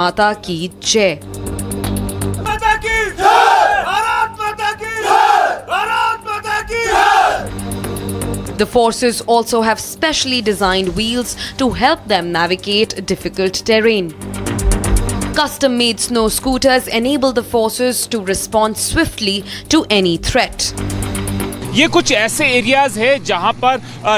माता की जय। माता की जय, भारत माता की जय, भारत माता की जय। The forces also have specially designed wheels to help them navigate difficult terrain. Custom-made snow scooters enable the forces to respond swiftly to any threat. ये कुछ ऐसे एरियाज है जहां पर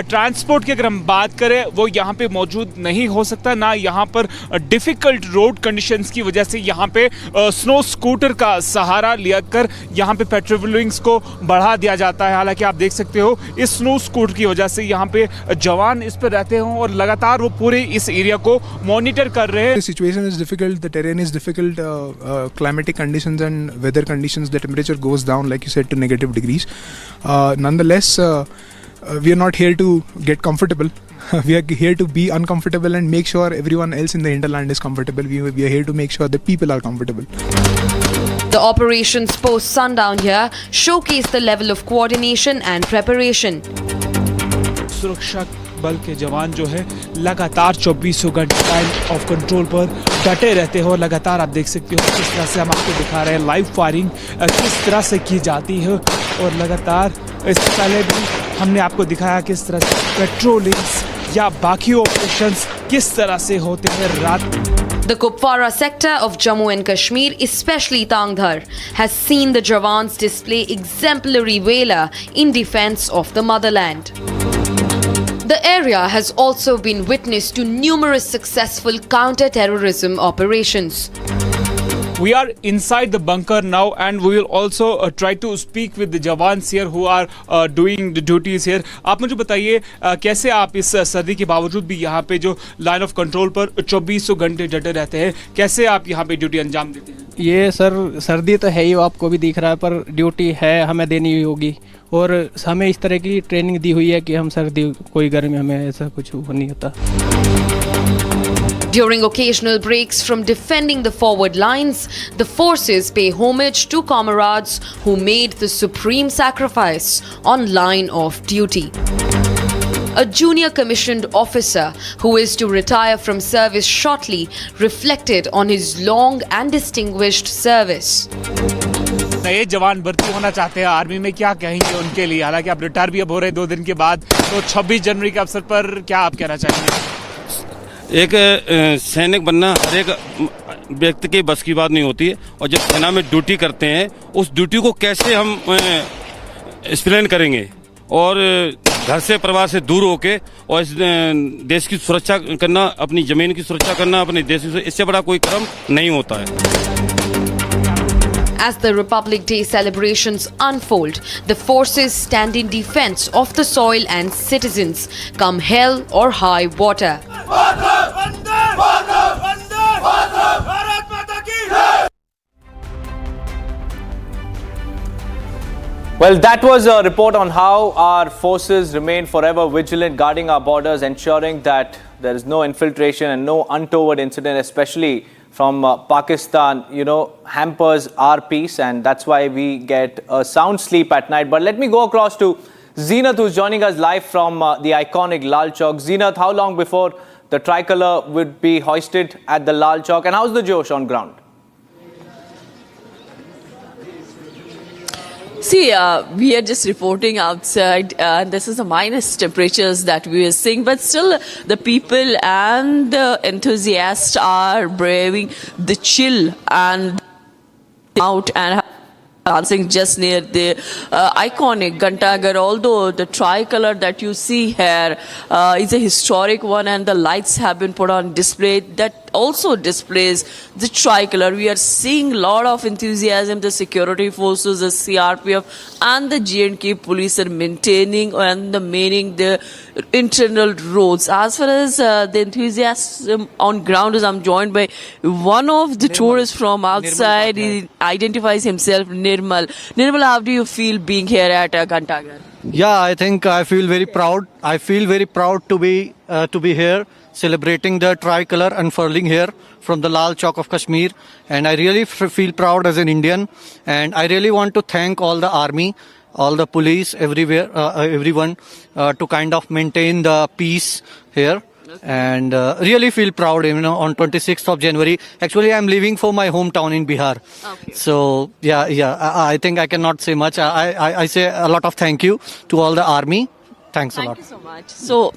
ट्रांसपोर्ट की अगर हम बात करें वो यहाँ पे मौजूद नहीं हो सकता, ना यहाँ पर डिफिकल्ट रोड कंडीशंस की वजह से यहाँ पे स्नो स्कूटर का सहारा लेकर यहाँ पे पेट्रोलिंग्स को बढ़ा दिया जाता है। हालांकि आप देख सकते हो इस स्नो स्कूटर की वजह से यहाँ पे जवान इस पर रहते हैं और लगातार वो पूरे इस एरिया को मॉनिटर कर रहे हैं। Situation is difficult, the terrain is difficult, climatic conditions and weather conditions, the temperature goes down like you said to negative degrees. Nonetheless, we are not here to get comfortable. We are here to be uncomfortable and make sure everyone else in the hinterland is comfortable. We are here to make sure that people are comfortable. The operations post sundown here showcase the level of coordination and preparation. सुरक्षा बल के जवान जो है लगातार 24 घंटे time of control पर डटे रहते हैं और लगातार आप देख सकते हो किस तरह से हम आपको दिखा रहे हैं लाइव फायरिंग किस तरह से की जाती है और लगातार इससे पहले भी हमने आपको दिखाया किस तरह से पेट्रोलिंग्स या बाकी ऑपरेशंस किस तरह से होते हैं रात। The Kupwara sector of Jammu and Kashmir, especially Tangdhar, has seen the Jawans display exemplary valor in defense of the motherland. The area has also been witness to numerous successful counter-terrorism operations. We are inside the bunker now and we will also try to speak with the jawans here who are doing the duties here. आप मुझे बताइए कैसे आप इस सर्दी के बावजूद भी यहाँ पे जो लाइन ऑफ कंट्रोल पर 24 घंटे डटे रहते हैं, कैसे आप यहाँ पे ड्यूटी अंजाम देते हैं? ये सर सर्दी तो है ही, आपको भी दिख रहा है, पर ड्यूटी है हमें देनी ही होगी और हमें इस तरह की ट्रेनिंग दी हुई है कि हम सर्दी कोई गर्मी हमें ऐसा कुछ नहीं होता। During occasional breaks from defending the forward lines, the forces pay homage to comrades who made the supreme sacrifice on line of duty. A junior commissioned officer who is to retire from service shortly reflected on his long and distinguished service. नए जवान भर्ती होना चाहते हैं army में, क्या कहेंगे उनके लिए? हालांकि आप रिटायर भी अब हो रहे 2 दिन के बाद, तो 26 जनवरी के अवसर पर क्या आप कहना चाहेंगे? एक सैनिक बनना हर एक व्यक्ति के बस की बात नहीं होती है और जब सेना में ड्यूटी करते हैं उस ड्यूटी को कैसे हम एक्सप्लेन करेंगे और घर से परिवार से दूर होके और इस देश की सुरक्षा करना, अपनी जमीन की सुरक्षा करना, अपने देश की, इससे बड़ा कोई कर्म नहीं होता है। As the Republic Day celebrations unfold, the forces stand in defense of the soil and citizens, come hell or high water. Well, that was a report on how our forces remain forever vigilant, guarding our borders, ensuring that there is no infiltration and no untoward incident, especially from Pakistan, hampers our peace, and that's why we get a sound sleep at night. But let me go across to Zeenath, who's joining us live from the iconic Lal Chowk. Zeenath, how long before the tricolour would be hoisted at the Lal Chowk, and how's the Josh on ground? See, we are just reporting outside, and this is the minus temperatures that we are seeing, but still the people and the enthusiasts are braving the chill and out and dancing just near the iconic Gantaghar. Although the tricolour that you see here is a historic one and the lights have been put on display that also displays the tricolour. We are seeing a lot of enthusiasm. The security forces, the CRPF and the J&K police are maintaining and maintaining the internal roads. As far as the enthusiasm on ground is, I'm joined by one of the tourists from outside. He identifies himself Nirmal. Nirmal, how do you feel being here at Gantaghar? Yeah, I think I feel very proud. I feel very proud to be here, celebrating the tricolour unfurling here from the Lal Chowk of Kashmir, and I really feel proud as an Indian, and I really want to thank all the army, all the police, everywhere, everyone to kind of maintain the peace here. and really feel proud, on 26th of January. Actually, I'm leaving for my hometown in Bihar. Okay. So, I think I cannot say much. I say a lot of thank you to all the army. Thanks a lot. Thank you so much. So,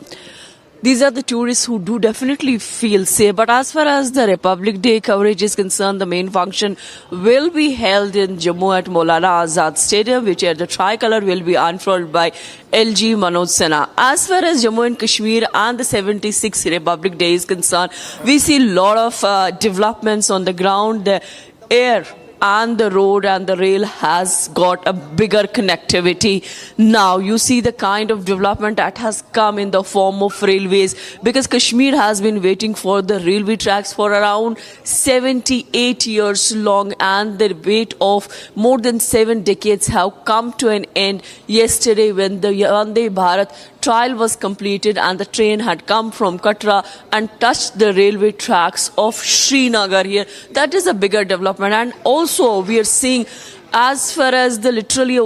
these are the tourists who do definitely feel safe. But as far as the Republic Day coverage is concerned, the main function will be held in Jammu at Maulana Azad Stadium, which the tricolor will be unfurled by LG Manoj Sinha. As far as Jammu and Kashmir and the 76th Republic Day is concerned, we see a lot of developments on the ground. The air and the road and the rail has got a bigger connectivity. Now you see the kind of development that has come in the form of railways, because Kashmir has been waiting for the railway tracks for around 78 years long, and the wait of more than 7 decades have come to an end yesterday when the Vande Bharat trial was completed and the train had come from Katra and touched the railway tracks of Srinagar here. That is a bigger development. And also we are seeing, as far as the literally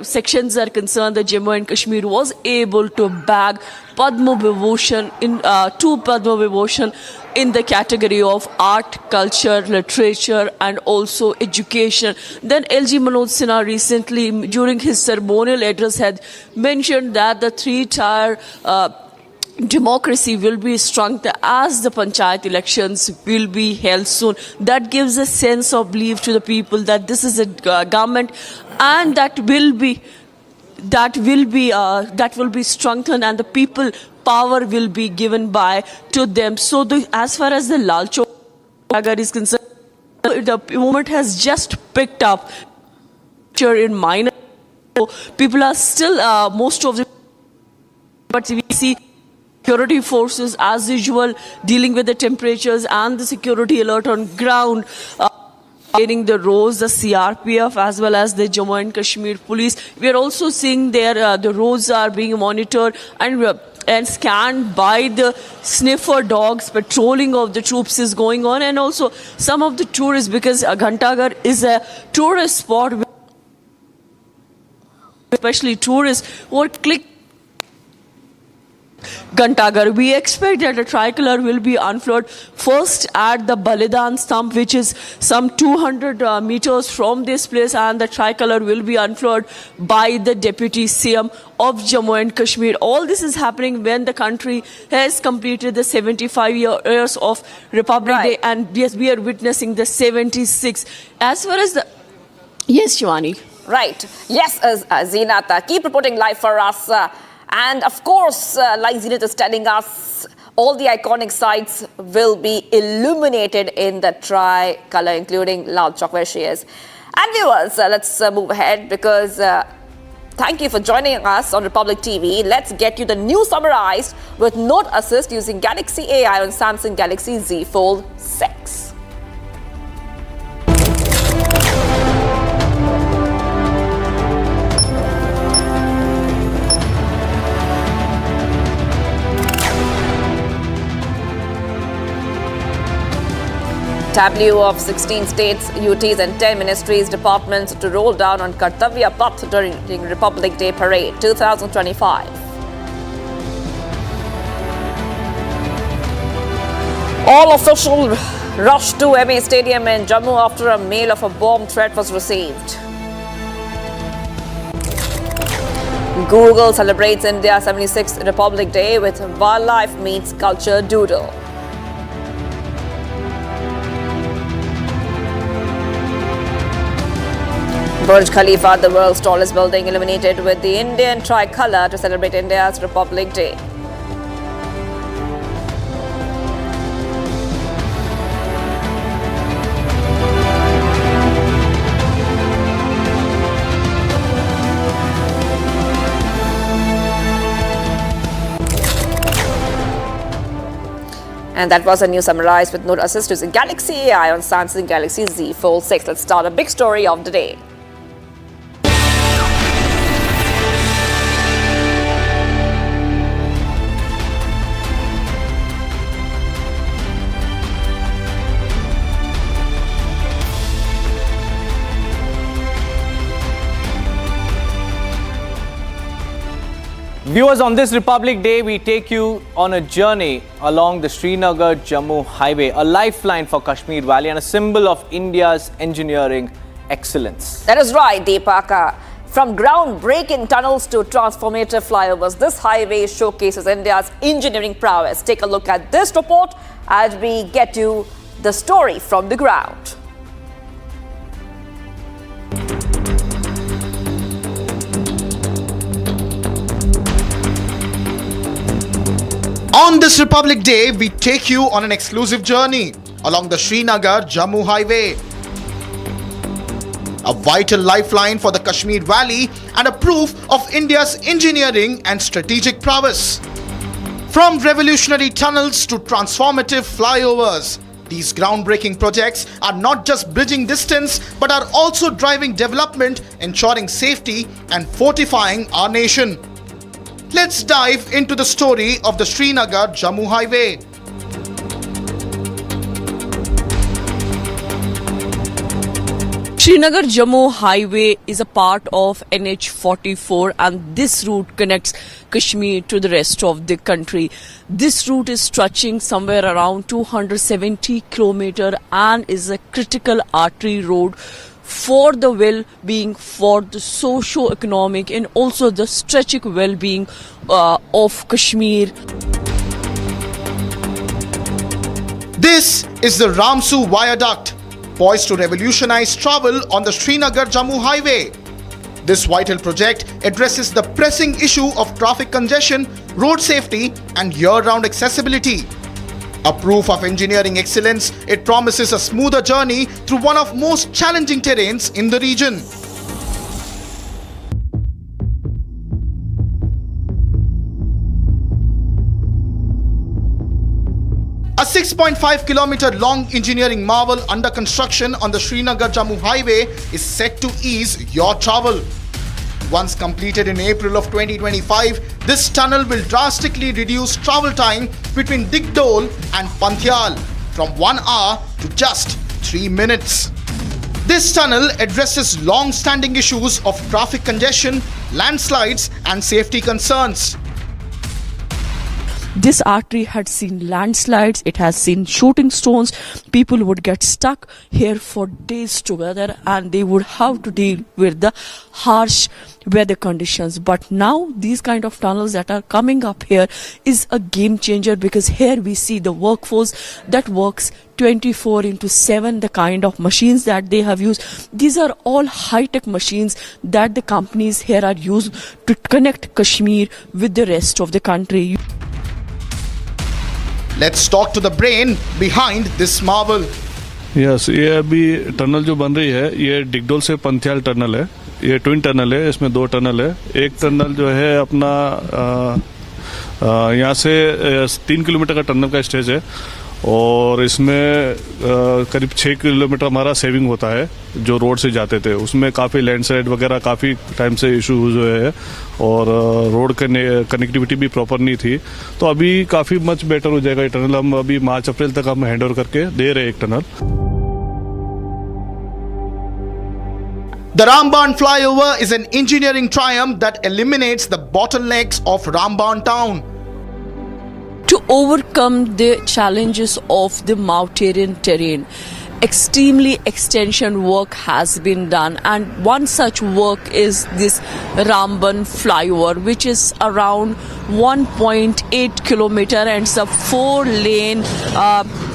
sections are concerned, the Jammu and Kashmir was able to bag Padma Vibhushan in 2 Padma Vibhushan in the category of art, culture, literature and also education. Then LG Manoj Sinha recently during his ceremonial address had mentioned that the 3-tier democracy will be strengthened as the panchayat elections will be held soon. That gives a sense of belief to the people that this is a government and that will be strengthened, and the people power will be given by to them. So as far as the Lal Chowk is concerned, the movement has just picked up in minor. People are still most of the, but we see security forces as usual dealing with the temperatures and the security alert on ground. Getting the roads, the CRPF as well as the Jammu and Kashmir police. We are also seeing there the roads are being monitored and scanned by the sniffer dogs. Patrolling of the troops is going on, and also some of the tourists, because Ghantaghar is a tourist spot, especially tourists who are clicking Ghantaghar. We expect that the tricolor will be unfurled first at the Balidan stump, which is some 200 meters from this place, and the tricolor will be unfurled by the Deputy CM of Jammu and Kashmir. All this is happening when the country has completed the 75 years of Republic Day, and yes, we are witnessing the 76. As far as the... Yes, Shivani. Right. Yes, Zeenat, keep reporting live for us. And of course, like Zenith is telling us, all the iconic sites will be illuminated in the tricolour, including Lal Chowk, where she is. And viewers, let's move ahead, because thank you for joining us on Republic TV. Let's get you the news summarized with Note Assist using Galaxy AI on Samsung Galaxy Z Fold 6. Tableau of 16 states, UTs and 10 ministries, departments to roll down on Kartavya Path during Republic Day Parade 2025. All official rush to MA Stadium in Jammu after a mail of a bomb threat was received. Google celebrates India's 76th Republic Day with Wildlife Meets Culture Doodle. Burj Khalifa, the world's tallest building, illuminated with the Indian tricolour to celebrate India's Republic Day. And that was a news summarized with Note Assist using Galaxy AI on Samsung Galaxy Z Fold 6. Let's start a big story of the day. Viewers, on this Republic Day, we take you on a journey along the Srinagar-Jammu highway, a lifeline for Kashmir Valley and a symbol of India's engineering excellence. That is right, Deepaka. From groundbreaking tunnels to transformative flyovers, this highway showcases India's engineering prowess. Take a look at this report as we get you the story from the ground. On this Republic Day, we take you on an exclusive journey along the Srinagar-Jammu highway. A vital lifeline for the Kashmir Valley and a proof of India's engineering and strategic prowess. From revolutionary tunnels to transformative flyovers, these groundbreaking projects are not just bridging distance but are also driving development, ensuring safety and fortifying our nation. Let's dive into the story of the Srinagar-Jammu highway. Srinagar-Jammu highway is a part of NH44 and this route connects Kashmir to the rest of the country. This route is stretching somewhere around 270 kilometers and is a critical artery road for the well-being, for the socio-economic and also the strategic well-being of Kashmir. This is the Ramsu Viaduct, poised to revolutionize travel on the Srinagar-Jammu highway. This vital project addresses the pressing issue of traffic congestion, road safety and year-round accessibility. A proof of engineering excellence, it promises a smoother journey through one of most challenging terrains in the region. A 6.5 kilometer long engineering marvel under construction on the Srinagar-Jammu highway is set to ease your travel. Once completed in April of 2025, this tunnel will drastically reduce travel time between Digdol and Panthyal from 1 hour to just 3 minutes. This tunnel addresses long-standing issues of traffic congestion, landslides and safety concerns. This artery had seen landslides, it has seen shooting stones. People would get stuck here for days together and they would have to deal with the harsh weather conditions. But now these kind of tunnels that are coming up here is a game changer because here we see the workforce that works 24/7, the kind of machines that they have used. These are all high-tech machines that the companies here are used to connect Kashmir with the rest of the country. Let's talk to the brain behind this marvel. Yes, ये अभी tunnel जो बन रही है ये डिगडोल से Panthiyal tunnel है। ये ट्विन टनल है, इसमें 2 टनल है। एक टनल जो है अपना यहाँ से 3 किलोमीटर का टनल का स्टेज है और इसमें करीब 6 किलोमीटर हमारा सेविंग होता है जो रोड से जाते थे। उसमें काफ़ी लैंडस्लाइड वगैरह काफ़ी टाइम से इशूज हुए हैं और रोड कनेक्टिविटी भी प्रॉपर नहीं थी, तो अभी काफ़ी मच बेटर हो जाएगा ये टनल। हम अभी मार्च अप्रैल तक हम हैंड ओवर करके दे रहे हैं एक tunnel. The Ramban flyover is an engineering triumph that eliminates the bottlenecks of Ramban town. To overcome the challenges of the mountain terrain, extremely extension work has been done, and one such work is this Ramban flyover, which is around 1.8 kilometer and it's a 4-lane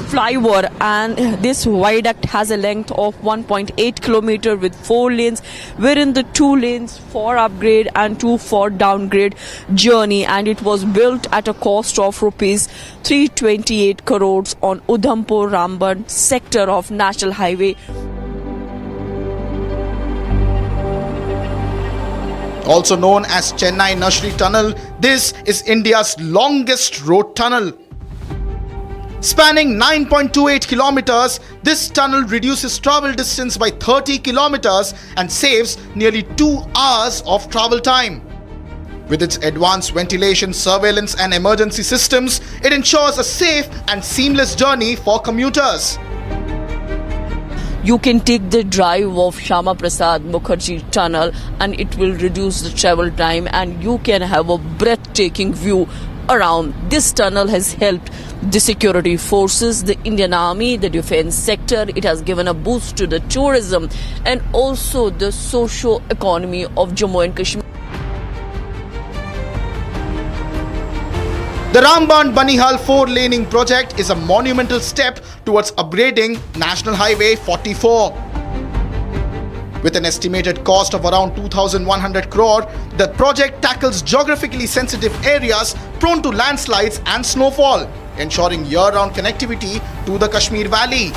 flyover, and this viaduct has a length of 1.8 kilometer with 4 lanes, wherein the 2 lanes for upgrade and 2 for downgrade journey, and it was built at a cost of rupees 328 crores on Udhampur Ramban sector of National Highway. Also known as Chennai Nashri Tunnel, this is India's longest road tunnel. Spanning 9.28 kilometers, this tunnel reduces travel distance by 30 kilometers and saves nearly 2 hours of travel time. With its advanced ventilation, surveillance and emergency systems, it ensures a safe and seamless journey for commuters. You can take the drive of Shama Prasad Mukherjee tunnel and it will reduce the travel time and you can have a breathtaking view around. This tunnel has helped the security forces, the Indian Army, the defense sector. It has given a boost to the tourism and also the socio-economy of Jammu and Kashmir. The Ramban Banihal 4-laning project is a monumental step towards upgrading National Highway 44. With an estimated cost of around 2,100 crore, the project tackles geographically sensitive areas prone to landslides and snowfall, ensuring year-round connectivity to the Kashmir Valley.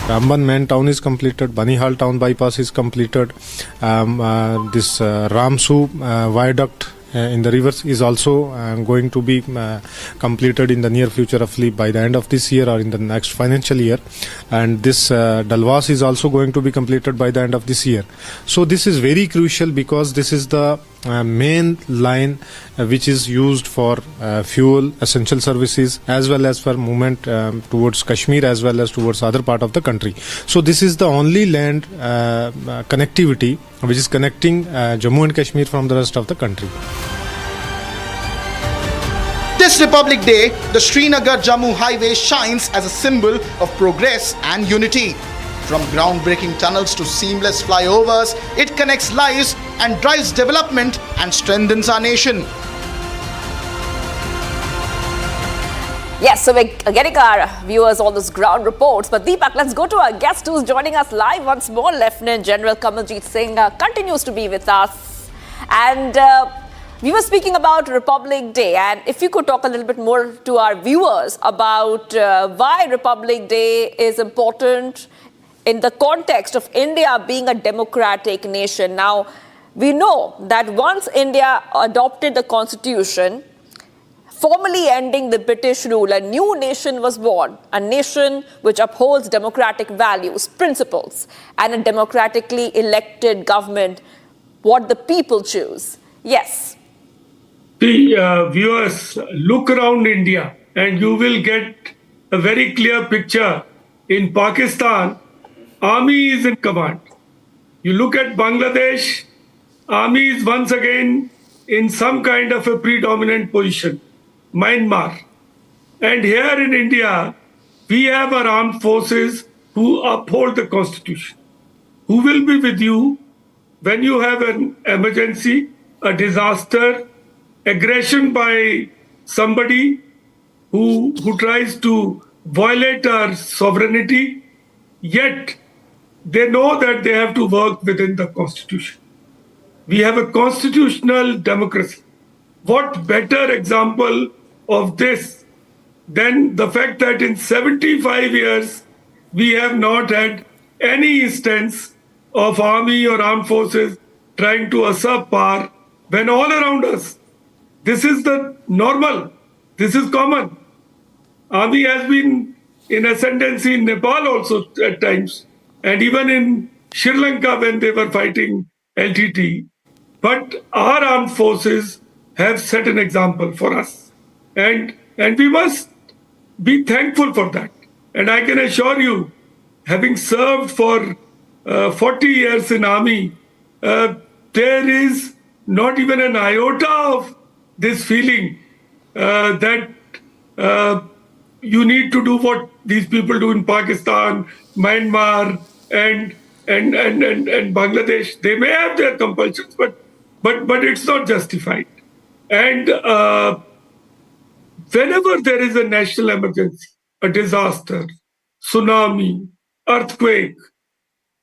Ramban main town is completed, Banihal town bypass is completed, this Ramsu viaduct in the rivers is also going to be completed in the near future, roughly by the end of this year or in the next financial year, and this Dalwas is also going to be completed by the end of this year. So this is very crucial because this is the main line which is used for fuel, essential services, as well as for movement towards Kashmir as well as towards other part of the country. So this is the only land connectivity which is connecting Jammu and Kashmir from the rest of the country. This Republic Day, the Srinagar-Jammu highway shines as a symbol of progress and unity. From groundbreaking tunnels to seamless flyovers, it connects lives and drives development and strengthens our nation. Yes, so we're getting our viewers all those ground reports. But Deepak, let's go to our guest who's joining us live once more. Lieutenant General Kamaljeet Singh continues to be with us. And we were speaking about Republic Day. And if you could talk a little bit more to our viewers about why Republic Day is important in the context of India being a democratic nation. Now, we know that once India adopted the constitution, formally ending the British rule, a new nation was born, a nation which upholds democratic values, principles, and a democratically elected government, what the people choose. Yes. The viewers, look around India and you will get a very clear picture. In Pakistan, army is in command. You look at Bangladesh, army is once again in some kind of a predominant position. Myanmar. And here in India, we have our armed forces who uphold the constitution, who will be with you when you have an emergency, a disaster, aggression by somebody who tries to violate our sovereignty, yet they know that they have to work within the constitution. We have a constitutional democracy. What better example of this than the fact that in 75 years, we have not had any instance of army or armed forces trying to usurp power when all around us, this is the normal, this is common. Army has been in ascendancy in Nepal also at times, and even in Sri Lanka when they were fighting LTT. But our armed forces have set an example for us. And we must be thankful for that. And I can assure you, having served for 40 years in army, there is not even an iota of this feeling that you need to do what these people do in Pakistan, Myanmar, and Bangladesh. They may have their compulsions, but it's not justified. And whenever there is a national emergency, a disaster, tsunami, earthquake,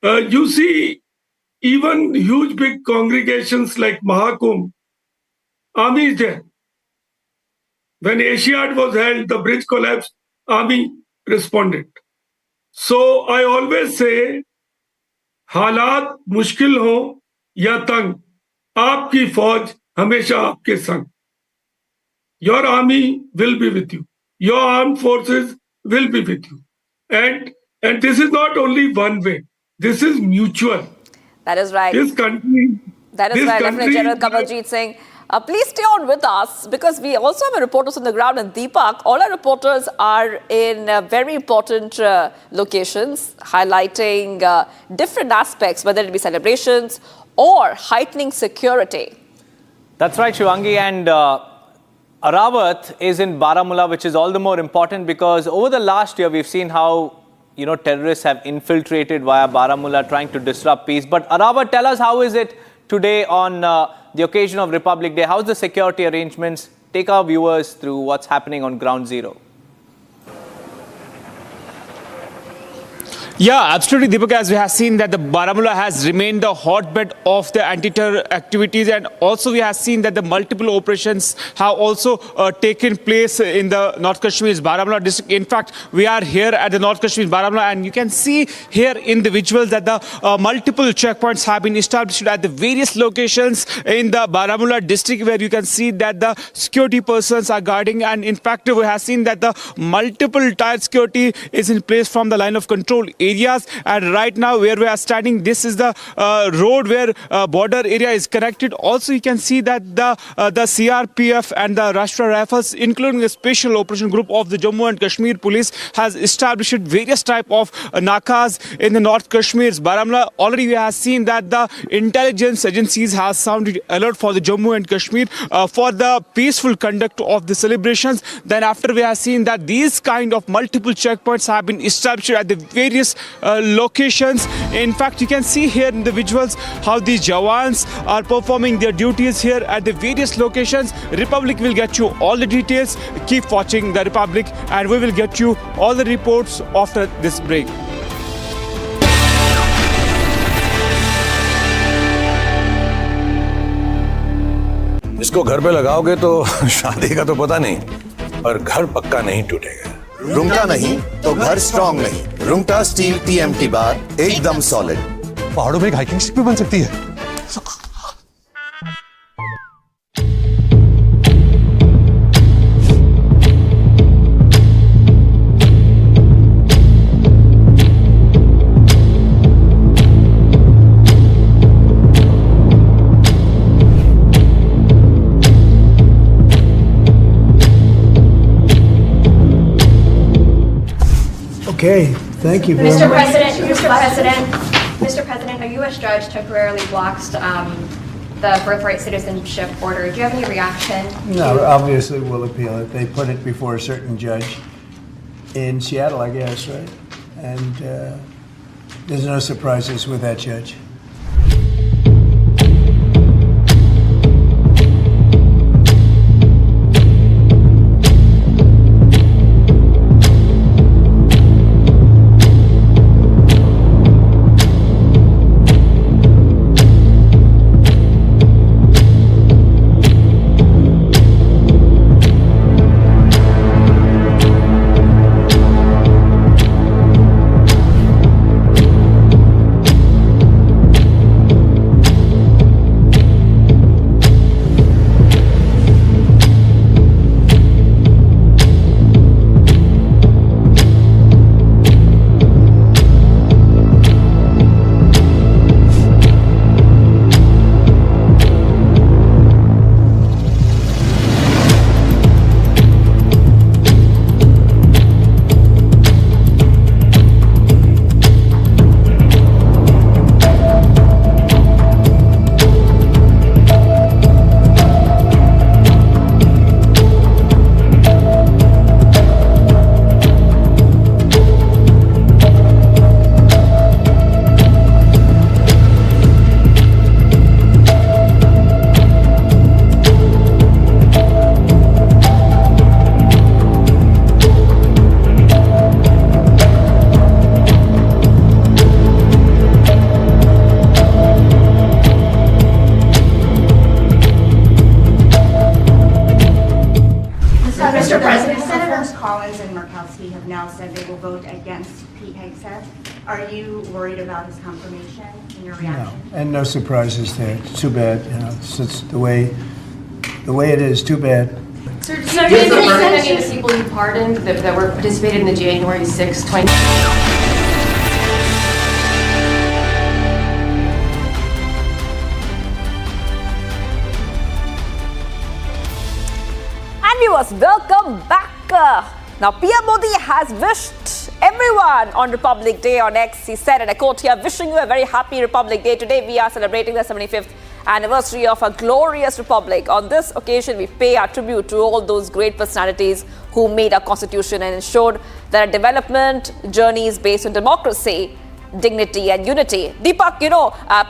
you see even huge big congregations like Mahakumbh, army is there. When Asiad was held, the bridge collapsed, army responded. So I always say, हालात मुश्किल हो या तंग, आपकी फौज हमेशा आपके संग. Your army will be with you. Your armed forces will be with you. And this is not only one way. This is mutual. That is right. This country... That is right, Lieutenant General Kamaljeet Singh. Please stay on with us because we also have reporters on the ground in Deepak. All our reporters are in very important locations, highlighting different aspects, whether it be celebrations or heightening security. That's right, Shivangi. And Arawat is in Baramulla, which is all the more important because over the last year, we've seen how terrorists have infiltrated via Baramulla, trying to disrupt peace. But Arawat, tell us, how is it today on the occasion of Republic Day? How's the security arrangements? Take our viewers through what's happening on ground zero. Yeah, absolutely, Deepak. As we have seen that the Baramulla has remained the hotbed of the anti-terror activities, and also we have seen that the multiple operations have also taken place in the North Kashmir's Baramulla district. In fact, we are here at the North Kashmir's Baramulla, and you can see here in the visuals that the multiple checkpoints have been established at the various locations in the Baramulla district, where you can see that the security persons are guarding, and in fact, we have seen that the multiple tier security is in place from the line of control areas. And right now where we are standing, this is the road where border area is connected. Also you can see that the CRPF and the Rashtra Rifles, including the special operation group of the Jammu and Kashmir police, has established various type of nakas in the North Kashmir's Baramulla. Already we have seen that the intelligence agencies have sounded alert for the Jammu and Kashmir for the peaceful conduct of the celebrations. Then after we have seen that these kind of multiple checkpoints have been established at the various locations. In fact, you can see here in the visuals how the Jawans are performing their duties here at the various locations. Republic will get you all the details. Keep watching the Republic, and we will get you all the reports after this break. इसको घर पे लगाओगे तो शादी का तो पता नहीं, पर घर पक्का नहीं टूटेगा। रुंगटा नहीं तो घर स्ट्रॉन्ग नहीं। रुंगटा स्टील TMT बार एकदम सॉलिड। पहाड़ों में एक हाइकिंग स्टिक भी बन सकती है। Okay, thank you very Mr. much. Mr. President, a U.S. judge temporarily blocks the birthright citizenship order. Do you have any reaction? No, obviously we'll appeal it. They put it before a certain judge in Seattle, I guess, right? And there's no surprises with that judge. Are you worried about his confirmation and your reaction? No, and no surprises there. It's too bad, it's just the way it is. Too bad. Sir, do you have any of the people you pardoned that were participated in the January 6th, 20... viewers, welcome back. Now, PM Modi has wished everyone on Republic Day on X. He said, and I quote here, wishing you a very happy Republic Day. Today, we are celebrating the 75th anniversary of a glorious republic. On this occasion, we pay our tribute to all those great personalities who made our constitution and ensured that our development journey is based on democracy, dignity and unity. Deepak,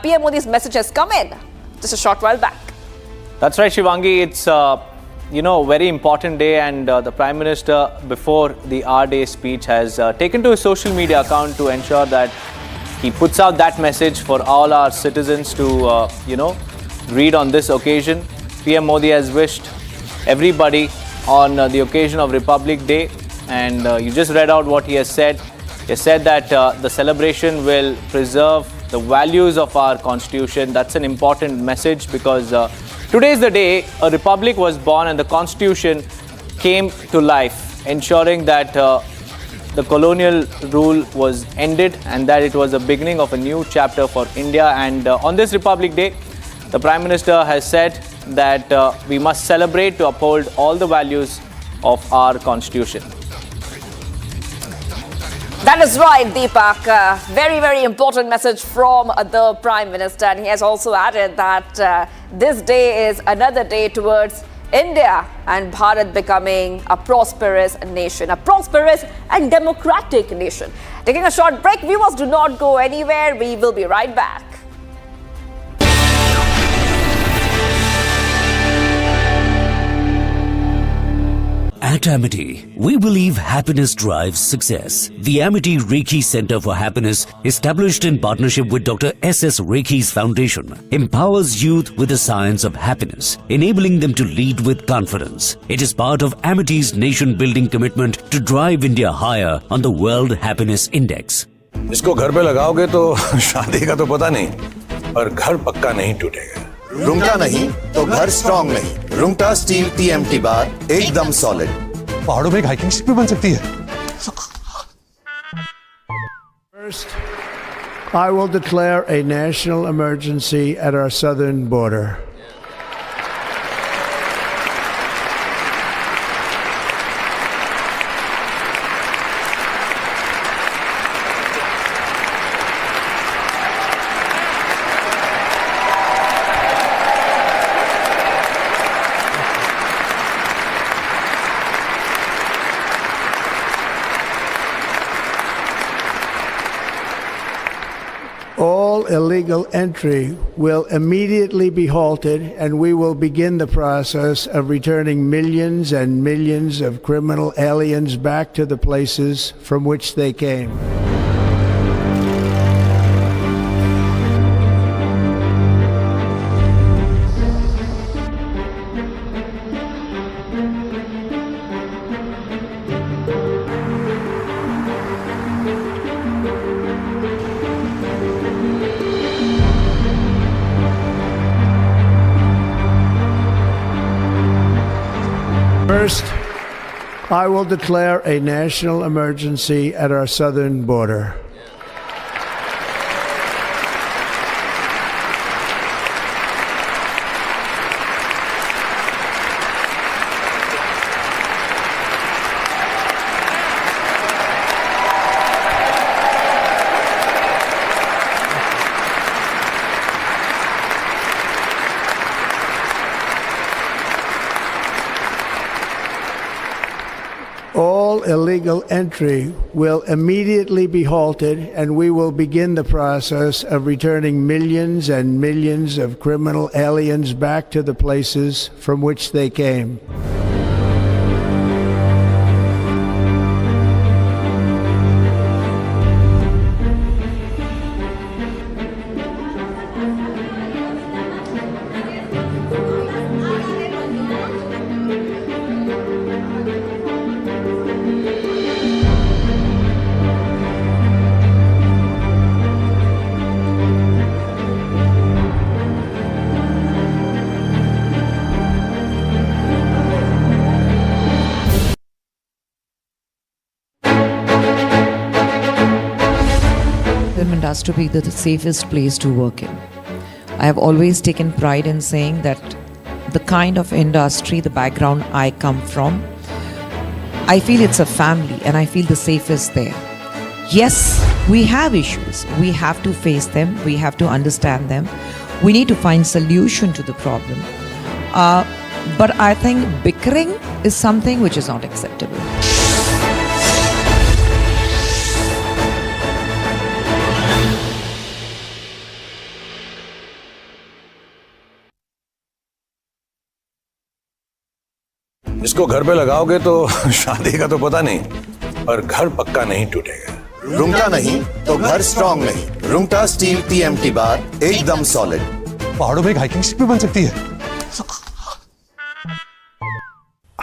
PM Modi's message has come in just a short while back. That's right, Shivangi. It's a very important day, and the Prime Minister, before the Our Day speech, has taken to his social media account to ensure that he puts out that message for all our citizens to, read on this occasion. PM Modi has wished everybody on the occasion of Republic Day, and you just read out what he has said. He has said that the celebration will preserve the values of our constitution. That's an important message because today is the day a republic was born and the constitution came to life, ensuring that the colonial rule was ended and that it was a beginning of a new chapter for India. And on this Republic Day, the Prime Minister has said that we must celebrate to uphold all the values of our constitution. That is right, Deepak. Very, very important message from the Prime Minister. And he has also added that this day is another day towards India and Bharat becoming a prosperous nation, a prosperous and democratic nation. Taking a short break, viewers, do not go anywhere. We will be right back. At Amity, we believe happiness drives success. The Amity Reiki Center for Happiness, established in partnership with Dr. S.S. Reiki's Foundation, empowers youth with the science of happiness, enabling them to lead with confidence. It is part of Amity's nation-building commitment to drive India higher on the World Happiness Index. इसको घर पे लगाओगे तो शादी का तो पता नहीं, पर घर पक्का नहीं टूटेगा। रूंगटा नहीं तो घर स्ट्रॉन्ग नहीं। रूंगटा स्टील TMT बार एकदम सॉलिड। पहाड़ों में एक हाइकिंग स्टिक भी बन सकती है। First, I will declare a national emergency at our southern border. All illegal entry will immediately be halted, and we will begin the process of returning millions and millions of criminal aliens back to the places from which they came. First, I will declare a national emergency at our southern border. All illegal entry will immediately be halted, and we will begin the process of returning millions and millions of criminal aliens back to the places from which they came. Has to be the safest place to work in. I have always taken pride in saying that the kind of industry, the background I come from, I feel it's a family and I feel the safe is there. Yes, we have issues. We have to face them. We have to understand them. We need to find solution to the problem. But I think bickering is something which is not acceptable. इसको घर पे लगाओगे तो शादी का तो पता नहीं, पर घर पक्का नहीं टूटेगा। रूंगटा नहीं तो घर स्ट्रॉन्ग नहीं। रूंगटा स्टील TMT बार एकदम सॉलिड। पहाड़ों में एक हाइकिंग शिप भी बन सकती है।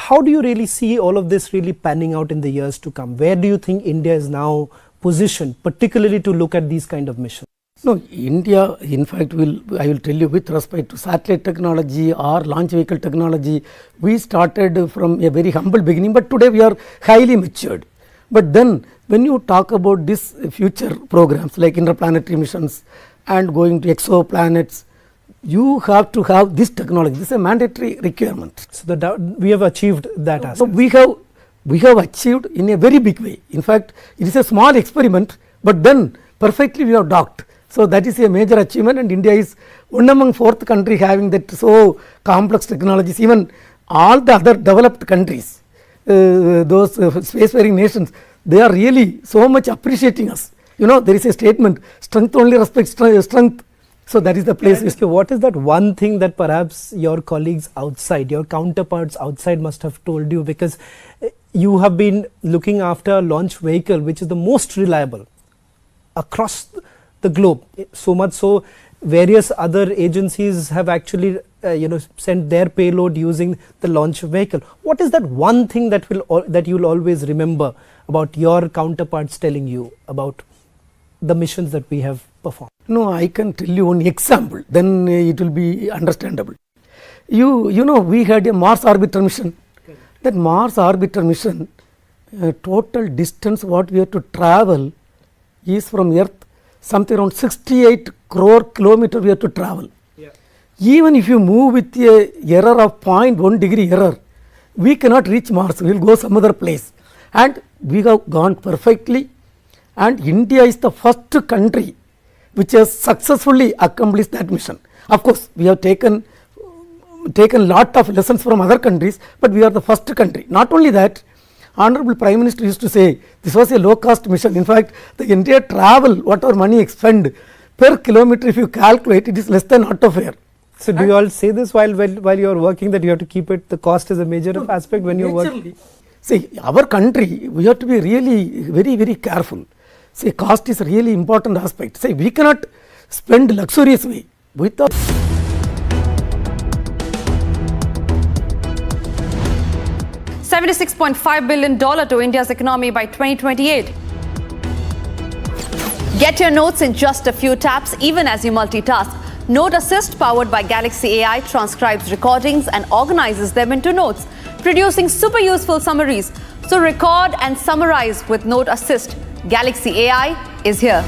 How do you really see all of this really panning out in the years to come? Where do you think India is now positioned, particularly to look at these kind of missions? No, India, in fact, I will tell you, with respect to satellite technology or launch vehicle technology, we started from a very humble beginning, but today we are highly matured. But then, when you talk about this future programs like interplanetary missions and going to exoplanets, you have to have this technology. This is a mandatory requirement. So we have achieved that aspect. So we have achieved in a very big way. In fact, it is a small experiment, but then perfectly we have docked. So that is a major achievement, and India is one among fourth country having that so complex technologies. Even all the other developed countries, those spacefaring nations, they are really so much appreciating us. You know, there is a statement, strength only respects strength. So that is the place. What is that one thing that perhaps your colleagues outside, your counterparts outside must have told you? Because you have been looking after a launch vehicle which is the most reliable across the globe. So much so, various other agencies have actually sent their payload using the launch vehicle. What is that one thing that you'll always remember about your counterparts telling you about the missions that we have performed? No, I can tell you one example, then it will be understandable. You know, we had a Mars orbiter mission. That Mars orbiter mission, total distance what we have to travel is from Earth something around 68 crore kilometers we have to travel. Yeah. Even if you move with a error of 0.1 degree error, we cannot reach Mars. We will go some other place. And we have gone perfectly. And India is the first country which has successfully accomplished that mission. Of course, we have taken lot of lessons from other countries, but we are the first country. Not only that, Honorable Prime Minister used to say this was a low cost mission. In fact, the entire travel, whatever money expend per kilometer, if you calculate, it is less than auto fare. So do you all say this while you are working, that you have to keep it, the cost is a major aspect when you are working? See, our country, we have to be really very, very careful. See, cost is a really important aspect. See, we cannot spend luxurious way without. $76.5 billion to India's economy by 2028. Get your notes in just a few taps, even as you multitask. Note Assist, powered by Galaxy AI, transcribes recordings and organizes them into notes, producing super useful summaries. So record and summarize with Note Assist. Galaxy AI is here.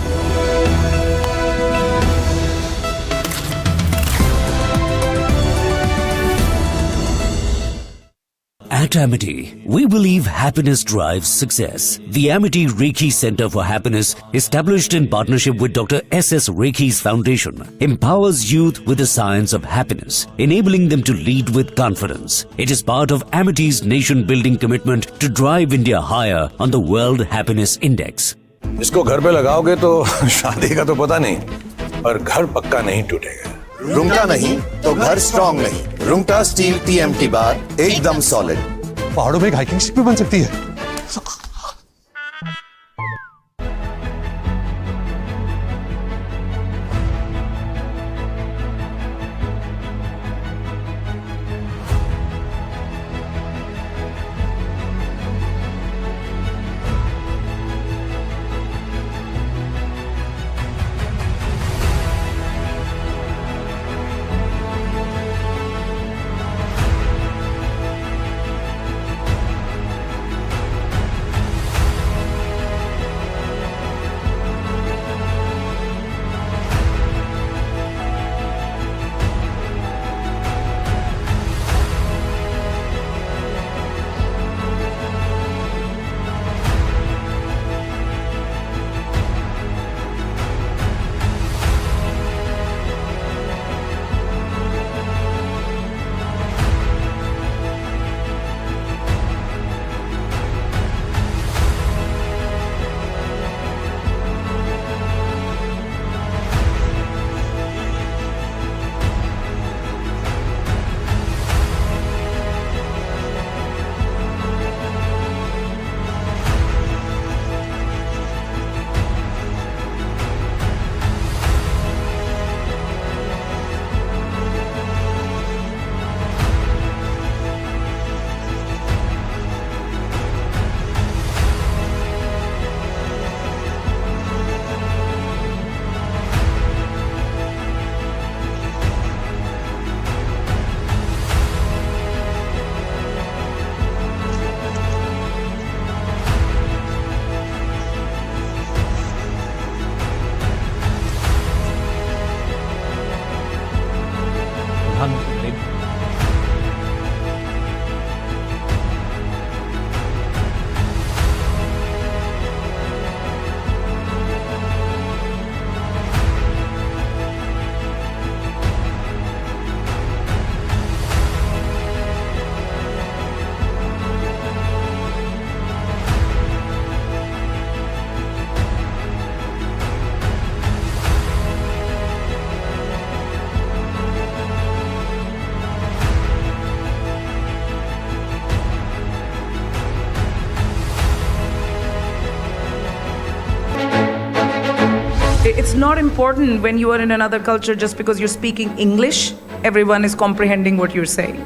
At Amity, we believe happiness drives success. The Amity Reiki Center for Happiness, established in partnership with Dr. S.S. Reikhi's Foundation, empowers youth with the science of happiness, enabling them to lead with confidence. It is part of Amity's nation-building commitment to drive India higher on the World Happiness Index. इसको घर पे लगाओगे तो शादी का तो पता नहीं, पर घर पक्का नहीं टूटेगा। रूंगटा नहीं तो घर स्ट्रॉन्ग नहीं। रूंगटा स्टील TMT बार एकदम सॉलिड। पहाड़ों में एक हाइकिंग शिप भी बन सकती है। It's not important when you are in another culture just because you're speaking English, everyone is comprehending what you're saying.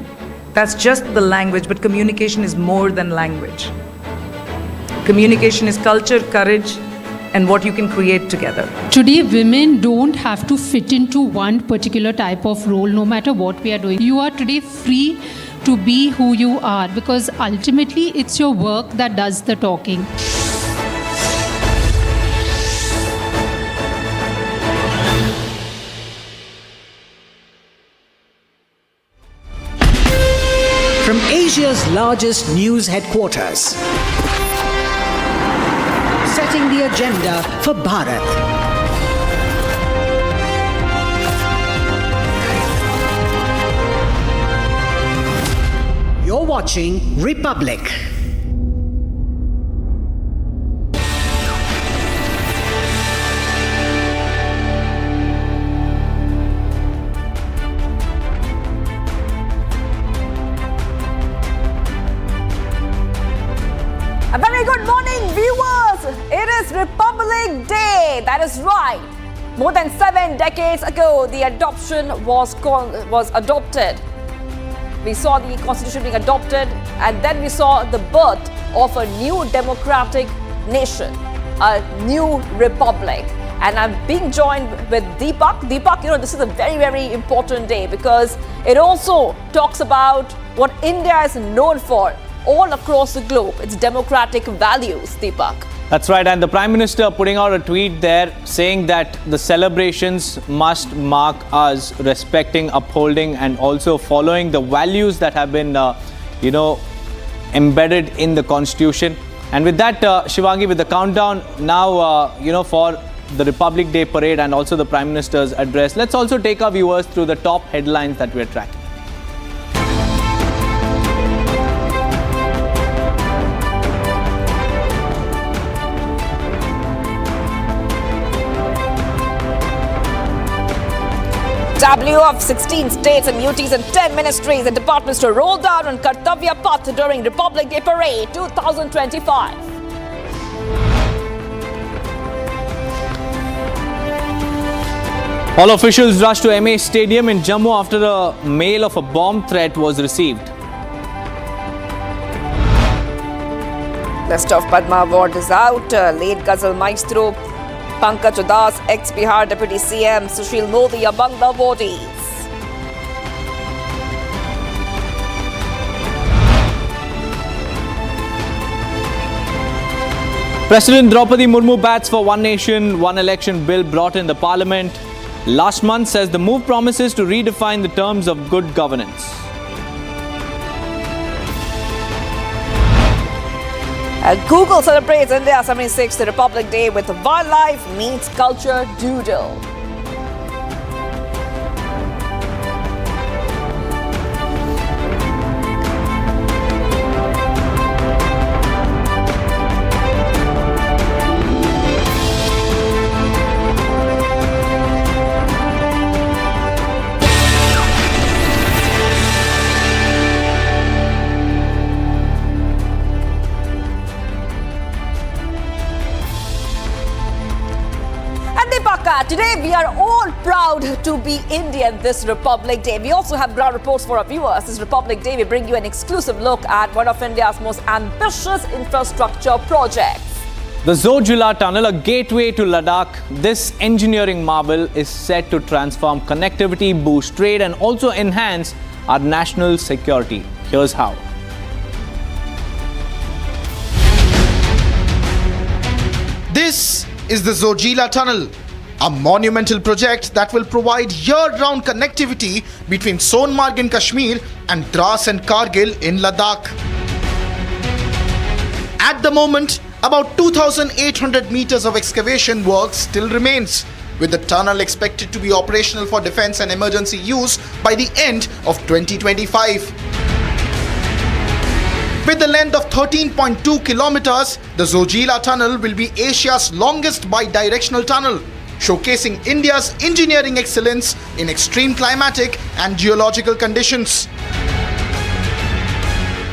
That's just the language, but communication is more than language. Communication is culture, courage, and what you can create together. Today, women don't have to fit into one particular type of role, no matter what we are doing. You are today free to be who you are, because ultimately it's your work that does the talking. From Asia's largest news headquarters, setting the agenda for Bharat. You're watching Republic. A very good morning, viewers. It is Republic Day. That is right. More than 7 decades ago, the adoption was adopted. We saw the constitution being adopted, and then we saw the birth of a new democratic nation, a new republic. And I'm being joined with Deepak. Deepak, this is a very, very important day because it also talks about what India is known for all across the globe, its democratic values, Deepak. That's right, and the Prime Minister putting out a tweet there saying that the celebrations must mark us respecting, upholding and also following the values that have been, embedded in the Constitution. And with that, Shivangi, with the countdown now, for the Republic Day parade and also the Prime Minister's address, let's also take our viewers through the top headlines that we're tracking. W of 16 states and UTs and 10 ministries and departments to roll down on Kartavya Path during Republic Day Parade 2025. All officials rushed to MA Stadium in Jammu after a mail of a bomb threat was received. List of Padma Award is out. Late Ghazal Maestro Pankaj Udas, ex-Bihar Deputy CM Sushil Modi among the awardees. President Draupadi Murmu bats for One Nation, One Election bill brought in the Parliament last month, says the move promises to redefine the terms of good governance. Google celebrates India's 76th Republic Day with Wildlife Meets Culture Doodle. Today we are all proud to be Indian this Republic Day. We also have ground reports for our viewers. This Republic Day we bring you an exclusive look at one of India's most ambitious infrastructure projects. The Zojila Tunnel, a gateway to Ladakh, this engineering marvel is set to transform connectivity, boost trade and also enhance our national security. Here's how. This is the Zojila Tunnel, a monumental project that will provide year-round connectivity between Sonmarg in Kashmir and Dras and Kargil in Ladakh. At the moment, about 2,800 meters of excavation work still remains, with the tunnel expected to be operational for defense and emergency use by the end of 2025. With the length of 13.2 kilometers, the Zojila Tunnel will be Asia's longest bi-directional tunnel, showcasing India's engineering excellence in extreme climatic and geological conditions.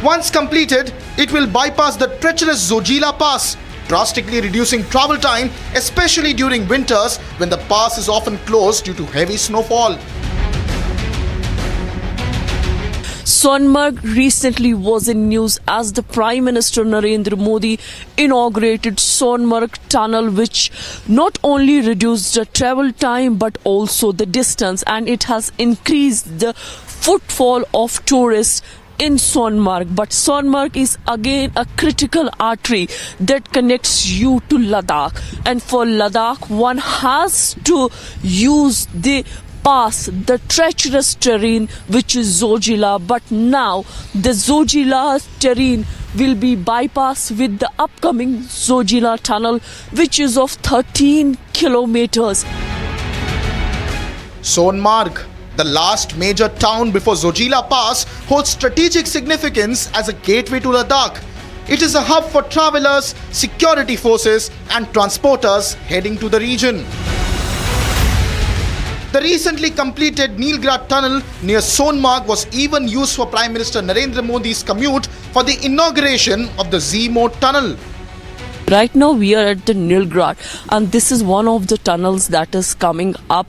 Once completed, it will bypass the treacherous Zojila Pass, drastically reducing travel time, especially during winters when the pass is often closed due to heavy snowfall. Sonmarg recently was in news as the Prime Minister Narendra Modi inaugurated Sonmarg tunnel, which not only reduced the travel time but also the distance, and it has increased the footfall of tourists in Sonmarg. But Sonmarg is again a critical artery that connects you to Ladakh, and for Ladakh one has to use the pass the treacherous terrain which is Zojila, but now the Zojila terrain will be bypassed with the upcoming Zojila tunnel, which is of 13 kilometers. Sonmarg, the last major town before Zojila Pass, holds strategic significance as a gateway to Ladakh. It is a hub for travelers, security forces and transporters heading to the region. The recently completed Nilgrat tunnel near Sonmarg was even used for Prime Minister Narendra Modi's commute for the inauguration of the Z-Mode tunnel. Right now we are at the Nilgrat, and this is one of the tunnels that is coming up.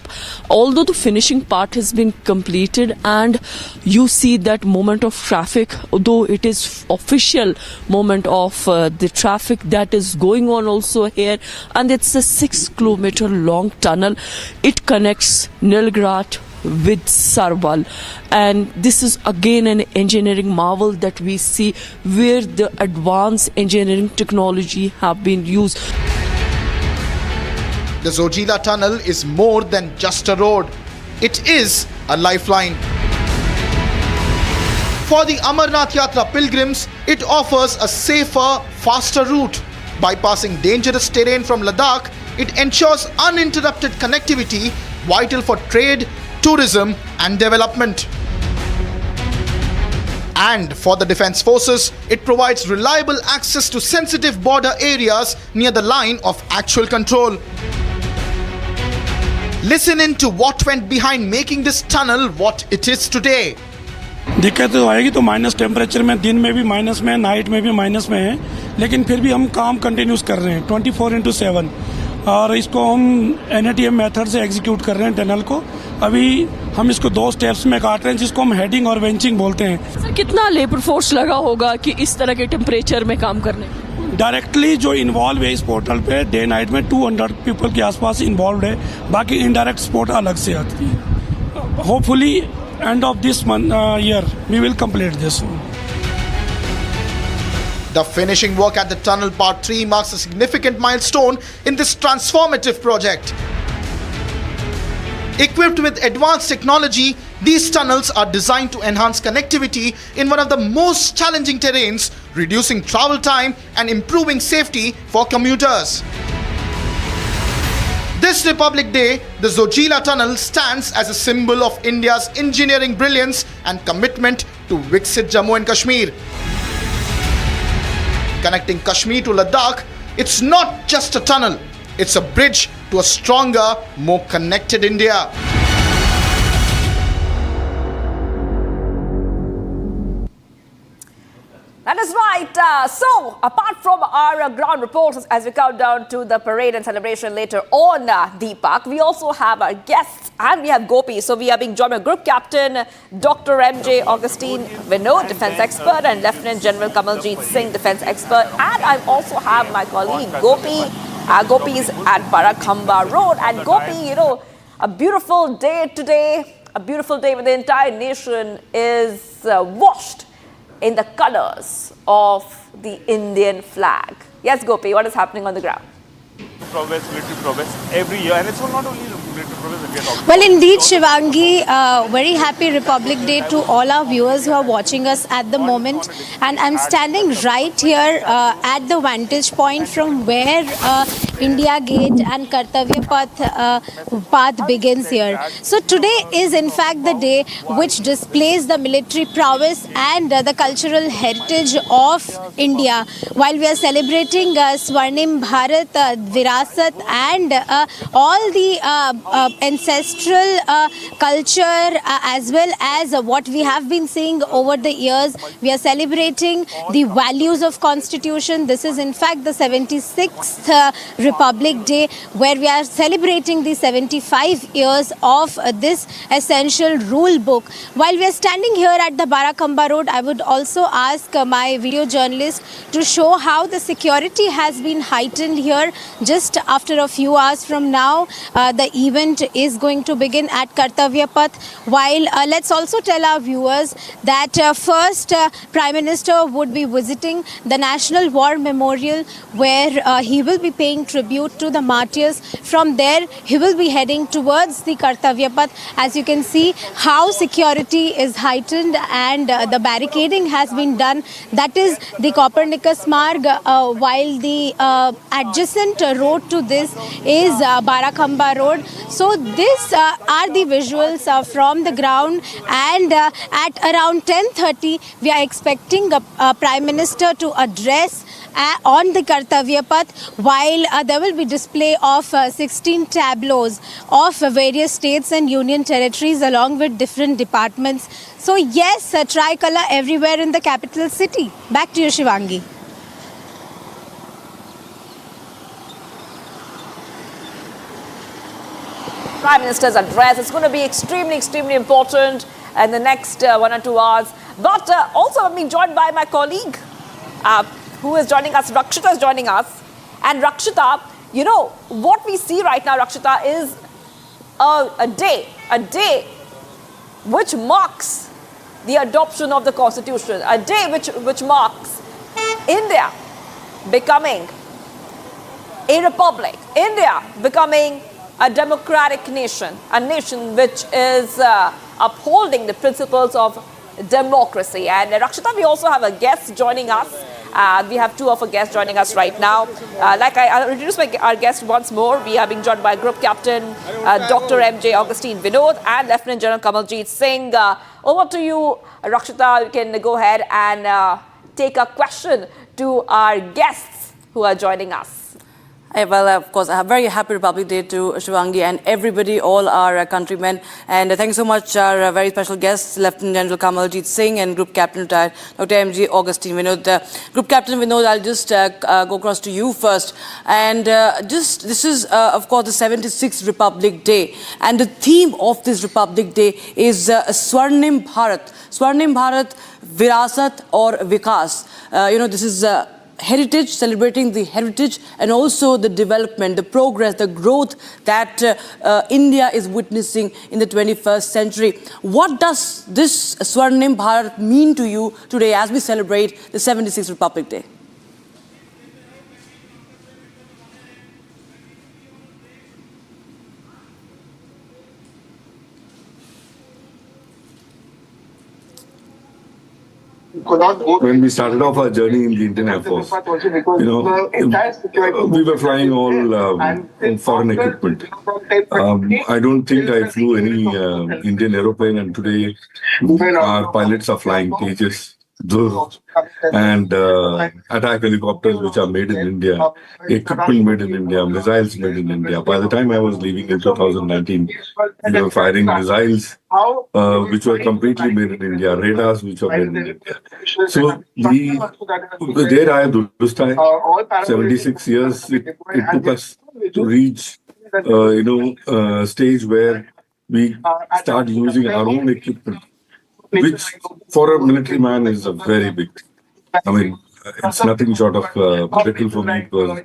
Although the finishing part has been completed and you see that moment of traffic, though it is official moment of the traffic that is going on also here, and it's a 6-kilometer long tunnel. It connects Nilgrat with Sarwal, and this is again an engineering marvel that we see where the advanced engineering technology have been used. The Zojila tunnel is more than just a road. It is a lifeline. For the Amarnath Yatra pilgrims, it offers a safer, faster route. Bypassing dangerous terrain from Ladakh, it ensures uninterrupted connectivity, vital for trade, tourism and development. And for the defense forces, it provides reliable access to sensitive border areas near the line of actual control. Listen in to what went behind making this tunnel what it is today. दिक्कत तो आएगी तो minus temperature में, दिन में भी minus में है, नाइट में भी माइनस में है, लेकिन फिर भी हम काम कंटिन्यूस कर रहे हैं 24/7 और इसको हम NATM मेथड से एग्जीक्यूट कर रहे हैं टनल को. अभी हम इसको 2 स्टेप्स में काट रहे हैं जिसको हम हेडिंग और वेंचिंग बोलते हैं. सर, कितना लेबर फोर्स लगा होगा कि इस तरह के टेम्परेचर में काम करने? डायरेक्टली जो इन्वॉल्व है इस पोर्टल पे डे नाइट में 200 पीपल के आसपास इन्वॉल्व है, बाकी इनडायरेक्ट सपोर्ट अलग से आती है. Hopefully end of this year we will complete this. The finishing work at the tunnel part 3 marks a significant milestone in this transformative project. Equipped with advanced technology, these tunnels are designed to enhance connectivity in one of the most challenging terrains, reducing travel time and improving safety for commuters. This Republic Day, the Zojila Tunnel stands as a symbol of India's engineering brilliance and commitment to Viksit Jammu and Kashmir. Connecting Kashmir to Ladakh, it's not just a tunnel, it's a bridge to a stronger, more connected India. That is right. So, apart from our ground reports as we count down to the parade and celebration later on, Deepak, we also have our guests and we have Gopi. So, we are being joined by Group Captain Dr. M.J. Augustine Vinod, Defence Expert, and Lieutenant General Kamaljeet Singh, Defence Expert. And I also have my colleague Gopi. Gopi is at Barakhamba Road. And Gopi, you know, a beautiful day today, a beautiful day where the entire nation is washed in the colors of the Indian flag. Yes, Gopi, what is happening on the ground? Military prowess every year, and it's not only military prowess that we are talking about. Well, indeed, Shivangi, very happy Republic Day to all our viewers who are watching us at the moment. And I'm standing right here at the vantage point from where India Gate and Kartavya path begins here. So today is in fact the day which displays the military prowess and the cultural heritage of India. While we are celebrating Swarnim Bharat, Virasat and all the ancestral culture as well as what we have been seeing over the years. We are celebrating the values of Constitution. This is in fact the 76th Republic Day, where we are celebrating the 75 years of this essential rule book. While we are standing here at the Barakamba Road, I would also ask my video journalist to show how the security has been heightened here. Just after a few hours from now, the event is going to begin at Kartavya Path. While let's also tell our viewers that first Prime Minister would be visiting the National War Memorial, where he will be paying tribute to the martyrs. From there, he will be heading towards the Kartavya Path. As you can see how security is heightened and the barricading has been done. That is the Copernicus Marg, while the adjacent road to this is Barakamba Road. So this are the visuals from the ground, and at around 10:30 we are expecting a Prime Minister to address on the Kartavya Path, while there will be display of 16 tableaus of various states and union territories along with different departments. So yes, tricolour everywhere in the capital city. Back to you, Shivangi. Prime Minister's address is going to be extremely important in the next 1 or 2 hours. But also I'm being joined by my colleague who is joining us. Rakshita is joining us. And Rakshita, you know, what we see right now, Rakshita, is a day which marks the adoption of the Constitution, a day which marks India becoming a republic, India becoming a democratic nation, a nation which is upholding the principles of democracy. And Rakshita, we also have a guest joining us. We have two of our guests joining us right now. I'll introduce our guest once more. We are being joined by Group Captain Dr. M.J. Augustine Vinod and Lieutenant General Kamaljeet Singh. Over to you, Rakshita. You can go ahead and take a question to our guests who are joining us. Well, of course, a very happy Republic Day to Shivangi and everybody, all our countrymen. And thank you so much, our very special guests, Lieutenant General Kamaljeet Singh and Group Captain Retired Dr. M.J. Augustine Vinod. Group Captain Vinod, I'll just go across to you first. And this is, of course, the 76th Republic Day. And the theme of this Republic Day is Swarnim Bharat. Swarnim Bharat, Virasat or Vikas. This is heritage, celebrating the heritage and also the development, the progress, the growth that India is witnessing in the 21st century. What does this Swarnim Bharat mean to you today as we celebrate the 76th Republic Day? When we started off our journey in the Indian Air Force, we were flying all foreign equipment. I don't think I flew any Indian aeroplane, and today our pilots are flying Tejas, and attack helicopters which are made in India, equipment made in India, missiles made in India. By the time I was leaving in 2019, we were firing missiles which were completely made in India, radars which were made in India. So there I have 76 years it took us to reach a stage where we start using our own equipment, which for a military man is a very big thing. I mean, it's nothing short of miracle for me, because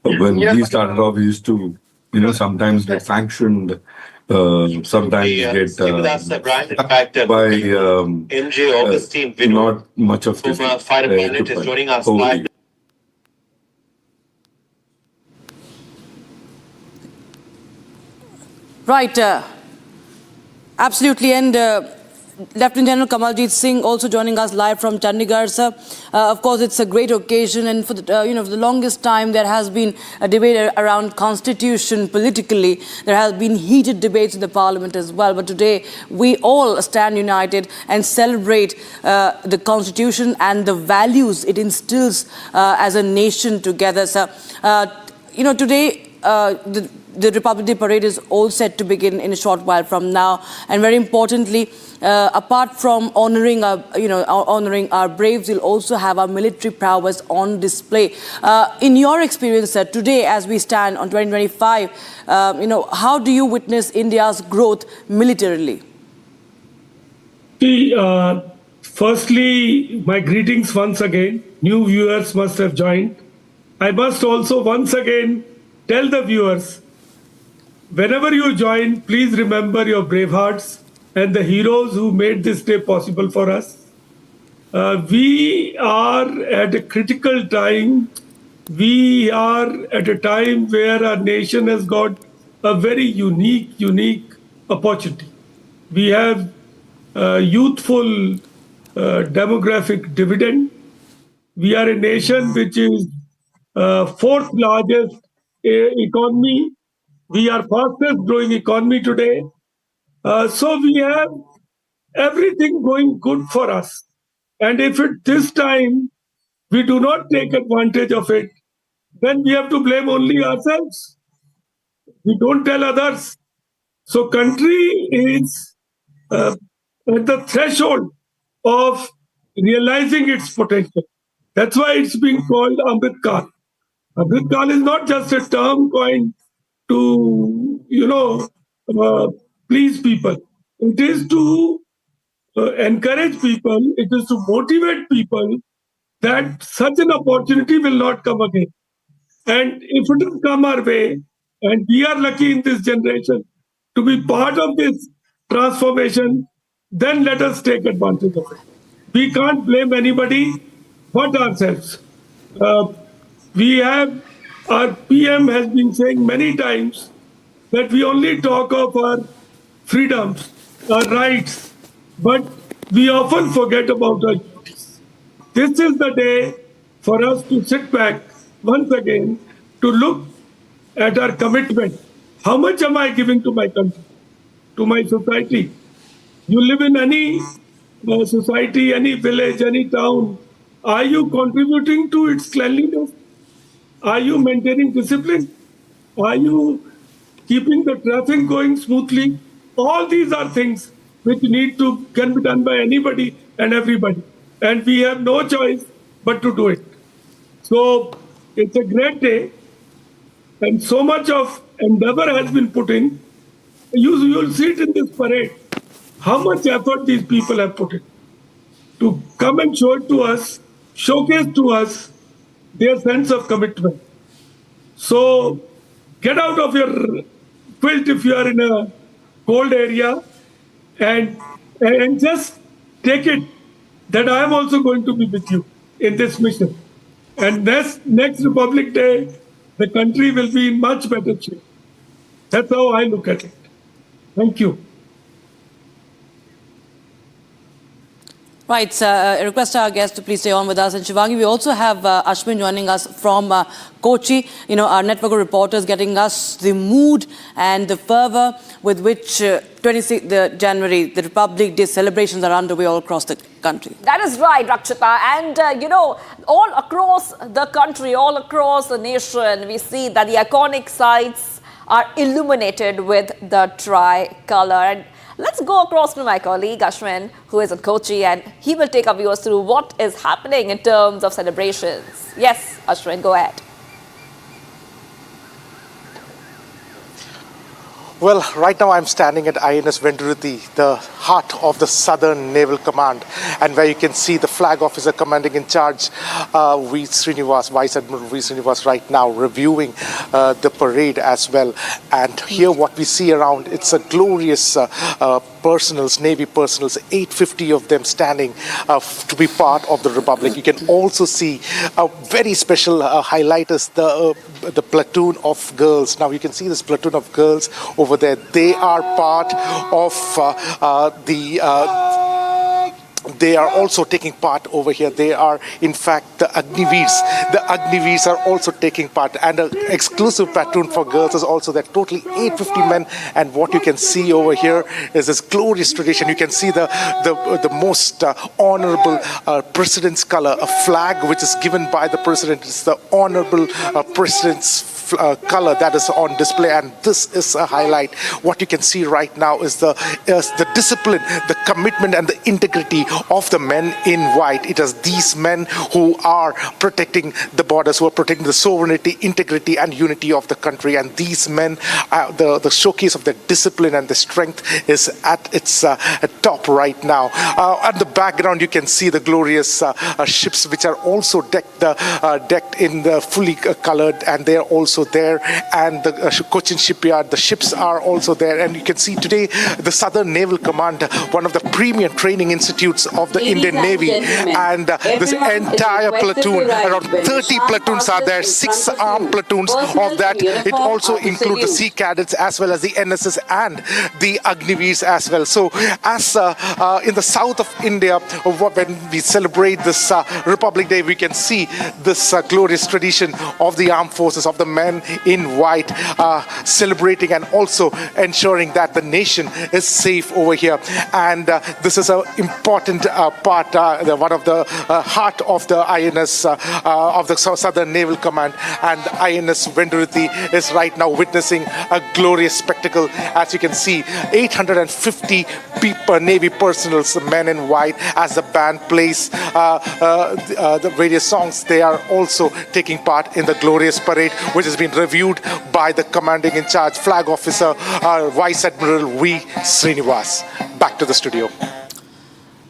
when we started off, we used to, sometimes get sanctioned, sometimes get by MJ Augustine Vinod, not much of this fighter pilot, is joining us live. Right, absolutely, and Lieutenant General Kamaljeet Singh also joining us live from Chandigarh, sir. Of course, it's a great occasion, and for the for the longest time there has been a debate around constitution politically. There has been heated debates in the parliament as well. But today we all stand united and celebrate the constitution and the values it instills as a nation together, sir. Today the Republic Day parade is all set to begin in a short while from now. And very importantly, apart from honoring our braves, we'll also have our military prowess on display. In your experience, sir, today as we stand on 2025, how do you witness India's growth militarily? Firstly, my greetings once again. New viewers must have joined. I must also once again tell the viewers, whenever you join, please remember your brave hearts and the heroes who made this day possible for us. We are at a critical time. We are at a time where our nation has got a very unique opportunity. We have youthful demographic dividend. We are a nation which is fourth largest economy. We are fastest growing economy today. So we have everything going good for us. And if at this time we do not take advantage of it, then we have to blame only ourselves. We don't tell others. So country is at the threshold of realizing its potential. That's why it's being called Amrit Kaal. Amrit Kaal is not just a term coined to, please people. It is to encourage people, it is to motivate people that such an opportunity will not come again. And if it will come our way, and we are lucky in this generation to be part of this transformation, then let us take advantage of it. We can't blame anybody but ourselves. Our PM has been saying many times that we only talk of our freedoms, our rights, but we often forget about our duties. This is the day for us to sit back once again to look at our commitment. How much am I giving to my country, to my society? You live in any society, any village, any town. Are you contributing to its cleanliness? Are you maintaining discipline? Are you keeping the traffic going smoothly? All these are things which can be done by anybody and everybody. And we have no choice but to do it. So it's a great day. And so much of endeavor has been put in. You'll see it in this parade. How much effort these people have put in to come and show it to us, showcase to us their sense of commitment. So get out of your quilt if you are in a cold area and just take it that I am also going to be with you in this mission. And next Republic Day, the country will be in much better shape. That's how I look at it. Thank you. Right, I request our guests to please stay on with us. And Shivangi, we also have Ashwin joining us from Kochi. Our network of reporters getting us the mood and the fervor with which 26th January, the Republic Day celebrations are underway all across the country. That is right, Rakshita. And, all across the country, all across the nation, we see that the iconic sites are illuminated with the tricolor. And let's go across to my colleague Ashwin, who is at Kochi, and he will take our viewers through what is happening in terms of celebrations. Yes, Ashwin, go ahead. Well, right now I'm standing at INS Venduruthi, the heart of the Southern Naval Command, and where you can see the flag officer commanding in charge, Vice Admiral V. Srinivas, right now reviewing the parade as well. And here what we see around, it's a glorious personals, Navy personals, 850 of them standing to be part of the Republic. You can also see a very special highlight is the platoon of girls. Now you can see this platoon of girls over there. They are part of they are also taking part over here. They are, in fact, the Agniveers. The Agniveers are also taking part, and an exclusive platoon for girls is also there. Totally 850 men, and what you can see over here is this glorious tradition. You can see the most honorable president's color, a flag which is given by the president. It's the honorable president's color that is on display, and this is a highlight. What you can see right now is the discipline, the commitment, and the integrity of the men in white. It is these men who are protecting the borders, who are protecting the sovereignty, integrity, and unity of the country. And these men, the showcase of their discipline and the strength is at its top right now. At the background, you can see the glorious ships, which are also decked in the fully colored, and they are also there. And the Cochin shipyard, the ships are also there. And you can see today the Southern Naval Command, one of the premier training institutes of the Indian Navy, and this entire platoon, around 30 platoons are there, 6 armed platoons of that. It also includes the Sea Cadets as well as the NSS and the Agniveers as well. So as in the south of India, when we celebrate this Republic Day, we can see this glorious tradition of the armed forces, of the men in white, celebrating and also ensuring that the nation is safe over here. And this is an important part, one of the heart of the INS, of the Southern Naval Command, and INS Venduruthi is right now witnessing a glorious spectacle. As you can see, 850 people, Navy personnel, men in white, as the band plays the various songs. They are also taking part in the glorious parade, which has been reviewed by the commanding in charge, Flag Officer Vice Admiral V. Srinivas. Back to the studio.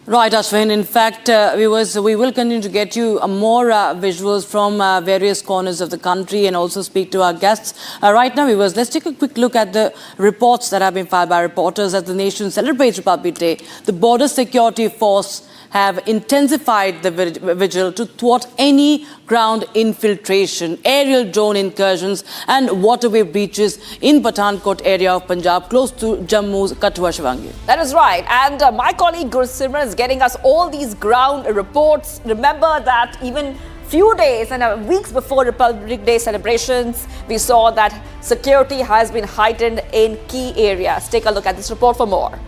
Right, Ashwin. In fact, we will continue to get you more visuals from various corners of the country and also speak to our guests. Right now, viewers, let's take a quick look at the reports that have been filed by reporters as the nation celebrates Republic Day. The Border Security Force have intensified the vigil to thwart any ground infiltration, aerial drone incursions and waterway breaches in Pathankot area of Punjab, close to Jammu's Kathua, Shivangi. That is right. And my colleague Gursimran is getting us all these ground reports. Remember that even few days and weeks before Republic Day celebrations, we saw that security has been heightened in key areas. Take a look at this report for more.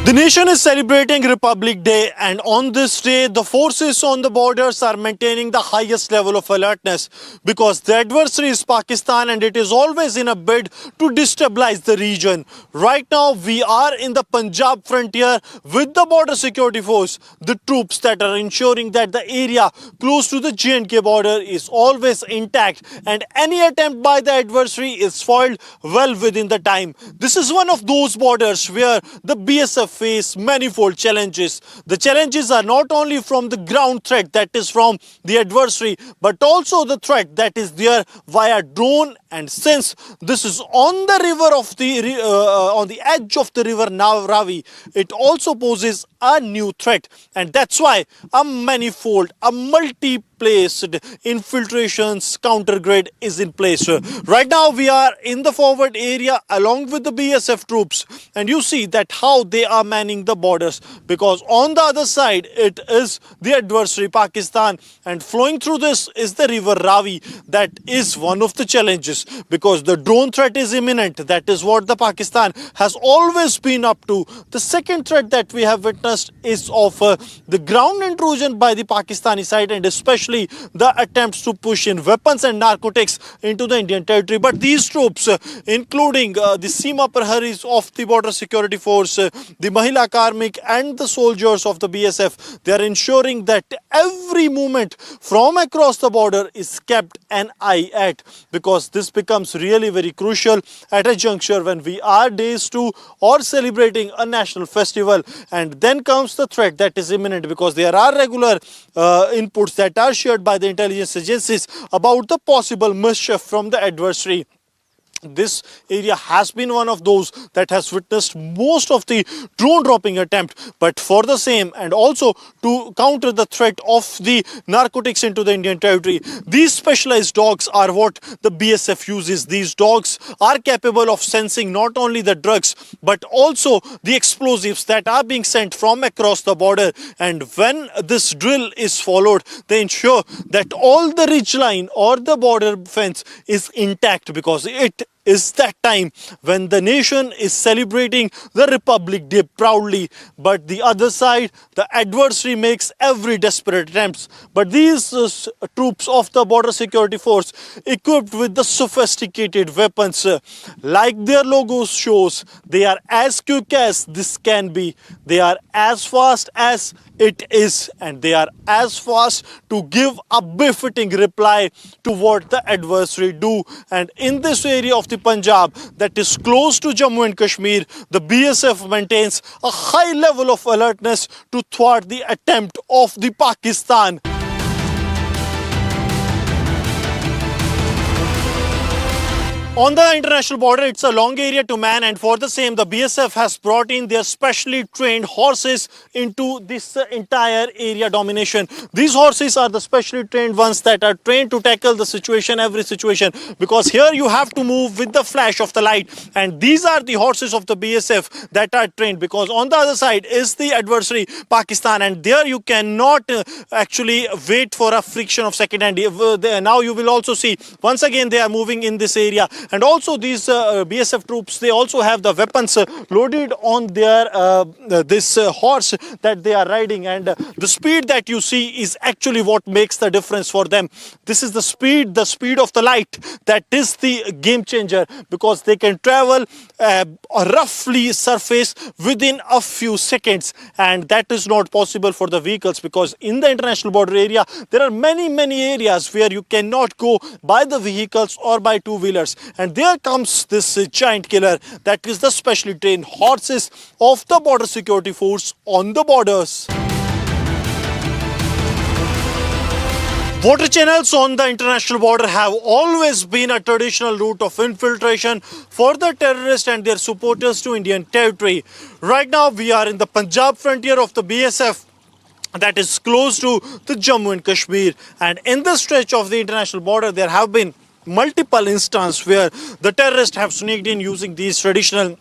The nation is celebrating Republic Day, and on this day, the forces on the borders are maintaining the highest level of alertness because the adversary is Pakistan and it is always in a bid to destabilize the region. Right now, we are in the Punjab frontier with the Border Security Force, the troops that are ensuring that the area close to the J&K border is always intact and any attempt by the adversary is foiled well within the time. This is one of those borders where the BSF face manifold challenges. The challenges are not only from the ground threat, that is from the adversary, but also the threat that is there via drone. And since this is on the river of the on the edge of the river Ravi, it also poses a new threat, and that's why a manifold, a multi-placed infiltrations counter grid is in place. Right now we are in the forward area along with the BSF troops, and you see that how they are manning the borders, because on the other side it is the adversary Pakistan, and flowing through this is the river Ravi. That is one of the challenges, because the drone threat is imminent. That is what the Pakistan has always been up to. The second threat that we have witnessed is of the ground intrusion by the Pakistani side, and especially the attempts to push in weapons and narcotics into the Indian territory. But these troops, including the Seema Praharis of the Border Security Force, the Mahila Karmik and the soldiers of the BSF, they are ensuring that every movement from across the border is kept an eye at, because this becomes really very crucial at a juncture when we are days to or celebrating a national festival. And then comes the threat that is imminent, because there are regular inputs that are shared by the intelligence agencies about the possible mischief from the adversary. This area has been one of those that has witnessed most of the drone dropping attempt. But for the same, and also to counter the threat of the narcotics into the Indian territory, these specialized dogs are what the BSF uses. These dogs are capable of sensing not only the drugs but also the explosives that are being sent from across the border. And when this drill is followed, they ensure that all the ridgeline or the border fence is intact, because it is that time when the nation is celebrating the Republic Day proudly. But the other side, the adversary makes every desperate attempts. But these troops of the border security force, equipped with the sophisticated weapons, like their logo shows, they are as quick as this can be. They are as fast as it is, and they are as fast to give a befitting reply to what the adversary do. And in this area of the Punjab that is close to Jammu and Kashmir, the BSF maintains a high level of alertness to thwart the attempt of the Pakistan. On the international border, it's a long area to man, and for the same, the BSF has brought in their specially trained horses into this entire area domination. These horses are the specially trained ones that are trained to tackle the situation, every situation, because here you have to move with the flash of the light, and these are the horses of the BSF that are trained, because on the other side is the adversary Pakistan, and there you cannot actually wait for a friction of second hand. Now you will also see once again they are moving in this area. And also these BSF troops, they also have the weapons loaded on their this horse that they are riding, and the speed that you see is actually what makes the difference for them. This is the speed of the light that is the game changer, because they can travel a roughly surface within a few seconds, and that is not possible for the vehicles, because in the international border area there are many areas where you cannot go by the vehicles or by two-wheelers. And there comes this giant killer, that is the specially trained horses of the border security force on the borders. Water channels on the international border have always been a traditional route of infiltration for the terrorists and their supporters to Indian territory. Right now we are in the Punjab frontier of the BSF, that is close to the Jammu and Kashmir, and in this stretch of the international border there have been multiple instances where the terrorists have sneaked in using these traditional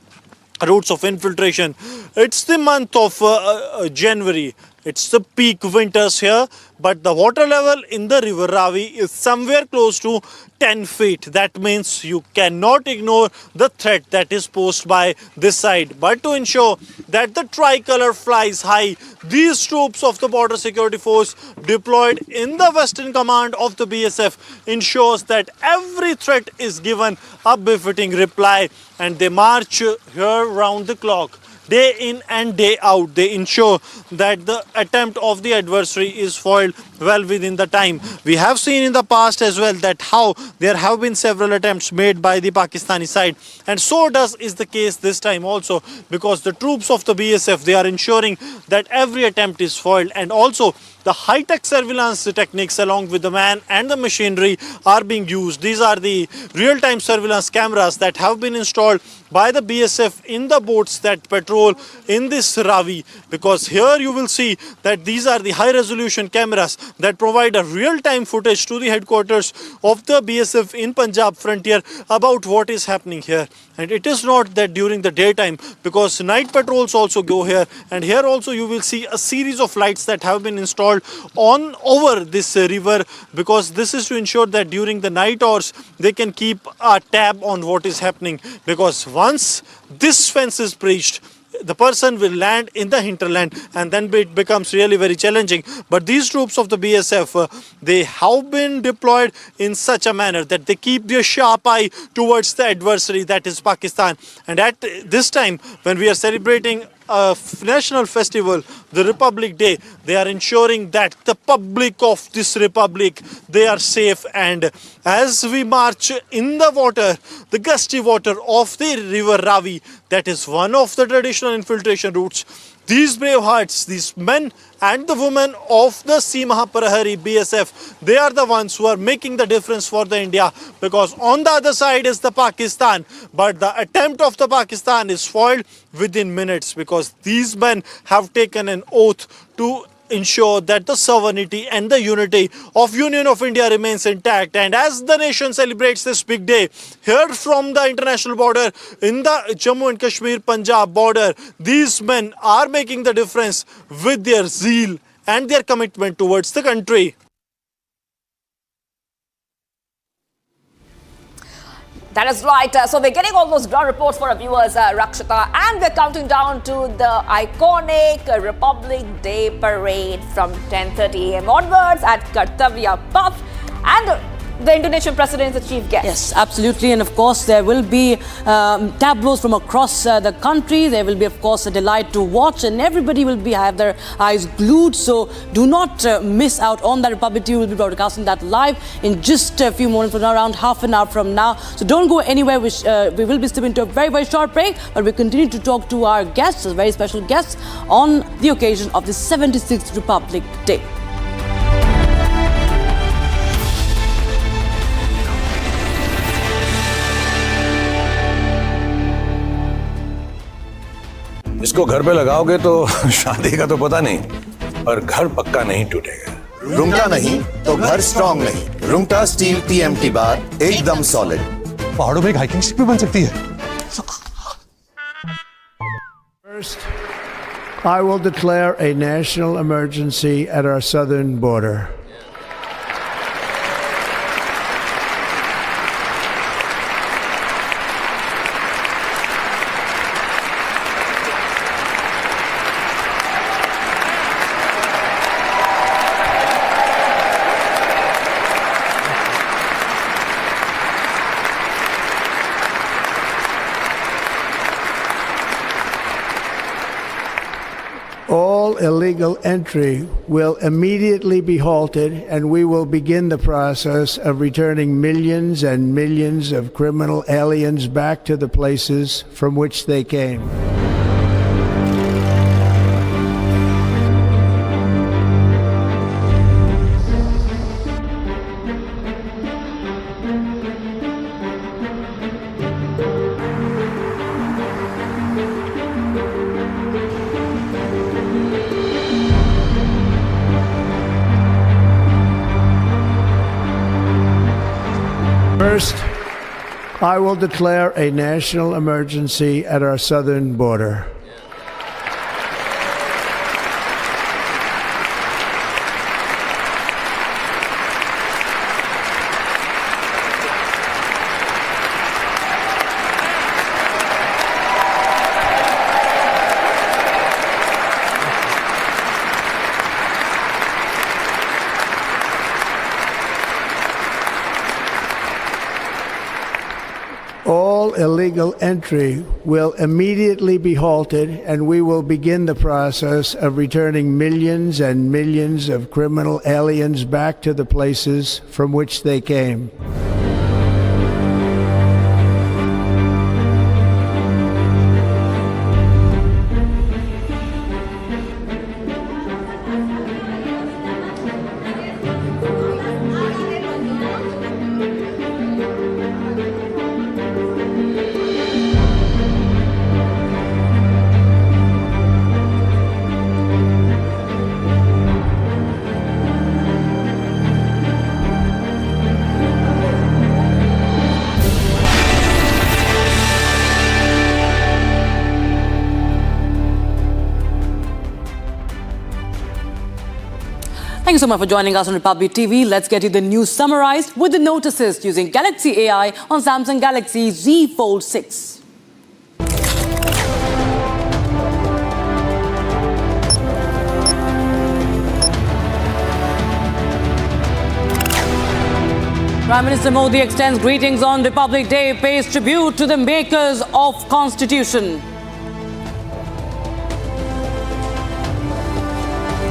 routes of infiltration. It's the month of January. It's the peak winters here, but the water level in the river Ravi is somewhere close to 10 feet. That means you cannot ignore the threat that is posed by this side. But to ensure that the tricolor flies high, these troops of the border security force deployed in the Western Command of the BSF ensures that every threat is given a befitting reply, and they march here round the clock. Day in and day out, they ensure that the attempt of the adversary is foiled well within the time. We have seen in the past as well that how there have been several attempts made by the Pakistani side, and so is the case this time also, because the troops of the BSF, they are ensuring that every attempt is foiled, and also the high-tech surveillance techniques along with the man and the machinery are being used. These are the real-time surveillance cameras that have been installed by the BSF in the boats that patrol in this Ravi, because here you will see that these are the high-resolution cameras that provide a real-time footage to the headquarters of the BSF in Punjab frontier about what is happening here. And it is not that during the daytime, because night patrols also go here, and here also you will see a series of lights that have been installed on over this river, because this is to ensure that during the night hours they can keep a tab on what is happening, because once this fence is breached, the person will land in the hinterland, and then it becomes really very challenging. But these troops of the BSF, they have been deployed in such a manner that they keep their sharp eye towards the adversary, that is Pakistan. And at this time, when we are celebrating a national festival, the Republic Day, they are ensuring that the public of this republic, they are safe. And as we march in the water, the gusty water of the river Ravi, that is one of the traditional infiltration routes, These brave hearts, these men and the women of the Seema Prahari BSF, they are the ones who are making the difference for the India, because on the other side is the Pakistan, but the attempt of the Pakistan is foiled within minutes, because these men have taken an oath to ensure that the sovereignty and the unity of Union of India remains intact. And as the nation celebrates this big day, here from the international border in the Jammu and Kashmir Punjab border, these men are making the difference with their zeal and their commitment towards the country. That is right. So we're getting all those ground reports for our viewers, Rakshita, and we're counting down to the iconic Republic Day parade from 10:30 a.m. onwards at Kartavya Path, and the Indonesian president is the chief guest. Yes, absolutely. And of course, there will be tableaus from across the country. There will be, of course, a delight to watch, and everybody will have their eyes glued. So do not miss out on that. Republic TV will be broadcasting that live in just a few moments, from around half an hour from now. So don't go anywhere. We will be stepping into a very, very short break, but we continue to talk to our guests, very special guests, on the occasion of the 76th Republic Day. इसको घर पे लगाओगे तो शादी का तो पता नहीं, पर घर पक्का नहीं टूटेगा। रुंगटा नहीं तो घर स्ट्रॉन्ग नहीं। रुंगटा स्टील TMT बार एकदम सॉलिड। पहाड़ों में एक हाइकिंग शिप भी बन सकती है। First, I will declare a national emergency at our southern border. All illegal entry will immediately be halted, and we will begin the process of returning millions and millions of criminal aliens back to the places from which they came. First, I will declare a national emergency at our southern border. All illegal entry will immediately be halted, and we will begin the process of returning millions and millions of criminal aliens back to the places from which they came. Thank you so much for joining us on Republic TV. Let's get you the news summarized with the notices using Galaxy AI on Samsung Galaxy Z Fold 6. Prime Minister Modi extends greetings on Republic Day, pays tribute to the makers of Constitution.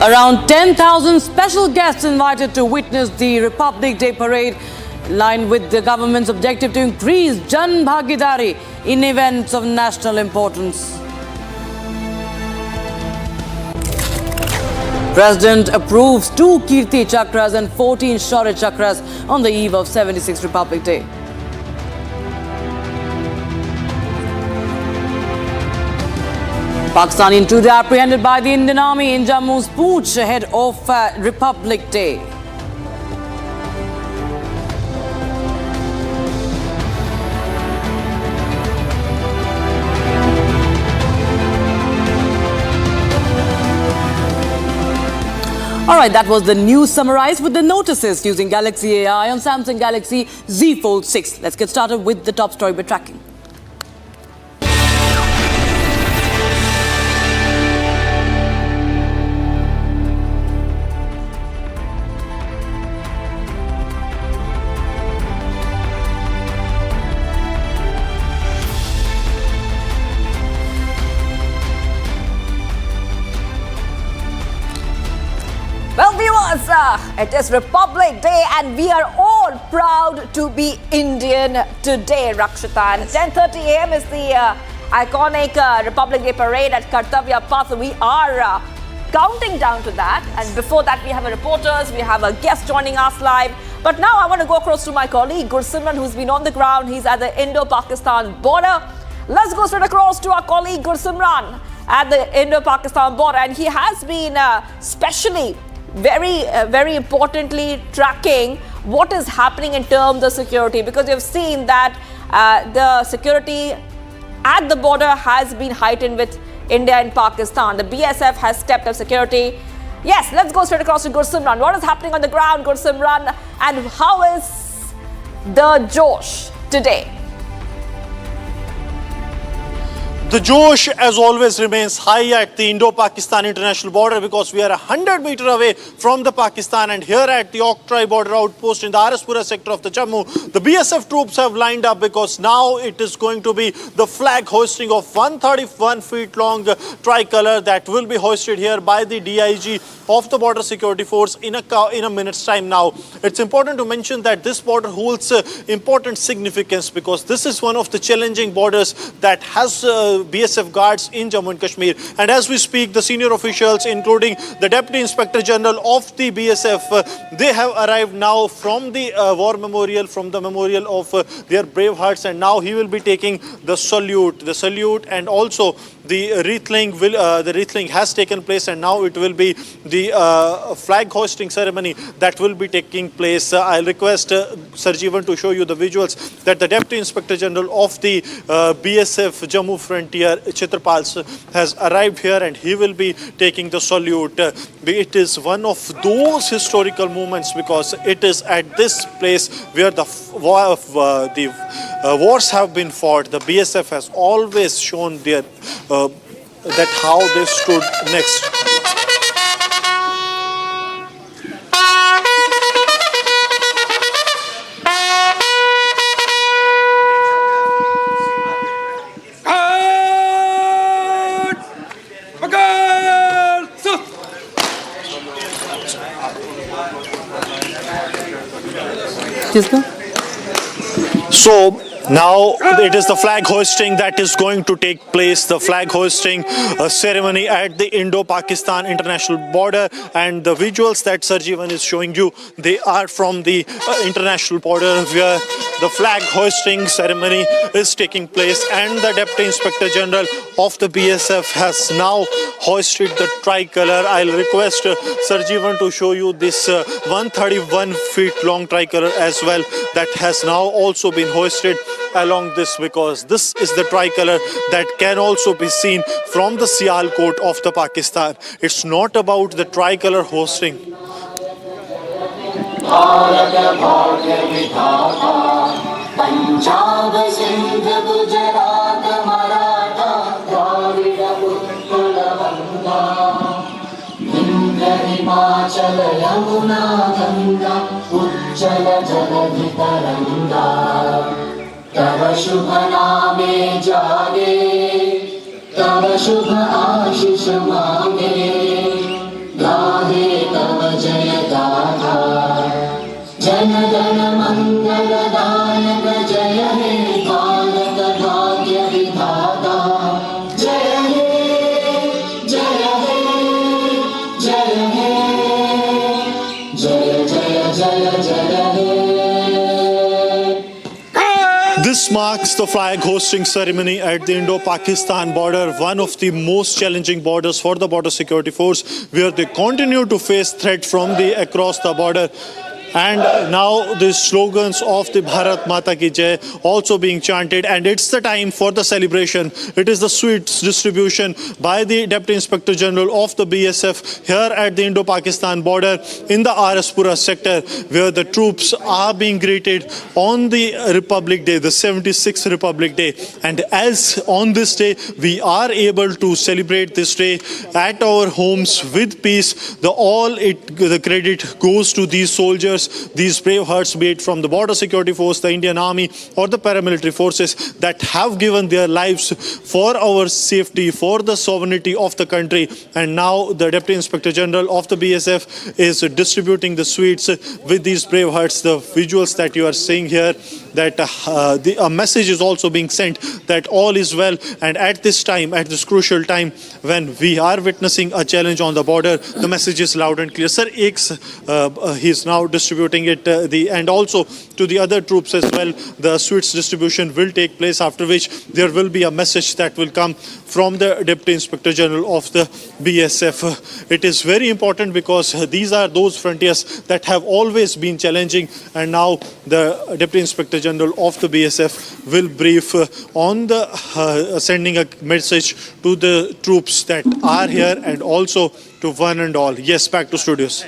Around 10,000 special guests invited to witness the Republic Day parade, in line with the government's objective to increase Jan Bhagidari in events of national importance. President approves 2 Kirti Chakras and 14 Shaurya Chakras on the eve of 76th Republic Day. Pakistani intruder apprehended by the Indian Army in Jammu's Pooch ahead of Republic Day. All right, that was the news summarized with the notices using Galaxy AI on Samsung Galaxy Z Fold 6. Let's get started with the top story we're tracking. Well, viewers, it is Republic Day and we are all proud to be Indian today, Rakshita. And 10:30 a.m. is the iconic Republic Day parade at Kartavya Path. We are counting down to that. And before that, we have a reporters, we have a guest joining us live. But now I want to go across to my colleague, Gursimran, who's been on the ground. He's at the Indo-Pakistan border. Let's go straight across to our colleague, Gursimran, at the Indo-Pakistan border. And he has been especially very importantly tracking what is happening in terms of security, because you've seen that the security at the border has been heightened with India and Pakistan. The BSF has stepped up security. Yes, let's go straight across to Gursimran. What is happening on the ground, Gursimran, and how is the Josh today? The Josh, as always, remains high at the Indo-Pakistan international border because we are 100 meters away from the Pakistan, and here at the Oktrai border outpost in the Araspura sector of the Jammu, the BSF troops have lined up because now it is going to be the flag hoisting of 131 feet long tricolor that will be hoisted here by the DIG of the Border Security Force in a minute's time now. It's important to mention that this border holds important significance because this is one of the challenging borders that has BSF guards in Jammu and Kashmir. And as we speak, the senior officials, including the Deputy Inspector General of the BSF, they have arrived now from the war memorial, from the memorial of their brave hearts, and now he will be taking the salute, and also the wreathing has taken place, and now it will be the flag hoisting ceremony that will be taking place. I'll request Sarjeevan to show you the visuals that the Deputy Inspector General of the BSF Jammu Frontier, Chitrapal, has arrived here, and he will be taking the salute. It is one of those historical moments because it is at this place where the wars have been fought. The BSF has always shown their that how they stood next. So now it is the flag hoisting that is going to take place, the flag hoisting ceremony at the Indo-Pakistan international border, and the visuals that Sarjeevan is showing you, they are from the international border where the flag hoisting ceremony is taking place, and the Deputy Inspector General of the BSF has now hoisted the tricolor. I'll request Sarjeevan to show you this 131 feet long tricolor as well that has now also been hoisted along this, because this is the tricolor that can also be seen from the Sialkot of the Pakistan. It's not about the tricolor hosting. तव शुभ नामे जागे, तव शुभ आशीष मांगे, गाहे तव जय गाथा, जन गण मंगल दायक जय हे भारत भाग्य विधाता, जय हे जय हे जय हे This marks the flag hosting ceremony at the Indo-Pakistan border, one of the most challenging borders for the Border Security Force, where they continue to face threat from across the border. And now the slogans of the Bharat Mata Ki Jai also being chanted, and it's the time for the celebration. It is the sweets distribution by the Deputy Inspector General of the BSF here at the Indo-Pakistan border in the Araspura sector, where the troops are being greeted on the Republic Day, the 76th Republic Day. And as on this day, we are able to celebrate this day at our homes with peace. The credit goes to these soldiers, these brave hearts, be it from the Border Security Force, the Indian Army, or the paramilitary forces that have given their lives for our safety, for the sovereignty of the country. And now the Deputy Inspector General of the BSF is distributing the sweets with these brave hearts. The visuals that you are seeing here, that a message is also being sent that all is well. And at this time, at this crucial time, when we are witnessing a challenge on the border, the message is loud and clear. Sir, he is now distributing it, and also to the other troops as well. The sweets distribution will take place, after which there will be a message that will come from the Deputy Inspector General of the BSF. It is very important because these are those frontiers that have always been challenging, and now the Deputy Inspector General of the BSF will brief on the sending a message to the troops that are here and also to one and all. Yes, back to studios.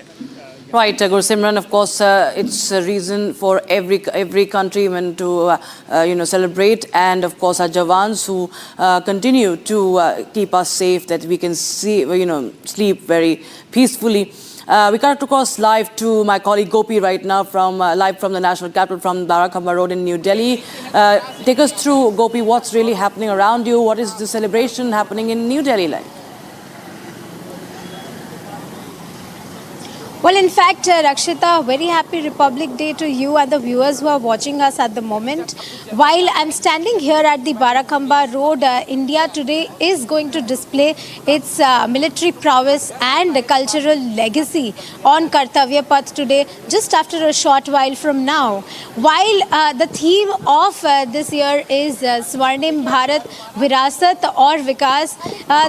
Right, Gursimran, of course, it's a reason for every countryman to, celebrate. And, of course, our Jawans who continue to keep us safe, that we can sleep very peacefully. We cut across live to my colleague Gopi right now, live from the National Capital, from Barakhamba Road in New Delhi. Take us through, Gopi, what's really happening around you? What is the celebration happening in New Delhi like? Well, in fact, Rakshita, very happy Republic Day to you and the viewers who are watching us at the moment. While I'm standing here at the Barakhamba Road, India today is going to display its military prowess and cultural legacy on Kartavya Path today, just after a short while from now. While the theme of this year is Swarnim Bharat, Virasat or Vikas,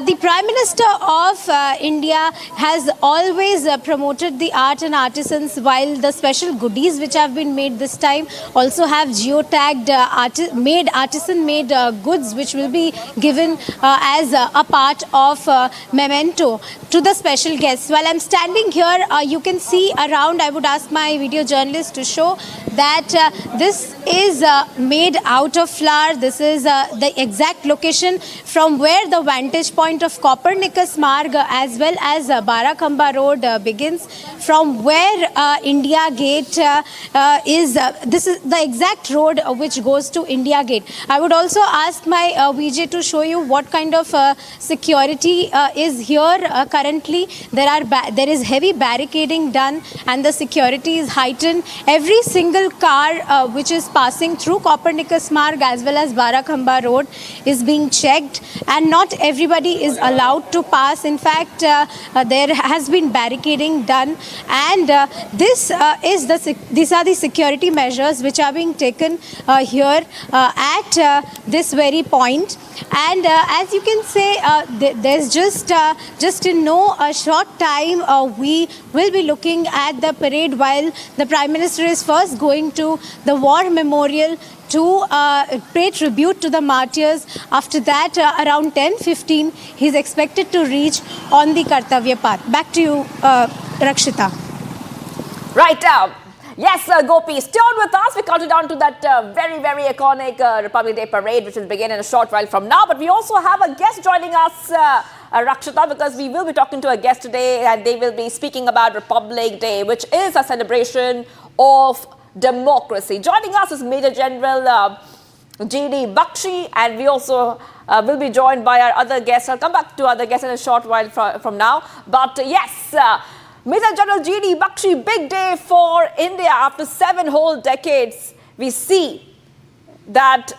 the Prime Minister of India has always promoted the art and artisans, while the special goodies which have been made this time also have geotagged artisan-made goods, which will be given as a part of memento to the special guests. While I'm standing here, you can see around, I would ask my video journalist to show that this is made out of flour. This is the exact location from where the vantage point of Copernicus Marg as well as Barakhamba Road begins, from where India Gate is. This is the exact road which goes to India Gate. I would also ask my VJ to show you what kind of security is here currently. There is heavy barricading done and the security is heightened. Every single car which is passing through Copernicus Marg as well as Barakhamba Road is being checked, and not everybody is allowed to pass. In fact, there has been barricading done, and these are the security measures which are being taken here at this very point. And as you can say, there's just in a short time we will be looking at the parade, while the Prime Minister is first going to the War Memorial to pay tribute to the martyrs. After that, around 10:15, he's expected to reach on the Kartavya Path. Back to you, Rakshita. Right. Yes, Gopi, stay on with us. We're counting down to that very, very iconic Republic Day parade, which will begin in a short while from now. But we also have a guest joining us, Rakshita, because we will be talking to a guest today, and they will be speaking about Republic Day, which is a celebration of democracy. Joining us is Major General G.D. Bakshi, and we also will be joined by our other guests. I'll come back to other guests in a short while from now. But yes, Major General G.D. Bakshi, big day for India. After 7 whole decades, we see that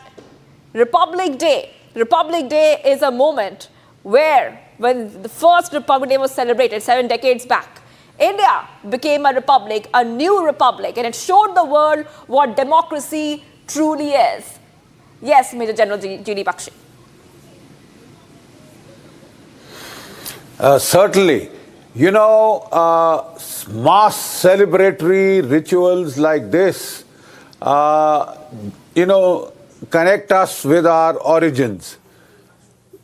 Republic Day is a moment where, when the first Republic Day was celebrated 7 decades back, India became a republic, a new republic, and it showed the world what democracy truly is. Yes, Major General G.D. Bakshi. Certainly. You know, mass celebratory rituals like this, connect us with our origins.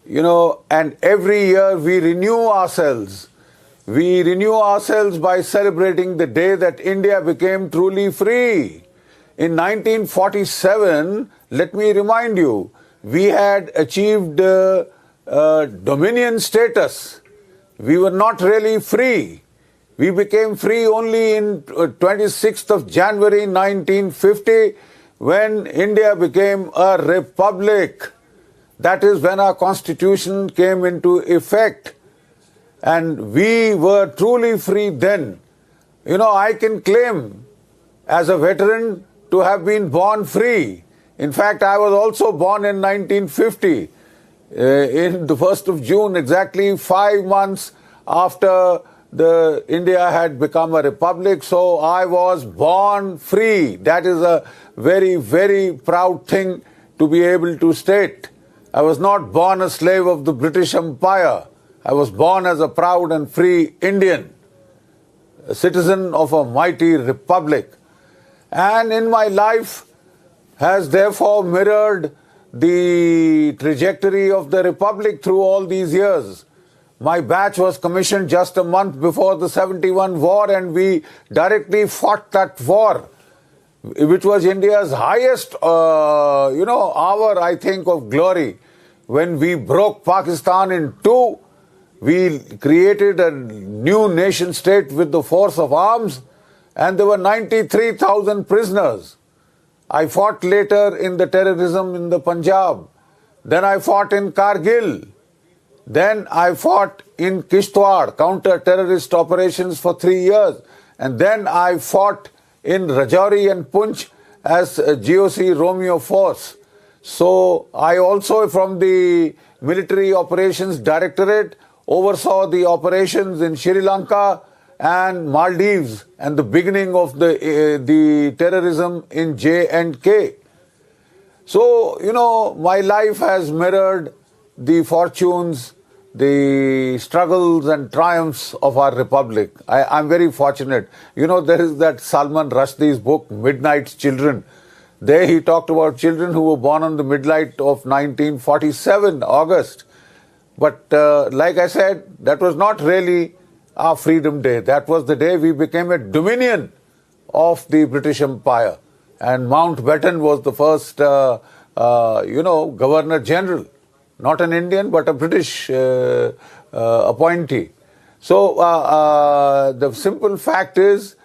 And every year we renew ourselves. We renew ourselves by celebrating the day that India became truly free. In 1947, let me remind you, we had achieved dominion status. We were not really free. We became free only in 26th of January 1950 when India became a republic. That is when our constitution came into effect. And we were truly free then. I can claim as a veteran to have been born free. In fact, I was also born in 1950. In the 1st of June, exactly 5 months after India had become a republic. So I was born free. That is a very, very proud thing to be able to state. I was not born a slave of the British Empire. I was born as a proud and free Indian, a citizen of a mighty republic. And in my life has therefore mirrored the trajectory of the Republic through all these years. My batch was commissioned just a month before the 71 war, and we directly fought that war, which was India's highest, hour, I think, of glory. When we broke Pakistan in two, we created a new nation state with the force of arms, and there were 93,000 prisoners. I fought later in the terrorism in the Punjab. Then I fought in Kargil. Then I fought in Kishtwar, counter-terrorist operations for 3 years. And then I fought in Rajouri and Poonch as a GOC Romeo force. So I also, from the Military Operations Directorate, oversaw the operations in Sri Lanka and Maldives and the beginning of the terrorism in J&K. So, my life has mirrored the fortunes, the struggles and triumphs of our republic. I'm very fortunate. There is that Salman Rushdie's book, Midnight's Children. There he talked about children who were born on the midnight of 1947, August. But like I said, that was not really our Freedom Day. That was the day we became a dominion of the British Empire. And Mountbatten was the first, Governor General. Not an Indian, but a British appointee. So the simple fact is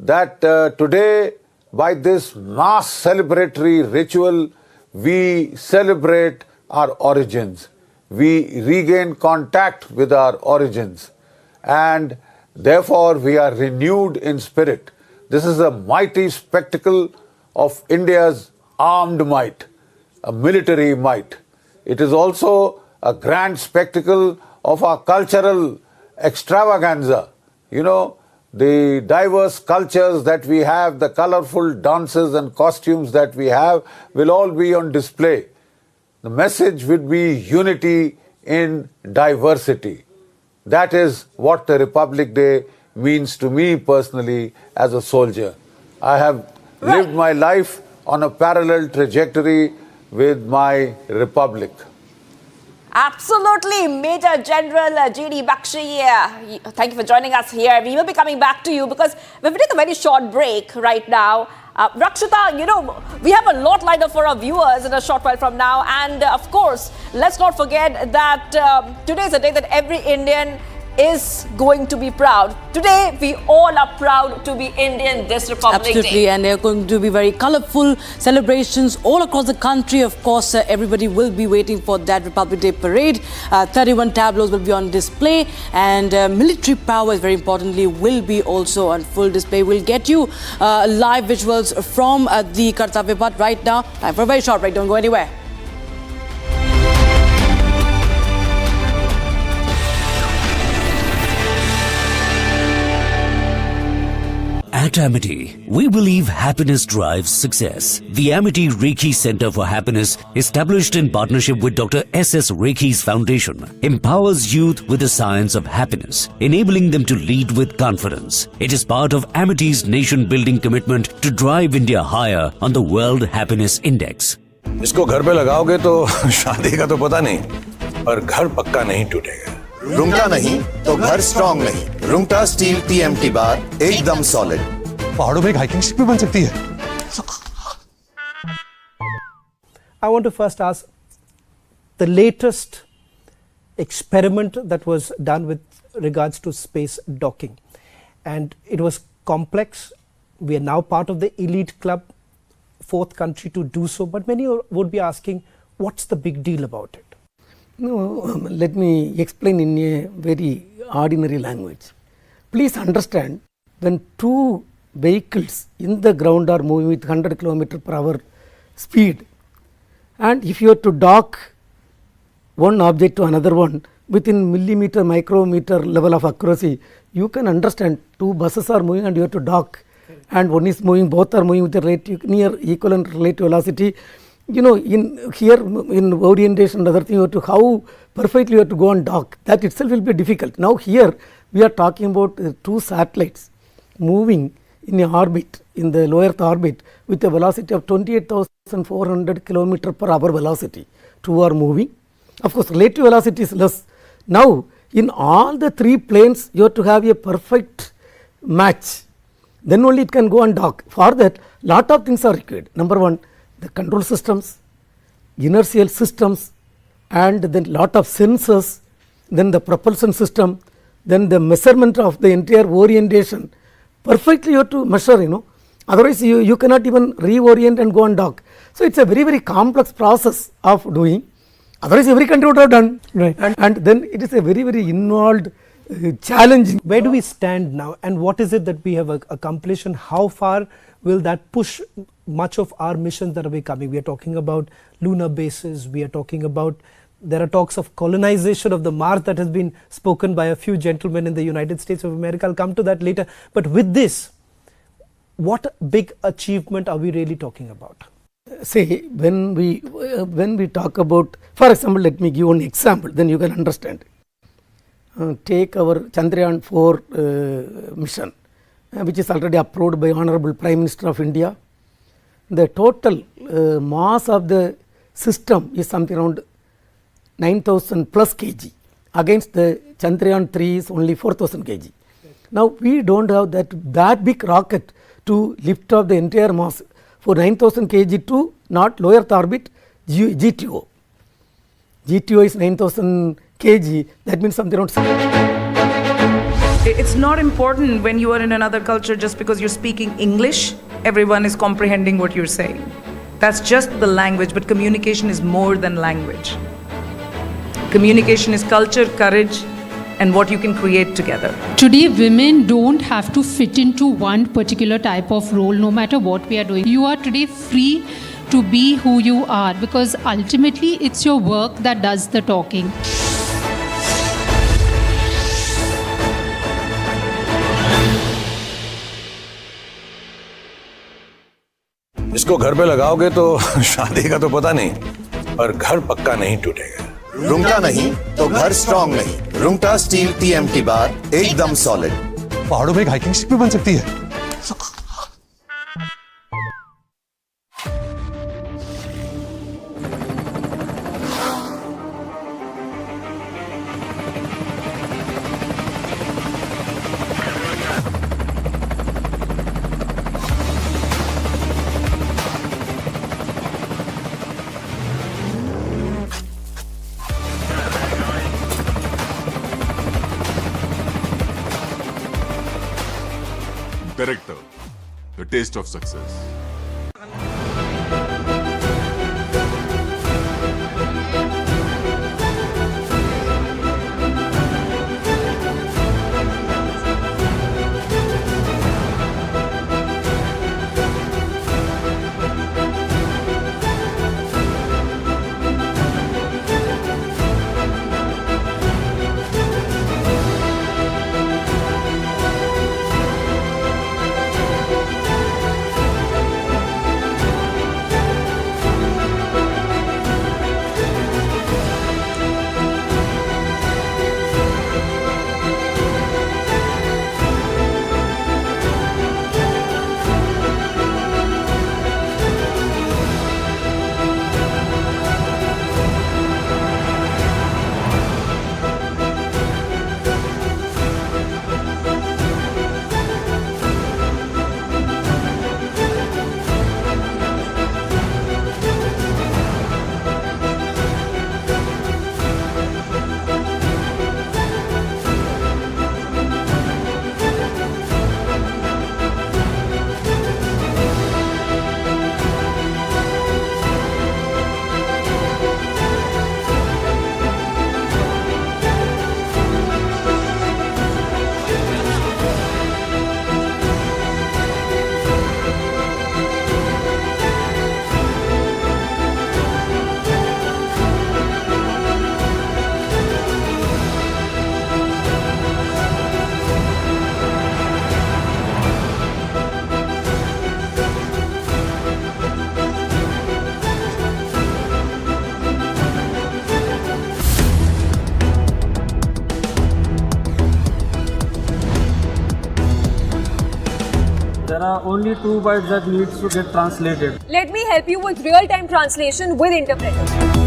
that today, by this mass celebratory ritual, we celebrate our origins. We regain contact with our origins. And therefore, we are renewed in spirit. This is a mighty spectacle of India's armed might, a military might. It is also a grand spectacle of our cultural extravaganza. The diverse cultures that we have, the colorful dances and costumes that we have will all be on display. The message would be unity in diversity. That is what the Republic Day means to me personally as a soldier. I have lived my life on a parallel trajectory with my republic. Absolutely, Major General G.D. Bakshi. Thank you for joining us here. We will be coming back to you because we're going to take a very short break right now. Rakshita, we have a lot lined up for our viewers in a short while from now. And of course, let's not forget that today is a day that every Indian is going to be proud. Today, we all are proud to be Indian this Republic Absolutely, Day. and there are going to be very colorful celebrations all across the country. Of course, everybody will be waiting for that Republic Day parade. 31 tableaus will be on display, and military powers, very importantly, will be also on full display. We'll get you live visuals from the Kartavya Path right now. Time for a very short break. Don't go anywhere. At Amity, we believe happiness drives success. The Amity Reiki Center for Happiness, established in partnership with Dr. S.S. Reiki's Foundation, empowers youth with the science of happiness, enabling them to lead with confidence. It is part of Amity's nation-building commitment to drive India higher on the World Happiness Index. इसको घर पे लगाओगे तो शादी का तो पता नहीं, पर घर पक्का नहीं टूटेगा। रुंगटा नहीं तो घर स्ट्रॉन्ग नहीं। रुंगटा स्टील TMT बार एकदम सॉलिड। पहाड़ों में एक हाइकिंग शिप भी बन सकती है। I want to first ask the latest experiment that was done with regards to space docking, and it was complex. We are now part of the elite club, fourth country to do so, but many would be asking, what's the big deal about it? No, let me explain in a very ordinary language. Please understand, when two vehicles in the ground are moving with 100 km/h speed, and if you are to dock one object to another one within millimeter, micrometer level of accuracy, you can understand two buses are moving and you have to dock, and one is moving, both are moving with a near equivalent relative velocity. You know, in orientation and other thing, you have to how perfectly you have to go and dock. That itself will be difficult. Now here we are talking about two satellites moving in a orbit, in the low Earth orbit, with a velocity of 28,400 km/h velocity. Two are moving. Of course, relative velocity is less. Now, in all the three planes, you have to have a perfect match. Then only it can go and dock. For that, lot of things are required. Number one, the control systems, inertial systems, and then lot of sensors, then the propulsion system, then the measurement of the entire orientation. Perfectly you have to measure, otherwise you cannot even reorient and go and dock. So it's a very, very complex process of doing. Otherwise every country would have done. Right. And then it is a very, very involved challenging. Where do we stand now, and what is it that we have accomplished, and how far will that push much of our missions that are coming? We are talking about lunar bases, we are talking about, there are talks of colonization of the Mars that has been spoken by a few gentlemen in the United States of America. I'll come to that later. But with this, what big achievement are we really talking about? See, when we talk about, for example, let me give one example, then you can understand. Take our Chandrayaan 4 mission, which is already approved by Honorable Prime Minister of India. The total mass of the system is something around 9,000 plus kg. Against the Chandrayaan 3 is only 4,000 kg. Now we don't have that big rocket to lift off the entire mass for 9,000 kg to not low Earth orbit, GTO. GTO is 9,000 kg, that means something around. It's not important when you are in another culture just because you're speaking English, everyone is comprehending what you're saying. That's just the language, but communication is more than language. Communication is culture, courage, and what you can create together. Today, women don't have to fit into one particular type of role, no matter what we are doing. You are today free to be who you are, because ultimately it's your work that does the talking. इसको घर पे लगाओगे तो शादी का तो पता नहीं, पर घर पक्का नहीं टूटेगा। रुंगटा नहीं तो घर स्ट्रॉन्ग नहीं। रुंगटा स्टील TMT बार एकदम सॉलिड। पहाड़ों में एक हाइकिंग शिप भी बन सकती है। Director, the taste of success. only 2 words that needs to get translated. Let me help you with real-time translation with interpreter.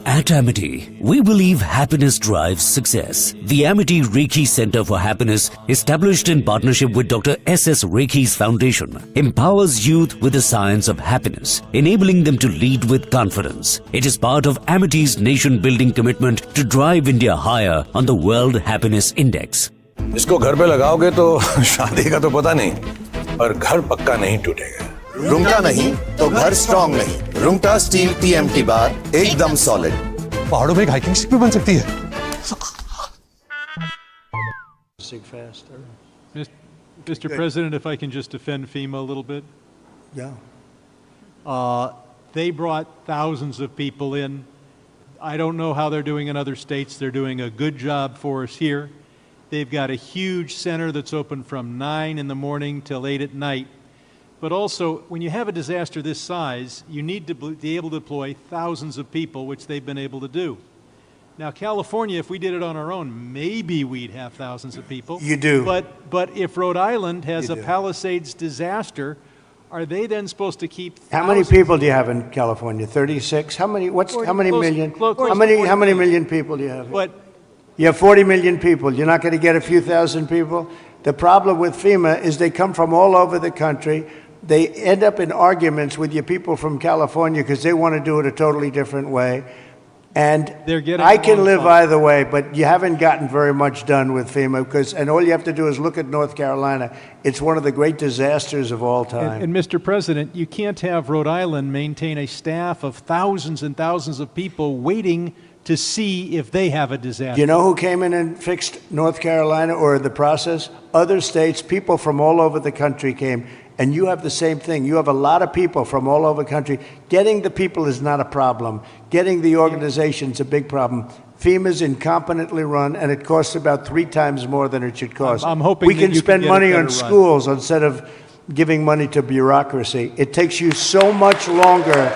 At Amity, we believe happiness drives success. The Amity Reiki Center for Happiness, established in partnership with Dr. S.S. Reiki's Foundation, empowers youth with the science of happiness, enabling them to lead with confidence. It is part of Amity's nation-building commitment to drive India higher on the World Happiness Index. इसको घर पे लगाओगे तो शादी का तो पता नहीं, पर घर पक्का नहीं टूटेगा। रूंगटा नहीं तो घर स्ट्रॉन्ग नहीं। रूंगटा स्टील TMT बार एकदम सॉलिड। पहाड़ों में एक हाइकिंग स्टिक भी बन सकती है। Mr. President, if I can just defend FEMA a little bit. Yeah. They brought thousands of people in. I don't know how they're doing in other states. They're doing a good job for us here. They've got a huge center that's open from 9 in the morning till 8 at night. But also, when you have a disaster this size, you need to be able to deploy thousands of people, which they've been able to do. Now, California, if we did it on our own, maybe we'd have thousands of people. You do. But if Rhode Island has a Palisades disaster, are they then supposed to keep thousands? How many people do you have in California? 36? How many? How many million? How many million people do you have? You have 40 million people. You're not going to get a few thousand people. The problem with FEMA is they come from all over the country. They end up in arguments with your people from California because they want to do it a totally different way. And I can live either way, but you haven't gotten very much done with FEMA and all you have to do is look at North Carolina. It's one of the great disasters of all time. And Mr. President, you can't have Rhode Island maintain a staff of thousands and thousands of people waiting to see if they have a disaster. You know who came in and fixed North Carolina or the process? Other states, people from all over the country came. And you have the same thing. You have a lot of people from all over the country. Getting the people is not a problem. Getting the organization's a big problem. FEMA's incompetently run, and it costs about 3 times more than it should cost. I'm hoping we can spend money on schools instead of giving money to bureaucracy. It takes you so much longer.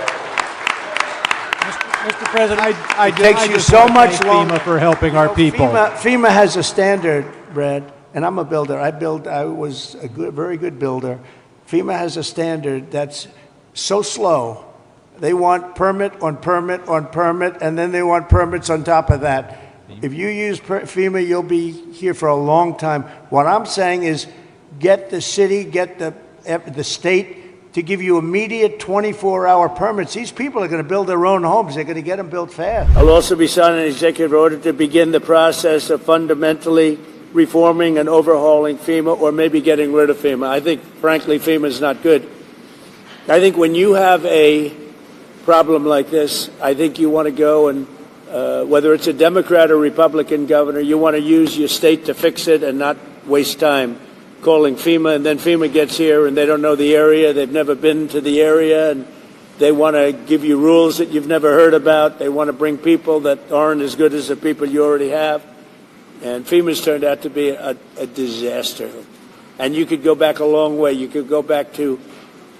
Mr. President, it takes you so much longer. FEMA for helping our people. FEMA has a standard, Brad, and I'm a builder. I was a very good builder. FEMA has a standard that's so slow. They want permit on permit on permit, and then they want permits on top of that. If you use FEMA, you'll be here for a long time. What I'm saying is get the city, get the state to give you immediate 24-hour permits. These people are going to build their own homes. They're going to get them built fast. I'll also be signing an executive order to begin the process of fundamentally reforming and overhauling FEMA, or maybe getting rid of FEMA. I think, frankly, FEMA is not good. I think when you have a problem like this, I think you want to go and, whether it's a Democrat or Republican governor, you want to use your state to fix it and not waste time calling FEMA, and then FEMA gets here and they don't know the area, they've never been to the area, and they want to give you rules that you've never heard about. They want to bring people that aren't as good as the people you already have. And FEMA's turned out to be a disaster. And you could go back a long way. You could go back to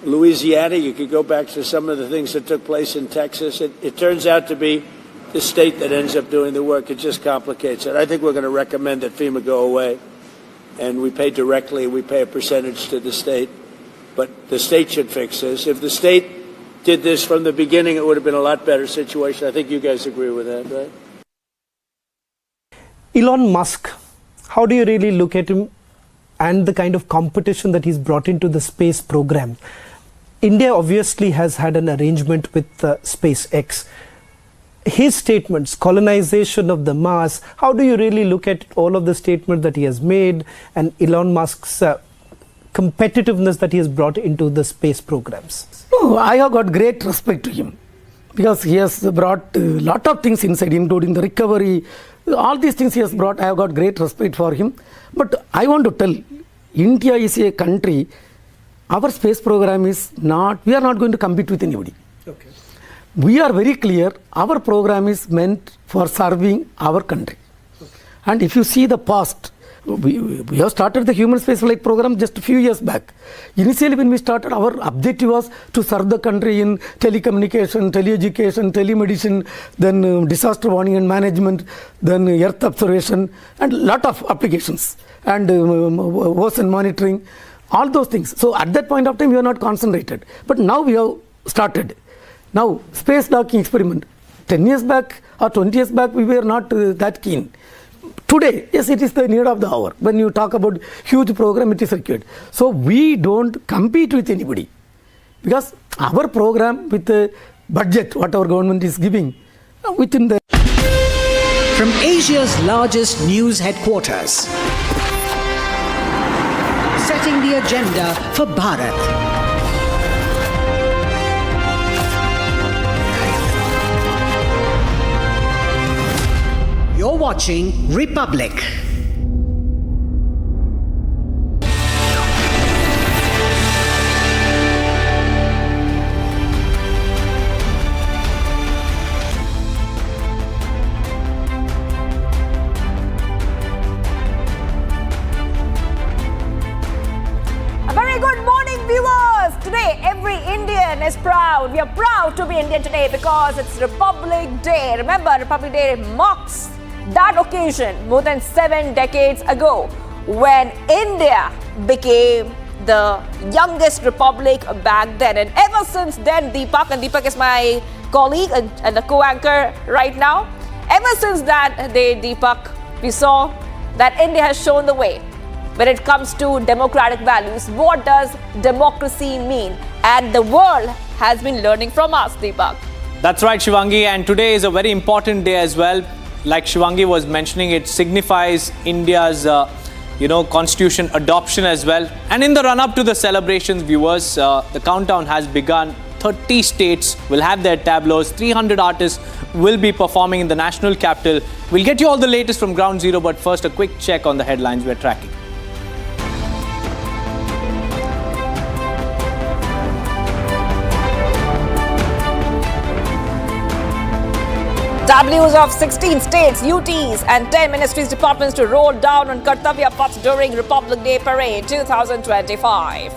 Louisiana. You could go back to some of the things that took place in Texas. It turns out to be the state that ends up doing the work. It just complicates it. I think we're going to recommend that FEMA go away. And we pay directly. We pay a percentage to the state. But the state should fix this. If the state did this from the beginning, it would have been a lot better situation. I think you guys agree with that, right? Elon Musk, how do you really look at him and the kind of competition that he's brought into the space program? India obviously has had an arrangement with SpaceX. His statements, colonization of the Mars, how do you really look at all of the statements that he has made and Elon Musk's competitiveness that he has brought into the space programs? No, I have got great respect to him because he has brought a lot of things inside, including the recovery. All these things he has brought, I have got great respect for him. But I want to tell, India is a country, our space program is not, we are not going to compete with anybody. Okay. We are very clear, our program is meant for serving our country. Okay. And if you see the past, We have started the human spaceflight program just a few years back. Initially, when we started, our objective was to serve the country in telecommunication, teleeducation, telemedicine, then disaster warning and management, then earth observation, and lot of applications, and ocean monitoring, all those things. So at that point of time, we are not concentrated. But now we have started. Now, space docking experiment. 10 years back or 20 years back, we were not that keen. Today, yes, it is the need of the hour. When you talk about huge program, it is required. So we don't compete with anybody, because our program with the budget, what our government is giving, within the... From Asia's largest news headquarters, setting the agenda for Bharat. You're watching Republic. Very good morning, viewers. Today, every Indian is proud. We are proud to be Indian today because it's Republic Day. Remember, Republic Day marks that occasion more than 7 decades ago when India became the youngest republic back then. And ever since then, Deepak, and Deepak is my colleague and the co-anchor right now, ever since that day, Deepak, we saw that India has shown the way when it comes to democratic values. What does democracy mean? And the world has been learning from us, Deepak. That's right, Shivangi, and today is a very important day as well. Like Shivangi was mentioning, it signifies India's, constitution adoption as well. And in the run-up to the celebrations, viewers, the countdown has begun. 30 states will have their tableaus. 300 artists will be performing in the national capital. We'll get you all the latest from Ground Zero, but first a quick check on the headlines we're tracking. Tableaus of 16 states, UTs and 10 ministries, departments to roll down on Kartavya Path during Republic Day Parade 2025.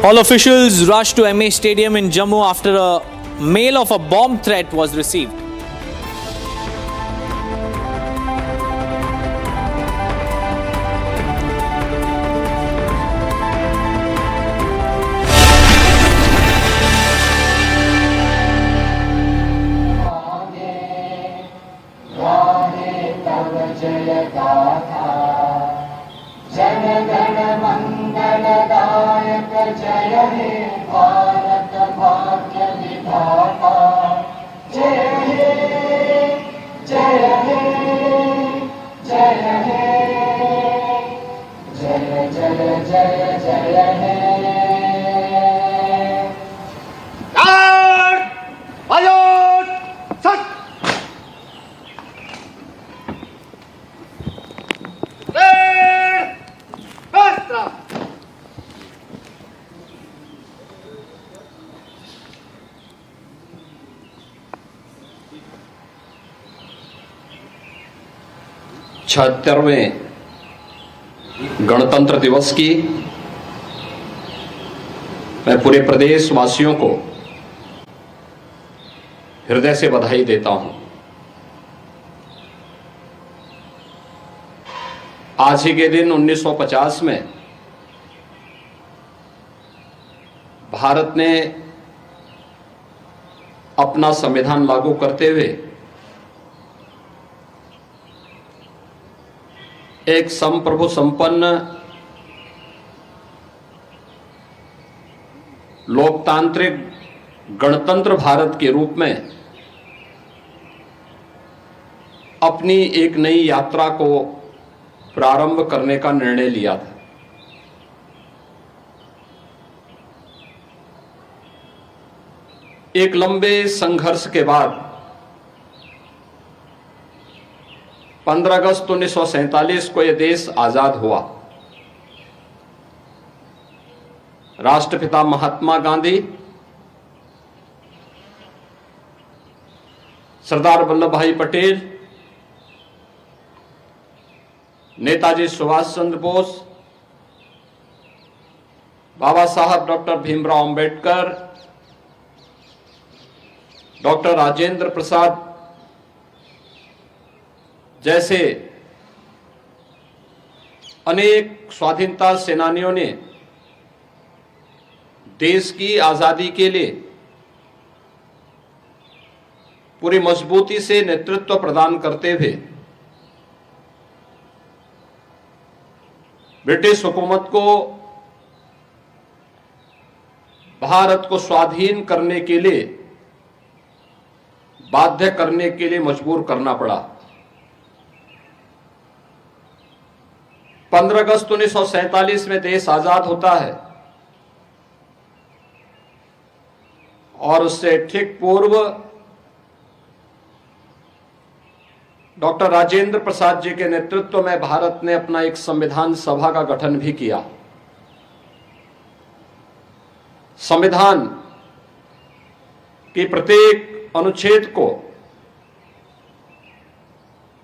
All officials rushed to MA Stadium in Jammu after a mail of a bomb threat was received. छहत्तरवें गणतंत्र दिवस की मैं पूरे प्रदेश वासियों को हृदय से बधाई देता हूं। आज ही के दिन 1950 में भारत ने अपना संविधान लागू करते हुए एक संप्रभु संपन्न लोकतांत्रिक गणतंत्र भारत के रूप में अपनी एक नई यात्रा को प्रारंभ करने का निर्णय लिया था। एक लंबे संघर्ष के बाद 15 अगस्त 1947 को यह देश आजाद हुआ। राष्ट्रपिता महात्मा गांधी, सरदार वल्लभ भाई पटेल, नेताजी सुभाष चंद्र बोस, बाबा साहब डॉक्टर भीमराव अंबेडकर, डॉक्टर राजेंद्र प्रसाद जैसे अनेक स्वाधीनता सेनानियों ने देश की आजादी के लिए पूरी मजबूती से नेतृत्व प्रदान करते हुए ब्रिटिश हुकूमत को भारत को स्वाधीन करने के लिए बाध्य करने के लिए मजबूर करना पड़ा। 15 अगस्त 1947 में देश आजाद होता है और उससे ठीक पूर्व डॉक्टर राजेंद्र प्रसाद जी के नेतृत्व में भारत ने अपना एक संविधान सभा का गठन भी किया। संविधान के प्रत्येक अनुच्छेद को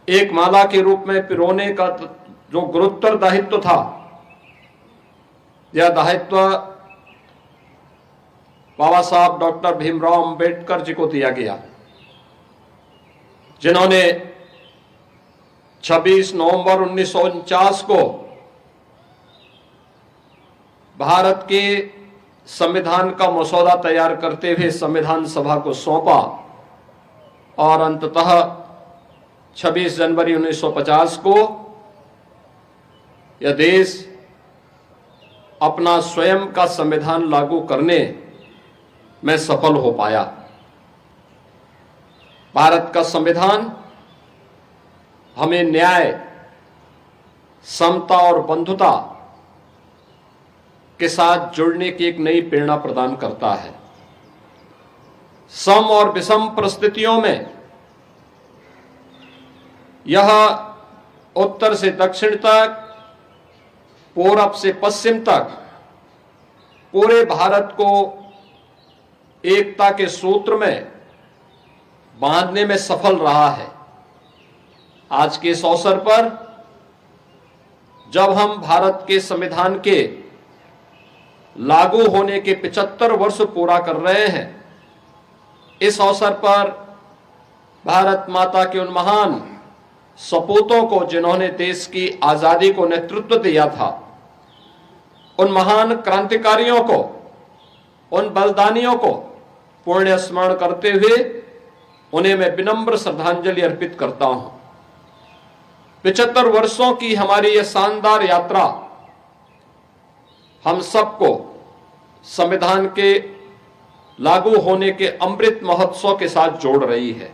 एक माला के रूप में पिरोने का जो गुरुतर दायित्व था, यह दायित्व बाबा साहब डॉक्टर भीमराव अंबेडकर जी को दिया गया, जिन्होंने 26 नवंबर 1949 को भारत के संविधान का मसौदा तैयार करते हुए संविधान सभा को सौंपा और अंततः 26 जनवरी 1950 को यह देश अपना स्वयं का संविधान लागू करने में सफल हो पाया। भारत का संविधान हमें न्याय, समता और बंधुता के साथ जुड़ने की एक नई प्रेरणा प्रदान करता है। सम और विषम परिस्थितियों में यह उत्तर से दक्षिण तक, पूरब से पश्चिम तक पूरे भारत को एकता के सूत्र में बांधने में सफल रहा है। आज के इस अवसर पर जब हम भारत के संविधान के लागू होने के 75 वर्ष पूरा कर रहे हैं, इस अवसर पर भारत माता के उन महान सपूतों को जिन्होंने देश की आजादी को नेतृत्व दिया था, उन महान क्रांतिकारियों को, उन बलिदानियों को पुण्य स्मरण करते हुए उन्हें मैं विनम्र श्रद्धांजलि अर्पित करता हूं। 75 वर्षों की हमारी यह शानदार यात्रा हम सबको संविधान के लागू होने के अमृत महोत्सव के साथ जोड़ रही है।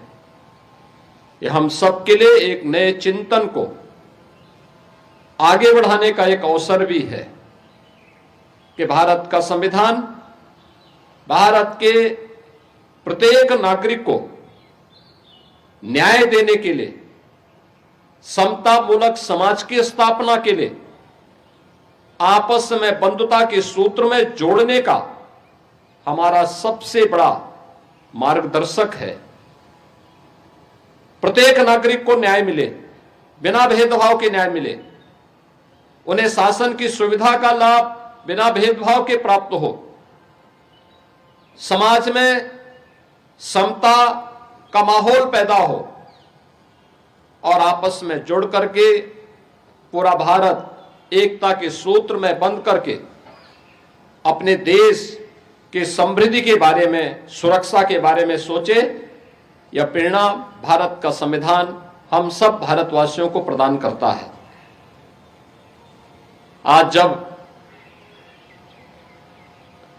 यह हम सबके लिए एक नए चिंतन को आगे बढ़ाने का एक अवसर भी है कि भारत का संविधान भारत के प्रत्येक नागरिक को न्याय देने के लिए, समता मूलक समाज की स्थापना के लिए, आपस में बंधुता के सूत्र में जोड़ने का हमारा सबसे बड़ा मार्गदर्शक है। प्रत्येक नागरिक को न्याय मिले, बिना भेदभाव के न्याय मिले, उन्हें शासन की सुविधा का लाभ बिना भेदभाव के प्राप्त हो, समाज में समता का माहौल पैदा हो और आपस में जुड़ करके पूरा भारत एकता के सूत्र में बंध करके अपने देश के समृद्धि के बारे में, सुरक्षा के बारे में सोचे। यह प्रेरणा भारत का संविधान हम सब भारतवासियों को प्रदान करता है। आज जब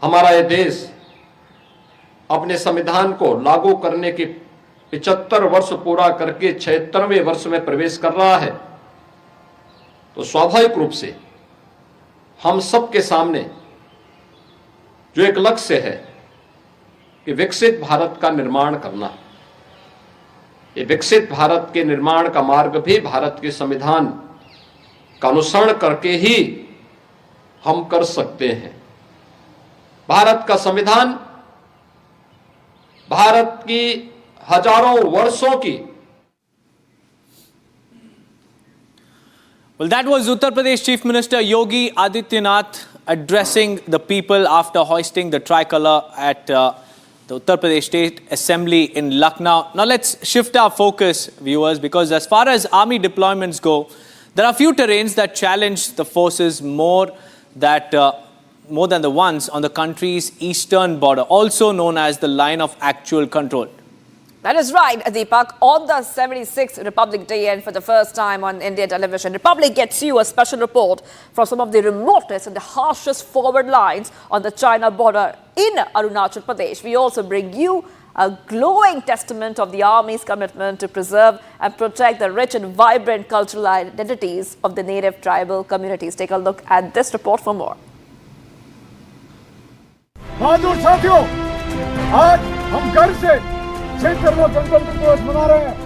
हमारा यह देश अपने संविधान को लागू करने के 75 वर्ष पूरा करके 76वें वर्ष में प्रवेश कर रहा है, तो स्वाभाविक रूप से हम सब के सामने जो एक लक्ष्य है कि विकसित भारत का निर्माण करना, ये विकसित भारत के निर्माण का मार्ग भी भारत के संविधान का अनुसरण करके ही हम कर सकते हैं। भारत का संविधान भारत की हजारों वर्षों की Well, that was Uttar Pradesh Chief Minister Yogi Adityanath addressing the people after hoisting the tricolour at the Uttar Pradesh State Assembly in Lucknow. Now let's shift our focus, viewers, because as far as army deployments go, there are few terrains that challenge the forces more than the ones on the country's eastern border, also known as the line of actual control. That is right, Deepak. On the 76th Republic Day, and for the first time on India television, Republic gets you a special report from some of the remotest and the harshest forward lines on the China border in Arunachal Pradesh. We also bring you a glowing testament of the Army's commitment to preserve and protect the rich and vibrant cultural identities of the native tribal communities. Take a look at this report for more.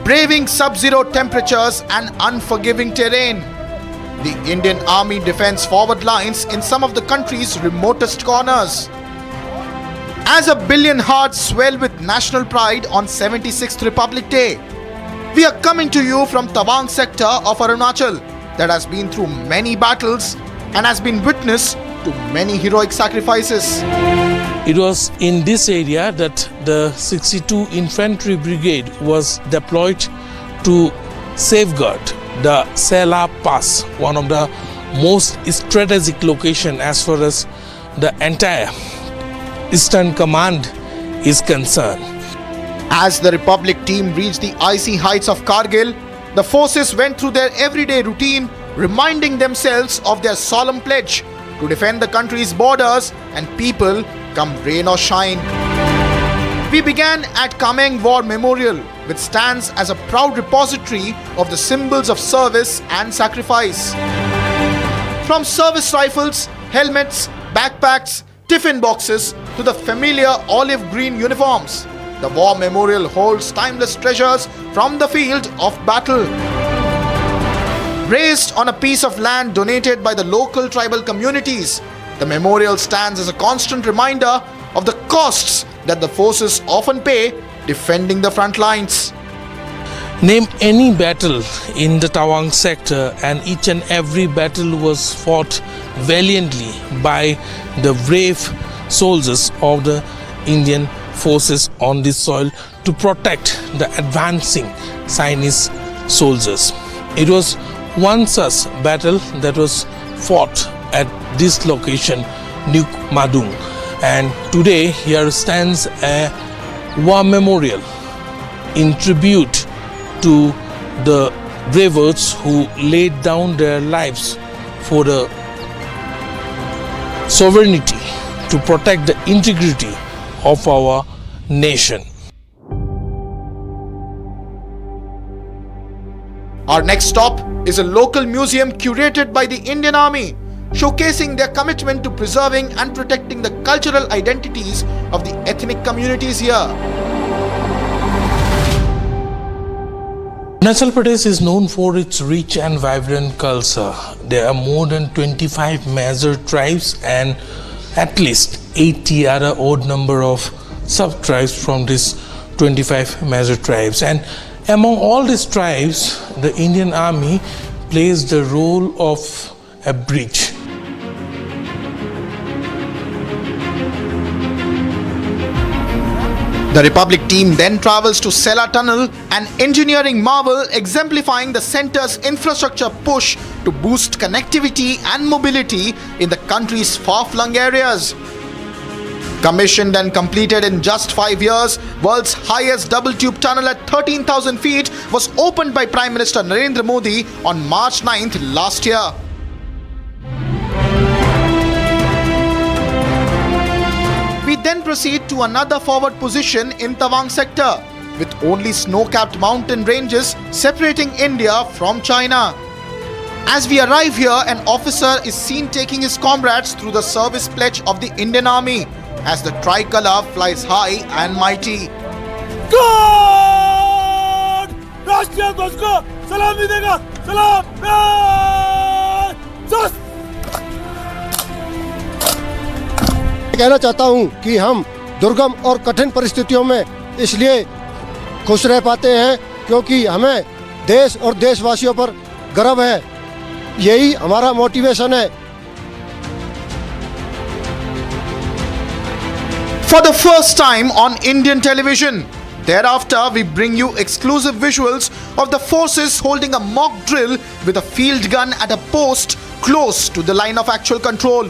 Braving sub-zero temperatures and unforgiving terrain, the Indian Army defends forward lines in some of the country's remotest corners. As a billion hearts swell with national pride on 76th Republic Day, we are coming to you from Tawang sector of Arunachal that has been through many battles and has been witness to many heroic sacrifices. It was in this area that the 62 Infantry Brigade was deployed to safeguard the Sela Pass, one of the most strategic locations as far as the entire Eastern Command is concerned. As the Republic team reached the icy heights of Kargil, the forces went through their everyday routine, reminding themselves of their solemn pledge to defend the country's borders and people come rain or shine. We began at Kameng War Memorial, which stands as a proud repository of the symbols of service and sacrifice. From service rifles, helmets, backpacks, tiffin boxes to the familiar olive green uniforms, the War Memorial holds timeless treasures from the field of battle. Raised on a piece of land donated by the local tribal communities, the memorial stands as a constant reminder of the costs that the forces often pay defending the front lines. Name any battle in the Tawang sector and each and every battle was fought valiantly by the brave soldiers of the Indian forces on this soil to protect the advancing Chinese soldiers. It was one such battle that was fought at this location, Nuke Madung, and today here stands a war memorial in tribute to the bravers who laid down their lives for the sovereignty to protect the integrity of our nation. Our next stop is a local museum curated by the Indian Army, showcasing their commitment to preserving and protecting the cultural identities of the ethnic communities here. Arunachal Pradesh is known for its rich and vibrant culture. There are more than 25 major tribes and at least 80 other odd number of sub-tribes from these 25 major tribes. And among all these tribes, the Indian Army plays the role of a bridge. The Republic team then travels to Sela Tunnel, an engineering marvel exemplifying the centre's infrastructure push to boost connectivity and mobility in the country's far-flung areas. Commissioned and completed in just 5 years, world's highest double-tube tunnel at 13,000 feet was opened by Prime Minister Narendra Modi on March 9th last year. We then proceed to another forward position in Tawang sector, with only snow-capped mountain ranges separating India from China. As we arrive here, an officer is seen taking his comrades through the service pledge of the Indian Army, as the tricolour flies high and mighty. God! Rashtriya Dhwaj ko salami dega! Salam! Just! कहना चाहता हूं कि हम दुर्गम और कठिन परिस्थितियों में इसलिए खुश रह पाते हैं क्योंकि हमें देश और देशवासियों पर गर्व है यही हमारा मोटिवेशन है। For the first time on Indian television. Thereafter, we bring you exclusive visuals of the forces holding a mock drill with a field gun at a post close to the line of actual control.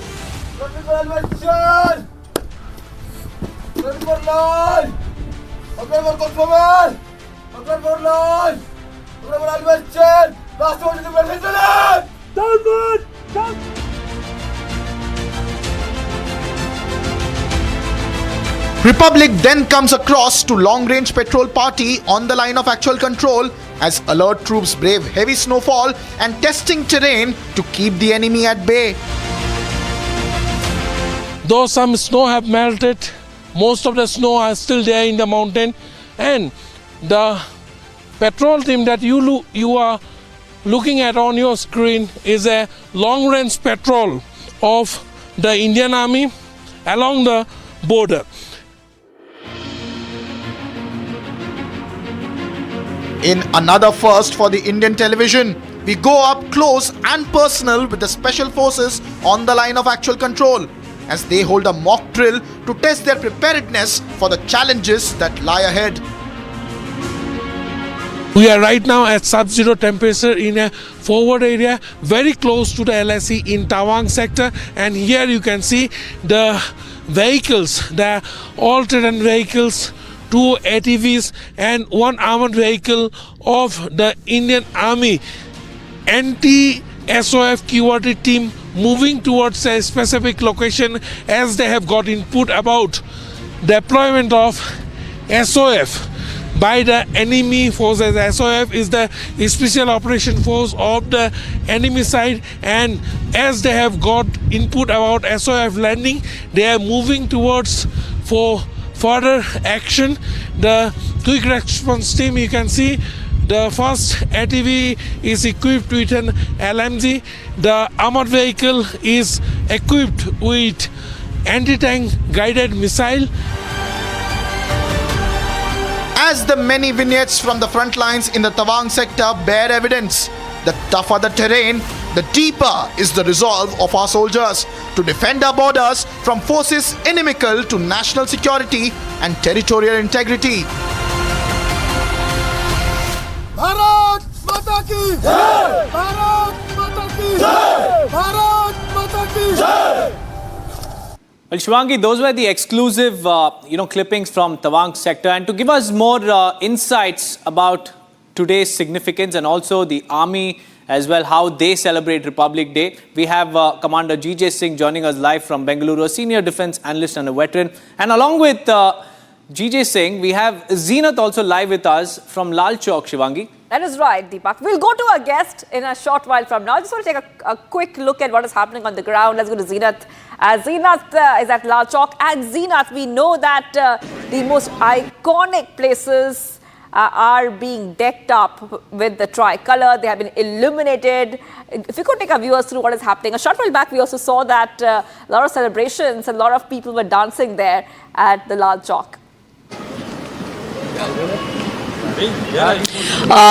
Republic then comes across to long-range patrol party on the line of actual control as alert troops brave heavy snowfall and testing terrain to keep the enemy at bay. Though some snow have melted, most of the snow are still there in the mountain, and the patrol team that you are looking at on your screen is a long-range patrol of the Indian Army along the border. In another first for the Indian television, we go up close and personal with the special forces on the line of actual control as they hold a mock drill to test their preparedness for the challenges that lie ahead. We are right now at sub-zero temperature in a forward area very close to the LSE in Tawang sector, and here you can see the vehicles, the all-terrain vehicles, 2 ATVs and 1 armored vehicle of the Indian Army anti-SOF QRT team moving towards a specific location as they have got input about deployment of SOF by the enemy forces. SOF is the Special Operation Force of the enemy side, and as they have got input about SOF landing, they are moving towards for further action. The quick response team, you can see the first ATV is equipped with an LMG. The armored vehicle is equipped with anti-tank guided missile. As the many vignettes from the front lines in the Tawang sector bear evidence, the tougher the terrain, the deeper is the resolve of our soldiers to defend our borders from forces inimical to national security and territorial integrity. Bharat Mata Ki Jai! Bharat Mata Ki Jai! Bharat Mata Ki Jai! Well, Shivangi, those were the exclusive, clippings from Tawang sector. And to give us more insights about today's significance and also the army as well, how they celebrate Republic Day, we have Commander GJ Singh joining us live from Bengaluru, a senior defense analyst and a veteran. And along with GJ Singh, we have Zeenat also live with us from Lal Chowk, Shivangi. That is right, Deepak. We'll go to our guest in a short while from now. I just want to take a quick look at what is happening on the ground. Let's go to Zeenat. Zeenat is at Lal Chowk. And Zeenat, we know that the most iconic places are being decked up with the tricolour. They have been illuminated. If you could take our viewers through what is happening. A short while back, we also saw that a lot of celebrations and a lot of people were dancing there at the Lal Chowk.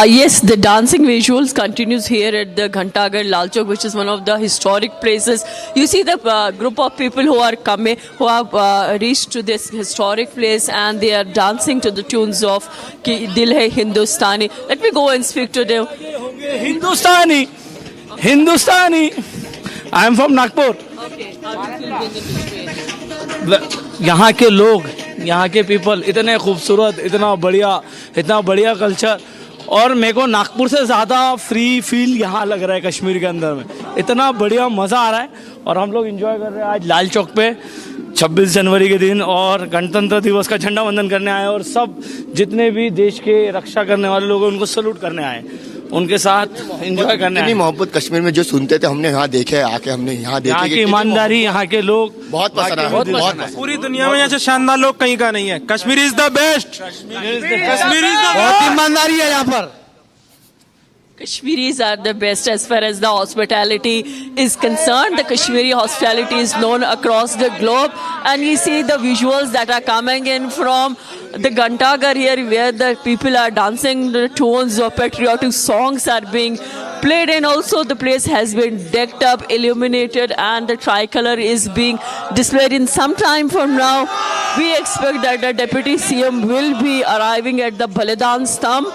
Yes, the dancing visuals continues here at the Ghantaghar Lal Chowk, which is one of the historic places. You see the group of people who are coming, who have reached to this historic place, and they are dancing to the tunes of Ki Dil Hai Hindustani. Let me go and speak to them. Hindustani. I am from Nagpur. Okay, how do you feel being in this place? यहाँ के लोग, यहाँ के people इतने खूबसूरत, इतना बढ़िया culture, और मेरे को नागपुर से ज़्यादा फ्री फील यहाँ लग रहा है कश्मीर के अंदर में. इतना बढ़िया मज़ा आ रहा है और हम लोग एंजॉय कर रहे हैं आज लाल चौक पे 26 जनवरी के दिन और गणतंत्र दिवस का झंडा वंदन करने आए, और सब जितने भी देश के रक्षा करने वाले लोग हैं उनको सैल्यूट करने आए, उनके साथ एंजॉय करने आए. मोहब्बत कश्मीर में जो सुनते थे हमने यहाँ देखे, आके हमने यहाँ देखे. यहाँ की ईमानदारी, यहाँ के लोग बहुत पसंद है. पूरी दुनिया में ऐसे शानदार लोग कहीं का नहीं है. Kashmir is the best. बहुत ईमानदारी है यहाँ पर. Kashmiris are the best as far as the hospitality is concerned. The Kashmiri hospitality is known across the globe, and you see the visuals that are coming in from the Ghantaghar here, where the people are dancing, the tones of patriotic songs are being played, and also the place has been decked up, illuminated, and the tricolor is being displayed. In some time from now, we expect that the Deputy CM will be arriving at the Balidan Stamp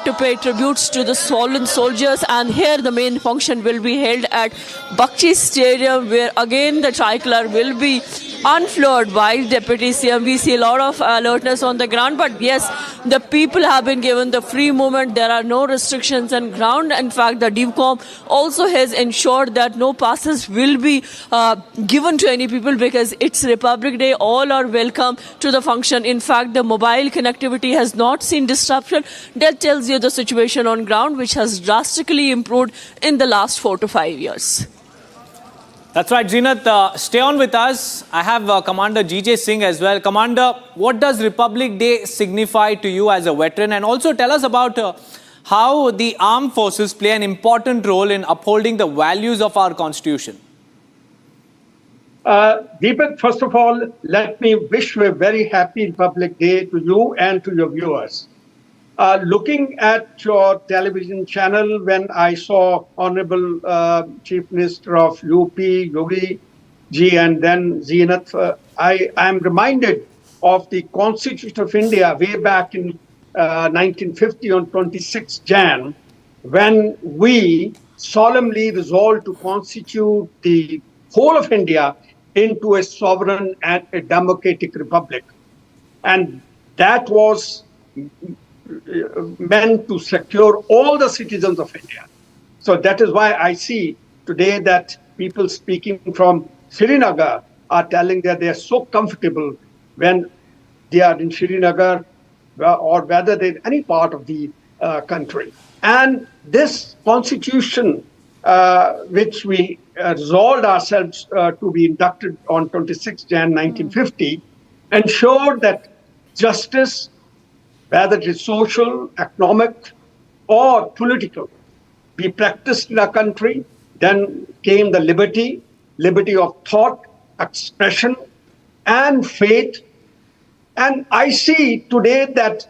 to pay tributes to the fallen soldiers, and here the main function will be held at Bakshi Stadium, where again the tricolor will be unfurled by Deputy CM. We see a lot of alertness on the ground, but yes, the people have been given the free movement. There are no restrictions on ground. In fact, the DIVCOM also has ensured that no passes will be given to any people, because it's Republic Day. All are welcome to the function. In fact, the mobile connectivity has not seen disruption. That tells you the situation on ground, which has drastically improved in the last 4 to 5 years. That's right, Zeenat. Stay on with us. I have Commander GJ Singh as well. Commander, what does Republic Day signify to you as a veteran? And also tell us about how the armed forces play an important role in upholding the values of our Constitution. Deepak, first of all, let me wish you a very happy Republic Day to you and to your viewers. Looking at your television channel, when I saw Honorable Chief Minister of UP, Yogi Ji, and then Zeenat, I am reminded of the Constitution of India way back in 1950 on 26 Jan, when we solemnly resolved to constitute the whole of India into a sovereign and a democratic republic. And that was meant to secure all the citizens of India. So that is why I see today that people speaking from Srinagar are telling that they are so comfortable when they are in Srinagar or whether they're in any part of the country. And this constitution, which we resolved ourselves to be inducted on 26 Jan 1950, ensured that justice, whether it is social, economic, or political, be practiced in our country. Then came the liberty of thought, expression, and faith. And I see today that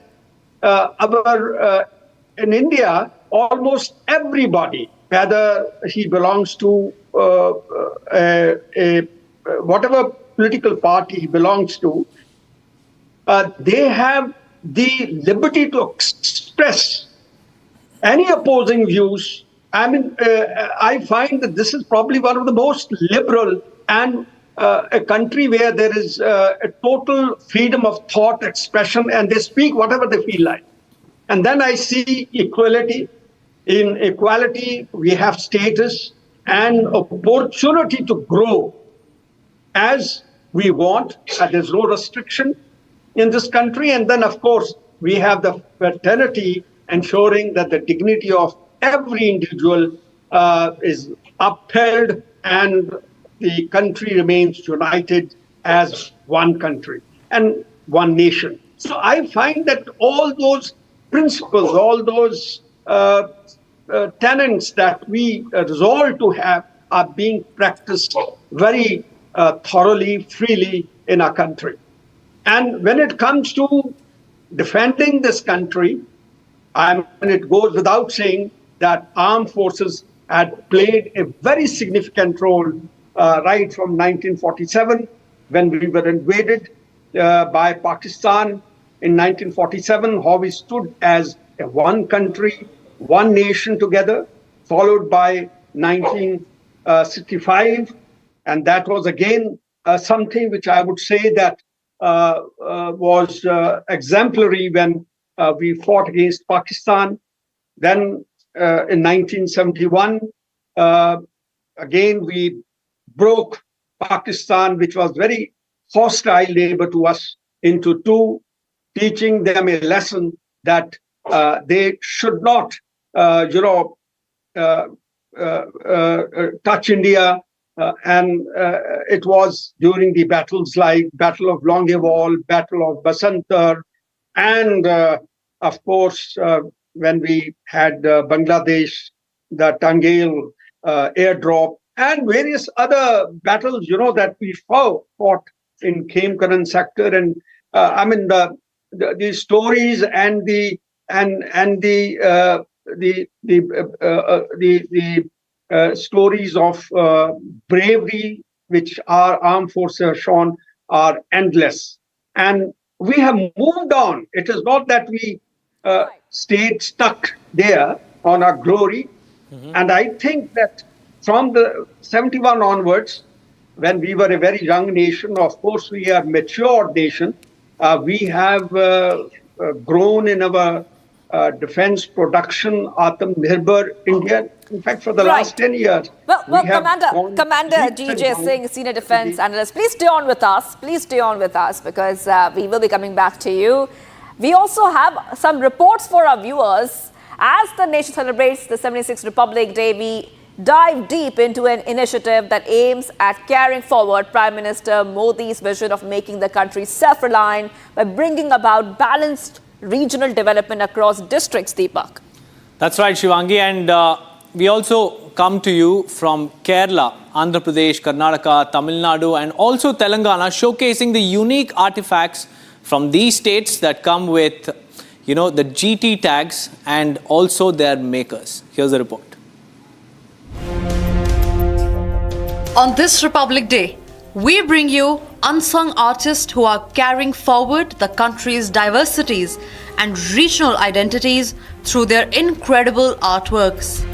in India, almost everybody, whether he belongs to whatever political party he belongs to, they have the liberty to express any opposing views. I mean, I find that this is probably one of the most liberal and a country where there is a total freedom of thought, expression, and they speak whatever they feel like. And then I see equality. In equality, we have status and opportunity to grow as we want. There's no restriction in this country. And then, of course, we have the fraternity ensuring that the dignity of every individual is upheld and the country remains united as one country and one nation. So I find that all those principles, all those tenets that we resolve to have are being practiced very thoroughly, freely in our country. And when it comes to defending this country, and it goes without saying that armed forces had played a very significant role right from 1947 when we were invaded by Pakistan in 1947, how we stood as a one country, one nation together, followed by 1965. And that was again something which I would say that was exemplary when we fought against Pakistan. Then in 1971, again, we broke Pakistan, which was very hostile neighbor to us, into two, teaching them a lesson that they should not, touch India. And it was during the battles like Battle of Longewall, Battle of Basantar, and of course, when we had Bangladesh, the Tangail airdrop, and various other battles, that we fought in Khemkaran sector. And I mean, the stories and the stories of bravery which our armed forces have shown are endless. And we have moved on. It is not that we stayed stuck there on our glory. And I think that from the 71 onwards, when we were a very young nation, of course, we are a mature nation. We have grown in our defense production, Atmanirbhar India. In fact, for the last 10 years. Well, Commander DJ Singh, Senior Defense Analyst, please stay on with us. Please stay on with us because we will be coming back to you. We also have some reports for our viewers. As the nation celebrates the 76th Republic Day, we dive deep into an initiative that aims at carrying forward Prime Minister Modi's vision of making the country self-reliant by bringing about balanced regional development across districts, Deepak. That's right, Shivangi. And we also come to you from Kerala, Andhra Pradesh, Karnataka, Tamil Nadu, and also Telangana, showcasing the unique artifacts from these states that come with, the GT tags and also their makers. Here's the report. On this Republic Day, we bring you unsung artists who are carrying forward the country's diversities and regional identities through their incredible artworks.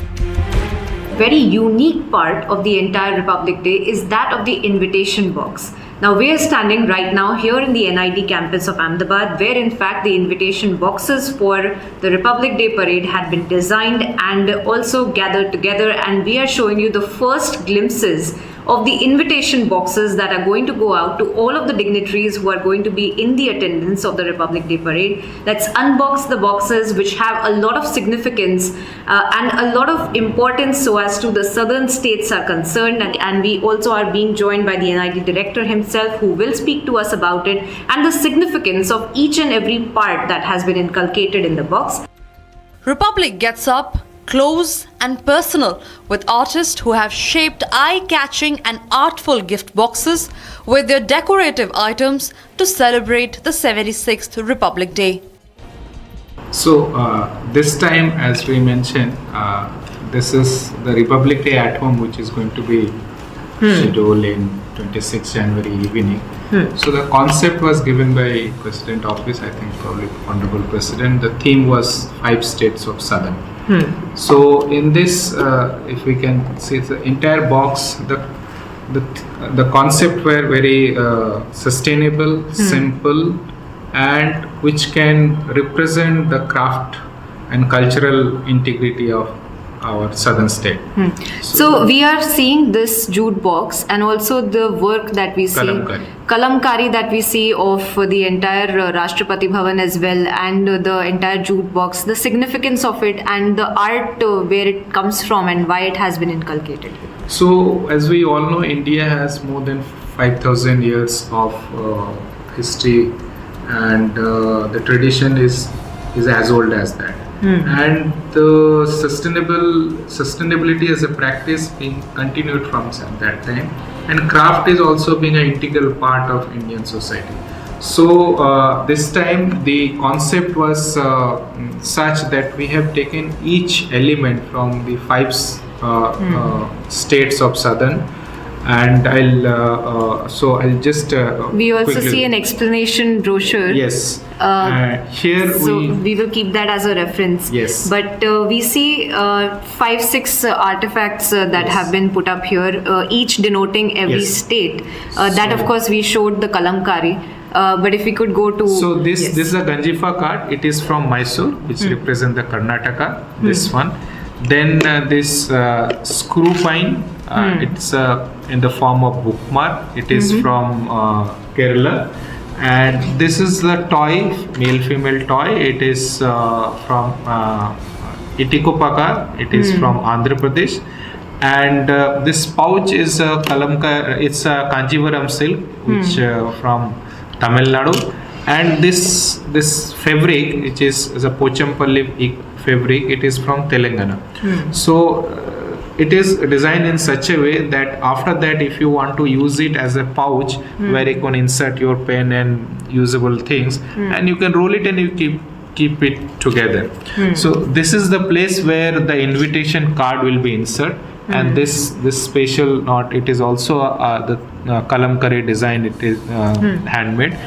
Very unique part of the entire Republic Day is that of the invitation box. Now we are standing right now here in the NID campus of Ahmedabad, where in fact the invitation boxes for the Republic Day parade had been designed and also gathered together, and we are showing you the first glimpses of the invitation boxes that are going to go out to all of the dignitaries who are going to be in the attendance of the Republic Day parade. Let's unbox the boxes, which have a lot of significance and a lot of importance so as to the southern states are concerned, and we also are being joined by the NID director himself, who will speak to us about it and the significance of each and every part that has been inculcated in the box. Republic gets up close and personal with artists who have shaped eye-catching and artful gift boxes with their decorative items to celebrate the 76th Republic Day. So this time, as we mentioned, this is the Republic Day at home, which is going to be scheduled in 26 January evening. So the concept was given by President Office, I think probably Honorable President. The theme was 5 states of Southern. So in this, if we can see the entire box, the concept were very sustainable, simple, and which can represent the craft and cultural integrity of our southern state. So we are seeing this jute box and also the work that we see, kalamkari that we see of the entire Rashtrapati Bhavan as well, and the entire jute box, the significance of it and the art where it comes from and why it has been inculcated. So as we all know, India has more than 5,000 years of history, and the tradition is as old as that. And the sustainability as a practice being continued from that time, and craft is also being an integral part of Indian society. So this time the concept was such that we have taken each element from the 5 states of southern, and I'll just we also see an explanation brochure. Yes. Here we will keep that as a reference. Yes. But we see 5-6 artifacts that have been put up here, each denoting every state. That of course we showed the kalamkari. But if we could go to... So this is a Ganjifa card. It is from Mysore, which represents the Karnataka. This one. Then this screw pine. It's in the form of bookmark. It is from Kerala. And this is the toy, male-female toy. It is from Itikopaka. It is from Andhra Pradesh. And this pouch is a it's a Kanjivaram silk, which from Tamil Nadu. And this fabric, which is a Pochampalli fabric, it is from Telangana. So it is designed in such a way that after that, if you want to use it as a pouch where you can insert your pen and usable things, and you can roll it and you keep keep it together. So this is the place where the invitation card will be inserted. And this special knot, it is also the kalamkari design, it is handmade.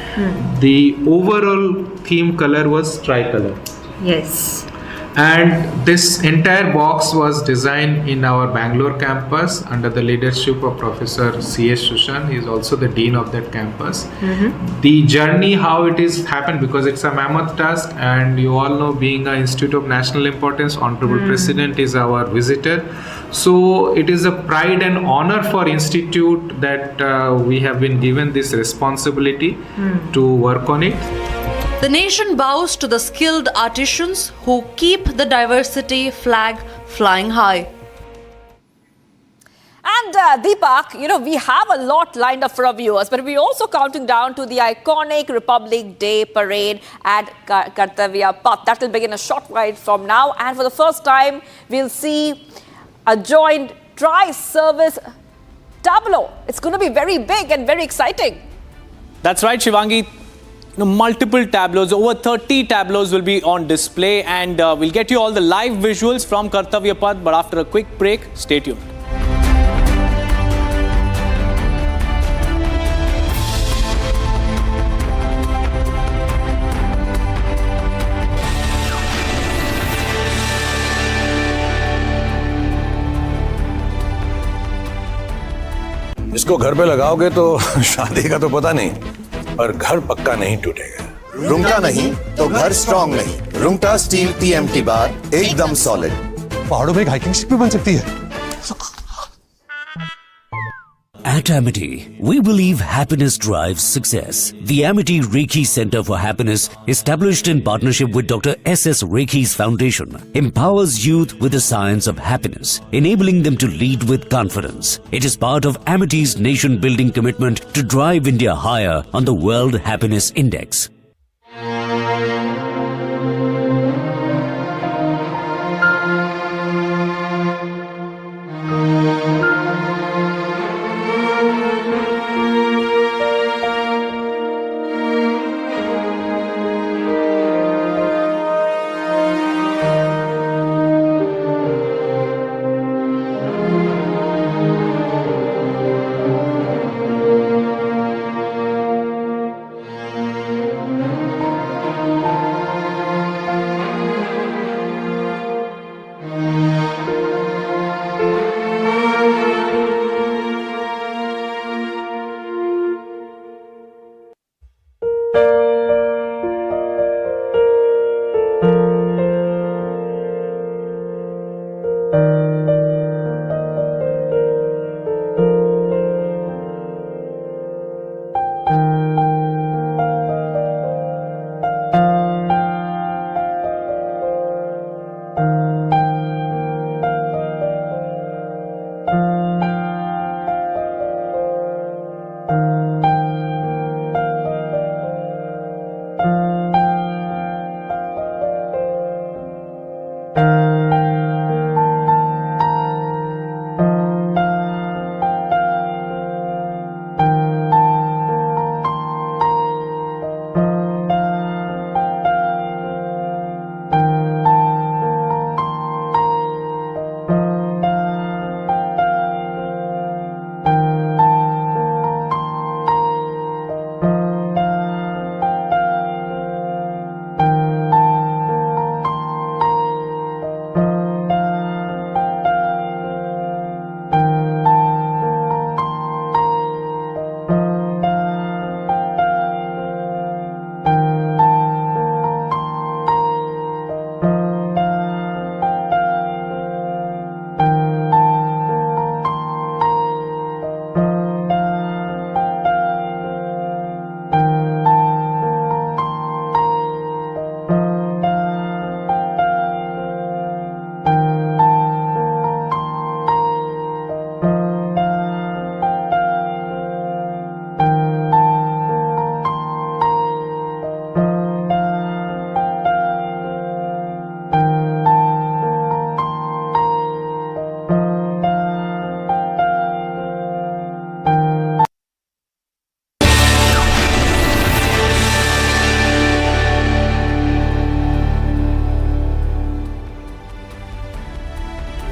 The overall theme color was tricolor. Yes. And this entire box was designed in our Bangalore campus under the leadership of Professor C.S. Shushan. He is also the dean of that campus. The journey, how it is happened, because it's a mammoth task, and you all know, being an institute of national importance, Honorable President is our visitor. So it is a pride and honor for institute that we have been given this responsibility to work on it. The nation bows to the skilled artisans who keep the diversity flag flying high. And Deepak, we have a lot lined up for our viewers, but we're also counting down to the iconic Republic Day parade at Kartavya Path. That will begin a short while from now. And for the first time, we'll see a joint tri-service tableau. It's going to be very big and very exciting. That's right, Shivangi. Multiple tableaus, over 30 tableaus will be on display, and we'll get you all the live visuals from Kartavya Path. But after a quick break, stay tuned. इसको घर पे लगाओगे तो शादी का तो पता नहीं, पर घर पक्का नहीं टूटेगा। रुंगटा नहीं तो घर स्ट्रॉन्ग नहीं। रुंगटा स्टील TMT बार एकदम सॉलिड। पहाड़ों में एक हाइकिंग शिप भी बन सकती है। At Amity, we believe happiness drives success. The Amity Reiki Center for Happiness, established in partnership with Dr. S.S. Reiki's Foundation, empowers youth with the science of happiness, enabling them to lead with confidence. It is part of Amity's nation-building commitment to drive India higher on the World Happiness Index.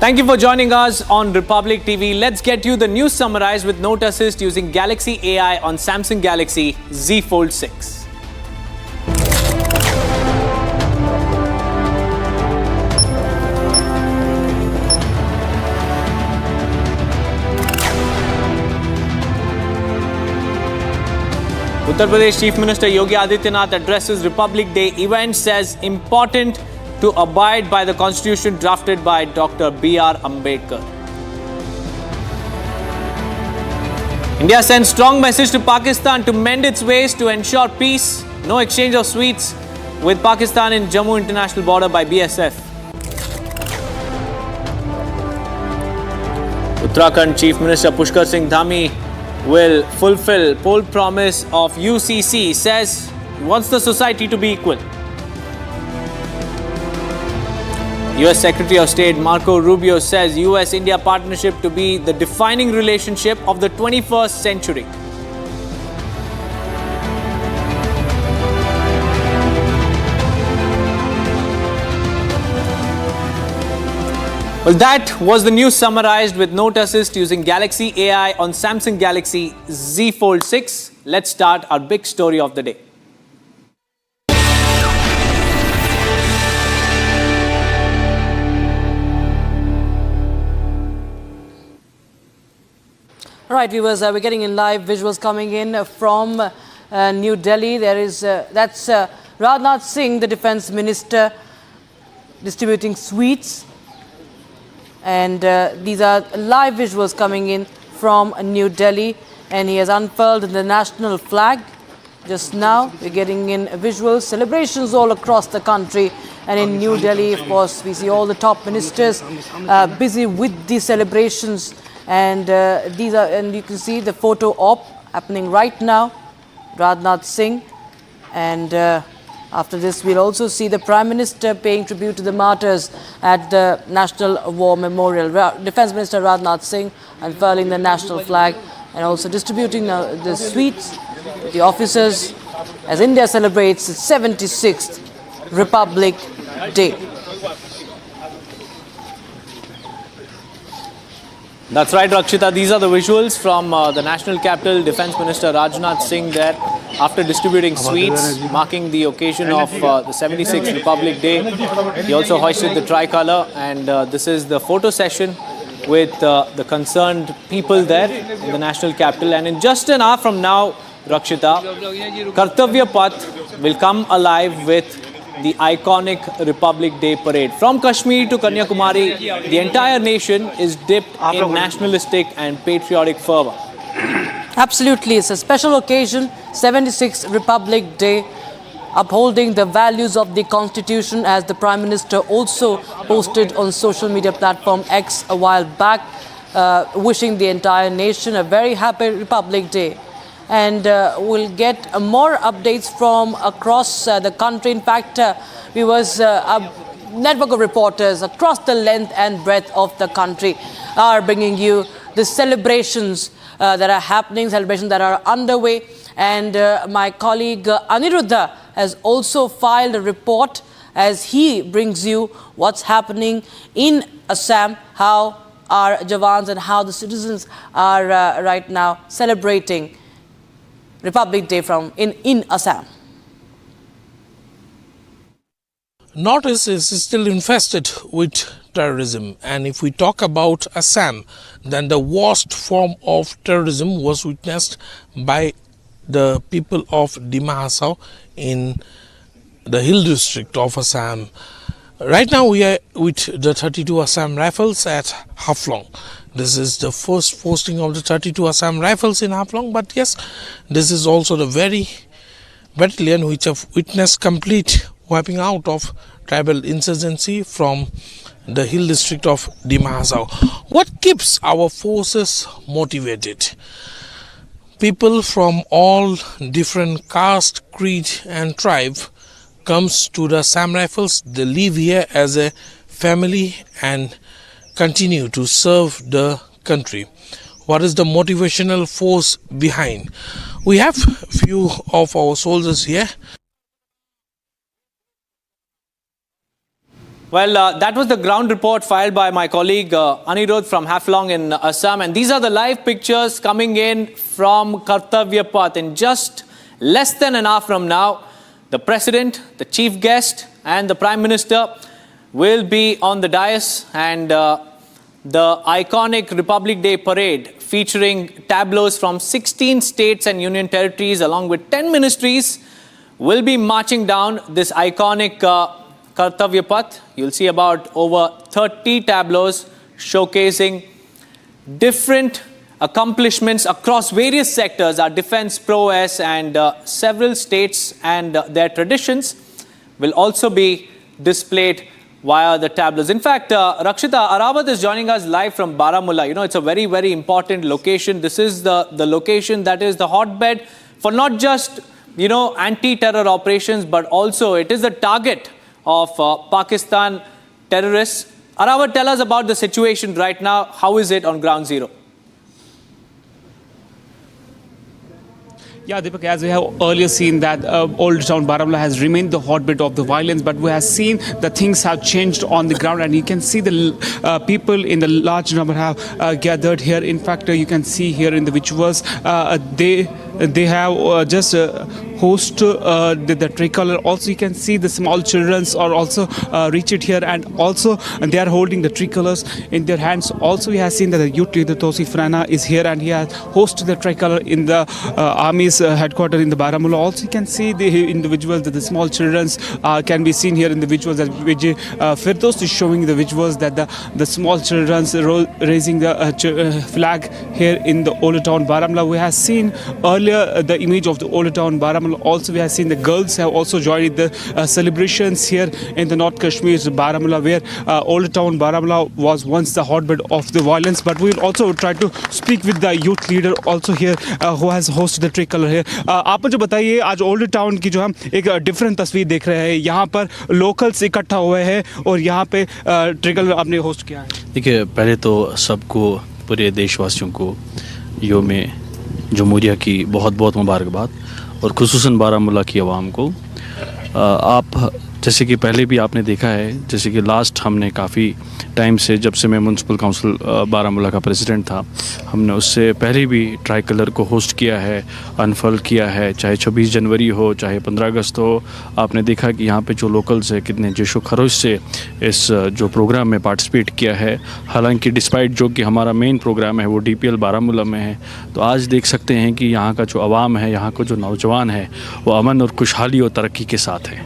Thank you for joining us on Republic TV. Let's get you the news summarized with Note Assist using Galaxy AI on Samsung Galaxy Z Fold 6. Uttar Pradesh Chief Minister Yogi Adityanath addresses Republic Day event, says important to abide by the constitution drafted by Dr. B.R. Ambedkar. India sends strong message to Pakistan to mend its ways to ensure peace. No exchange of sweets with Pakistan in Jammu International Border by BSF. Uttarakhand Chief Minister Pushkar Singh Dhami will fulfill poll promise of UCC, says he wants the society to be equal. US Secretary of State Marco Rubio says US-India partnership to be the defining relationship of the 21st century. Well, that was the news summarized with Note Assist using Galaxy AI on Samsung Galaxy Z Fold 6. Let's start our big story of the day. All right, viewers, we're getting in live visuals coming in from New Delhi. That's Rajnath Singh, the Defence Minister, distributing sweets. And these are live visuals coming in from New Delhi, and he has unfurled the national flag. Just now, we're getting in visuals, celebrations all across the country. And in New Delhi, of course, we see all the top ministers busy with the celebrations. And and you can see the photo op happening right now, Rajnath Singh. And after this, we'll also see the Prime Minister paying tribute to the martyrs at the National War Memorial. Defence Minister Rajnath Singh unfurling the national flag and also distributing the sweets to the officers as India celebrates its 76th Republic Day. That's right, Rakshita. These are the visuals from the national capital. Defence Minister Rajnath Singh there after distributing sweets, marking the occasion of the 76th Republic Day. He also hoisted the tricolour, and this is the photo session with the concerned people there in the national capital. And in just an hour from now, Rakshita, Kartavya Path will come alive with the iconic Republic Day parade. From Kashmir to Kanyakumari, the entire nation is dipped in nationalistic and patriotic fervour. Absolutely, it's a special occasion, 76th Republic Day, upholding the values of the Constitution, as the Prime Minister also posted on social media platform X a while back, wishing the entire nation a very happy Republic Day. And we'll get more updates from across the country. In fact, we was a network of reporters across the length and breadth of the country are bringing you the celebrations that are happening, celebrations that are underway. And my colleague Aniruddha has also filed a report as he brings you what's happening in Assam, how our Jawans and how the citizens are right now celebrating Republic Day in Assam. Northeast is still infested with terrorism, and if we talk about Assam, then the worst form of terrorism was witnessed by the people of Dima Hasao in the hill district of Assam. Right now we are with the 32 Assam Rifles at Haflong. This is the first posting of the 32 Assam Rifles in Haflong, but yes, this is also the very battalion which have witnessed complete wiping out of tribal insurgency from the hill district of Dima Hasao. What keeps our forces motivated? People from all different caste, creed and tribe comes to the Assam Rifles. They live here as a family and continue to serve the country. What is the motivational force behind? We have few of our soldiers here. Well, that was the ground report filed by my colleague Anirudh from Haflong in Assam. And these are the live pictures coming in from Kartavya Path. In just less than an hour from now, the President, the Chief Guest and the Prime Minister will be on the dais. And the iconic Republic Day parade featuring tableaus from 16 states and union territories along with 10 ministries will be marching down this iconic Kartavya Path. You'll see about over 30 tableaus showcasing different accomplishments across various sectors, our defense prowess, and several states and their traditions will also be displayed via the tableaus. In fact, Rakshita, Aravat is joining us live from Baramulla. You know, it's a very, very important location. This is the location that is the hotbed for not just, you know, anti-terror operations, but also it is the target of Pakistan terrorists. Aravat, tell us about the situation right now. How is it on ground zero? Yeah, Deepak, as we have earlier seen that Old Town Baramulla has remained the hotbed of the violence, but we have seen that things have changed on the ground, and you can see the people in the large number have gathered here. In fact, you can see here in the visuals, they have just host the tricolor. Also, you can see the small children are also reached here, and also they are holding the tricolors in their hands. Also, we have seen that the youth leader Tosif Rana is here, and he has hosted the tricolor in the army's headquarters in the Baramulla. Also, you can see the individuals, that the small children can be seen here in the visuals. That Vijay Firdos is showing the visuals that the small children raising the flag here in the Old Town Baramulla. We have seen earlier the image of the Old Town Baramulla. Also, we have seen the girls have also joined the celebrations here in the North Kashmir's Baramulla, where Old Town Baramulla was once the hotbed of the violence. But we will also try to speak with the youth leader also here who has hosted the tricolor here. आप मुझे बताइए, आज old town की जो हम एक different तस्वीर देख रहे हैं, यहाँ पर लोकल्स इकट्ठा हुए हैं और यहाँ पे ट्रिकलर आपने होस्ट किया है. देखिए, पहले तो सबको, पूरे देशवासियों को योम जमहूरिया की बहुत बहुत मुबारकबाद, और खुसूसन बारामुल्ला की आवाम को. आप जैसे कि पहले भी आपने देखा है, जैसे कि लास्ट हमने काफ़ी टाइम से, जब से मैं म्यूनसिपल काउंसिल बारामुल्ला का प्रेसिडेंट था, हमने उससे पहले भी ट्राई कलर को होस्ट किया है, अनफल किया है, चाहे 26 जनवरी हो, चाहे 15 अगस्त हो. आपने देखा कि यहाँ पे जो लोकल्स है कितने जोशो खरोश से इस जो प्रोग्राम में पार्टिसिपेट किया है. हालांकि डिस्पाइट जो कि हमारा मेन प्रोग्राम है वो DPL बारामुल्ला में है, तो आज देख सकते हैं कि यहाँ का जो आवाम है, यहाँ का जो नौजवान है, वो अमन और खुशहाली और तरक्की के साथ है.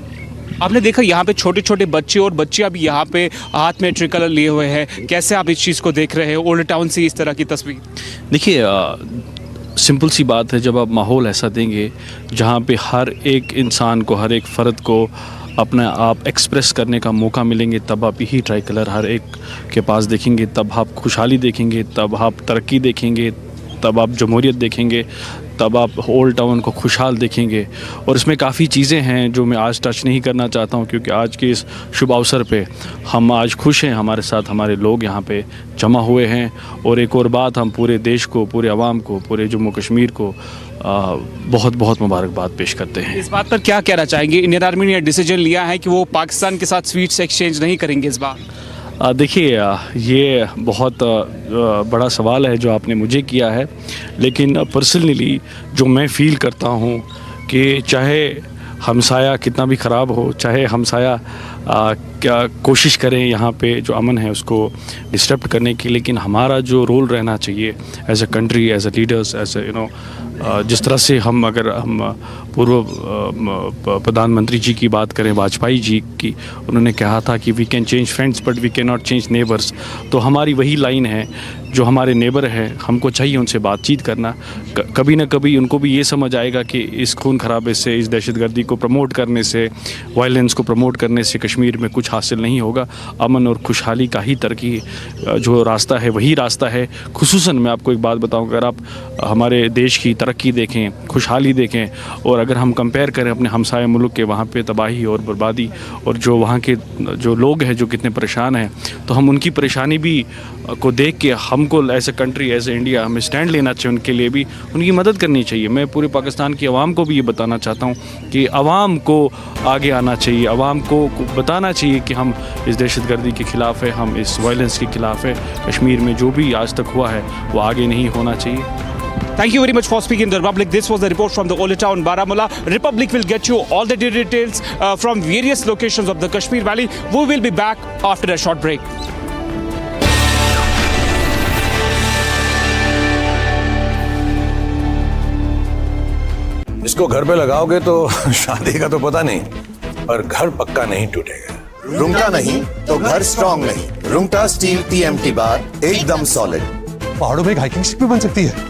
आपने देखा यहाँ पे छोटे छोटे बच्चे और बच्चियाँ भी यहाँ पे हाथ में ट्रिकलर लिए हुए हैं. कैसे आप इस चीज़ को देख रहे हैं, ओल्ड टाउन से इस तरह की तस्वीर? देखिए, सिंपल सी बात है, जब आप माहौल ऐसा देंगे जहाँ पे हर एक इंसान को, हर एक फ़र्द को अपना आप एक्सप्रेस करने का मौका मिलेंगे, तब आप यही ट्राई कलर हर एक के पास देखेंगे, तब आप खुशहाली देखेंगे, तब आप तरक्की देखेंगे, तब आप जमहूरियत देखेंगे, तब आप ओल्ड टाउन को खुशहाल देखेंगे. और इसमें काफ़ी चीज़ें हैं जो मैं आज टच नहीं करना चाहता हूं, क्योंकि आज के इस शुभ अवसर पे हम आज खुश हैं, हमारे साथ हमारे लोग यहाँ पे जमा हुए हैं. और एक और बात, हम पूरे देश को, पूरे अवाम को, पूरे जम्मू कश्मीर को बहुत बहुत मुबारकबाद पेश करते हैं. इस बात पर क्या कहना चाहेंगे? इंडियन आर्मी ने डिसीजन लिया है कि वो पाकिस्तान के साथ स्वीट्स एक्सचेंज नहीं करेंगे इस बार. देखिए, ये बहुत बड़ा सवाल है जो आपने मुझे किया है, लेकिन पर्सनली जो मैं फ़ील करता हूँ कि चाहे हमसाया कितना भी ख़राब हो, चाहे हमसाया क्या कोशिश करें यहाँ पे जो अमन है उसको डिस्टर्ब करने की, लेकिन हमारा जो रोल रहना चाहिए as a country, as a leaders, as a जिस तरह से हम, अगर हम पूर्व प्रधानमंत्री जी की बात करें, वाजपेयी जी की, उन्होंने कहा था कि we can change friends but we can not change neighbours. तो हमारी वही लाइन है, जो हमारे नेबर हैं हमको चाहिए उनसे बातचीत करना. कभी ना कभी उनको भी ये समझ आएगा कि इस खून खराबे से, इस दहशतगर्दी को प्रमोट करने से, वायलेंस को प्रमोट करने से कश्मीर में कुछ हासिल नहीं होगा. अमन और खुशहाली का ही तरक्की जो रास्ता है वही रास्ता है. खुसूसन मैं आपको एक बात बताऊँ, अगर आप हमारे देश की तरक्की देखें, खुशहाली देखें, और अगर हम कंपेयर करें अपने हमसाया मुल्क के, वहाँ पे तबाही और बर्बादी और जो वहाँ के जो लोग हैं जो कितने परेशान हैं, तो हम उनकी परेशानी भी को देख के हमको as a country, as a India, हमें स्टैंड लेना चाहिए, उनके लिए भी उनकी मदद करनी चाहिए। मैं पूरे पाकिस्तान की आवाम को भी ये बताना चाहता हूँ कि आवाम को आगे आना चाहिए, आवाम को बताना चाहिए कि हम इस दहशतगर्दी के ख़िलाफ़ है, हम इस वायलेंस के ख़िलाफ़ है। कश्मीर में जो भी आज तक हुआ है वो आगे नहीं होना चाहिए। Thank you very much for speaking to the Republic. This was the report from the Old Town, Baramulla. Republic will get you all the details from various locations of the Kashmir Valley. We will be back after a short break. इसको घर पे लगाओगे तो शादी का तो पता नहीं, पर घर पक्का नहीं टूटेगा। रूंगटा नहीं तो घर स्ट्रॉन्ग नहीं। रूंगटा स्टील TMT बार एकदम सॉलिड। पहाड़ों में एक हाइकिंग शिप भी बन सकती है।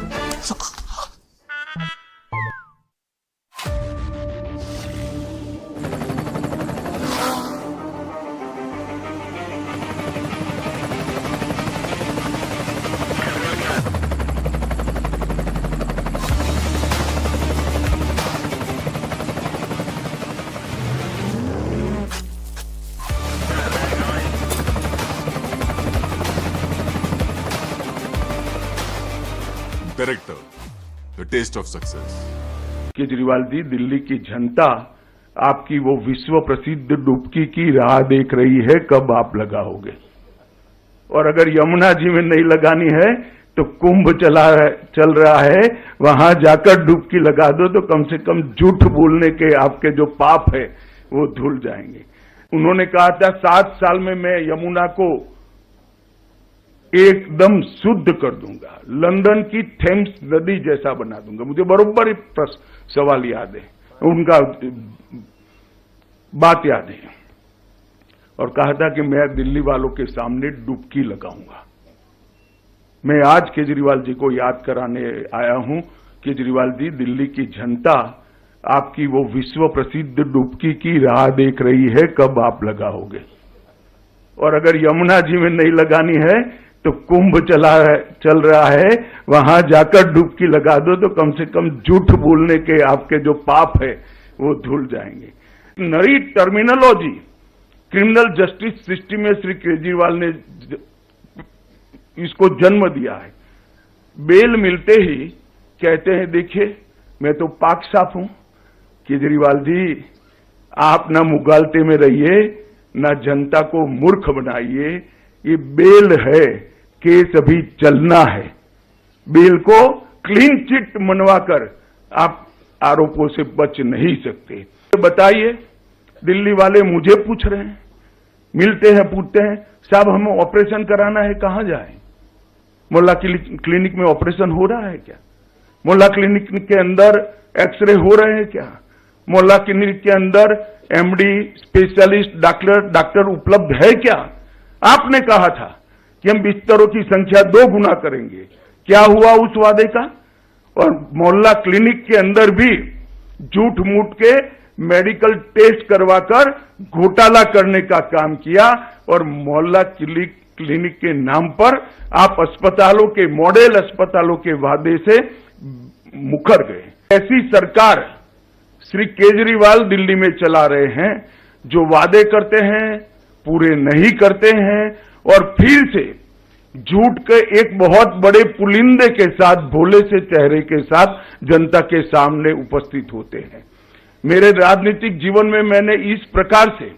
Director, the test of success. Kejriwal ji, Delhi की जनता आपकी वो विश्व प्रसिद्ध डुबकी की राह देख रही है, कब आप लगाओगे। और अगर यमुना जी में नहीं लगानी है तो कुंभ चल रहा है, वहां जाकर डुबकी लगा दो तो कम से कम झूठ बोलने के आपके जो पाप है वो धुल जाएंगे। उन्होंने कहा था 7 साल में मैं यमुना को एकदम शुद्ध कर दूंगा, लंदन की थेम्स नदी जैसा बना दूंगा। मुझे बरोबर सवाल याद है, उनका बात याद है, और कहा था कि मैं दिल्ली वालों के सामने डुबकी लगाऊंगा। मैं आज केजरीवाल जी को याद कराने आया हूं। केजरीवाल जी, दिल्ली की जनता आपकी वो विश्व प्रसिद्ध डुबकी की राह देख रही है, कब आप लगाओगे। और अगर यमुना जी में नहीं लगानी है तो कुंभ चल रहा है, वहां जाकर डुबकी लगा दो तो कम से कम झूठ बोलने के आपके जो पाप है वो धुल जाएंगे। नई टर्मिनोलॉजी क्रिमिनल जस्टिस सिस्टम में श्री केजरीवाल ने इसको जन्म दिया है। बेल मिलते ही कहते हैं, देखिए मैं तो पाक साफ हूं। केजरीवाल जी, आप ना मुगालते में रहिए, ना जनता को मूर्ख बनाइए। ये बेल है, केस अभी चलना है। बेल को क्लीन चिट मनवाकर आप आरोपों से बच नहीं सकते। बताइए, दिल्ली वाले मुझे पूछ रहे हैं, मिलते हैं, पूछते हैं, साहब हमें ऑपरेशन कराना है, कहां जाए। मोहल्ला क्लिनिक में ऑपरेशन हो रहा है क्या? मोहल्ला क्लिनिक के अंदर एक्सरे हो रहे हैं क्या? मोहल्ला क्लिनिक के अंदर MD स्पेशलिस्ट डॉक्टर उपलब्ध है क्या? आपने कहा था कि हम बिस्तरों की संख्या 2 गुना करेंगे। क्या हुआ उस वादे का? और मोहल्ला क्लिनिक के अंदर भी झूठ मूठ के मेडिकल टेस्ट करवाकर घोटाला करने का काम किया, और मोहल्ला क्लिनिक के नाम पर आप अस्पतालों के, मॉडल अस्पतालों के वादे से मुकर गए। ऐसी सरकार श्री केजरीवाल दिल्ली में चला रहे हैं, जो वादे करते हैं पूरे नहीं करते हैं, और फिर से झूठ के एक बहुत बड़े पुलिंदे के साथ, भोले से चेहरे के साथ जनता के सामने उपस्थित होते हैं। मेरे राजनीतिक जीवन में मैंने इस प्रकार से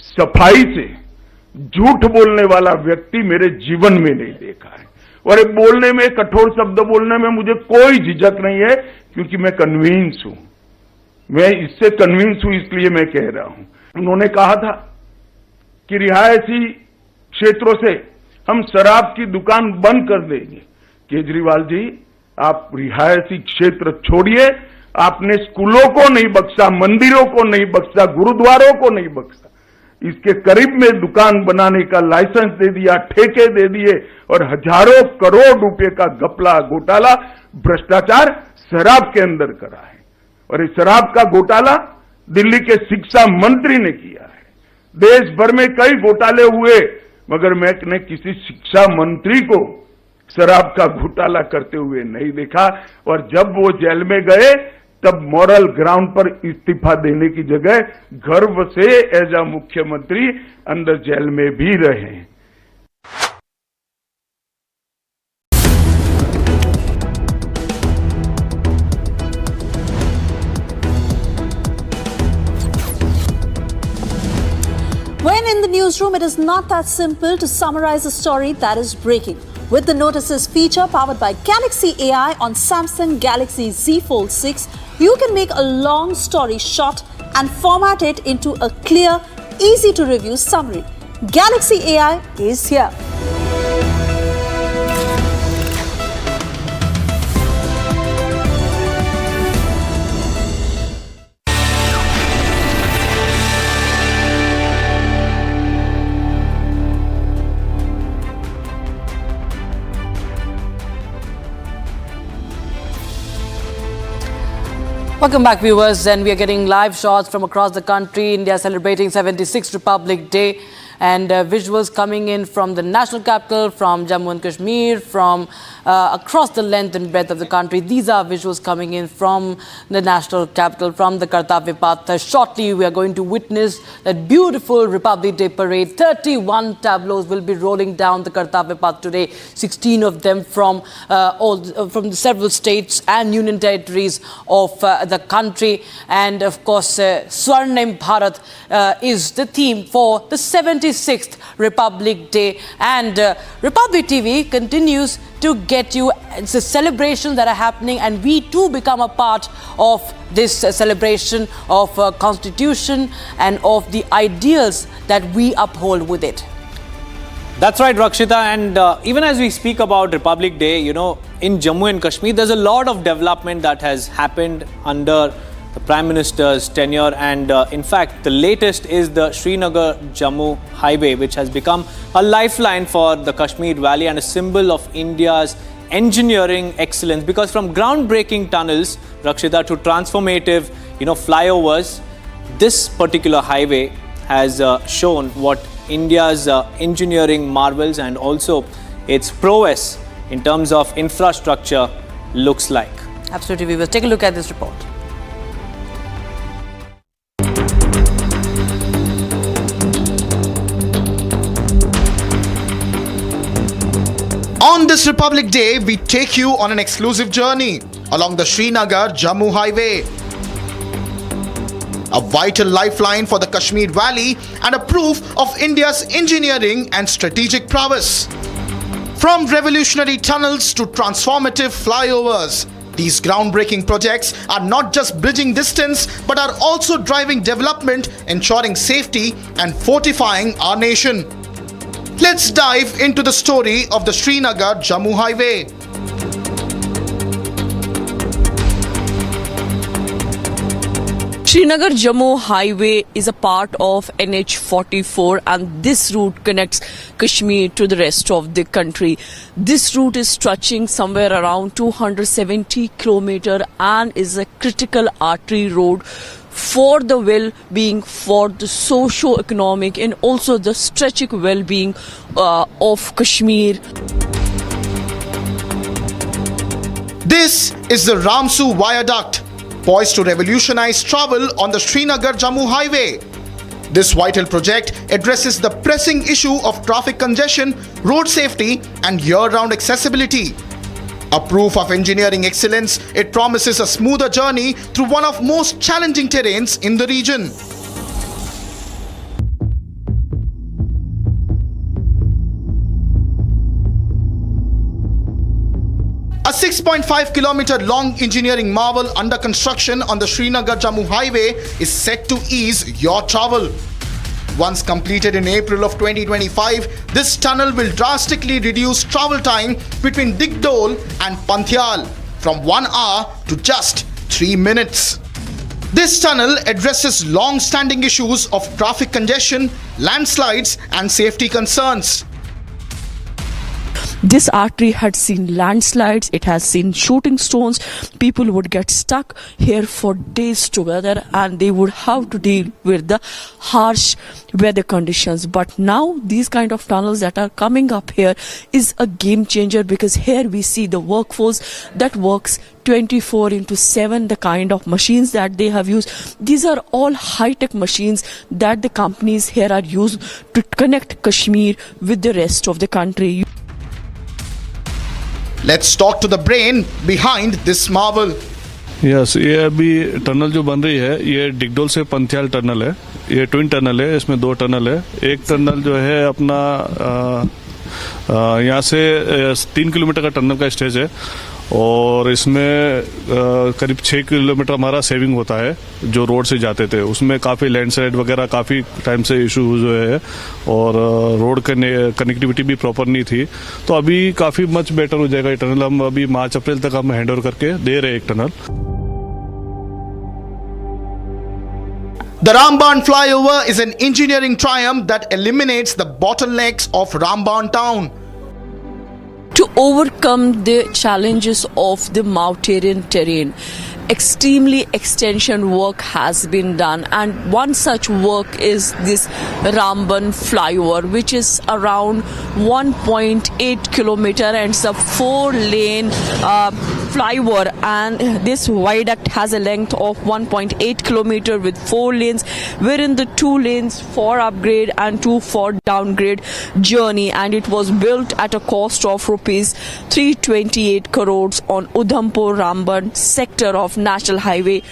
सफाई से झूठ बोलने वाला व्यक्ति मेरे जीवन में नहीं देखा है। और ये बोलने में, कठोर शब्द बोलने में मुझे कोई झिझक नहीं है, क्योंकि मैं कन्विंस हूं। मैं इससे कन्विंस हूं, इसलिए मैं कह रहा हूं। उन्होंने कहा था कि रिहायशी क्षेत्रों से हम शराब की दुकान बंद कर देंगे। केजरीवाल जी, आप रिहायशी क्षेत्र छोड़िए। आपने स्कूलों को नहीं बख्शा, मंदिरों को नहीं बख्शा, गुरुद्वारों को नहीं बख्शा। इसके करीब में दुकान बनाने का लाइसेंस दे दिया, ठेके दे दिए, और हजारों करोड़ रुपए का घपला, घोटाला, भ्रष्टाचार शराब के अंदर करा है। और इस शराब का घोटाला दिल्ली के शिक्षा मंत्री ने किया है। देश भर में कई घोटाले हुए, मगर मैंने किसी शिक्षा मंत्री को शराब का घोटाला करते हुए नहीं देखा। और जब वो जेल में गए तब मॉरल ग्राउंड पर इस्तीफा देने की जगह गर्व से एज अ मुख्यमंत्री अंदर जेल में भी रहे। When in the newsroom, it is not that simple to summarize a story that is breaking. With the Notices feature powered by Galaxy AI on Samsung Galaxy Z Fold 6, you can make a long story short and format it into a clear, easy to review summary. Galaxy AI is here. Welcome back, viewers, and we are getting live shots from across the country. India celebrating 76th Republic Day, and visuals coming in from the national capital, from Jammu and Kashmir, from across the length and breadth of the country. These are visuals coming in from the national capital, from the Kartavya Path. Shortly, we are going to witness that beautiful Republic Day parade. 31 tableaus will be rolling down the Kartavya Path today. 16 of them from from several states and union territories of the country. And of course, Swarnim Bharat is the theme for the 76th Republic Day. And Republic TV continues to get you the celebrations that are happening, and we too become a part of this celebration of Constitution and of the ideals that we uphold with it. That's right, Rakshita. And even as we speak about Republic Day, you know, in Jammu and Kashmir, there's a lot of development that has happened under the Prime Minister's tenure. And in fact, the latest is the Srinagar-Jammu highway, which has become a lifeline for the Kashmir Valley and a symbol of India's engineering excellence. Because from groundbreaking tunnels, Rakshita, to transformative, flyovers, this particular highway has shown what India's engineering marvels and also its prowess in terms of infrastructure looks like. Absolutely, viewers. Take a look at this report. On this Republic Day, we take you on an exclusive journey along the Srinagar-Jammu highway. A vital lifeline for the Kashmir Valley and a proof of India's engineering and strategic prowess. From revolutionary tunnels to transformative flyovers, these groundbreaking projects are not just bridging distance but are also driving development, ensuring safety and fortifying our nation. Let's dive into the story of the Srinagar-Jammu highway. Srinagar-Jammu highway is a part of NH44, and this route connects Kashmir to the rest of the country. This route is stretching somewhere around 270 kilometers and is a critical artery road for the well-being, for the socio-economic and also the strategic well-being of Kashmir. This is the Ramsu Viaduct, poised to revolutionize travel on the Srinagar-Jammu highway. This vital project addresses the pressing issue of traffic congestion, road safety, and year-round accessibility. A proof of engineering excellence, it promises a smoother journey through one of most challenging terrains in the region. A 6.5-kilometer long engineering marvel under construction on the Srinagar-Jammu highway is set to ease your travel. Once completed in April of 2025, this tunnel will drastically reduce travel time between Digdol and Panthyal from 1 hour to just 3 minutes. This tunnel addresses long-standing issues of traffic congestion, landslides, and safety concerns. This artery had seen landslides, it has seen shooting stones. People would get stuck here for days together and they would have to deal with the harsh weather conditions. But now these kind of tunnels that are coming up here is a game changer, because here we see the workforce that works 24/7, the kind of machines that they have used. These are all high-tech machines that the companies here are used to connect Kashmir with the rest of the country. Let's talk to the brain behind this marvel. Yes, ये अभी tunnel जो बन रही है ये डिगडोल से Panthiyal tunnel है। ये ट्विन टनल है, इसमें 2 टनल है। एक टनल जो है अपना यहाँ से 3 किलोमीटर का टनल का स्टेज है और इसमें करीब 6 किलोमीटर हमारा सेविंग होता है जो रोड से जाते थे। उसमें काफ़ी लैंडस्लाइड वगैरह काफ़ी टाइम से इशू जो है और रोड कनेक्टिविटी भी प्रॉपर नहीं थी, तो अभी काफ़ी मच बेटर हो जाएगा ये टनल। हम अभी मार्च अप्रैल तक हम हैंड ओवर करके दे रहे हैं एक tunnel. The Ramban flyover is an engineering triumph that eliminates the bottlenecks of Ramban town. To overcome the challenges of the mountain terrain, extremely extension work has been done, and one such work is this Ramban flyover, which is around 1.8 kilometer and it's a 4-lane flyover, and this viaduct has a length of 1.8 kilometer with 4 lanes, wherein the 2 lanes for upgrade and 2 for downgrade journey, and it was built at a cost of rupees 328 crores on Udhampur Ramban sector of National Highway.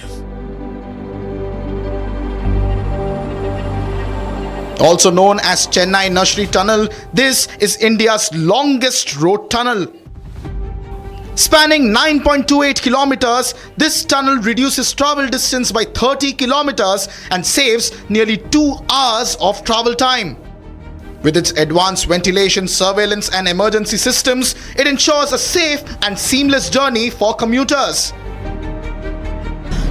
Also known as Chennai Nashri Tunnel, this is India's longest road tunnel. Spanning 9.28 kilometers, this tunnel reduces travel distance by 30 kilometers and saves nearly 2 hours of travel time. With its advanced ventilation, surveillance and emergency systems, it ensures a safe and seamless journey for commuters.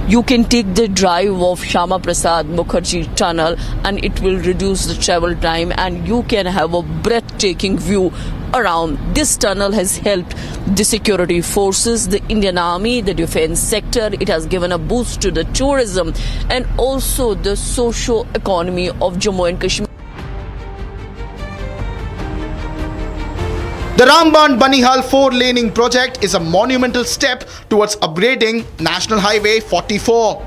You can take the drive of Shama Prasad Mukherjee Tunnel and it will reduce the travel time, and you can have a breathtaking view around. This tunnel has helped the security forces, the Indian Army, the defense sector. It has given a boost to the tourism and also the socio-economy of Jammu and Kashmir. The Ramban Banihal 4-laning project is a monumental step towards upgrading National Highway 44.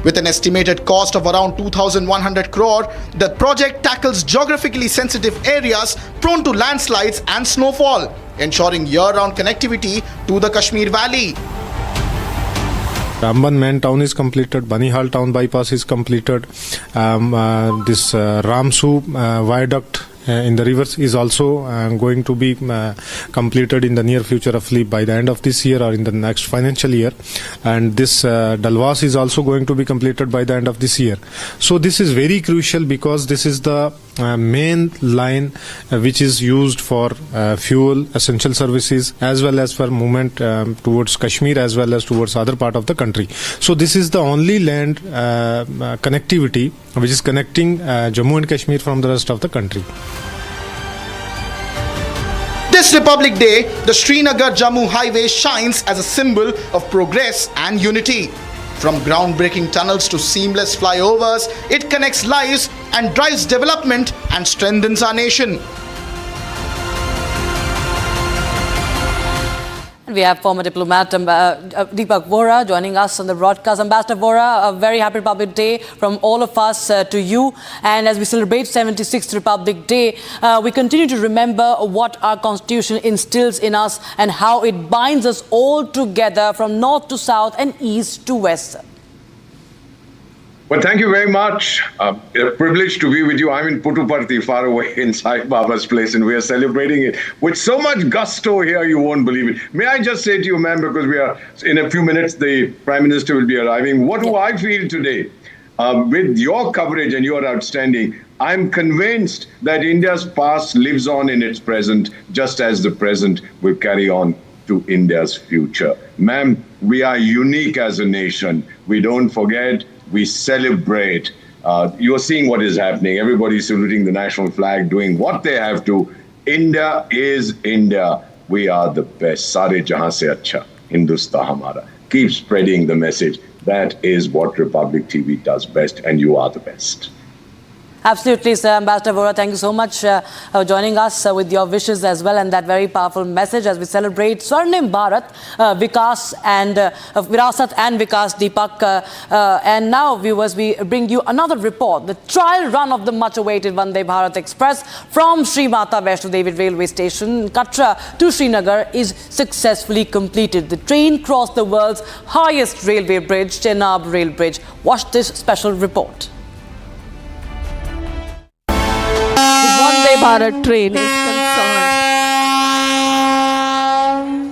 With an estimated cost of around 2,100 crore, the project tackles geographically sensitive areas prone to landslides and snowfall, ensuring year-round connectivity to the Kashmir Valley. Ramban main town is completed, Banihal town bypass is completed, this Ramsu viaduct in the rivers is also going to be completed in the near future, roughly by the end of this year or in the next financial year, and this Dalwas is also going to be completed by the end of this year. So this is very crucial because this is the main line which is used for fuel, essential services, as well as for movement towards Kashmir as well as towards other part of the country. So this is the only land connectivity which is connecting Jammu and Kashmir from the rest of the country. This Republic Day, the Srinagar-Jammu highway shines as a symbol of progress and unity. From groundbreaking tunnels to seamless flyovers, it connects lives and drives development and strengthens our nation. We have former diplomat Deepak Vora joining us on the broadcast. Ambassador Vora, a very happy Republic Day from all of us to you. And as we celebrate 76th Republic Day, we continue to remember what our Constitution instills in us and how it binds us all together from north to south and east to west. Well, thank you very much. A privilege to be with you. I'm in Puttaparthi, far away in Sai Baba's place, and we are celebrating it with so much gusto here, you won't believe it. May I just say to you, ma'am, because we are, in a few minutes, the Prime Minister will be arriving. What do I feel today? With your coverage, and you are outstanding, I'm convinced that India's past lives on in its present, just as the present will carry on to India's future. Ma'am, we are unique as a nation. We don't forget. We celebrate. You're seeing what is happening. Everybody's saluting the national flag, doing what they have to India is India. We are the best. Sare jahan se acha. Hindustan hamara. Keep spreading the message. That is what Republic TV does best, and you are the best. Absolutely, sir. Ambassador Vora, thank you so much for joining us with your wishes as well, and that very powerful message as we celebrate Swarnim Bharat, Vikas and Virasat and Vikas, Deepak. And now, viewers, we bring you another report. The trial run of the much-awaited Vande Bharat Express from Sri Mata Vaishno Devi railway station, Katra to Srinagar is successfully completed. The train crossed the world's highest railway bridge, Chenab Rail Bridge. Watch this special report. Vande Bharat train is concerned.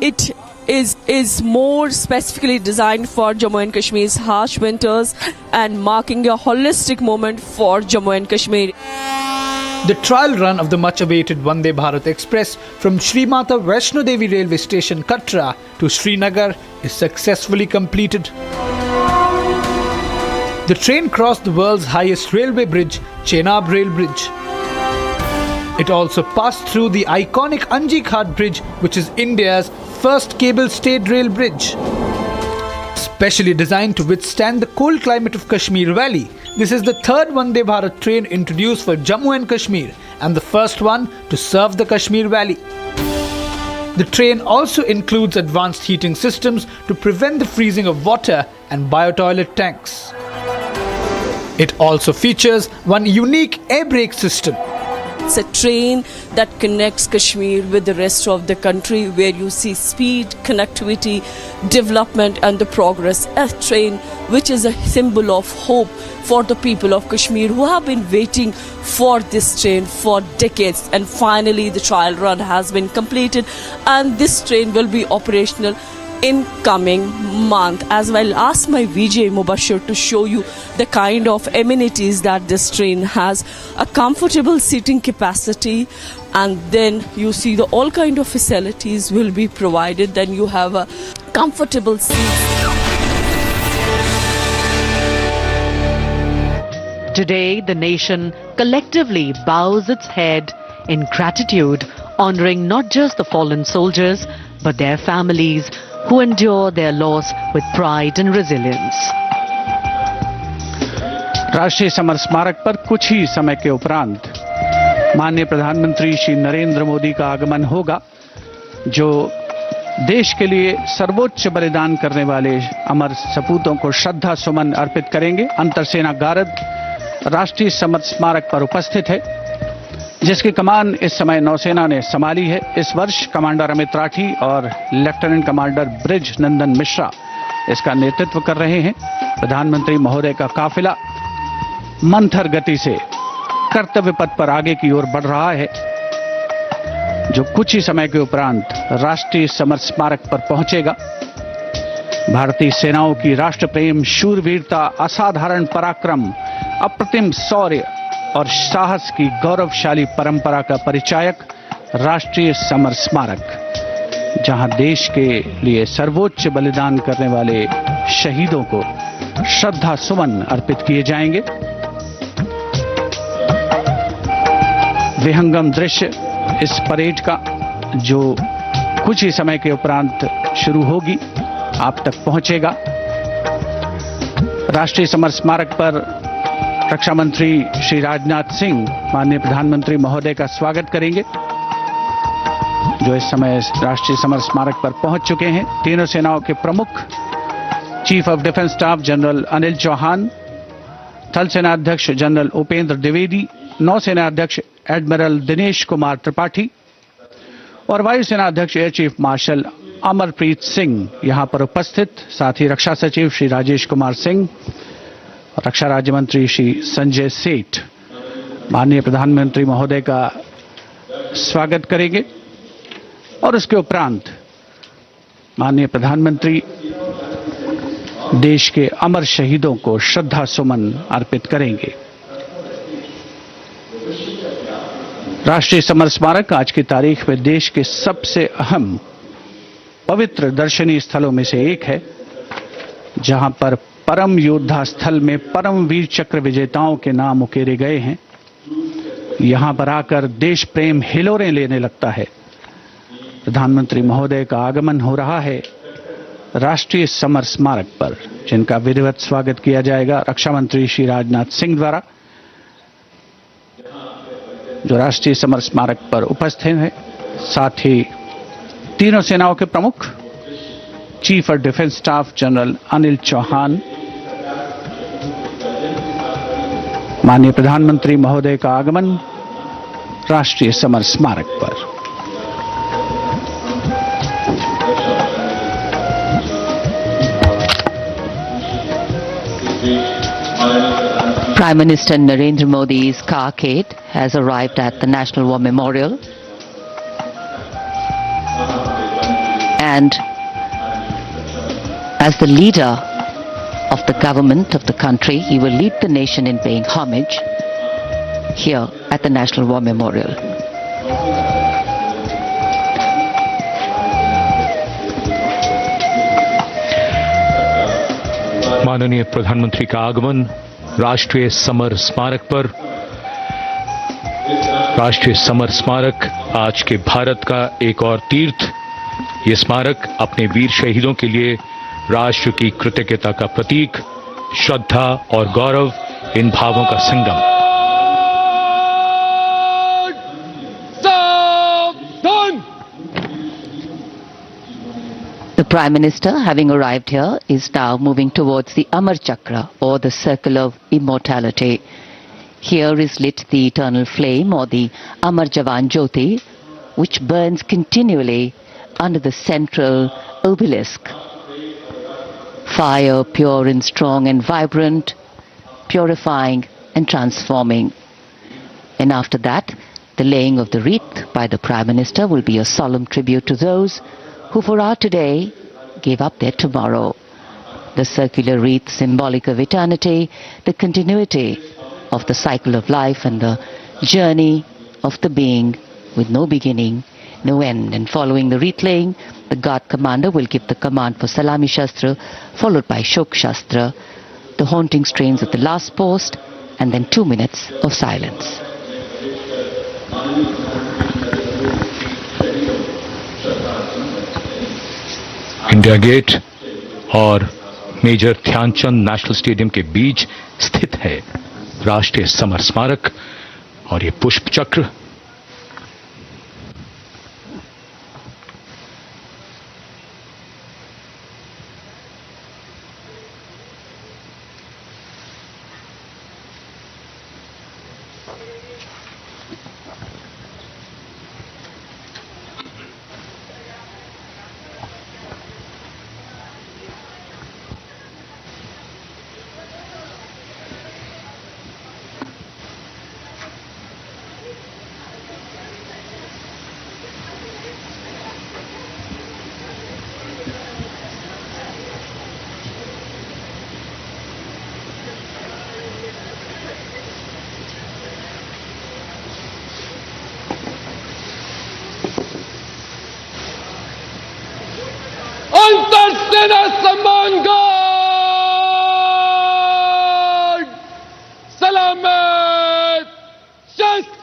It is more specifically designed for Jammu and Kashmir's harsh winters and marking a holistic moment for Jammu and Kashmir. The trial run of the much-awaited Vande Bharat Express from Sri Mata Vaishno Devi railway station Katra to Srinagar is successfully completed. The train crossed the world's highest railway bridge, Chenab Rail Bridge. It also passed through the iconic Anji Ghat Bridge, which is India's first cable-stayed rail bridge. Specially designed to withstand the cold climate of Kashmir Valley, this is the third Vande Bharat train introduced for Jammu and Kashmir and the first one to serve the Kashmir Valley. The train also includes advanced heating systems to prevent the freezing of water and biotoilet tanks. It also features one unique air brake system. It's a train that connects Kashmir with the rest of the country, where you see speed, connectivity, development and the progress. A train which is a symbol of hope for the people of Kashmir who have been waiting for this train for decades. And finally the trial run has been completed and this train will be operational in coming month. As well, ask my VJ Mubashir to show you the kind of amenities that this train has. A comfortable seating capacity, and then you see the all kind of facilities will be provided. Then you have a comfortable seat. Today, the nation collectively bows its head in gratitude, honoring not just the fallen soldiers, but their families who endure their loss with pride and resilience. राष्ट्रीय summer स्मारक पर कुछ ही समय के उपरांत माननीय प्रधानमंत्री श्री नरेंद्र मोदी का आगमन होगा, जो देश के लिए सर्वोच्च बलिदान करने वाले अमर सपूतों को श्रद्धा सुमन अर्पित करेंगे। अंतरसेना गारद राष्ट्रीय समर स्मारक पर उपस्थित है, जिसकी कमान इस समय नौसेना ने संभाली है। इस वर्ष कमांडर अमित राठी और लेफ्टिनेंट कमांडर ब्रिज नंदन मिश्रा इसका नेतृत्व कर रहे हैं। प्रधानमंत्री महोदय का काफिला मंथर गति से कर्तव्य पथ पर आगे की ओर बढ़ रहा है, जो कुछ ही समय के उपरांत राष्ट्रीय समर स्मारक पर पहुंचेगा। भारतीय सेनाओं की राष्ट्र प्रेम, शूरवीरता, असाधारण पराक्रम, अप्रतिम शौर्य और साहस की गौरवशाली परंपरा का परिचायक राष्ट्रीय समर स्मारक, जहां देश के लिए सर्वोच्च बलिदान करने वाले शहीदों को श्रद्धा सुमन अर्पित किए जाएंगे। विहंगम दृश्य इस परेड का, जो कुछ ही समय के उपरांत शुरू होगी, आप तक पहुंचेगा। राष्ट्रीय समर स्मारक पर रक्षा मंत्री श्री राजनाथ सिंह माननीय प्रधानमंत्री महोदय का स्वागत करेंगे, जो इस समय राष्ट्रीय समर स्मारक पर पहुंच चुके हैं। तीनों सेनाओं के प्रमुख chief of defence staff general Anil Chauhan, थल सेना अध्यक्ष जनरल उपेंद्र द्विवेदी, नौसेना अध्यक्ष एडमिरल दिनेश कुमार त्रिपाठी और वायुसेना अध्यक्ष air chief marshal Amarpreet Singh यहां पर उपस्थित। साथ ही रक्षा सचिव श्री राजेश कुमार सिंह, रक्षा राज्य मंत्री श्री संजय सेठ माननीय प्रधानमंत्री महोदय का स्वागत करेंगे और उसके उपरांत माननीय प्रधानमंत्री देश के अमर शहीदों को श्रद्धा सुमन अर्पित करेंगे। राष्ट्रीय समर स्मारक आज की तारीख में देश के सबसे अहम पवित्र दर्शनीय स्थलों में से एक है, जहां पर परम योद्धा स्थल में परम वीर चक्र विजेताओं के नाम उकेरे गए हैं। यहां पर आकर देश प्रेम हिलोरें लेने लगता है। प्रधानमंत्री महोदय का आगमन हो रहा है राष्ट्रीय समर स्मारक पर, जिनका विधिवत स्वागत किया जाएगा रक्षा मंत्री श्री राजनाथ सिंह द्वारा, जो राष्ट्रीय समर स्मारक पर उपस्थित हैं। साथ ही तीनों सेनाओं के प्रमुख chief of defence staff general Anil Chauhan, माननीय प्रधानमंत्री महोदय का आगमन राष्ट्रीय समर स्मारक पर। Prime Minister Narendra Modi's carcade has arrived at the National War Memorial, and as the leader of the government of the country, he will lead the nation in paying homage here at the National War Memorial. माननीय प्रधानमंत्री का आगमन राष्ट्रीय summer स्मारक पर। राष्ट्रीय summer स्मारक आज के भारत का एक और तीर्थ। ये स्मारक अपने वीर शहीदों के लिए राष्ट्र की कृतज्ञता का प्रतीक, श्रद्धा और गौरव, इन भावों का संगम। The Prime Minister, having arrived here, is now moving towards the Amar Chakra, or the Circle of Immortality. Here is lit the eternal flame, or the Amar Jawan Jyoti, which burns continually under the central obelisk. Fire, pure and strong and vibrant, purifying and transforming. And after that, the laying of the wreath by the Prime Minister will be a solemn tribute to those who for our today gave up their tomorrow. The circular wreath, symbolic of eternity, the continuity of the cycle of life and the journey of the being with no beginning, no end. And following the wreath laying, the guard commander will give the command for Salami Shastra, followed by Shok Shastra, the haunting strains of the last post, and then 2 minutes of silence. India gate और major Dhyanchand national stadium के बीच स्थित है राष्ट्रीय summer स्मारक, और ये पुष्प चक्र अंतरसेना सम्मान गार्ड सलामत शस्त्र।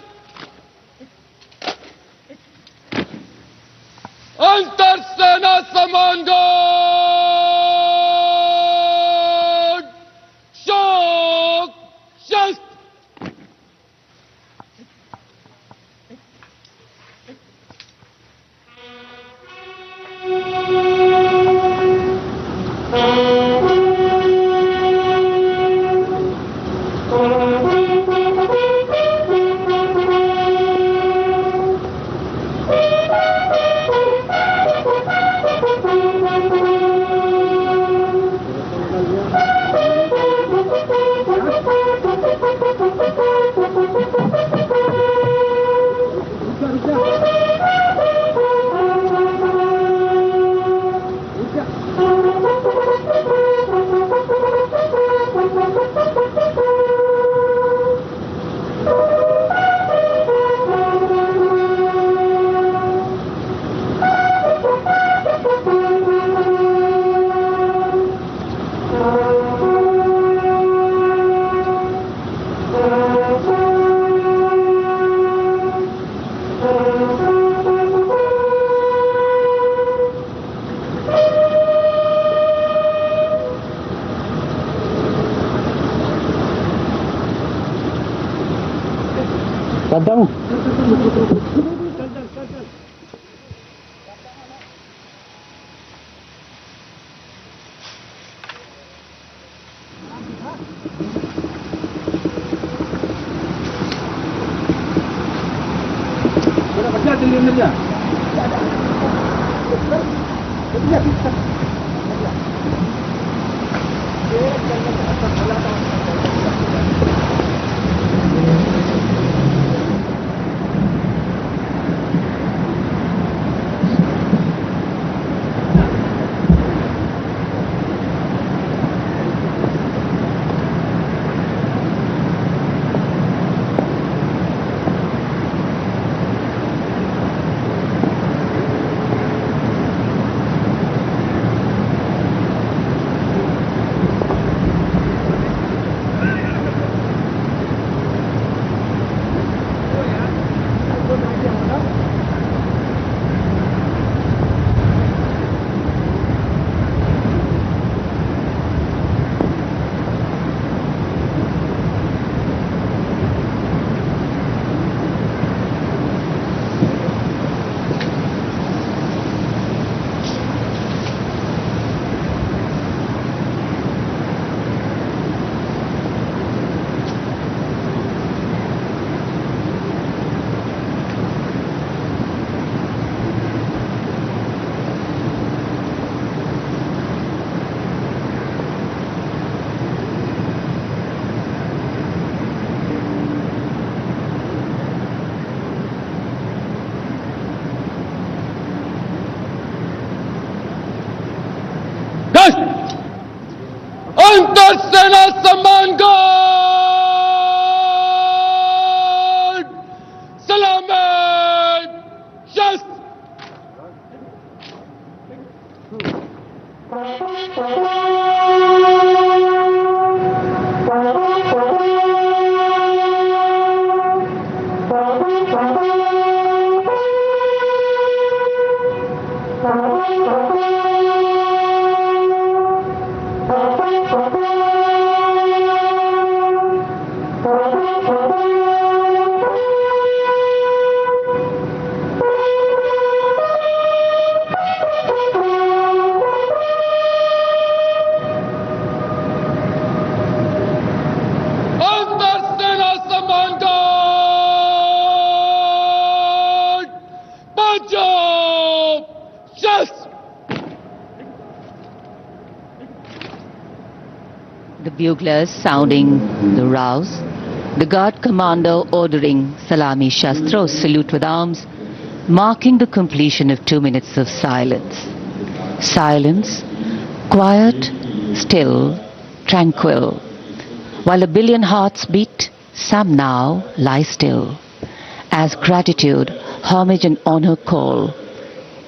अंतरसेना सम्मान गार्ड शोक शस्त्र। अंतर सेना सम्मान गार्ड सलामी शस्त्र The buglers sounding the rouse, the guard commander ordering Salami Shastros, salute with arms, marking the completion of 2 minutes of silence. Silence, quiet, still, tranquil. While a billion hearts beat, some now lie still. As gratitude, homage and honor call,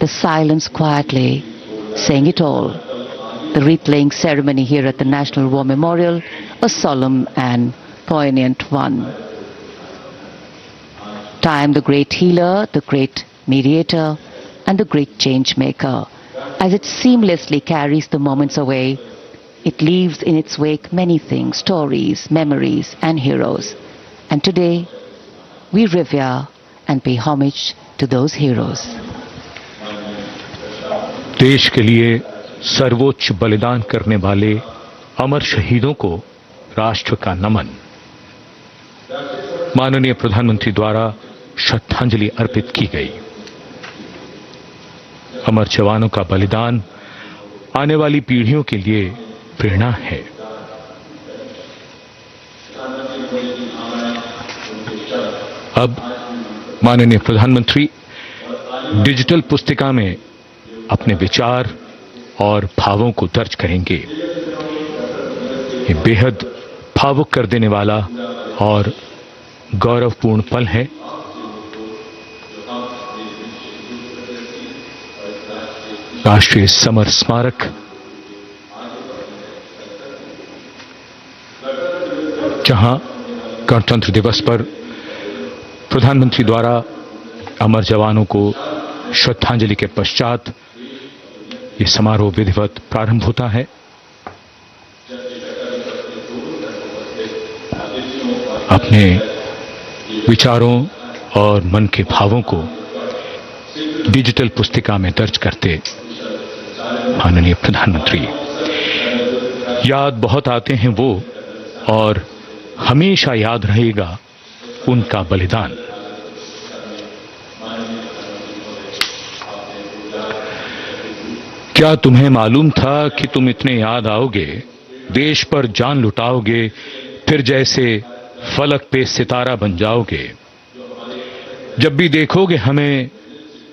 the silence quietly, saying it all. The wreath-laying ceremony here at the National War Memorial, a solemn and poignant one. Time, the great healer, the great mediator, and the great change maker. As it seamlessly carries the moments away, it leaves in its wake many things, stories, memories, and heroes. And today, we revere and pay homage to those heroes. देश के लिए सर्वोच्च बलिदान करने वाले अमर शहीदों को राष्ट्र का नमन। माननीय प्रधानमंत्री द्वारा श्रद्धांजलि अर्पित की गई। अमर जवानों का बलिदान आने वाली पीढ़ियों के लिए प्रेरणा है। अब माननीय प्रधानमंत्री डिजिटल पुस्तिका में अपने विचार और भावों को दर्ज करेंगे। ये बेहद भावुक कर देने वाला और गौरवपूर्ण पल है। राष्ट्रीय समर स्मारक जहां गणतंत्र दिवस पर प्रधानमंत्री द्वारा अमर जवानों को श्रद्धांजलि के पश्चात ये समारोह विधिवत प्रारंभ होता है। अपने विचारों और मन के भावों को डिजिटल पुस्तिका में दर्ज करते माननीय प्रधानमंत्री, याद बहुत आते हैं वो और हमेशा याद रहेगा उनका बलिदान। क्या तुम्हें मालूम था कि तुम इतने याद आओगे, देश पर जान लुटाओगे, फिर जैसे फलक पे सितारा बन जाओगे। जब भी देखोगे हमें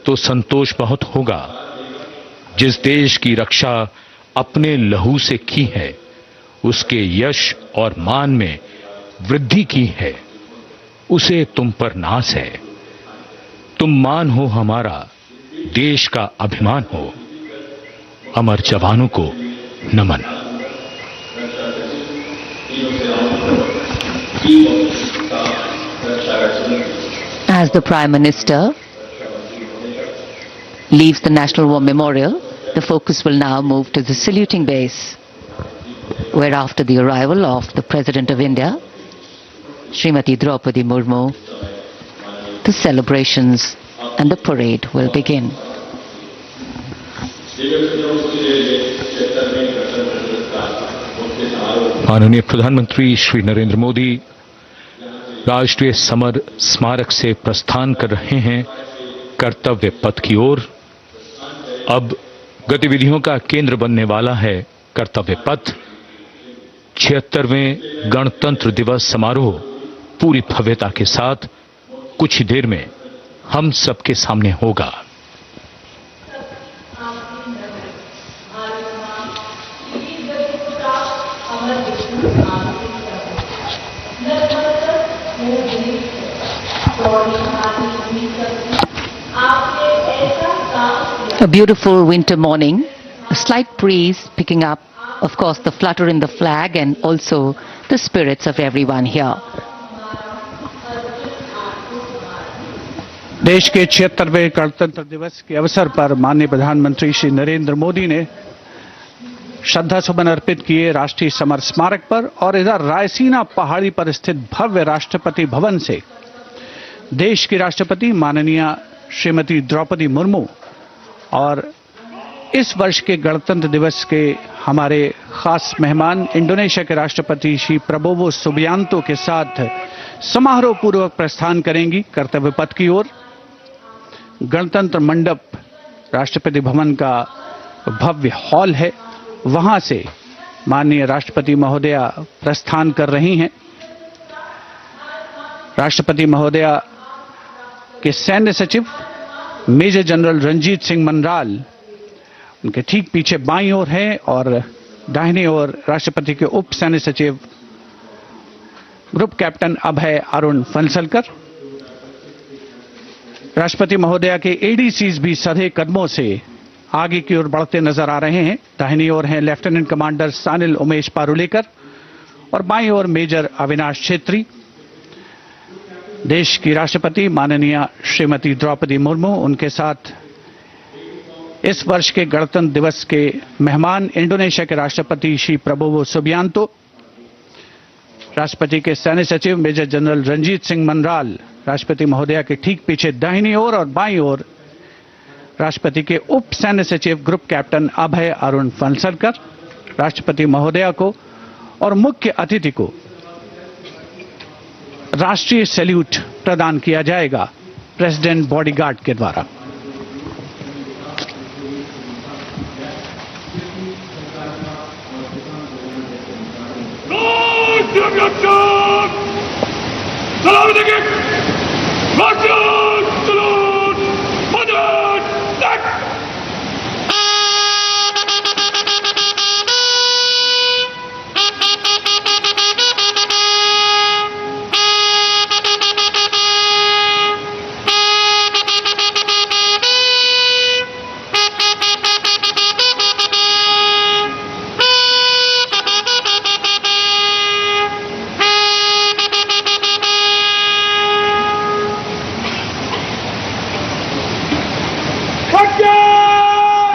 तो संतोष बहुत होगा। जिस देश की रक्षा अपने लहू से की है, उसके यश और मान में वृद्धि की है, उसे तुम पर नाज है। तुम मान हो हमारा, देश का अभिमान हो। अमर जवानों को नमन। As the Prime Minister leaves the National War Memorial, the focus will now move to the saluting base, where after the arrival of the President of India, Srimati Draupadi Murmu, the celebrations and the parade will begin. माननीय प्रधानमंत्री श्री नरेंद्र मोदी राष्ट्रीय summer स्मारक से प्रस्थान कर रहे हैं कर्तव्य पथ की ओर। अब गतिविधियों का केंद्र बनने वाला है कर्तव्य पथ। 76वें गणतंत्र दिवस समारोह पूरी भव्यता के साथ कुछ ही देर में हम सबके सामने होगा। A beautiful winter morning, a slight breeze picking up, of course, the flutter in the flag and also the spirits of everyone here. देश के 76वें गणतंत्र दिवस के अवसर पर माननीय प्रधानमंत्री श्री नरेंद्र मोदी ने श्रद्धा सुमन अर्पित किए राष्ट्रीय समर स्मारक पर और इधर रायसीना पहाड़ी पर स्थित भव्य राष्ट्रपति भवन से देश की राष्ट्रपति माननीय श्रीमती द्रौपदी मुर्मू और इस वर्ष के गणतंत्र दिवस के हमारे खास मेहमान इंडोनेशिया के राष्ट्रपति श्री प्रबोवो सुबियांतो के साथ समारोह पूर्वक प्रस्थान करेंगी कर्तव्य पथ की ओर। गणतंत्र मंडप राष्ट्रपति भवन का भव्य हॉल है, वहां से माननीय राष्ट्रपति महोदया प्रस्थान कर रही हैं। राष्ट्रपति महोदया के सैन्य सचिव मेजर जनरल रंजीत सिंह मनराल उनके ठीक पीछे बाईं ओर हैं और दाहिनी ओर राष्ट्रपति के उप सैन्य सचिव ग्रुप कैप्टन अभय अरुण फंसलकर। राष्ट्रपति महोदया के एडीसीज भी सधे कदमों से आगे की ओर बढ़ते नजर आ रहे हैं। दाहिनी ओर हैं लेफ्टिनेंट कमांडर सानिल उमेश पारुलेकर और बाईं ओर मेजर अविनाश छेत्री। देश की राष्ट्रपति माननीय श्रीमती द्रौपदी मुर्मू, उनके साथ इस वर्ष के गणतंत्र दिवस के मेहमान इंडोनेशिया के राष्ट्रपति श्री प्रबोवो सुबियांतो, राष्ट्रपति के सैन्य सचिव मेजर जनरल रंजीत सिंह मनराल, राष्ट्रपति महोदया के ठीक पीछे दाहिनी ओर और बाईं ओर राष्ट्रपति के उप सैन्य सचिव ग्रुप कैप्टन अभय अरुण फंसलकर। राष्ट्रपति महोदया को और मुख्य अतिथि को राष्ट्रीय सैल्यूट प्रदान किया जाएगा प्रेसिडेंट बॉडीगार्ड के द्वारा।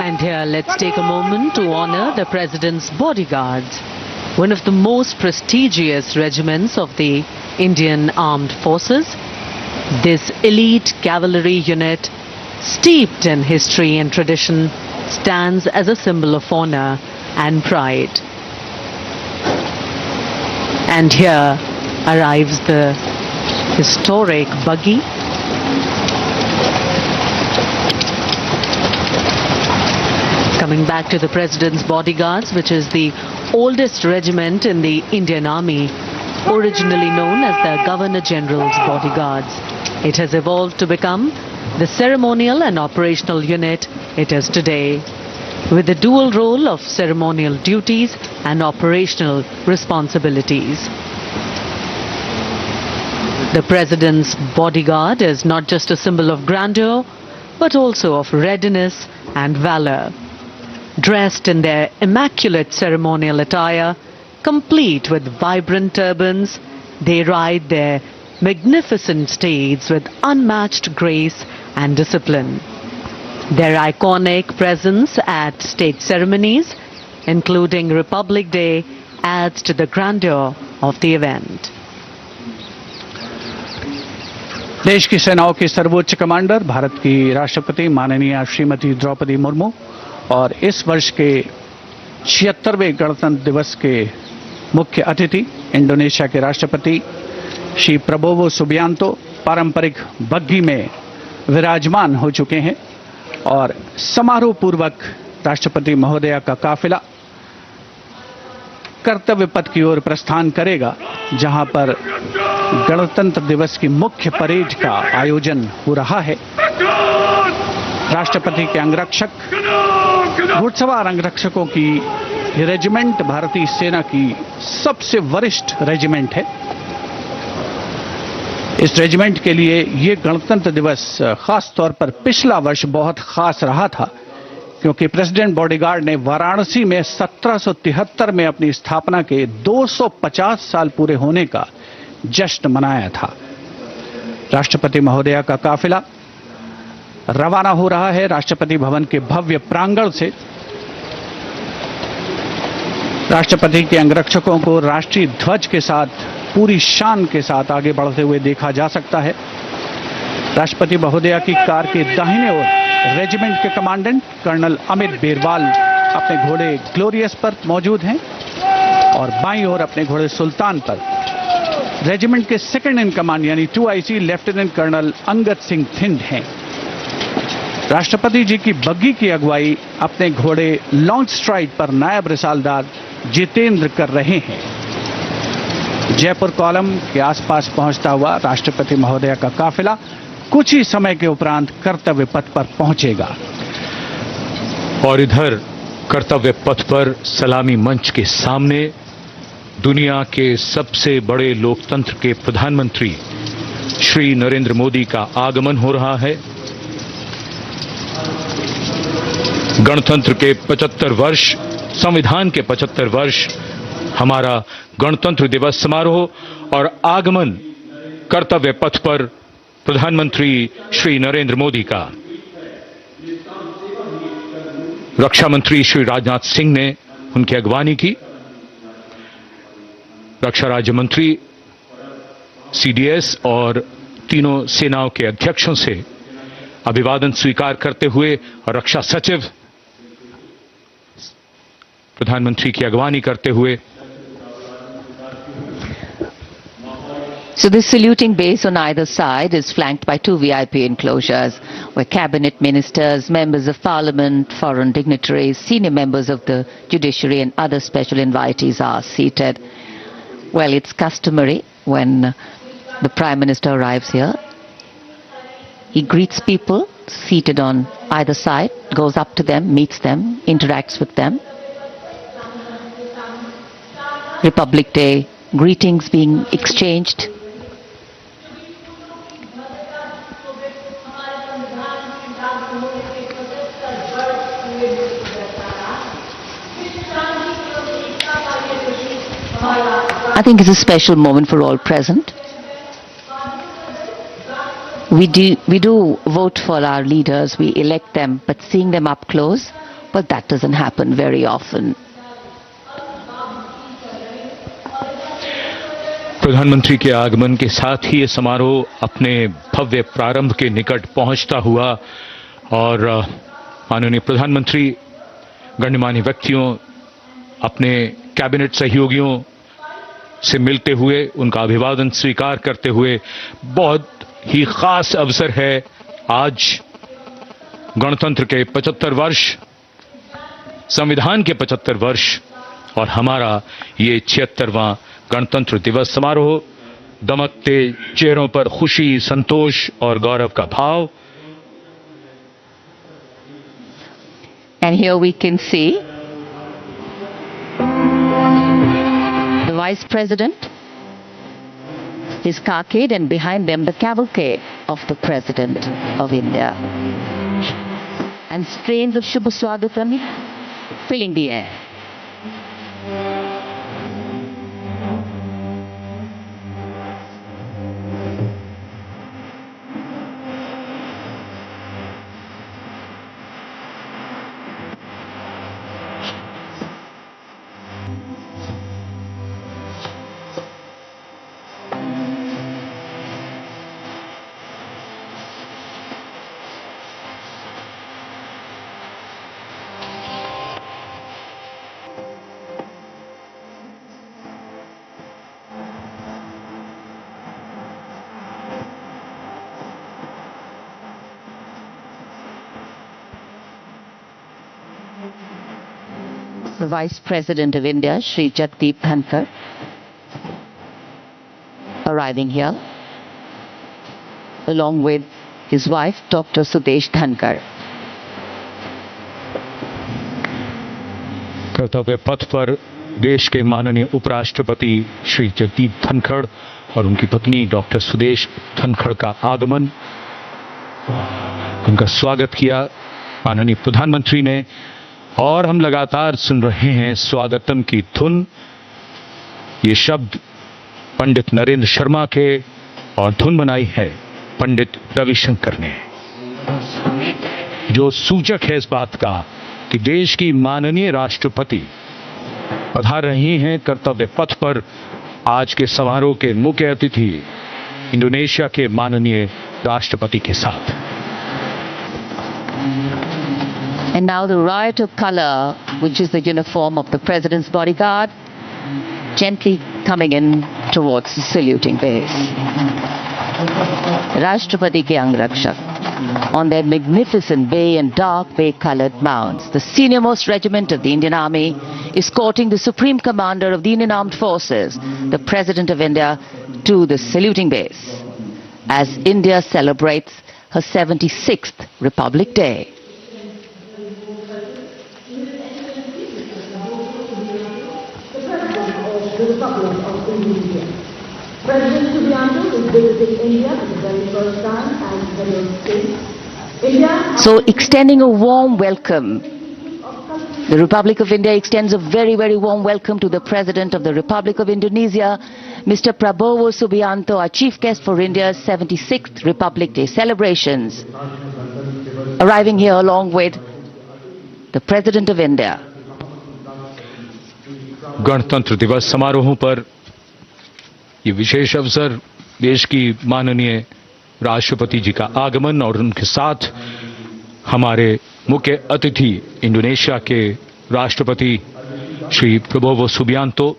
And here, let's take a moment to honor the President's bodyguards, one of the most prestigious regiments of the Indian Armed Forces. This elite cavalry unit, steeped in history and tradition, stands as a symbol of honor and pride. And here arrives the historic buggy. Coming back to the President's Bodyguards, which is the oldest regiment in the Indian Army, originally known as the Governor General's Bodyguards. It has evolved to become the ceremonial and operational unit it is today, with the dual role of ceremonial duties and operational responsibilities. The President's Bodyguard is not just a symbol of grandeur, but also of readiness and valor. Dressed in their immaculate ceremonial attire, complete with vibrant turbans, they ride their magnificent steeds with unmatched grace and discipline. Their iconic presence at state ceremonies, including Republic Day, adds to the grandeur of the event. देश की सेनाओं की सर्वोच्च commander Bharat की राष्ट्रपति माननीय श्रीमती द्रौपदी मुर्मू और इस वर्ष के 76वें गणतंत्र दिवस के मुख्य अतिथि इंडोनेशिया के राष्ट्रपति श्री प्रबोवो सुबियांतो पारंपरिक बग्घी में विराजमान हो चुके हैं और समारोह पूर्वक राष्ट्रपति महोदया का काफिला कर्तव्य पथ की ओर प्रस्थान करेगा, जहां पर गणतंत्र दिवस की मुख्य परेड का आयोजन हो रहा है। राष्ट्रपति के अंगरक्षक, घुड़सवार अंगरक्षकों की ये रेजिमेंट भारतीय सेना की सबसे वरिष्ठ रेजिमेंट है। इस रेजिमेंट के लिए ये गणतंत्र दिवस खास तौर पर पिछला वर्ष बहुत खास रहा था, क्योंकि प्रेसिडेंट बॉडीगार्ड ने वाराणसी में 1773 में अपनी स्थापना के 250 साल पूरे होने का जश्न मनाया था। राष्ट्रपति महोदया का काफिला रवाना हो रहा है राष्ट्रपति भवन के भव्य प्रांगण से। राष्ट्रपति के अंगरक्षकों को राष्ट्रीय ध्वज के साथ पूरी शान के साथ आगे बढ़ते हुए देखा जा सकता है। राष्ट्रपति महोदया की कार के दाहिने ओर रेजिमेंट के कमांडेंट कर्नल अमित बेरवाल अपने घोड़े ग्लोरियस पर मौजूद हैं और बाईं ओर अपने घोड़े सुल्तान पर रेजिमेंट के सेकंड इन कमांड यानी 2IC lieutenant colonel Angad Singh Thind हैं। राष्ट्रपति जी की बग्घी की अगुवाई अपने घोड़े लॉन्ग स्ट्राइड पर नायब रिसालदार जितेंद्र कर रहे हैं। जयपुर कॉलम के आसपास पहुंचता हुआ राष्ट्रपति महोदया का काफिला कुछ ही समय के उपरांत कर्तव्य पथ पर पहुंचेगा। और इधर कर्तव्य पथ पर सलामी मंच के सामने दुनिया के सबसे बड़े लोकतंत्र के प्रधानमंत्री श्री नरेंद्र मोदी का आगमन हो रहा है। गणतंत्र के 75 वर्ष, संविधान के 75 वर्ष, हमारा गणतंत्र दिवस समारोह और आगमन कर्तव्य पथ पर प्रधानमंत्री श्री नरेंद्र मोदी का। रक्षा मंत्री श्री राजनाथ सिंह ने उनकी अगवानी की। रक्षा राज्य मंत्री, CDS और तीनों सेनाओं के अध्यक्षों से अभिवादन स्वीकार करते हुए और रक्षा सचिव प्रधानमंत्री की अगवानी करते हुए। So this saluting base on either side is flanked by 2 VIP enclosures where cabinet ministers, members of parliament, foreign dignitaries, senior members of the judiciary and other special invitees are seated. Well, it's customary when the Prime Minister arrives here. He greets people seated on either side, goes up to them, meets them, interacts with them. Republic Day greetings being exchanged. I think it's a special moment for all present. We do vote for our leaders, we elect them, but seeing them up close, well, that doesn't happen very often. प्रधानमंत्री के आगमन के साथ ही ये समारोह अपने भव्य प्रारंभ के निकट पहुंचता हुआ और माननीय प्रधानमंत्री गणमान्य व्यक्तियों अपने कैबिनेट सहयोगियों से मिलते हुए उनका अभिवादन स्वीकार करते हुए बहुत ही खास अवसर है। आज गणतंत्र के 75 वर्ष, संविधान के 75 वर्ष और हमारा ये 76वां गणतंत्र दिवस समारोह। दमकते चेहरों पर खुशी, संतोष और गौरव का भाव। And here we can see the Vice President, his carcade, and behind them the cavalcade of the President of India. And strains of Shubha Swagatam filling the air. The Vice President of India, Shri Jagdeep Dhankar, arriving here, along with his wife, Dr. Sudesh Dhankar. कर्तव्य पथ पर देश के माननीय उपराष्ट्रपति श्री जगदीप धनखड़ और उनकी पत्नी डॉक्टर सुदेश धनखड़ का आगमन, उनका स्वागत किया माननीय प्रधानमंत्री ने। और हम लगातार सुन रहे हैं स्वागतम की धुन। ये शब्द पंडित नरेंद्र शर्मा के और धुन बनाई है पंडित रविशंकर ने, जो सूचक है इस बात का कि देश की माननीय राष्ट्रपति पधार रही हैं कर्तव्य पथ पर। आज के समारोह के मुख्य अतिथि इंडोनेशिया के माननीय राष्ट्रपति के साथ। And now the riot of color, which is the uniform of the President's bodyguard, gently coming in towards the saluting base. Rashtrapati ke Angrakshak, on their magnificent bay and dark bay-colored mounts, the senior-most regiment of the Indian Army, escorting the Supreme Commander of the Indian Armed Forces, the President of India, to the saluting base, as India celebrates her 76th Republic Day. The Republic of Indonesia. President Subianto is visiting India for the very first time as head of state. India. So extending a warm welcome. The Republic of India extends a very, very warm welcome to the President of the Republic of Indonesia, Mr. Prabowo Subianto, our chief guest for India's 76th Republic Day celebrations, arriving here along with the President of India. गणतंत्र दिवस समारोहों पर ये विशेष अवसर, देश की माननीय राष्ट्रपति जी का आगमन और उनके साथ हमारे मुख्य अतिथि इंडोनेशिया के राष्ट्रपति Shri Prabowo Subianto.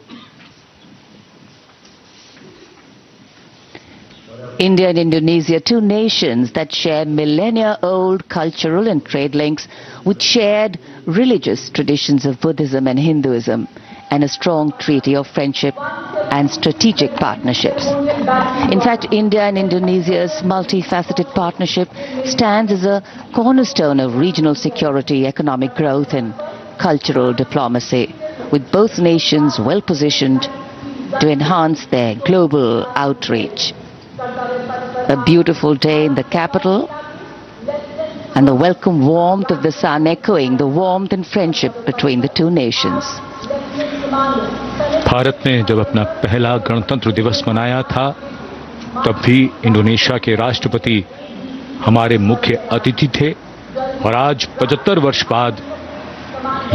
India and Indonesia, two nations that share millennia-old cultural and trade links with shared religious traditions of Buddhism and Hinduism, and a strong treaty of friendship and strategic partnerships. In fact, India and Indonesia's multifaceted partnership stands as a cornerstone of regional security, economic growth and cultural diplomacy, with both nations well positioned to enhance their global outreach. A beautiful day in the capital, and the welcome warmth of the sun echoing the warmth and friendship between the two nations. Bharat ने जब अपना पहला गणतंत्र दिवस मनाया था, तब भी इंडोनेशिया के राष्ट्रपति हमारे मुख्य अतिथि थे, और आज 75 वर्ष बाद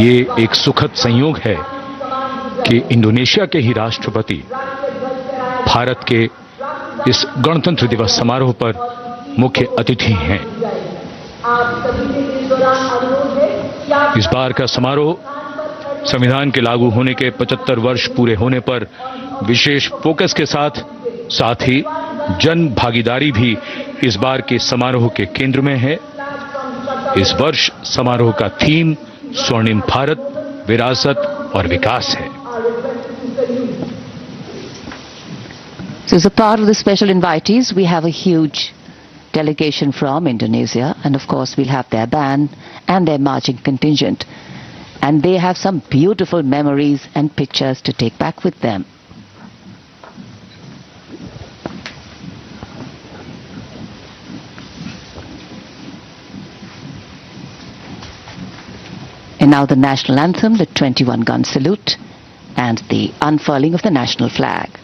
ये एक सुखद संयोग है कि इंडोनेशिया के ही राष्ट्रपति भारत के इस गणतंत्र दिवस समारोह पर मुख्य अतिथि हैं। इस बार का समारोह संविधान के लागू होने के 75 वर्ष पूरे होने पर विशेष फोकस के साथ ही जन भागीदारी भी इस बार के समारोह के केंद्र में है। इस वर्ष समारोह का थीम स्वर्णिम भारत, विरासत और विकास है। So as a part of the special invitees, we have a huge delegation from Indonesia, and of course we'll have their band and their marching contingent. And they have some beautiful memories and pictures to take back with them. And now the national anthem, the 21-gun salute, and the unfurling of the national flag.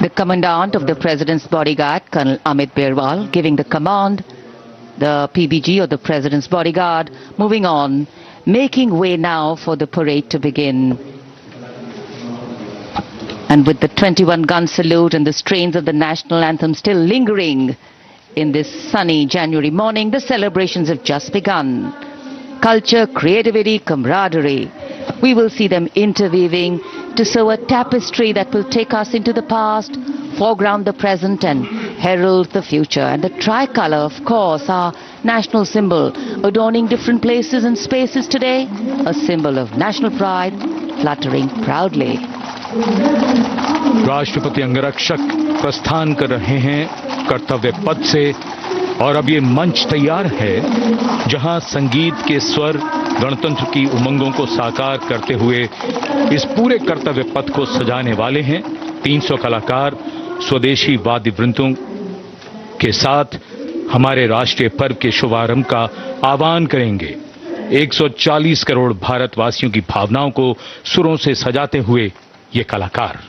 The Commandant of the President's Bodyguard, Colonel Amit Birwal, giving the command, the PBG or the President's Bodyguard, moving on, making way now for the parade to begin. And with the 21-gun salute and the strains of the national anthem still lingering in this sunny January morning, the celebrations have just begun. Culture, creativity, camaraderie. We will see them interweaving to sew a tapestry that will take us into the past, foreground the present and herald the future. And the tricolour, of course, our national symbol, adorning different places and spaces today, a symbol of national pride, fluttering proudly. राष्ट्रपति अंगरक्षक प्रस्थान कर रहे हैं कर्तव्य पथ से और अब ये मंच तैयार है जहां संगीत के स्वर गणतंत्र की उमंगों को साकार करते हुए इस पूरे कर्तव्य पथ को सजाने वाले हैं। 300 कलाकार स्वदेशी वाद्य वृंदों के साथ हमारे राष्ट्रीय पर्व के शुभारंभ का आह्वान करेंगे। 140 करोड़ भारतवासियों की भावनाओं को सुरों से सजाते हुए ये कलाकार।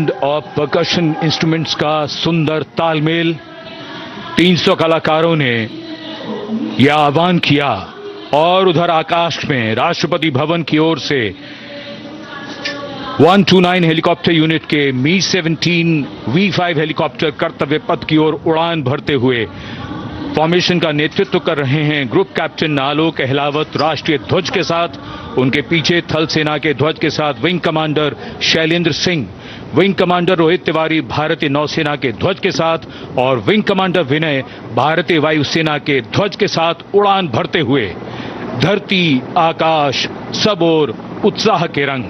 बैंड और परकशन इंस्ट्रूमेंट्स का सुंदर तालमेल, 300 कलाकारों ने यह आह्वान किया और उधर आकाश में राष्ट्रपति भवन की ओर से 129 हेलीकॉप्टर यूनिट के मी-17 V5 हेलीकॉप्टर कर्तव्य पथ की ओर उड़ान भरते हुए फॉर्मेशन का नेतृत्व कर रहे हैं ग्रुप कैप्टन आलोक अहलावत राष्ट्रीय ध्वज के साथ। उनके पीछे थल सेना के ध्वज के साथ wing commander Shailendra Singh, wing commander Rohit Tiwari भारतीय नौसेना के ध्वज के साथ और विंग कमांडर विनय भारतीय वायुसेना के ध्वज के साथ उड़ान भरते हुए धरती आकाश सब ओर उत्साह के रंग।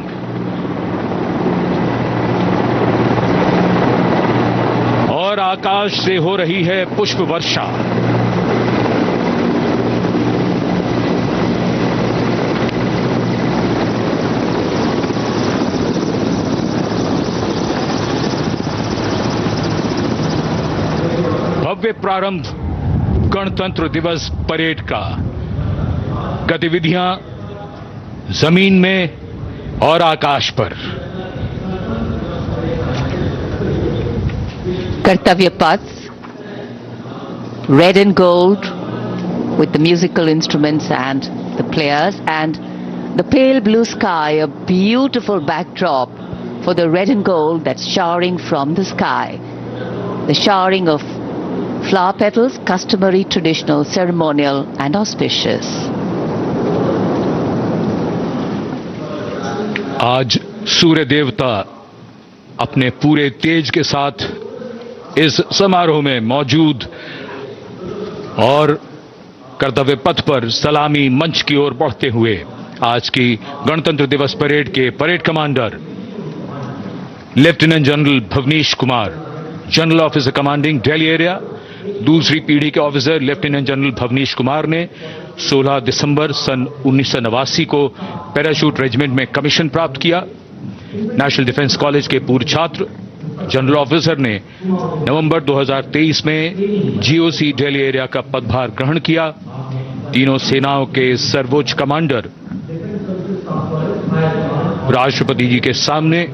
और आकाश से हो रही है पुष्प वर्षा। भव्य प्रारंभ गणतंत्र दिवस परेड का। गतिविधियां जमीन में और आकाश पर। Kartavya Path, red and gold with the musical instruments and the players, and the pale blue sky, a beautiful backdrop for the red and gold that's showering from the sky. The showering of flower petals, customary, traditional, ceremonial and auspicious. आज सूर्य देवता अपने पूरे तेज के साथ इस समारोह में मौजूद और कर्तव्य पथ पर सलामी मंच की ओर बढ़ते हुए आज की गणतंत्र दिवस परेड के parade commander lieutenant general Bhavnish Kumar, general officer commanding Delhi area, दूसरी पीढ़ी के officer lieutenant general Bhavnish Kumar ने 16 दिसंबर सन 1989 को पैराशूट रेजिमेंट में कमीशन प्राप्त किया। नेशनल डिफेंस कॉलेज के पूर्व छात्र जनरल ऑफिसर ने नवंबर 2023 में जीओसी दिल्ली एरिया का पदभार ग्रहण किया। तीनों सेनाओं के सर्वोच्च कमांडर राष्ट्रपति जी के सामने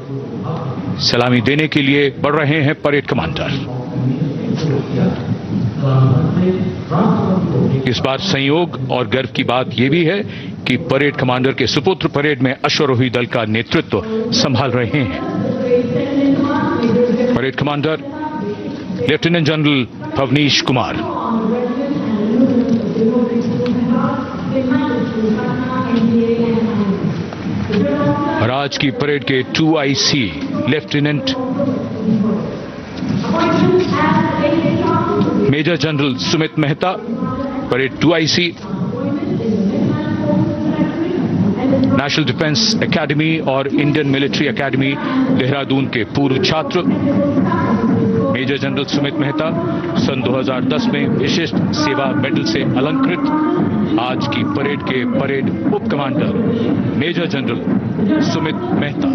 सलामी देने के लिए बढ़ रहे हैं परेड कमांडर। इस बार संयोग और गर्व की बात यह भी है कि परेड कमांडर के सुपुत्र परेड में अश्वारोही दल का नेतृत्व संभाल रहे हैं। Parade commander lieutenant general Bhavnish Kumar. और आज की परेड के 2IC lieutenant major general Sumit Mehta, parade 2IC, national defence academy और इंडियन मिलिट्री एकेडमी देहरादून के पूर्व छात्र मेजर जनरल सुमित मेहता सन 2010 में विशिष्ट सेवा मेडल से अलंकृत। आज की परेड के परेड उप commander major general Sumit Mehta.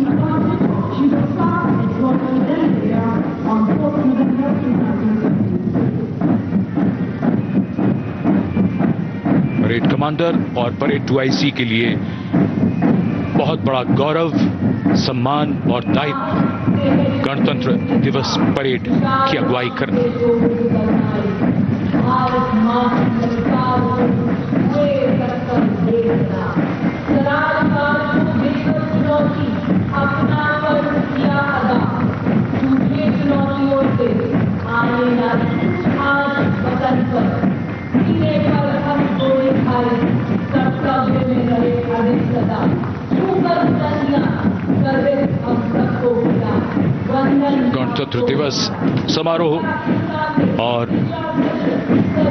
Parade commander और परेड 2IC के लिए बहुत बड़ा गौरव, सम्मान और दायित्व गणतंत्र दिवस परेड की अगुवाई करना। गणतंत्र दिवस समारोह और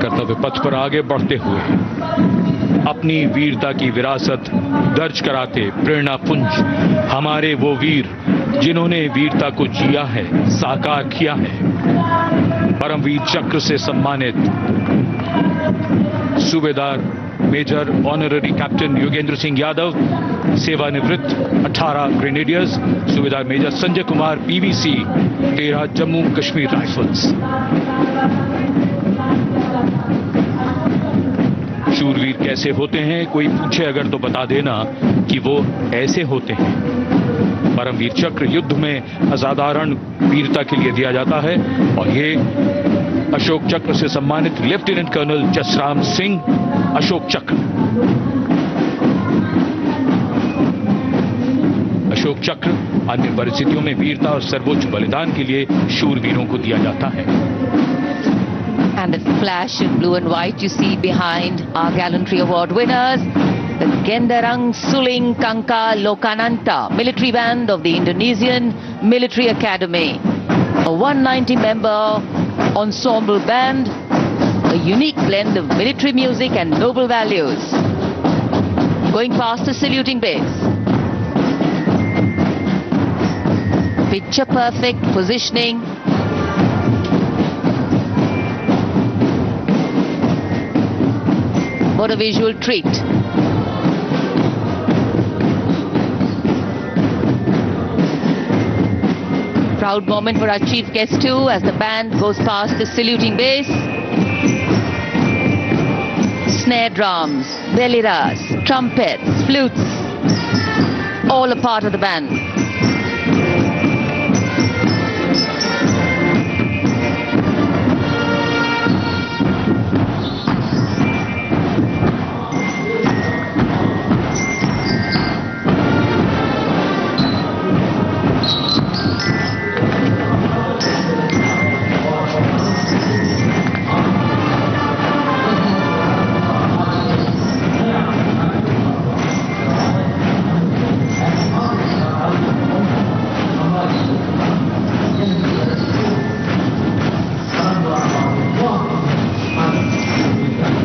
कर्तव्य पथ पर आगे बढ़ते हुए अपनी वीरता की विरासत दर्ज कराते प्रेरणा पुंज हमारे वो वीर जिन्होंने वीरता को जिया है, साकार किया है। परमवीर चक्र से सम्मानित सूबेदार major honorary captain Yogendra Singh Yadav, सेवानिवृत्त 18 ग्रेनेडियर्स, सूबेदार major Sanjay Kumar PVC 13 Jammu Kashmir rifles, शूरवीर कैसे होते हैं, कोई पूछे अगर तो बता देना कि वो ऐसे होते हैं। परमवीर चक्र युद्ध में असाधारण वीरता के लिए दिया जाता है और ये अशोक चक्र से सम्मानित लेफ्टिनेंट कर्नल जसराम सिंह अशोक चक्र। अशोक चक्र अन्य परिस्थितियों में वीरता और सर्वोच्च बलिदान के लिए शूरवीरों को दिया जाता है। And the flash in blue and white you see behind our gallantry award winners, the Gendarang Suling Kangka Lokananta military band of the Indonesian Military Academy, a 190-member ensemble band, a unique blend of military music and noble values. Going past the saluting base. Picture perfect positioning. What a visual treat. Proud moment for our chief guest too as the band goes past the saluting base. Snare drums, veliras, trumpets, flutes, all a part of the band.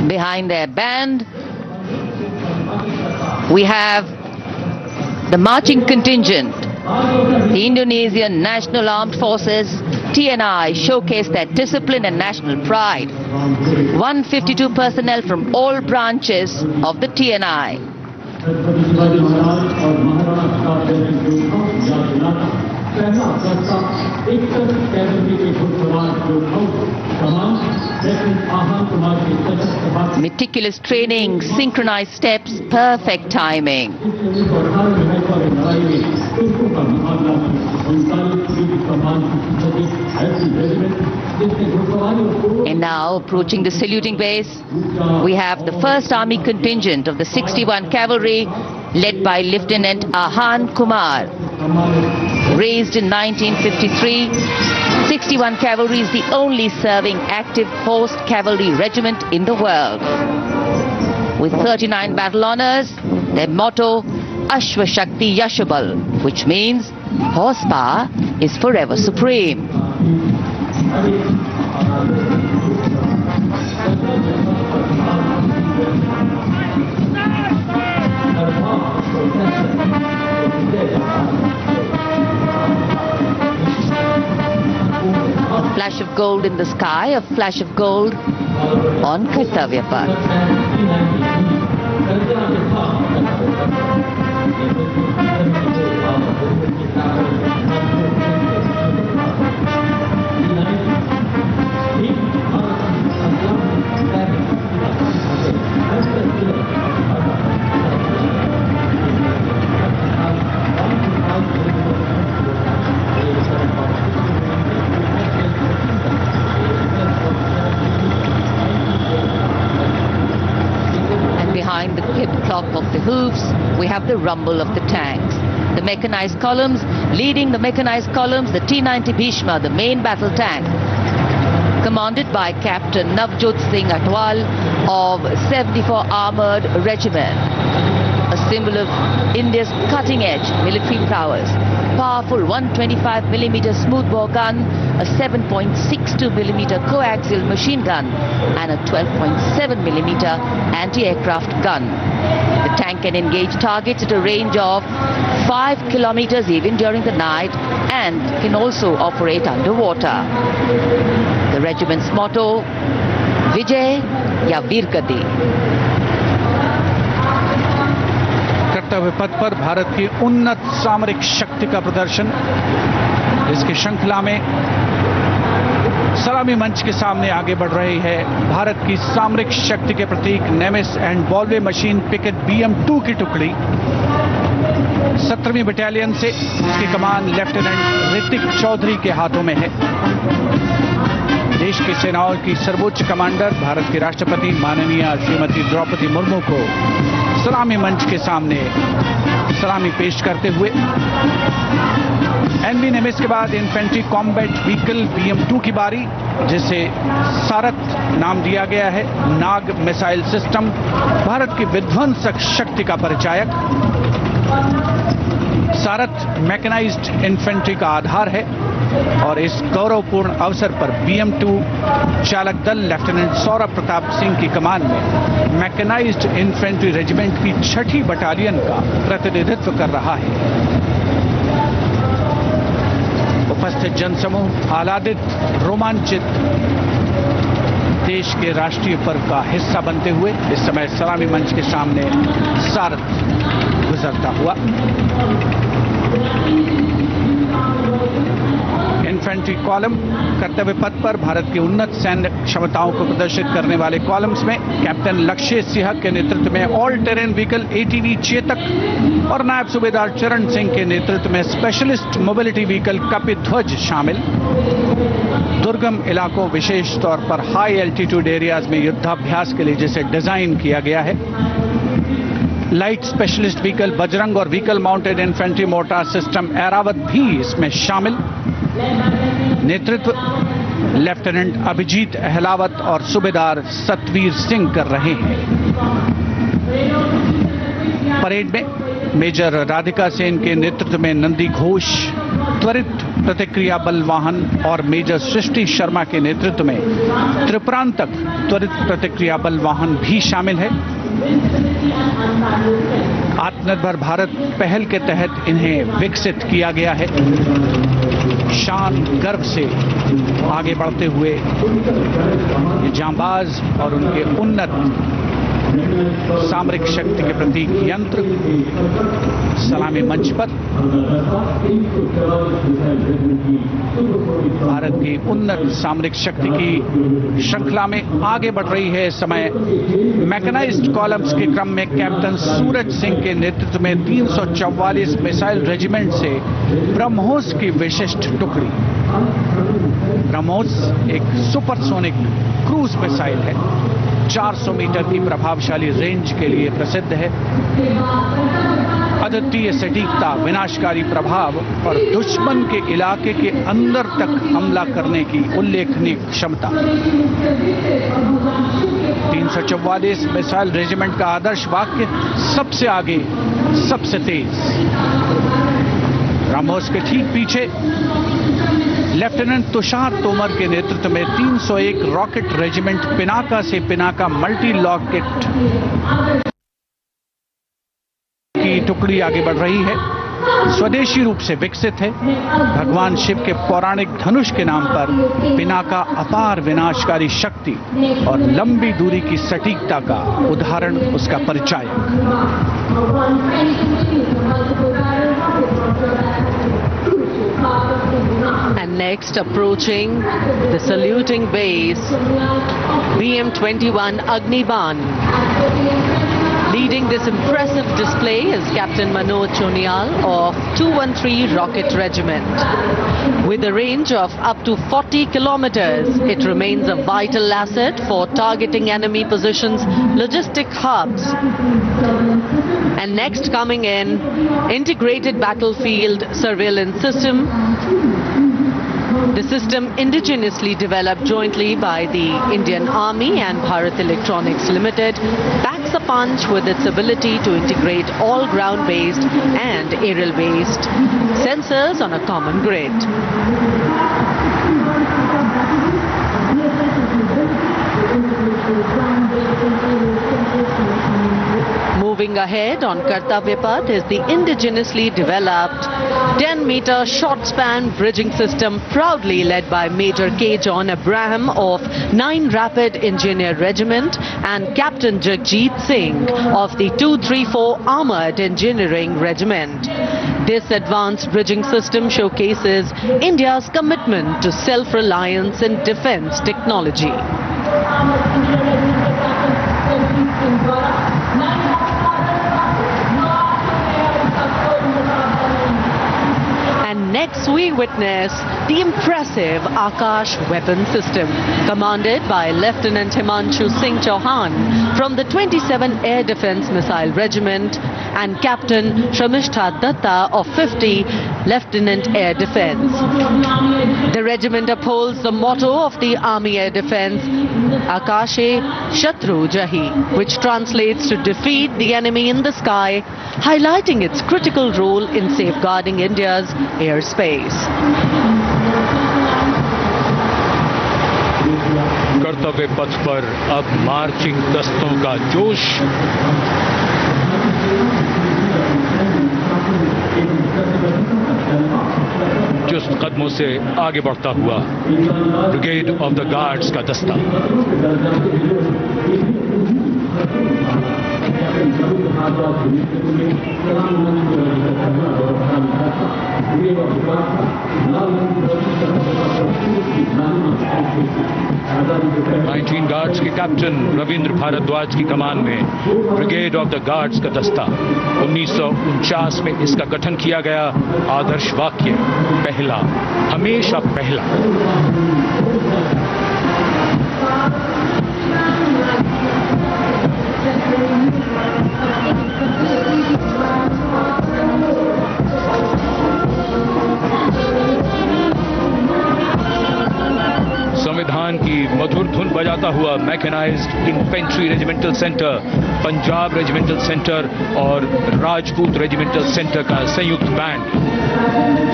Behind their band, we have the marching contingent. The Indonesian National Armed Forces, TNI, showcased their discipline and national pride. 152 personnel from all branches of the TNI. Meticulous training, synchronized steps, perfect timing. And now, approaching the saluting base, we have the 1st Army contingent of the 61 Cavalry, led by Lieutenant Ahan Kumar. Raised in 1953, 61 Cavalry is the only serving active Horse Cavalry regiment in the world. With 39 battle honors, their motto, Ashwa Shakti Yashabal, which means horsepower is forever supreme. A flash of gold in the sky, a flash of gold on Kartavya Path. Behind the clip clock of the hooves, we have the rumble of the tanks. The mechanized columns, leading the mechanized columns, the T-90 Bhishma, the main battle tank, commanded by Captain Navjot Singh Atwal of 74 Armoured Regiment. A symbol of India's cutting-edge military prowess. Powerful 125mm smoothbore gun, a 7.62mm coaxial machine gun, and a 12.7mm anti-aircraft gun. The tank can engage targets at a range of 5 kilometers even during the night and can also operate underwater. The regiment's motto, Vijay ya Veergati. कर्तव्य पथ पर भारत की उन्नत सामरिक शक्ति का प्रदर्शन, इसकी श्रृंखला में सलामी मंच के सामने आगे बढ़ रही है भारत की सामरिक शक्ति के प्रतीक नेमिस एंड बॉलवे मशीन पिकेट BM-2 की टुकड़ी 17वीं बटालियन से इसकी कमान लेफ्टिनेंट ऋतिक चौधरी के हाथों में है। देश की सेनाओं की सर्वोच्च कमांडर भारत के राष्ट्रपति माननीय श्रीमती द्रौपदी मुर्मू को सलामी मंच के सामने सलामी पेश करते हुए NV नेमिस के बाद इन्फेंट्री कॉम्बैट व्हीकल BM-2 की बारी, जिसे सारथ नाम दिया गया है। नाग मिसाइल सिस्टम भारत की विध्वंसक शक्ति का परिचायक। सारथ मैकेनाइज्ड इन्फेंट्री का आधार है और इस गौरवपूर्ण अवसर पर BM-2 चालक दल लेफ्टिनेंट सौरभ प्रताप सिंह की कमान में मैकेनाइज्ड इन्फेंट्री रेजिमेंट की 6ठी बटालियन का प्रतिनिधित्व कर रहा है। उपस्थित जनसमूह आह्लादित, रोमांचित, देश के राष्ट्रीय पर्व का हिस्सा बनते हुए इस समय सलामी मंच के सामने सारथ गुजरता हुआ। इन्फेंट्री कॉलम कर्तव्य पथ पर भारत की उन्नत सैन्य क्षमताओं को प्रदर्शित करने वाले कॉलम्स में कैप्टन लक्ष्य सिंह के नेतृत्व में all terrain vehicle ATV Chetak और नायब सूबेदार चरण सिंह के नेतृत्व में स्पेशलिस्ट मोबिलिटी व्हीकल कपिध्वज शामिल। दुर्गम इलाकों, विशेष तौर पर हाई एल्टीट्यूड एरियाज में युद्धाभ्यास के लिए जिसे डिजाइन किया गया है। लाइट स्पेशलिस्ट व्हीकल बजरंग और vehicle mounted infantry mortar system Airavat भी इसमें शामिल। नेतृत्व लेफ्टिनेंट अभिजीत अहलावत और सूबेदार सतवीर सिंह कर रहे हैं। परेड में मेजर राधिका सेन के नेतृत्व में नंदी घोष, त्वरित प्रतिक्रिया बल वाहन और मेजर सृष्टि शर्मा के नेतृत्व में त्रिप्रांतक त्वरित प्रतिक्रिया बल वाहन भी शामिल है। आत्मनिर्भर भारत पहल के तहत इन्हें विकसित किया गया है। शान गर्व से आगे बढ़ते हुए ये जांबाज और उनके उन्नत सामरिक शक्ति के प्रतीक यंत्र सलामी मंच पर भारत की उन्नत सामरिक शक्ति की श्रृंखला में आगे बढ़ रही है। इस समय मैकेनाइज्ड कॉलम्स के क्रम में कैप्टन सूरज सिंह के नेतृत्व में 344 मिसाइल रेजिमेंट से ब्रह्मोस की विशिष्ट टुकड़ी। ब्रह्मोस एक सुपरसोनिक क्रूज मिसाइल है, 400 मीटर की प्रभावशाली रेंज के लिए प्रसिद्ध है। अद्वितीय सटीकता, विनाशकारी प्रभाव और दुश्मन के इलाके के अंदर तक हमला करने की उल्लेखनीय क्षमता। 344 मिसाइल रेजिमेंट का आदर्श वाक्य सबसे आगे, सबसे तेज। ब्रह्मोस के ठीक पीछे लेफ्टिनेंट तुषार तोमर के नेतृत्व में 301 रॉकेट रेजिमेंट पिनाका से पिनाका मल्टी लॉकेट की टुकड़ी आगे बढ़ रही है। स्वदेशी रूप से विकसित है। भगवान शिव के पौराणिक धनुष के नाम पर पिनाका अपार विनाशकारी शक्ति और लंबी दूरी की सटीकता का उदाहरण, उसका परिचायक। And next, approaching the saluting base, BM-21 Agniban. Leading this impressive display is Captain Manoj Chonial of 213 Rocket Regiment. With a range of up to 40 kilometers, it remains a vital asset for targeting enemy positions, logistic hubs. And next coming in, integrated battlefield surveillance system. The system indigenously developed jointly by the Indian Army and Bharat Electronics Limited packs a punch with its ability to integrate all ground-based and aerial-based sensors on a common grid. Moving ahead on Kartavya Path is the indigenously developed 10-meter short-span bridging system proudly led by Major K. John Abraham of 9 Rapid Engineer Regiment and Captain Jagjit Singh of the 234 Armored Engineering Regiment. This advanced bridging system showcases India's commitment to self-reliance in defense technology. And next we witness the impressive Akash weapon system, commanded by Lieutenant Himanshu Singh Chauhan from the 27 Air Defence Missile Regiment and Captain Shamishta Datta of 50 Lieutenant Air Defence. The regiment upholds the motto of the Army Air Defence, Akashe Shatru Jahi, which translates to defeat the enemy in the sky, highlighting its critical role in safeguarding India's airspace. कर्तव्य पथ पर अब marching दस्तों का जोश, चुस्त कदमों से आगे बढ़ता हुआ ब्रिगेड ऑफ द गार्ड्स का दस्ता। 19 गार्ड्स के कैप्टन रविंद्र भारद्वाज की कमान में ब्रिगेड ऑफ द गार्ड्स का दस्ता। 1949 में इसका गठन किया गया। आदर्श वाक्य पहला, हमेशा पहला। संविधान की मधुर धुन बजाता हुआ mechanized infantry regimental centre, Punjab regimental centre और राजपूत रेजिमेंटल सेंटर का संयुक्त बैंड।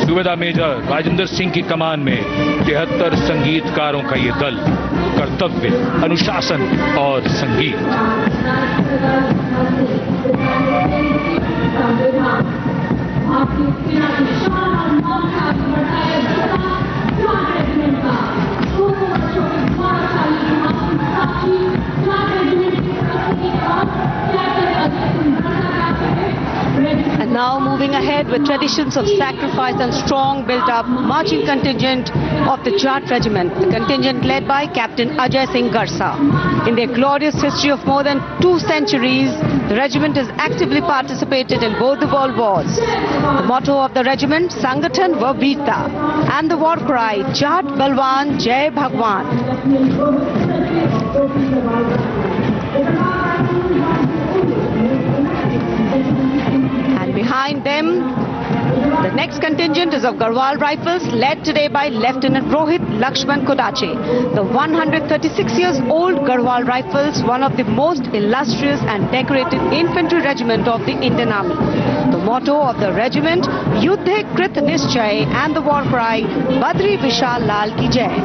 सूबेदार मेजर राजेंद्र सिंह की कमान में 73 संगीतकारों का ये दल। कर्तव्य, अनुशासन और संगीत। And now moving ahead with traditions of sacrifice and strong built-up marching contingent of the Jat Regiment, the contingent led by Captain Ajay Singh Garsa. In their glorious history of more than 2 centuries, the regiment has actively participated in both the world wars. The motto of the regiment, Sangathan va Veerta, and the war cry, Jat Balwan Jai Bhagwan. And behind them, the next contingent is of Garhwal Rifles, led today by Lieutenant Rohit Lakshman Kodache. The 136 years old Garhwal Rifles, one of the most illustrious and decorated infantry regiment of the Indian Army. The motto of the regiment, Yuddhe Krit Nischay, and the war cry, Badri Vishal Lal Ki Jai.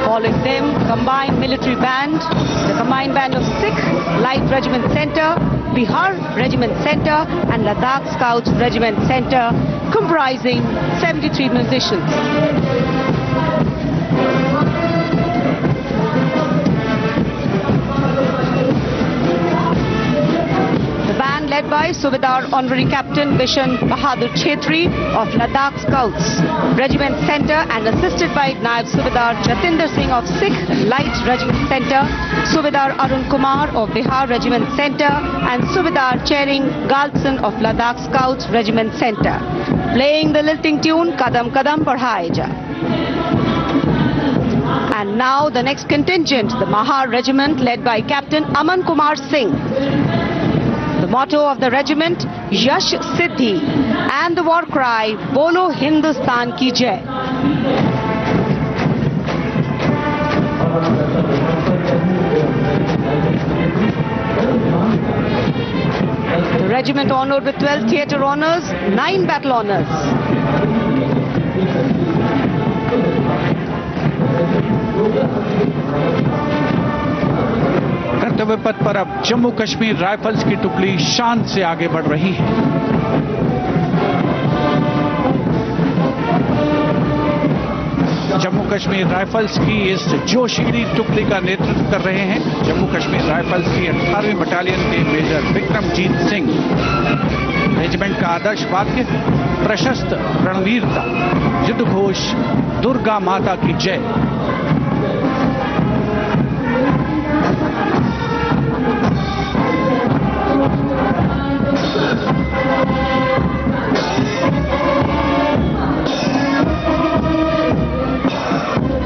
Following them, combined military band, the combined band of Sikh Light Regiment Center, Bihar Regiment Center and Ladakh Scouts Regiment Center, comprising 73 musicians. The band led by Subedar Honorary Captain Vishan Bahadur Chetri of Ladakh Scouts Regiment Center and assisted by Naib Subedar Jatinder Singh of Sikh Light Regiment Center, Subedar Arun Kumar of Bihar Regiment Center and Subedar Chering Galtson of Ladakh Scouts Regiment Center, playing the lilting tune Kadam Kadam Badhaye Ja. And now the next contingent, the Mahar Regiment led by Captain Aman Kumar Singh. The motto of the regiment, Yash Siddhi, and the war cry, Bolo Hindustan Ki Jai. The regiment honored with 12 theatre honours, 9 battle honours. कर्तव्य पथ पर अब Jammu Kashmir rifles की टुकड़ी शान से आगे बढ़ रही है। कश्मीर राइफल्स की इस जोशीली टुकड़ी का नेतृत्व कर रहे हैं जम्मू कश्मीर राइफल्स की 18वीं बटालियन के मेजर विक्रमजीत सिंह। रेजिमेंट का आदर्श वाक्य प्रशस्त रणवीरता, युद्ध घोष दुर्गा माता की जय।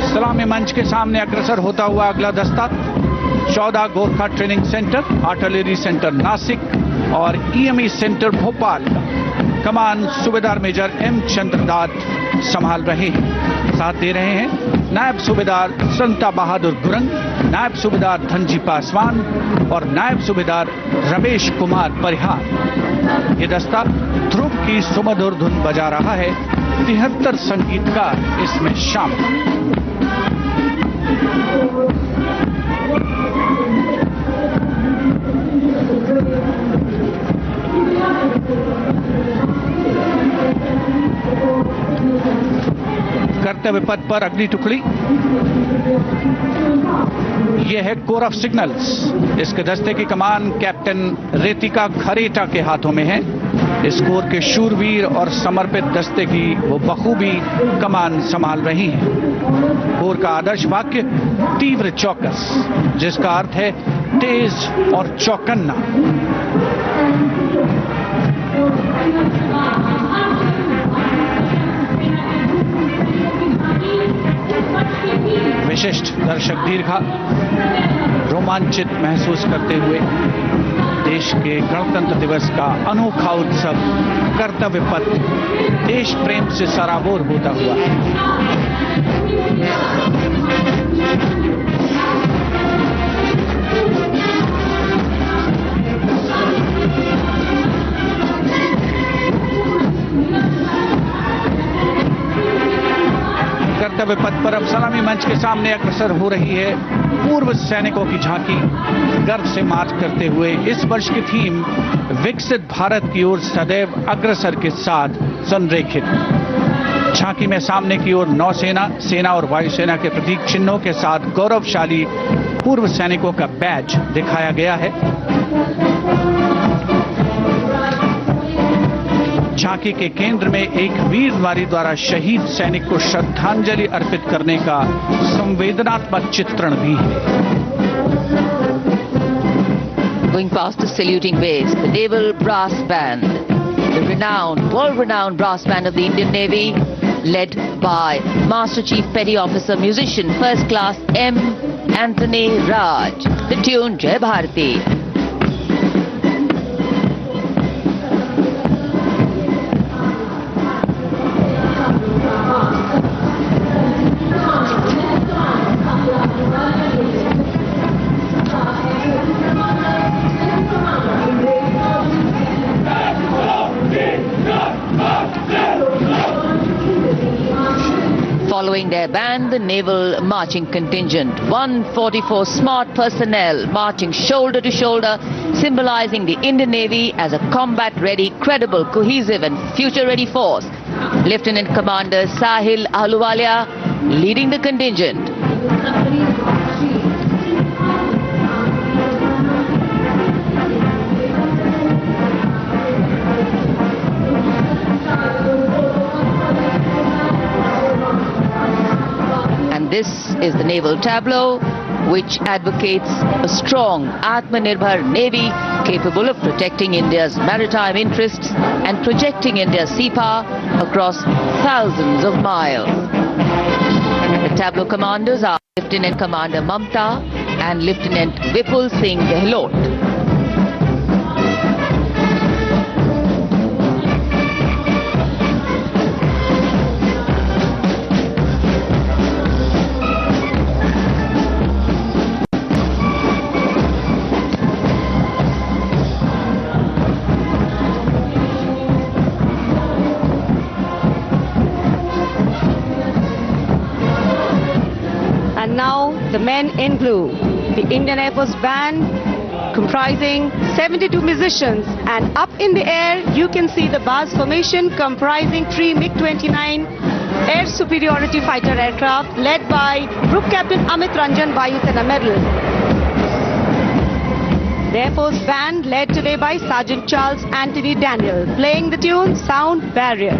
सलामी मंच के सामने अग्रसर होता हुआ अगला दस्ता 14 Gorkha training centre, artillery centre Nashik और ईएमई सेंटर भोपाल का कमान सूबेदार मेजर एम चंद्रदास संभाल रहे हैं। साथ दे रहे हैं नायब सूबेदार संता बहादुर गुरंग, नायब सूबेदार धनजी पासवान और नायब सूबेदार रमेश कुमार परिहार। ये दस्ता ध्रुव की सुमधुर धुन बजा रहा है। 73 संगीतकार इसमें शामिल। कर्तव्य पथ पर अगली टुकड़ी यह है कोर ऑफ सिग्नल्स। इसके दस्ते की कमान कैप्टन रेतिका खरेटा के हाथों में है। इस कोर के शूरवीर और समर्पित दस्ते की वो बखूबी कमान संभाल रही हैं। कोर का आदर्श वाक्य तीव्र चौकस, जिसका अर्थ है तेज और चौकन्ना। विशिष्ट दर्शक दीर्घा रोमांचित महसूस करते हुए देश के गणतंत्र दिवस का अनोखा उत्सव कर्तव्य पथ देश प्रेम से सराबोर होता हुआ। कर्तव्य पथ पर अब सलामी मंच के सामने अग्रसर हो रही है पूर्व सैनिकों की झांकी, गर्व से मार्च करते हुए। इस वर्ष की थीम विकसित भारत की ओर सदैव अग्रसर के साथ संरेखित। झांकी में सामने की ओर नौसेना, सेना और वायुसेना के प्रतीक चिन्हों के साथ गौरवशाली पूर्व सैनिकों का बैज दिखाया गया है। झांकी के केंद्र में एक वीर नारी द्वारा शहीद सैनिक को श्रद्धांजलि अर्पित करने का संवेदनात्मक चित्रण भी है। Going past the saluting base, the Naval Brass Band, the renowned, world-renowned brass band of the Indian Navy, led by Master Chief Petty Officer Musician First Class M. Anthony Raj. The tune Jai Bharati. Following their band, the naval marching contingent, 144 smart personnel marching shoulder to shoulder, symbolizing the Indian Navy as a combat-ready, credible, cohesive and future-ready force. Lieutenant Commander Sahil Ahluwalia leading the contingent. This is the naval tableau, which advocates a strong Atmanirbhar Navy capable of protecting India's maritime interests and projecting India's sea power across thousands of miles. The tableau commanders are Lieutenant Commander Mamta and Lieutenant Vipul Singh Gehlot. Now the men in blue, the Indian Air Force band comprising 72 musicians, and up in the air you can see the bars formation comprising 3 MiG-29 Air Superiority Fighter aircraft led by Group Captain Amit Ranjan, Vayu Sena Medalist. The Air Force Band led today by Sergeant Charles Anthony Daniel, playing the tune Sound Barrier.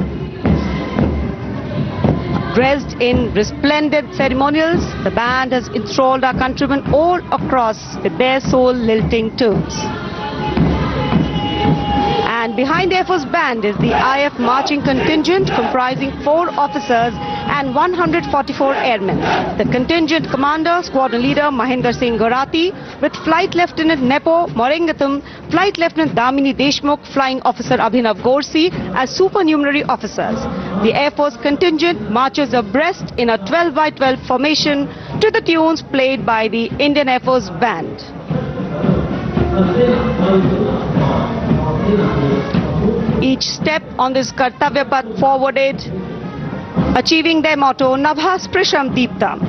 Dressed in resplendent ceremonials, the band has enthralled our countrymen all across with their soul-lilting tunes. And behind the Air Force Band is the IF marching contingent comprising 4 officers and 144 airmen. The contingent commander, squadron leader Mahendra Singh Gorati, with Flight Lieutenant Nepo Morengatham, Flight Lieutenant Damini Deshmukh, Flying Officer Abhinav Gorsi as supernumerary officers. The Air Force contingent marches abreast in a 12-by-12 formation to the tunes played by the Indian Air Force Band. Each step on this Kartavya Path forwarded, achieving their motto, Nabha Sprisham Deeptam.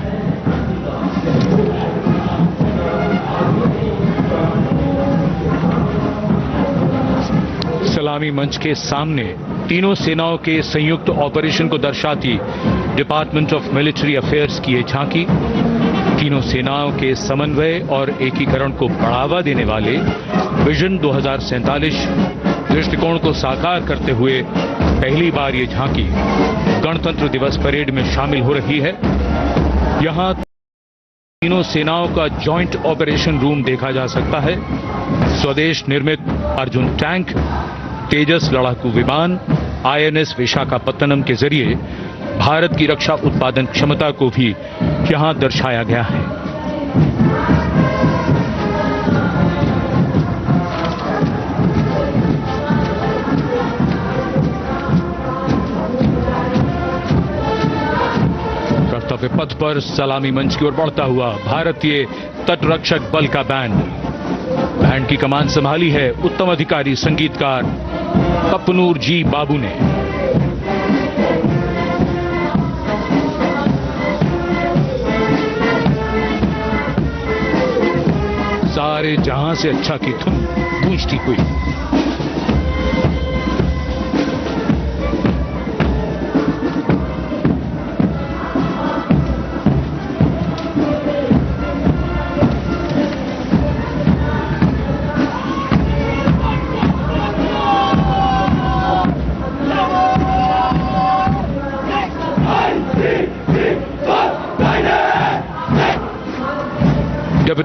सलामी मंच के सामने तीनों सेनाओं के संयुक्त operation को दर्शाती डिपार्टमेंट ऑफ मिलिट्री अफेयर्स की ये झांकी तीनों सेनाओं के समन्वय और एकीकरण को बढ़ावा देने वाले विजन 2047 दृष्टिकोण को साकार करते हुए पहली बार ये झांकी गणतंत्र दिवस परेड में शामिल हो रही है। यहां तीनों सेनाओं का जॉइंट ऑपरेशन रूम देखा जा सकता है। स्वदेश निर्मित अर्जुन टैंक, तेजस लड़ाकू विमान, आईएनएस विशाखापत्तनम के जरिए भारत की रक्षा उत्पादन क्षमता को भी यहां दर्शाया गया है। कर्तव्य पथ पर सलामी मंच की ओर बढ़ता हुआ भारतीय तटरक्षक बल का बैंड की कमान संभाली है उत्तम अधिकारी संगीतकार कपनूर जी बाबू ने। सारे जहां से अच्छा की धुन गूंजती हुई।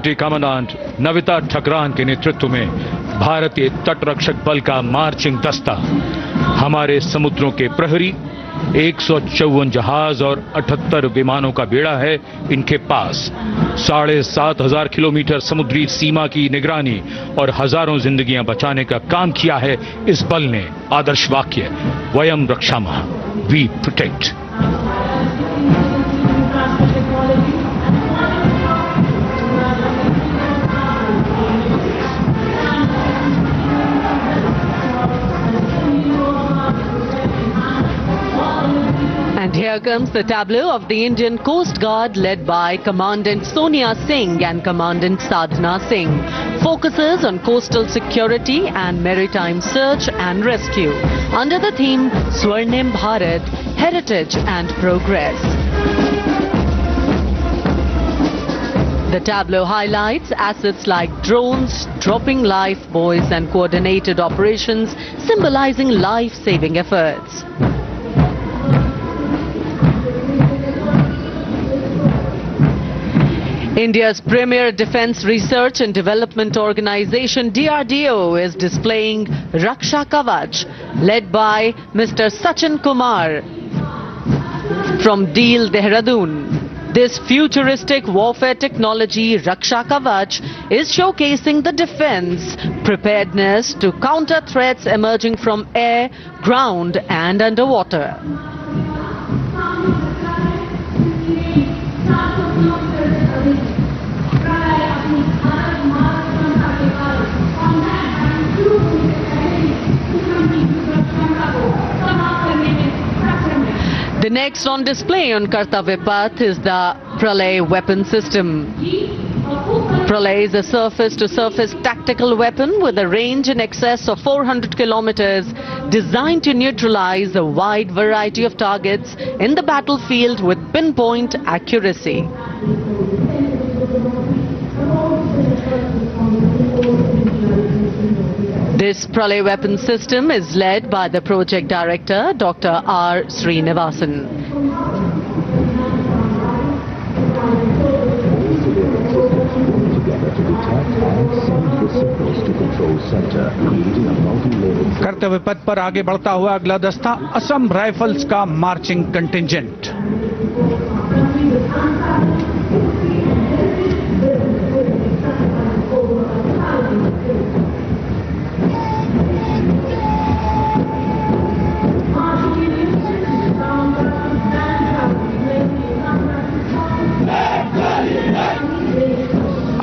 डिप्टी कमांडेंट नविता ठकरान के नेतृत्व में भारतीय तटरक्षक बल का मार्चिंग दस्ता हमारे समुद्रों के प्रहरी 154 जहाज और 78 विमानों का बेड़ा है इनके पास। 7,500 किलोमीटर समुद्री सीमा की निगरानी और हजारों जिंदगियां बचाने का काम किया है इस बल ने। आदर्श वाक्य वयम रक्षामः, we protect. And here comes the tableau of the Indian Coast Guard led by Commandant Sonia Singh and Commandant Sadhana Singh. Focuses on coastal security and maritime search and rescue under the theme Swarnim Bharat, Heritage and Progress. The tableau highlights assets like drones, dropping life buoys and coordinated operations symbolizing life-saving efforts. India's premier defense research and development organization DRDO is displaying Raksha Kavach led by Mr. Sachin Kumar from Deel, Dehradun. This futuristic warfare technology Raksha Kavach is showcasing the defense preparedness to counter threats emerging from air, ground and underwater. The next on display on Kartavya Path is the Pralay weapon system. Pralay is a surface-to-surface tactical weapon with a range in excess of 400 kilometers, designed to neutralize a wide variety of targets in the battlefield with pinpoint accuracy. This Pralay weapon system is led by the project director, Dr. R. Srinivasan. कर्तव्य पथ पर आगे बढ़ता हुआ अगला दस्ता Assam rifles का marching contingent.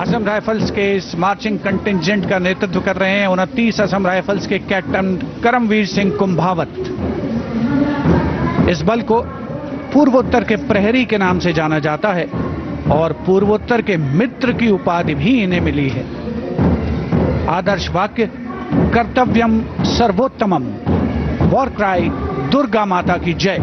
Assam rifles के इस मार्चिंग कंटिंजेंट का नेतृत्व कर रहे हैं 29 असम राइफल्स के कैप्टन करमवीर सिंह कुंभावत। इस बल को पूर्वोत्तर के प्रहरी के नाम से जाना जाता है और पूर्वोत्तर के मित्र की उपाधि भी इन्हें मिली है। आदर्श वाक्य कर्तव्यम सर्वोत्तमम, वॉर क्राई दुर्गा माता की जय।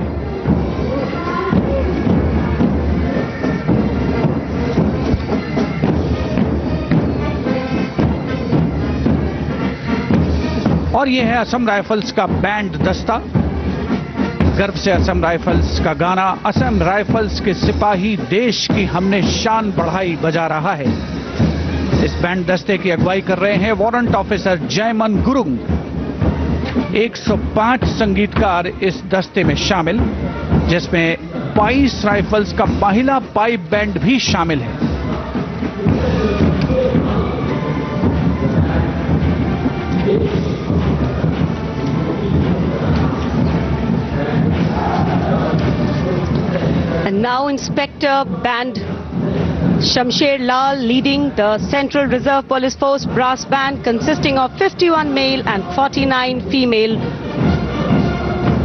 और ये है असम राइफल्स का बैंड दस्ता। गर्व से असम राइफल्स का गाना असम राइफल्स के सिपाही देश की हमने शान बढ़ाई बजा रहा है। इस बैंड दस्ते की अगुवाई कर रहे हैं वारंट ऑफिसर जयमन गुरुंग। 105 संगीतकार इस दस्ते में शामिल, जिसमें 22 राइफल्स का महिला पाइप बैंड भी शामिल है। And now Inspector Band Shamsher Lal leading the Central Reserve Police Force brass band consisting of 51 male and 49 female.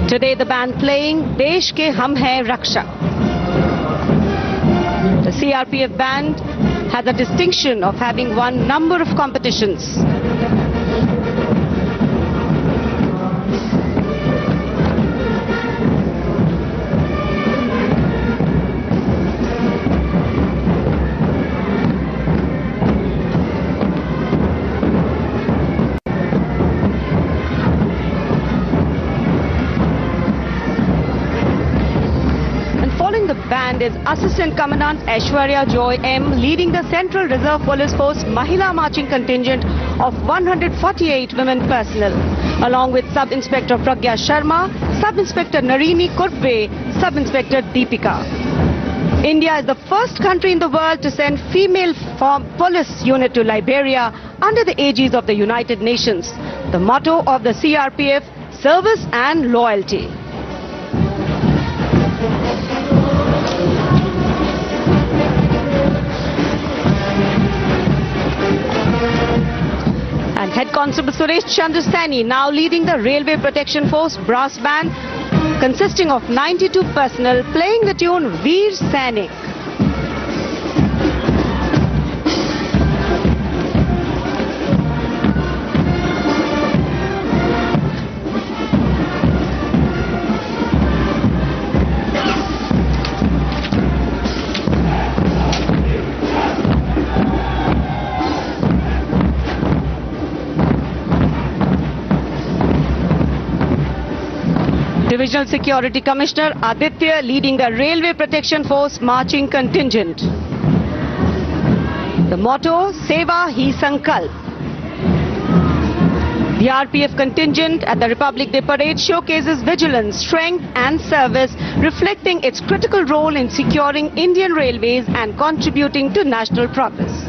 Today the band playing Desh Ke Hum Hai Raksha. The CRPF band has the distinction of having won number of competitions. Band is Assistant Commandant Aishwarya Joy M leading the Central Reserve Police Force Mahila Marching Contingent of 148 women personnel, along with Sub-Inspector Pragya Sharma, Sub-Inspector Narini Kurpe, Sub-Inspector Deepika. India is the first country in the world to send female police unit to Liberia under the aegis of the United Nations. The motto of the CRPF, service and loyalty. And Head Constable Suresh Chandrasani now leading the Railway Protection Force brass band consisting of 92 personnel playing the tune Veer Sainik. Divisional Security Commissioner Aditya leading the Railway Protection Force marching contingent. The motto, Seva Hi Sankalp. The RPF contingent at the Republic Day Parade showcases vigilance, strength and service, reflecting its critical role in securing Indian railways and contributing to national progress.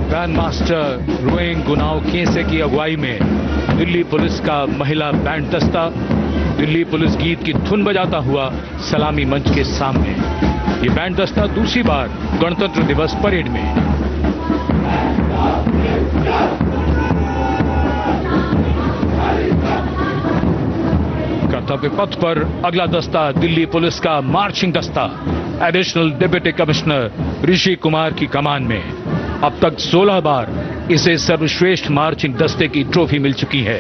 Grand master रोइंग गुनाव केसे की अगुवाई में Delhi police का महिला band दस्ता Delhi police गीत की धुन बजाता हुआ सलामी मंच के सामने। ये बैंड दस्ता दूसरी बार गणतंत्र दिवस परेड में। कर्तव्य पथ पर अगला दस्ता दिल्ली पुलिस का मार्चिंग दस्ता additional deputy commissioner Rishi Kumar की कमान में। अब तक 16 बार इसे सर्वश्रेष्ठ मार्चिंग दस्ते की ट्रॉफी मिल चुकी है।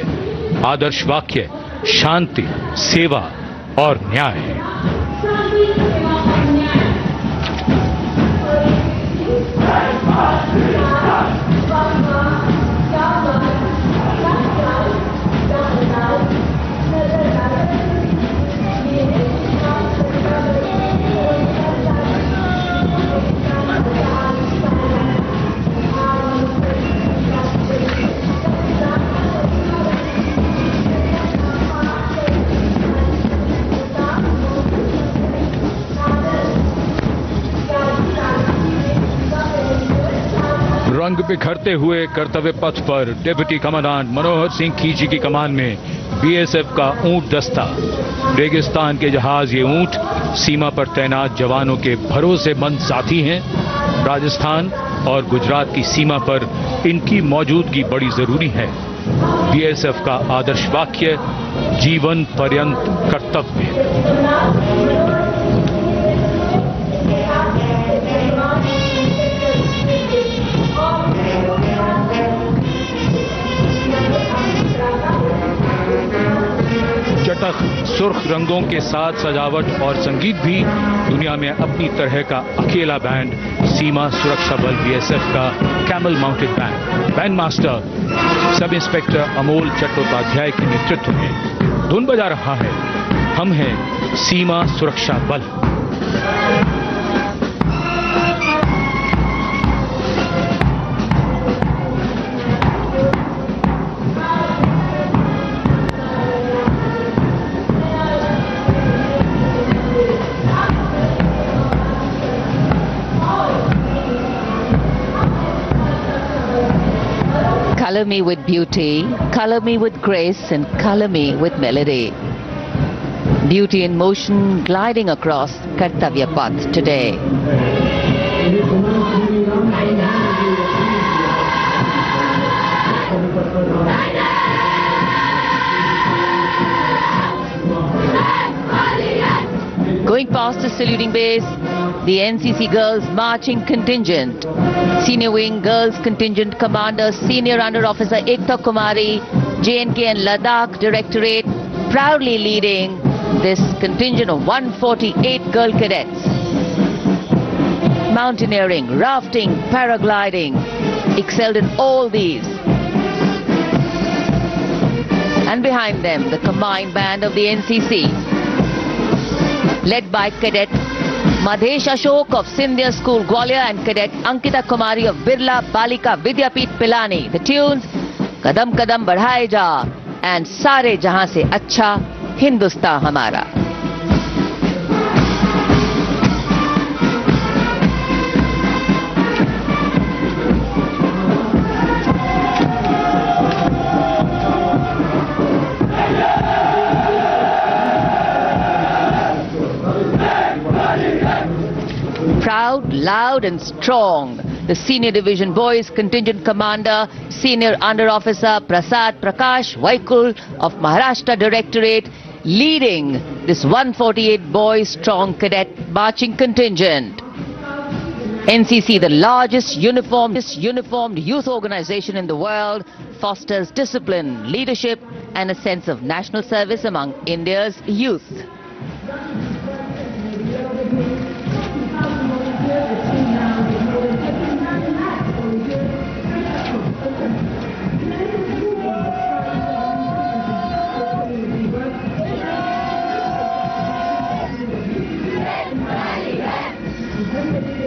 आदर्श वाक्य शांति, सेवा और न्याय। रंग बिखरते हुए कर्तव्य पथ पर डिप्टी कमांडेंट मनोहर सिंह खींची की कमान में बीएसएफ का ऊंट दस्ता। रेगिस्तान के जहाज ये ऊंट सीमा पर तैनात जवानों के भरोसेमंद साथी हैं। राजस्थान और गुजरात की सीमा पर इनकी मौजूदगी बड़ी जरूरी है। बीएसएफ का आदर्श वाक्य जीवन पर्यंत कर्तव्य। चटक सुर्ख रंगों के साथ सजावट और संगीत भी दुनिया में अपनी तरह का अकेला बैंड सीमा सुरक्षा बल बीएसएफ का camel mounted band. Band master sub inspector Amol Chattopadhyay के नेतृत्व में धुन बजा रहा है। हम हैं सीमा सुरक्षा बल। Color me with beauty, color me with grace, and color me with melody. Beauty in motion gliding across Kartavya Path today. Going past the saluting base, the NCC Girls Marching Contingent. Senior Wing Girls Contingent Commander Senior Under Officer Ekta Kumari, JNK and Ladakh Directorate, proudly leading this contingent of 148 girl cadets. Mountaineering, rafting, paragliding, excelled in all these. And behind them, the combined band of the NCC, led by Cadet Madhesh Ashok of Sindhya School Gwalior and Cadet Ankita Kumari of Birla Balika Vidyapit Pilani. The tunes Kadam Kadam Badhaye Ja and Sare Jahan Se Acha Hindustan Hamara. Proud, loud and strong, the Senior Division Boys Contingent Commander, Senior Under Officer Prasad Prakash Vaikul of Maharashtra Directorate, leading this 148 boys strong cadet marching contingent. NCC, the largest uniformed youth organization in the world, fosters discipline, leadership and a sense of national service among India's youth.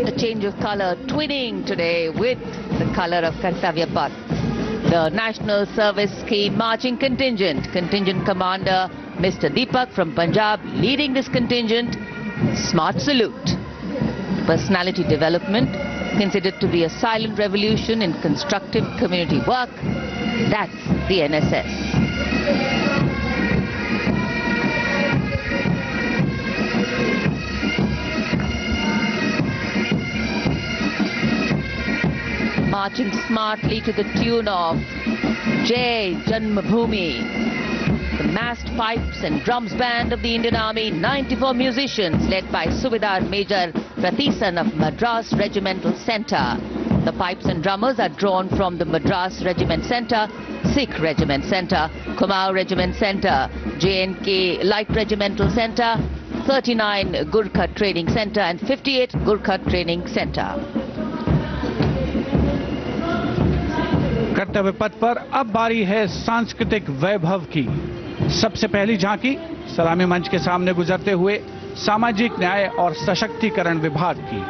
A change of color twinning today with the color of Kartavya Path. The National Service Scheme Marching Contingent, Contingent Commander Mr. Deepak from Punjab leading this contingent. Smart salute. Personality development considered to be a silent revolution in constructive community work. That's the NSS. marching smartly to the tune of Jai Janmabhoomi. The massed pipes and drums band of the Indian Army, 94 musicians led by Subedar Major Prathisan of Madras Regimental Centre. The pipes and drummers are drawn from the Madras Regiment Centre, Sikh Regiment Centre, Kumaon Regiment Centre, J&K Light Regimental Centre, 39 Gurkha Training Centre and 58 Gurkha Training Centre. कर्तव्य पथ पर अब बारी है सांस्कृतिक वैभव की। सबसे पहली झांकी सलामी मंच के सामने गुजरते हुए सामाजिक न्याय और सशक्तिकरण विभाग की।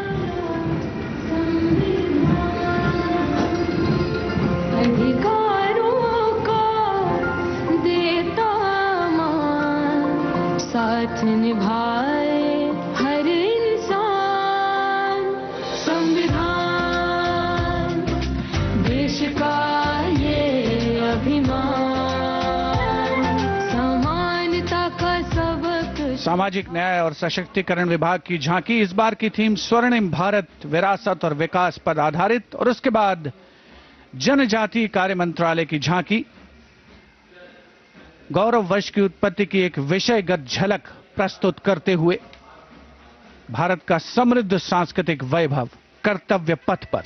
अधिकारों को देता मान, साथ निभाए हर इंसान। संविधान देश का ये अभिमान, समानता का सबक। सामाजिक न्याय और सशक्तिकरण विभाग की झांकी इस बार की थीम स्वर्णिम भारत, विरासत और विकास पर आधारित, और उसके बाद जनजातीय कार्य मंत्रालय की झांकी गौरव वर्ष की उत्पत्ति की एक विषयगत झलक प्रस्तुत करते हुए भारत का समृद्ध सांस्कृतिक वैभव कर्तव्य पथ पर।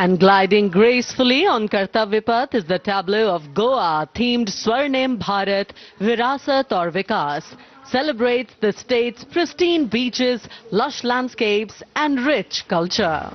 And gliding gracefully on Kartavya Path is the tableau of Goa themed Swarnim Bharat, Virasat aur Vikas. Celebrates the state's pristine beaches, lush landscapes and rich culture.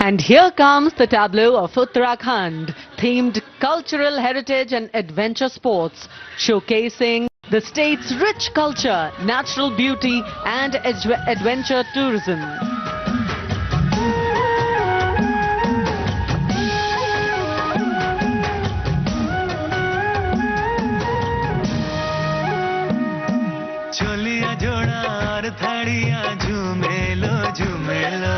And here comes the tableau of Uttarakhand, themed cultural heritage and adventure sports, showcasing the state's rich culture, natural beauty and adventure tourism. Chholiya जोड़ा और थाड़िया झूमेलो झूमेलो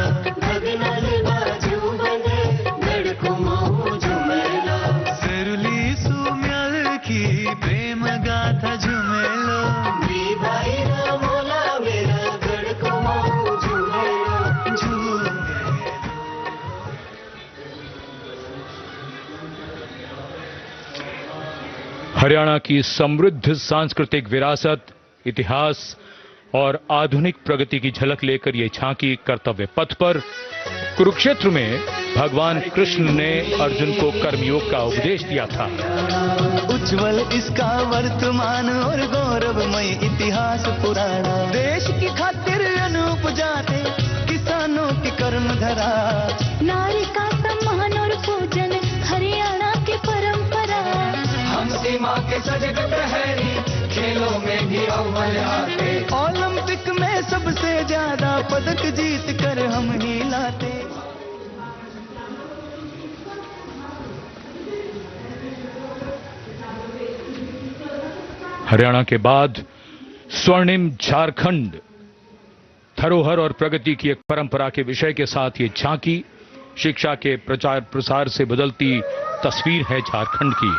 सरुली सुम्याल की प्रेम गाथा झूमेलो मोला मेरा गड़को झूमेलो हरियाणा की समृद्ध सांस्कृतिक विरासत, इतिहास और आधुनिक प्रगति की झलक लेकर ये झांकी कर्तव्य पथ पर कुरुक्षेत्र में भगवान कृष्ण ने अर्जुन को कर्मयोग का उपदेश दिया था। उज्जवल इसका वर्तमान और गौरवमय इतिहास पुराना, देश की खातिर अनूप जाते किसानों की कर्म धरा, नारी का सम्मान और पूजन हरियाणा की परंपरा। हम सीमा के सजग प्रहरी, खेलों में भी अव्वल आते, ओलंपिक में सबसे ज्यादा पदक जीत कर हम ही लाते। हरियाणा के बाद स्वर्णिम झारखंड, धरोहर और प्रगति की एक परंपरा के विषय के साथ ये झांकी शिक्षा के प्रचार प्रसार से बदलती तस्वीर है झारखंड की।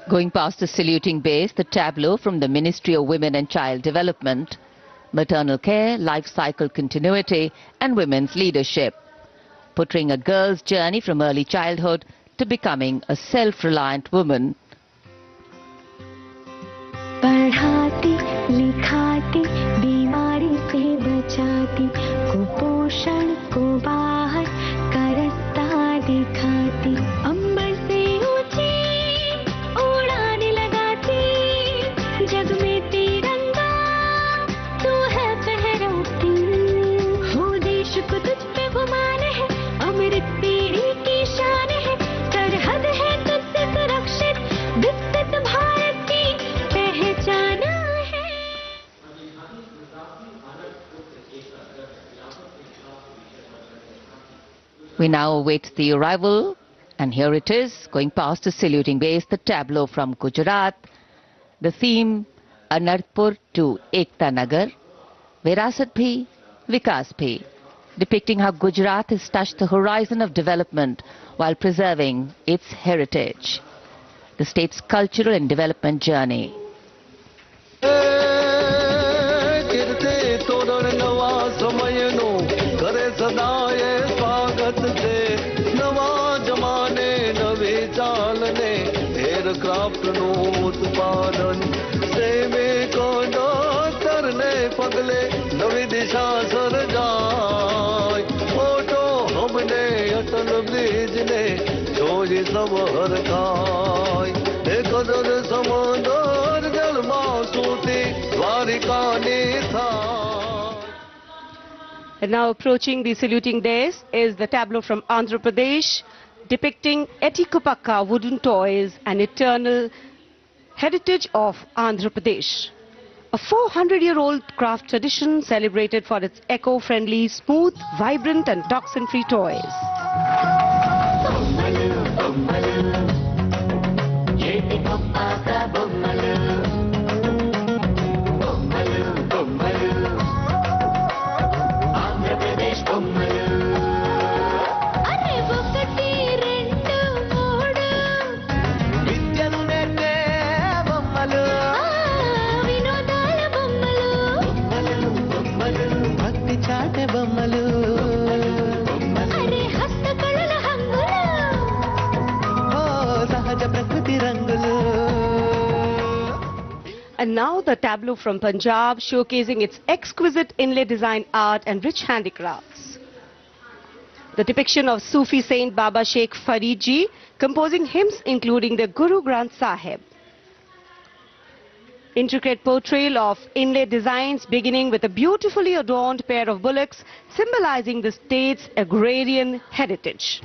Going past the saluting base, the tableau from the Ministry of Women and Child Development, maternal care, life cycle continuity and women's leadership, portraying a girl's journey from early childhood to becoming a self-reliant woman. पढ़ाती लिखाती बीमारी से बचाती कुपोषण को बाहर का रास्ता दिखाती अंबर से ऊंची उड़ान लगाती जग में तिरंगा तू है फहराती हो देश को तुझ पे गुमान है अमृत पीढ़ी की शान है सरहद है तुझसे सुरक्षित विकसित भारत की पहचान है. We now await the arrival, and here it is, going past the saluting base, the tableau from Gujarat, the theme Anarpur to Ekta Nagar, Virasat Bhi, Vikas Bhi, depicting how Gujarat has touched the horizon of development while preserving its heritage. The state's cultural and development journey. पगले नवी दिशा sir जाय photo हमने अटल bridge ने छोड़ी सब हर खाय कदर समंदर जल मासूती Dwarika निथा. And now approaching the saluting dais is the tableau from Andhra Pradesh depicting Etikupakka wooden toys, an eternal heritage of Andhra Pradesh. A 400-year-old craft tradition celebrated for its eco-friendly, smooth, vibrant and toxin-free toys. And now the tableau from Punjab, showcasing its exquisite inlay design art and rich handicrafts. The depiction of Sufi saint Baba Sheikh Farid Ji composing hymns including the Guru Granth Sahib. Intricate portrayal of inlay designs beginning with a beautifully adorned pair of bullocks symbolizing the state's agrarian heritage.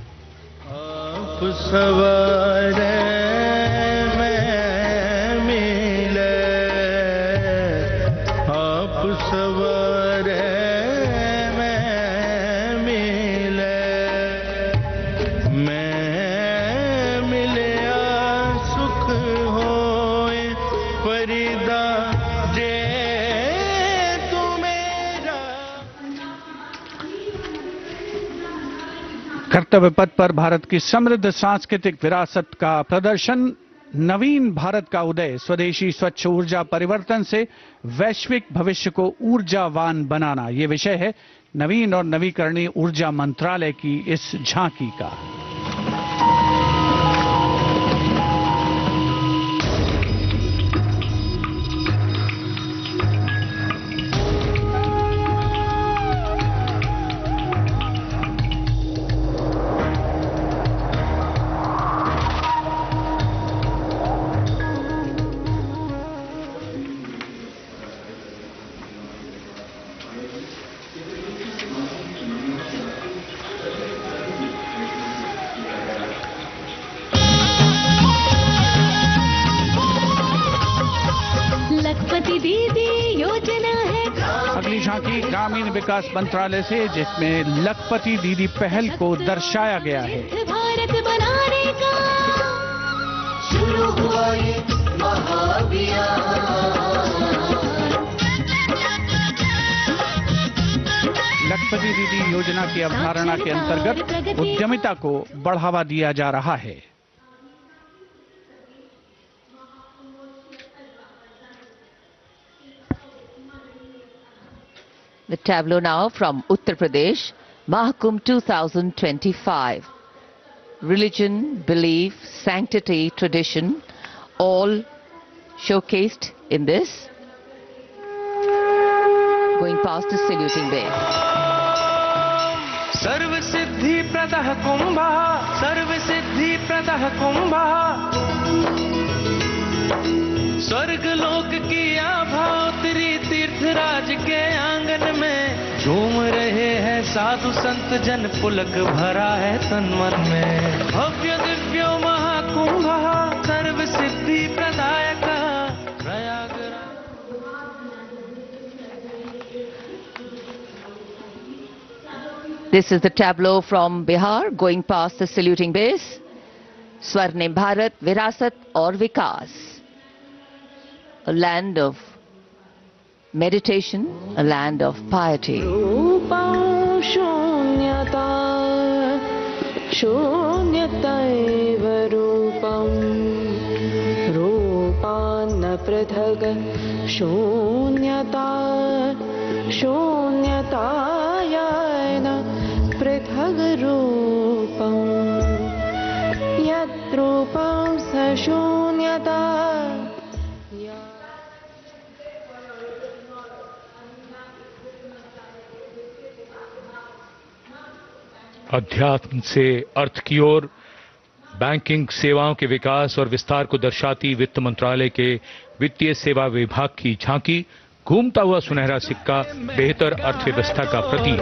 कर्तव्य पथ पर भारत की समृद्ध सांस्कृतिक विरासत का प्रदर्शन, नवीन भारत का उदय, स्वदेशी स्वच्छ ऊर्जा परिवर्तन से वैश्विक भविष्य को ऊर्जावान बनाना, ये विषय है नवीन और नवीकरणीय ऊर्जा मंत्रालय की इस झांकी का. ग्रामीण विकास मंत्रालय से, जिसमें लखपति दीदी पहल को दर्शाया गया है। भारत बनाने का शुरू हुआ ये महाअभियान। लखपति दीदी योजना की अवधारणा के अंतर्गत उद्यमिता को बढ़ावा दिया जा रहा है। The tableau now from Uttar Pradesh, Mahakumbh 2025. Religion, belief, sanctity, tradition, all showcased in this. Going past the saluting bay. सर्व सिद्धि प्रदः कुंभः, सर्व सिद्धि प्रदः कुंभः। स्वर्ग लोक की आभा उतरी तीर्थराज के आंगन में। झूम रहे हैं साधु संत जन, पुलक भरा है तन मन में। भव्य दिव्यो महाकुंभः, सर्व सिद्धि प्रदायकः Prayagraj. This is the tableau from Bihar, going past the saluting base. Swarnim Bharat, Virasat aur Vikas. A land of meditation, a land of piety. रूपं शून्यता, शून्यतैव रूपं। रूपान्न पृथग् शून्यता, शून्यतायान पृथग् रूपं। यत् रूपं स शून्यता। अध्यात्म से अर्थ की ओर, बैंकिंग सेवाओं के विकास और विस्तार को दर्शाती वित्त मंत्रालय के वित्तीय सेवा विभाग की झांकी। घूमता हुआ सुनहरा सिक्का, बेहतर अर्थव्यवस्था का प्रतीक।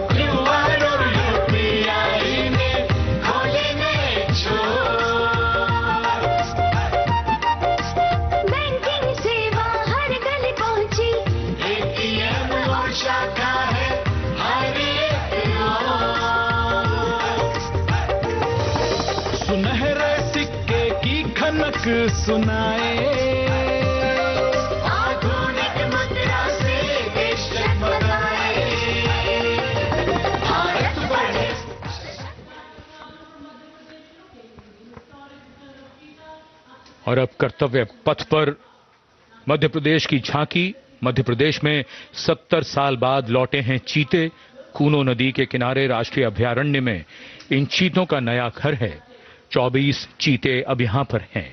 सुनहरे सिक्के की खनक सुनाए, आधुनिक मुद्रा से देश जगमगाए। भारत बढ़े। और अब कर्तव्य पथ पर मध्य प्रदेश की झांकी। मध्य प्रदेश में 70 साल बाद लौटे हैं चीते। कूनो नदी के किनारे राष्ट्रीय अभयारण्य में इन चीतों का नया घर है। 24 चीते अब यहां पर हैं।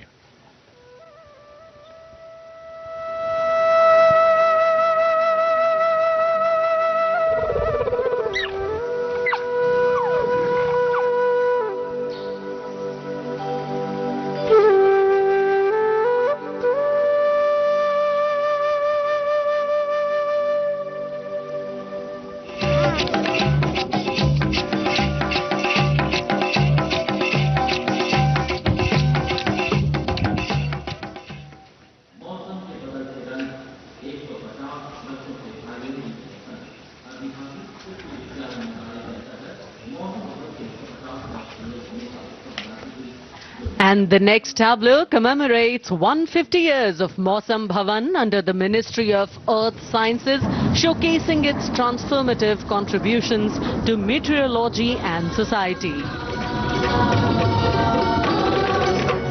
And the next tableau commemorates 150 years of Mausam Bhavan under the Ministry of Earth Sciences, showcasing its transformative contributions to meteorology and society.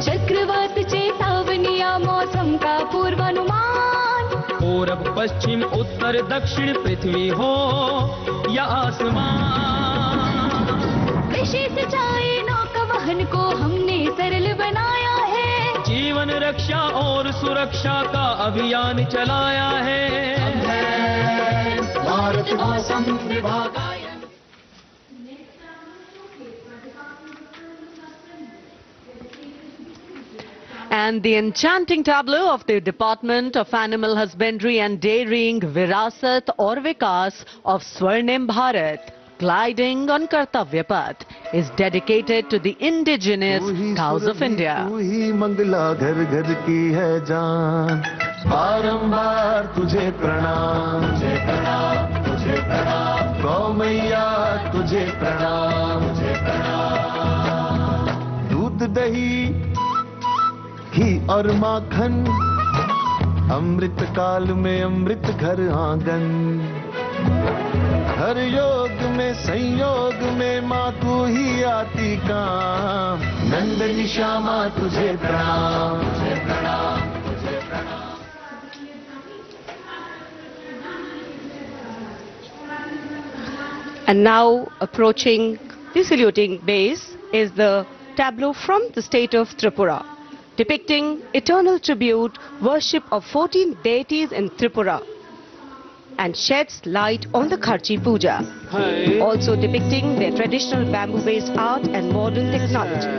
चक्रवात चेतावनियां मौसम का पूर्वानुमान। पूरब पश्चिम उत्तर दक्षिण पृथ्वी हो या आसमान। कृषि सिंचाई नौका वहन को हमने सरल बनाया है। जीवन रक्षा और सुरक्षा का अभियान चलाया है। भारत मौसम विभाग। And the enchanting tableau of the Department of Animal Husbandry and Dairying, Virasat aur Vikas of Swarnim Bharat, gliding on Kartavya Path, is dedicated to the indigenous cows of India. तू ही मंगला घर घर की है जान, बारंबार तुझे प्रणाम, तुझे प्रणाम, तुझे प्रणाम। गौ मैया तुझे प्रणाम, तुझे प्रणाम। दूध दही घी और माखन, अमृत काल में अमृत घर आंगन, हर योग में संयोग में माँ तू ही आती काम। नंदनी श्यामा तुझे प्रणाम, तुझे प्रणाम, तुझे प्रणाम। And now approaching the saluting base is the tableau from the state of Tripura, depicting eternal tribute worship of 14 deities in Tripura and sheds light on the Kharchi Puja, also depicting their traditional bamboo-based art and modern technology.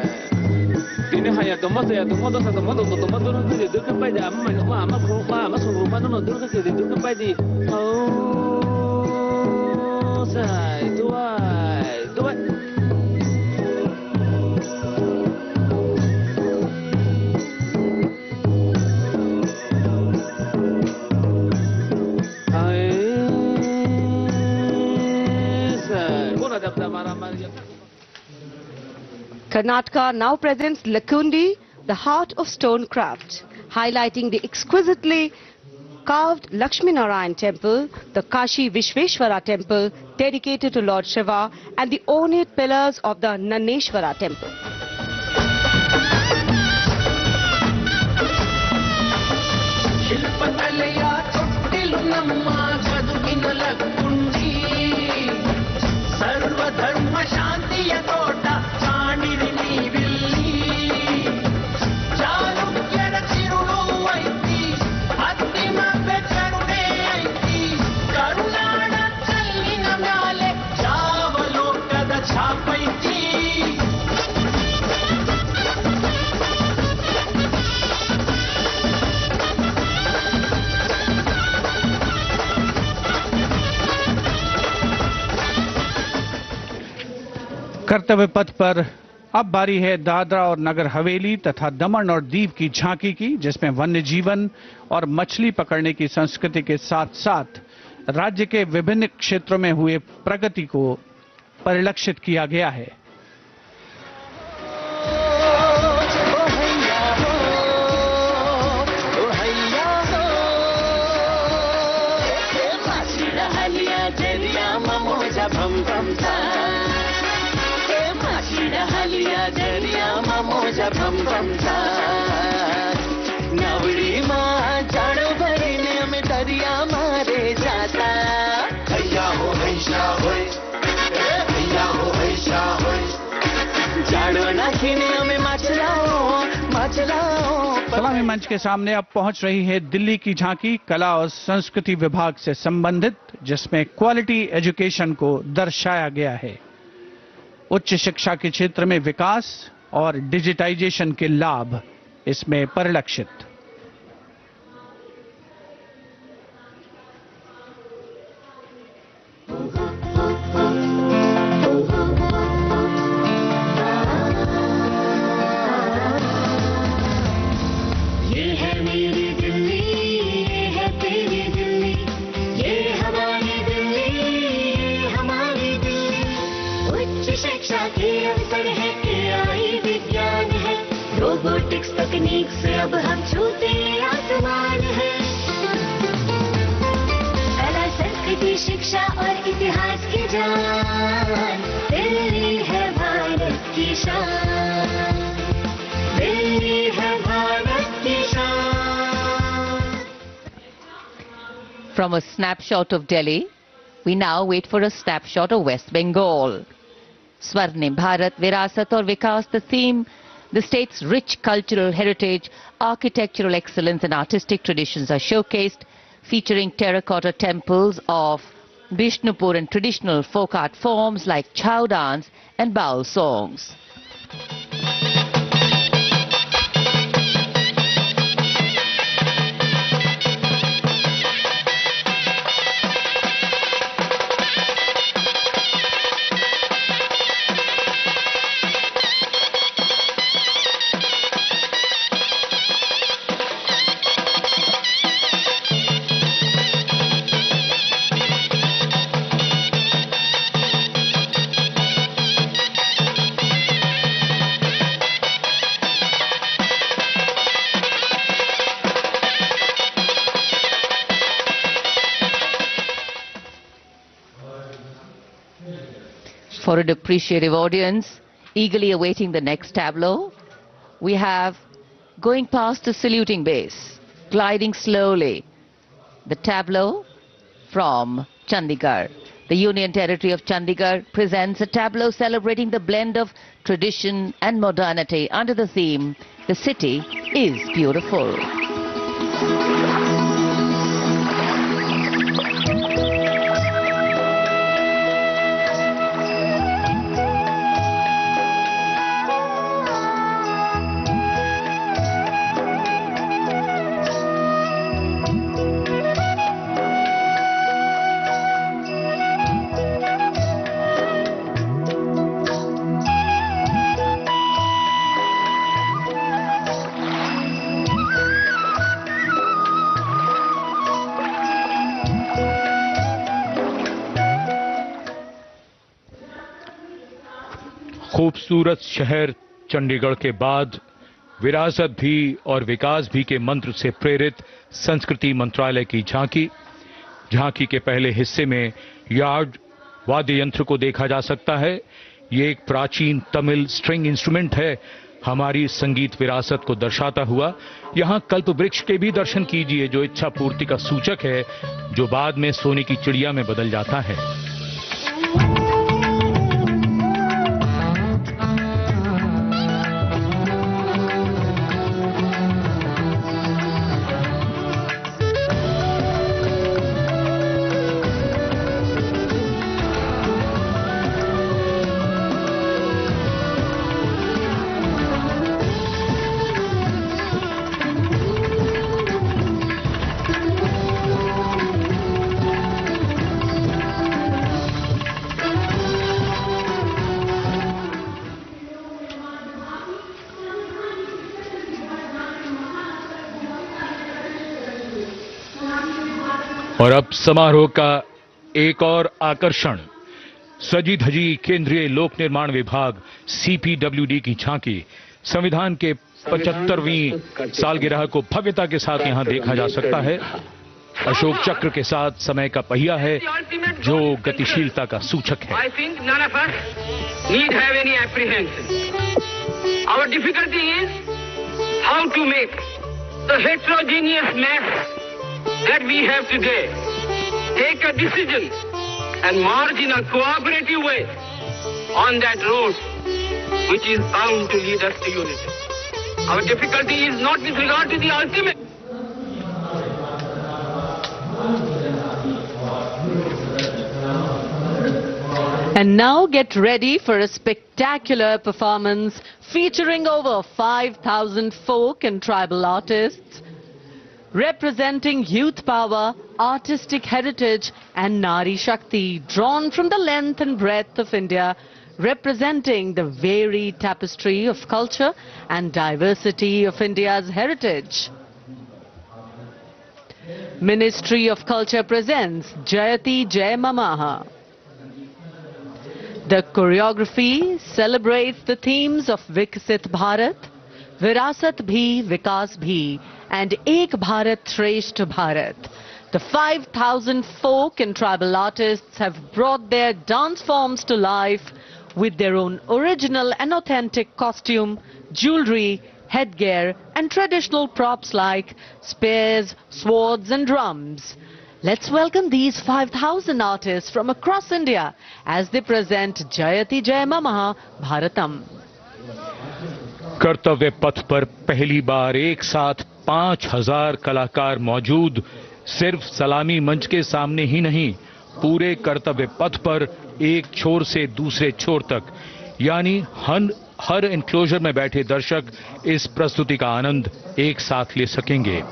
Karnataka now presents Lakundi, the heart of stone craft, highlighting the exquisitely carved Lakshmi Narayan temple, the Kashi Vishveshwara temple dedicated to Lord Shiva, and the ornate pillars of the Naneshwara temple. कर्तव्य पथ पर अब बारी है दादरा और नगर हवेली तथा दमन और दीव की झांकी की, जिसमें वन्य जीवन और मछली पकड़ने की संस्कृति के साथ साथ राज्य के विभिन्न क्षेत्रों में हुए प्रगति को परिलक्षित किया गया है। सलामी मंच के सामने अब पहुंच रही है दिल्ली की झांकी कला और संस्कृति विभाग से संबंधित, जिसमें क्वालिटी एजुकेशन को दर्शाया गया है। उच्च शिक्षा के क्षेत्र में विकास और डिजिटाइजेशन के लाभ इसमें परिलक्षित। रोबोटिक्स तकनीक से अब हम छूते आसमान है। कला संस्कृति शिक्षा और इतिहास की जान, दिल्ली है भारत की शान, दिल्ली है भारत की शान। From a snapshot of Delhi, we now wait for a snapshot of West Bengal. Swarnim Bharat, Virasat aur Vikas, the theme, the state's rich cultural heritage, architectural excellence and artistic traditions are showcased, featuring terracotta temples of Bishnupur and traditional folk art forms like chow dance and baul songs. For an appreciative audience, eagerly awaiting the next tableau, we have, going past the saluting base, gliding slowly, the tableau from Chandigarh. The Union Territory of Chandigarh presents a tableau celebrating the blend of tradition and modernity under the theme, "The City is Beautiful." खूबसूरत शहर चंडीगढ़ के बाद विरासत भी और विकास भी के मंत्र से प्रेरित संस्कृति मंत्रालय की झांकी के पहले हिस्से में यार्ड वाद्य यंत्र को देखा जा सकता है। ये एक प्राचीन तमिल स्ट्रिंग इंस्ट्रूमेंट है, हमारी संगीत विरासत को दर्शाता हुआ। यहाँ कल्प वृक्ष के भी दर्शन कीजिए, जो इच्छा पूर्ति का सूचक है, जो बाद में सोने की चिड़िया में बदल जाता है। और अब समारोह का एक और आकर्षण, सजी धजी केंद्रीय लोक निर्माण विभाग सीपीडब्ल्यूडी की झांकी। संविधान के 75वीं सालगिरह को भव्यता के साथ यहां देखा जा सकता है। अशोक चक्र के साथ समय का पहिया है, जो गतिशीलता का सूचक है। I think none of us need have any apprehension. Our difficulty is how to make the heterogeneous mass that we have today take a decision and march in a cooperative way on that road which is bound to lead us to unity. Our difficulty is not with regard to the ultimate. And now get ready for a spectacular performance featuring over 5,000 folk and tribal artists, representing youth power, artistic heritage and Nari Shakti, drawn from the length and breadth of India, representing the varied tapestry of culture and diversity of India's heritage. Ministry of Culture presents Jayati Jai Mamaha. The choreography celebrates the themes of Viksit Bharat, Virasat Bhi, Vikas Bhi, and Ek Bharat Shreshth Bharat. The 5,000 folk and tribal artists have brought their dance forms to life with their own original and authentic costume, jewelry, headgear, and traditional props like spears, swords, and drums. Let's welcome these 5,000 artists from across India as they present Jayati Jai Mamaha Bharatam. कर्तव्य पथ पर पहली बार एक साथ 5,000 कलाकार मौजूद, सिर्फ सलामी मंच के सामने ही नहीं, पूरे कर्तव्य पथ पर एक छोर से दूसरे छोर तक, यानी हर एनक्लोजर में बैठे दर्शक इस प्रस्तुति का आनंद एक साथ ले सकेंगे।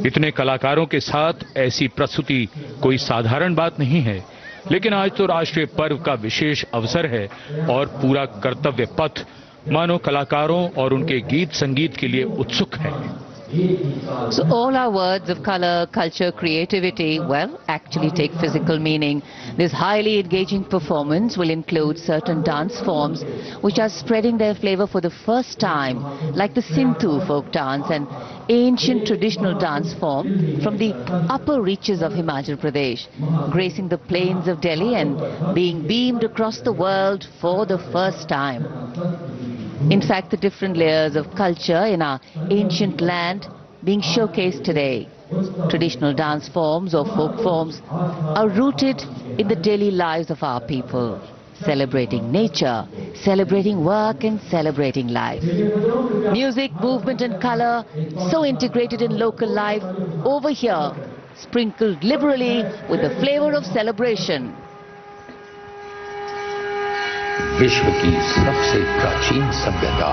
इतने कलाकारों के साथ ऐसी प्रस्तुति कोई साधारण बात नहीं है, लेकिन आज तो राष्ट्रीय पर्व का विशेष अवसर है और पूरा कर्तव्य पथ मानो कलाकारों और उनके गीत संगीत के लिए उत्सुक है। So all our words of color, culture, creativity, well, actually take physical meaning. This highly engaging performance will include certain dance forms which are spreading their flavor for the first time, like the Sindhu folk dance and ancient traditional dance form from the upper reaches of Himachal Pradesh, gracing the plains of Delhi and being beamed across the world for the first time. In fact, the different layers of culture in our ancient land being showcased today. Traditional dance forms or folk forms are rooted in the daily lives of our people, celebrating nature, celebrating work and celebrating life. Music, movement and color so integrated in local life over here, sprinkled liberally with the flavor of celebration. विश्व की सबसे प्राचीन सभ्यता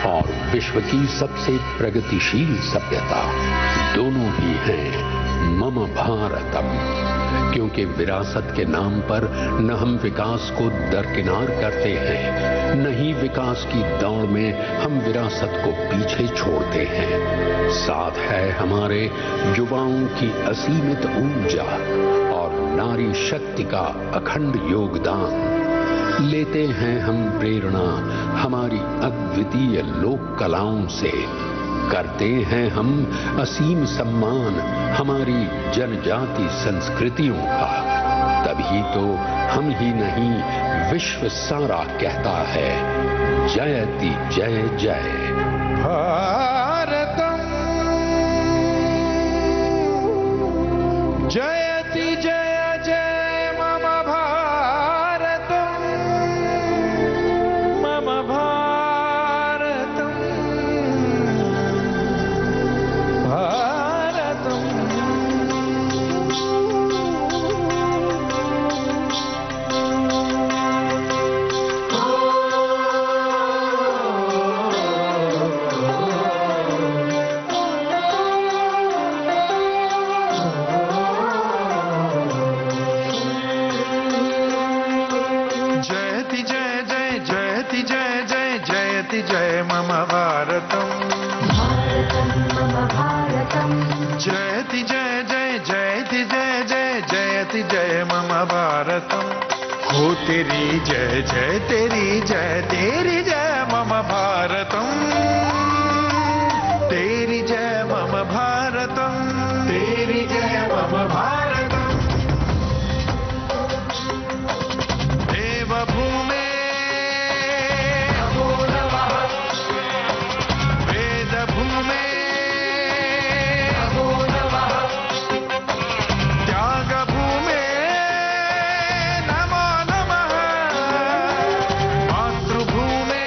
और विश्व की सबसे प्रगतिशील सभ्यता दोनों ही हैं मम भारतम, क्योंकि विरासत के नाम पर न हम विकास को दरकिनार करते हैं, न ही विकास की दौड़ में हम विरासत को पीछे छोड़ते हैं। साथ है हमारे युवाओं की असीमित ऊर्जा और नारी शक्ति का अखंड योगदान। लेते हैं हम प्रेरणा हमारी अद्वितीय लोक कलाओं से, करते हैं हम असीम सम्मान हमारी जनजाति संस्कृतियों का। तभी तो हम ही नहीं विश्व सारा कहता है जयति जय जय भारतम, जयति जय जय मम भारतम, मम भारतम, भारतम। जयति जय जय जयति जय जय जयति जय मम भारतम, मम भारतम। जयति जय जय जयति जय जय जयति जय मम भारतम। हो तेरी जय जय तेरी जय मम भारतम, तेरी जय मम भारतम, तेरी जय मम भारतम। देवभूमे नमो नमः, वेदभूमे नमो नमः, त्यागभूमे नमो नमः, मातृभूमे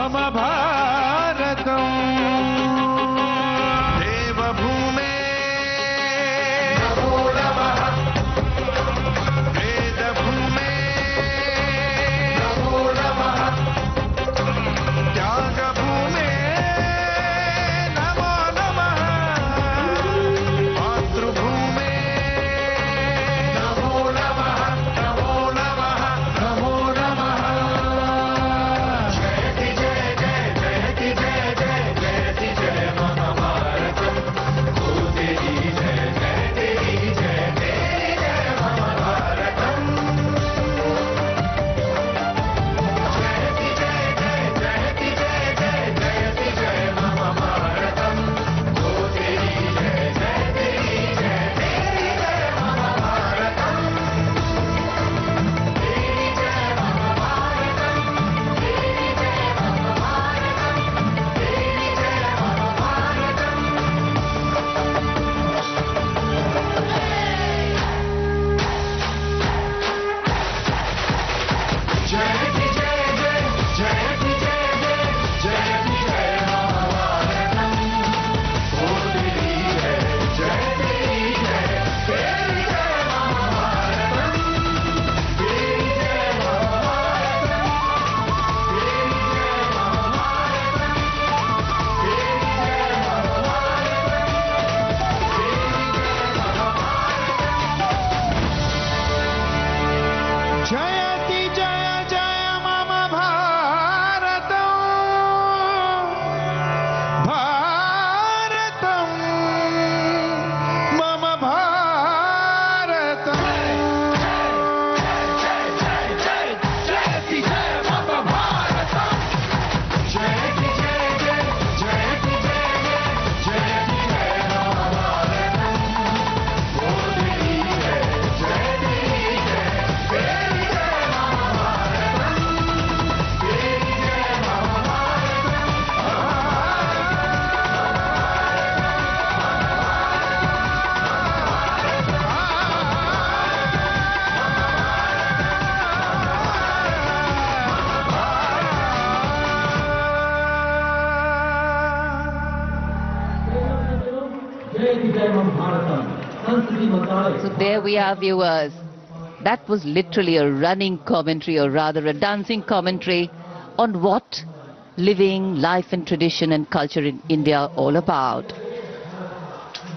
मम भारतम् देवभूमे नमो नमः वेदभूमे नमो नमः त्यागभूमे नमो नमः मातृभूमे नमो नमः नमो नमः नमो नमः जयति जय जय जयति जय जय जयति जय मम भारतम् ओ तेरी जय जय तेरी जय तेरी जय मम भारतम् जयति जय जय जयति जय जय जयति जय मम भारतम् ओ तेरी जय जय तेरी जय तेरी जय मम भारतम् तेरी जय मम भारतम् तेरी जय मम भारतम् तेरी जय मम भारतम् जयति जय जय जयति जय जय जयति जय मम भारतम् ओ तेरी जय जय तेरी जय तेरी जय मम भारतम् तेरी जय मम भारतम् तेरी जय मम भारतम् तेरी जय मम भारतम् जयति जय जय मम भारतम् भारतम् मम भारतम् जयति जय मम भारतम् जयति जय जय जयति जय जय जयति जय मम भारतम् ओ तेरी जय जय तेरी जय तेरी जय मम भारतम् तेरी जय मम So there we are, viewers. That was literally a running commentary, or rather a dancing commentary on what living, life and tradition and culture in India are all about.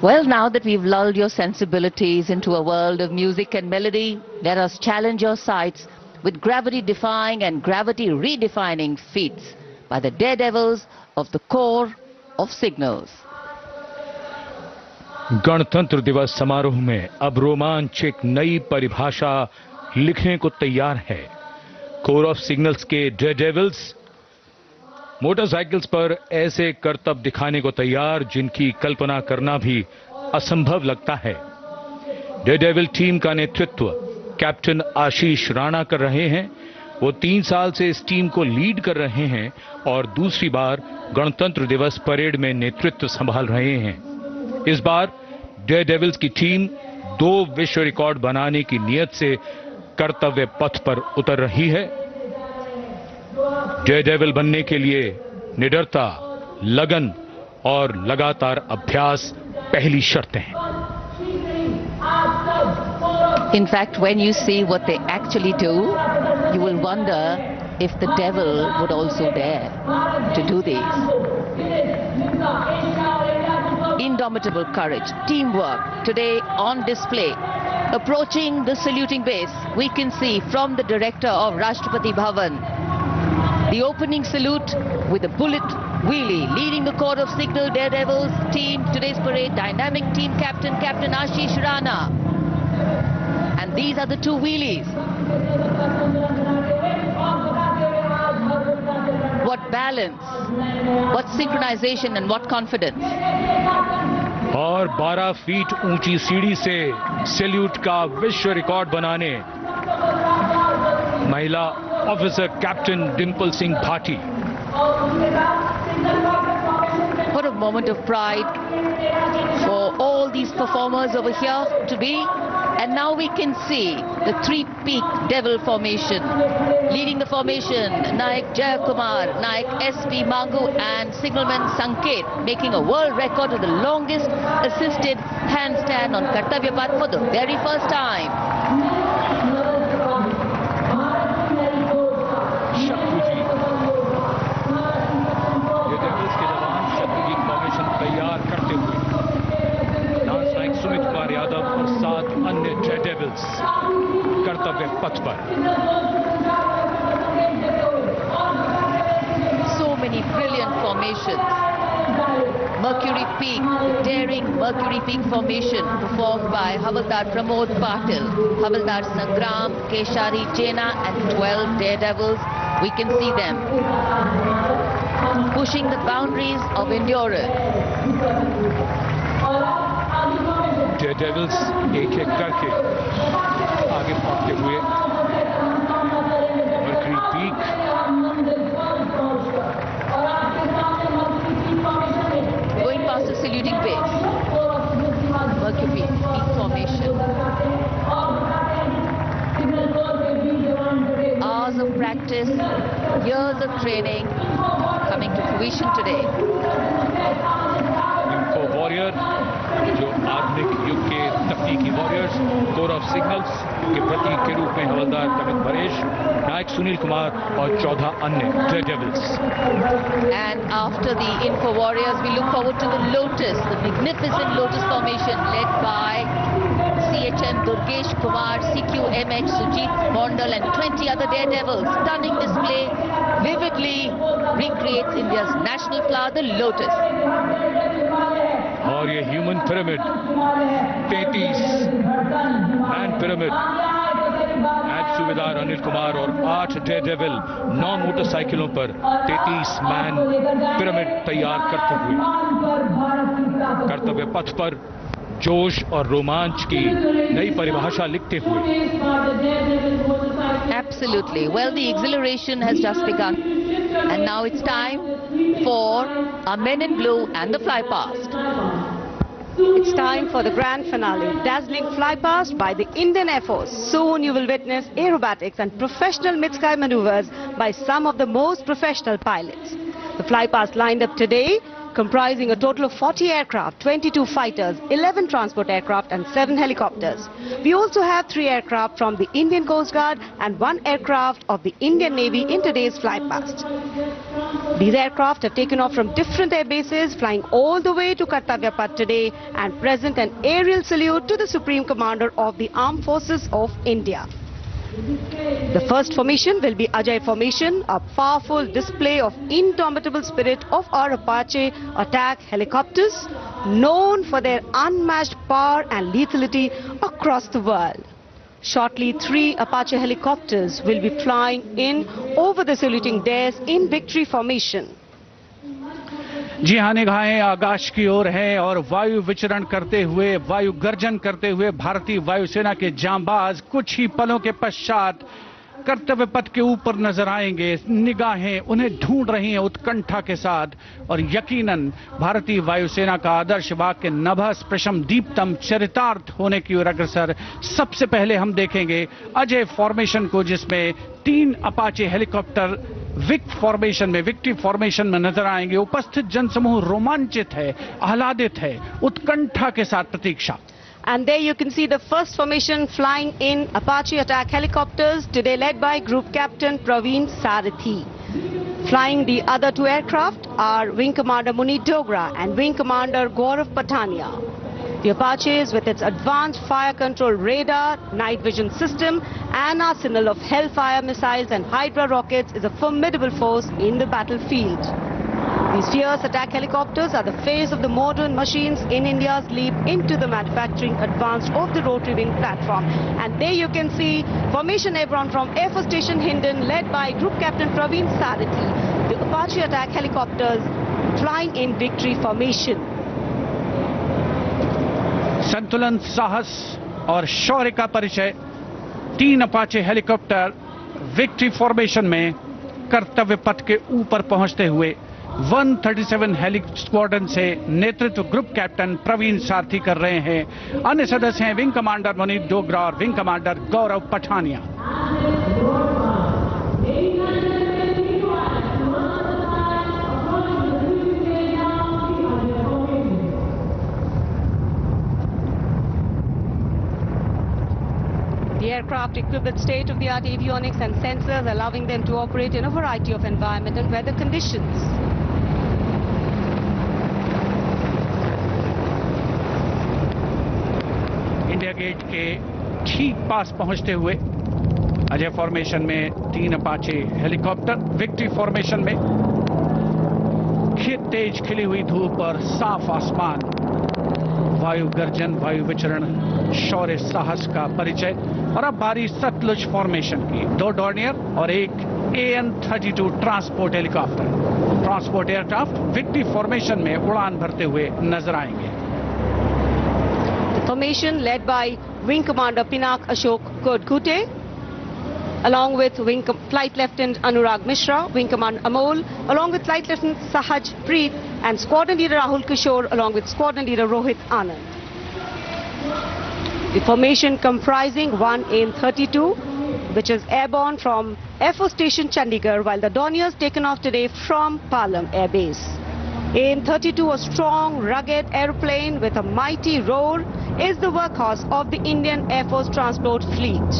Well, now that we've lulled your sensibilities into a world of music and melody, let us challenge your sights with gravity-defying and gravity-redefining feats by the daredevils of the Corps of Signals. गणतंत्र दिवस समारोह में अब रोमांच एक नई परिभाषा लिखने को तैयार है। कोर ऑफ सिग्नल्स के डेयरडेविल्स मोटरसाइकिल्स पर ऐसे करतब दिखाने को तैयार जिनकी कल्पना करना भी असंभव लगता है। डेयरडेविल टीम का नेतृत्व कैप्टन आशीष राणा कर रहे हैं। वो 3 साल से इस टीम को लीड कर रहे हैं और दूसरी बार गणतंत्र दिवस परेड में नेतृत्व संभाल रहे हैं। इस बार डेयरडेविल्स की टीम 2 विश्व रिकॉर्ड बनाने की नियत से कर्तव्य पथ पर उतर रही है। डेयरडेविल बनने के लिए निडरता, लगन और लगातार अभ्यास पहली शर्तें हैं। In fact, when you see what they actually do, you will wonder if the devil would also dare to do these. Indomitable courage, teamwork, today on display. Approaching the saluting base, we can see from the director of Rashtrapati Bhavan, the opening salute with a bullet wheelie, leading the Corps of Signal Daredevils team, today's parade, dynamic team captain, Captain Ashish Rana. And these are the 2 wheelies. What balance, what synchronization and what confidence. और 12 feet ऊंची सीढ़ी से salute का विश्व record बनाने महिला officer captain Dimple Singh Bhati. What a moment of pride for all these performers over here to be And now we can see the three-peak devil formation. Leading the formation, Naik Jayakumar, Naik SP Mangu and signalman Sanket, making a world record of the longest assisted handstand on Kartavya Path for the very first time. ये devils के जवान शत्रु की formation तैयार करते हुए dance नायक सुमित कुमार यादव और 7 अन्य जय डेविल्स कर्तव्य पथ पर. So many brilliant formations. Mercury Peak, the daring Mercury Peak formation performed by Havaldar Pramod Patil, Havaldar Sangram, Keshari Chena and 12 daredevils. We can see them pushing the boundaries of endurance. Devils एक एक करके आगे बढ़ते हुए mercury peak going past the saluting base. Mercury Peak formation. Hours of practice, years of training coming to fruition today. इनको warrior जो आधुनिक युग के तकनीकी वॉरियर्स, कोर ऑफ सिग्नल्स के प्रतीक के रूप में हवलदार कमित परेश, नायक सुनील कुमार और 14 अन्य devils. And after the Info Warriors, we look forward to the Lotus, the magnificent Lotus formation led by CHM Durgesh Kumar, CQMH Sujit Mondal and 20 other daredevils. Stunning display vividly recreates India's national flower, the Lotus. और ये human pyramid 33 man pyramid नायब सूबेदार अनिल कुमार और 8 devil 9 मोटरसाइकिलों पर 33 man pyramid तैयार करते हुए कर्तव्य पथ पर जोश और रोमांच की नई परिभाषा लिखते हुए. Absolutely. Well, the exhilaration has just begun. And now it's time for our men in blue and the fly past. It's time for the grand finale. Dazzling fly past by the Indian Air Force. Soon you will witness aerobatics and professional mid-sky maneuvers by some of the most professional pilots. The fly past lined up today comprising a total of 40 aircraft, 22 fighters, 11 transport aircraft and 7 helicopters. We also have 3 aircraft from the Indian Coast Guard and 1 aircraft of the Indian Navy in today's fly past. These aircraft have taken off from different air bases, flying all the way to Kartavya Path today and present an aerial salute to the Supreme Commander of the Armed Forces of India. The first formation will be Ajay formation, a powerful display of indomitable spirit of our Apache attack helicopters, known for their unmatched power and lethality across the world. Shortly, 3 Apache helicopters will be flying in over the saluting dais in victory formation. जी हाँ, निगाहें आकाश की ओर है और वायु विचरण करते हुए, वायु गर्जन करते हुए भारतीय वायुसेना के जांबाज कुछ ही पलों के पश्चात कर्तव्य पथ के ऊपर नजर आएंगे. निगाहें उन्हें ढूंढ रही हैं उत्कंठा के साथ और यकीनन भारतीय वायुसेना का आदर्श वाक्य नभः स्पृशम दीप्तम चरितार्थ होने की ओर अग्रसर. सबसे पहले हम देखेंगे अजय फॉर्मेशन को, जिसमें 3 अपाचे हेलीकॉप्टर विक्ट्री फॉर्मेशन में नजर आएंगे. उपस्थित जनसमूह रोमांचित है, आह्लादित है, उत्कंठा के साथ प्रतीक्षा. And there you can see the first formation flying in Apache attack helicopters, today led by Group Captain Praveen Sarathi. Flying the other 2 aircraft are Wing Commander Muni Dogra and Wing Commander Gaurav Patania. The Apaches, with its advanced fire control radar, night vision system and arsenal of Hellfire missiles and Hydra rockets, is a formidable force in the battlefield. These fierce attack helicopters are the face of the modern machines in India's leap into the manufacturing advance of the rotary wing platform. And there you can see Formation Airborne from Air Force Station Hindon, led by Group Captain Praveen Sarathi. The Apache attack helicopters flying in victory formation. संतुलन, साहस और शौर्य का परिचय 3 Apache helicopter victory formation में कर्तव्य पथ के ऊपर पहुंचते हुए 137 हेली स्क्वाड्रन से नेतृत्व ग्रुप कैप्टन प्रवीण सारथी कर रहे हैं। अन्य सदस्य हैं विंग कमांडर मुनीत डोगरा और wing commander Gaurav Pathania. The aircraft equipped with state-of-the-art avionics and sensors, allowing them to operate in a variety of environment and weather conditions. India gate के ठीक पास पहुंचते हुए अजय फॉर्मेशन में 3 अपाचे हेलीकॉप्टर, विक्ट्री फॉर्मेशन में तेज खिली हुई धूप और साफ आसमान, वायु गर्जन, वायु विचरण, शौर्य साहस का परिचय। और अब बारी सतलुज फॉर्मेशन की। 2 डॉर्नियर और एक AN-32 transport helicopter, transport aircraft victory formation में उड़ान भरते हुए नजर आएंगे। The formation led by Wing Commander Pinak Ashok Kodgute, along with Flight Lieutenant Anurag Mishra, Wing Commander Amol, along with Flight Lieutenant Sahaj Preet, and Squadron Leader Rahul Kishore, along with Squadron Leader Rohit Anand. The formation comprising 1 AN-32, which is airborne from Air Force Station Chandigarh, while the Dorniers taken off today from Palam Air Base. AN-32, a strong, rugged aeroplane with a mighty roar, is the workhorse of the Indian Air Force Transport Fleet.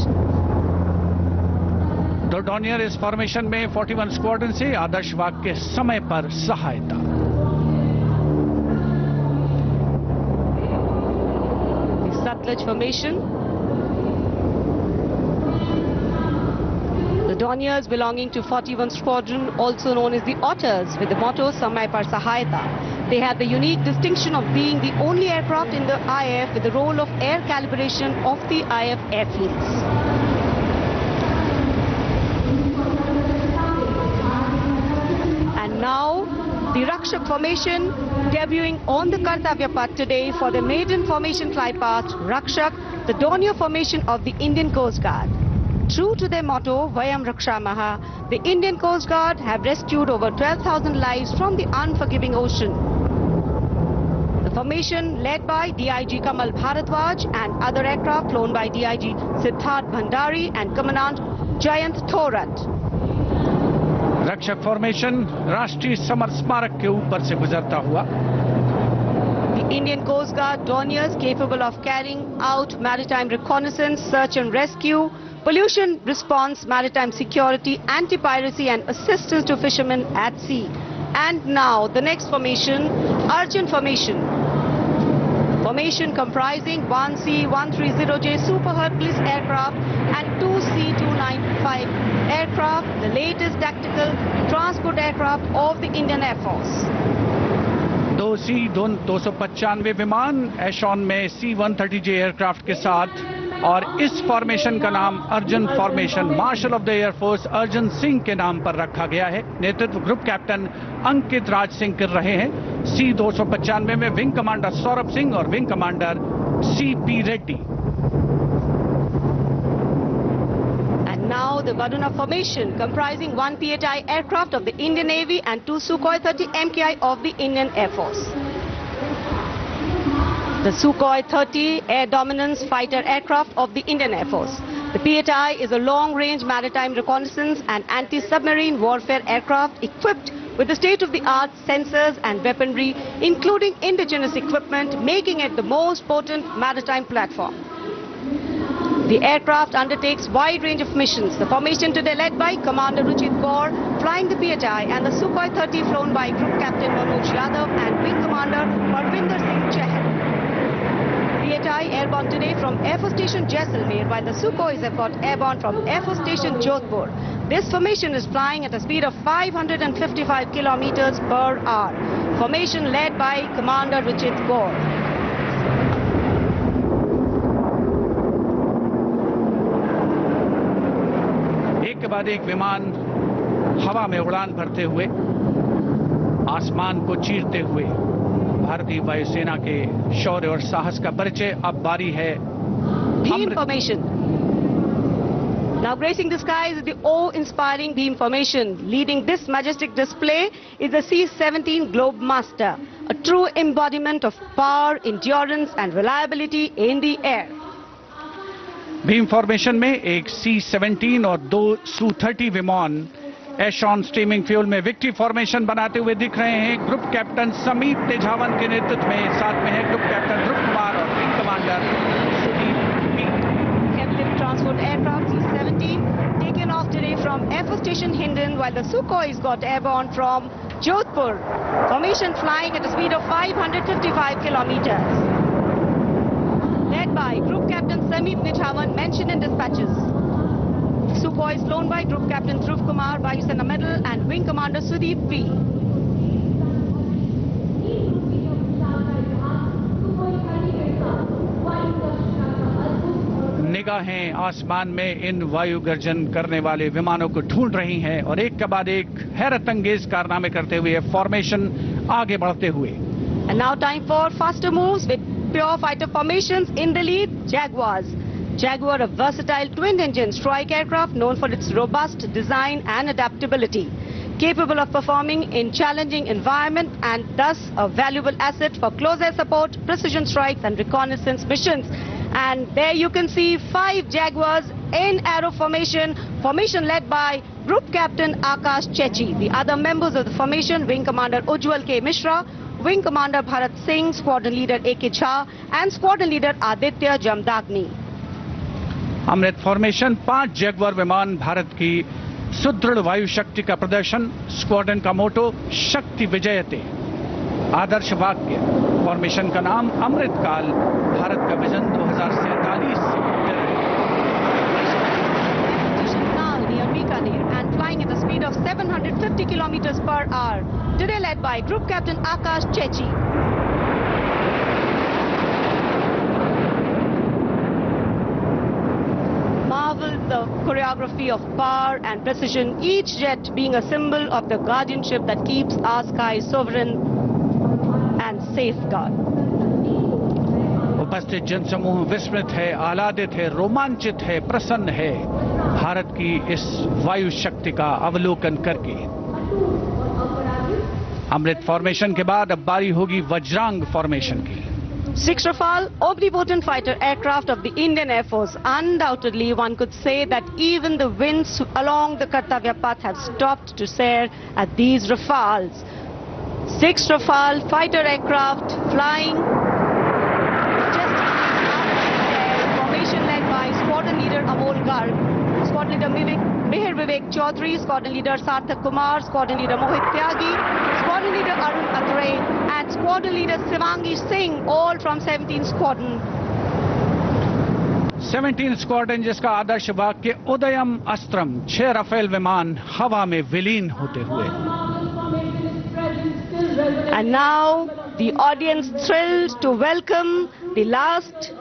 2 Dornier इस formation में 41 squadron से आदर्श वाक के समय पर सहायता। The Satluj formation. The Dorniers belonging to 41 Squadron, also known as the Otters, with the motto Samay Par Sahayata. They have the unique distinction of being the only aircraft in the IF with the role of air calibration of the IF airfields. And now, the Rakshak formation debuting on the Kartavya Path today for the maiden formation flypast, Rakshak, the Dornier formation of the Indian Coast Guard. True to their motto, Vayam Rakshamaha, the Indian Coast Guard have rescued over 12,000 lives from the unforgiving ocean. The formation led by DIG Kamal Bharadwaj and other aircraft flown by DIG Siddharth Bhandari and Commandant Jayant Thorat. रक्षक formation राष्ट्रीय summer स्मारक के ऊपर से गुजरता हुआ। The Indian Coast Guard Dorniers capable of carrying out maritime reconnaissance, search and rescue, pollution response, maritime security, anti-piracy and assistance to fishermen at sea. And now the next formation, Arjun formation. Formation comprising 1 C-130J Super Hercules aircraft and 2 C-295 aircraft, the latest tactical transport aircraft of the Indian Air Force. 2 C-295 विमान एशॉन में C-130J aircraft के साथ, और इस formation का नाम Arjun formation marshal of the air force Arjun Singh के नाम पर रखा गया है। नेतृत्व ग्रुप कैप्टन अंकित राज सिंह कर रहे हैं। C-295 में विंग कमांडर सौरभ सिंह और wing commander CP Reddy. And now the Varuna formation comprising 1 PHI aircraft of the Indian Navy and 2 Sukhoi 30 MKI of the Indian Air Force. The Sukhoi 30 air dominance fighter aircraft of the Indian Air Force. The PHI is a long-range maritime reconnaissance and anti-submarine warfare aircraft equipped with the state-of-the-art sensors and weaponry, including indigenous equipment, making it the most potent maritime platform. The aircraft undertakes wide range of missions. The formation today led by Commander Ruchit Kaur, flying the PHI, and the Sukhoi 30 flown by Group Captain Manoj Yadav and Wing Commander Parvinder Singh Chahal. PHI airborne today from Air Force Station Jaisalmer, while the Sukhois have got airborne from Air Force Station Jodhpur. This formation is flying at a speed of 555 kilometers per hour. Formation led by Commander Ruchit Kaur. एक के बाद एक विमान हवा में उड़ान भरते हुए, आसमान को चीरते हुए भारतीय वायुसेना के शौर्य और साहस का परिचय। अब बारी है Bhim formation. Now gracing the skies is the awe-inspiring beam formation. Leading this majestic display is the C-17 Globemaster, a true embodiment of power, endurance and reliability in the air. Beam formation में एक C-17 और 2 Su-30 विमान एशॉन steaming fuel में victory formation बनाते हुए दिख रहे हैं। ग्रुप कैप्टन समीप तेजावन के नेतृत्व में, साथ में है ग्रुप कैप्टन ध्रुव कुमार और wing commander Sudeep P. Captive transport aircraft C-17 taken off today from Air Force Station Hindon, while the Sukhois got airborne from Jodhpur. Formation flying at a speed of 555 kilometers. Led by Group Captain Sameep Nichavan, mentioned in dispatches. Sukhois flown by Group Captain Dhruv Kumar, Vayu Sena Medal, and Wing Commander Sudeep P. निगाहें आसमान में इन वायु गर्जन करने वाले विमानों को ढूंढ रही हैं और एक के बाद एक हैरत अंगेज कारनामे करते हुए फॉर्मेशन आगे बढ़ते हुए। And now time for faster moves with pure fighter formations. In the lead, Jaguars. Jaguar, a versatile twin-engine strike aircraft known for its robust design and adaptability, capable of performing in challenging environment and thus a valuable asset for close air support, precision strikes and reconnaissance missions. And there you can see 5 Jaguars in aero formation, formation led by Group Captain Akash Chechi. The other members of the formation, Wing Commander Ujjwal K. Mishra, Wing Commander Bharat Singh, Squadron Leader A.K. Jha and Squadron Leader Aditya Jamdagni. Amrit formation 5 Jaguar विमान, भारत की सुदृढ़ वायु शक्ति का प्रदर्शन। Squadron का मोटो शक्ति विजयते, आदर्श वाक्य। फॉर्मेशन का नाम अमृत काल, भारत का विजन 2047 से and flying at a speed of 750 kilometers per hour. Today led by Group Captain Akash Chechi. Marvel the choreography of power and precision, each jet being a symbol of the guardianship that keeps our skies sovereign and safeguard. उपस्थित जनसमूह विस्मित है, आह्लादित है, रोमांचित है, प्रसन्न है भारत की इस वायु शक्ति का अवलोकन करके। अमृत फॉर्मेशन के बाद अब बारी होगी वज्रांग फॉर्मेशन की। 6 Rafale, omnipotent fighter aircraft of the Indian Air Force. Undoubtedly, one could say that even the winds along the Kartavya path have stopped to stare at these Rafales. 6 Rafale fighter aircraft flying just formation led by Squadron Leader Amol Garg, Squadron Leader Mihir Vivek Chaudhary, Squadron Leader Sarthak Kumar, Squadron Leader Mohit Tyagi, Squadron Leader Arun Athare and Squadron Leader Shivangi Singh, all from 17 Squadron. 17 squadron, जिसका आदर्श वाक्य उदयम अस्त्रम, 6 Rafale विमान हवा में विलीन होते हुए। And now the audience thrilled to welcome the last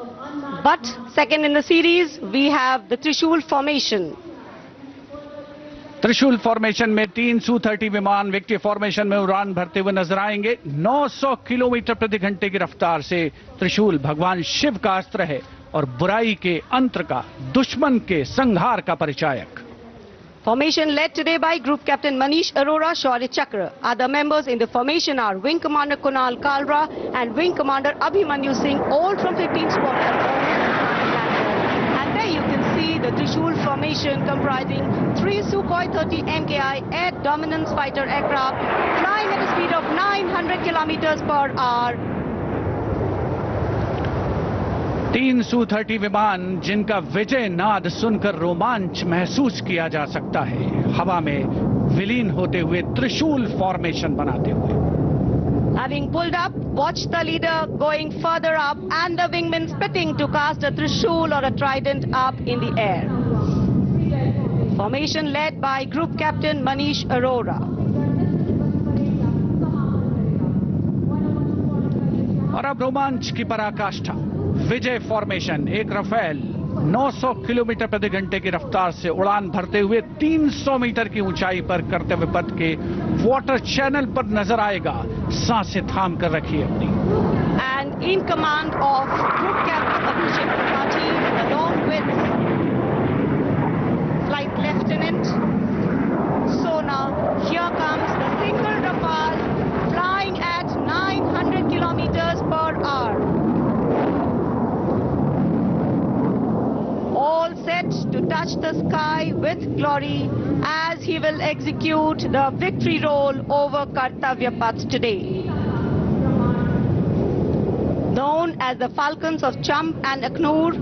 but second in the series. We have the Trishul formation. त्रिशूल formation में 3 Su-30 विमान विक्ट्री फॉर्मेशन में उड़ान भरते हुए नजर आएंगे। 900 किलोमीटर प्रति घंटे की रफ्तार से त्रिशूल भगवान शिव का अस्त्र है और बुराई के अंत का, दुश्मन के संहार का परिचायक। Formation led today by Group Captain Manish Arora, Shaurya Chakra. Other members in the formation are Wing Commander Kunal Kalra and Wing Commander Abhimanyu Singh, all from 15 Squadron. And there you can see the Trishul formation comprising 3 Sukhoi 30 MKI air dominance fighter aircraft flying at a speed of 900 kilometers per hour. 3 Su-30 विमान जिनका विजय नाद सुनकर रोमांच महसूस किया जा सकता है, हवा में विलीन होते हुए त्रिशूल फॉर्मेशन बनाते हुए। Having pulled up, watch the leader going further up and the wingmen spitting to cast a trishul or a trident up in the air. Formation led by Group Captain Manish Arora. और अब रोमांच की पराकाष्ठा, विजय formation. एक Rafale 900 kilometre प्रति घंटे की रफ्तार से उड़ान भरते हुए 300 मीटर की ऊंचाई पर कर्तव्य पथ के वाटर चैनल पर नजर आएगा। सांसें थाम कर रखिए अपनी। And in command of Group Captain Abhishek Tripathi, along with the sky with glory as he will execute the victory roll over Kartavya Path today. Known as the Falcons of Champ and Aknoor,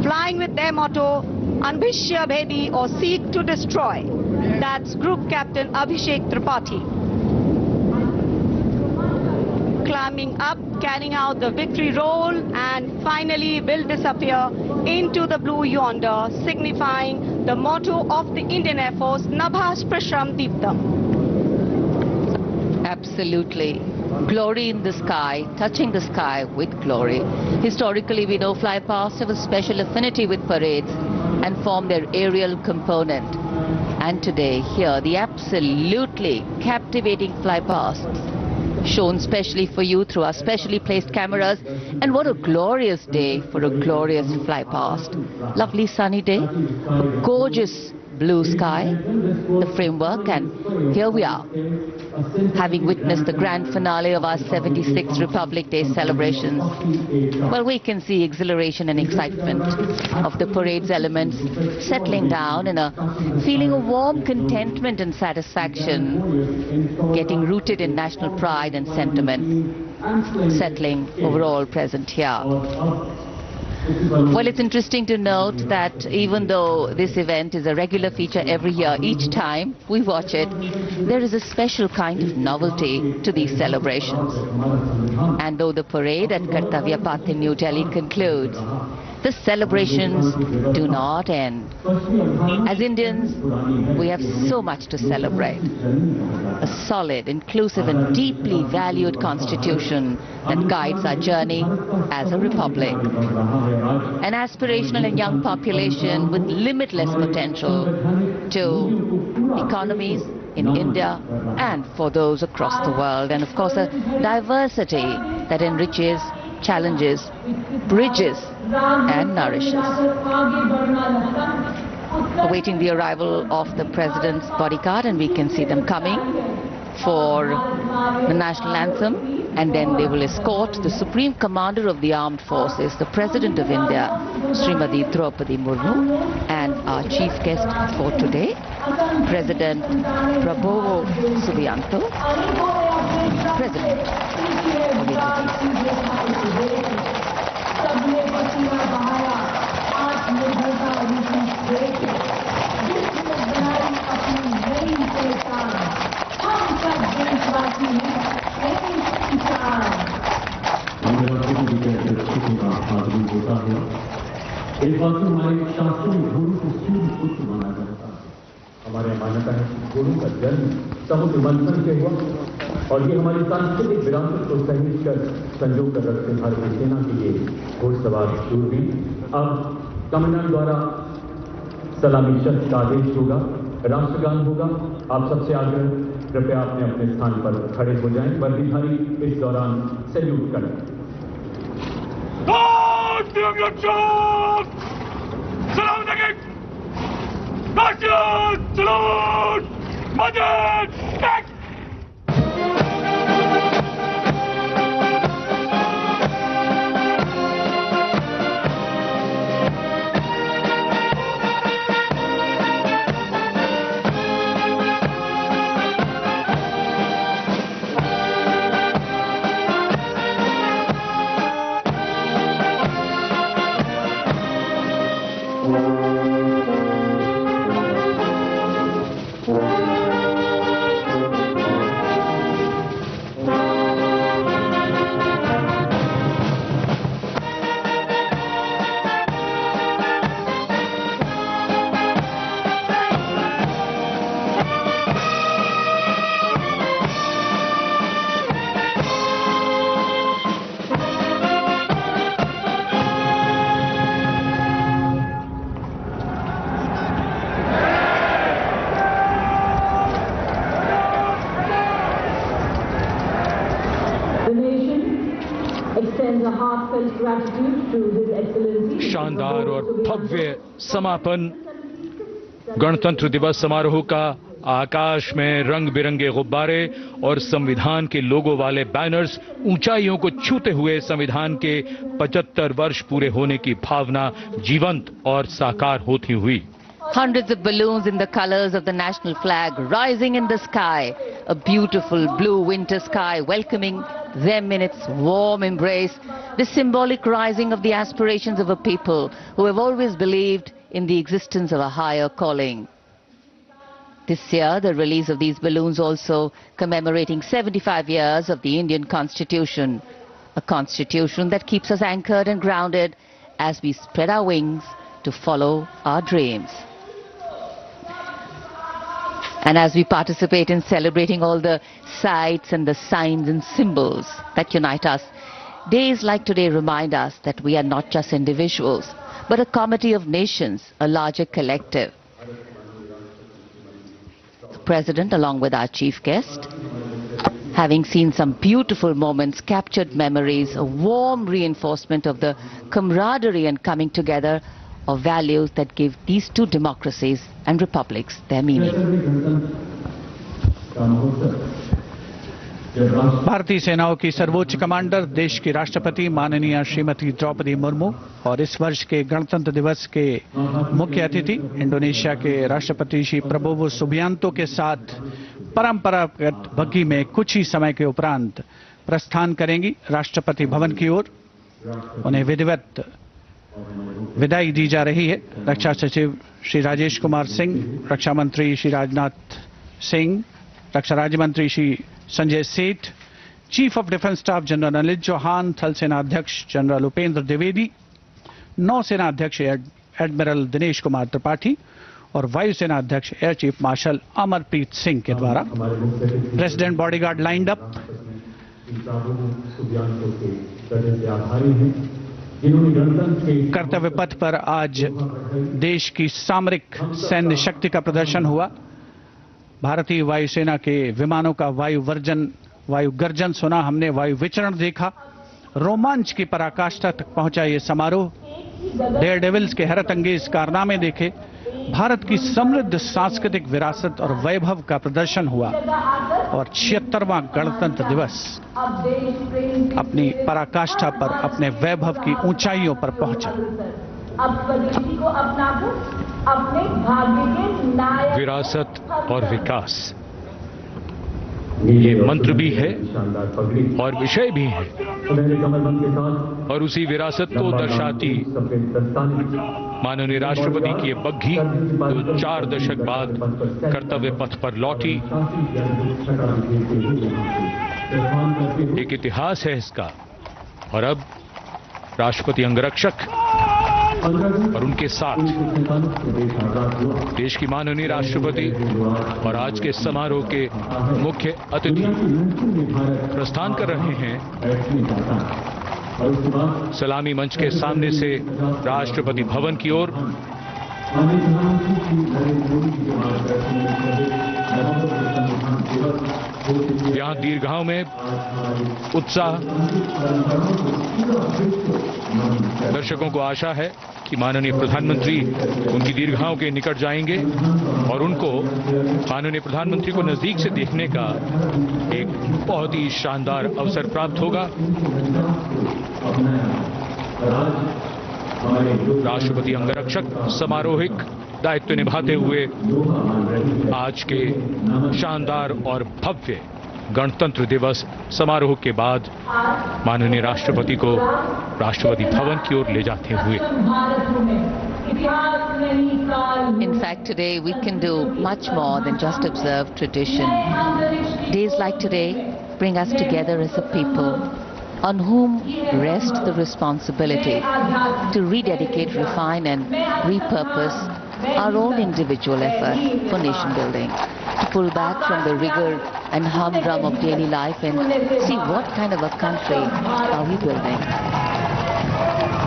flying with their motto, Anbhishya Bhedi or Seek to Destroy. That's Group Captain Abhishek Tripathi. Climbing up, carrying out the victory roll, and finally will disappear into the blue yonder, signifying the motto of the Indian Air Force, Nabhas Prashram Deeptam. Absolutely. Glory in the sky, touching the sky with glory. Historically, we know flypasts have a special affinity with parades and form their aerial component. And today, here, the absolutely captivating flypasts shown specially for you through our specially placed cameras. And what a glorious day for a glorious flypast. Lovely sunny day, gorgeous blue sky, the framework, and here we are, having witnessed the grand finale of our 76th Republic Day celebrations. Well, we can see exhilaration and excitement of the parade's elements settling down in a feeling of warm contentment and satisfaction, getting rooted in national pride and sentiment, settling overall present here. Well, it's interesting to note that even though this event is a regular feature every year, each time we watch it, there is a special kind of novelty to these celebrations. And though the parade at Kartavya Path in New Delhi concludes, the celebrations do not end. As Indians, we have so much to celebrate. A solid, inclusive and deeply valued constitution that guides our journey as a republic. An aspirational and young population with limitless potential to economies in India and for those across the world. And of course, a diversity that enriches, challenges, bridges and nourishes. Awaiting the arrival of the President's bodyguard, and we can see them coming for the national anthem, and then they will escort the Supreme Commander of the Armed Forces, the President of India, Srimati Draupadi Murmu, and our chief guest for today, President Prabowo Subianto, President of India. एक बात तो हमारे शास्त्रों में गुरु को सूर्य पुत्र माना जाता है। हमारे मान्यता है कि गुरु का जन्म समुद्र मंथन से हुआ और ये हमारी सांस्कृतिक विरासत को सहेज कर संजो कर रखते भारतीय सेना के लिए घोड़सवार शूरवीर। अब कमांडेंट द्वारा सलामी शस्त्र का आदेश होगा, राष्ट्रगान होगा। आप सबसे आग्रह कृपया अपने अपने स्थान पर खड़े हो जाएं। वर्दीधारी इस दौरान सैल्यूट करें। शानदार और भव्य समापन गणतंत्र दिवस समारोह का। आकाश में रंग बिरंगे गुब्बारे और संविधान के लोगो वाले बैनर्स ऊंचाइयों को छूते हुए संविधान के 75 वर्ष पूरे होने की भावना जीवंत और साकार होती हुई। Hundreds of balloons in the colors of the national flag rising in the sky. A beautiful blue winter sky welcoming them in its warm embrace. The symbolic rising of the aspirations of a people who have always believed in the existence of a higher calling. This year, the release of these balloons also commemorating 75 years of the Indian Constitution. A constitution that keeps us anchored and grounded as we spread our wings to follow our dreams. And as we participate in celebrating all the sights and the signs and symbols that unite us, days like today remind us that we are not just individuals, but a comity of nations, a larger collective. The President, along with our chief guest, having seen some beautiful moments, captured memories, a warm reinforcement of the camaraderie and coming together of values that give these two democracies and republics their meaning. भारतीय सेनाओं की सर्वोच्च commander देश की राष्ट्रपति माननीय श्रीमती द्रौपदी मुर्मू और इस वर्ष के गणतंत्र दिवस के मुख्य अतिथि इंडोनेशिया के राष्ट्रपति श्री प्रबोवो सुबियांतो के साथ परंपरागत बग्घी में कुछ ही समय के उपरांत प्रस्थान करेंगी राष्ट्रपति भवन की ओर। उन्हें विधिवत विदाई दी जा रही है। रक्षा सचिव श्री राजेश कुमार सिंह, रक्षा मंत्री श्री राजनाथ सिंह, रक्षा राज्य मंत्री Shri Sanjay Seth, chief of defence staff general Anil Chauhan, थल सेना अध्यक्ष जनरल उपेंद्र द्विवेदी, नौसेना अध्यक्ष एडमिरल दिनेश कुमार त्रिपाठी और वायुसेना अध्यक्ष air chief marshal Amarpreet Singh के द्वारा प्रेसिडेंट बॉडीगार्ड लाइंड अप। कर्तव्य पथ पर आज देश की सामरिक सैन्य शक्ति का प्रदर्शन हुआ। भारतीय वायुसेना के विमानों का वायु गर्जन सुना हमने, वायु विचरण देखा। रोमांच की पराकाष्ठा तक पहुंचा ये समारोह। डेयर डेविल्स के हैरत अंगेज कारनामे देखे। भारत की समृद्ध सांस्कृतिक विरासत और वैभव का प्रदर्शन हुआ और 76वां गणतंत्र दिवस अपनी पराकाष्ठा पर, अपने वैभव की ऊंचाइयों पर पहुंचा। विरासत और विकास ये मंत्र भी है और विषय भी है, और उसी विरासत को दर्शाती माननीय राष्ट्रपति की ये बग्घी जो 4 दशक बाद कर्तव्य पथ पर लौटी, एक इतिहास है इसका। और अब राष्ट्रपति अंगरक्षक और उनके साथ देश की माननीय राष्ट्रपति और आज के समारोह के मुख्य अतिथि प्रस्थान कर रहे हैं सलामी मंच के सामने से राष्ट्रपति भवन की ओर। यहां दीर्घाओं में उत्साह। दर्शकों को आशा है कि माननीय प्रधानमंत्री उनकी दीर्घाओं के निकट जाएंगे और उनको माननीय प्रधानमंत्री को नजदीक से देखने का एक बहुत ही शानदार अवसर प्राप्त होगा। राष्ट्रपति अंगरक्षक समारोहिक दायित्व निभाते हुए आज के शानदार और भव्य गणतंत्र दिवस समारोह के बाद माननीय राष्ट्रपति को राष्ट्रपति भवन की ओर ले जाते हुए। In fact, today we can do much more than just observe tradition. Days like today bring us together as a people on whom rests the responsibility to rededicate, refine and repurpose our own individual effort for nation building, to pull back from the rigor and humdrum of daily life and see what kind of a country are we building,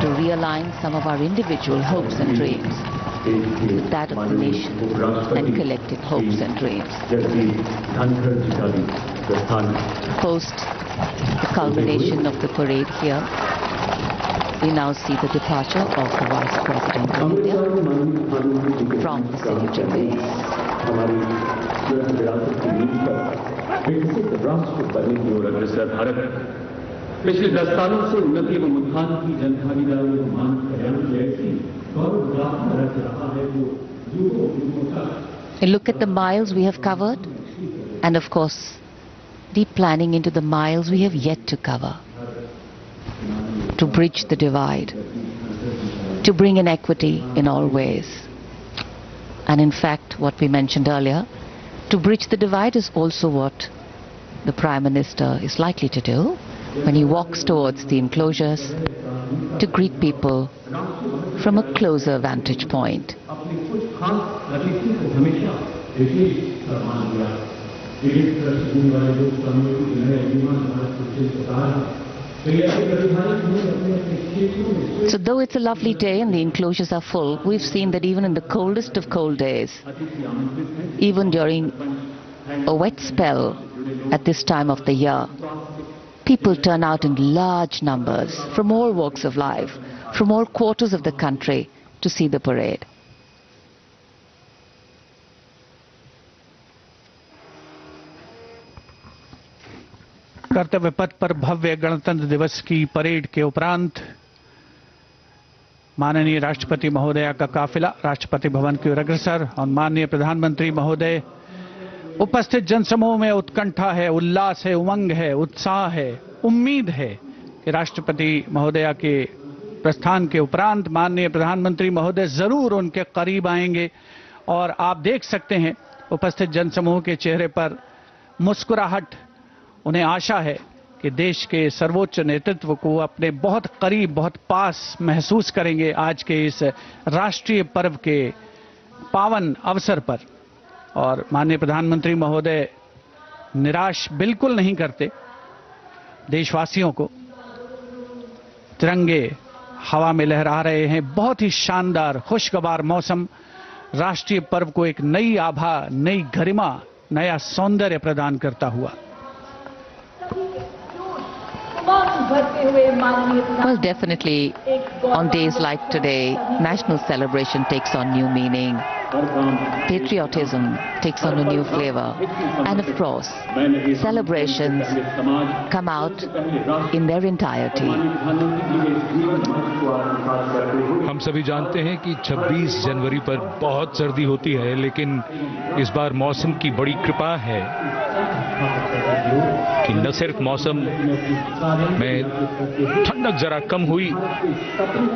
to realign some of our individual hopes and dreams with that of the nation and collective hopes and dreams. Post the culmination of the parade here, we now see the departure of the Vice President of India from the saluting base. पिछले 10 सालों से उन्नति एवं उत्थान की जनभागीदारी को मान कर ऐसी गौरव रख रहा है वो Look at the miles we have covered, and of course, deep planning into the miles we have yet to cover. To bridge the divide, to bring in equity in all ways. And in fact, what we mentioned earlier, to bridge the divide is also what the Prime Minister is likely to do when he walks towards the enclosures to greet people from a closer vantage point. So though it's a lovely day and the enclosures are full, we've seen that even in the coldest of cold days, even during a wet spell at this time of the year, people turn out in large numbers from all walks of life, from all quarters of the country to see the parade. कर्तव्य पथ पर भव्य गणतंत्र दिवस की parade के उपरांत माननीय राष्ट्रपति महोदया का काफिला राष्ट्रपति भवन की ओर अग्रसर और माननीय प्रधानमंत्री महोदय उपस्थित जनसमूह में उत्कंठा है, उल्लास है, उमंग है, उत्साह है, उम्मीद है कि राष्ट्रपति महोदया के प्रस्थान के उपरांत माननीय प्रधानमंत्री महोदय जरूर उनके करीब आएंगे। और आप देख सकते हैं उपस्थित जनसमूह के चेहरे पर मुस्कुराहट। उन्हें आशा है कि देश के सर्वोच्च नेतृत्व को अपने बहुत करीब, बहुत पास महसूस करेंगे आज के इस राष्ट्रीय पर्व के पावन अवसर पर। और माननीय प्रधानमंत्री महोदय निराश बिल्कुल नहीं करते देशवासियों को। तिरंगे हवा में लहरा रहे हैं। बहुत ही शानदार खुशगवार मौसम राष्ट्रीय पर्व को एक नई आभा, नई गरिमा, नया सौंदर्य प्रदान करता हुआ। Well, definitely on days like today, national celebration takes on new meaning. Patriotism takes on a new flavor. And of course, celebrations come out in their entirety. हम सभी जानते हैं कि 26 जनवरी पर बहुत सर्दी होती है, लेकिन इस बार मौसम की बड़ी कृपा है कि न सिर्फ मौसम में ठंडक जरा कम हुई,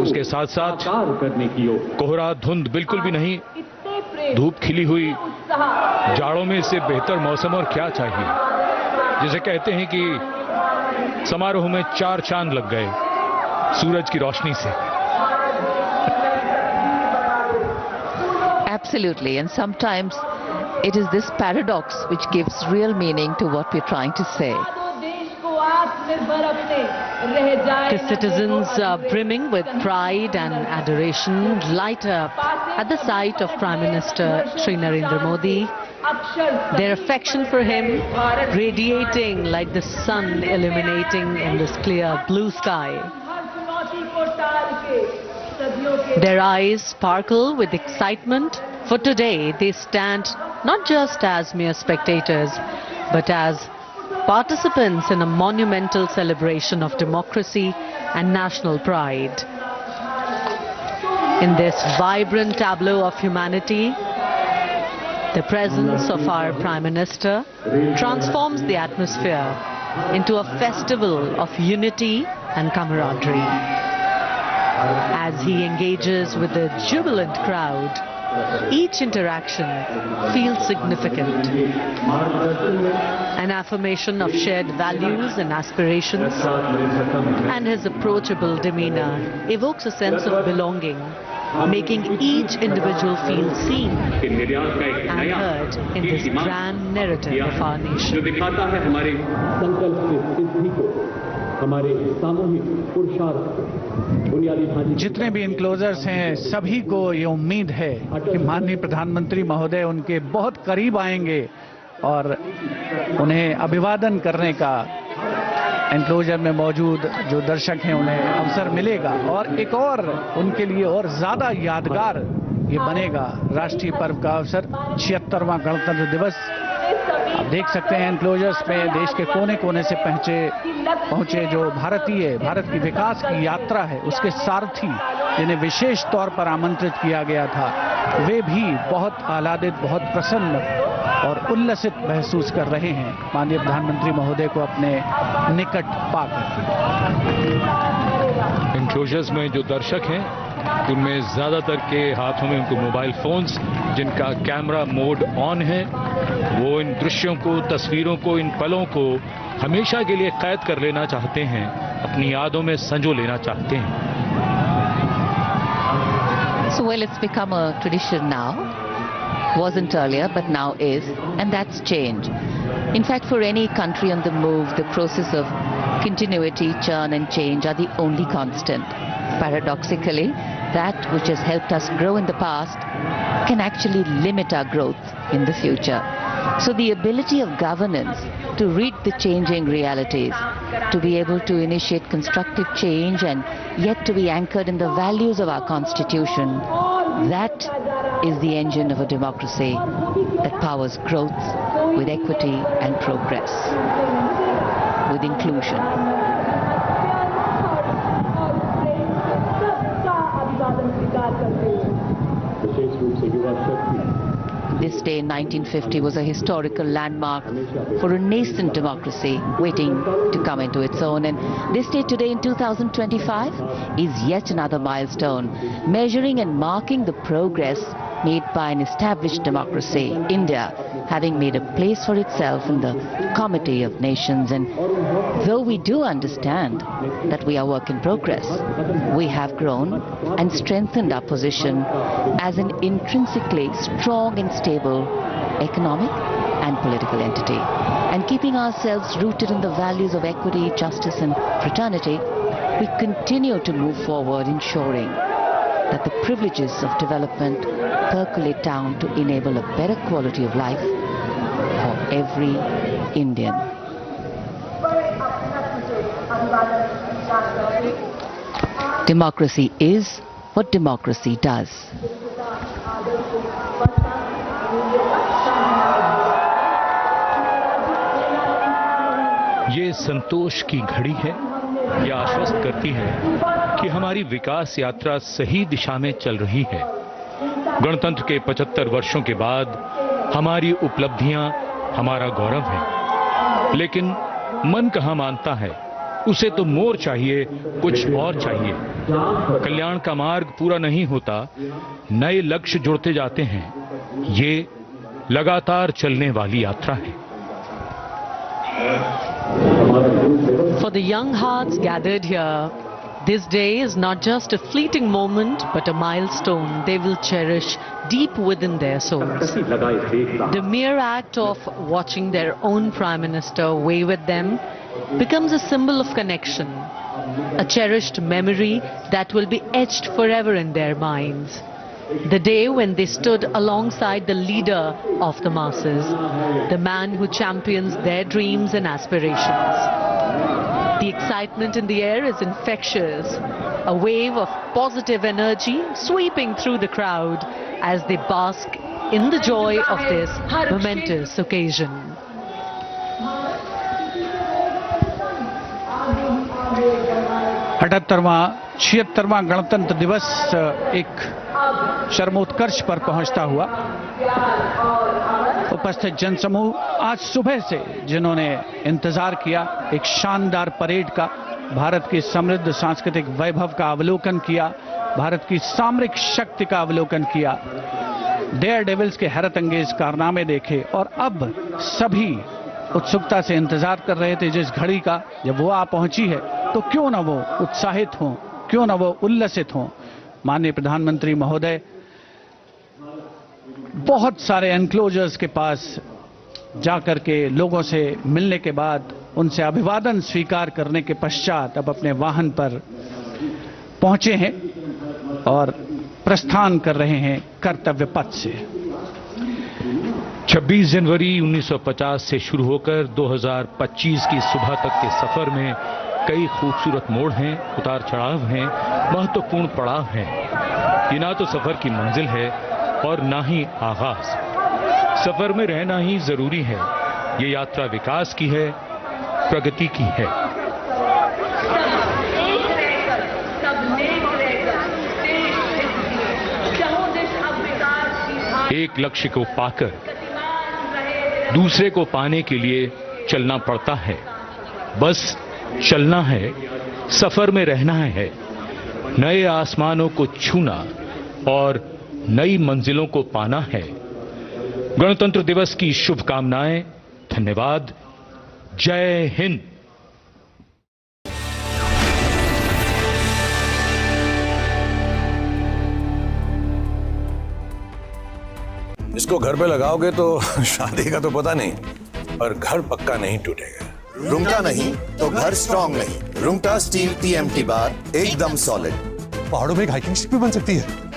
उसके साथ साथ कोहरा धुंध बिल्कुल भी नहीं, धूप खिली हुई। जाड़ों में इससे बेहतर मौसम और क्या चाहिए। जिसे कहते हैं कि समारोह में 4 चांद लग गए सूरज की रोशनी से। Absolutely, and sometimes it is this paradox which gives real meaning to what we're trying to say. The citizens are brimming with pride and adoration, light up at the sight of Prime Minister Shri Narendra Modi. Their affection for him radiating like the sun illuminating in this clear blue sky. Their eyes sparkle with excitement, for today they stand not just as mere spectators, but as participants in a monumental celebration of democracy and national pride. In this vibrant tableau of humanity, the presence of our Prime Minister transforms the atmosphere into a festival of unity and camaraderie. As he engages with the jubilant crowd, each interaction feels significant. An affirmation of shared values and aspirations, and his approachable demeanor evokes a sense of belonging, making each individual feel seen and heard in this grand narrative of our nation. जितने भी enclosures हैं सभी को ये उम्मीद है कि माननीय प्रधानमंत्री महोदय उनके बहुत करीब आएंगे और उन्हें अभिवादन करने का एनक्लोजर में मौजूद जो दर्शक हैं उन्हें अवसर मिलेगा और एक और उनके लिए और ज्यादा यादगार ये बनेगा राष्ट्रीय पर्व का अवसर 76वां गणतंत्र दिवस। आप देख सकते हैं एनक्लोजर्स में देश के कोने कोने से पहुंचे जो भारत की विकास की यात्रा है उसके सारथी जिन्हें विशेष तौर पर आमंत्रित किया गया था वे भी बहुत आह्लादित, बहुत प्रसन्न और उल्लसित महसूस कर रहे हैं माननीय प्रधानमंत्री महोदय को अपने निकट पाकर। एनक्लोजर्स में जो दर्शक हैं उनमें ज्यादातर के हाथों में उनको मोबाइल फोन्स जिनका कैमरा मोड ऑन है, वो इन दृश्यों को, तस्वीरों को, इन पलों को हमेशा के लिए कैद कर लेना चाहते हैं, अपनी यादों में संजो लेना चाहते हैं। So well, it's become a tradition now. Wasn't earlier, but now is, and that's change. In fact, for any country on the move, the process of continuity, churn and change are the only constant. Paradoxically, that which has helped us grow in the past can actually limit our growth in the future. So the ability of governance to read the changing realities, to be able to initiate constructive change and yet to be anchored in the values of our constitution, that is the engine of a democracy that powers growth with equity and progress, with inclusion. This day in 1950 was a historical landmark for a nascent democracy waiting to come into its own, and this day today in 2025 is yet another milestone, measuring and marking the progress made by an established democracy, India having made a place for itself in the Committee of Nations. And though we do understand that we are work in progress, we have grown and strengthened our position as an intrinsically strong and stable economic and political entity. And keeping ourselves rooted in the values of equity, justice and fraternity, we continue to move forward, ensuring that the privileges of development percolate down to enable a better quality of life for every Indian. Democracy is what democracy does. ये संतोष की घड़ी है, यह आश्वस्त करती है कि हमारी विकास यात्रा सही दिशा में चल रही है। गणतंत्र के 75 वर्षों के बाद हमारी उपलब्धियां हमारा गौरव है, लेकिन मन कहाँ मानता है, उसे तो मोर चाहिए, कुछ और चाहिए। कल्याण का मार्ग पूरा नहीं होता, नए लक्ष्य जुड़ते जाते हैं। ये लगातार चलने वाली यात्रा है। For the young hearts gathered here, this day is not just a fleeting moment, but a milestone they will cherish deep within their souls. The mere act of watching their own Prime Minister wave at them becomes a symbol of connection, a cherished memory that will be etched forever in their minds. The day when they stood alongside the leader of the masses, the man who champions their dreams and aspirations. The excitement in the air is infectious, a wave of positive energy sweeping through the crowd as they bask in the joy of this momentous occasion. अठहत्तरवां 76वां गणतंत्र दिवस एक चरमोत्कर्ष पर पहुंचता हुआ उपस्थित जनसमूह आज सुबह से जिन्होंने इंतजार किया एक शानदार परेड का, भारत की समृद्ध सांस्कृतिक वैभव का अवलोकन किया, भारत की सामरिक शक्ति का अवलोकन किया, डेयर डेविल्स के हैरत अंगेज कारनामे देखे और अब सभी उत्सुकता से इंतजार कर रहे थे जिस घड़ी का, जब वो आ पहुंची है तो क्यों ना वो उत्साहित हों, क्यों ना वो उल्लसित हों। माननीय प्रधानमंत्री महोदय बहुत सारे एनक्लोजर्स के पास जाकर के लोगों से मिलने के बाद उनसे अभिवादन स्वीकार करने के पश्चात अब अपने वाहन पर पहुंचे हैं और प्रस्थान कर रहे हैं कर्तव्य पथ से। 26 जनवरी 1950 से शुरू होकर 2025 की सुबह तक के सफर में कई खूबसूरत मोड़ हैं, उतार चढ़ाव हैं, महत्वपूर्ण पड़ाव हैं। ये ना तो सफर की मंजिल है और ना ही आगाज। सफर में रहना ही जरूरी है। ये यात्रा विकास की है, प्रगति की है। सब नेक रहकर देश हित की। चाहो देश अब विकास एक लक्ष्य को पाकर दूसरे को पाने के लिए चलना पड़ता है। बस चलना है, सफर में रहना है, नए आसमानों को छूना और नई मंजिलों को पाना है। गणतंत्र दिवस की शुभकामनाएं। धन्यवाद। जय हिंद। इसको घर पे लगाओगे तो शादी का तो पता नहीं, पर घर पक्का नहीं टूटेगा। रुंगटा नहीं तो घर स्ट्रॉन्ग नहीं। रुंगटा स्टील TMT बार एकदम सॉलिड। पहाड़ों में एक हाइकिंग स्टिक भी बन सकती है।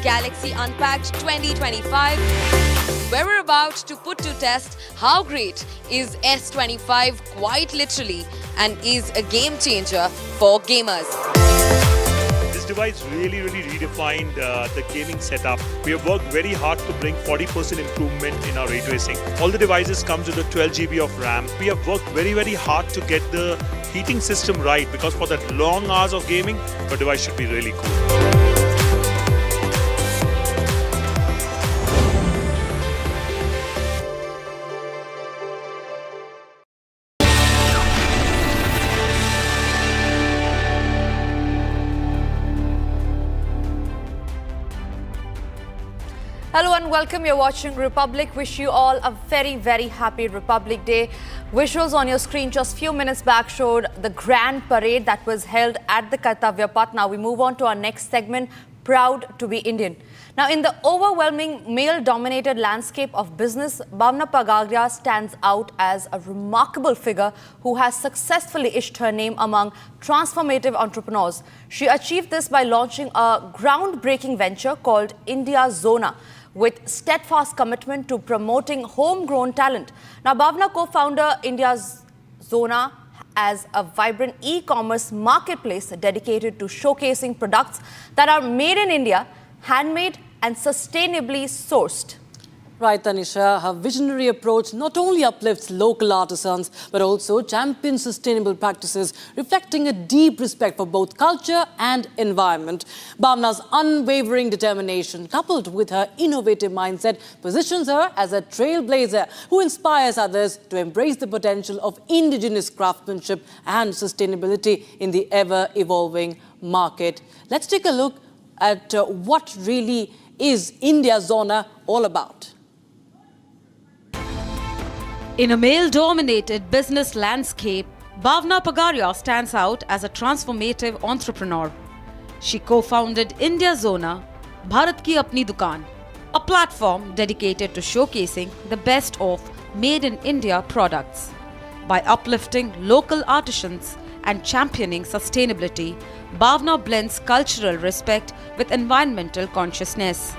Galaxy Unpacked 2025, where we're about to put to test how great is S25 quite literally and is a game changer for gamers. This device really redefined the gaming setup. We have worked very hard to bring 40% improvement in our ray tracing. All the devices comes with a 12 GB of RAM. We have worked very hard to get the heating system right, because for that long hours of gaming, the device should be really cool. Hello and welcome. You're watching Republic. Wish you all a very happy Republic Day. Visuals on your screen just few minutes back showed the grand parade that was held at the Kartavya Path. Now we move on to our next segment, Proud to be Indian. Now, in the overwhelming male-dominated landscape of business, Bhavna Pagaria stands out as a remarkable figure who has successfully itched her name among transformative entrepreneurs. She achieved this by launching a groundbreaking venture called India Zona, with steadfast commitment to promoting homegrown talent. Now, Bhavna co-founder India Zona as a vibrant e-commerce marketplace dedicated to showcasing products that are made in India, handmade and sustainably sourced. Right, Tanisha, her visionary approach not only uplifts local artisans, but also champions sustainable practices, reflecting a deep respect for both culture and environment. Bhavna's unwavering determination, coupled with her innovative mindset, positions her as a trailblazer who inspires others to embrace the potential of indigenous craftsmanship and sustainability in the ever-evolving market. Let's take a look at what really is India Zona all about. In a male-dominated business landscape, Bhavna Pagaria stands out as a transformative entrepreneur. She co-founded India Zona, Bharat Ki Apni Dukaan, a platform dedicated to showcasing the best of made-in-India products. By uplifting local artisans and championing sustainability, Bhavna blends cultural respect with environmental consciousness.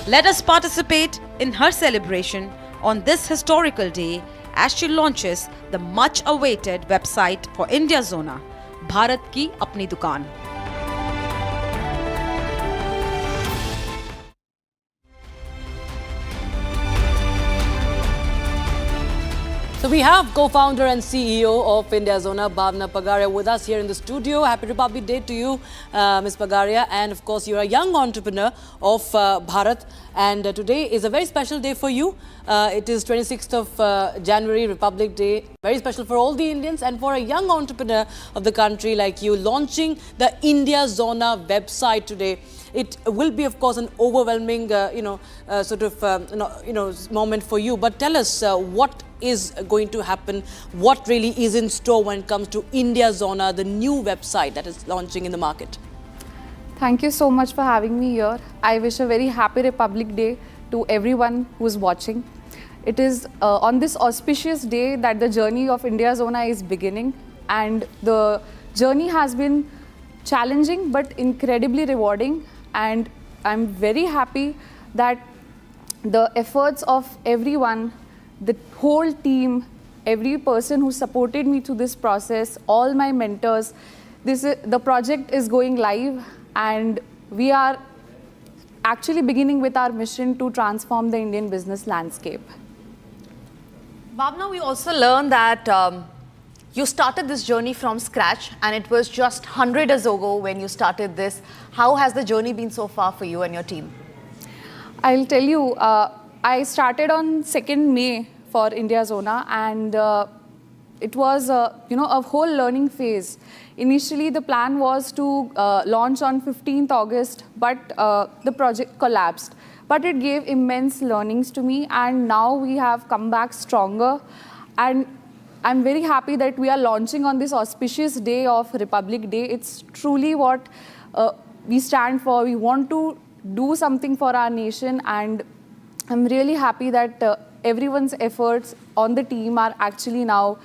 Let us participate in her celebration on this historical day as she launches the much-awaited website for India Zona, Bharat Ki Apni Dukaan. So we have co-founder and CEO of India Zona, Bhavna Pagaria, with us here in the studio. Happy Republic Day to you, Ms. Pagaria. And of course, you're a young entrepreneur of Bharat. And today is a very special day for you. It is 26th of January, Republic Day. Very special for all the Indians and for a young entrepreneur of the country like you, launching the India Zona website today. It will be, of course, an overwhelming, moment for you. But tell us what is going to happen, what really is in store when it comes to India Zona, the new website that is launching in the market. Thank you so much for having me here. I wish a very happy Republic Day to everyone who is watching. It is on this auspicious day that the journey of India Zona is beginning, and the journey has been challenging but incredibly rewarding, and I'm very happy that the efforts of everyone, the whole team, every person who supported me through this process, all my mentors, the project is going live, and we are actually beginning with our mission to transform the Indian business landscape. Bhavna, we also learned that you started this journey from scratch, and it was just 100 years ago when you started this. How has the journey been so far for you and your team? I'll tell you, I started on 2nd May for India Zona, and it was a whole learning phase. Initially, the plan was to launch on 15th August, but the project collapsed. But it gave immense learnings to me, and now we have come back stronger. And I'm very happy that we are launching on this auspicious day of Republic Day. It's truly what we stand for. We want to do something for our nation, and I'm really happy that everyone's efforts on the team are actually now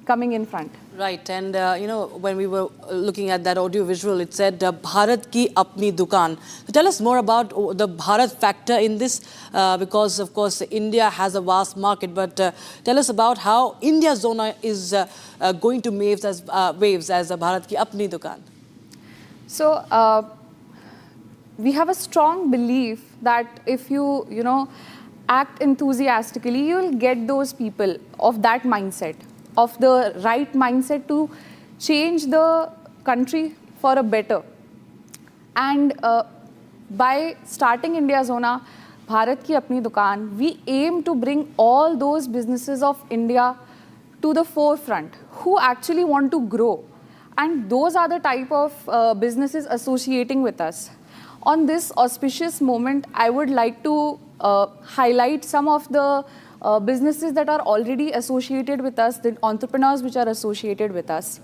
coming in front. Right, and when we were looking at that audio visual, it said Bharat Ki Apni Dukaan. So tell us more about the Bharat factor in this, because of course India has a vast market, but tell us about how India Zona is going to waves as a Bharat Ki Apni Dukaan. So we have a strong belief that if you act enthusiastically, you will get those people of that mindset, of the right mindset to change the country for a better. And by starting India Zona, Bharat Ki Apni Dukaan, we aim to bring all those businesses of India to the forefront who actually want to grow. And those are the type of businesses associating with us. On this auspicious moment, I would like to highlight some of the businesses that are already associated with us, the entrepreneurs which are associated with us.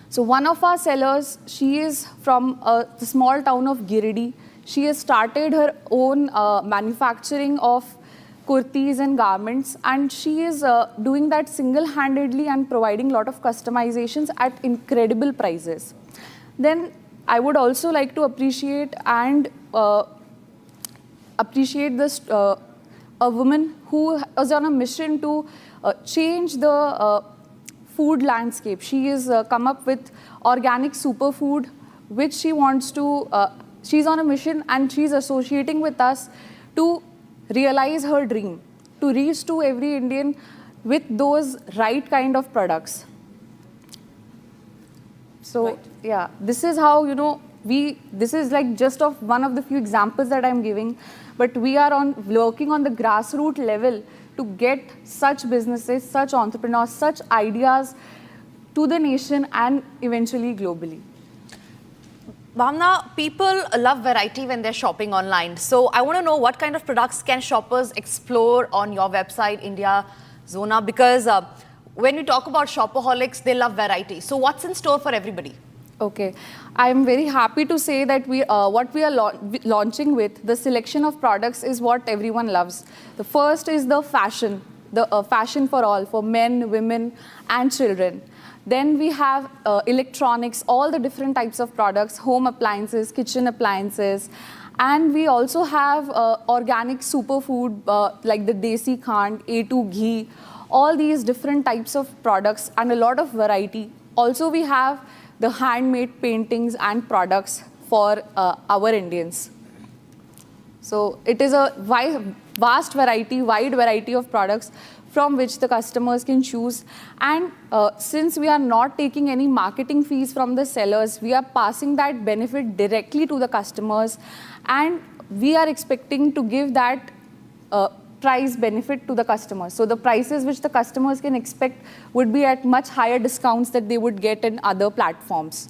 So one of our sellers, she is from the small town of Giridih. She has started her own manufacturing of kurtis and garments, and she is doing that single-handedly and providing a lot of customizations at incredible prices. Then I would also like to appreciate this a woman who is on a mission to change the food landscape. She has come up with organic superfood, which she wants to, she's on a mission, and she's associating with us to realize her dream, to reach to every Indian with those right kind of products. So, right. Yeah, this is how, this is like just of one of the few examples that I'm giving, but we are working on the grassroots level to get such businesses, such entrepreneurs, such ideas to the nation and eventually globally. Bhavna, people love variety when they're shopping online. So I want to know what kind of products can shoppers explore on your website, India Zona, because when we talk about shopaholics, they love variety. So what's in store for everybody? Okay, I'm very happy to say that what we are launching with, the selection of products is what everyone loves. The first is the fashion for all, for men, women and children. Then we have electronics, all the different types of products, home appliances, kitchen appliances, And we also have organic superfood like the Desi Khand, A2 ghee, all these different types of products and a lot of variety. Also, we have the handmade paintings and products for our Indians. So it is a vast variety, wide variety of products from which the customers can choose. And since we are not taking any marketing fees from the sellers, we are passing that benefit directly to the customers. And we are expecting to give that price benefit to the customers. So the prices which the customers can expect would be at much higher discounts that they would get in other platforms.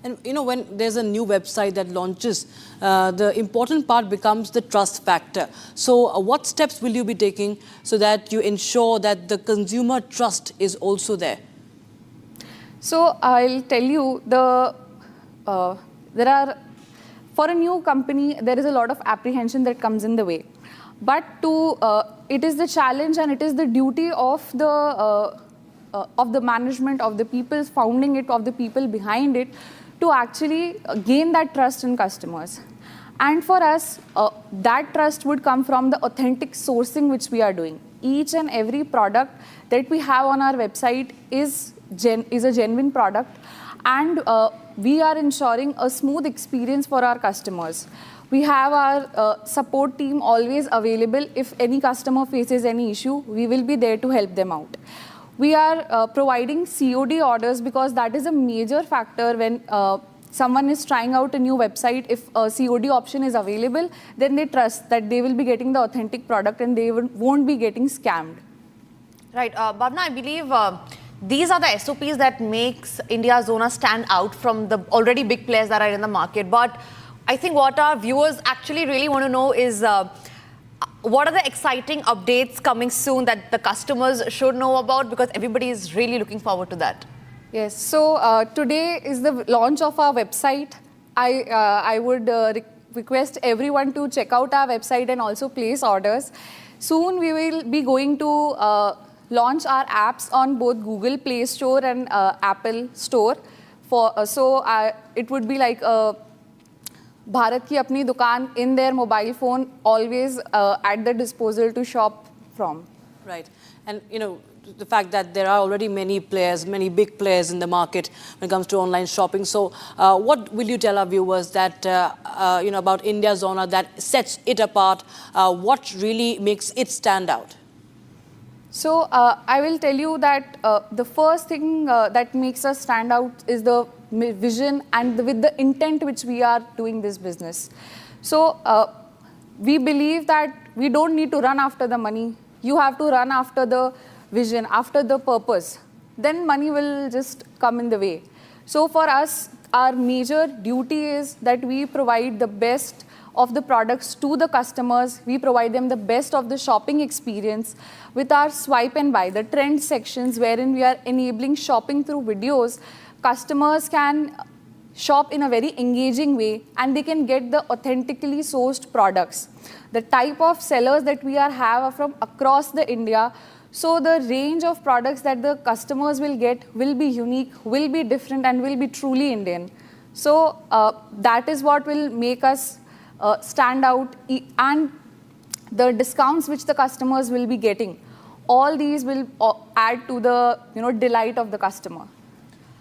And when there's a new website that launches, the important part becomes the trust factor. So what steps will you be taking so that you ensure that the consumer trust is also there? So I'll tell you, for a new company, there is a lot of apprehension that comes in the way. But it is the challenge and it is the duty of the management, of the people founding it, of the people behind it, to actually gain that trust in customers. And for us, that trust would come from the authentic sourcing which we are doing. Each and every product that we have on our website is a genuine product, and we are ensuring a smooth experience for our customers. We have our support team always available. If any customer faces any issue, we will be there to help them out. We are providing COD orders because that is a major factor when someone is trying out a new website. If a COD option is available, then they trust that they will be getting the authentic product and they won't be getting scammed. Right. Bhavna, I believe these are the SOPs that makes India Zona stand out from the already big players that are in the market. But I think what our viewers actually really want to know is what are the exciting updates coming soon that the customers should know about, because everybody is really looking forward to that. Yes, so today is the launch of our website. I would request everyone to check out our website and also place orders. Soon we will be going to launch our apps on both Google Play Store and Apple Store. It would be like Bharat ki apni dukaan in their mobile phone, always at the disposal to shop from. Right. And, the fact that there are already many players, many big players in the market when it comes to online shopping. So what will you tell our viewers that, about India Zona that sets it apart? What really makes it stand out? So I will tell you that the first thing that makes us stand out is the vision and with the intent which we are doing this business. So we believe that we don't need to run after the money. You have to run after the vision, after the purpose. Then money will just come in the way. So for us, our major duty is that we provide the best of the products to the customers. We provide them the best of the shopping experience with our swipe and buy, the trend sections wherein we are enabling shopping through videos. Customers can shop in a very engaging way and they can get the authentically sourced products. The type of sellers that we have from across the India. So the range of products that the customers will get will be unique, will be different, and will be truly Indian. So that is what will make us stand out, and the discounts which the customers will be getting. All these will add to the delight of the customer.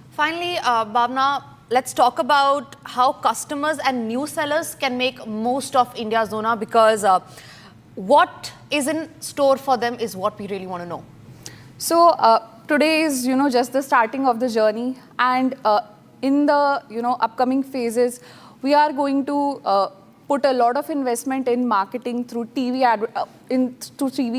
Finally, Bhavna, let's talk about how customers and new sellers can make most of India Zona, because what is in store for them is what we really want to know. So today is just the starting of the journey, and in the upcoming phases, we are going to put a lot of investment in marketing through TV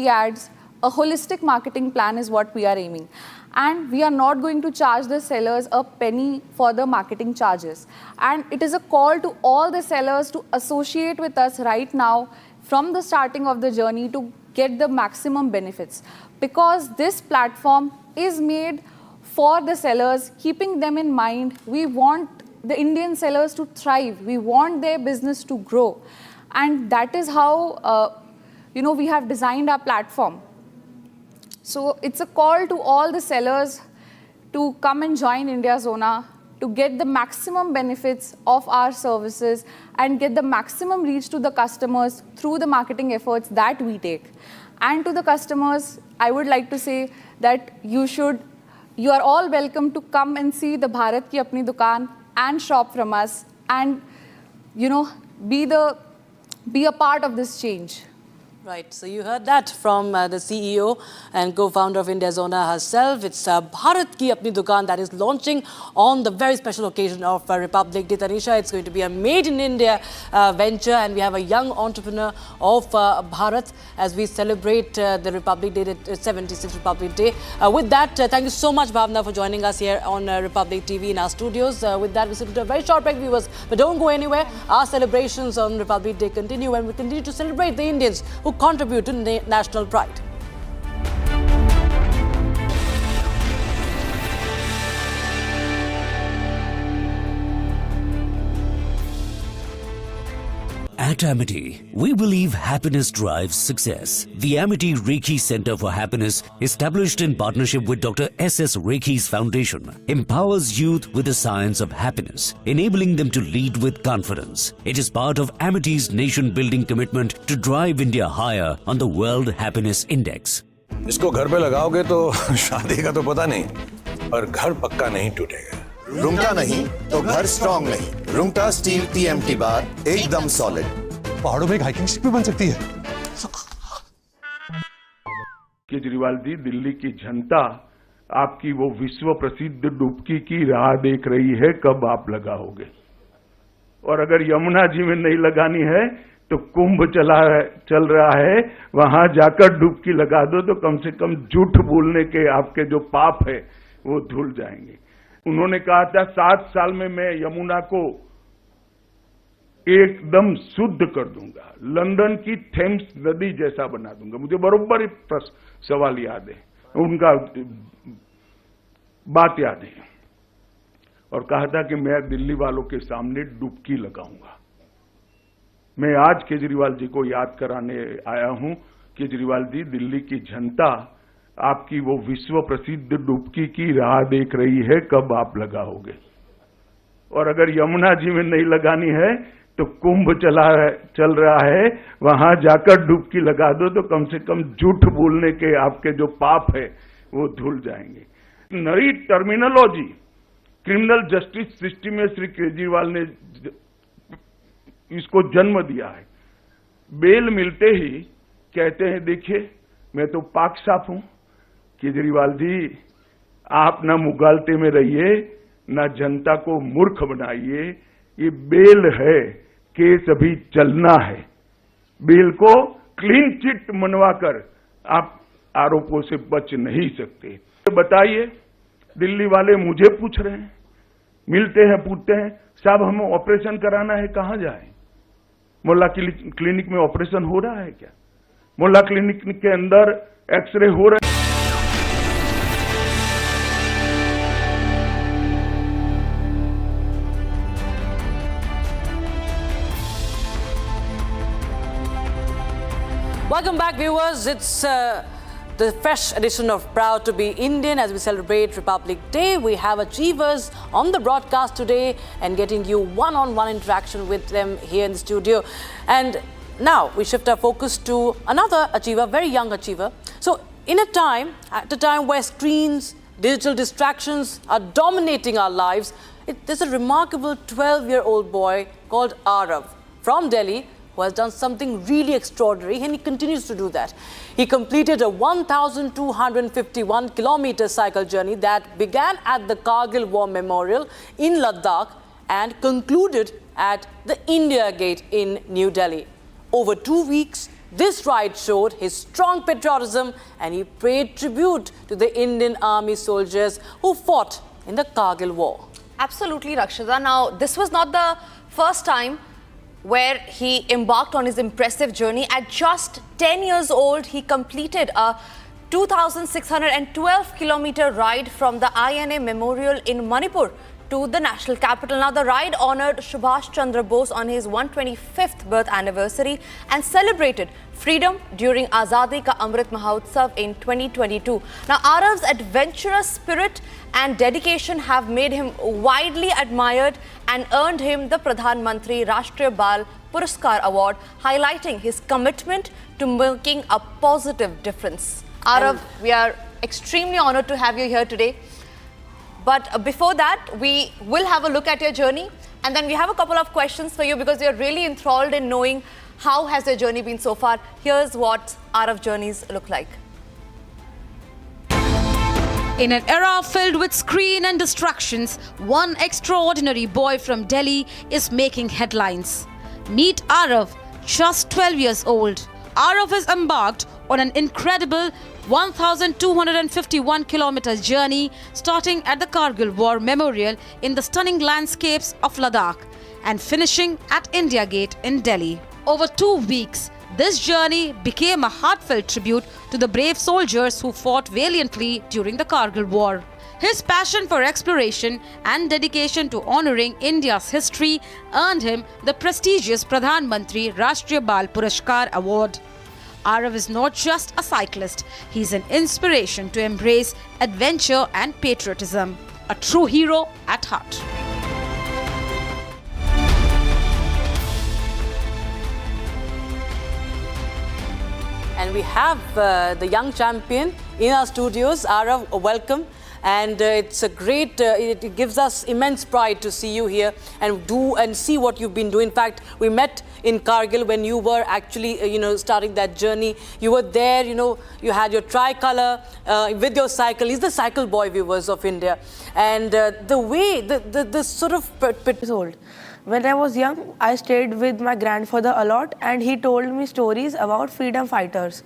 ads. A holistic marketing plan is what we are aiming. And we are not going to charge the sellers a penny for the marketing charges. And it is a call to all the sellers to associate with us right now from the starting of the journey to get the maximum benefits. Because this platform is made for the sellers, keeping them in mind. We want the Indian sellers to thrive. We want their business to grow. And that is how, we have designed our platform. So it's a call to all the sellers to come and join India Zona, to get the maximum benefits of our services and get the maximum reach to the customers through the marketing efforts that we take. And to the customers, I would like to say that you are all welcome to come and see the Bharat Ki Apni Dukaan and shop from us and, be a part of this change. Right, so you heard that from the CEO and co-founder of India Zona herself. It's Bharat Ki Apni Dukaan that is launching on the very special occasion of Republic Day. Tanisha, it's going to be a Made in India venture, and we have a young entrepreneur of Bharat as we celebrate the Republic Day, the 76th Republic Day. With that, thank you so much, Bhavna, for joining us here on Republic TV in our studios. With that, we sit to a very short break, viewers, but don't go anywhere. Our celebrations on Republic Day continue, and we continue to celebrate the Indians who contribute to national pride. At Amity, we believe happiness drives success. The Amity Reiki Center for Happiness, established in partnership with Dr. S.S. Reiki's Foundation, empowers youth with the science of happiness, enabling them to lead with confidence. It is part of Amity's nation-building commitment to drive India higher on the World Happiness Index. इसको घर पे लगाओगे तो शादी का तो पता नहीं, पर घर पक्का नहीं टूटेगा। रूंगटा नहीं तो घर स्ट्रॉन्ग नहीं। रूंगटा स्टील TMT बार एकदम सॉलिड। पहाड़ों में एक हाइकिंग स्टिक भी बन सकती है। केजरीवाल जी, दिल्ली की जनता आपकी वो विश्व प्रसिद्ध डुबकी की राह देख रही है, कब आप लगाओगे? और अगर यमुना जी में नहीं लगानी है तो कुंभ चल रहा है, वहां जाकर डुबकी लगा दो तो कम से कम झूठ बोलने के आपके जो पाप है वो धुल जाएंगे। उन्होंने कहा था 7 साल में मैं यमुना को एकदम शुद्ध कर दूंगा, लंदन की थेम्स नदी जैसा बना दूंगा। मुझे बरोबर सवाल याद है, उनका बात याद है, और कहा था कि मैं दिल्ली वालों के सामने डुबकी लगाऊंगा। मैं आज केजरीवाल जी को याद कराने आया हूं। केजरीवाल जी, दिल्ली की जनता आपकी वो विश्व प्रसिद्ध डुबकी की राह देख रही है, कब आप लगाओगे? और अगर यमुना जी में नहीं लगानी है तो कुंभ चल रहा है, वहां जाकर डुबकी लगा दो तो कम से कम झूठ बोलने के आपके जो पाप है वो धुल जाएंगे। नई टर्मिनोलॉजी क्रिमिनल जस्टिस सिस्टम में श्री केजरीवाल ने इसको जन्म दिया है। बेल मिलते ही कहते हैं, देखिए मैं तो पाक साफ हूं। केजरीवाल जी, आप ना मुगालते में रहिए, ना जनता को मूर्ख बनाइए। ये बेल है, केस अभी चलना है। बेल को क्लीन चिट मनवाकर आप आरोपों से बच नहीं सकते। बताइए, दिल्ली वाले मुझे पूछ रहे हैं, मिलते हैं, पूछते हैं, साहब हमें ऑपरेशन कराना है, कहां जाएं? मोहल्ला क्लिनिक में ऑपरेशन हो रहा है क्या? मोहल्ला क्लिनिक के अंदर एक्सरे हो रहे? Welcome back, viewers. It's the fresh edition of Proud to be Indian as we celebrate Republic Day. We have achievers on the broadcast today and getting you one-on-one interaction with them here in the studio. And now we shift our focus to another achiever, very young achiever. So at a time where screens, digital distractions are dominating our lives, there's a remarkable 12-year-old boy called Arnab from Delhi who has done something really extraordinary, and he continues to do that. He completed a 1,251-kilometer cycle journey that began at the Kargil War Memorial in Ladakh and concluded at the India Gate in New Delhi. Over 2 weeks, this ride showed his strong patriotism, and he paid tribute to the Indian Army soldiers who fought in the Kargil War. Absolutely, Rakshita. Now, this was not the first time where he embarked on his impressive journey. At just 10 years old, he completed a 2,612-kilometer ride from the INA Memorial in Manipur to the national capital. Now, the ride honored Subhash Chandra Bose on his 125th birth anniversary and celebrated freedom during Azadi Ka Amrit Mahotsav in 2022. Now, Arav's adventurous spirit and dedication have made him widely admired and earned him the Pradhan Mantri Rashtriya Bal Puraskar Award, highlighting his commitment to making a positive difference. Arav, we are extremely honored to have you here today. But before that, we will have a look at your journey, and then we have a couple of questions for you because we are really enthralled in knowing how has your journey been so far. Here's what Arav journeys look like. In an era filled with screen and distractions, one extraordinary boy from Delhi is making headlines. Meet Arav, just 12 years old. Arav is embarked on an incredible 1,251-kilometer journey starting at the Kargil War Memorial in the stunning landscapes of Ladakh and finishing at India Gate in Delhi. Over 2 weeks, this journey became a heartfelt tribute to the brave soldiers who fought valiantly during the Kargil War. His passion for exploration and dedication to honoring India's history earned him the prestigious Pradhan Mantri Rashtriya Bal Puraskar Award. Arav is not just a cyclist, he's an inspiration to embrace adventure and patriotism. A true hero at heart. And we have the young champion in our studios. Arav, welcome. And it's a great, it gives us immense pride to see you here and see what you've been doing. In fact, we met in Kargil when you were actually, starting that journey. You were there, you had your tricolor with your cycle. He's the cycle boy, viewers of India. And the way, the sort of... old. When I was young, I stayed with my grandfather a lot and he told me stories about freedom fighters.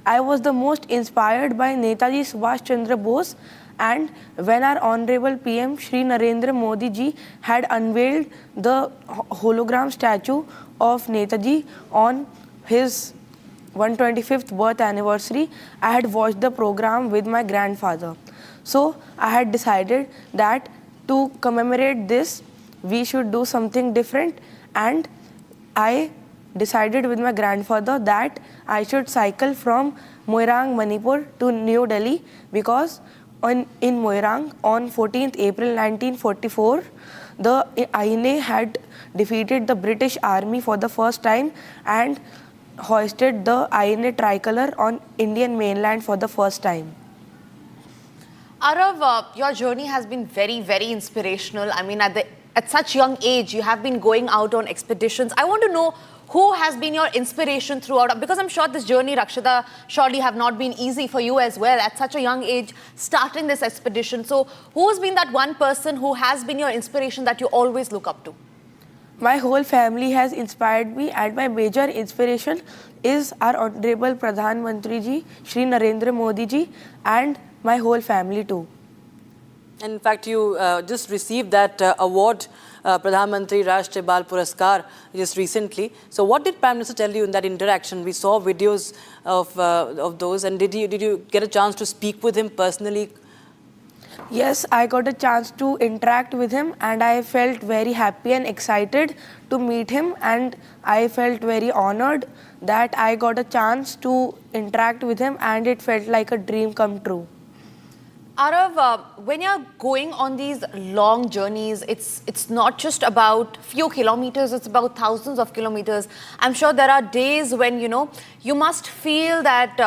I was the most inspired by Netaji Subhash Chandra Bose, and when our Honorable PM Shri Narendra Modi ji had unveiled the hologram statue of Netaji on his 125th birth anniversary, I had watched the program with my grandfather. So I had decided that to commemorate this, we should do something different, and I decided with my grandfather that I should cycle from Moirang, Manipur to New Delhi, because in Moirang on 14th April 1944, the INA had defeated the British Army for the first time and hoisted the INA tricolor on Indian mainland for the first time. Arav, your journey has been very, very inspirational. I mean, at such young age, you have been going out on expeditions. I want to know who has been your inspiration throughout, because I'm sure this journey, Rakshita, surely have not been easy for you as well at such a young age, starting this expedition. So who's been that one person who has been your inspiration that you always look up to? My whole family has inspired me, and my major inspiration is our Honorable Pradhan Mantri ji, Shri Narendra Modi ji, and my whole family too. And in fact, you just received that award, Pradhan Mantri Rashtriya Bal Puraskar, just recently. So what did Prime Minister tell you in that interaction? We saw videos of those, and did you get a chance to speak with him personally? Yes, I got a chance to interact with him, and I felt very happy and excited to meet him, and I felt very honored that I got a chance to interact with him, and it felt like a dream come true. Arav, when you're going on these long journeys, it's not just about few kilometers, it's about thousands of kilometers. I'm sure there are days when, you must feel that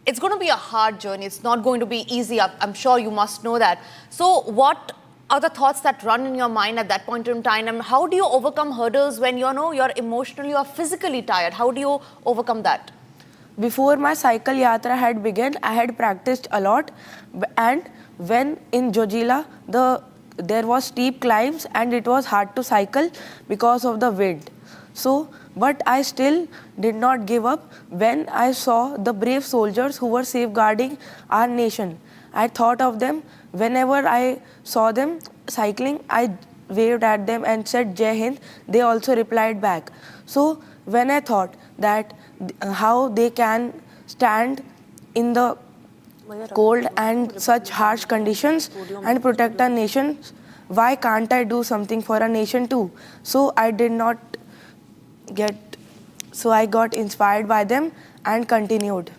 it's going to be a hard journey. It's not going to be easy. I'm sure you must know that. So what are the thoughts that run in your mind at that point in time? And how do you overcome hurdles when you're emotionally or physically tired? How do you overcome that? Before my cycle yatra had begun, I had practiced a lot, and when in Jojila, there was steep climbs and it was hard to cycle because of the wind. So, but I still did not give up when I saw the brave soldiers who were safeguarding our nation. I thought of them. Whenever I saw them cycling, I waved at them and said Jai Hind. They also replied back. So when I thought that how they can stand in the cold and such harsh conditions and protect our nation why can't I do something for a nation too? So I got inspired by them and continued.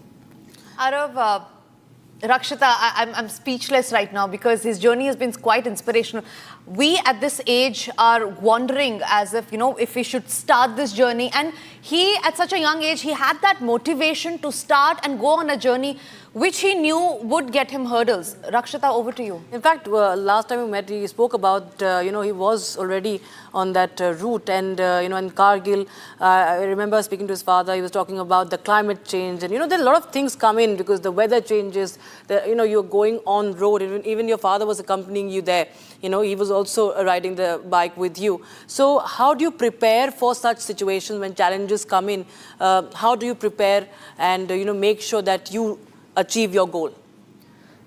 Arnab, Rakshita, I'm speechless right now because his journey has been quite inspirational. We at this age are wondering as if, if we should start this journey. And he, at such a young age, he had that motivation to start and go on a journey which he knew would get him hurdles. Rakshita, over to you. In fact, last time we met, he spoke about, he was already on that route. And, in Kargil, I remember speaking to his father, he was talking about the climate change. And, there are a lot of things come in because the weather changes, you're going on road. Even your father was accompanying you there. He was also riding the bike with you. So how do you prepare for such situations when challenges come in? How do you prepare and, make sure that you achieve your goal?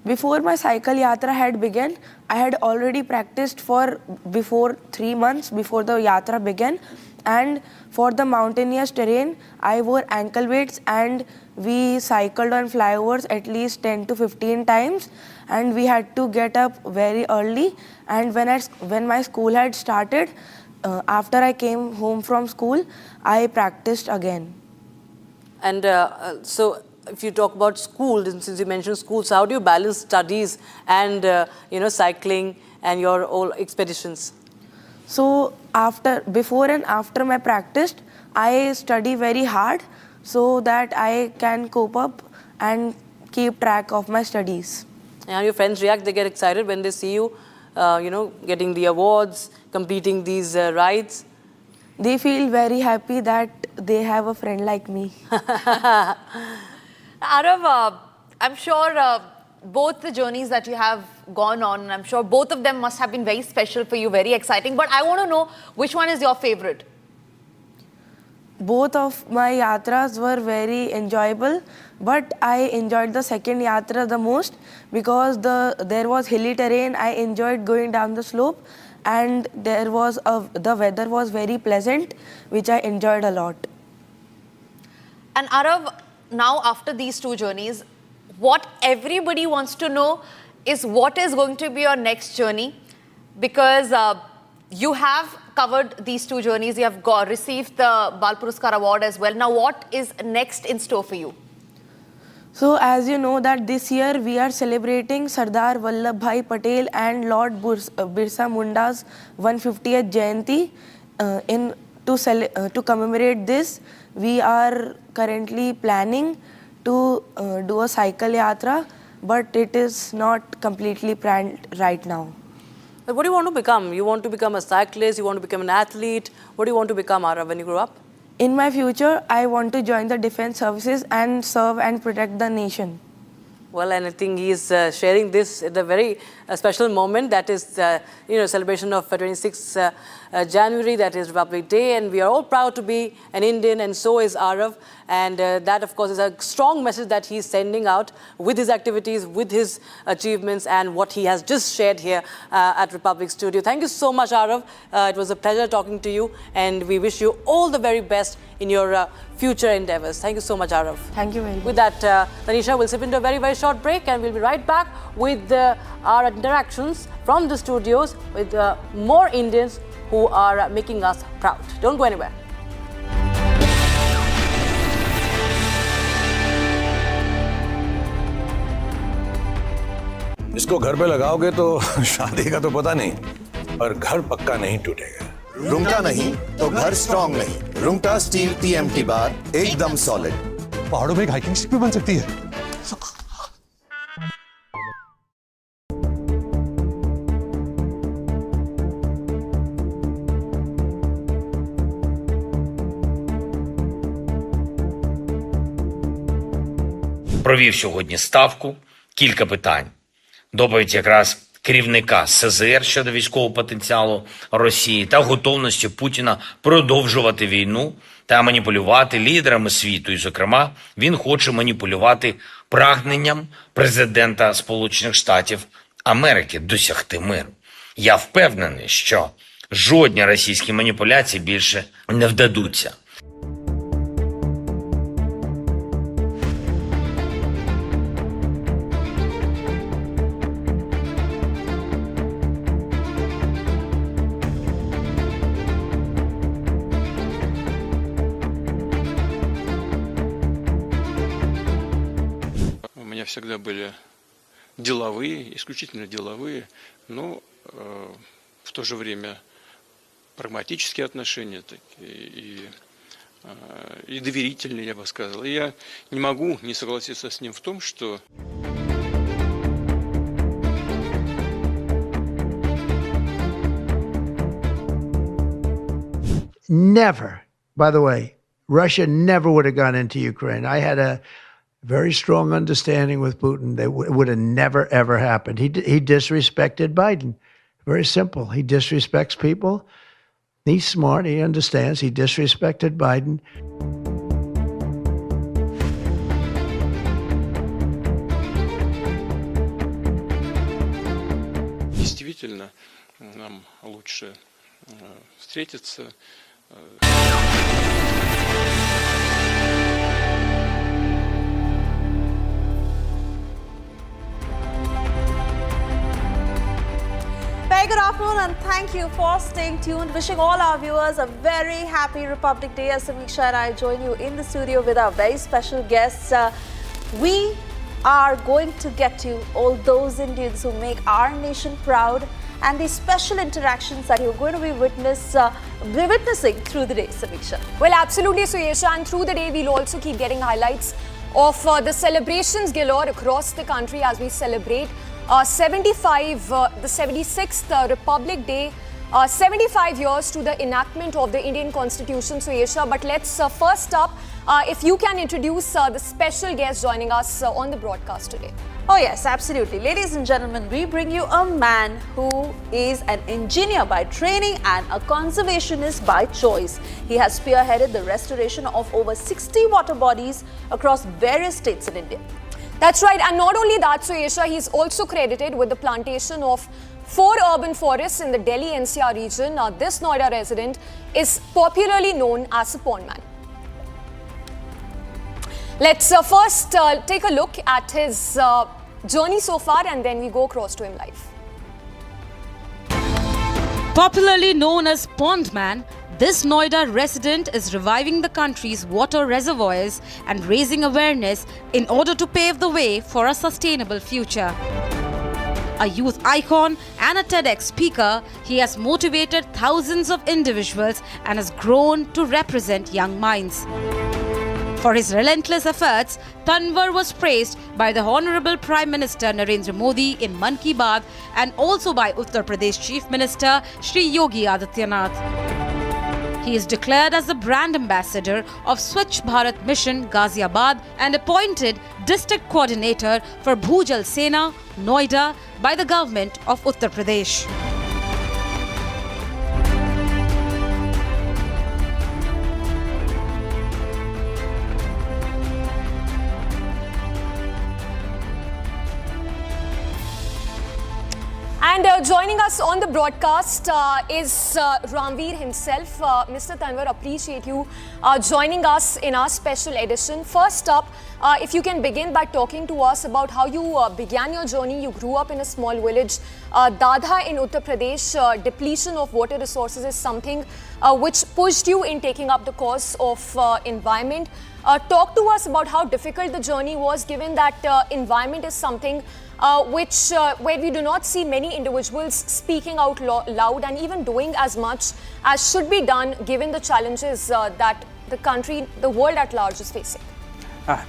Before my cycle yatra had begun, I had already practiced before 3 months before the yatra began. And for the mountainous terrain, I wore ankle weights and we cycled on flyovers at least 10 to 15 times. And we had to get up very early. And when my school had started, after I came home from school, I practiced again. And so if you talk about school, since you mentioned school, so how do you balance studies and, cycling and your all expeditions? So before and after my practice, I study very hard so that I can cope up and keep track of my studies. And how your friends react? They get excited when they see you, getting the awards, completing these rides? They feel very happy that they have a friend like me. Arnab, I'm sure both the journeys that you have gone on, I'm sure both of them must have been very special for you, very exciting. But I want to know which one is your favorite? Both of my yatras were very enjoyable, but I enjoyed the second yatra the most because there was hilly terrain. I enjoyed going down the slope, and the weather was very pleasant, which I enjoyed a lot. And Arnab, now after these two journeys, what everybody wants to know is what is going to be your next journey, because you have covered these two journeys, you have received the Bal Puruskar award as well. Now what is next in store for you? So as you know that this year we are celebrating Sardar Vallabhbhai Patel and Lord Birsa Munda's 150th Jayanti. To commemorate this, we are currently planning to do a cycle yatra, but it is not completely planned right now. But what do you want to become? You want to become a cyclist? You want to become an athlete? What do you want to become, Arnab, when you grow up? In my future, I want to join the defense services and serve and protect the nation. Well, and I think he's sharing this at a very special moment. That is, celebration of 26th January. That is Republic Day, and we are all proud to be an Indian, and so is Arnab. And that, of course, is a strong message that he's sending out with his activities, with his achievements, and what he has just shared here at Republic Studio. Thank you so much, Arnab. It was a pleasure talking to you, and we wish you all the very best in your future endeavors. Thank you so much, Arnab. Thank you very much. With that, Tanisha, we'll slip into a very, very short break, and we'll be right back with our interactions from the studios with more Indians who are making us proud. Don't go anywhere. इसको घर पे लगाओगे तो शादी का तो पता नहीं, पर घर पक्का नहीं टूटेगा। रुंगटा नहीं तो घर स्ट्रॉन्ग नहीं। रुंगटा स्टील TMT बार एकदम सॉलिड। पहाड़ों में एक हाइकिंग स्टिक भी बन सकती है। Провів сьогодні ставку, кілька питань. Доповідь якраз керівника СЗР щодо військового потенціалу Росії та готовності Путіна продовжувати війну та маніпулювати лідерами світу. І, зокрема, він хоче маніпулювати прагненням президента Сполучених Штатів Америки досягти миру. Я впевнений, що жодні російські маніпуляції більше не вдадуться. меня всегда были деловые, исключительно деловые, но в то же время прагматические отношения и доверительные, я бы сказал. И я не могу не согласиться с ним в том, что never, by the way, Russia never would have gone into Ukraine. I had a very strong understanding with Putin that it would have never, ever happened. He disrespected Biden. Very simple. He disrespects people. He's smart. He understands. He disrespected Biden. Действительно, нам лучше встретиться. Very good afternoon and thank you for staying tuned. Wishing all our viewers a very happy Republic Day. As Samiksha and I join you in the studio with our very special guests. We are going to get to all those Indians who make our nation proud and the special interactions that you're going to be witnessing through the day, Samiksha. Well, absolutely, Suyesha, and through the day we'll also keep getting highlights of the celebrations galore across the country as we celebrate the 76th Republic Day, 75 years to the enactment of the Indian Constitution, Suyesha. But let's first up, if you can introduce the special guest joining us on the broadcast today. Oh yes, absolutely. Ladies and gentlemen, we bring you a man who is an engineer by training and a conservationist by choice. He has spearheaded the restoration of over 60 water bodies across various states in India. That's right, and not only that, Suyesha, he's also credited with the plantation of 4 urban forests in the Delhi NCR region. This Noida resident is popularly known as a pond man. Let's first take a look at his journey so far and then we go across to him live. Popularly known as Pond Man, this Noida resident is reviving the country's water reservoirs and raising awareness in order to pave the way for a sustainable future. A youth icon and a TEDx speaker, he has motivated thousands of individuals and has grown to represent young minds. For his relentless efforts, Tanwar was praised by the Honorable Prime Minister Narendra Modi in Man Ki Baat and also by Uttar Pradesh Chief Minister Shri Yogi Adityanath. He is declared as the brand ambassador of Swachh Bharat Mission Ghaziabad and appointed district coordinator for Bhujal Sena, Noida by the government of Uttar Pradesh. And joining us on the broadcast is Ramveer himself. Mr. Tanwar, appreciate you joining us in our special edition. First up, if you can begin by talking to us about how you began your journey. You grew up in a small village, Dadha in Uttar Pradesh. Depletion of water resources is something which pushed you in taking up the cause of environment. Talk to us about how difficult the journey was, given that environment is something where we do not see many individuals speaking out loud and even doing as much as should be done given the challenges that the country, the world at large is facing.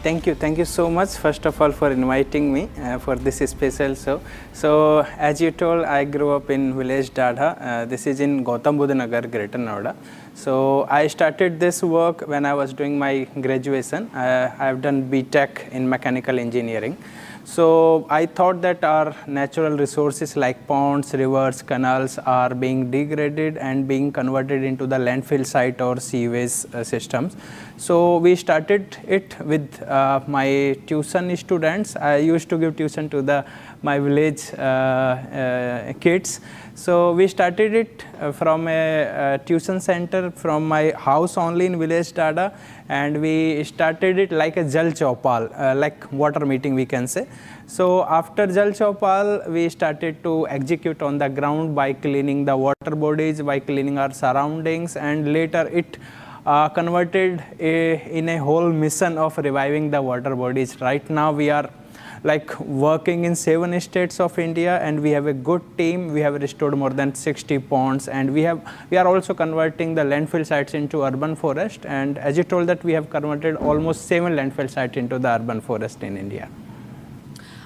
Thank you so much, first of all, for inviting me for this special show. So as you told, I grew up in village Dadha. This is in Gautam Buddha Nagar, Greater Noida. So I started this work when I was doing my graduation. I have done B.Tech in mechanical engineering. So I thought that our natural resources like ponds, rivers, canals are being degraded and being converted into the landfill site or sewage systems. So we started it with my tuition students. I used to give tuition to my village kids. So we started it from a tuition center from my house only in village Dada, and we started it like a Jal Chaupal, like water meeting we can say. So after Jal Chaupal, we started to execute on the ground by cleaning the water bodies, by cleaning our surroundings, and later it converted in a whole mission of reviving the water bodies. Right now we are like working in 7 states of India, and we have a good team. We have restored more than 60 ponds, and we are also converting the landfill sites into urban forest. And as you told that we have converted almost 7 landfill sites into the urban forest in India.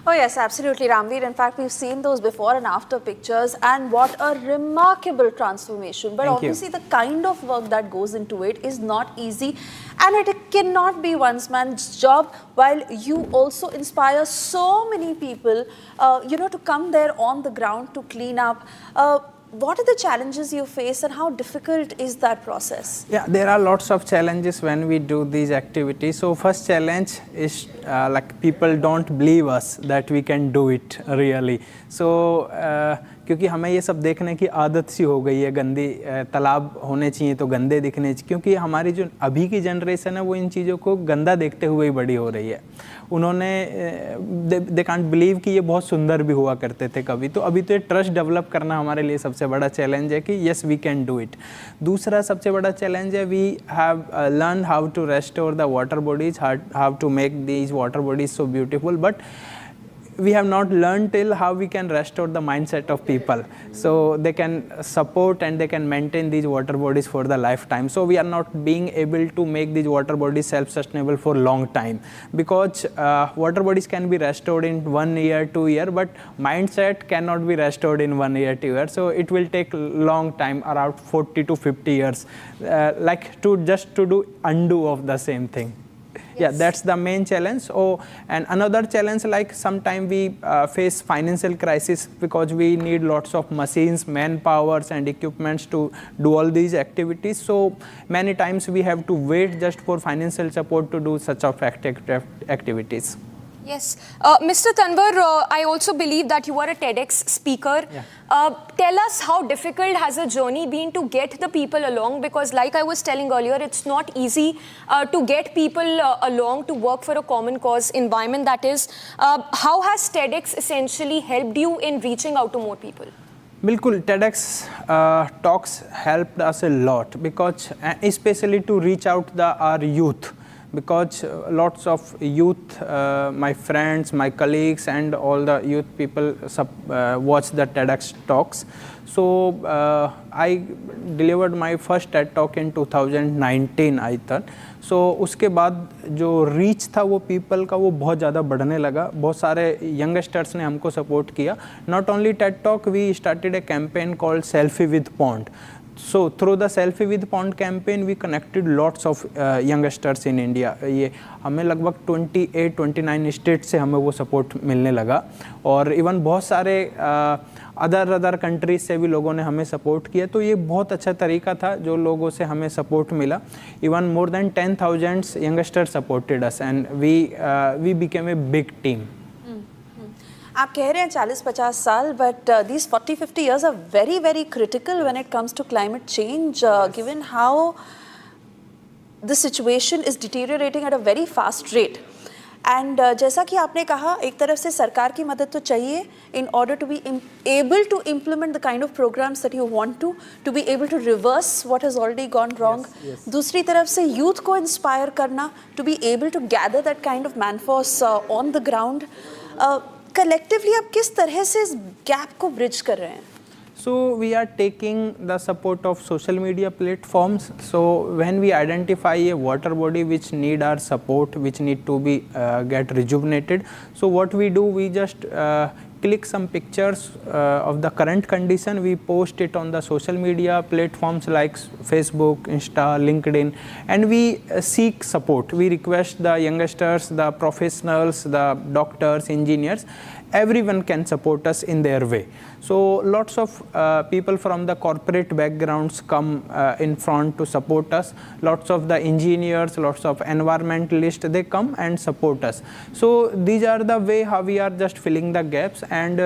Oh yes, absolutely, Ramveer. In fact, we've seen those before and after pictures, and what a remarkable transformation. But obviously the kind of work that goes into it is not easy, and it cannot be one man's job, while you also inspire so many people, to come there on the ground to clean up. What are the challenges you face, and how difficult is that process? Yeah, there are lots of challenges when we do these activities. So first challenge is like people don't believe us that we can do it really. So क्योंकि हमें ये सब देखने की आदत सी हो गई है, गंदी तालाब होने चाहिए तो गंदे दिखने चाहिए, क्योंकि हमारी जो अभी की जनरेशन है वो इन चीज़ों को गंदा देखते हुए ही बड़ी हो रही है. उन्होंने दे कांट बिलीव कि ये बहुत सुंदर भी हुआ करते थे कभी. तो अभी तो ये ट्रस्ट डेवलप करना हमारे लिए सबसे बड़ा चैलेंज है कि yes we can do it. दूसरा सबसे बड़ा चैलेंज है we have learn how to restore the water bodies, how to make these water bodies so beautiful, but we have not learned till how we can restore the mindset of people so they can support and they can maintain these water bodies for the lifetime. So we are not being able to make these water bodies self-sustainable for long time, because water bodies can be restored in 1 year, 2 year, but mindset cannot be restored in 1 year, 2 years. So it will take long time, around 40 to 50 years, like to do undo of the same thing. Yeah, that's the main challenge. Oh, and another challenge, like sometimes we face financial crisis because we need lots of machines, manpowers and equipments to do all these activities. So many times we have to wait just for financial support to do such of activities. Yes. Mr. Tanwar, I also believe that you are a TEDx speaker. Yeah. Tell us how difficult has a journey been to get the people along, because like I was telling earlier, it's not easy to get people along to work for a common cause environment, that is. How has TEDx essentially helped you in reaching out to more people? बिल्कुल, TEDx talks helped us a lot, because especially to reach out our youth. Because lots of youth, my friends, my colleagues and all the youth people watch the TEDx talks. So I delivered my first TED talk in 2019 I thought. So उसके बाद जो reach था वो people का वो बहुत ज़्यादा बढ़ने लगा. बहुत सारे यंगस्टर्स ने हमको सपोर्ट किया. Not only TED talk, we started a campaign called Selfie with Pond. So through the Selfie with Pond campaign we connected lots of youngsters in India. ये हमें लगभग 28-29 स्टेट से हमें वो सपोर्ट मिलने लगा, और इवन बहुत सारे अदर कंट्रीज से भी लोगों ने हमें सपोर्ट किया. तो ये बहुत अच्छा तरीका था जो लोगों से हमें सपोर्ट मिला. Even more than 10,000 youngsters supported us and we became a big team. आप कह रहे हैं 40-50 साल, but these 40-50 years are very, very critical when it comes to climate change, given how the situation is deteriorating at a very fast rate. And जैसा कि आपने कहा, एक तरफ से सरकार की मदद तो चाहिए in order to be able to implement the kind of programs that you want to be able to reverse what has already gone wrong. Yes. दूसरी तरफ से youth को inspire करना to be able to gather that kind of man-force on the ground. Collectively आप किस तरह से इस gap को bridge कर रहे हैं? So we are taking the support of social media platforms. So when we identify a water body which need our support, which need to be get rejuvenated, so what we do, we just click some pictures of the current condition, we post it on the social media platforms like Facebook, Insta, LinkedIn, and we seek support. We request the youngsters, the professionals, the doctors, engineers, everyone can support us in their way. So lots of people from the corporate backgrounds come in front to support us. Lots of the engineers, lots of environmentalists, they come and support us. So these are the way how we are just filling the gaps. And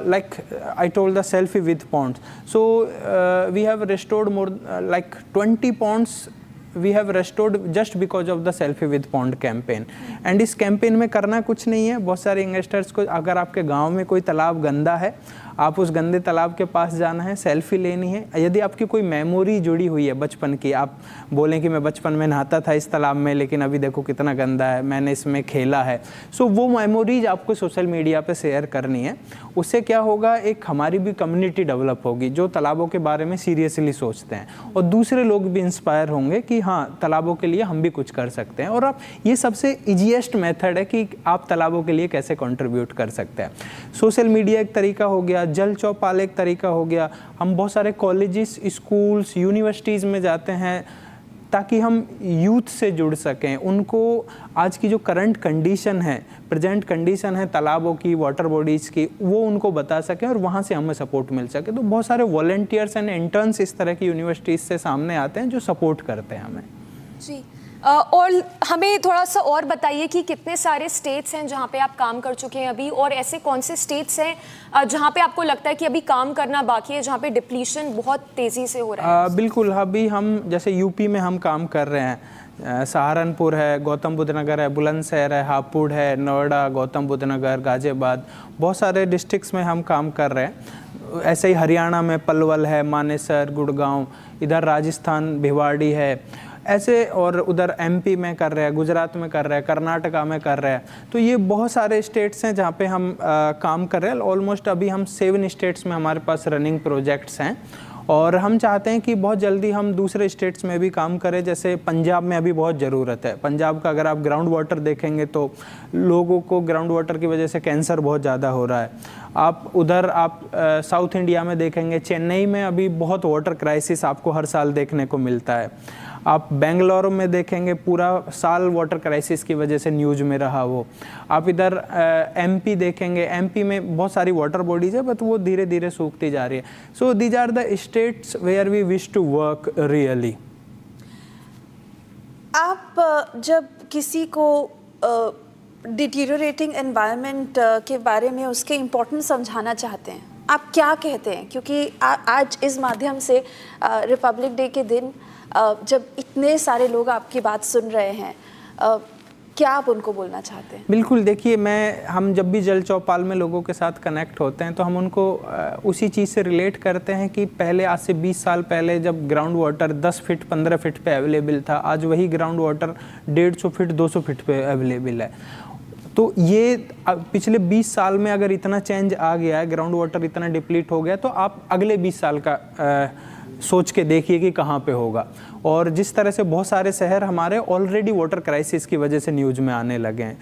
like I told, the Selfie with Ponds. So we have restored more like 20 ponds we have restored just because of the Selfie with Pond campaign. And इस campaign में करना कुछ नहीं है. बहुत सारे youngsters को, अगर आपके गांव में कोई तालाब गंदा है, आप उस गंदे तालाब के पास जाना है, सेल्फी लेनी है। यदि आपकी कोई मेमोरी जुड़ी हुई है बचपन की, आप बोलें कि मैं बचपन में नहाता था इस तालाब में, लेकिन अभी देखो कितना गंदा है, मैंने इसमें खेला है, सो वो मेमोरीज आपको सोशल मीडिया पे शेयर करनी है। उससे क्या होगा, एक हमारी भी कम्युनिटी डेवलप होगी जो तालाबों के बारे में सीरियसली सोचते हैं, और दूसरे लोग भी इंस्पायर होंगे कि हाँ तालाबों के लिए हम भी कुछ कर सकते हैं। और आप ये सबसे ईजीएस्ट मेथड है कि आप तालाबों के लिए कैसे कंट्रीब्यूट कर सकते हैं। सोशल मीडिया एक तरीका हो गया, जल चौपाल एक तरीका हो गया। हम बहुत सारे कॉलेजेस, स्कूल्स, यूनिवर्सिटीज़ में जाते हैं ताकि हम यूथ से जुड़ सकें, उनको आज की जो करंट कंडीशन है, प्रेजेंट कंडीशन है तालाबों की, वाटर बॉडीज़ की, वो उनको बता सकें और वहाँ से हमें सपोर्ट मिल सके। तो बहुत सारे वॉलंटियर्स एंड इंटर्न्स इस तरह की यूनिवर्सिटीज़ से सामने आते हैं जो सपोर्ट करते हैं हमें। जी, और हमें थोड़ा सा और बताइए कि कितने सारे स्टेट्स हैं जहाँ पे आप काम कर चुके हैं अभी, और ऐसे कौन से स्टेट्स हैं जहाँ पे आपको लगता है कि अभी काम करना बाकी है, जहाँ पे डिप्लीशन बहुत तेज़ी से हो रहा है? बिल्कुल, अभी हम जैसे यूपी में हम काम कर रहे हैं, सहारनपुर है, गौतम बुद्ध नगर है, बुलंदशहर है, हापुड़ है, नोएडा, गौतम बुद्ध नगर, गाजियाबाद, बहुत सारे डिस्ट्रिक्ट्स में हम काम कर रहे हैं। ऐसे ही हरियाणा में पलवल है, मानेसर, गुड़गांव, इधर राजस्थान भिवाड़ी है ऐसे, और उधर एमपी में कर रहे हैं, गुजरात में कर रहे हैं, कर्नाटका में कर रहे हैं। तो ये बहुत सारे स्टेट्स हैं जहाँ पे हम काम कर रहे हैं। ऑलमोस्ट अभी हम 7 स्टेट्स में हमारे पास रनिंग प्रोजेक्ट्स हैं, और हम चाहते हैं कि बहुत जल्दी हम दूसरे स्टेट्स में भी काम करें। जैसे पंजाब में अभी बहुत ज़रूरत है। पंजाब का अगर आप ग्राउंड वाटर देखेंगे तो लोगों को ग्राउंड वाटर की वजह से कैंसर बहुत ज़्यादा हो रहा है। आप उधर साउथ इंडिया में देखेंगे, चेन्नई में अभी बहुत वाटर क्राइसिस आपको हर साल देखने को मिलता है। आप बेंगलुरु में देखेंगे पूरा साल वाटर क्राइसिस की वजह से न्यूज़ में रहा वो। आप इधर एमपी देखेंगे, एमपी में बहुत सारी वाटर बॉडीज़ है बट वो धीरे धीरे सूखती जा रही है। So these are the states where we wish to work really. आप जब किसी को डिटीरियोरेटिंग एनवायरनमेंट के बारे में उसके इम्पोर्टेंस समझाना चाहते हैं, आप क्या कहते हैं? क्योंकि आज इस माध्यम से रिपब्लिक डे के दिन जब इतने सारे लोग आपकी बात सुन रहे हैं, क्या आप उनको बोलना चाहते हैं? बिल्कुल, देखिए हम जब भी जल चौपाल में लोगों के साथ कनेक्ट होते हैं तो हम उनको उसी चीज़ से रिलेट करते हैं कि पहले, आज से 20 साल पहले जब ग्राउंड वाटर 10 फीट 15 फीट पे अवेलेबल था, आज वही ग्राउंड वाटर 150 फीट 200 फीट पे अवेलेबल है। तो ये पिछले 20 साल में अगर इतना चेंज आ गया है, ग्राउंड वाटर इतना डिप्लीट हो गया, तो आप अगले 20 साल का सोच के देखिए कि कहाँ पे होगा। और जिस तरह से बहुत सारे शहर हमारे ऑलरेडी वाटर क्राइसिस की वजह से न्यूज़ में आने लगे हैं,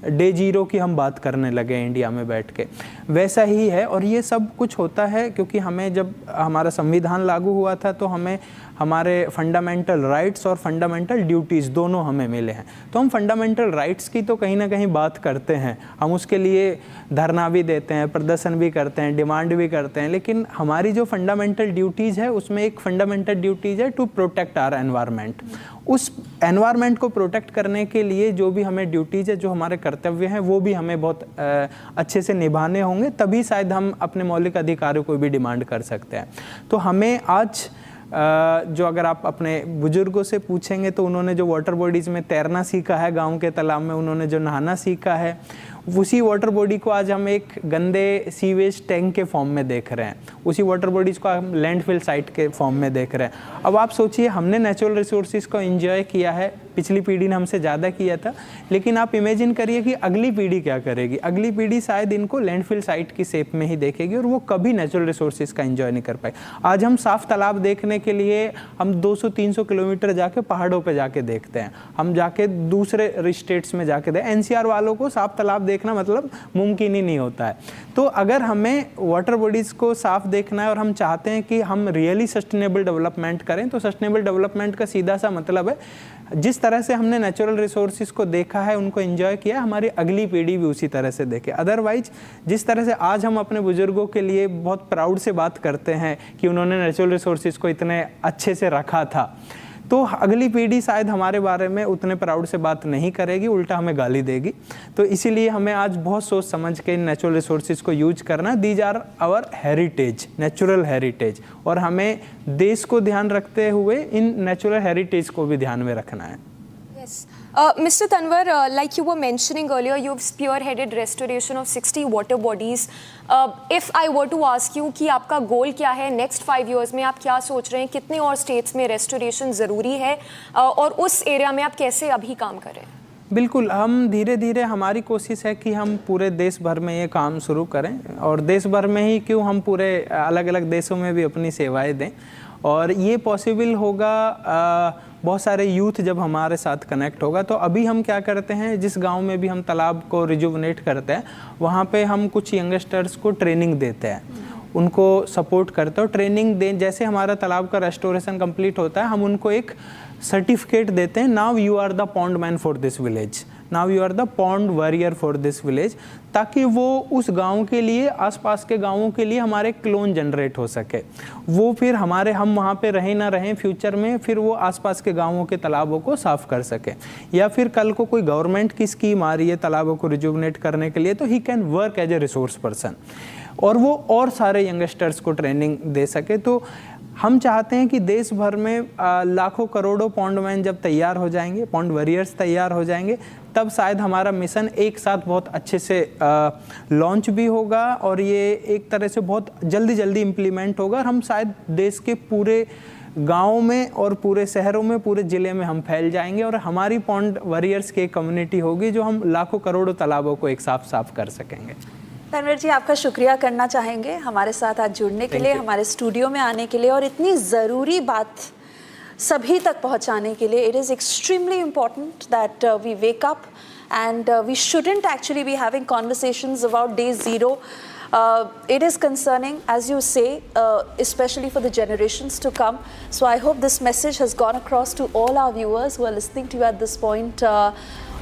डे जीरो की हम बात करने लगे हैं इंडिया में बैठ के, वैसा ही है। और ये सब कुछ होता है क्योंकि हमें, जब हमारा संविधान लागू हुआ था तो हमें हमारे फंडामेंटल राइट्स और फंडामेंटल ड्यूटीज़ दोनों हमें मिले हैं। तो हम फंडामेंटल राइट्स की तो कहीं ना कहीं बात करते हैं, हम उसके लिए धरना भी देते हैं, प्रदर्शन भी करते हैं, डिमांड भी करते हैं, लेकिन हमारी जो फंडामेंटल ड्यूटीज़ है उसमें एक फंडामेंटल ड्यूटीज़ है टू प्रोटेक्ट आवर एनवायरनमेंट। उस एनवायरनमेंट को प्रोटेक्ट करने के लिए जो भी हमें ड्यूटीज़ है, जो हमारे कर्तव्य हैं, वो भी हमें बहुत अच्छे से निभाने होंगे, तभी शायद हम अपने मौलिक अधिकारों को भी डिमांड कर सकते हैं। तो हमें आज जो अगर आप अपने बुजुर्गों से पूछेंगे तो उन्होंने जो वाटर बॉडीज़ में तैरना सीखा है, गांव के तालाब में उन्होंने जो नहाना सीखा है, उसी वाटर बॉडी को आज हम एक गंदे सीवेज टैंक के फॉर्म में देख रहे हैं, उसी वाटर बॉडीज़ को हम लैंडफिल साइट के फॉर्म में देख रहे हैं। अब आप सोचिए, हमने नेचुरल रिसोर्सेज को एंजॉय किया है, पिछली पीढ़ी ने हमसे ज़्यादा किया था, लेकिन आप इमेजिन करिए कि अगली पीढ़ी क्या करेगी। अगली पीढ़ी शायद इनको लैंडफिल साइट की शेप में ही देखेगी और वो कभी नेचुरल रिसोर्सेज का एंजॉय नहीं कर पाए। आज हम साफ तालाब देखने के लिए हम 200-300 किलोमीटर जाके पहाड़ों पे जाके देखते हैं, हम जाके दूसरे स्टेट्स में जाके एनसीआर वालों को साफ तालाब देखना मतलब मुमकिन ही नहीं होता है। तो अगर हमें वाटर बॉडीज़ को साफ देखना है और हम चाहते हैं कि हम रियली सस्टेनेबल डेवलपमेंट करें, तो सस्टेनेबल डेवलपमेंट का सीधा सा मतलब है, जिस तरह से हमने नेचुरल रिसोर्सेज को देखा है, उनको एंजॉय किया, हमारी अगली पीढ़ी भी उसी तरह से देखे। अदरवाइज जिस तरह से आज हम अपने बुजुर्गों के लिए बहुत प्राउड से बात करते हैं कि उन्होंने नेचुरल रिसोर्सेज को इतने अच्छे से रखा था, तो अगली पीढ़ी शायद हमारे बारे में उतने प्राउड से बात नहीं करेगी, उल्टा हमें गाली देगी। तो इसीलिए हमें आज बहुत सोच समझ के नेचुरल रिसोर्सेज को यूज करना। These are our heritage, natural heritage, और हमें देश को ध्यान रखते हुए इन नेचुरल हेरिटेज को भी ध्यान में रखना है। Yes, Mr. Tanwar, like you were mentioning earlier, you've spearheaded restoration of 60 water bodies. If I were to ask you कि आपका गोल क्या है नेक्स्ट 5 years में, आप क्या सोच रहे हैं, कितने और स्टेट्स में रेस्टोरेशन ज़रूरी है और उस एरिया में आप कैसे अभी काम कर रहे हैं? बिल्कुल, हम धीरे धीरे, हमारी कोशिश है कि हम पूरे देश भर में ये काम शुरू करें, और देश भर में ही क्यों, हम पूरे अलग अलग देशों में भी अपनी सेवाएं दें। और ये पॉसिबल होगा बहुत सारे यूथ जब हमारे साथ कनेक्ट होगा। तो अभी हम क्या करते हैं, जिस गांव में भी हम तालाब को रिजुवनेट करते हैं, वहाँ पे हम कुछ यंगस्टर्स को ट्रेनिंग देते हैं, उनको सपोर्ट करते हैं। ट्रेनिंग दें, जैसे हमारा तालाब का रेस्टोरेशन कंप्लीट होता है, हम उनको एक सर्टिफिकेट देते हैं, now you are the pond man for this village, now you are the pond warrior for this village, ताकि वो उस गांव के लिए, आसपास के गांवों के लिए हमारे क्लोन जनरेट हो सके। वो फिर हमारे, हम वहाँ पे रहें ना रहें फ्यूचर में, फिर वो आसपास के गांवों के तालाबों को साफ़ कर सके। या फिर कल को कोई गवर्नमेंट की स्कीम आ रही है तालाबों को रिजुवनेट करने के लिए, तो he can work as a resource person, और वो और सारे यंगस्टर्स को ट्रेनिंग दे सके। तो हम चाहते हैं कि देश भर में लाखों करोड़ों पॉन्ड मैन जब तैयार हो जाएंगे, पॉन्ड वॉरियर्स तैयार हो जाएंगे, तब शायद हमारा मिशन एक साथ बहुत अच्छे से लॉन्च भी होगा, और ये एक तरह से बहुत जल्दी इम्प्लीमेंट होगा, और हम शायद देश के पूरे गाँव में और पूरे शहरों में, पूरे ज़िले में हम फैल जाएंगे, और हमारी पॉन्ड वॉरियर्स की एक कम्युनिटी होगी जो हम लाखों करोड़ों तालाबों को एक साफ कर सकेंगे। तनवीर जी, आपका शुक्रिया करना चाहेंगे हमारे साथ आज जुड़ने के लिए, हमारे स्टूडियो में आने के लिए, और इतनी ज़रूरी बात सभी तक पहुंचाने के लिए। It is extremely important that we wake up and we shouldn't actually be having conversations about day zero. It is concerning, as you say, especially for the generations to come. So I hope this message has gone across to all our viewers who are listening to you at this point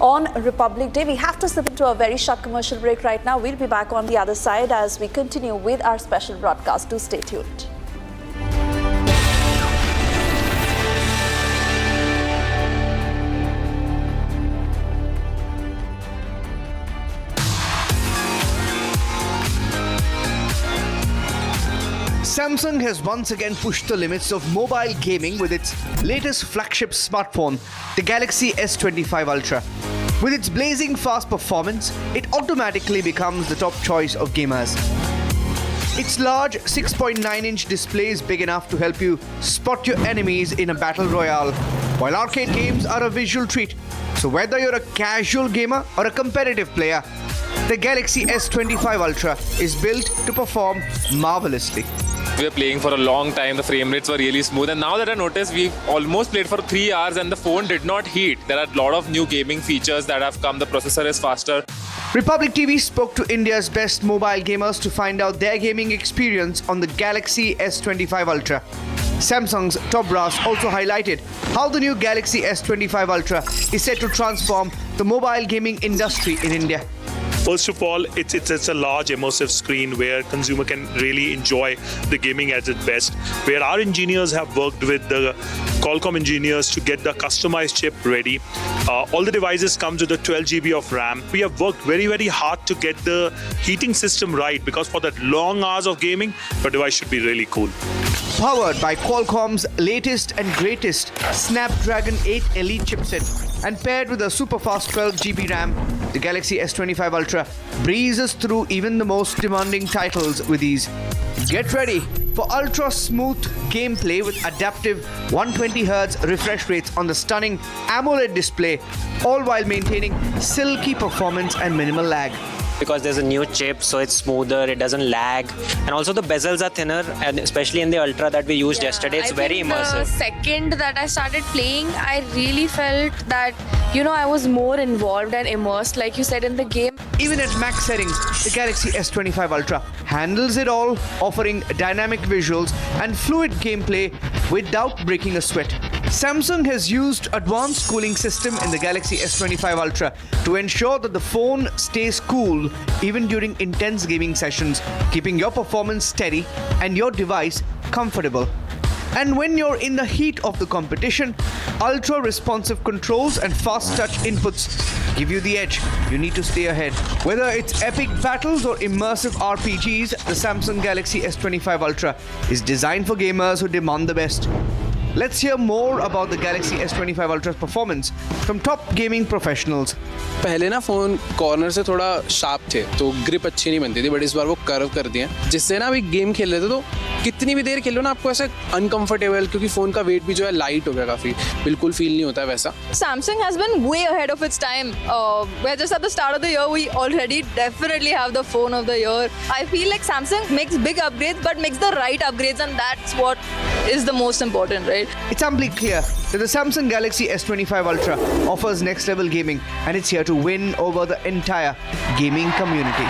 on Republic Day. We have to slip into a very short commercial break right now. We'll be back on the other side as we continue with our special broadcast. Do stay tuned. Samsung has once again pushed the limits of mobile gaming with its latest flagship smartphone, the Galaxy S25 Ultra. With its blazing fast performance, it automatically becomes the top choice of gamers. Its large 6.9-inch display is big enough to help you spot your enemies in a battle royale, while arcade games are a visual treat. So whether you're a casual gamer or a competitive player, the Galaxy S25 Ultra is built to perform marvelously. We were playing for a long time, the frame rates were really smooth, and now that I noticed, we've almost played for 3 hours and the phone did not heat. There are a lot of new gaming features that have come, the processor is faster. Republic TV spoke to India's best mobile gamers to find out their gaming experience on the Galaxy S25 Ultra. Samsung's top brass also highlighted how the new Galaxy S25 Ultra is set to transform the mobile gaming industry in India. First of all, it's a large immersive screen where consumer can really enjoy the gaming at its best, where our engineers have worked with the Qualcomm engineers to get the customized chip ready. All the devices comes with a 12 GB of RAM. We have worked very hard to get the heating system right, because for that long hours of gaming, the device should be really cool. Powered by Qualcomm's latest and greatest Snapdragon 8 Elite chipset and paired with a super fast 12 GB RAM, the Galaxy S25 Ultra breezes through even the most demanding titles with ease. Get ready for ultra smooth gameplay with adaptive 120Hz refresh rates on the stunning AMOLED display, all while maintaining silky performance and minimal lag. Because there's a new chip, so it's smoother, it doesn't lag, and also the bezels are thinner, and especially in the Ultra that we used yesterday, it's very immersive. The second that I started playing, I really felt that, I was more involved and immersed, like you said, in the game. Even at max settings, the Galaxy S25 Ultra handles it all, offering dynamic visuals and fluid gameplay without breaking a sweat. Samsung has used advanced cooling system in the Galaxy S25 Ultra to ensure that the phone stays cool even during intense gaming sessions, keeping your performance steady and your device comfortable. And when you're in the heat of the competition, ultra-responsive controls and fast-touch inputs give you the edge. You need to stay ahead. Whether it's epic battles or immersive RPGs, the Samsung Galaxy S25 Ultra is designed for gamers who demand the best. Let's hear more about the Galaxy S25 Ultra's performance from top gaming professionals. पहले ना phone corner से थोड़ा sharp थे तो grip अच्छी नहीं बनती थी, बट इस बार वो कर्व कर दिए जिससे ना अभी गेम खेल रहे थे तो कितनी भी देर खेलो ना आपको ऐसा अनकंफर्टेबल, क्योंकि फ़ोन का वेट भी जो है लाइट हो गया काफ़ी, बिल्कुल फील नहीं होता है वैसा. Samsung has been way ahead of its time. We're just at the start of the year, we already definitely have the phone of the year. I feel like Samsung makes big upgrades but makes the right upgrades, and that's what is the most important, right? It's amply clear that the Samsung Galaxy S25 Ultra offers next level gaming, and it's here to win over the entire gaming community.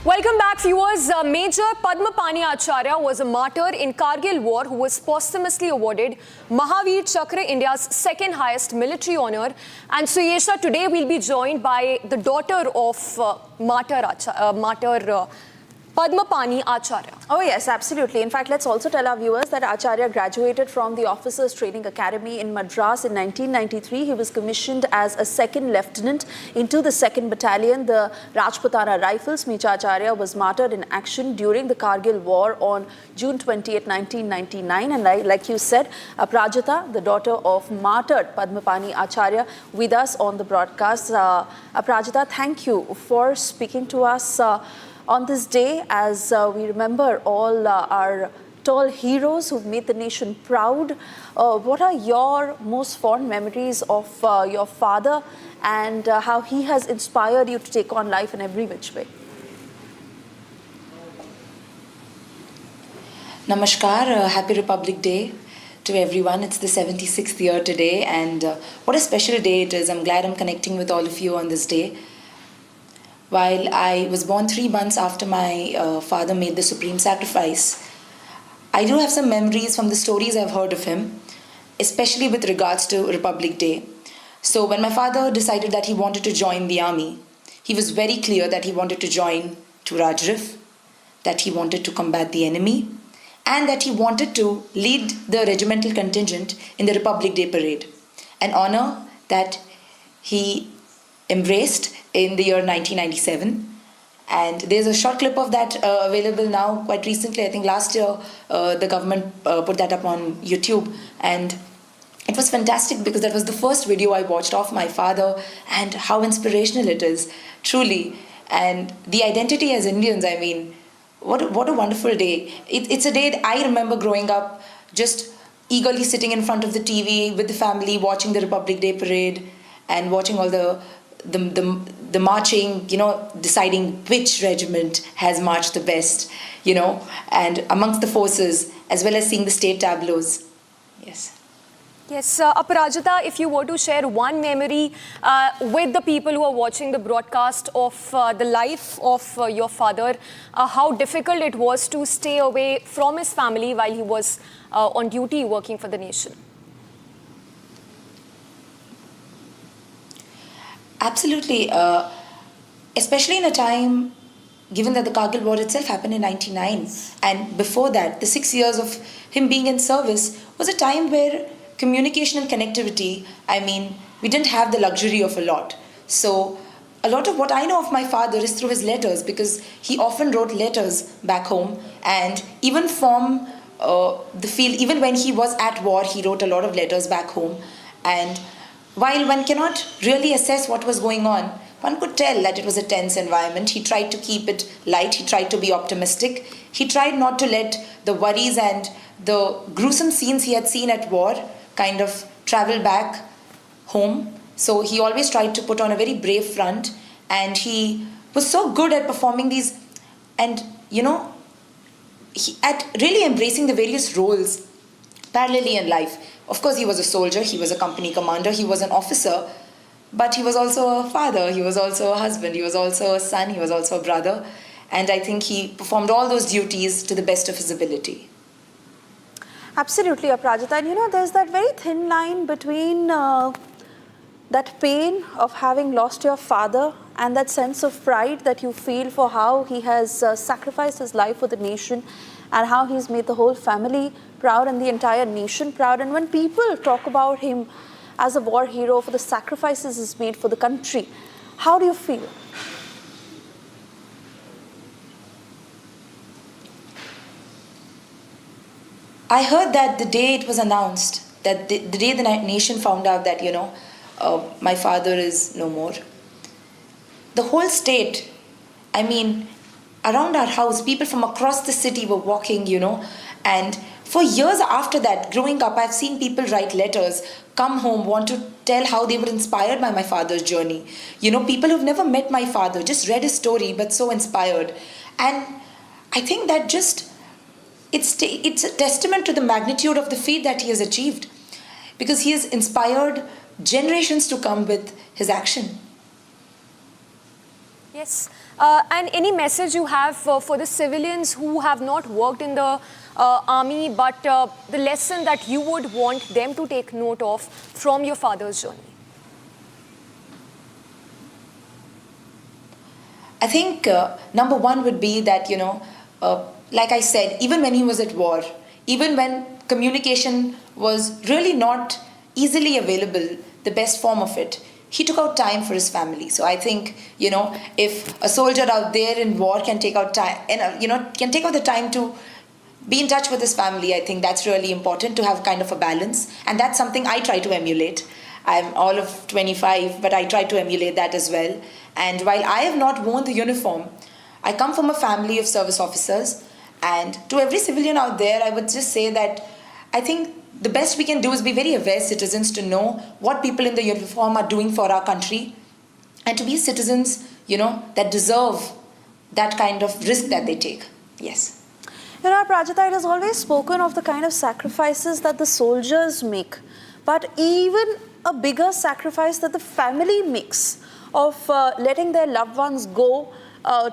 Welcome back, viewers. Major Padma Pani Acharya was a martyr in Kargil War who was posthumously awarded Mahavir Chakra, India's second highest military honor. And Suyesha, today we'll be joined by the daughter of martyr Padma Pani Acharya. Oh yes, absolutely. In fact, let's also tell our viewers that Acharya graduated from the Officers Training Academy in Madras in 1993. He was commissioned as a second lieutenant into the 2nd Battalion, the Rajputana Rifles. Mecha Acharya was martyred in action during the Kargil War on June 28, 1999. And like you said, Aprajita, the daughter of martyred Padma Pani Acharya, with us on the broadcast. Aprajita, thank you for speaking to us on this day, as we remember all our tall heroes who've made the nation proud. What are your most fond memories of your father, and how he has inspired you to take on life in every which way? Namaskar, Happy Republic Day to everyone. It's the 76th year today, and what a special day it is. I'm glad I'm connecting with all of you on this day. While I was born 3 months after my father made the supreme sacrifice, I do have some memories from the stories I've heard of him, especially with regards to Republic Day. So when my father decided that he wanted to join the army, he was very clear that he wanted to join to Rajrif, that he wanted to combat the enemy, and that he wanted to lead the regimental contingent in the Republic Day parade, an honor that he embraced in the year 1997. And there's a short clip of that available now quite recently. I think last year the government put that up on YouTube, and it was fantastic because that was the first video I watched of my father, and how inspirational it is, truly. And the identity as Indians, I mean, what a wonderful day. It's a day that I remember growing up just eagerly sitting in front of the TV with the family, watching the Republic Day parade and watching all the marching, deciding which regiment has marched the best, and amongst the forces, as well as seeing the state tableaus. Yes. Yes, Aparajita, if you were to share one memory with the people who are watching the broadcast of the life of your father, how difficult it was to stay away from his family while he was on duty working for the nation. Absolutely, especially in a time, given that the Kargil War itself happened in 99, and before that, the 6 years of him being in service was a time where communication and connectivity, we didn't have the luxury of a lot. So a lot of what I know of my father is through his letters, because he often wrote letters back home, and even from the field, even when he was at war, he wrote a lot of letters back home. And while one cannot really assess what was going on, one could tell that it was a tense environment. He tried to keep it light. He tried to be optimistic. He tried not to let the worries and the gruesome scenes he had seen at war kind of travel back home. So he always tried to put on a very brave front, and he was so good at performing these, and at really embracing the various roles parallelly in life. Of course, he was a soldier, he was a company commander, he was an officer, but he was also a father, he was also a husband, he was also a son, he was also a brother. And I think he performed all those duties to the best of his ability. Absolutely, Aprajita. And there's that very thin line between that pain of having lost your father and that sense of pride that you feel for how he has sacrificed his life for the nation and how he's made the whole family proud and the entire nation proud. And when people talk about him as a war hero for the sacrifices he's made for the country, how do you feel? I heard that the day it was announced, that the day the nation found out that, my father is no more, the whole state, I mean, around our house, people from across the city were walking, and for years after that, growing up, I've seen people write letters, come home, want to tell how they were inspired by my father's journey. People who've never met my father, just read his story, but so inspired. And I think that it's a testament to the magnitude of the feat that he has achieved, because he has inspired generations to come with his action. Yes. And any message you have for the civilians who have not worked in the army, but the lesson that you would want them to take note of from your father's journey? I think number one would be that, like I said, even when he was at war, even when communication was really not easily available, the best form of it, he took out time for his family. So I think, if a soldier out there in war can take out time, can take out the time to be in touch with his family, I think that's really important, to have kind of a balance. And that's something I try to emulate. I'm all of 25, but I try to emulate that as well. And while I have not worn the uniform, I come from a family of service officers. And to every civilian out there, I would just say that I think the best we can do is be very aware citizens, to know what people in the uniform are doing for our country, and to be citizens, that deserve that kind of risk that they take. Yes. Prajita, it has always spoken of the kind of sacrifices that the soldiers make, but even a bigger sacrifice that the family makes of letting their loved ones go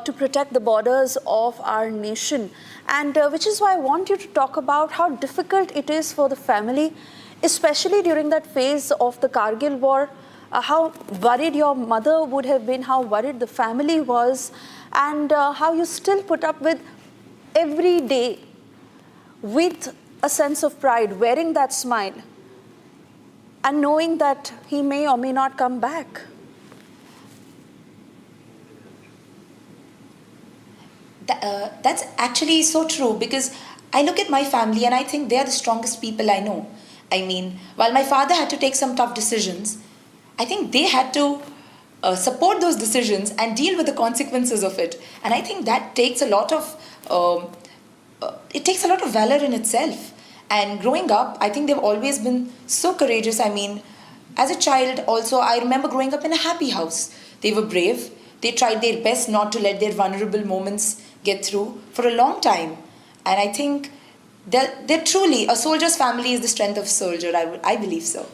to protect the borders of our nation. And which is why I want you to talk about how difficult it is for the family, especially during that phase of the Kargil war, how worried your mother would have been, how worried the family was, and how you still put up with every day with a sense of pride, wearing that smile and knowing that he may or may not come back. That's actually so true, because I look at my family and I think they are the strongest people I know. I mean, while my father had to take some tough decisions, I think they had to support those decisions and deal with the consequences of it. And I think that takes a lot of valor in itself. And growing up, I think they've always been so courageous. I mean, as a child also, I remember growing up in a happy house. They were brave. They tried their best not to let their vulnerable moments get through for a long time. And I think they're truly, a soldier's family is the strength of a soldier. I believe so.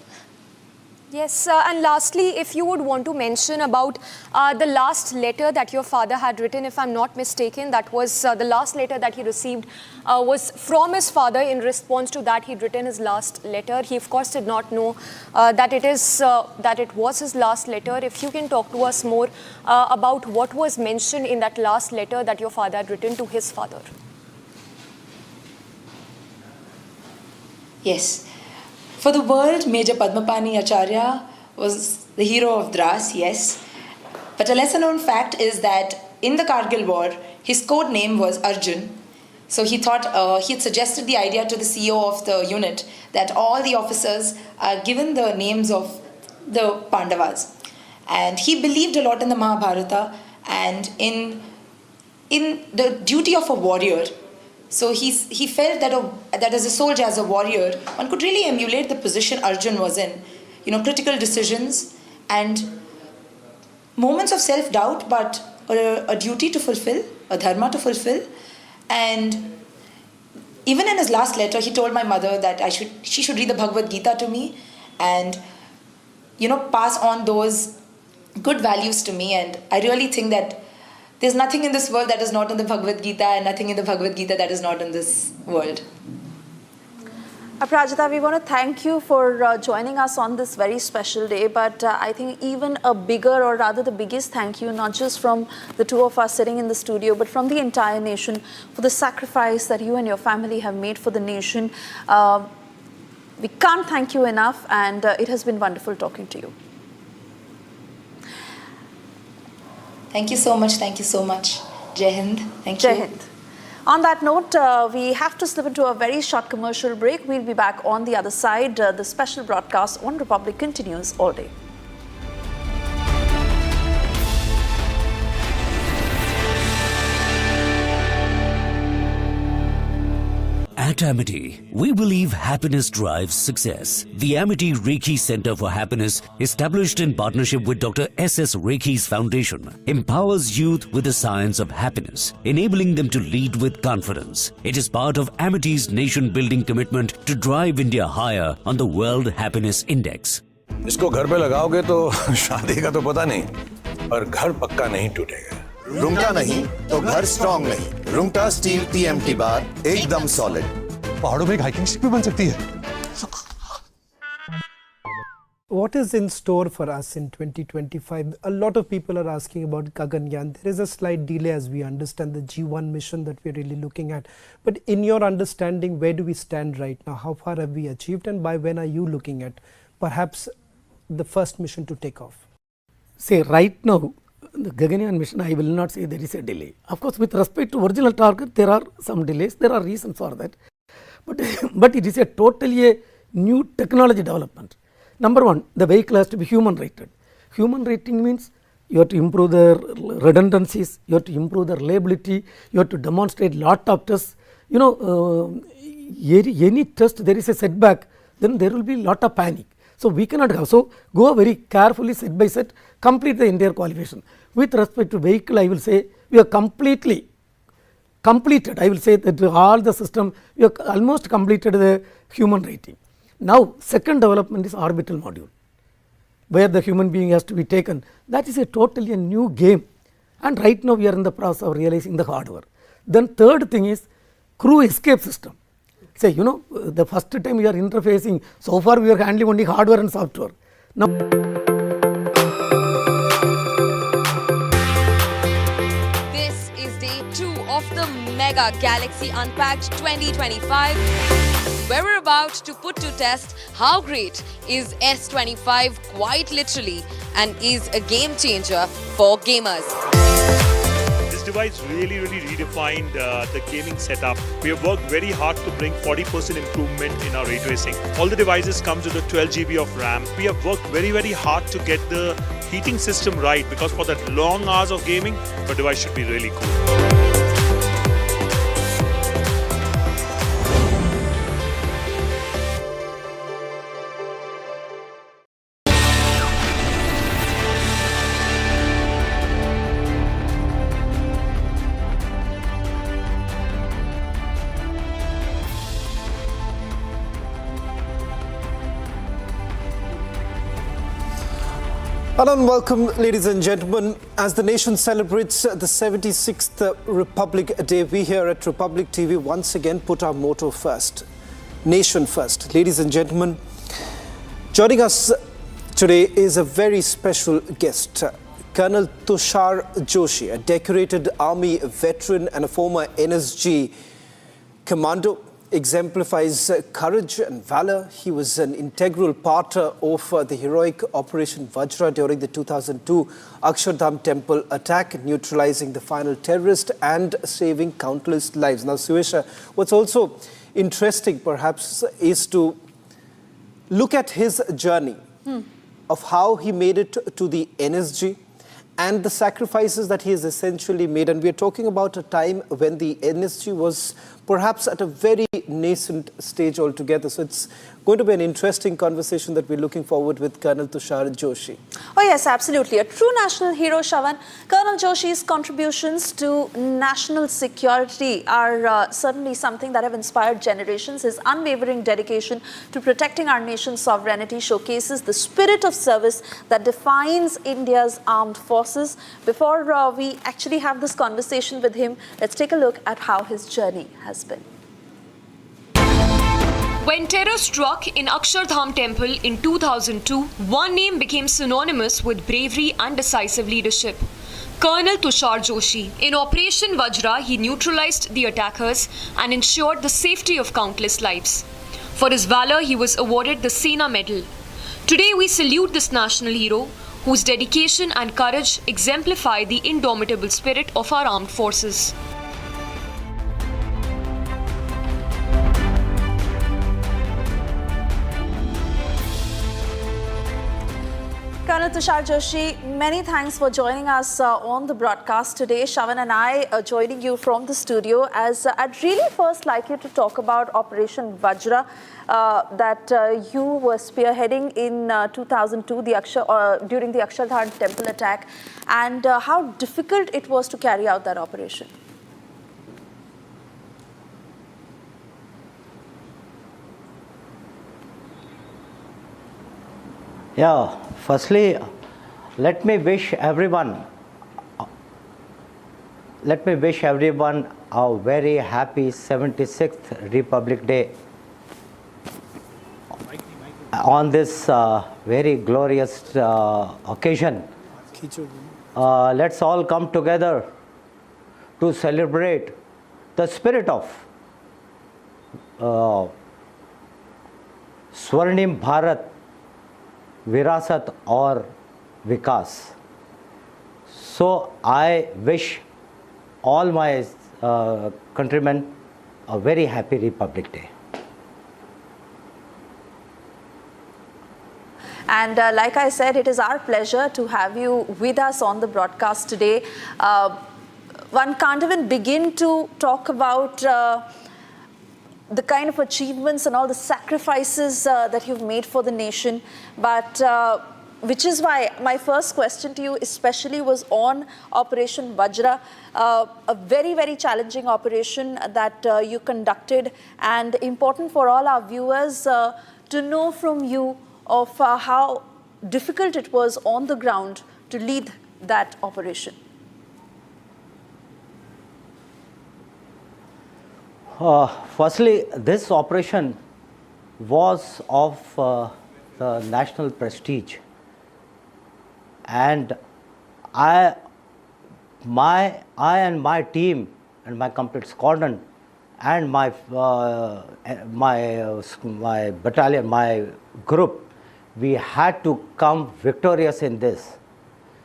Yes, and lastly, if you would want to mention about the last letter that your father had written, if I'm not mistaken, that was the last letter that he received was from his father. In response to that, he'd written his last letter. He, of course, did not know that it was his last letter. If you can talk to us more about what was mentioned in that last letter that your father had written to his father. Yes. For the world, Major Padmapani Acharya was the hero of Dras, yes. But a lesser known fact is that in the Kargil war, his code name was Arjun. So he thought, he had suggested the idea to the CEO of the unit that all the officers are given the names of the Pandavas. And he believed a lot in the Mahabharata and in the duty of a warrior. So he felt that as a soldier, as a warrior, one could really emulate the position Arjun was in. Critical decisions and moments of self-doubt, but a duty to fulfill, a dharma to fulfill. And even in his last letter, he told my mother that she should read the Bhagavad Gita to me and, pass on those good values to me. And I really think that there's nothing in this world that is not in the Bhagavad Gita, and nothing in the Bhagavad Gita that is not in this world. Aprajita, we want to thank you for joining us on this very special day. But I think even a bigger, or rather the biggest thank you, not just from the two of us sitting in the studio, but from the entire nation for the sacrifice that you and your family have made for the nation. We can't thank you enough, and it has been wonderful talking to you. Thank you so much. Thank you so much. Jai Hind. Thank you. Jai Hind. On that note, we have to slip into a very short commercial break. We'll be back on the other side. The special broadcast on Republic continues all day. At Amity, we believe happiness drives success. The Amity Reiki Center for Happiness, established in partnership with Dr. S.S. Reiki's Foundation, empowers youth with the science of happiness, enabling them to lead with confidence. It is part of Amity's nation-building commitment to drive India higher on the World Happiness Index. इसको घर पे लगाओगे तो शादी का तो पता नहीं, पर घर पक्का नहीं टूटेगा। रूंगटा नहीं तो घर स्ट्रॉन्ग नहीं। रूंगटा स्टील TMT बार एकदम सॉलिड। पहाड़ों में हाइकिंग स्टिक भी बन सकती है। What is in store for us in 2025? A lot of people are asking about Gaganyaan. There is a slight delay as we understand the G1 mission that we're really looking at. But in your understanding, where do we stand right now? How far have we achieved, and by when are you looking at perhaps the first mission to take off? Say right now, the Gaganyaan mission, I will not say there is a delay. Of course, with respect to original target, there are some delays. There are reasons for that. But it is a totally a new technology development. Number one, the vehicle has to be human rated. Human rating means you have to improve the redundancies, you have to improve the reliability, you have to demonstrate lot of tests. You know, any test there is a setback, then there will be lot of panic. So we cannot have. So go very carefully set by set, complete the entire qualification. With respect to vehicle, I will say we have completely completed. I will say that all the system, we have almost completed the human rating. Now second development is orbital module, where the human being has to be taken. That is a totally a new game, and right now we are in the process of realizing the hardware. Then third thing is crew escape system. Say, you know, the first time we are interfacing, so far we are handling only hardware and software. Now this is day 2 of the Mega Galaxy Unpacked 2025, where we're about to put to test how great is S25 quite literally, and is a game changer for gamers. This device really redefined the gaming setup. We have worked very hard to bring 40% improvement in our ray tracing. All the devices comes with a 12 GB of RAM. We have worked very hard to get the heating system right, because for that long hours of gaming, the device should be really cool. Hello and welcome, ladies and gentlemen. As the nation celebrates the 76th Republic Day, we here at Republic TV once again put our motto first, nation first. Ladies and gentlemen, joining us today is a very special guest, Colonel Tushar Joshi, a decorated army veteran and a former NSG commando. Exemplifies courage and valor. He was an integral part of the heroic Operation Vajra during the 2002 Akshardham temple attack, neutralizing the final terrorist and saving countless lives. Now, Suesha, what's also interesting perhaps is to look at his journey of how he made it to the NSG and the sacrifices that he has essentially made. And we are talking about a time when the NSG was perhaps at a very nascent stage altogether. So it's going to be an interesting conversation that we're looking forward with Colonel Tushar Joshi. Oh yes, absolutely. A true national hero, Shavan. Colonel Joshi's contributions to national security are certainly something that have inspired generations. His unwavering dedication to protecting our nation's sovereignty showcases the spirit of service that defines India's armed forces. Before we actually have this conversation with him, let's take a look at how his journey has been. When terror struck in Akshardham Temple in 2002, one name became synonymous with bravery and decisive leadership. Colonel Tushar Joshi. In Operation Vajra, he neutralized the attackers and ensured the safety of countless lives. For his valor, he was awarded the Sena Medal. Today, we salute this national hero, whose dedication and courage exemplify the indomitable spirit of our armed forces. Colonel Tushar Joshi, many thanks for joining us on the broadcast today. Shavan and I are joining you from the studio, as I'd really first like you to talk about Operation Vajra that you were spearheading in 2002 during the Akshardham Temple attack, and how difficult it was to carry out that operation. Yeah, firstly, let me wish everyone a very happy 76th Republic Day on this very glorious occasion. Let's all come together to celebrate the spirit of Swarnim Bharat, Virasat or Vikas. So I wish all my countrymen a very happy Republic Day. And like I said, it is our pleasure to have you with us on the broadcast today. One can't even begin to talk about the kind of achievements and all the sacrifices that you've made for the nation, but which is why my first question to you especially was on Operation Vajra, a very, very challenging operation that you conducted, and important for all our viewers to know from you of how difficult it was on the ground to lead that operation. Firstly, this operation was of the national prestige, and I and my team and my complete squadron and my battalion, my group, we had to come victorious in this.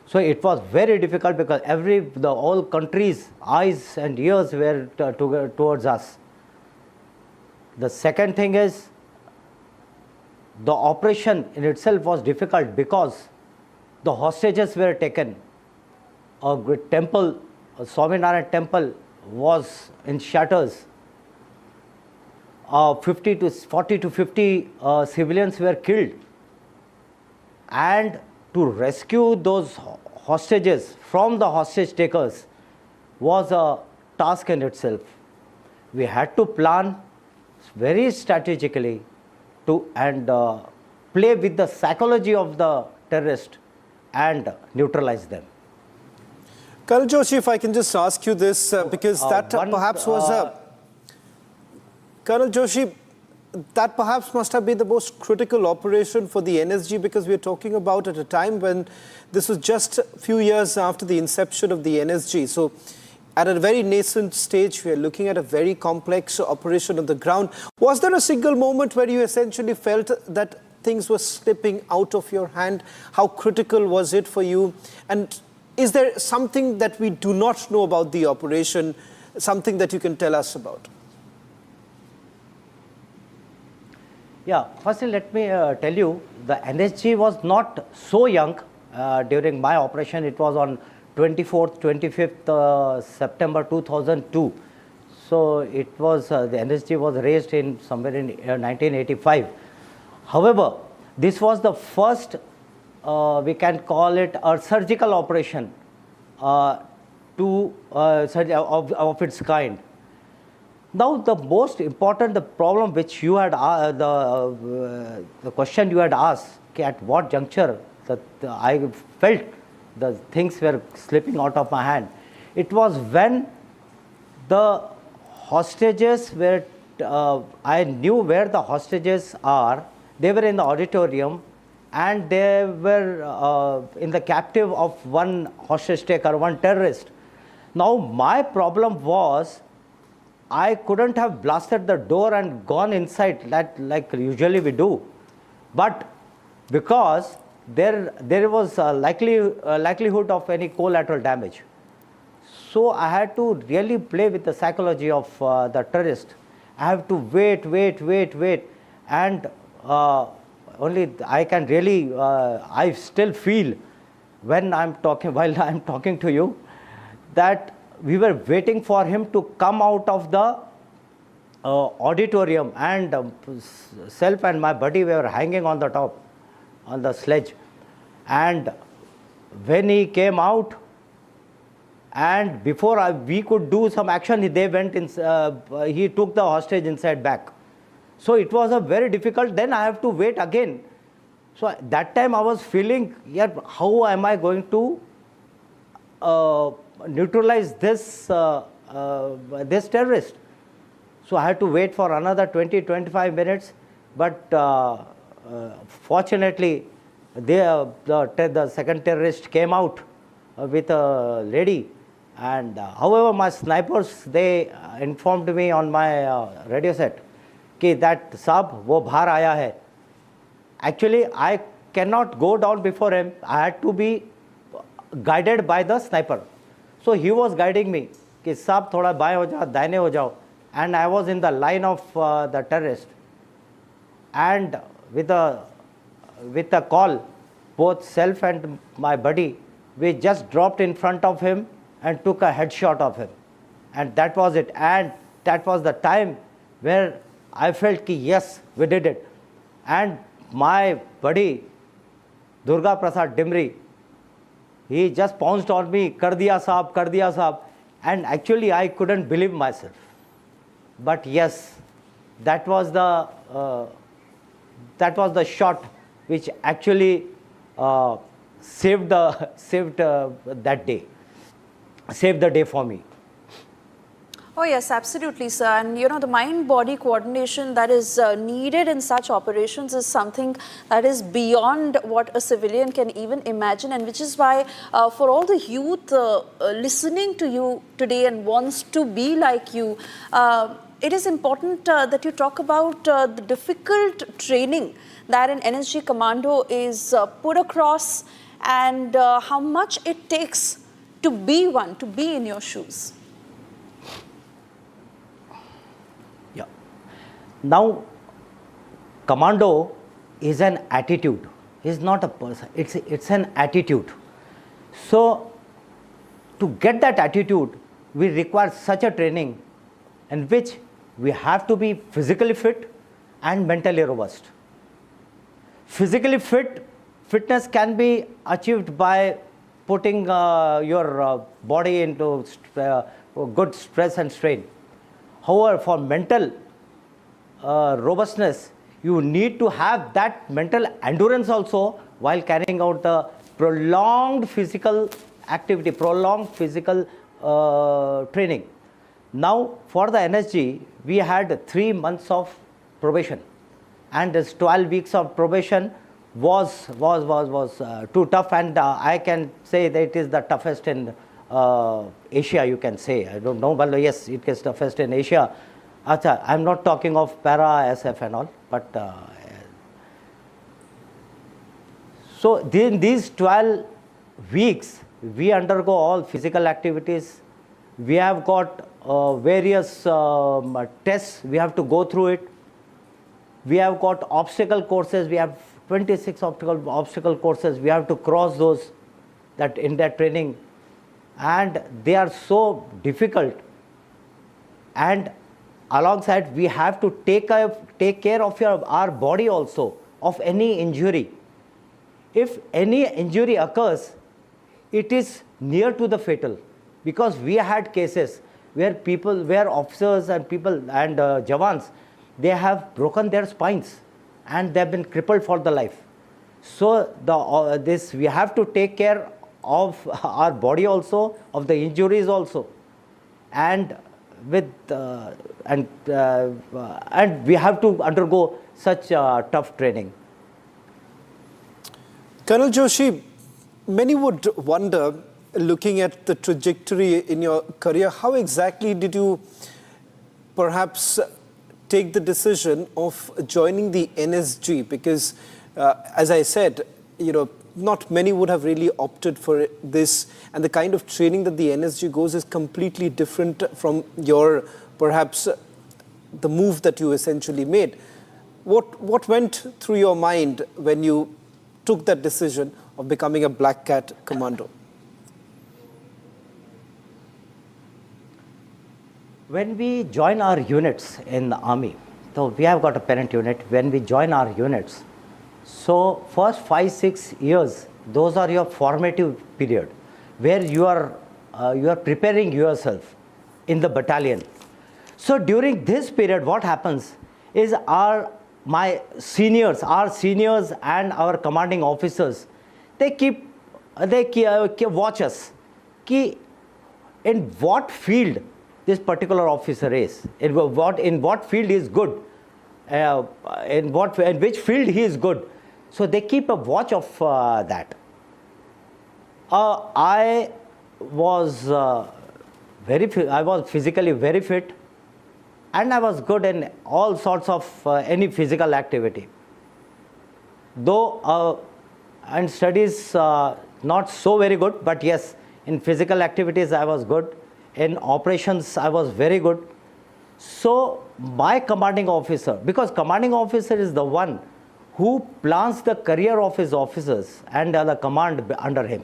So it was very difficult because the whole country's eyes and ears were towards us. The second thing is, the operation in itself was difficult because the hostages were taken. A great temple, a Swaminarayan temple, was in shatters. 40 to 50 civilians were killed. And to rescue those hostages from the hostage takers was a task in itself. We had to plan very strategically and play with the psychology of the terrorist and neutralize them. Colonel Joshi, if I can just ask you this, because that perhaps was a... Colonel Joshi, that perhaps must have been the most critical operation for the NSG, because we are talking about at a time when this was just a few years after the inception of the NSG. So at a very nascent stage, we are looking at a very complex operation on the ground. Was there a single moment where you essentially felt that things were slipping out of your hand? How critical was it for you? And is there something that we do not know about the operation, something that you can tell us about? Yeah, firstly, let me tell you, the NSG was not so young during my operation. It was on 24th, 25th September 2002. So it was, the NSG was raised in somewhere in 1985. However, this was the first, we can call it a surgical operation of its kind. Now, the most important, the problem which you had, the question you had asked, at what juncture that I felt the things were slipping out of my hand. It was when the hostages were I knew where the hostages are. They were in the auditorium, and they were in the captive of one hostage taker, one terrorist. Now my problem was, I couldn't have blasted the door and gone inside like usually we do, but because there was a likelihood of any collateral damage. So I had to really play with the psychology of the terrorist. I have to wait, and only I can really, I still feel when I'm talking, while I'm talking to you, that we were waiting for him to come out of the auditorium, and self and my buddy were hanging on the top, on the sledge. And when he came out, and before we could do some action, they went in, he took the hostage inside back. So it was a very difficult, then I have to wait again. So at that time I was feeling, yeah, how am I going to neutralize this this terrorist? So I had to wait for another 20-25 minutes, but fortunately the second terrorist came out with a lady, and however my snipers, they informed me on my radio set कि that साहब वो बाहर आया है. Actually I cannot go down before him. I had to be guided by the sniper. So he was guiding me कि साहब थोड़ा बाएं हो जाओ, दाहिने हो जाओ, and I was in the line of the terrorist, and with a call, both self and my buddy, we just dropped in front of him and took a headshot of him, and that was it. And that was the time where I felt ki yes, we did it. And my buddy Durga Prasad Dimri, he just pounced on me, kar diya saab, and actually I couldn't believe myself. But yes, that was the shot which actually saved that day, saved the day for me. Oh yes, absolutely, sir. And you know, the mind-body coordination that is needed in such operations is something that is beyond what a civilian can even imagine, and which is why for all the youth listening to you today and wants to be like you, it is important that you talk about the difficult training that an NSG commando is put across, and how much it takes to be one, to be in your shoes. Now, commando is an attitude. It's not a person. It's an attitude. So, to get that attitude, we require such a training in which we have to be physically fit and mentally robust. Physically fitness can be achieved by putting your body into good stress and strain. However, for mental robustness, you need to have that mental endurance also while carrying out the prolonged physical activity, prolonged physical training. Now, for the NSG, we had 3 months of probation, and this 12 weeks of probation was too tough, and I can say that it is the toughest in Asia, you can say. I don't know, but yes, it is toughest in Asia. I'm not talking of para SF and all, but so in these 12 weeks, we undergo all physical activities. We have got various tests, we have to go through it. We have got obstacle courses, we have 26 obstacle courses, we have to cross those in that training, and they are so difficult. And alongside, we have to take care of our body also, of any injury. If any injury occurs, it is near to the fatal, because we had cases where officers and people and Jawans, they have broken their spines and they have been crippled for the life. So we have to take care of our body also, of the injuries also, and with and we have to undergo such tough training. Colonel Joshi, many would wonder, looking at the trajectory in your career, how exactly did you perhaps take the decision of joining the NSG? Because, as I said, not many would have really opted for this, and the kind of training that the NSG goes is completely different from your, perhaps, the move that you essentially made. What went through your mind when you took that decision of becoming a Black Cat commando? When we join our units in the army, so we have got a parent unit. When we join our units, so first 5-6 years, those are your formative period, where you are preparing yourself in the battalion. So during this period, what happens is our seniors and our commanding officers, they watch us, in what field this particular officer is, in what field he is good, in which field he is good. So they keep a watch of that. I was physically very fit, and I was good in all sorts of any physical activity. Though and studies not so very good, but yes, in physical activities I was good. In operations I was very good. So my commanding officer, because commanding officer is the one who plans the career of his officers and the command under him.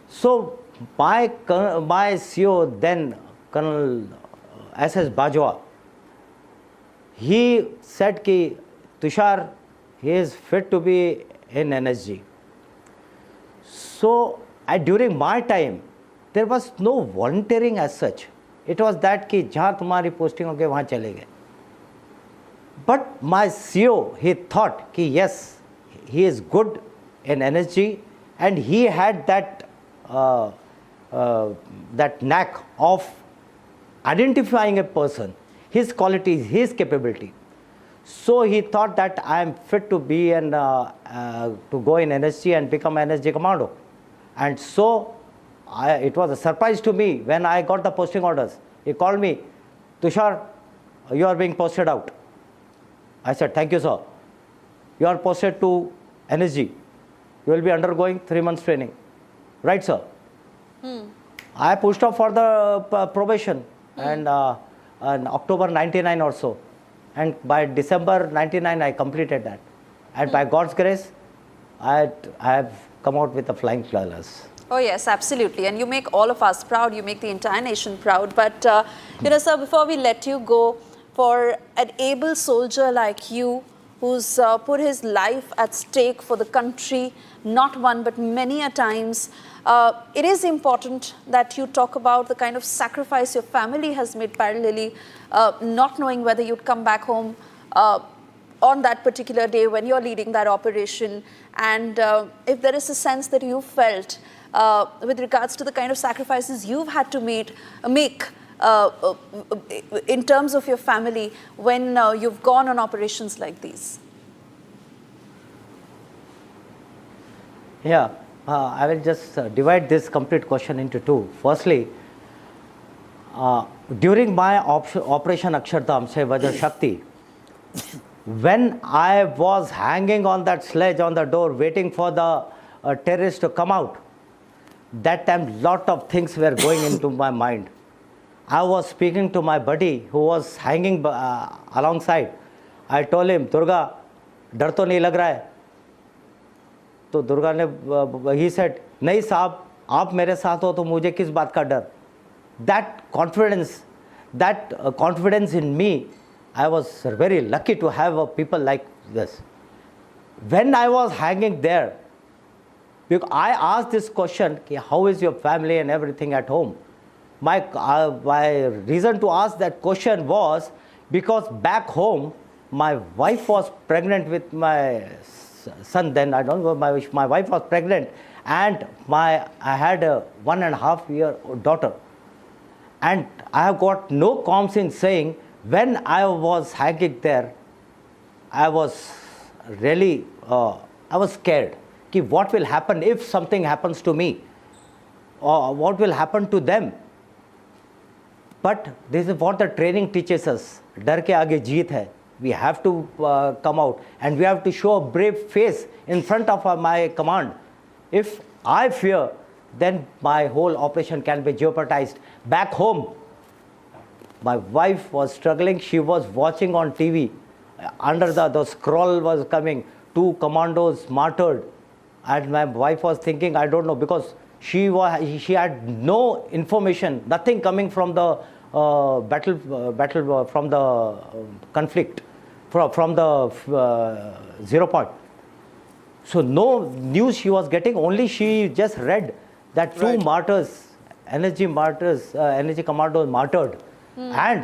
So my CO then, Colonel SS Bajwa, he said ki Tushar, he is fit to be in NSG. So during my time, there was no volunteering as such. It was that ki jahan tumhari posting hoge wahan chale gaye. But my CO, he thought ki yes, he is good in NSG, and he had that knack of identifying a person, his qualities, his capability. So he thought that I am fit to be and to go in NSG and become NSG commando. And so it was a surprise to me when I got the posting orders. He called me, Tushar, you are being posted out. I said, thank you, sir. You are posted to NSG. You will be undergoing 3 months training. Right, sir? I pushed off for the probation and in October 99 or so. And by December 99, I completed that. And by God's grace, I have come out with the flying colors. Oh yes, absolutely. And you make all of us proud. You make the entire nation proud. But, sir, before we let you go, for an able soldier like you, who's put his life at stake for the country, not one but many a times, it is important that you talk about the kind of sacrifice your family has made parallelly, not knowing whether you'd come back home on that particular day when you're leading that operation. And if there is a sense that you felt with regards to the kind of sacrifices you've had to make in terms of your family when you've gone on operations like these. Yeah, I will just divide this complete question into two. Firstly, during my Operation Akshardham Se Vajra Shakti, when I was hanging on that sledge on the door waiting for the terrorists to come out, that time lot of things were going into my mind. I was speaking to my buddy who was hanging alongside. I told him, Durga, डर तो नहीं लग रहा है? तो दुर्गा ने, he said, नहीं साहब, आप मेरे साथ हो तो मुझे किस बात का डर? That confidence in me, I was very lucky to have people like this. When I was hanging there, because I asked this question, how is your family and everything at home? My reason to ask that question was because back home, my wife was pregnant with my son then, I don't know, my wife was pregnant, and I had a 1.5-year-old daughter. And I have got no qualms in saying when I was hanging there, I was really, I was scared. Ki what will happen if something happens to me? Or what will happen to them? But this is what the training teaches us. Dar ke aage jeet hai. We have to come out and we have to show a brave face in front of my command. If I fear, then my whole operation can be jeopardized. Back home, my wife was struggling. She was watching on TV. Under the scroll was coming. 2 commandos martyred. And my wife was thinking, I don't know, because she had no information, nothing coming from the battle from the conflict, from the 0 point. So no news she was getting, only she just read that 2 martyrs, energy commandos martyred. And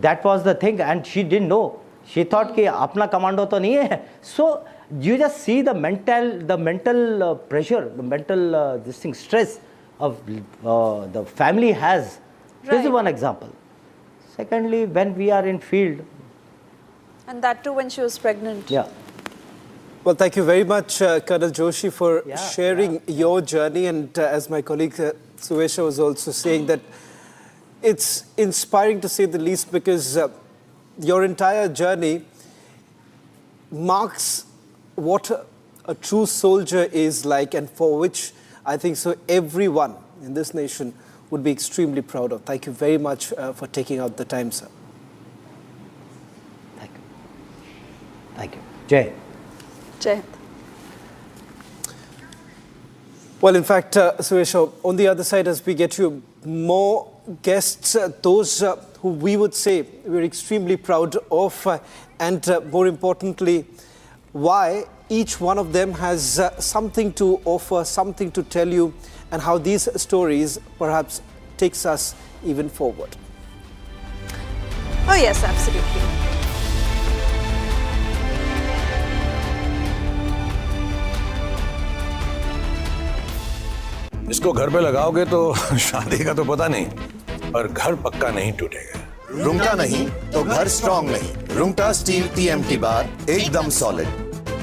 that was the thing, and she didn't know. She thought कि अपना commando तो नहीं है. So you just see the mental pressure, the mental stress of the family has. This is one example. Secondly, when we are in field. And that too when she was pregnant. Yeah. Well, thank you very much, Colonel Joshi, for sharing your journey. And as my colleague Suesha was also saying, that it's inspiring to say the least, because your entire journey marks what a true soldier is like, and for which I think so everyone in this nation would be extremely proud of. Thank you very much for taking out the time, sir. Thank you. Thank you. Jai. Jai. Well, in fact, Suesha, on the other side, as we get you more guests, those who we would say we're extremely proud of, and more importantly, why each one of them has something to offer, something to tell you, and how these stories perhaps takes us even forward. Oh yes, absolutely. इसको घर पे लगाओगे तो शादी का तो पता नहीं, पर घर पक्का नहीं टूटेगा। रुंगटा नहीं तो घर स्ट्रॉन्ग नहीं। रुंगटा स्टील TMT बार एकदम सॉलिड।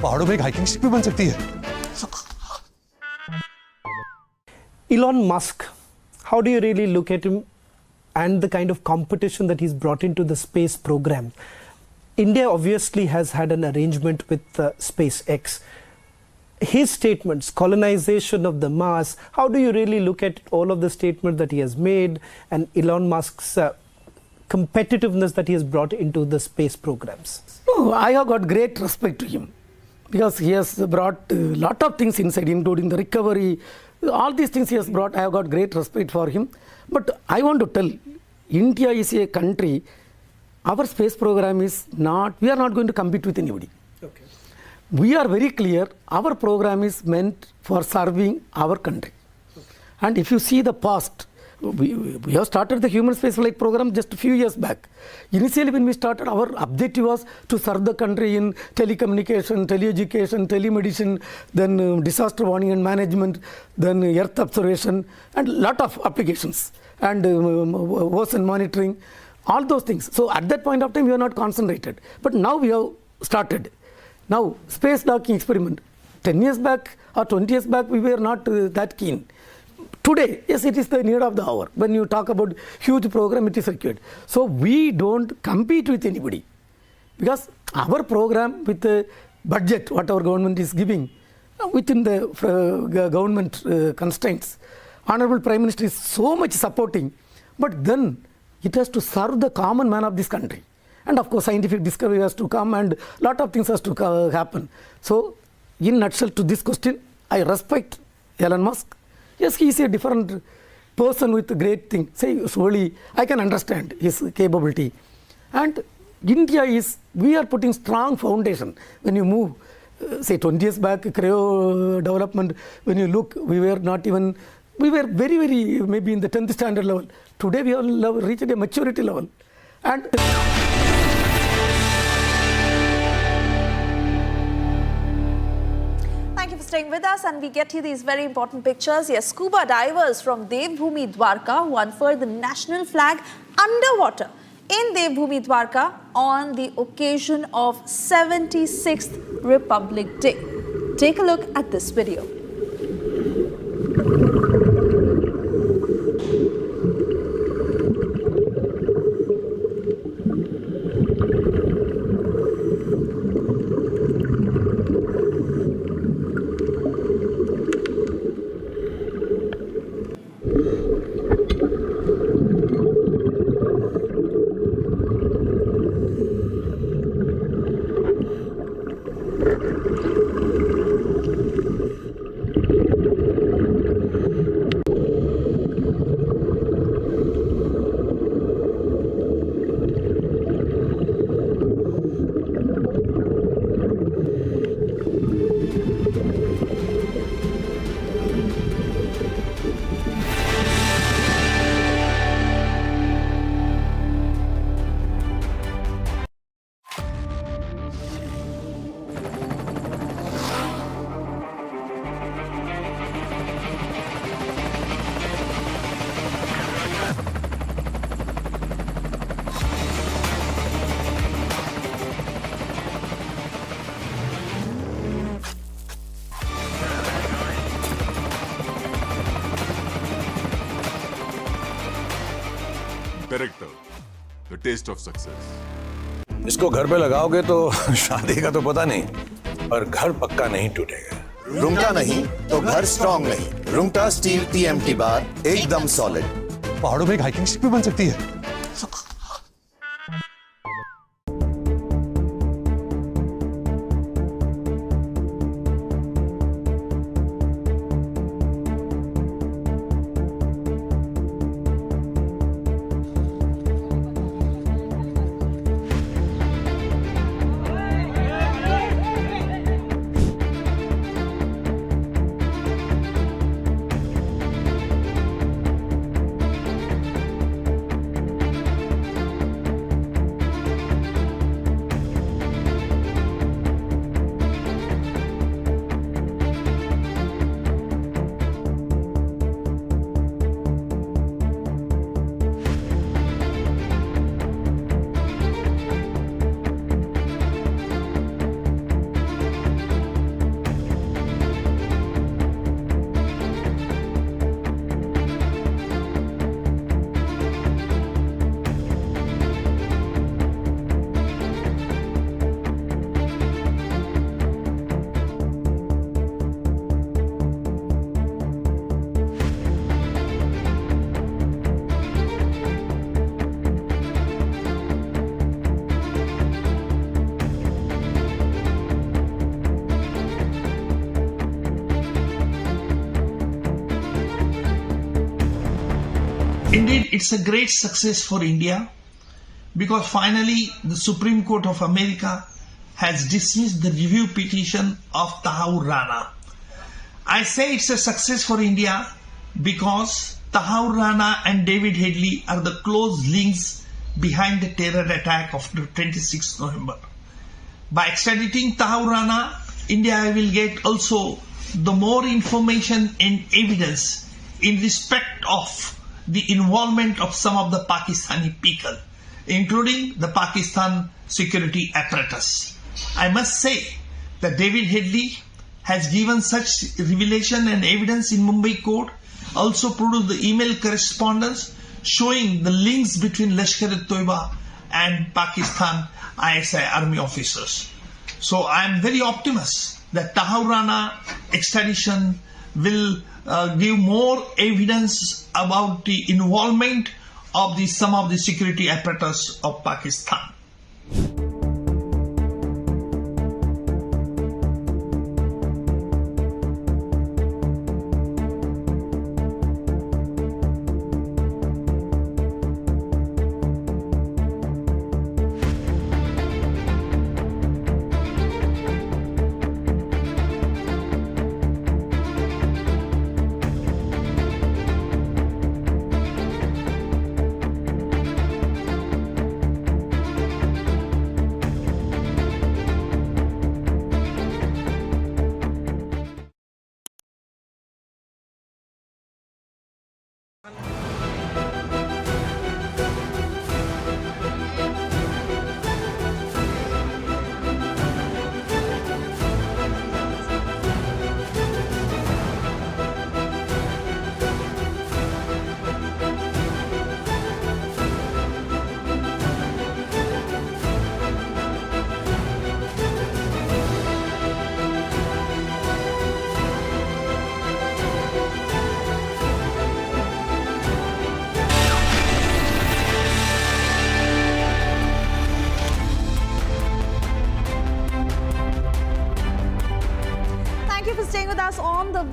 पहाड़ों में एक हाइकिंग शिप भी बन सकती है। Elon Musk, how do you really look at him and the kind of competition that he's brought into the space program? India obviously has had an arrangement with SpaceX. His statements, colonization of the Mars, how do you really look at all of the statements that he has made and Elon Musk's competitiveness that he has brought into the space programs? No, I have got great respect to him, because he has brought a lot of things inside, including the recovery. All these things he has brought, I have got great respect for him. But I want to tell, India is a country, our space program is not, we are not going to compete with anybody. Okay. We are very clear, our program is meant for serving our country. Okay. And if you see the past, we have started the human spaceflight program just a few years back. Initially when we started, our objective was to serve the country in telecommunication, teleeducation, telemedicine, then disaster warning and management, then earth observation, and lot of applications, and ocean monitoring, all those things. So at that point of time we were not concentrated, but now we have started. Now space docking experiment, 10 years back or 20 years back we were not that keen. Today, yes, it is the need of the hour. When you talk about huge program, it is required. So we don't compete with anybody, because our program with the budget, what our government is giving, within the government constraints, Honorable Prime Minister is so much supporting, but then it has to serve the common man of this country. And of course, scientific discovery has to come and lot of things has to happen. So, in a nutshell, to this question, I respect Elon Musk. Yes, he is a different person with a great thing. Say, slowly, I can understand his capability. And India is, we are putting strong foundation. When you move, say 20 years back, cryo development, when you look, we were not even, we were very, very, maybe in the 10th standard level. Today, we have reached a maturity level. And thank you for staying with us, and we get you these very important pictures. Yes, scuba divers from Devbhoomi Dwarka who unfurled the national flag underwater in Devbhoomi Dwarka on the occasion of 76th Republic Day. Take a look at this video. Director, the taste of success. इसको घर पे लगाओगे तो शादी का तो पता नहीं, पर घर पक्का नहीं टूटेगा। रूंगटा नहीं तो घर स्ट्रॉन्ग नहीं। रूंगटा स्टील TMT बार एकदम सॉलिड। पहाड़ों में एक हाइकिंग स्टिक भी बन सकती है। Indeed, it's a great success for India because finally the Supreme Court of America has dismissed the review petition of Tahaur Rana. I say it's a success for India because Tahaur Rana and David Headley are the close links behind the terror attack of 26 November. By extraditing Tahaur Rana, India will get also the more information and evidence in respect of the involvement of some of the Pakistani people, including the Pakistan security apparatus. I must say that David Headley has given such revelation and evidence in Mumbai court, also produced the email correspondence showing the links between Lashkar-e-Toiba and Pakistan ISI army officers. So I am very optimistic that Tahaur Rana extradition will give more evidence about the involvement of some of the security apparatus of Pakistan.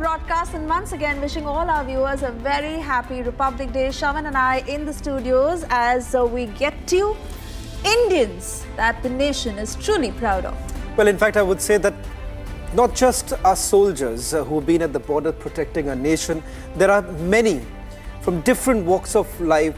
broadcast, and once again wishing all our viewers a very happy Republic Day. Shavan and I in the studios as we get to Indians that the nation is truly proud of. Well, in fact, I would say that not just our soldiers who've been at the border protecting our nation, there are many from different walks of life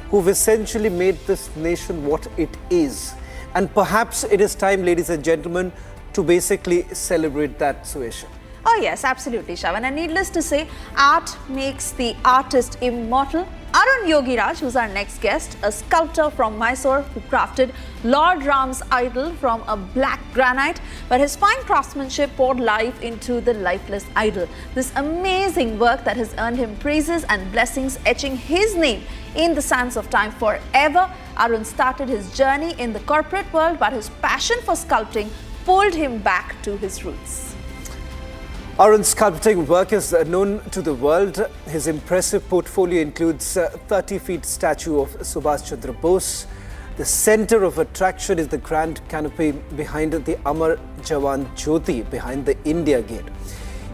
who've essentially made this nation what it is. And perhaps it is time, ladies and gentlemen, to basically celebrate that situation. Oh yes, absolutely, Shavan. And needless to say, art makes the artist immortal. Arun Yogiraj, who's our next guest, a sculptor from Mysore who crafted Lord Ram's idol from a black granite, but his fine craftsmanship poured life into the lifeless idol. This amazing work that has earned him praises and blessings, etching his name in the sands of time forever. Arun started his journey in the corporate world, but his passion for sculpting pulled him back to his roots. Arun's sculpting work is known to the world. His impressive portfolio includes a 30-feet statue of Subhash Chandra Bose. The center of attraction is the grand canopy behind the Amar Jawan Jyoti behind the India Gate.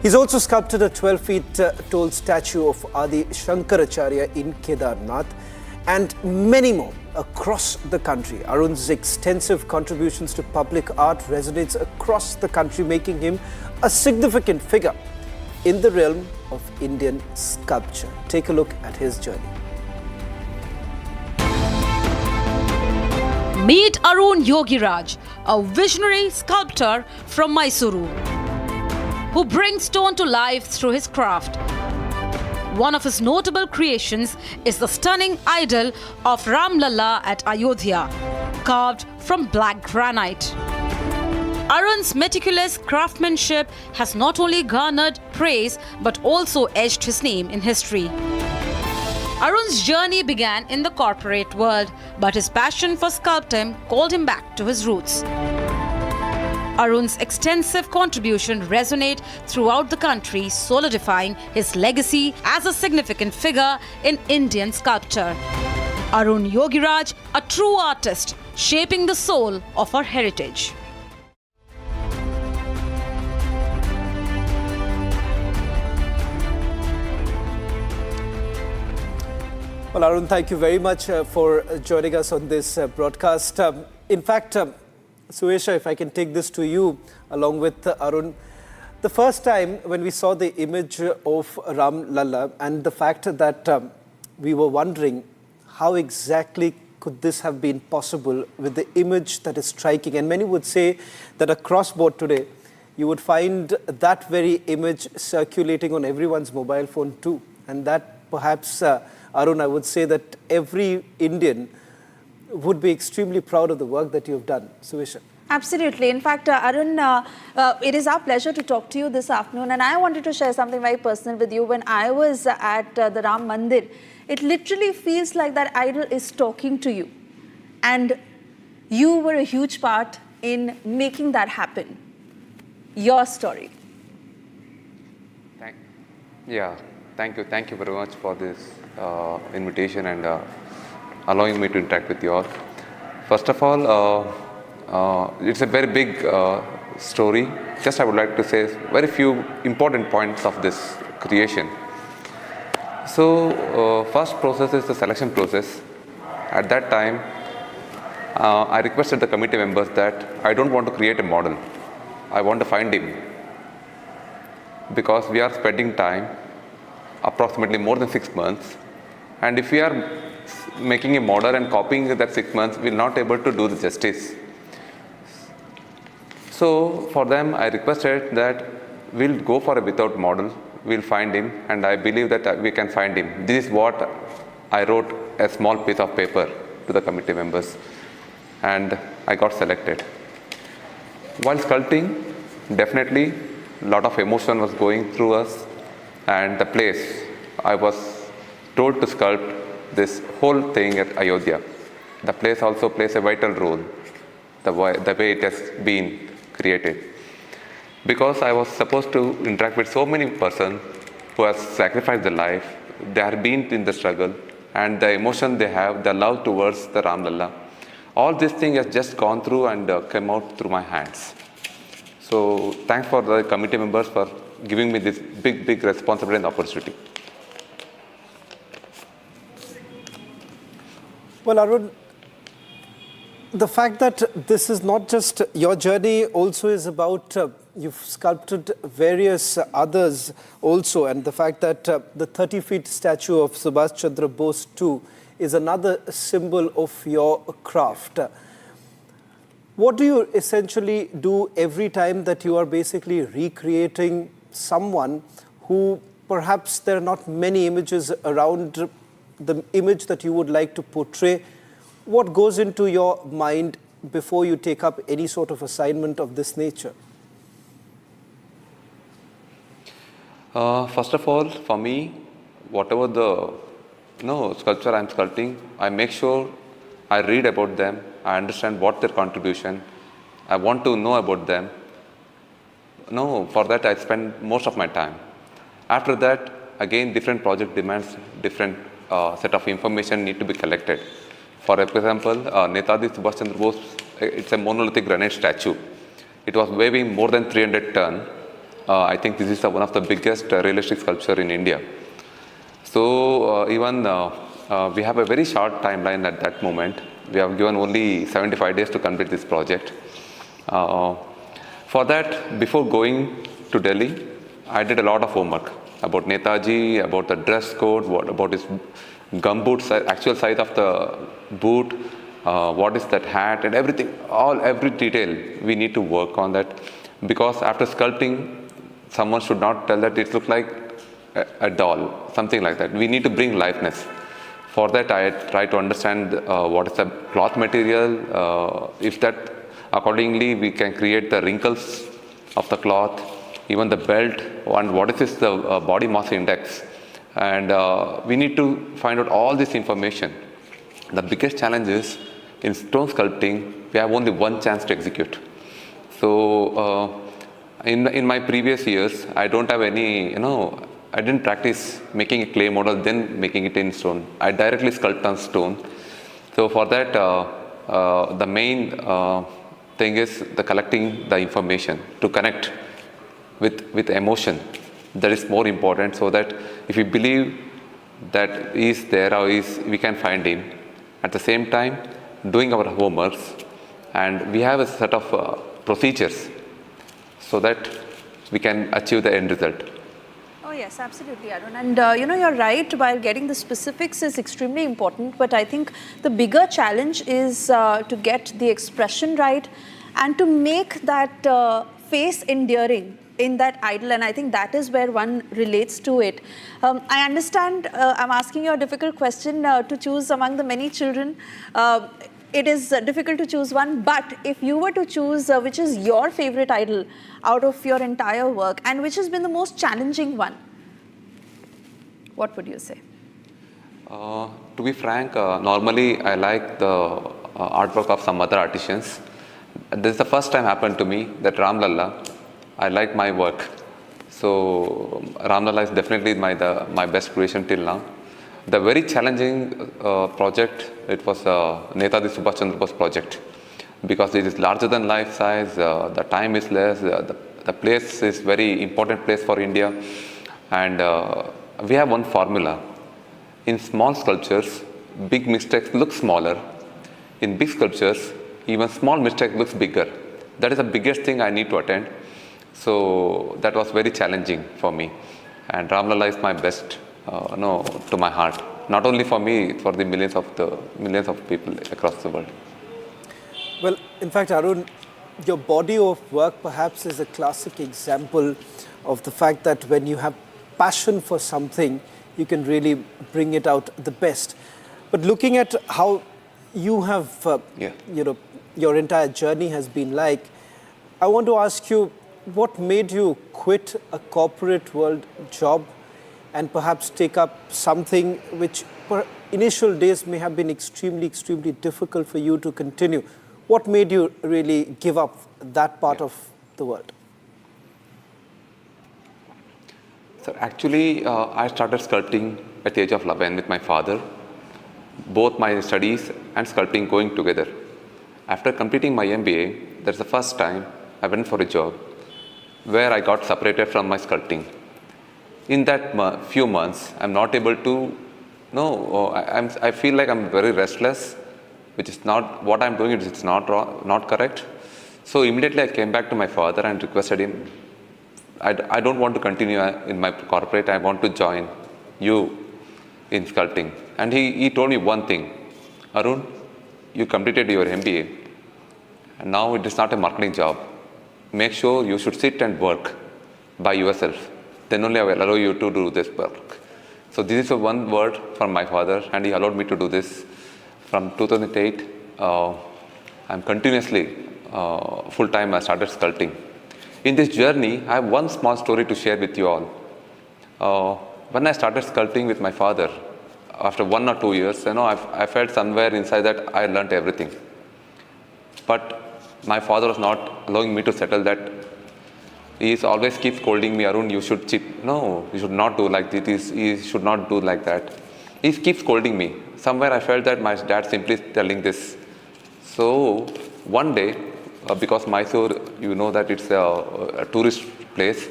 He's also sculpted a 12-feet tall statue of Adi Shankaracharya in Kedarnath and many more across the country. Arun's extensive contributions to public art resonates across the country, making him a significant figure in the realm of Indian sculpture. Take a look at his journey. Meet Arun Yogiraj, a visionary sculptor from Mysuru, who brings stone to life through his craft. One of his notable creations is the stunning idol of Ram Lalla at Ayodhya, carved from black granite. Arun's meticulous craftsmanship has not only garnered praise but also etched his name in history. Arun's journey began in the corporate world, but his passion for sculpting called him back to his roots. Arun's extensive contribution resonate throughout the country, solidifying his legacy as a significant figure in Indian sculpture. Arun Yogiraj, a true artist, shaping the soul of our heritage. Well, Arun, thank you very much for joining us on this broadcast. In fact, Suesha, if I can take this to you along with Arun, the first time when we saw the image of Ram Lalla and the fact that we were wondering how exactly could this have been possible with the image that is striking, and many would say that across board today you would find that very image circulating on everyone's mobile phone too, and that perhaps Arun, I would say that every Indian would be extremely proud of the work that you've done. Suesha. Absolutely. In fact, Arun, it is our pleasure to talk to you this afternoon, and I wanted to share something very personal with you. When I was at the Ram Mandir, it literally feels like that idol is talking to you, and you were a huge part in making that happen. Your story. Thank you very much for this invitation and allowing me to interact with you all. First of all, it's a very big story. Just I would like to say very few important points of this creation. So first process is the selection process. At that time, I requested the committee members that I don't want to create a model. I want to find him, because we are spending time, approximately more than 6 months, and if we are making a model and copying that 6 months, we will not able to do the justice. So for them, I requested that we'll go for a without model, we'll find him, and I believe that we can find him. This is what I wrote a small piece of paper to the committee members, and I got selected. While sculpting, definitely a lot of emotion was going through us, and the place I was told to sculpt this whole thing at Ayodhya. The place also plays a vital role, the way it has been created. Because I was supposed to interact with so many persons who have sacrificed their life, they have been in the struggle, and the emotion they have, the love towards the Ram Lalla. All this thing has just gone through and come out through my hands. So thanks for the committee members for giving me this big responsibility and opportunity. Well, Arun, the fact that this is not just your journey also is about you've sculpted various others also, and the fact that the 30-feet statue of Subhash Chandra Bose too is another symbol of your craft. What do you essentially do every time that you are basically recreating someone who perhaps there are not many images around the image that you would like to portray? What goes into your mind before you take up any sort of assignment of this nature? First of all, for me, whatever the sculpture I'm sculpting, I make sure I read about them, I understand what their contribution, I want to know about them. For that I spend most of my time. After that, again, different project demands different set of information need to be collected. For example, Netaji Subhash Chandra Bose, it's a monolithic granite statue. It was weighing more than 300 tons. I think this is one of the biggest realistic sculpture in India. So even we have a very short timeline at that moment. We have given only 75 days to complete this project. For that, before going to Delhi, I did a lot of homework about Netaji, about the dress code, about his gumboot, actual size of the boot, what is that hat, and everything, every detail we need to work on that, because after sculpting, someone should not tell that it looks like a doll, something like that. We need to bring liveness. For that, I try to understand what is the cloth material, if that accordingly we can create the wrinkles of the cloth, even the belt, and what is the body mass index. And we need to find out all this information. The biggest challenge is in stone sculpting, we have only one chance to execute. So in my previous years, I don't have any, I didn't practice making a clay model, then making it in stone. I directly sculpt on stone. So for that, the main thing is the collecting the information to connect with emotion. That is more important, so that if we believe that he is there or we can find him. At the same time, doing our homeworks, and we have a set of procedures so that we can achieve the end result. Oh yes, absolutely, Arun. And you're right, while getting the specifics is extremely important, but I think the bigger challenge is to get the expression right and to make that face endearing in that idol, and I think that is where one relates to it. I understand I'm asking you a difficult question to choose among the many children. It is difficult to choose one, but if you were to choose which is your favorite idol out of your entire work and which has been the most challenging one, what would you say? To be frank, normally I like the artwork of some other artisans. This is the first time happened to me that Ram Lalla, I like my work. So Ram Lalla is definitely my best creation till now. The very challenging project, it was Netaji Subhash Chandra Bose project, because it is larger than life size, the time is less, the place is very important place for India, and we have one formula. In small sculptures, big mistakes look smaller. In big sculptures, even small mistake looks bigger. That is the biggest thing I need to attend. So that was very challenging for me. And Ram Lalla is my best, to my heart. Not only for me, for the millions of people across the world. Well, in fact, Arun, your body of work perhaps is a classic example of the fact that when you have passion for something, you can really bring it out the best. But looking at how you have, your entire journey has been like, I want to ask you, what made you quit a corporate world job and perhaps take up something which for initial days may have been extremely, extremely difficult for you to continue? What made you really give up that part of the world? So actually, I started sculpting at the age of 11 with my father. Both my studies and sculpting going together. After completing my MBA, that's the first time I went for a job. where I got separated from my sculpting. In that few months, I'm not able to, I feel like I'm very restless, which is not, what I'm doing is not wrong, not correct. So immediately I came back to my father and requested him, I don't want to continue in my corporate, I want to join you in sculpting. And he told me one thing, Arun, you completed your MBA, and now it is not a marketing job. Make sure you should sit and work by yourself. Then only I will allow you to do this work. So this is one word from my father, and he allowed me to do this. From 2008, I'm continuously full-time I started sculpting. In this journey, I have one small story to share with you all. When I started sculpting with my father, after 1 or 2 years, I felt somewhere inside that I learnt everything. But my father was not allowing me to settle that. He always keeps scolding me, Arun, you should no, you should not do like this, you should not do like that. He keeps scolding me. Somewhere I felt that my dad simply telling this. So one day, because Mysore, you know that it's a tourist place,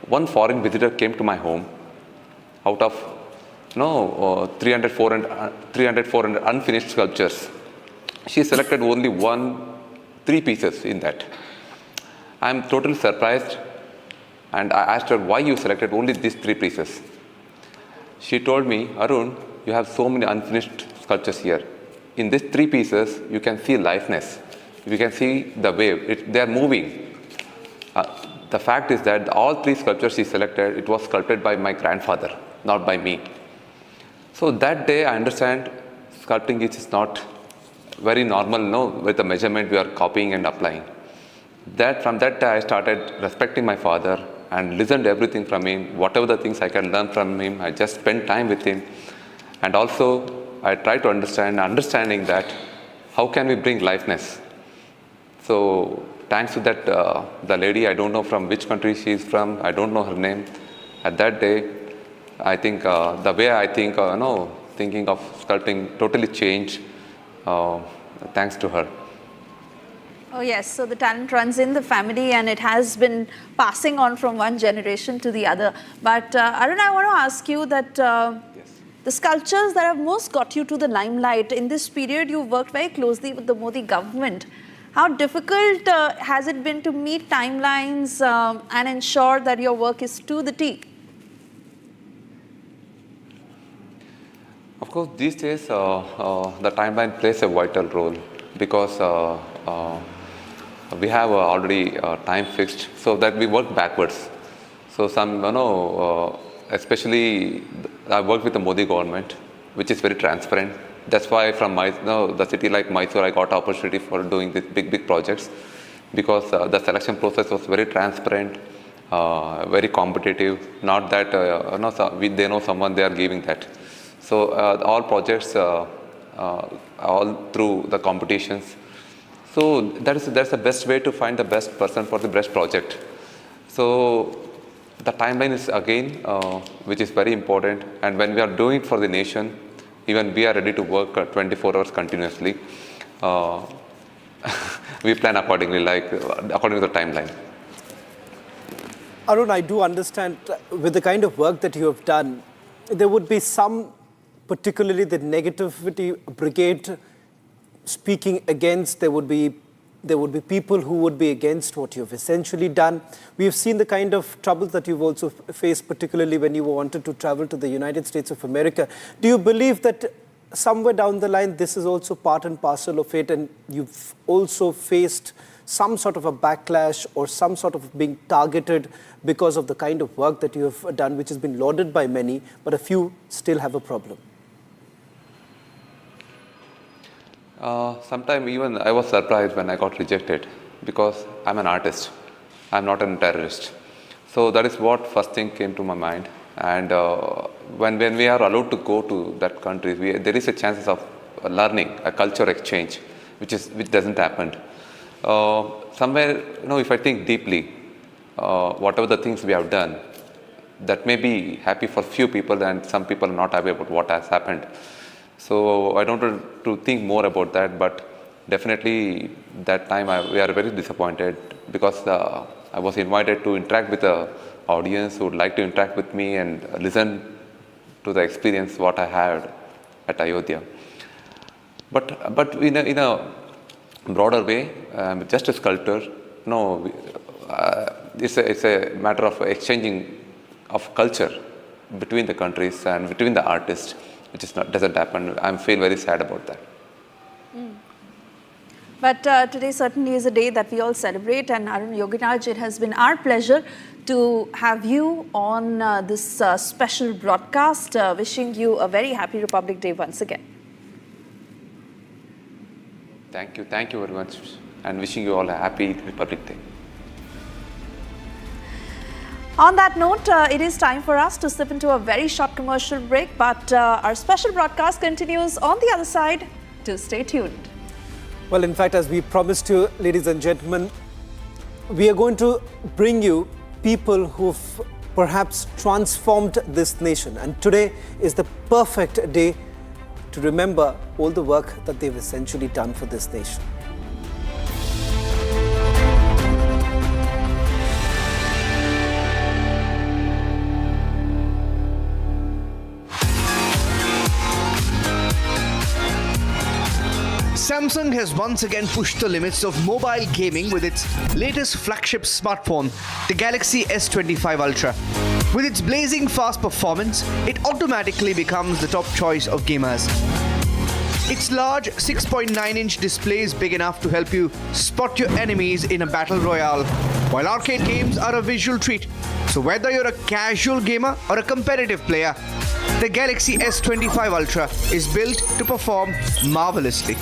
one foreign visitor came to my home. Out of 300, 400 unfinished sculptures, she selected only 3 pieces in that. I'm totally surprised, and I asked her, why you selected only these 3 pieces? She told me, Arun, you have so many unfinished sculptures here. In these 3 pieces, you can see liveness. You can see the wave. They are moving. The fact is that all 3 sculptures she selected, it was sculpted by my grandfather, not by me. So that day I understand sculpting is not very normal, with the measurement we are copying and applying. From that day I started respecting my father and listened to everything from him. Whatever the things I can learn from him, I just spend time with him. And also I try to understanding that how can we bring liveness. So thanks to that, the lady, I don't know from which country she is from, I don't know her name. At that day, I think the way I think, thinking of sculpting totally changed thanks to her. Oh yes, so the talent runs in the family and it has been passing on from one generation to the other. But Arun, I want to ask you that the sculptures that have most got you to the limelight, in this period you worked very closely with the Modi government. How difficult has it been to meet timelines and ensure that your work is to the T? Of course, these days the timeline plays a vital role because we have already time fixed, so that we work backwards. So some, especially I work with the Modi government, which is very transparent. That's why from the city like Mysore, I got opportunity for doing these big projects, because the selection process was very transparent, very competitive. Not that they know someone, they are giving that. So all projects, all through the competitions. So that's the best way to find the best person for the best project. So the timeline is again, which is very important. And when we are doing it for the nation, even we are ready to work 24 hours continuously. We plan accordingly, according to the timeline. Arun, I do understand with the kind of work that you have done, there would be some, particularly the negativity brigade speaking against. There would be people who would be against what you've essentially done. We've seen the kind of troubles that you've also faced, particularly when you wanted to travel to the United States of America. Do you believe that somewhere down the line, this is also part and parcel of it, and you've also faced some sort of a backlash or some sort of being targeted because of the kind of work that you have done, which has been lauded by many, but a few still have a problem? Sometimes even I was surprised when I got rejected, because I'm an artist, I'm not a terrorist. So that is what first thing came to my mind. And when we are allowed to go to that country, there is a chance of learning, a culture exchange, which doesn't happen. Somewhere, if I think deeply, whatever the things we have done, that may be happy for few people, and some people are not happy about what has happened. So I don't want to think more about that, but definitely that time we are very disappointed, because I was invited to interact with the audience who would like to interact with me and listen to the experience what I had at Ayodhya. But in a broader way, just a sculptor. No, it's a matter of exchanging of culture between the countries and between the artists, which doesn't happen. I feel very sad about that. But today certainly is a day that we all celebrate, and Arun Yogiraj, it has been our pleasure to have you on this special broadcast. Wishing you a very happy Republic Day once again. Thank you very much, and wishing you all a happy Republic Day. On that note, it is time for us to slip into a very short commercial break, but our special broadcast continues on the other side. Do stay tuned. Well, in fact, as we promised you, ladies and gentlemen, we are going to bring you people who've perhaps transformed this nation. And today is the perfect day to remember all the work that they've essentially done for this nation. Samsung has once again pushed the limits of mobile gaming with its latest flagship smartphone, the Galaxy S25 Ultra. With its blazing fast performance, it automatically becomes the top choice of gamers. Its large 6.9-inch display is big enough to help you spot your enemies in a battle royale, while arcade games are a visual treat. So whether you're a casual gamer or a competitive player, the Galaxy S25 Ultra is built to perform marvelously.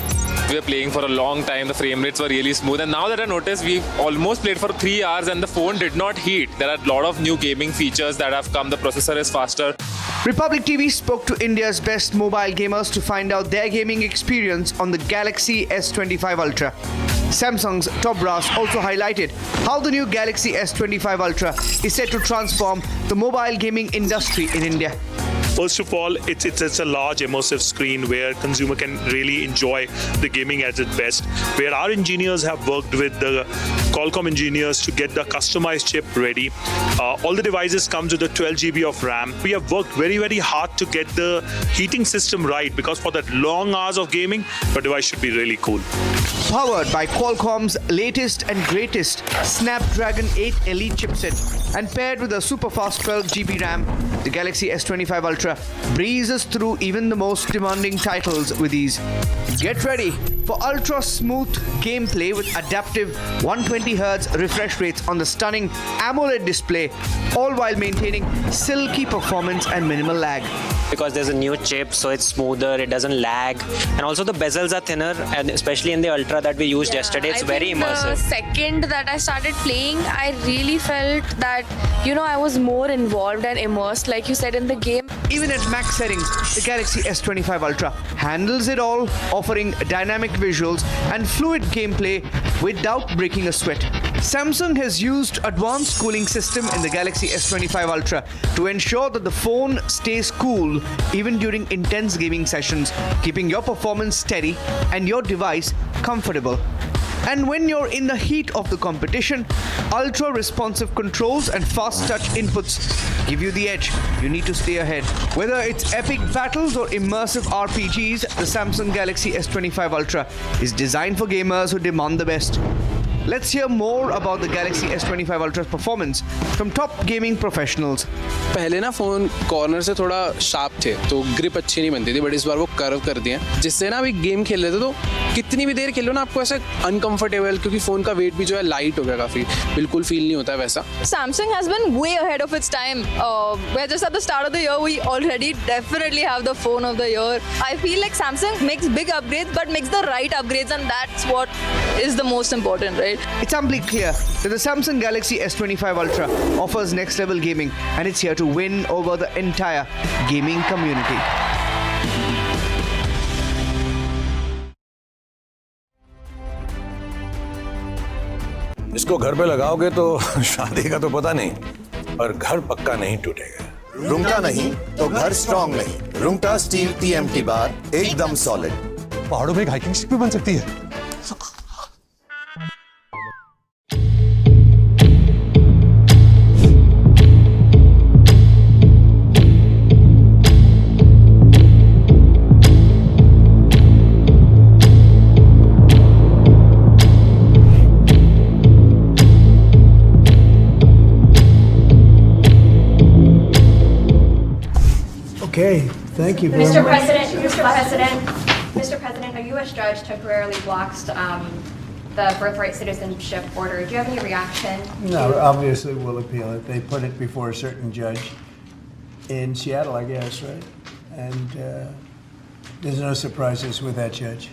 We were playing for a long time, the frame rates were really smooth, and now that I noticed, we've almost played for 3 hours and the phone did not heat. There are a lot of new gaming features that have come, the processor is faster. Republic TV spoke to India's best mobile gamers to find out their gaming experience on the Galaxy S25 Ultra. Samsung's top brass also highlighted how the new Galaxy S25 Ultra is set to transform the mobile gaming industry in India. First of all, it's a large immersive screen where consumer can really enjoy the gaming at its best, where our engineers have worked with the Qualcomm engineers to get the customized chip ready. All the devices comes with a 12 GB of RAM. We have worked very, very hard to get the heating system right, because for that long hours of gaming, the device should be really cool. Powered by Qualcomm's latest and greatest Snapdragon 8 Elite chipset and paired with a super fast 12 GB RAM, the Galaxy S25 Ultra breezes through even the most demanding titles with ease. Get ready for ultra smooth gameplay with adaptive 120Hz refresh rates on the stunning AMOLED display, all while maintaining silky performance and minimal lag. Because there's a new chip, so it's smoother, it doesn't lag, and also the bezels are thinner, and especially in the Ultra that we used yesterday, it's very immersive. The second that I started playing, I really felt that, I was more involved and immersed, like you said, in the game. Even at max settings, the Galaxy S25 Ultra handles it all, offering dynamic visuals and fluid gameplay without breaking a sweat. Samsung has used advanced cooling system in the Galaxy S25 Ultra to ensure that the phone stays cool even during intense gaming sessions, keeping your performance steady and your device comfortable. And when you're in the heat of the competition, ultra-responsive controls and fast-touch inputs give you the edge. You need to stay ahead. Whether it's epic battles or immersive RPGs, the Samsung Galaxy S25 Ultra is designed for gamers who demand the best. Let's hear more about the Galaxy S25 Ultra's performance from top gaming professionals. पहले ना phone corner से थोड़ा sharp थे, तो grip अच्छी नहीं बनती थी, बट इस बार वो कर्व कर दिए, जिससे ना अभी गेम खेल रहे थे तो कितनी भी देर खेलो ना आपको ऐसा अनकंफर्टेबल, क्योंकि फ़ोन का वेट भी जो है लाइट हो गया काफ़ी, बिल्कुल फील नहीं होता है वैसा. Samsung has been way ahead of its time. We're just at the start of the year, we already definitely have the phone of the year. I feel like Samsung makes big upgrades, but makes the right upgrades, and that's what is the most important, right? It's amply clear that the Samsung Galaxy S25 Ultra offers next level gaming, and it's here to win over the entire gaming community. इसको घर पे लगाओगे तो शादी का तो पता नहीं, पर घर पक्का नहीं टूटेगा. रूंगटा नहीं तो घर स्ट्रॉन्ग नहीं. रूंगटा स्टील TMT बार एकदम सॉलिड. पहाड़ों में एक हाइकिंग स्टिक भी बन सकती है. Thank you very Mr. much. Mr. President, a U.S. judge temporarily blocks the birthright citizenship order. Do you have any reaction? No, obviously we'll appeal it. They put it before a certain judge in Seattle, I guess, right? And there's no surprises with that judge.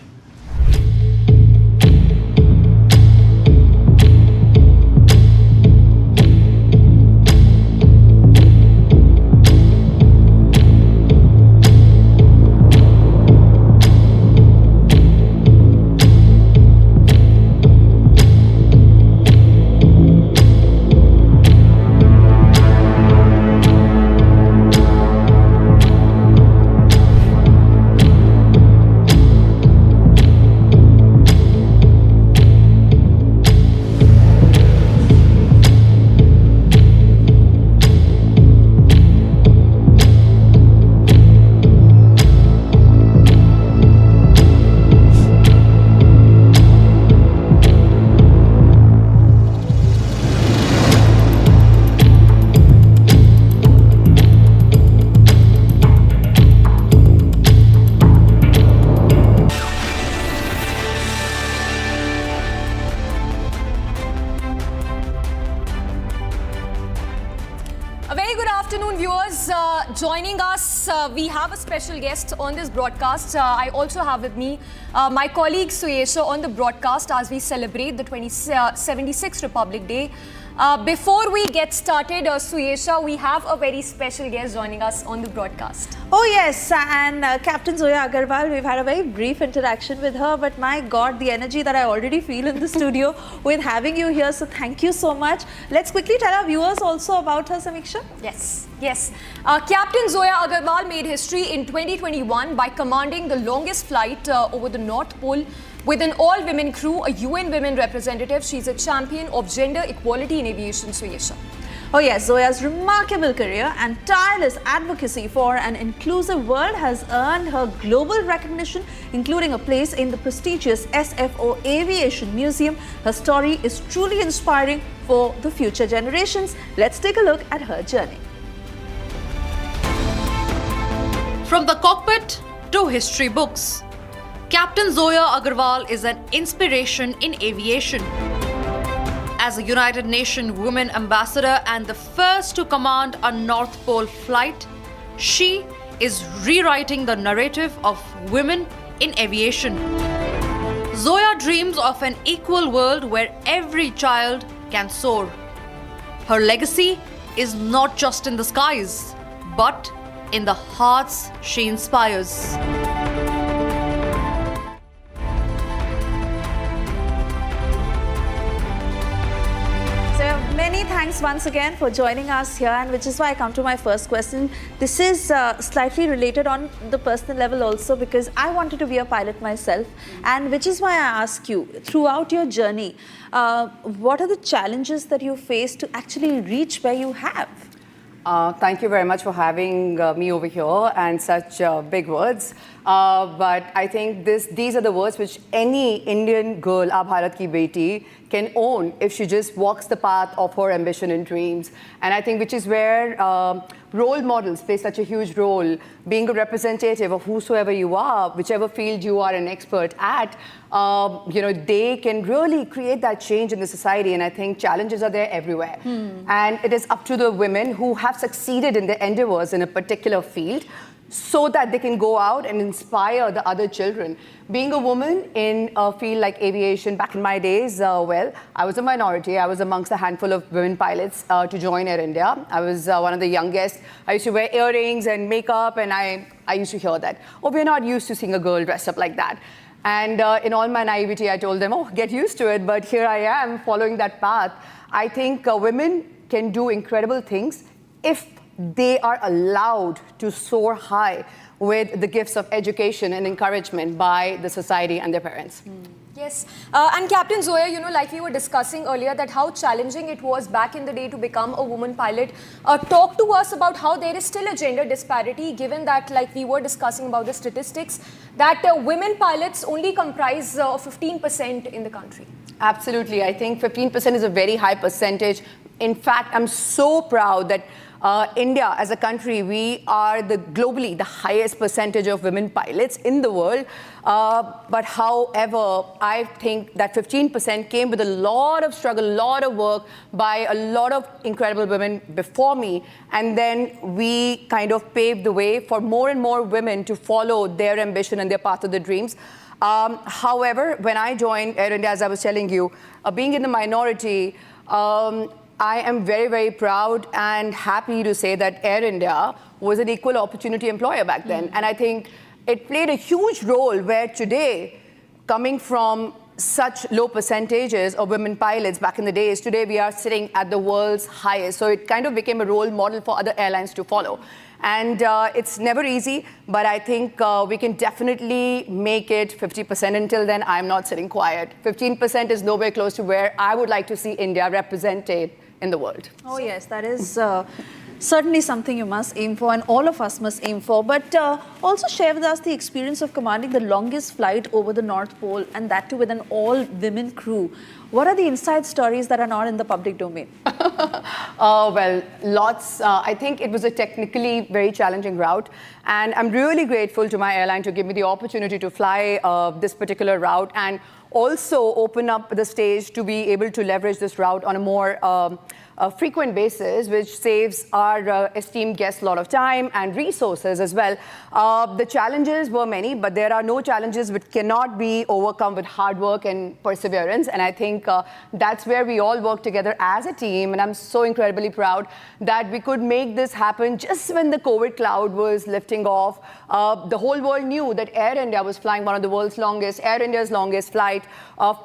Joining us, we have a special guest on this broadcast. I also have with me my colleague Suyesha on the broadcast as we celebrate the 76th Republic Day. Before we get started, Suyesha, we have a very special guest joining us on the broadcast. Oh yes, and Captain Zoya Agarwal, we've had a very brief interaction with her, but my God, the energy that I already feel in the studio with having you here, so thank you so much. Let's quickly tell our viewers also about her, Samiksha. Yes. Captain Zoya Agarwal made history in 2021 by commanding the longest flight over the North Pole with an all-women crew, a UN women representative. She's a champion of gender equality in aviation, Suyesha. Oh yes, Zoya's remarkable career and tireless advocacy for an inclusive world has earned her global recognition, including a place in the prestigious SFO Aviation Museum. Her story is truly inspiring for the future generations. Let's take a look at her journey. From the cockpit to history books, Captain Zoya Agarwal is an inspiration in aviation. As a United Nations Women Ambassador and the first to command a North Pole flight, she is rewriting the narrative of women in aviation. Zoya dreams of an equal world where every child can soar. Her legacy is not just in the skies, but in the hearts she inspires. Many thanks once again for joining us here, and which is why I come to my first question. This is slightly related on the personal level also, because I wanted to be a pilot myself, and which is why I ask you, throughout your journey, what are the challenges that you face to actually reach where you have? Thank you very much for having me over here and such big words. But I think these are the words which any Indian girl, Aap Bharat ki beti, can own if she just walks the path of her ambition and dreams. And I think which is where role models play such a huge role. Being a representative of whosoever you are, whichever field you are an expert at, they can really create that change in the society. And I think challenges are there everywhere. And it is up to the women who have succeeded in their endeavors in a particular field, so that they can go out and inspire the other children. Being a woman in a field like aviation, back in my days, I was a minority. I was amongst a handful of women pilots to join Air India. I was one of the youngest. I used to wear earrings and makeup, and I used to hear that, oh, we're not used to seeing a girl dressed up like that. And in all my naivety, I told them, oh, get used to it. But here I am following that path. I think women can do incredible things if they are allowed to soar high with the gifts of education and encouragement by the society and their parents. Yes, and Captain Zoya, like we were discussing earlier, that how challenging it was back in the day to become a woman pilot. Talk to us about how there is still a gender disparity, given that, like we were discussing about the statistics, that women pilots only comprise 15% in the country. Absolutely. I think 15% is a very high percentage. In fact, I'm so proud that India, as a country, we are globally the highest percentage of women pilots in the world. But however, I think that 15% came with a lot of struggle, a lot of work by a lot of incredible women before me. And then we kind of paved the way for more and more women to follow their ambition and their path of their dreams. However, when I joined Air India, as I was telling you, being in the minority, I am very, very proud and happy to say that Air India was an equal opportunity employer back then. And I think it played a huge role where today, coming from such low percentages of women pilots back in the days, today we are sitting at the world's highest. So it kind of became a role model for other airlines to follow. And it's never easy, but I think we can definitely make it 50%. Until then, I'm not sitting quiet. 15% is nowhere close to where I would like to see India represented in the world. Oh yes, that is certainly something you must aim for, and all of us must aim for. But also share with us the experience of commanding the longest flight over the North Pole, and that too with an all-women crew. What are the inside stories that are not in the public domain? Well, lots. I think it was a technically very challenging route, and I'm really grateful to my airline to give me the opportunity to fly this particular route, and also open up the stage to be able to leverage this route on a more frequent basis, which saves our esteemed guests a lot of time and resources as well. The challenges were many, but there are no challenges which cannot be overcome with hard work and perseverance. And I think that's where we all work together as a team. And I'm so incredibly proud that we could make this happen just when the COVID cloud was lifting off. The whole world knew that Air India was flying one of the world's longest, Air India's longest flight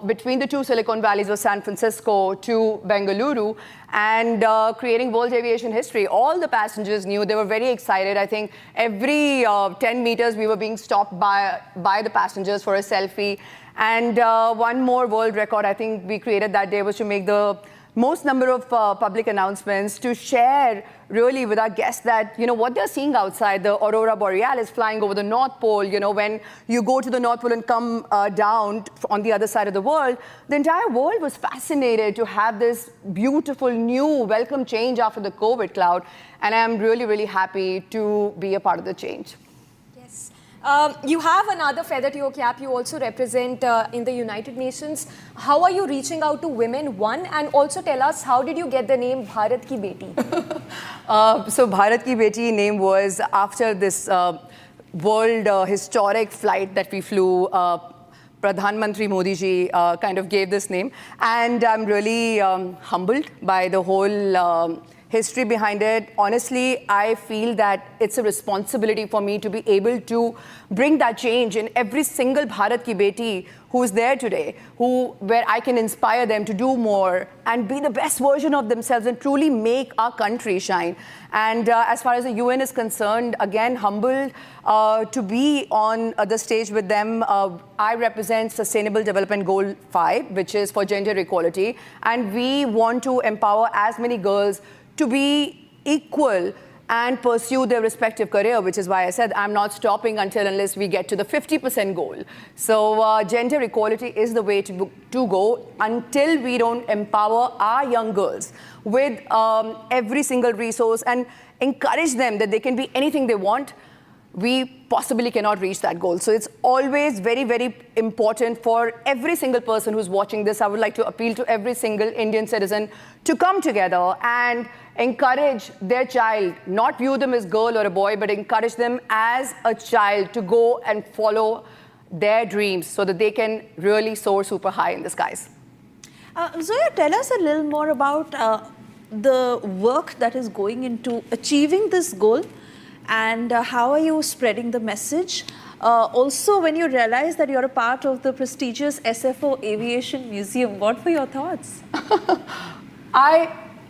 between the two Silicon Valleys of San Francisco to Bengaluru, and creating world aviation history. All the passengers knew. They were very excited. I think every 10 meters we were being stopped by the passengers for a selfie. And one more world record I think we created that day was to make the most number of public announcements to share really with our guests that, you know, what they're seeing outside, the Aurora Borealis flying over the North Pole, you know, when you go to the North Pole and come down on the other side of the world, the entire world was fascinated to have this beautiful new welcome change after the COVID cloud. And I'm really, really happy to be a part of the change. You have another feather to your cap. You also represent in the United Nations. How are you reaching out to women? One, and also tell us, how did you get the name Bharat Ki Beti? So Bharat Ki Beti name was after this world historic flight that we flew. Pradhan Mantri Modi ji kind of gave this name. And I'm really humbled by the whole history behind it. Honestly, I feel that it's a responsibility for me to be able to bring that change in every single Bharat Ki Beti who's there today, where I can inspire them to do more and be the best version of themselves and truly make our country shine. And as far as the UN is concerned, again, humbled to be on the stage with them. I represent Sustainable Development Goal 5, which is for gender equality. And we want to empower as many girls to be equal and pursue their respective career, which is why I said I'm not stopping unless we get to the 50% goal. So gender equality is the way to go until we don't empower our young girls with every single resource and encourage them that they can be anything they want. We possibly cannot reach that goal. So it's always very, very important for every single person who's watching this. I would like to appeal to every single Indian citizen to come together and encourage their child, not view them as girl or a boy, but encourage them as a child to go and follow their dreams so that they can really soar super high in the skies. Zoya, tell us a little more about the work that is going into achieving this goal. And how are you spreading the message? Also, when you realize that you're a part of the prestigious SFO Aviation Museum, what were your thoughts?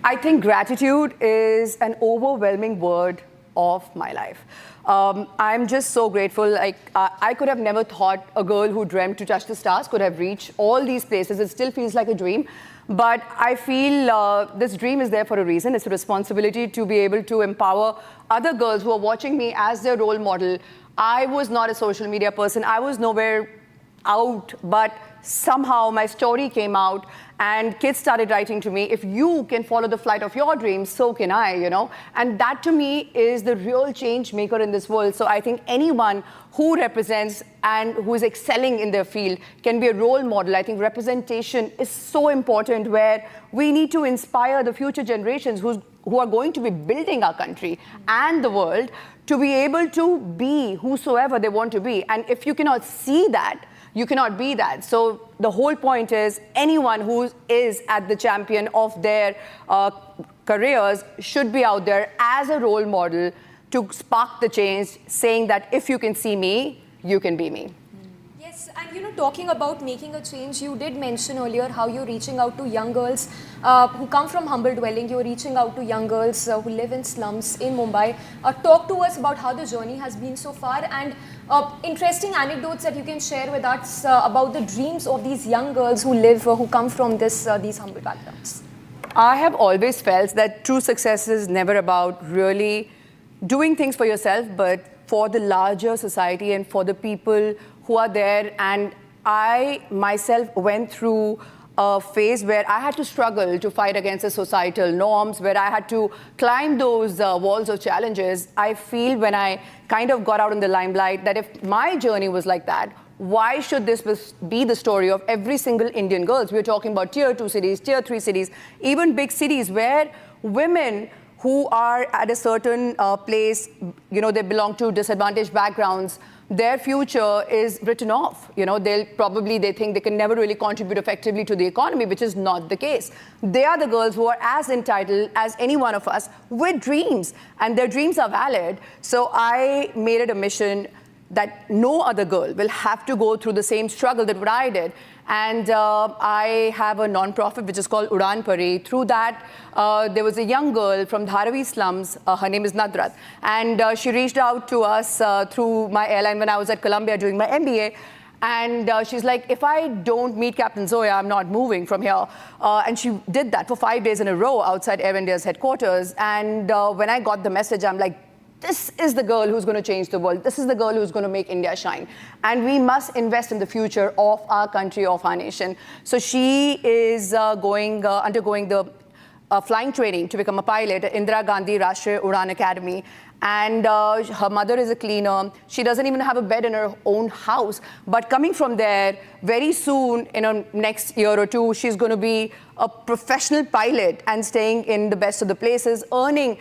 I think gratitude is an overwhelming word of my life. I'm just so grateful. Like, I could have never thought a girl who dreamt to touch the stars could have reached all these places. It still feels like a dream. But I feel this dream is there for a reason. It's a responsibility to be able to empower other girls who are watching me as their role model. I was not a social media person. I was nowhere out, but somehow my story came out and kids started writing to me, if you can follow the flight of your dreams, so can I, you know. And that to me is the real change maker in this world. So I think anyone who represents and who is excelling in their field can be a role model. I think representation is so important, where we need to inspire the future generations who are going to be building our country and the world to be able to be whosoever they want to be. And if you cannot see that, you cannot be that. So the whole point is anyone who is at the champion of their careers should be out there as a role model to spark the change, saying that if you can see me, you can be me. Yes, and you know, talking about making a change, you did mention earlier how you're reaching out to young girls who come from humble dwelling. You're reaching out to young girls who live in slums in Mumbai. Talk to us about how the journey has been so far, and interesting anecdotes that you can share with us about the dreams of these young girls who come from these humble backgrounds. I have always felt that true success is never about really doing things for yourself, but for the larger society and for the people who are there. And I myself went through a phase where I had to struggle to fight against the societal norms, where I had to climb those walls of challenges. I feel when I kind of got out in the limelight that if my journey was like that, why should this be the story of every single Indian girl? We're talking about tier 2 cities, tier 3 cities, even big cities where women who are at a certain place, you know, they belong to disadvantaged backgrounds, their future is written off. You know, they think they can never really contribute effectively to the economy, which is not the case. They are the girls who are as entitled as any one of us with dreams, and their dreams are valid. So I made it a mission that no other girl will have to go through the same struggle that what I did. And I have a non-profit which is called Udaan Pari. Through that, there was a young girl from Dharavi slums. Her name is Nadrat. And she reached out to us through my airline when I was at Columbia doing my MBA. And she's like, if I don't meet Captain Zoya, I'm not moving from here. And she did that for 5 days in a row outside Air India's headquarters. And when I got the message, I'm like, this is the girl who's going to change the world. This is the girl who's going to make India shine. And we must invest in the future of our country, of our nation. So she is undergoing the flying training to become a pilot at Indira Gandhi Rashtriya Udaan Academy. And her mother is a cleaner. She doesn't even have a bed in her own house. But coming from there, very soon, in her next year or two, she's going to be a professional pilot and staying in the best of the places, earning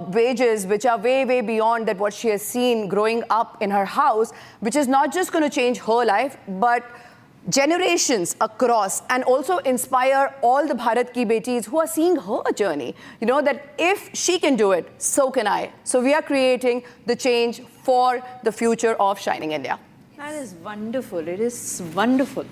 wages which are way, way beyond that what she has seen growing up in her house, which is not just going to change her life, but generations across, and also inspire all the Bharat Ki Betis who are seeing her journey. You know, that if she can do it, so can I. So we are creating the change for the future of Shining India. That is wonderful. It is wonderful.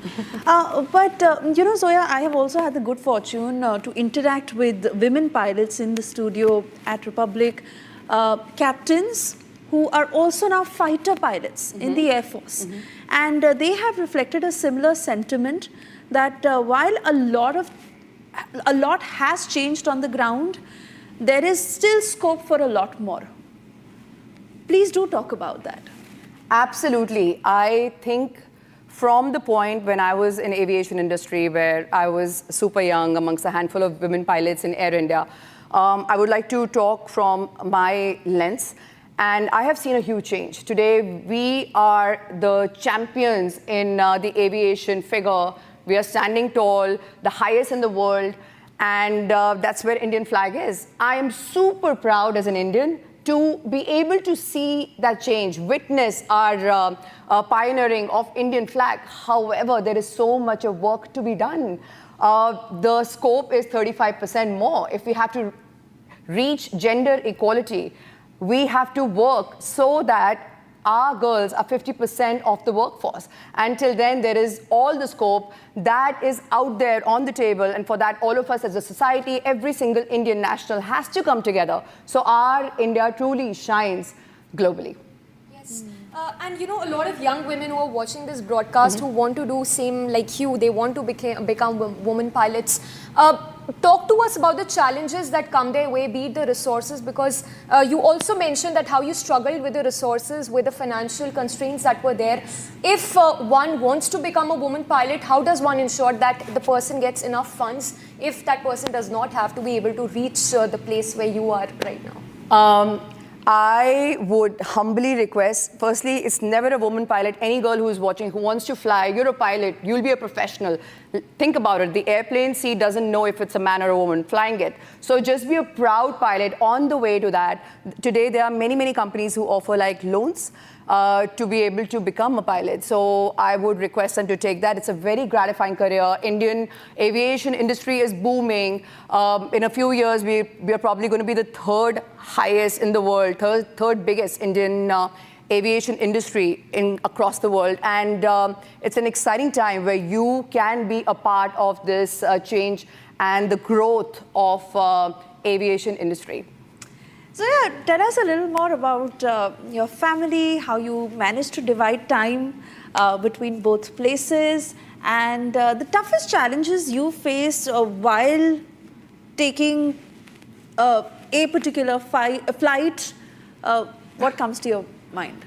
But, you know, Zoya, I have also had the good fortune to interact with women pilots in the studio at Republic, captains who are also now fighter pilots in the Air Force. And they have reflected a similar sentiment that while a lot has changed on the ground, there is still scope for a lot more. Please do talk about that. Absolutely. I think from the point when I was in aviation industry, where I was super young amongst a handful of women pilots in Air India, I would like to talk from my lens. And I have seen a huge change. Today, we are the champions in the aviation figure. We are standing tall, the highest in the world, and that's where Indian flag is. I am super proud as an Indian to be able to see that change, witness our pioneering of Indian flag. However, there is so much of work to be done. The scope is 35% more. If we have to reach gender equality, we have to work so that our girls are 50% of the workforce. Until then, there is all the scope that is out there on the table. And for that, all of us as a society, every single Indian national has to come together. So our India truly shines globally. Yes. And you know, a lot of young women who are watching this broadcast who want to do same like you, they want to become women pilots. talk to us about the challenges that come their way, be it the resources, because you also mentioned that how you struggled with the resources, with the financial constraints that were there. If one wants to become a woman pilot, how does one ensure that the person gets enough funds if that person does not have to be able to reach the place where you are right now? I would humbly request, firstly, it's never a woman pilot. Any girl who is watching, who wants to fly, you're a pilot, you'll be a professional. Think about it. The airplane seat doesn't know if it's a man or a woman flying it. So just be a proud pilot on the way to that. Today, there are many, many companies who offer like loans to be able to become a pilot. So I would request them to take that. It's a very gratifying career. Indian aviation industry is booming. In a few years, we are probably going to be the third highest in the world, third biggest Indian aviation industry across the world. And it's an exciting time where you can be a part of this change and the growth of aviation industry. So yeah, tell us a little more about your family, how you managed to divide time between both places, and the toughest challenges you faced while taking a particular flight. What comes to your mind?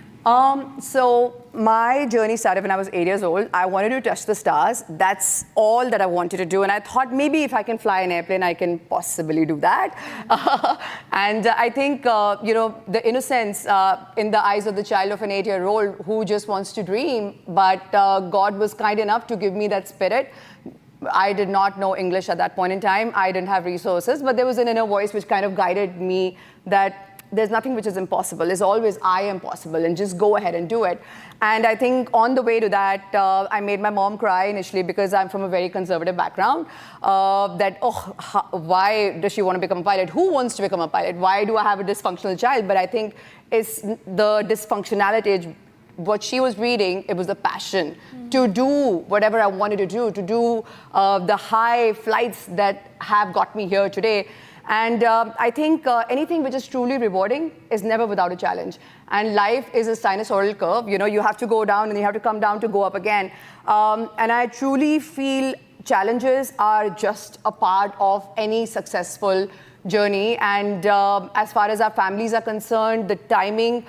So my journey started when I was 8 years old. I wanted to touch the stars. That's all that I wanted to do. And I thought maybe if I can fly an airplane, I can possibly do that. And I think, the innocence in the eyes of the child of an 8-year-old who just wants to dream. But God was kind enough to give me that spirit. I did not know English at that point in time. I didn't have resources. But there was an inner voice which kind of guided me that there's nothing which is impossible. There's always I am possible, and just go ahead and do it. And I think on the way to that, I made my mom cry initially because I'm from a very conservative background. Why does she want to become a pilot? Who wants to become a pilot? Why do I have a dysfunctional child? But I think it's the dysfunctionality. What she was reading, it was the passion to do whatever I wanted to do the high flights that have got me here today. And I think anything which is truly rewarding is never without a challenge. And life is a sinusoidal curve. You have to go down and you have to come down to go up again. And I truly feel challenges are just a part of any successful journey. And as far as our families are concerned, the timing,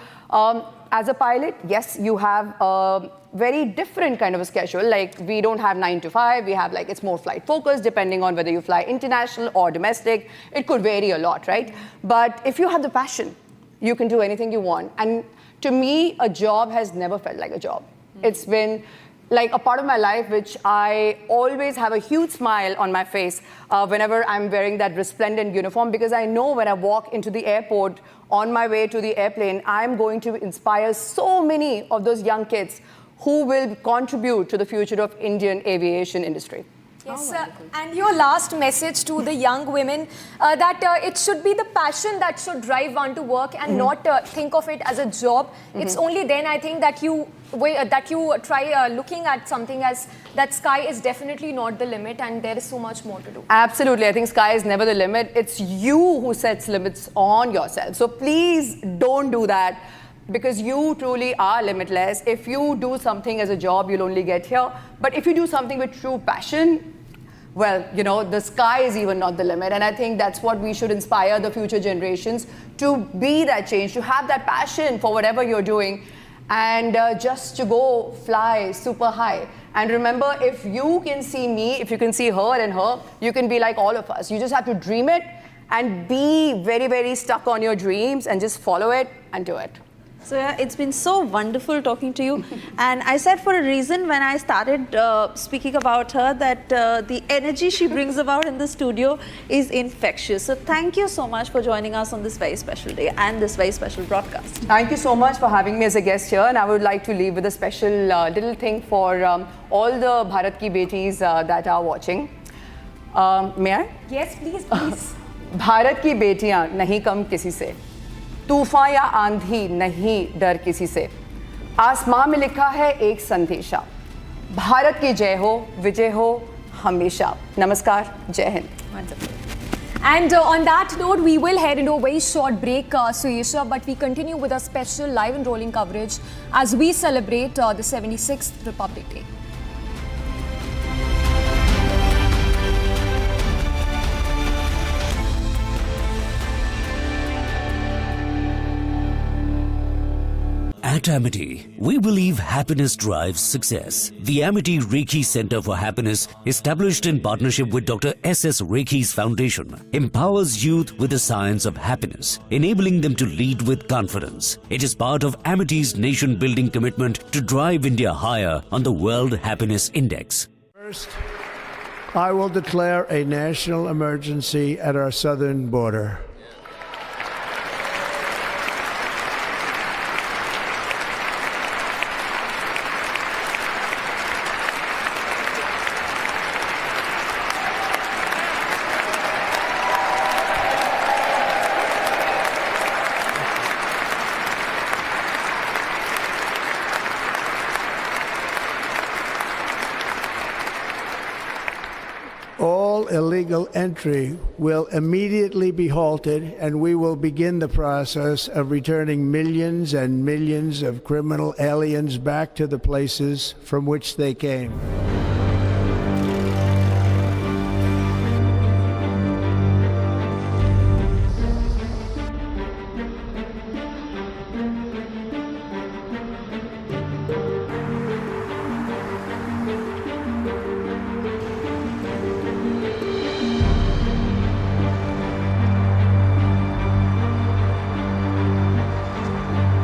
as a pilot, yes, you have a very different kind of a schedule. Like, we don't have 9 to 5. We have it's more flight focused, depending on whether you fly international or domestic. It could vary a lot, right? But if you have the passion, you can do anything you want. And to me, a job has never felt like a job. It's been like a part of my life which I always have a huge smile on my face whenever I'm wearing that resplendent uniform, because I know when I walk into the airport on my way to the airplane, I'm going to inspire so many of those young kids who will contribute to the future of Indian aviation industry. Yes, and your last message to the young women, that it should be the passion that should drive one to work and not think of it as a job. It's only then, I think, that you try looking at something as that sky is definitely not the limit and there is so much more to do. Absolutely. I think sky is never the limit. It's you who sets limits on yourself. So please don't do that, because you truly are limitless. If you do something as a job, you'll only get here. But if you do something with true passion, well, the sky is even not the limit. And I think that's what we should inspire the future generations to be that change, to have that passion for whatever you're doing, and just to go fly super high. And remember, if you can see me, if you can see her and her, you can be like all of us. You just have to dream it and be very, very stuck on your dreams and just follow it and do it. So yeah, it's been so wonderful talking to you. And I said for a reason when I started speaking about her that the energy she brings about in the studio is infectious. So thank you so much for joining us on this very special day and this very special broadcast. Thank you so much for having me as a guest here. And I would like to leave with a special little thing for all the Bharat Ki Betis that are watching. May I? Yes, please, please. Bharat की बेटियां नहीं कम किसी से, तूफान या आंधी नहीं डर किसी से, आसमां में लिखा है एक संदेशा, भारत की जय हो, विजय हो हमेशा. नमस्कार, जय Hind. And on that note, we will head into a very short break, Suyesha, but we continue with a special live and rolling coverage as we celebrate the 76th Republic Day. Amity, we believe happiness drives success. The Amity Reiki Center for Happiness, established in partnership with Dr. S.S. Reiki's Foundation, empowers youth with the science of happiness, enabling them to lead with confidence. It is part of Amity's nation-building commitment to drive India higher on the World Happiness Index. First, I will declare a national emergency at our southern border. All illegal entry will immediately be halted, and we will begin the process of returning millions and millions of criminal aliens back to the places from which they came.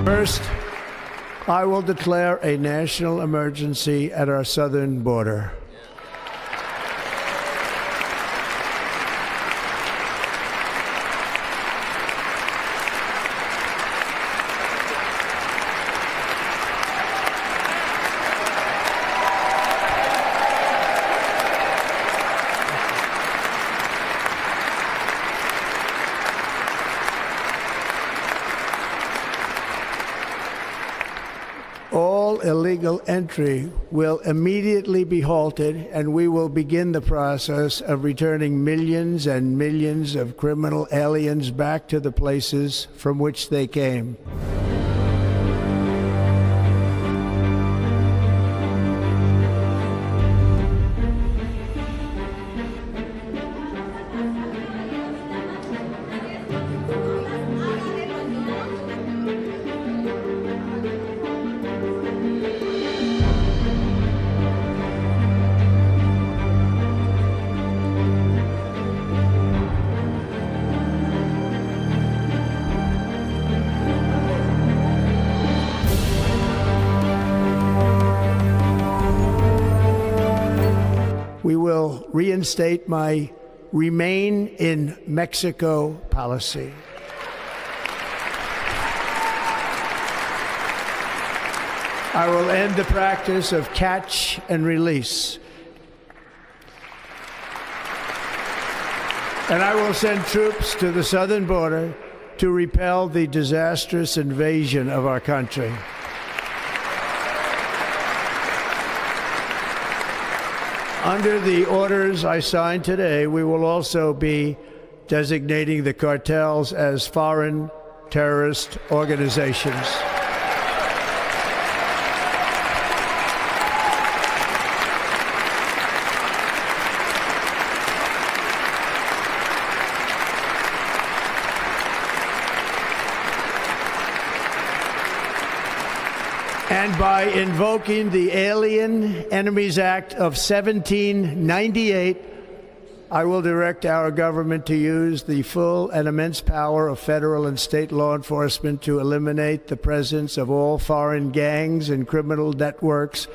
First, I will declare a national emergency at our southern border. All illegal entry will immediately be halted, and we will begin the process of returning millions and millions of criminal aliens back to the places from which they came. We will reinstate my Remain in Mexico policy. I will end the practice of catch and release. And I will send troops to the southern border to repel the disastrous invasion of our country. Under the orders I signed today, we will also be designating the cartels as foreign terrorist organizations. And by invoking the Alien Enemies Act of 1798, I will direct our government to use the full and immense power of federal and state law enforcement to eliminate the presence of all foreign gangs and criminal networks,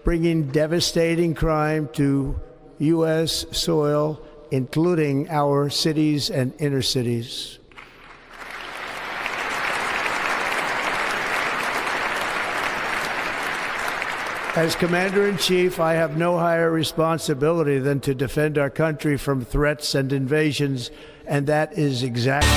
bringing devastating crime to U.S. soil, including our cities and inner cities. As Commander-in-Chief, I have no higher responsibility than to defend our country from threats and invasions, and that is exactly...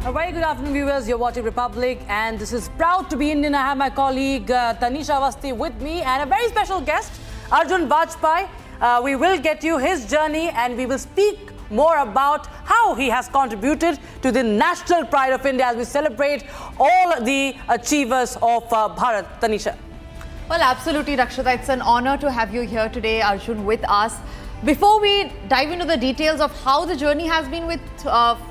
A very good afternoon, viewers. You're watching Republic, and this is Proud to be Indian. I have my colleague Tanisha Awasthi with me, and a very special guest, Arjun Vajpayee. We will get you his journey, and we will speak more about how he has contributed to the national pride of India as we celebrate all the achievers of Bharat. Tanisha. Well, absolutely, Rakshita. It's an honor to have you here today, Arjun, with us. Before we dive into the details of how the journey has been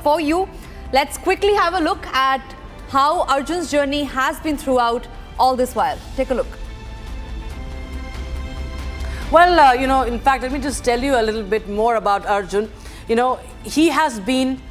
for you, let's quickly have a look at how Arjun's journey has been throughout all this while. Take a look. Well, in fact, let me just tell you a little bit more about Arjun. He has been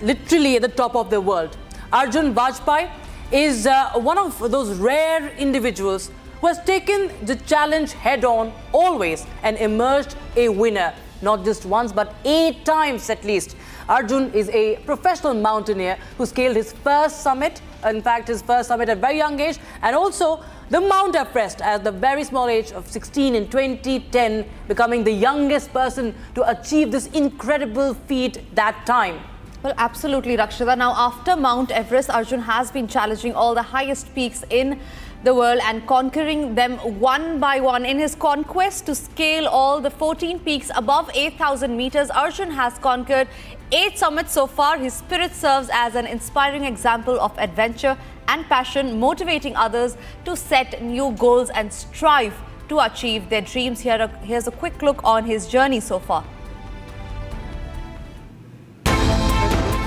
literally at the top of the world. Arjun Vajpayee is one of those rare individuals who has taken the challenge head on always and emerged a winner, not just once but 8 times at least. Arjun is a professional mountaineer who scaled his first summit, in fact his first summit at a very young age, and also the Mount Everest at the very small age of 16 in 2010, becoming the youngest person to achieve this incredible feat that time. Well, absolutely, Rakshita. Now, after Mount Everest, Arjun has been challenging all the highest peaks in the world and conquering them one by one. In his conquest to scale all the 14 peaks above 8,000 meters, Arjun has conquered 8 summits so far. His spirit serves as an inspiring example of adventure and passion, motivating others to set new goals and strive to achieve their dreams. Here's a quick look on his journey so far.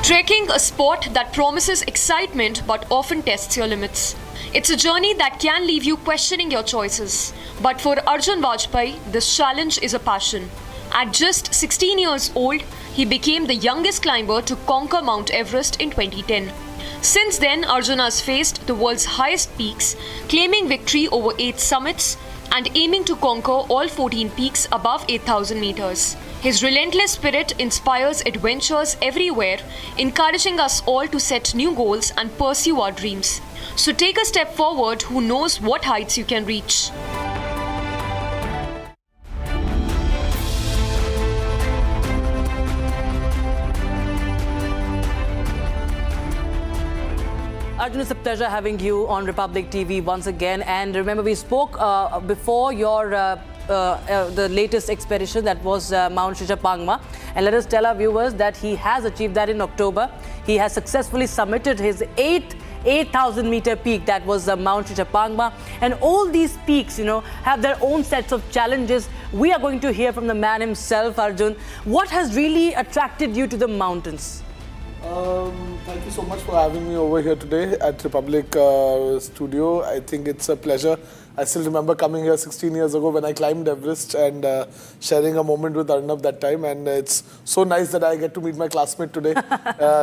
Trekking, a sport that promises excitement but often tests your limits. It's a journey that can leave you questioning your choices. But for Arjun Vajpayee, this challenge is a passion. At just 16 years old, he became the youngest climber to conquer Mount Everest in 2010. Since then, Arjun has faced the world's highest peaks, claiming victory over 8 summits and aiming to conquer all 14 peaks above 8,000 meters. His relentless spirit inspires adventurers everywhere, encouraging us all to set new goals and pursue our dreams. So take a step forward. Who knows what heights you can reach. Arjun, it's a pleasure having you on Republic TV once again. And remember, we spoke before your the latest expedition, that was Mount Shichapangma. And let us tell our viewers that he has achieved that in October. He has successfully summited his 8,000 meter peak, that was Mount Shichapangma. And all these peaks, have their own sets of challenges. We are going to hear from the man himself, Arjun. What has really attracted you to the mountains? Thank you so much for having me over here today at Republic Studio. I think it's a pleasure. I still remember coming here 16 years ago when I climbed Everest and sharing a moment with Arnab that time. And it's so nice that I get to meet my classmate today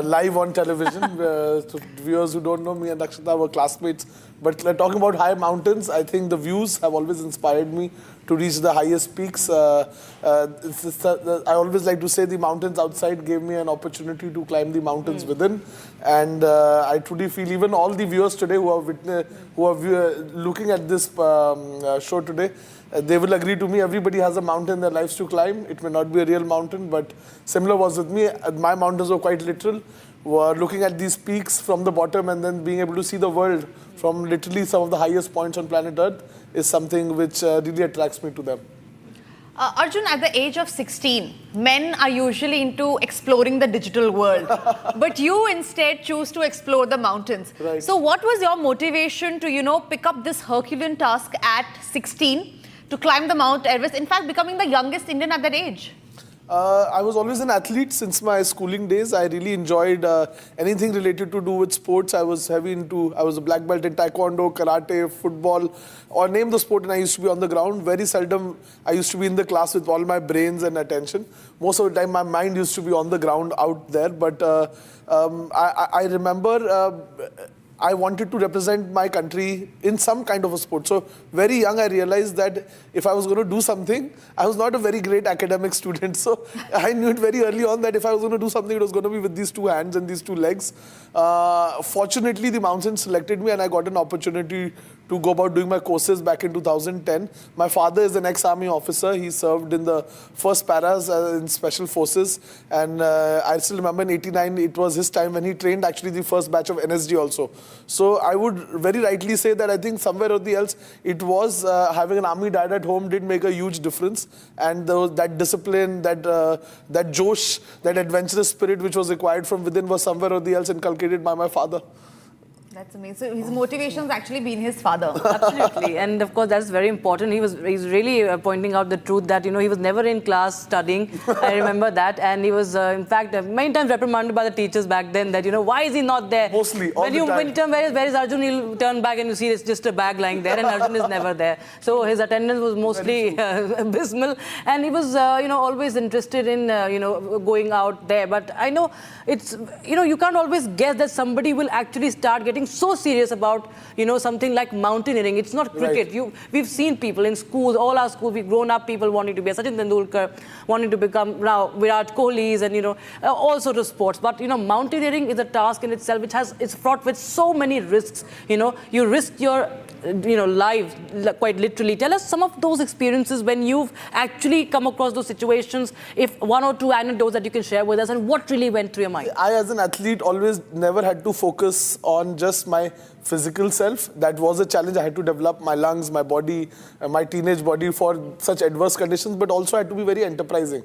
live on television. To viewers who don't know, me and Rakshita were classmates. But talking about high mountains, I think the views have always inspired me to reach the highest peaks. I always like to say the mountains outside gave me an opportunity to climb the mountains within. And I truly feel even all the viewers today who are looking at this show today, they will agree to me. Everybody has a mountain in their lives to climb. It may not be a real mountain, but similar was with me. My mountains were quite literal. Were looking at these peaks from the bottom and then being able to see the world from literally some of the highest points on planet Earth is something which really attracts me to them. Arjun, at the age of 16, men are usually into exploring the digital world. But you instead choose to explore the mountains. Right. So what was your motivation to, pick up this Herculean task at 16 to climb the Mount Everest, in fact, becoming the youngest Indian at that age? I was always an athlete since my schooling days. I really enjoyed anything related to do with sports. I was a black belt in taekwondo, karate, football, or name the sport, and I used to be on the ground. Very seldom I used to be in the class with all my brains and attention. Most of the time my mind used to be on the ground out there. But I remember I wanted to represent my country in some kind of a sport. So very young, I realized that if I was going to do something, I was not a very great academic student. So I knew it very early on that if I was going to do something, it was going to be with these 2 hands and these 2 legs. Fortunately, the mountains selected me and I got an opportunity to go about doing my courses back in 2010. My father is an ex-army officer. He served in the first paras in special forces. And I still remember in 89, it was his time when he trained actually the first batch of NSG also. So I would very rightly say that I think somewhere or the else, it was having an army dad at home did make a huge difference. And that discipline, that josh, that adventurous spirit which was required from within was somewhere or the else inculcated by my father. That's amazing. So his motivation's actually been his father. Absolutely, and of course that's very important. He's really pointing out the truth that he was never in class studying. I remember that, and he was in fact many times reprimanded by the teachers back then that why is he not there? Mostly all when the you time. when you turn where is Arjun, he'll turn back and you see it's just a bag lying there, and Arjun is never there. So his attendance was mostly abysmal, and he was always interested in going out there. But I know it's you can't always guess that somebody will actually start getting so serious about something like mountaineering. It's not cricket. Right. We've seen people in schools, all our schools, we've grown up people wanting to be a Sachin Tendulkar, wanting to become now Virat Kohli's, and all sorts of sports. But mountaineering is a task in itself which it's fraught with so many risks. You risk your life quite literally. Tell us some of those experiences when you've actually come across those situations, if one or two anecdotes that you can share with us, and what really went through your mind. I, as an athlete, always never had to focus on just my physical self. That was a challenge. I had to develop my lungs, my body, my teenage body for such adverse conditions, but also I had to be very enterprising.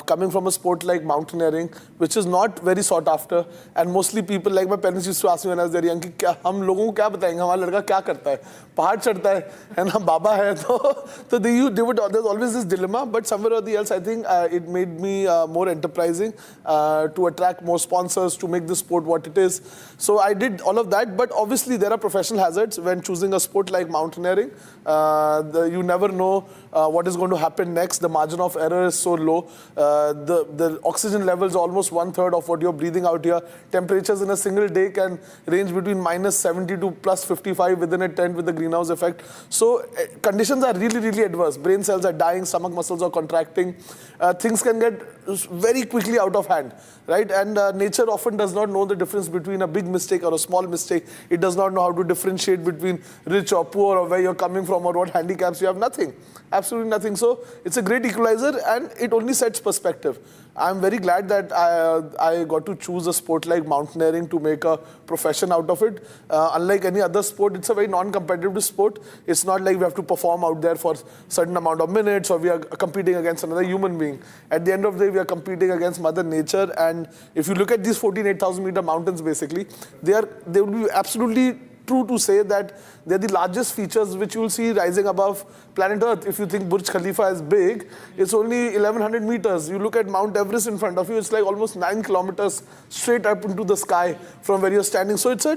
Coming from a sport like mountaineering, which is not very sought after, and mostly people, like my parents used to ask me when I was very young, कि हम लोगों को क्या बताएंगे, हमारा लड़का क्या करता है, पहाड़ चढ़ता है ना, बाबा है, तो there's always this dilemma. But somewhere or the else, I think it made me more enterprising, to attract more sponsors, to make the sport what it is. So I did all of that, but obviously there are professional hazards when choosing a sport like mountaineering. You never know what is going to happen next. The margin of error is so low. The oxygen levels are almost 1/3 of what you're breathing out here. Temperatures in a single day can range between -70 to +55 within a tent with the greenhouse effect. So conditions are really, really adverse. Brain cells are dying, stomach muscles are contracting. Things can get very quickly out of hand, right? And nature often does not know the difference between a big mistake or a small mistake. It does not know how to differentiate between rich or poor, or where you're coming from, or what handicaps you have. Nothing. Absolutely nothing. So it's a great equalizer, and it only sets perspective. I'm very glad that I got to choose a sport like mountaineering to make a profession out of it. Unlike any other sport, it's a very non-competitive sport. It's not like we have to perform out there for a certain amount of minutes, or we are competing against another human being. At the end of the day, we are competing against Mother Nature. And if you look at these 8,000 meter mountains, basically, they would be absolutely true to say that they're the largest features which you will see rising above planet Earth. If you think Burj Khalifa is big, it's only 1,100 meters. You look at Mount Everest in front of you, it's like almost 9 kilometers straight up into the sky from where you're standing. So it's a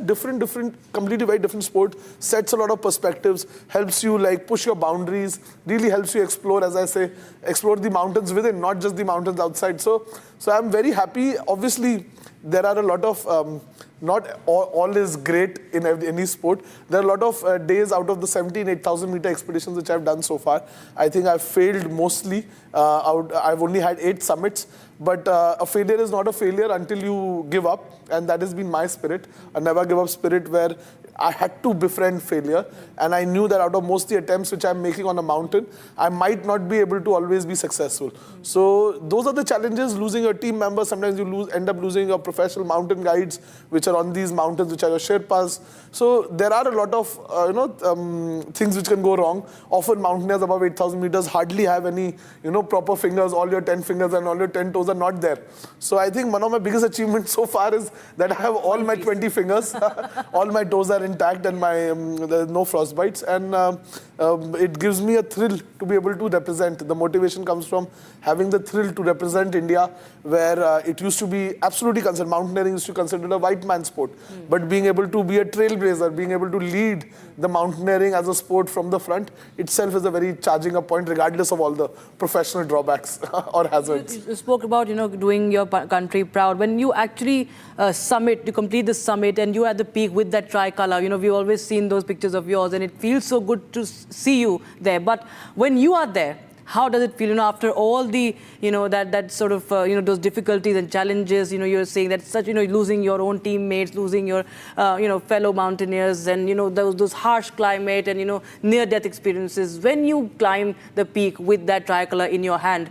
completely very different sport, sets a lot of perspectives, helps you like push your boundaries, really helps you explore, as I say, explore the mountains within, not just the mountains outside. So I'm very happy. Obviously, there are a lot of, not all is great in any sport. There are a lot of days out of the 8,000 meter expeditions which I've done so far. I think I've failed mostly. I've only had 8 summits. But a failure is not a failure until you give up. And that has been my spirit, a never give up spirit, where I had to befriend failure. And I knew that out of most of the attempts which I'm making on a mountain, I might not be able to always be successful. So those are the challenges, losing your team members. Sometimes you end up losing your professional mountain guides, which are on these mountains, which are your Sherpas. So there are a lot of things which can go wrong. Often mountaineers above 8,000 meters hardly have any proper fingers. All your 10 fingers and all your 10 toes are not there. So I think one of my biggest achievements so far is that I have all my 20 fingers. All my toes are intact, and there's no frostbites. And it gives me a thrill to be able to represent. The motivation comes from having the thrill to represent India, where it used to be absolutely considered, mountaineering used to be considered a white man's sport. But being able to be a trailblazer, being able to lead the mountaineering as a sport from the front itself is a very charging up point, regardless of all the professional drawbacks or hazards. You spoke about, doing your country proud. When you actually you complete the summit, and you're at the peak with that tricolor, we've always seen those pictures of yours, and it feels so good to see you there. But when you are there, how does it feel, after all the, that sort of, those difficulties and challenges, you're saying that such, losing your own teammates, losing your, fellow mountaineers, and, those harsh climate and, near-death experiences. When you climb the peak with that tricolor in your hand,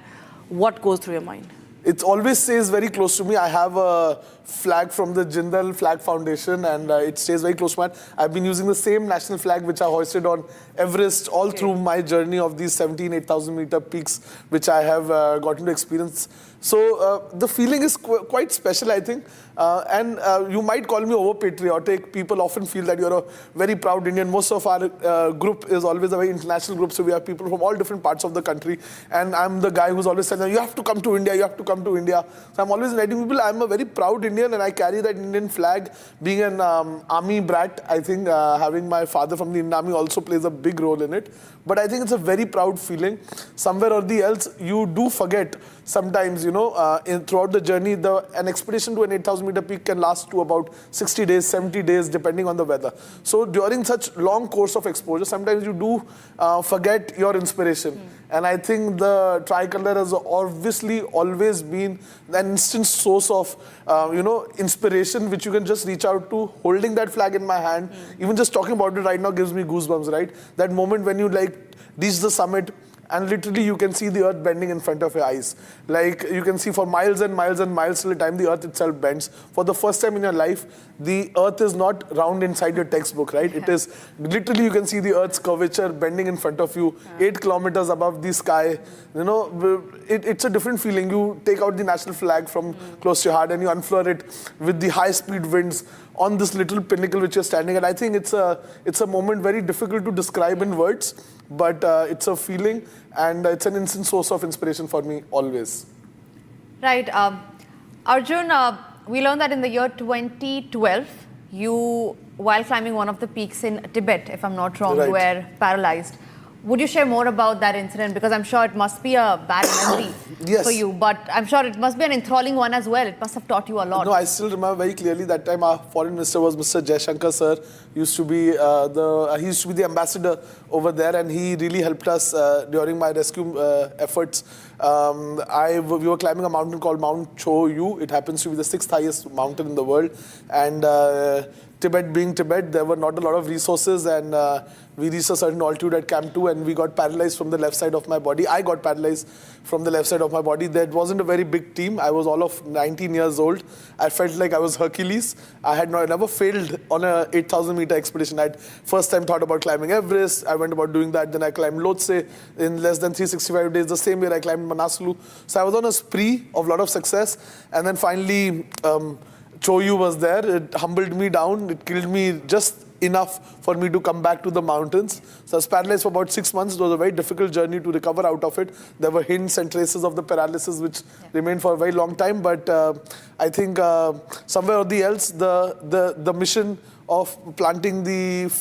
what goes through your mind? It always stays very close to me. I have a flag from the Jindal Flag Foundation, and it stays very close to me. I've been using the same national flag which I hoisted on Everest all through my journey of these 8,000 meter peaks, which I have gotten to experience. So the feeling is quite special, I think. And you might call me over-patriotic. People often feel that you're a very proud Indian. Most of our group is always a very international group, so we have people from all different parts of the country. And I'm the guy who's always saying, you have to come to India, you have to come to India. So I'm always letting people, I'm a very proud Indian, and I carry that Indian flag. Being an army brat, I think having my father from the Indian Army also plays a big role in it. But I think it's a very proud feeling. Somewhere or the else, you do forget sometimes, throughout the journey, an expedition to an 8,000-meter peak can last to about 60 days, 70 days, depending on the weather. So during such long course of exposure, sometimes you do forget your inspiration. And I think the tricolor has obviously always been an instant source of, inspiration, which you can just reach out to. Holding that flag in my hand, even just talking about it right now gives me goosebumps, right? That moment when you reach the summit, and literally you can see the earth bending in front of your eyes. Like you can see for miles and miles and miles till the time the earth itself bends. For the first time in your life, the earth is not round inside your textbook, right? It is literally, you can see the earth's curvature bending in front of you, 8 kilometers above the sky. It's a different feeling. You take out the national flag from close to your heart and you unfurl it with the high speed winds on this little pinnacle which you're standing at. I think it's a moment very difficult to describe in words, but it's a feeling, and it's an instant source of inspiration for me always. Right. Arjun, we learned that in the year 2012, you, while climbing one of the peaks in Tibet, if I'm not wrong, were paralyzed. Would you share more about that incident? Because I'm sure it must be a bad memory for you, but I'm sure it must be an enthralling one as well. It must have taught you a lot. No, I still remember very clearly that time our foreign minister was Mr. Jaishankar sir. He used to be the ambassador over there, and he really helped us during my rescue efforts. We were climbing a mountain called Mount Cho Yu. It happens to be the 6th highest mountain in the world, and Tibet being Tibet, there were not a lot of resources, and we reached a certain altitude at Camp 2 and we got paralyzed from the left side of my body. I got paralyzed from the left side of my body. That wasn't a very big team. I was all of 19 years old. I felt like I was Hercules. I had never failed on a 8,000-meter expedition. I first time thought about climbing Everest. I went about doing that. Then I climbed Lhotse in less than 365 days. The same year I climbed Manaslu. So I was on a spree of a lot of success. And then finally, Choyu was there. It humbled me down. It killed me just enough for me to come back to the mountains. So I was paralyzed for about 6 months. It was a very difficult journey to recover out of it. There were hints and traces of the paralysis which remained for a very long time. But I think somewhere or the else, the mission of planting the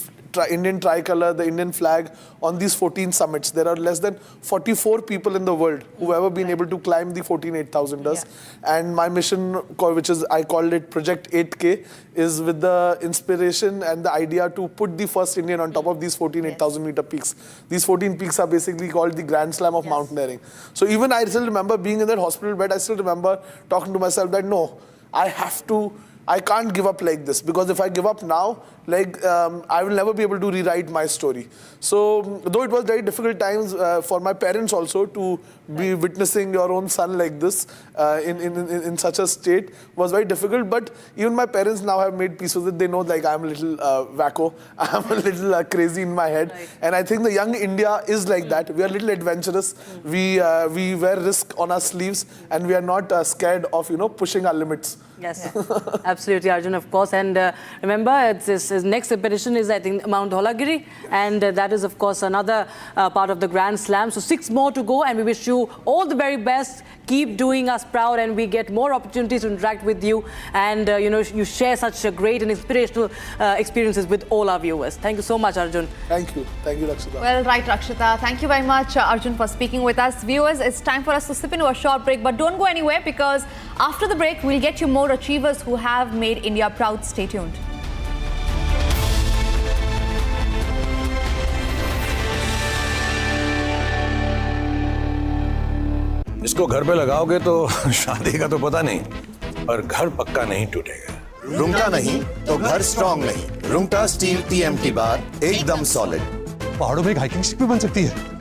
Indian tricolor, the Indian flag on these 14 summits. There are less than 44 people in the world who have ever been able to climb the 14 8,000ers. And my mission, which is, I called it Project 8K, is with the inspiration and the idea to put the first Indian on top of these 14 8,000-meter peaks. These 14 peaks are basically called the Grand Slam of mountaineering. So even I still remember being in that hospital bed, I still remember talking to myself that no, I can't give up like this, because if I give up now, I will never be able to rewrite my story. So though it was very difficult times for my parents also to be witnessing your own son like this in such a state was very difficult. But even my parents now have made peace with it. They know I'm a little wacko. I'm a little crazy in my head. And I think the young India is like that. We are a little adventurous. We wear risk on our sleeves, and we are not scared of pushing our limits. Yes, absolutely, Arjun, of course. And remember, his next expedition is, I think, Mount Dholagiri. And that is, of course, another part of the Grand Slam. So 6 more to go, and we wish you all the very best. Keep doing us proud, and we get more opportunities to interact with you. And, you share such great and inspirational experiences with all our viewers. Thank you so much, Arjun. Thank you. Thank you, Rakshita. Well, right, Rakshita. Thank you very much, Arjun, for speaking with us. Viewers, it's time for us to slip into a short break. But don't go anywhere, because after the break, we'll get you more achievers who have made India proud. Stay tuned. इसको घर पे लगाओगे तो शादी का तो पता नहीं, पर घर पक्का नहीं टूटेगा। रूंगटा नहीं तो घर स्ट्रॉन्ग नहीं। रूंगटा स्टील TMT बार एकदम सॉलिड। पहाड़ों में एक हाइकिंग स्टिक भी बन सकती है।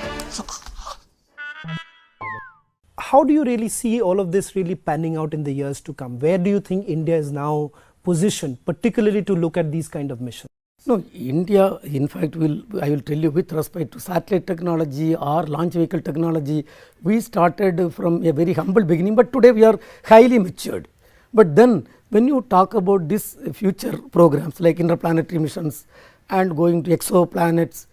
How do you really see all of this really panning out in the years to come? Where do you think India is now positioned, particularly to look at these kind of missions? No, India, in fact, I will tell you, with respect to satellite technology or launch vehicle technology, we started from a very humble beginning, but today we are highly matured. But then when you talk about this future programs like interplanetary missions and going to exoplanets,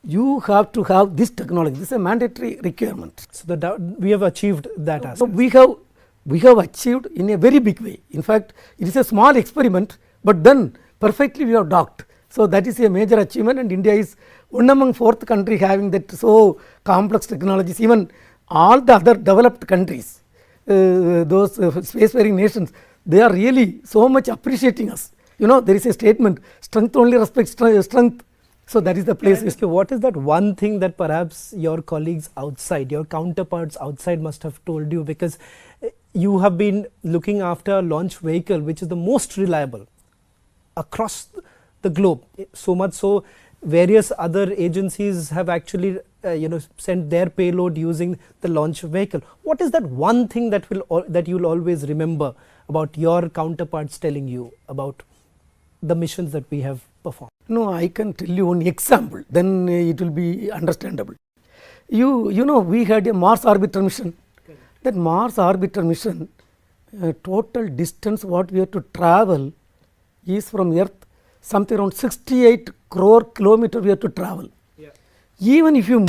you have to have this technology. This is a mandatory requirement. So we have achieved that aspect. So we have achieved in a very big way. In fact, it is a small experiment, but then perfectly we have docked. So that is a major achievement, and India is one among fourth country having that so complex technologies. Even all the other developed countries, those spacefaring nations, they are really so much appreciating us. You know, there is a statement, strength only respects strength. So that is the place. What is that one thing that perhaps your colleagues outside, your counterparts outside must have told you, because you have been looking after a launch vehicle which is the most reliable across the globe, so much so various other agencies have actually sent their payload using the launch vehicle. What is that one thing that you'll always remember about your counterparts telling you about the missions that we have performed? No, I can tell you one example, then it will be understandable. You know, we had a Mars orbiter mission. That Mars orbiter mission, total distance what we have to travel is from Earth something around 68 crore kilometers we have to travel. Yeah. Even if you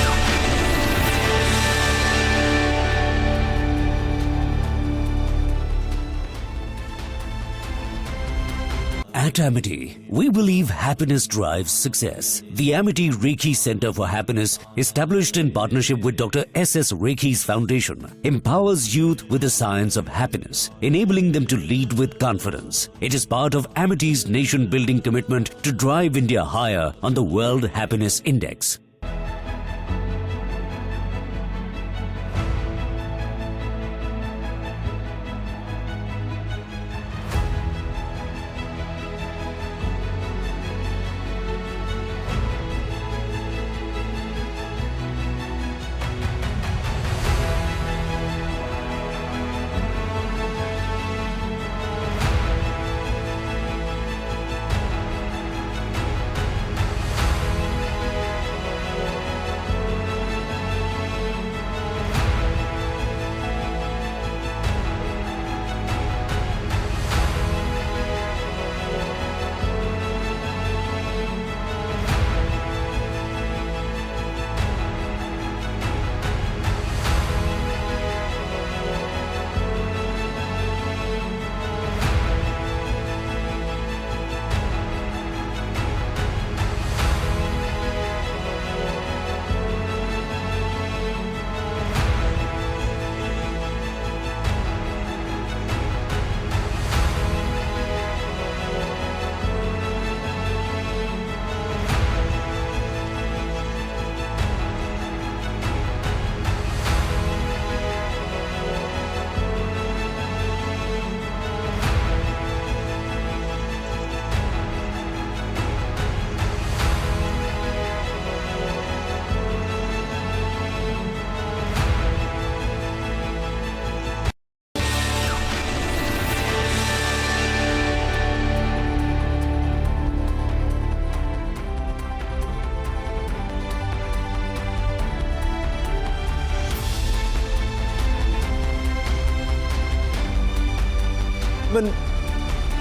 At Amity, we believe happiness drives success. The Amity Reiki Center for Happiness, established in partnership with Dr. S.S. Reikhi's Foundation, empowers youth with the science of happiness, enabling them to lead with confidence. It is part of Amity's nation-building commitment to drive India higher on the World Happiness Index.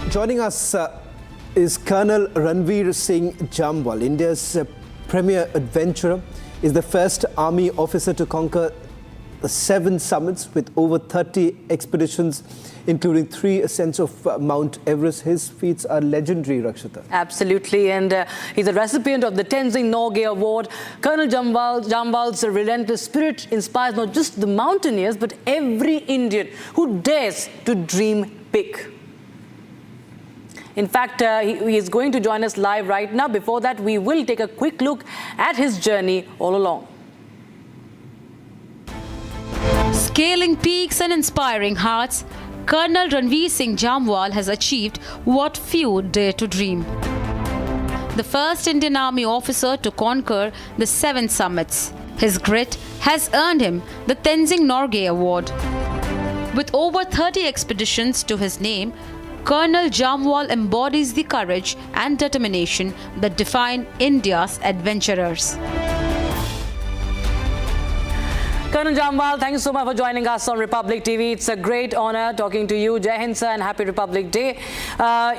Joining us is Colonel Ranveer Singh Jamwal, India's premier adventurer, is the first army officer to conquer 7 summits with over 30 expeditions, including 3 ascents of Mount Everest. His feats are legendary, Rakshita. Absolutely, and he's a recipient of the Tenzing Norgay Award. Colonel Jamwal's relentless spirit inspires not just the mountaineers, but every Indian who dares to dream big. In fact, he is going to join us live right now. Before that, we will take a quick look at his journey all along. Scaling peaks and inspiring hearts, Colonel Ranveer Singh Jamwal has achieved what few dare to dream. The first Indian Army officer to conquer the 7 summits. His grit has earned him the Tenzing Norgay Award. With over 30 expeditions to his name, Colonel Jamwal embodies the courage and determination that define India's adventurers. Colonel Jamwal, thank you so much for joining us on Republic TV. It's a great honor talking to you. Jai Hind sir, and happy Republic Day.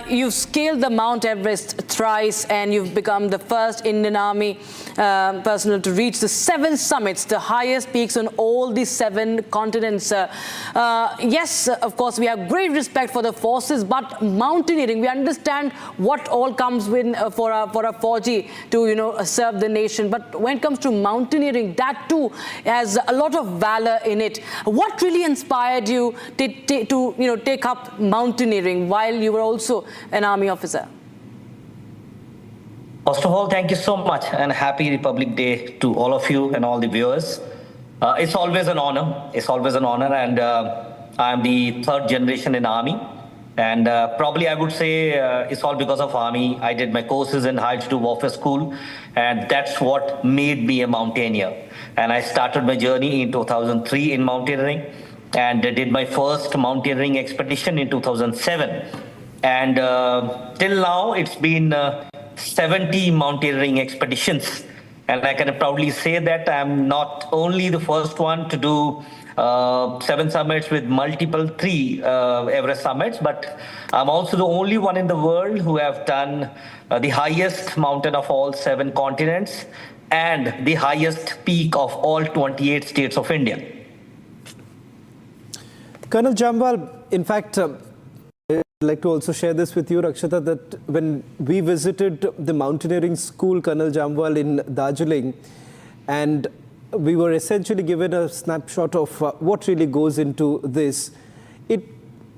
You've scaled the Mount Everest thrice, and you've become the first Indian Army personnel to reach the 7 summits, the highest peaks on all the 7 continents. Yes, of course, we have great respect for the forces, but mountaineering, we understand what all comes with for a Fauji to serve the nation. But when it comes to mountaineering, that too has a lot of valor in it. What really inspired you to take up mountaineering while you were also an army officer? First of all, thank you so much, and happy Republic Day to all of you and all the viewers. It's always an honor. It's always an honor, and I'm the 3rd generation in Army. And probably I would say it's all because of Army. I did my courses in High Altitude Warfare School, and that's what made me a mountaineer. And I started my journey in 2003 in mountaineering, and did my first mountaineering expedition in 2007. And till now, it's been 70 mountaineering expeditions. And I can proudly say that I'm not only the first one to do 7 summits with multiple 3 Everest summits, but I'm also the only one in the world who have done the highest mountain of all 7 continents and the highest peak of all 28 states of India. Colonel Jamwal, in fact, I'd like to also share this with you, Rakshita, that when we visited the mountaineering school, Colonel Jamwal, in Darjeeling, and we were essentially given a snapshot of what really goes into this. It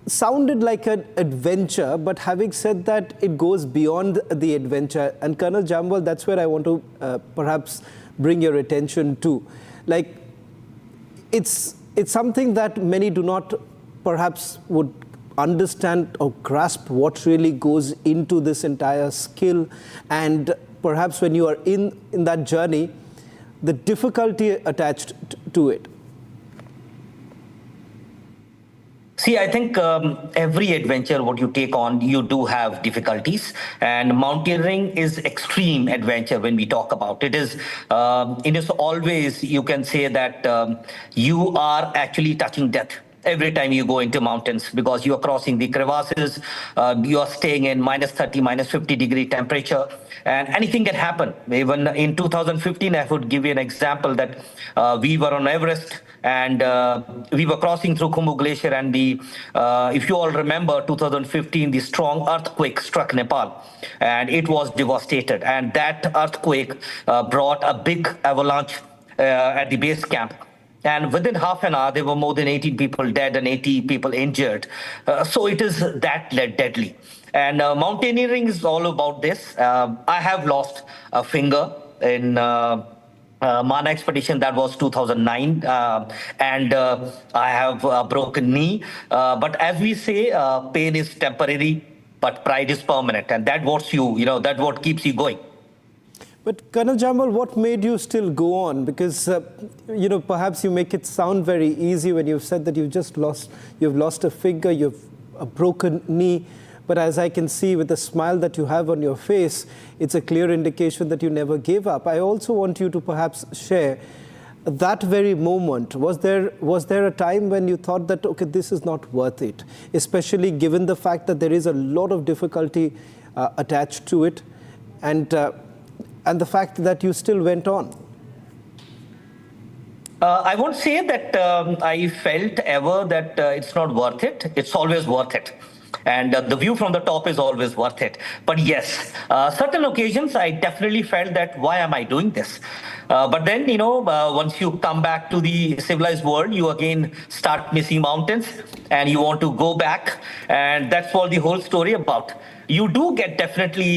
sounded like an adventure, but having said that, it goes beyond the adventure. And Colonel Jamwal, that's where I want to perhaps bring your attention to. Like, it's something that many do not perhaps would understand or grasp what really goes into this entire skill. And perhaps when you are in that journey, the difficulty attached to it. See, I think every adventure what you take on, you do have difficulties, and mountaineering is extreme adventure when we talk about it. It is always, you can say that you are actually touching death every time you go into mountains, because you are crossing the crevasses, you are staying in -30, -50-degree temperature, and anything can happen. Even in 2015, I would give you an example that we were on Everest, and we were crossing through Khumbu Glacier, and if you all remember, 2015, the strong earthquake struck Nepal, and it was devastated. And that earthquake brought a big avalanche at the base camp. And within half an hour, there were more than 18 people dead and 80 people injured. So it is that deadly. And mountaineering is all about this. I have lost a finger in Mana expedition. That was 2009. And I have a broken knee. But as we say, pain is temporary, but pride is permanent. And that's what keeps you going. But Colonel Jamwal, what made you still go on? Because, perhaps you make it sound very easy when you've said that you've lost a finger, you've a broken knee. But as I can see with the smile that you have on your face, it's a clear indication that you never gave up. I also want you to perhaps share that very moment. Was there a time when you thought that, okay, this is not worth it, especially given the fact that there is a lot of difficulty attached to it, and the fact that you still went on? I won't say that I felt ever that it's not worth it. It's always worth it. And the view from the top is always worth it. But yes, certain occasions I definitely felt that, why am I doing this? But then, once you come back to the civilized world, you again start missing mountains and you want to go back. And that's what the whole story about. You do get definitely,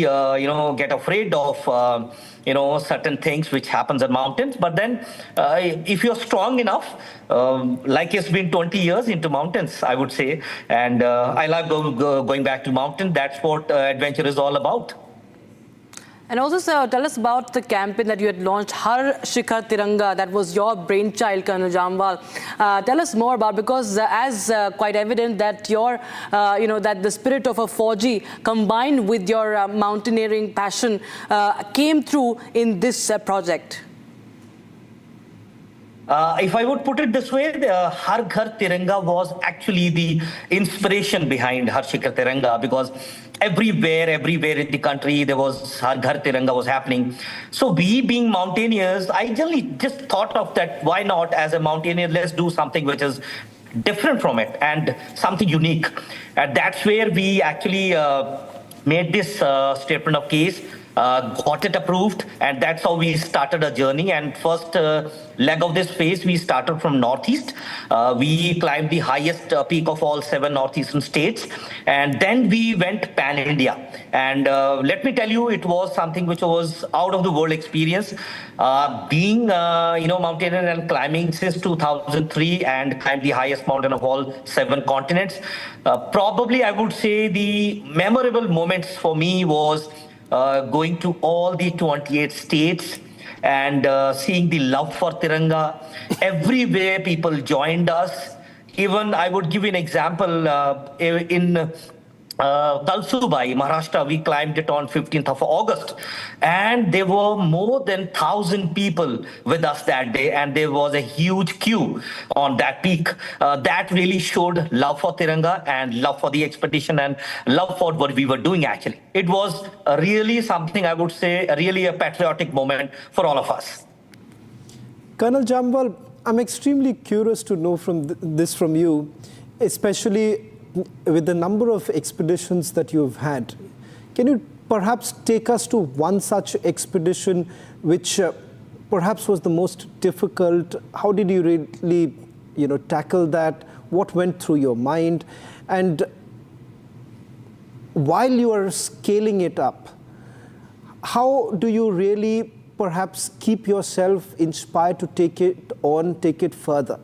get afraid of, certain things which happens in mountains. But then if you're strong enough, like it's been 20 years into mountains, I would say. And I love going back to mountain. That's what adventure is all about. And also, sir, tell us about the campaign that you had launched, Har Shikhar Tiranga. That was your brainchild, Colonel Jamwal. Tell us more about, because as quite evident that that the spirit of a Fauji combined with your mountaineering passion came through in this project. If I would put it this way, Har Ghar Tiranga was actually the inspiration behind Har Shikhar Tiranga, because everywhere in the country, there was Har Ghar Tiranga was happening. So we being mountaineers, I generally just thought of that, why not as a mountaineer, let's do something which is different from it and something unique. And that's where we actually made this statement of case, got it approved, and that's how we started a journey. And first leg of this phase, we started from Northeast. We climbed the highest peak of all 7 Northeastern states, and then we went pan-India. And let me tell you, it was something which was out of the world experience. Being mountaineer and climbing since 2003 and climbed the highest mountain of all 7 continents. Probably I would say the memorable moments for me was going to all the 28 states and seeing the love for Tiranga. Everywhere people joined us. Even I would give you an example, in Kalsubai, Maharashtra, we climbed it on 15th of August, and there were more than 1,000 people with us that day, and there was a huge queue on that peak. That really showed love for Tiranga and love for the expedition and love for what we were doing actually. It was really something, I would say, really a patriotic moment for all of us. Colonel Jamwal, I'm extremely curious to know this from you, especially with the number of expeditions that you've had. Can you perhaps take us to one such expedition which perhaps was the most difficult? How did you really, tackle that? What went through your mind? And while you are scaling it up, how do you really perhaps keep yourself inspired to take it on, take it further?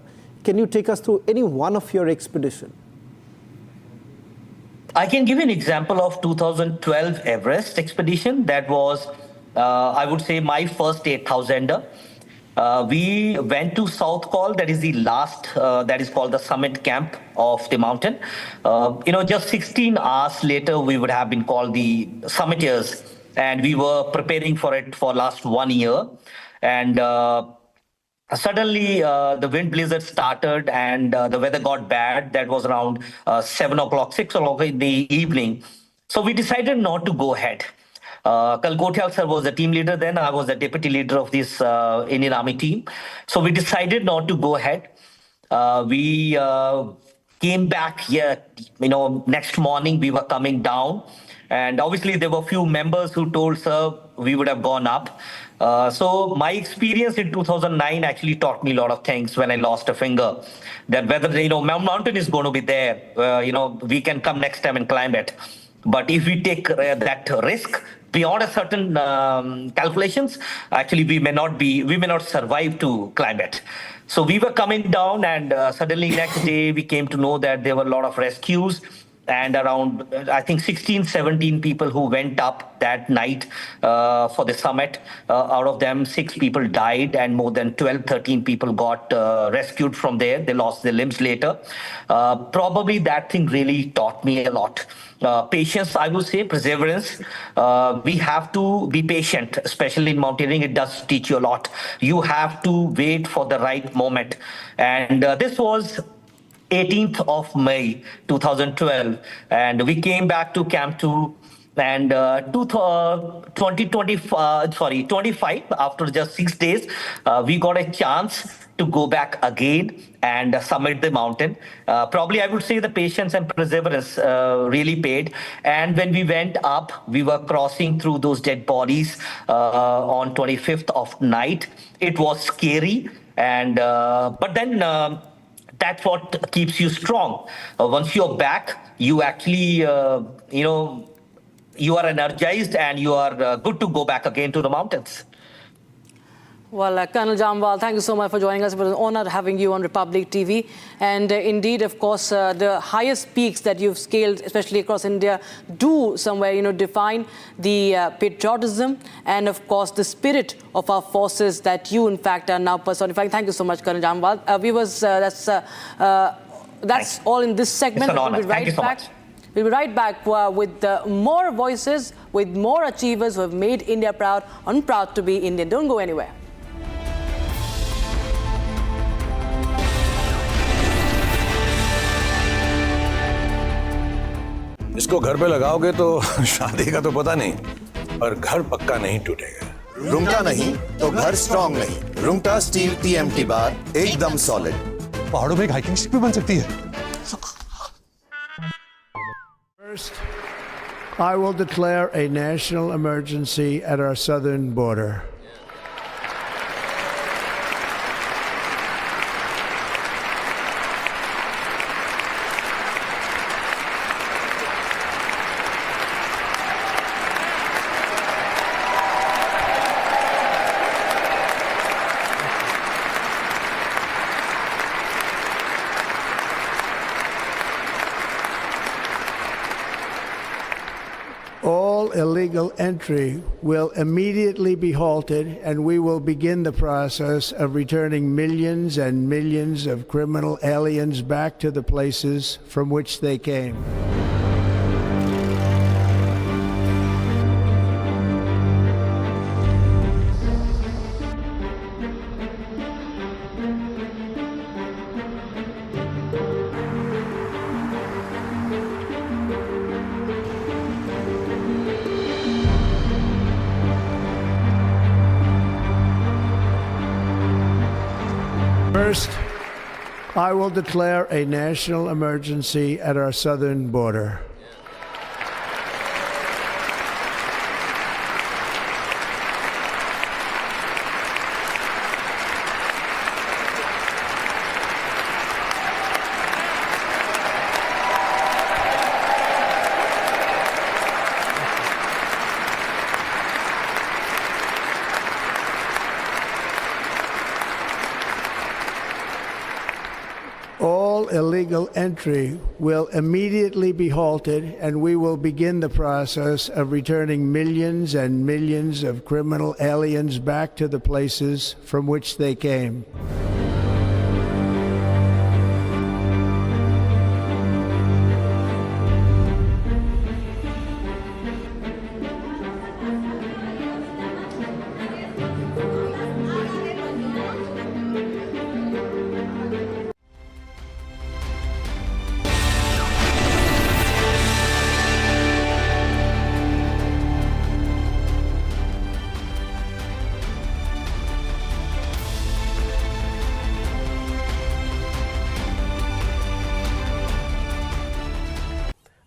Can you take us through any one of your expeditions? I can give you an example of 2012 Everest expedition. That was, I would say, my first 8,000er. We went to South Col, that is the last, that is called the summit camp of the mountain. Just 16 hours later, we would have been called the summiteers, and we were preparing for it for last 1 year. And suddenly, the wind blizzard started and the weather got bad. That was around 7 o'clock, 6 o'clock in the evening. So we decided not to go ahead. Kalkotial sir was the team leader then. I was the deputy leader of this Indian Army team. So we decided not to go ahead. We came back here, next morning we were coming down. And obviously there were few members who told sir we would have gone up. So my experience in 2009 actually taught me a lot of things when I lost a finger. That whether, mountain is going to be there, we can come next time and climb it. But if we take that risk beyond a certain calculations, actually we may not survive to climb it. So we were coming down, and suddenly next day we came to know that there were a lot of rescues. And around, I think, 16, 17 people who went up that night for the summit. Out of them, 6 people died, and more than 12, 13 people got rescued from there. They lost their limbs later. Probably that thing really taught me a lot. Patience, I would say, perseverance. We have to be patient, especially in mountaineering. It does teach you a lot. You have to wait for the right moment. And this was 18th of May 2012, and we came back to Camp 2, and 25 after just 6 days, we got a chance to go back again and summit the mountain. Probably I would say the patience and perseverance really paid. And when we went up, we were crossing through those dead bodies on 25th of night. It was scary, and but then that's what keeps you strong. Once you're back, you actually, you are energized and you are good to go back again to the mountains. Well, Colonel Jamwal, thank you so much for joining us. It was an honor having you on Republic TV. And indeed, of course, the highest peaks that you've scaled, especially across India, do somewhere, define the patriotism and, of course, the spirit of our forces that you, in fact, are now personifying. Thank you so much, Colonel Jamwal. Viewers, that's all in this segment. It's an honor. Thank you so much. We'll be right back with more voices, with more achievers who have made India proud and proud to be Indian. Don't go anywhere. इसको घर पे लगाओगे तो शादी का तो पता नहीं, पर घर पक्का नहीं टूटेगा। रूंगटा नहीं तो घर स्ट्रॉन्ग नहीं। रूंगटा स्टील टीएमटी बार एकदम सॉलिड। पहाड़ों में एक हाइकिंग स्टिक भी बन सकती है। First, I will declare a national emergency at our southern border. All illegal entry will immediately be halted, and we will begin the process of returning millions and millions of criminal aliens back to the places from which they came. First, I will declare a national emergency at our southern border. All illegal entry will immediately be halted, and we will begin the process of returning millions and millions of criminal aliens back to the places from which they came.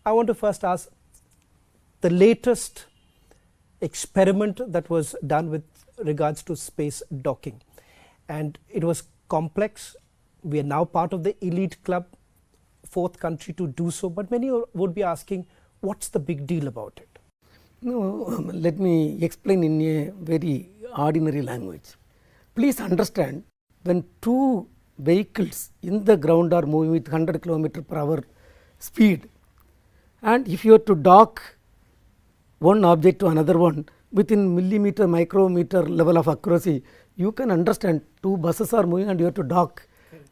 I want to first ask the latest experiment that was done with regards to space docking, and it was complex. We are now part of the elite club, fourth country to do so, but many would be asking, what's the big deal about it? No, let me explain in a very ordinary language. Please understand, when two vehicles in the ground are moving with 100 km/h speed, and if you are to dock one object to another one within millimeter, micrometer level of accuracy, you can understand two buses are moving and you have to dock,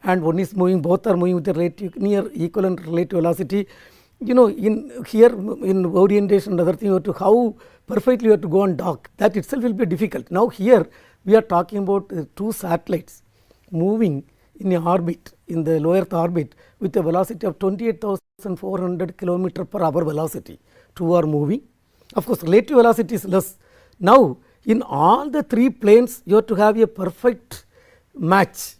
and one is moving, both are moving with a near equivalent relative velocity. You know, in here in orientation and other thing, you have to how perfectly you have to go and dock, that itself will be difficult. Now here we are talking about two satellites moving in a orbit, in the low earth orbit, with a velocity of 28,400 km/h velocity. Two are moving. Of course, relative velocity is less. Now, in all the three planes, you have to have a perfect match.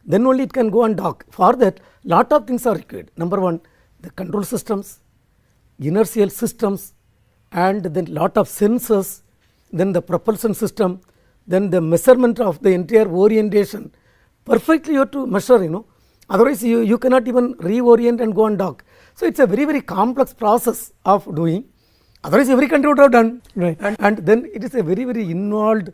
Then only it can go and dock. For that, lot of things are required. Number one, the control systems, inertial systems, and then lot of sensors, then the propulsion system, then the measurement of the entire orientation. Perfectly you have to measure, you know, otherwise you cannot even reorient and go and dock. So it's a very, very complex process of doing, otherwise every country would have done. Right. And then it is a very, very involved,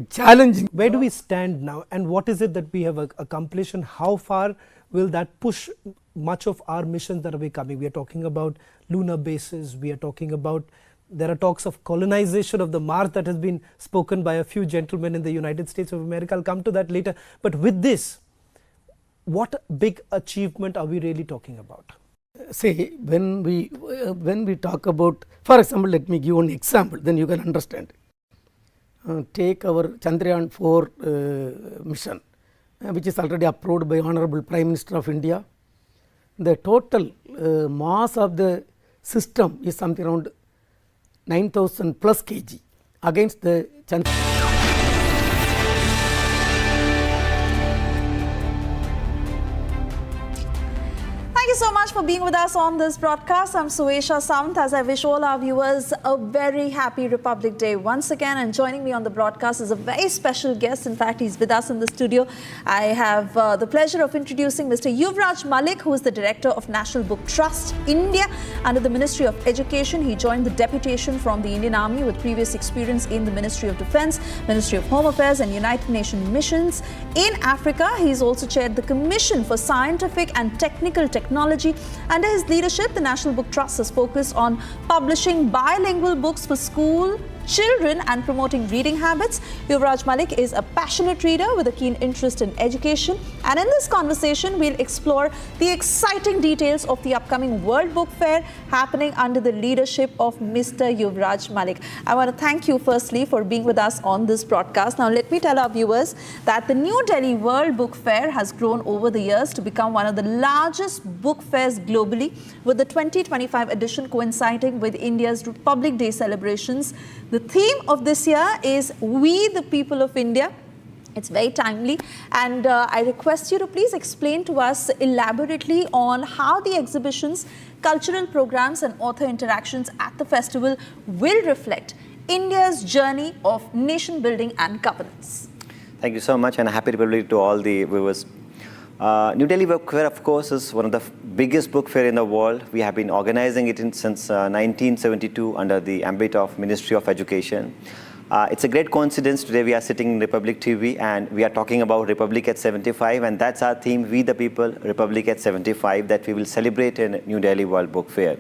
challenging. Where do we stand now, and what is it that we have accomplished, and how far will that push much of our missions that are coming? We are talking about lunar bases, we are talking about, there are talks of colonization of the Mars that has been spoken by a few gentlemen in the United States of America. I'll come to that later. But with this, what big achievement are we really talking about? Say, when we talk about, for example, let me give one example, then you can understand. Take our Chandrayaan 4 mission, which is already approved by Honorable Prime Minister of India. The total mass of the system is something around 9,000 plus kg against the Thank you so much for being with us on this broadcast. I'm Suesha Samant, as I wish all our viewers a very happy Republic Day once again. And joining me on the broadcast is a very special guest. In fact, he's with us in the studio. I have the pleasure of introducing Mr. Yuvraj Malik, who is the Director of National Book Trust, India, under the Ministry of Education. He joined the deputation from the Indian Army with previous experience in the Ministry of Defence, Ministry of Home Affairs and United Nations missions in Africa. He's also chaired the Commission for Scientific and Technical Technology. Under his leadership, the National Book Trust is focused on publishing bilingual books for school children and promoting reading habits. Yuvraj Malik is a passionate reader with a keen interest in education. And in this conversation, we'll explore the exciting details of the upcoming World Book Fair happening under the leadership of Mr. Yuvraj Malik. I want to thank you firstly for being with us on this broadcast. Now, let me tell our viewers that the New Delhi World Book Fair has grown over the years to become one of the largest book fairs globally, with the 2025 edition coinciding with India's Republic Day celebrations. The theme of this year is We the People of India. It's very timely, and I request you to please explain to us elaborately on how the exhibitions, cultural programs and author interactions at the festival will reflect India's journey of nation building and governance. Thank you so much, and a happy Republic to all the viewers. New Delhi Book Fair, of course, is one of the biggest book fair in the world. We have been organizing it since 1972 under the ambit of Ministry of Education. It's a great coincidence. Today we are sitting in Republic TV and we are talking about Republic at 75, and that's our theme, We the People, Republic at 75, that we will celebrate in New Delhi World Book Fair.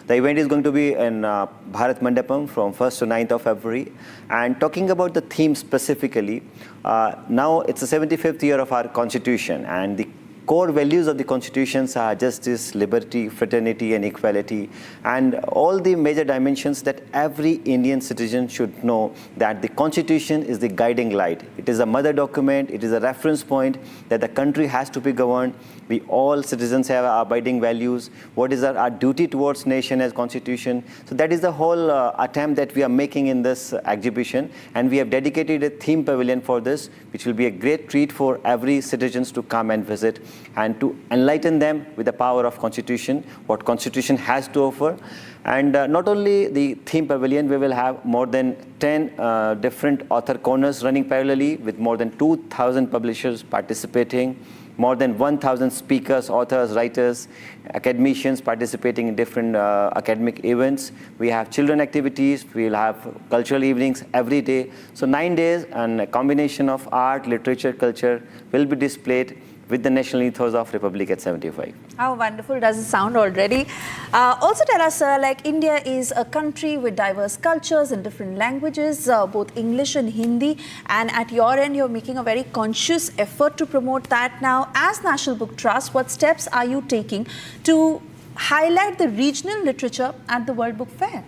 The event is going to be in Bharat Mandapam from 1st to 9th of February. And talking about the theme specifically, now it's the 75th year of our Constitution, and the core values of the constitutions are justice, liberty, fraternity and equality, and all the major dimensions that every Indian citizen should know, that the constitution is the guiding light. It is a mother document, it is a reference point that the country has to be governed. We all citizens have our abiding values. What is our duty towards nation as constitution? So that is the whole attempt that we are making in this exhibition, and we have dedicated a theme pavilion for this, which will be a great treat for every citizens to come and visit, and to enlighten them with the power of Constitution, what Constitution has to offer. And not only the theme pavilion, we will have more than 10 different author corners running parallelly with more than 2,000 publishers participating, more than 1,000 speakers, authors, writers, academicians participating in different academic events. We have children activities, we'll have cultural evenings every day. So 9 days, and a combination of art, literature, culture will be displayed with the national ethos of Republic at 75. How wonderful does it sound already? Also tell us, sir, like India is a country with diverse cultures and different languages, both English and Hindi. And at your end, you're making a very conscious effort to promote that. Now, as National Book Trust, what steps are you taking to highlight the regional literature at the World Book Fair?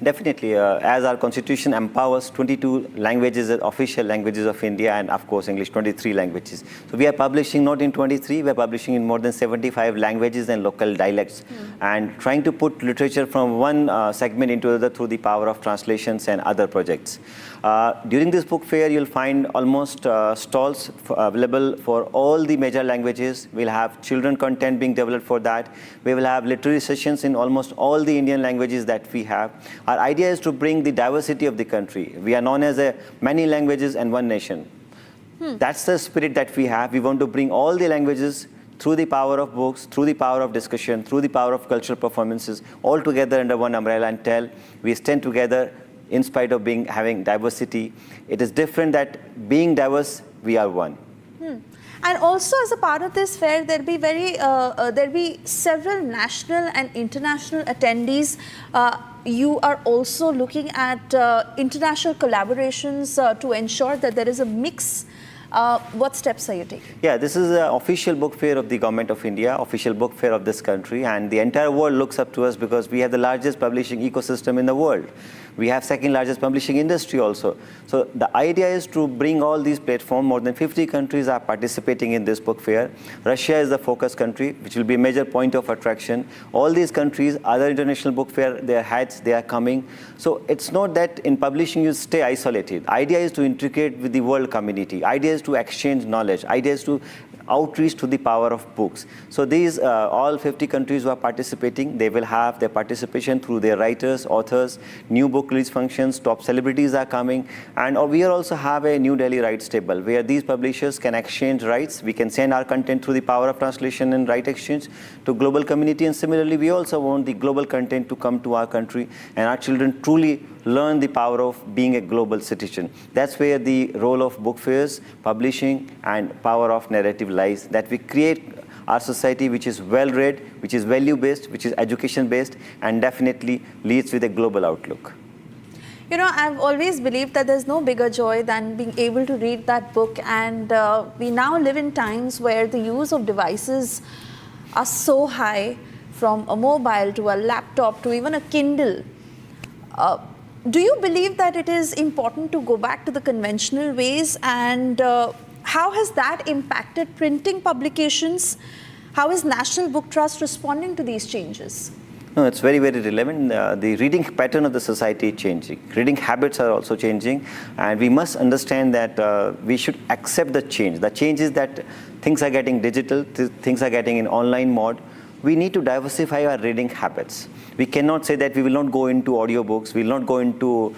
Definitely, as our constitution empowers 22 languages, official languages of India, and of course English, 23 languages. So we are publishing not in 23, we are publishing in more than 75 languages and local dialects, and trying to put literature from one segment into the other through the power of translations and other projects. During this book fair, you'll find almost stalls available for all the major languages. We'll have children content being developed for that. We will have literary sessions in almost all the Indian languages that we have. Our idea is to bring the diversity of the country. We are known as many languages and one nation. That's the spirit that we have. We want to bring all the languages through the power of books, through the power of discussion, through the power of cultural performances, all together under one umbrella, and tell we stand together in spite of having diversity. It is different that being diverse, we are one. And also, as a part of this fair, there'll be several national and international attendees. You are also looking at international collaborations to ensure that there is a mix. What steps are you taking? Yeah, this is an official book fair of the Government of India, official book fair of this country, and the entire world looks up to us because we have the largest publishing ecosystem in the world. We have second largest publishing industry also. So the idea is to bring all these platforms. More than 50 countries are participating in this book fair. Russia is the focus country, which will be a major point of attraction. All these countries, other international book fair, their heads, they are coming. So it's not that in publishing you stay isolated. The idea is to integrate with the world community. Idea is to exchange knowledge. Idea is to outreach to the power of books. So these all 50 countries who are participating, they will have their participation through their writers, authors, new book release functions, top celebrities are coming, and we also have a New Delhi rights table where these publishers can exchange rights. We can send our content through the power of translation and right exchange to global community, and similarly we also want the global content to come to our country and our children truly learn the power of being a global citizen. That's where the role of book fairs, publishing, and power of narrative lies, that we create our society which is well-read, which is value-based, which is education-based, and definitely leads with a global outlook. You know, I've always believed that there's no bigger joy than being able to read that book, and we now live in times where the use of devices are so high, from a mobile to a laptop to even a Kindle. Do you believe that it is important to go back to the conventional ways, and how has that impacted printing publications? How is National Book Trust responding to these changes? No, it's very, very relevant. The reading pattern of the society is changing. Reading habits are also changing, and we must understand that we should accept the change. The change is that things are getting digital, things are getting in online mode. We need to diversify our reading habits. We cannot say that we will not go into audiobooks, we will not go into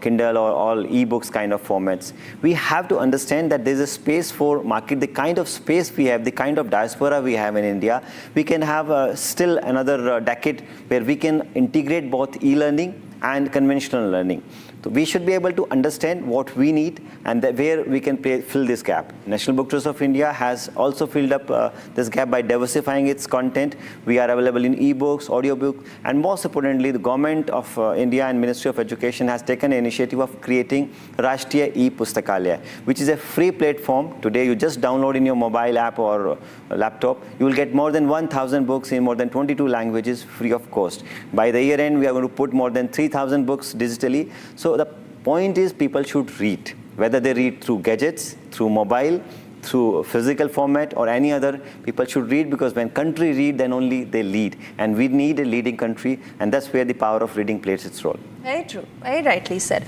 Kindle or all e-books kind of formats. We have to understand that there is a space for market, the kind of space we have, the kind of diaspora we have in India. We can have still another decade where we can integrate both e-learning and conventional learning. So we should be able to understand what we need and where we can fill this gap. National Book Trust of India has also filled up this gap by diversifying its content. We are available in e-books, audiobooks, and most importantly, the Government of India and Ministry of Education has taken an initiative of creating Rashtriya E-Pustakalaya, which is a free platform. Today, you just download in your mobile app or laptop. You will get more than 1,000 books in more than 22 languages free of cost. By the year end, we are going to put more than 3,000 books digitally. So the point is people should read, whether they read through gadgets, through mobile, through physical format or any other. People should read, because when country read, then only they lead. And we need a leading country, and that's where the power of reading plays its role. Very true, very rightly said.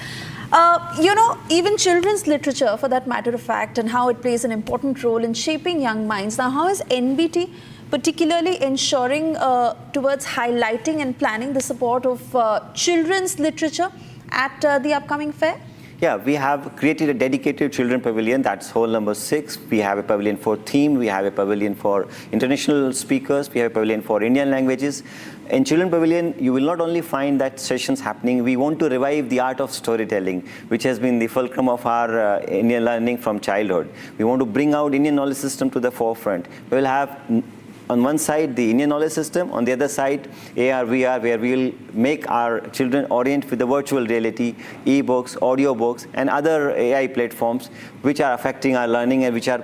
You know, even children's literature, for that matter of fact, and how it plays an important role in shaping young minds. Now, how is NBT particularly ensuring towards highlighting and planning the support of children's literature at the upcoming fair? Yeah, we have created a dedicated children pavilion. That's hall number 6. We have a pavilion for theme. We have a pavilion for international speakers. We have a pavilion for Indian languages. In Children Pavilion, you will not only find that sessions happening, we want to revive the art of storytelling, which has been the fulcrum of our Indian learning from childhood. We want to bring out Indian knowledge system to the forefront. We will have on one side the Indian knowledge system, on the other side AR, VR, where we will make our children orient with the virtual reality, e-books, audiobooks, and other AI platforms which are affecting our learning and which are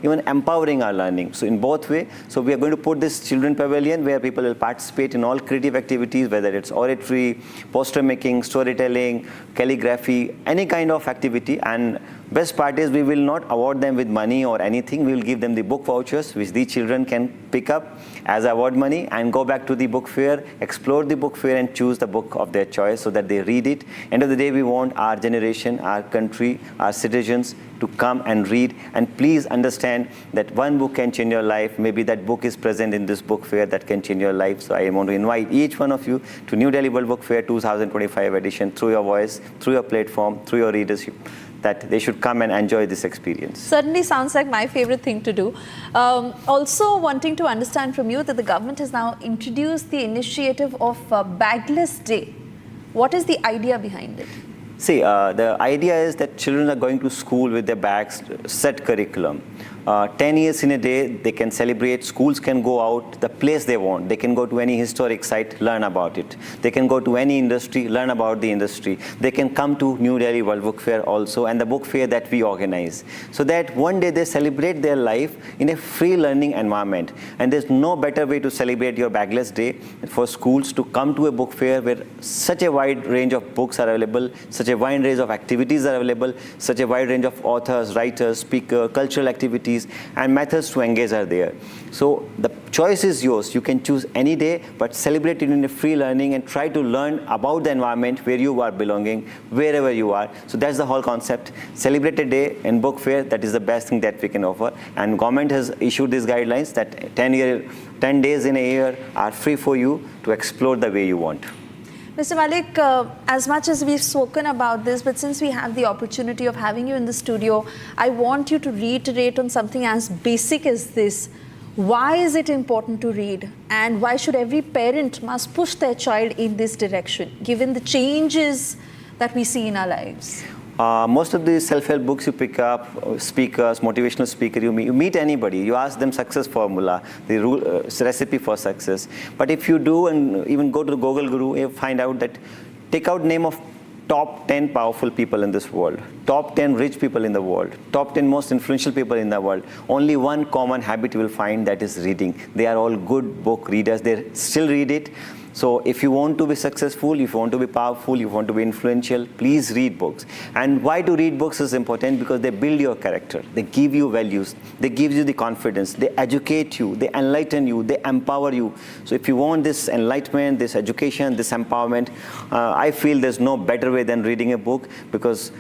even empowering our learning. So in both ways, so we are going to put this children pavilion where people will participate in all creative activities, whether it's oratory, poster making, storytelling, calligraphy, any kind of activity. And best part is we will not award them with money or anything. We will give them the book vouchers which the children can pick up as award money and go back to the book fair, explore the book fair and choose the book of their choice so that they read it. End of the day, we want our generation, our country, our citizens to come and read. And please understand that one book can change your life. Maybe that book is present in this book fair that can change your life. So I want to invite each one of you to New Delhi World Book Fair 2025 edition through your voice, through your platform, through your readership, that they should come and enjoy this experience. Certainly sounds like my favorite thing to do. Also wanting to understand from you that the government has now introduced the initiative of Bagless Day. What is the idea behind it? See, the idea is that children are going to school with their bags, set curriculum. 10 years in a day, they can celebrate. Schools can go out the place they want. They can go to any historic site, learn about it. They can go to any industry, learn about the industry. They can come to New Delhi World Book Fair also, and the book fair that we organize, so that one day they celebrate their life in a free learning environment. And there's no better way to celebrate your bagless day for schools to come to a book fair where such a wide range of books are available, such a wide range of activities are available, such a wide range of authors, writers, speakers, cultural activities, and methods to engage are there. So the choice is yours. You can choose any day, but celebrate it in a free learning and try to learn about the environment where you are belonging, wherever you are. So that's the whole concept. Celebrate a day in book fair. That is the best thing that we can offer. And government has issued these guidelines that 10 days in a year are free for you to explore the way you want. Mr. Malik, as much as we've spoken about this, but since we have the opportunity of having you in the studio, I want you to reiterate on something as basic as this. Why is it important to read, and why should every parent must push their child in this direction, given the changes that we see in our lives? Most of the self-help books you pick up, speakers, motivational speaker, you meet anybody, you ask them success formula, the recipe for success. But if you do and even go to the Google Guru, you find out that take out name of top 10 powerful people in this world, top 10 rich people in the world, top 10 most influential people in the world. Only one common habit you will find, that is reading. They are all good book readers. They still read it. So if you want to be successful, if you want to be powerful, you want to be influential, please read books. And why to read books is important? Because they build your character. They give you values. They give you the confidence. They educate you. They enlighten you. They empower you. So if you want this enlightenment, this education, this empowerment, I feel there's no better way than reading a book, because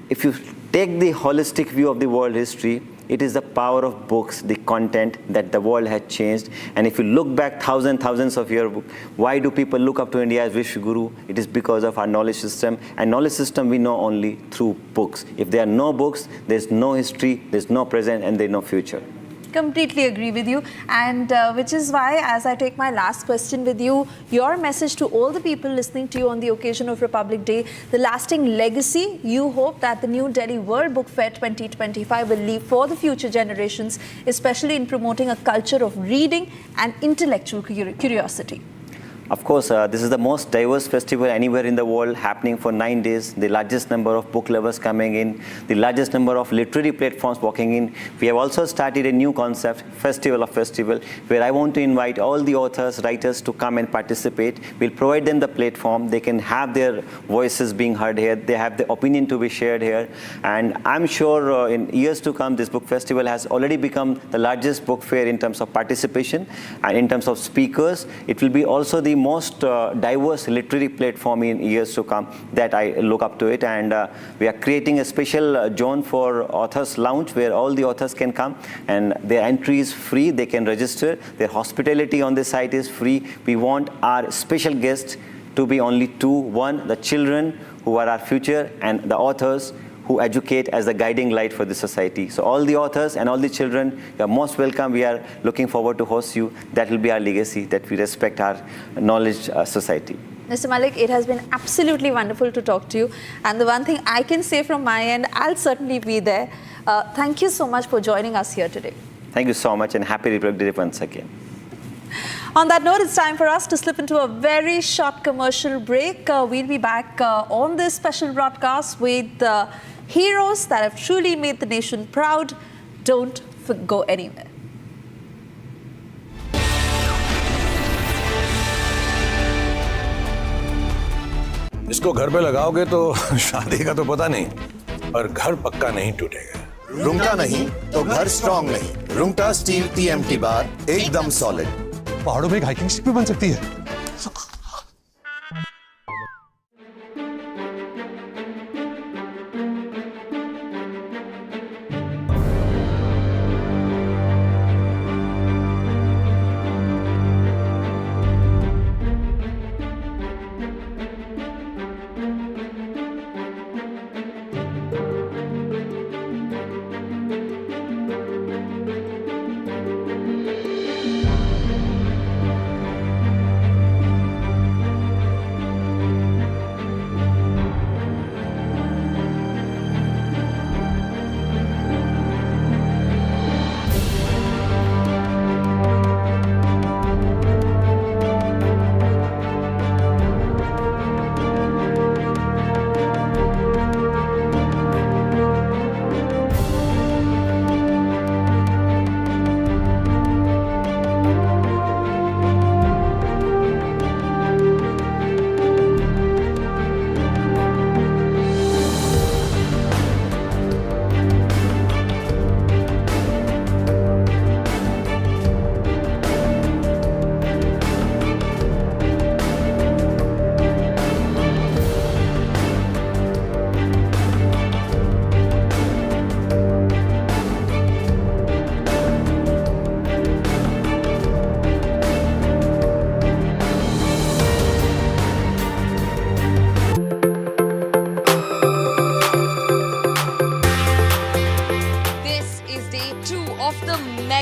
if you take the holistic view of the world history, it is the power of books, the content, that the world had changed. And if you look back thousands of years, why do people look up to India as Vishwaguru? It is because of our knowledge system. And knowledge system we know only through books. If there are no books, there's no history, there's no present, and there's no future. Completely agree with you, and which is why, as I take my last question with you, your message to all the people listening to you on the occasion of Republic Day, the lasting legacy you hope that the New Delhi World Book Fair 2025 will leave for the future generations, especially in promoting a culture of reading and intellectual curiosity. Of course, this is the most diverse festival anywhere in the world, happening for 9 days. The largest number of book lovers coming in, the largest number of literary platforms walking in. We have also started a new concept, Festival of Festival, where I want to invite all the authors, writers to come and participate. We'll provide them the platform. They can have their voices being heard here. They have the opinion to be shared here. And I'm sure in years to come, this book festival has already become the largest book fair in terms of participation and in terms of speakers. It will be also the most diverse literary platform in years to come that I look up to it. And we are creating a special zone for authors lounge where all the authors can come, and their entry is free. They can register. Their hospitality on the site is free. We want our special guests to be only two. One, the children who are our future, and the authors who educate as the guiding light for the society. So all the authors and all the children, you are most welcome. We are looking forward to host you. That will be our legacy, that we respect our knowledge society. Mr. Malik, it has been absolutely wonderful to talk to you. And the one thing I can say from my end, I'll certainly be there. Thank you so much for joining us here today. Thank you so much, and happy Republic Day once again. On that note, it's time for us to slip into a very short commercial break. We'll be back on this special broadcast with heroes that have truly made the nation proud. Don't go anywhere. इसको घर पे लगाओगे तो शादी का तो पता नहीं, पर घर पक्का नहीं टूटेगा। रूंगटा नहीं तो घर स्ट्रॉन्ग नहीं। रूंगटा स्टील TMT बार एकदम सॉलिड। पहाड़ों में एक हाइकिंग शिप भी बन सकती है।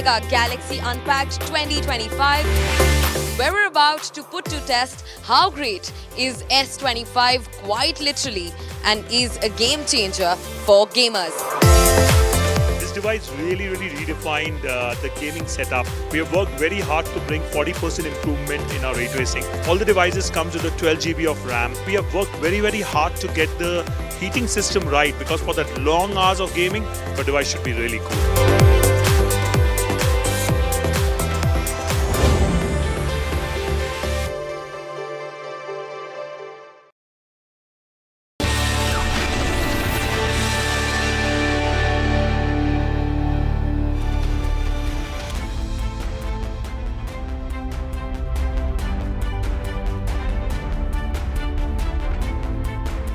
Mega Galaxy Unpacked 2025, where we're about to put to test how great is S25 quite literally and is a game changer for gamers. This device really redefined the gaming setup. We have worked very hard to bring 40% improvement in our ray tracing. All the devices comes with a 12 GB of RAM. We have worked very hard to get the heating system right, because for that long hours of gaming, the device should be really cool.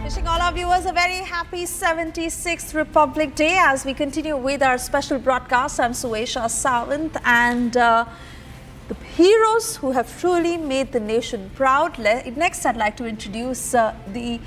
Wishing all our viewers a very happy 76th Republic Day as we continue with our special broadcast. I'm Suesha Sawant, and the heroes who have truly made the nation proud. Next, I'd like to introduce the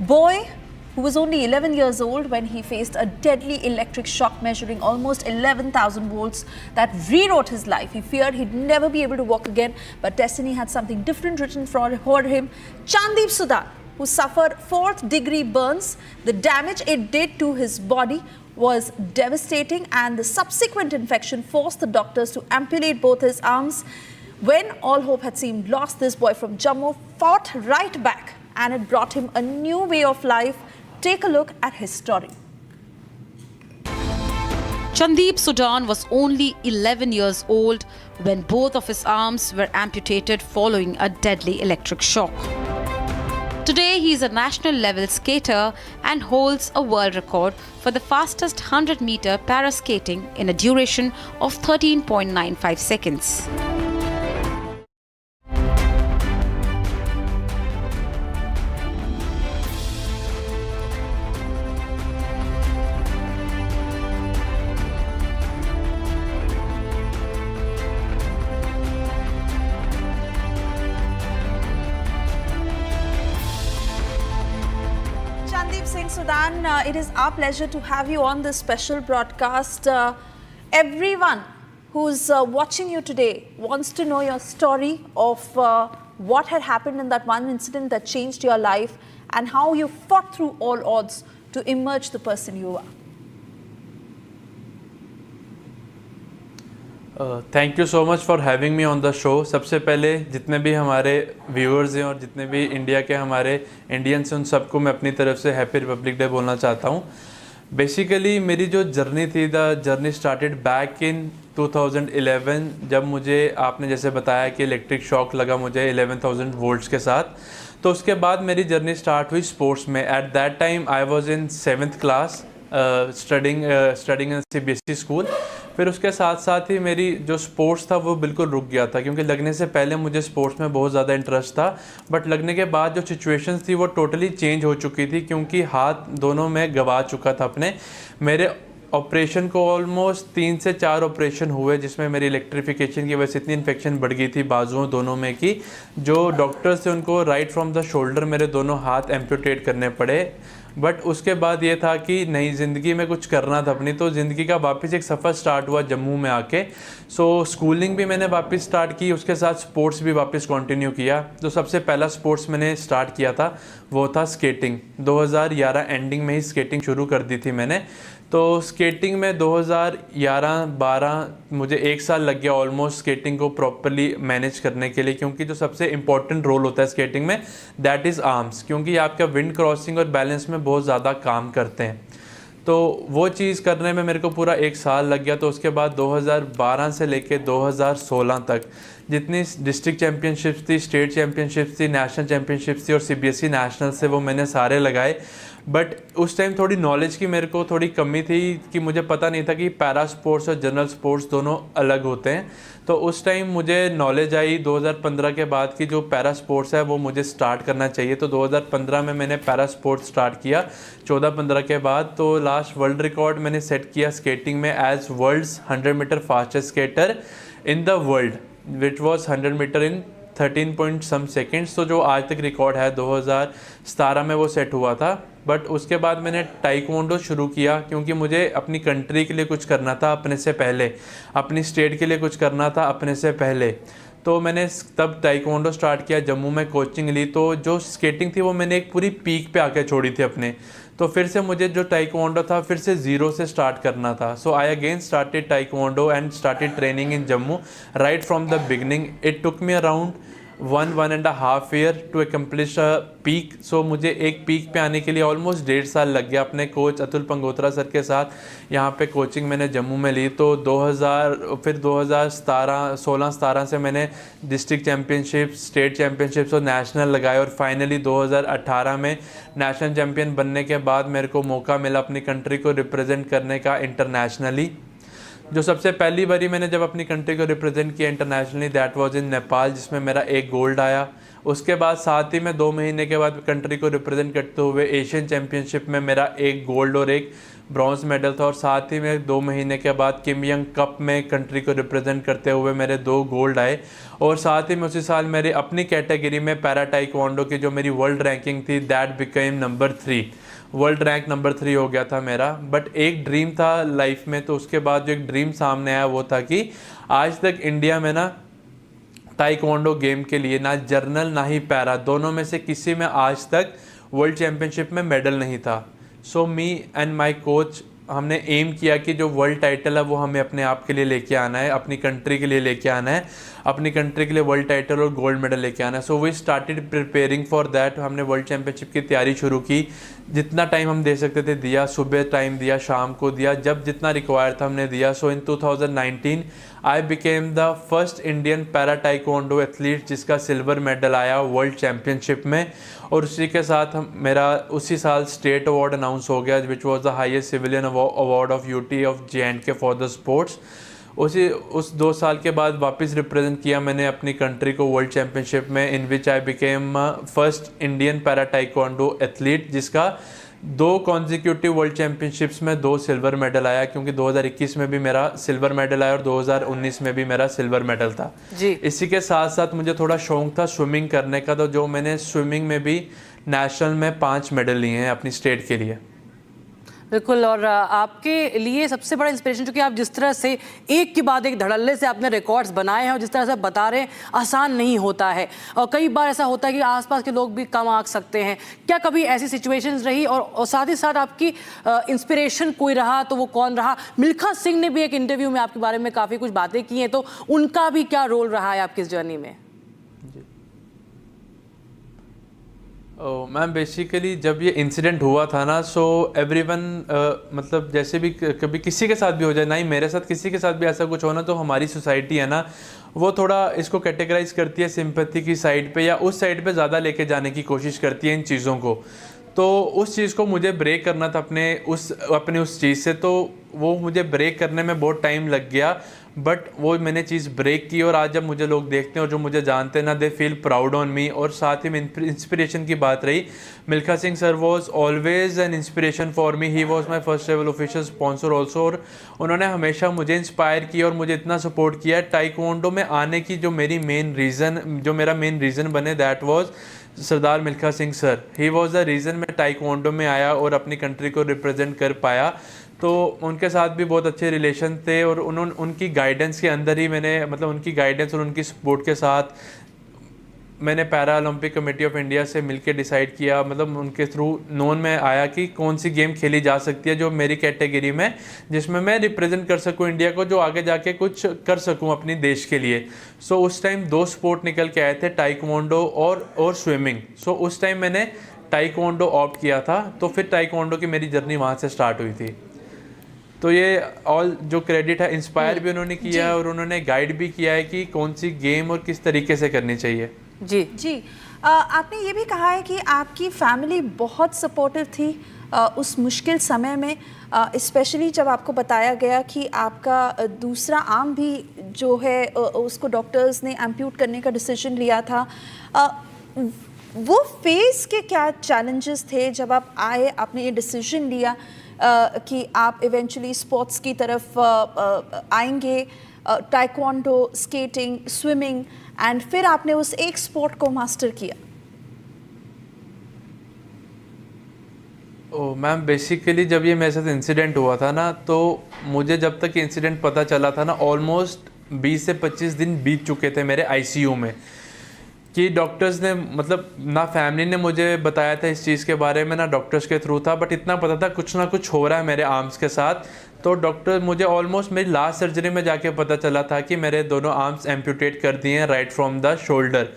boy who was only 11 years old when he faced a deadly electric shock measuring almost 11,000 volts that rewrote his life. He feared he'd never be able to walk again, but destiny had something different written for him. Chandip Sudan, who suffered 4th degree burns. The damage it did to his body was devastating, and the subsequent infection forced the doctors to amputate both his arms. When all hope had seemed lost, this boy from Jammu fought right back, and it brought him a new way of life. Take a look at his story. Chandip Sudan was only 11 years old when both of his arms were amputated following a deadly electric shock. Today, he is a national level skater and holds a world record for the fastest 100-meter para-skating in a duration of 13.95 seconds. Sudan, it is our pleasure to have you on this special broadcast. Everyone who's watching you today wants to know your story of what had happened in that one incident that changed your life and how you fought through all odds to emerge the person you are. Thank you so much for having me on the show. सबसे पहले जितने भी हमारे viewers हैं और जितने भी India के हमारे इंडियंस हैं, उन सबको मैं अपनी तरफ से हैप्पी रिपब्लिक डे बोलना चाहता हूँ। बेसिकली मेरी जो जर्नी थी, the journey started back in 2011, जब मुझे आपने जैसे बताया कि इलेक्ट्रिक शॉक लगा मुझे 11,000 वोल्ट्स के साथ। तो उसके बाद मेरी जर्नी स्टार्ट हुई स्पोर्ट्स में। At that time I was in 7th class studying in CBSE school. फिर उसके साथ साथ ही मेरी जो स्पोर्ट्स था वो बिल्कुल रुक गया था, क्योंकि लगने से पहले मुझे स्पोर्ट्स में बहुत ज़्यादा इंटरेस्ट था, बट लगने के बाद जो सिचुएशंस थी वो टोटली चेंज हो चुकी थी, क्योंकि हाथ दोनों में गंवा चुका था अपने। मेरे ऑपरेशन को ऑलमोस्ट 3 से 4 ऑपरेशन हुए, जिसमें मेरी इलेक्ट्रिफिकेशन की वजह से इतनी इन्फेक्शन बढ़ गई थी बाजुओं दोनों में कि जो डॉक्टर्स थे उनको राइट फ्रॉम द शोल्डर मेरे दोनों हाथ एम्प्यूटेट करने पड़े। बट उसके बाद ये था कि नई ज़िंदगी में कुछ करना था अपनी, तो ज़िंदगी का वापस एक सफ़र स्टार्ट हुआ जम्मू में आके। सो स्कूलिंग भी मैंने वापस स्टार्ट की, उसके साथ स्पोर्ट्स भी वापस कंटिन्यू किया। तो सबसे पहला स्पोर्ट्स मैंने स्टार्ट किया था वो था स्केटिंग। 2011 एंडिंग में ही स्केटिंग शुरू कर दी थी मैंने। तो स्केटिंग में 2011-12 मुझे 1 साल लग गया ऑलमोस्ट स्केटिंग को प्रॉपरली मैनेज करने के लिए, क्योंकि जो सबसे इम्पॉर्टेंट रोल होता है स्केटिंग में दैट इज़ आर्म्स, क्योंकि आपका विंड क्रॉसिंग और बैलेंस में बहुत ज़्यादा काम करते हैं। तो वो चीज़ करने में मेरे को पूरा 1 साल लग गया। तो उसके बाद 2012 से लेके 2016 तक जितनी डिस्ट्रिक्ट चैम्पियनशिप्स थी, स्टेट चैम्पियनशिप्स थी, नेशनल चैम्पियनशिप्स थी और CBSE नेशनल से वो मैंने सारे लगाए। बट उस टाइम थोड़ी नॉलेज की मेरे को थोड़ी कमी थी कि मुझे पता नहीं था कि पैरा स्पोर्ट्स और जनरल स्पोर्ट्स दोनों अलग होते हैं। तो उस टाइम मुझे नॉलेज आई 2015 के बाद कि जो पैरा स्पोर्ट्स है वो मुझे स्टार्ट करना चाहिए। तो 2015 में मैंने पैरा स्पोर्ट्स स्टार्ट किया 14-15 के बाद। तो लास्ट वर्ल्ड रिकॉर्ड मैंने सेट किया स्केटिंग में as world's 100 metre fastest skater in the world, which was 100 metre in 13 point some seconds. तो जो आज तक रिकॉर्ड है 2017 में वो सेट हुआ था। बट उसके बाद मैंने ताइक्वांडो शुरू किया क्योंकि मुझे अपनी कंट्री के लिए कुछ करना था अपने से पहले, अपनी स्टेट के लिए कुछ करना था अपने से पहले। तो मैंने तब ताइक्वांडो स्टार्ट किया, जम्मू में कोचिंग ली। तो जो स्केटिंग थी वो मैंने एक पूरी पीक पे आके छोड़ी थी अपने, तो फिर से मुझे जो ताइक्वांडो था फिर से ज़ीरो से स्टार्ट करना था। So I again started taekwondo and started training in Jammu right from the beginning. It took me around 1.5 year to accomplish a peak. So मुझे एक पीक पे आने के लिए ऑलमोस्ट 1.5 साल लग गया अपने कोच अतुल पंगोत्रा सर के साथ। यहाँ पे कोचिंग मैंने जम्मू में ली। तो 2016-17 से मैंने डिस्ट्रिक्ट चैम्पियनशिप, स्टेट चैम्पियनशिप्स और नेशनल लगाए, और फाइनली 2018 में नेशनल चैम्पियन बनने के बाद मेरे को मौका मिला अपनी कंट्री को रिप्रेजेंट करने का इंटरनेशनली। जो सबसे पहली बारी मैंने जब अपनी कंट्री को रिप्रेजेंट किया internationally, that was in Nepal, जिसमें मेरा एक गोल्ड आया। उसके बाद साथ ही में 2 महीने के बाद कंट्री को रिप्रेजेंट करते हुए एशियन चैम्पियनशिप में मेरा एक गोल्ड और एक ब्रॉन्ज मेडल था, और साथ ही में 2 महीने के बाद किम यंग कप में कंट्री को रिप्रेजेंट करते हुए मेरे 2 गोल्ड आए। और साथ ही में उसी साल मेरी अपनी कैटेगरी में पैरा ताइक्वांडो की जो मेरी वर्ल्ड रैंकिंग थी, that became number 3, world rank number 3 हो गया था मेरा। बट एक ड्रीम था लाइफ में, तो उसके बाद जो एक ड्रीम सामने आया वो था कि आज तक इंडिया में ना ताइक्वांडो गेम के लिए ना जर्नल ना ही पैरा, दोनों में से किसी में आज तक वर्ल्ड चैम्पियनशिप में मेडल नहीं था। सो मी एंड माय कोच, हमने एम किया कि जो वर्ल्ड टाइटल है वो हमें अपने आप के लिए लेके आना है, अपनी कंट्री के लिए लेके आना है, अपनी कंट्री के लिए वर्ल्ड टाइटल और गोल्ड मेडल लेके आना है। So we started preparing for that. हमने वर्ल्ड चैम्पियनशिप की तैयारी शुरू की, जितना टाइम हम दे सकते थे दिया, सुबह टाइम दिया, शाम को दिया, जब जितना रिक्वायर था हमने दिया। सो इन 2019 I became the first Indian para taekwondo athlete जिसका सिल्वर मेडल आया वर्ल्ड चैम्पियनशिप में। और उसी के साथ मेरा उसी साल स्टेट अवार्ड अनाउंस हो गया, which was the highest civilian award of UT of J&K for the sports. उस 2 साल के बाद वापस रिप्रेजेंट किया मैंने अपनी कंट्री को वर्ल्ड चैम्पियनशिप में, in which I became first Indian para taekwondo athlete जिसका 2 कॉन्जिक्यूटिव वर्ल्ड चैम्पियनशिप्स में 2 सिल्वर मेडल आया, क्योंकि 2021 में भी मेरा सिल्वर मेडल आया और 2019 में भी मेरा सिल्वर मेडल था जी। इसी के साथ साथ मुझे थोड़ा शौक था स्विमिंग करने का, तो जो मैंने स्विमिंग में भी नेशनल में 5 मेडल लिए हैं अपनी स्टेट के लिए। बिल्कुल, और आपके लिए सबसे बड़ा इंस्पिरेशन, क्योंकि आप जिस तरह से एक के बाद एक धड़ल्ले से आपने रिकॉर्ड्स बनाए हैं और जिस तरह से बता रहे हैं, आसान नहीं होता है, और कई बार ऐसा होता है कि आसपास के लोग भी कम आंक सकते हैं। क्या कभी ऐसी सिचुएशंस रही, और साथ ही साथ आपकी इंस्पिरेशन कोई रहा तो वो कौन रहा? मिल्खा सिंह ने भी एक इंटरव्यू में आपके बारे में काफ़ी कुछ बातें की हैं, तो उनका भी क्या रोल रहा है आपकी इस जर्नी में? मैम बेसिकली जब ये इंसिडेंट हुआ था ना, सो एवरीवन मतलब जैसे भी कभी किसी के साथ भी हो जाए, ना ही मेरे साथ, किसी के साथ भी ऐसा कुछ हो ना, तो हमारी सोसाइटी है ना वो थोड़ा इसको कैटेगराइज करती है सिंपैथी की साइड पे, या उस साइड पे ज़्यादा लेके जाने की कोशिश करती है इन चीज़ों को। तो उस चीज़ को मुझे ब्रेक करना था अपने उस चीज़ से, तो वो मुझे ब्रेक करने में बहुत टाइम लग गया, बट वो मैंने चीज़ ब्रेक की। और आज जब मुझे लोग देखते हैं और जो मुझे जानते हैं ना, they feel proud on me. और साथ ही में इंस्पिरेशन की बात रही, Milkha Singh sir was always an inspiration for me. He was my first level official sponsor also, और उन्होंने हमेशा मुझे इंस्पायर किया और मुझे इतना सपोर्ट किया। ताइक्वांडो में आने की जो मेरा मेन रीज़न बने, that was Sardar Milkha Singh sir. He was the reason मैं ताइक्वांडो में आया और अपनी कंट्री को रिप्रेजेंट कर पाया। तो उनके साथ भी बहुत अच्छे रिलेशन थे, और उनकी गाइडेंस के अंदर ही मैंने, मतलब उनकी गाइडेंस और उनकी सपोर्ट के साथ मैंने para Olympic committee of India से मिलकर डिसाइड किया, मतलब उनके थ्रू नोन में आया कि कौन सी गेम खेली जा सकती है जो मेरी कैटेगरी में, जिसमें मैं रिप्रेजेंट कर सकूं इंडिया को, जो आगे जाके कुछ कर सकूं अपनी देश के लिए। सो उस टाइम 2 स्पोर्ट निकल के आए थे, ताइक्वांडो और स्विमिंग। सो उस टाइम मैंने ताइक्वांडो ऑप्ट किया था, तो फिर ताइक्वांडो की मेरी जर्नी वहाँ से स्टार्ट हुई थी। तो ये ऑल जो क्रेडिट है, इंस्पायर भी उन्होंने किया है और उन्होंने गाइड भी किया है कि कौन सी गेम और किस तरीके से करनी चाहिए। जी आपने ये भी कहा है कि आपकी फैमिली बहुत सपोर्टिव थी उस मुश्किल समय में, स्पेशली जब आपको बताया गया कि आपका दूसरा आर्म भी जो है उसको डॉक्टर्स ने एम्प्यूट करने का डिसीजन लिया था। वो फेस के क्या चैलेंजेस थे जब आप आए, आपने ये डिसीजन लिया कि आप इवेंचुअली स्पोर्ट्स की तरफ आएंगे, ताइक्वांडो, स्केटिंग, स्विमिंग, एंड फिर आपने उस एक स्पोर्ट को मास्टर किया? मैम बेसिकली जब ये मेरे साथ इंसिडेंट हुआ था ना, तो मुझे जब तक इंसिडेंट पता चला था ना, ऑलमोस्ट 20 से 25 दिन बीत चुके थे मेरे आईसीयू में, कि डॉक्टर्स ने मतलब ना फैमिली ने मुझे बताया था इस चीज़ के बारे में, ना डॉक्टर्स के थ्रू था, बट इतना पता था कुछ ना कुछ हो रहा है मेरे आर्म्स के साथ। तो डॉक्टर मुझे ऑलमोस्ट मेरी लास्ट सर्जरी में जाके पता चला था कि मेरे दोनों आर्म्स एम्प्यूटेट कर दिए हैं राइट फ्रॉम द शोल्डर।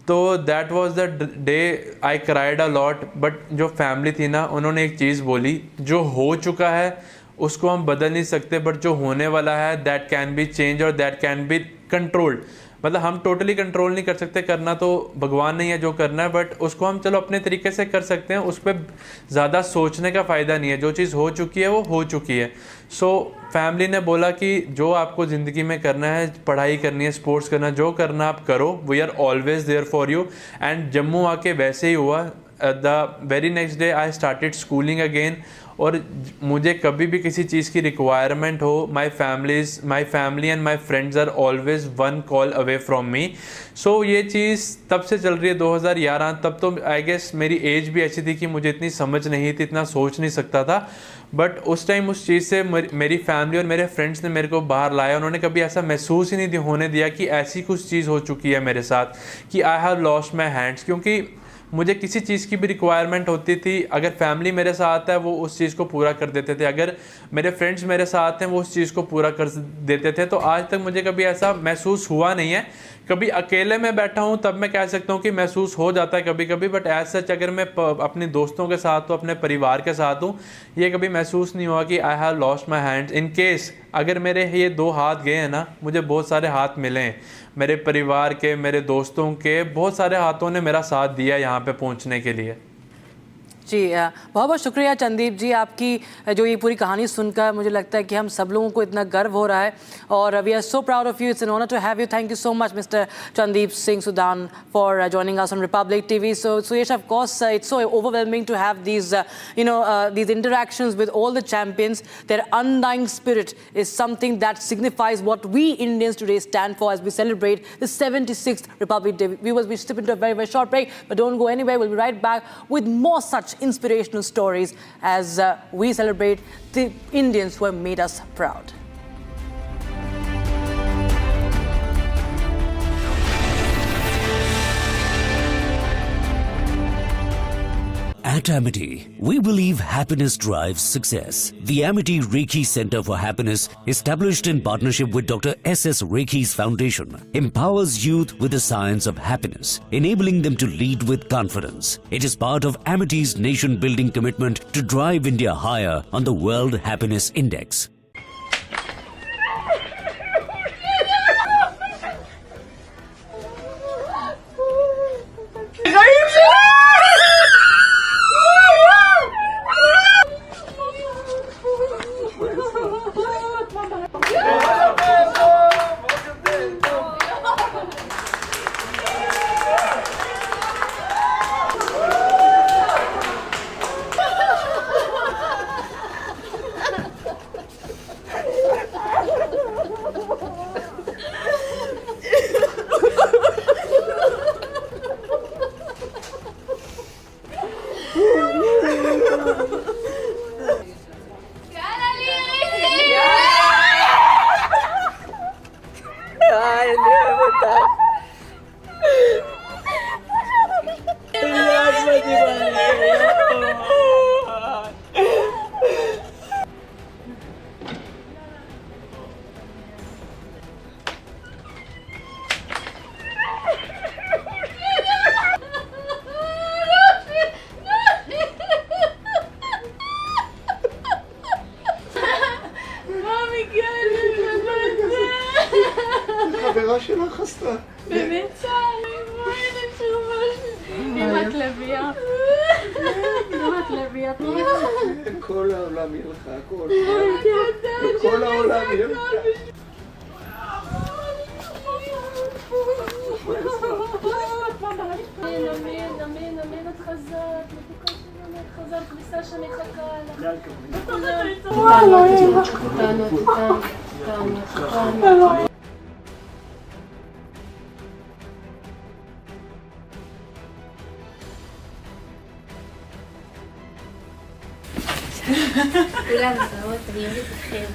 तो that was the day I cried a lot. But जो फैमिली थी ना, उन्होंने एक चीज़ बोली, जो हो चुका है उसको हम बदल नहीं सकते, बट जो होने वाला है दैट कैन बी चेंज और दैट कैन बी कंट्रोल्ड। मतलब हम टोटली कंट्रोल नहीं कर सकते, करना तो भगवान नहीं है जो करना है, बट उसको हम चलो अपने तरीके से कर सकते हैं। उस पर ज़्यादा सोचने का फ़ायदा नहीं है, जो चीज़ हो चुकी है वो हो चुकी है। सो फैमिली ने बोला कि जो आपको ज़िंदगी में करना है, पढ़ाई करनी है, स्पोर्ट्स करना है, जो करना आप करो, we are always there for you. And Jammu आके वैसे ही हुआ। The very next day I started schooling again. और मुझे कभी भी किसी चीज़ की रिक्वायरमेंट हो, my family and my friends are always one call away from me. So ये चीज़ तब से चल रही है 2011। तब तो आई गेस मेरी एज भी ऐसी थी कि मुझे इतनी समझ नहीं थी, इतना सोच नहीं सकता था। बट उस टाइम उस चीज़ से मेरी फैमिली और मेरे फ्रेंड्स ने मेरे को बाहर लाया। उन्होंने कभी ऐसा महसूस ही नहीं होने दिया कि ऐसी कुछ चीज़ हो चुकी है मेरे साथ, कि I have lost my hands. क्योंकि मुझे किसी चीज़ की भी रिक्वायरमेंट होती थी, अगर फैमिली मेरे साथ है वो उस चीज़ को पूरा कर देते थे, अगर मेरे फ्रेंड्स मेरे साथ हैं वो उस चीज़ को पूरा कर देते थे। तो आज तक मुझे कभी ऐसा महसूस हुआ नहीं है। कभी अकेले में बैठा हूँ तब मैं कह सकता हूँ कि महसूस हो जाता है कभी कभी, बट एज सच अगर मैं अपने दोस्तों के साथ हूँ, अपने परिवार के साथ हूँ, ये कभी महसूस नहीं हुआ कि I have lost my hands. In case अगर मेरे ये 2 हाथ गए हैं ना, मुझे बहुत सारे हाथ मिले हैं, मेरे परिवार के, मेरे दोस्तों के, बहुत सारे हाथों ने मेरा साथ दिया यहाँ पे पहुँचने के लिए। जी बहुत बहुत शुक्रिया चंदीप जी, आपकी जो ये पूरी कहानी सुनकर मुझे लगता है कि हम सब लोगों को इतना गर्व हो रहा है और we are so proud of you. It's an honour to have you. Thank you so much mister Chandeep Singh Sudan for joining us on Republic TV. So Suyesh, of course it's so overwhelming to have these these interactions with all the champions. Their undying spirit is something that signifies what we Indians today stand for as we celebrate the 76th Republic Day. Viewers, we step into a very, very short break, but don't go anywhere. We'll be right back with more such inspirational stories as we celebrate the Indians who have made us proud. At Amity, we believe happiness drives success. The Amity Reiki Center for Happiness, established in partnership with Dr. S.S. Reiki's Foundation, empowers youth with the science of happiness, enabling them to lead with confidence. It is part of Amity's nation-building commitment to drive India higher on the World Happiness Index. חברה שלך עשתה. באמת צערי, בואי נשוב אם את לביאה. אם את לביאה, כל העולם יהיה לך, הכל. כל העולם יהיה לך. אמן, אמן, אמן, את חזרת. מתוקה שלנו, את חזרת, כביסה שמחכה לך. וואלה, אימא. תענו. כולנו זרות, אני אוהבת אתכם.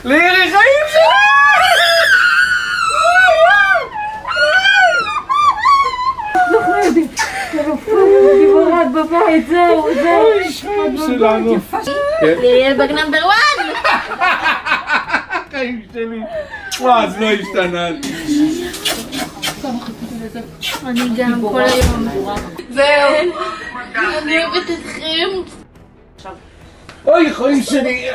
לירי חיים שלי! אנחנו יודעים. גיבורת בבית, זהו. חיים שלנו. לירי אלבג נאמבר 1! חיים שלי. מה, אז לא השתנה. אני גם כל היום. זהו. אני אוהבת אתכם. אוי, חיים שלי.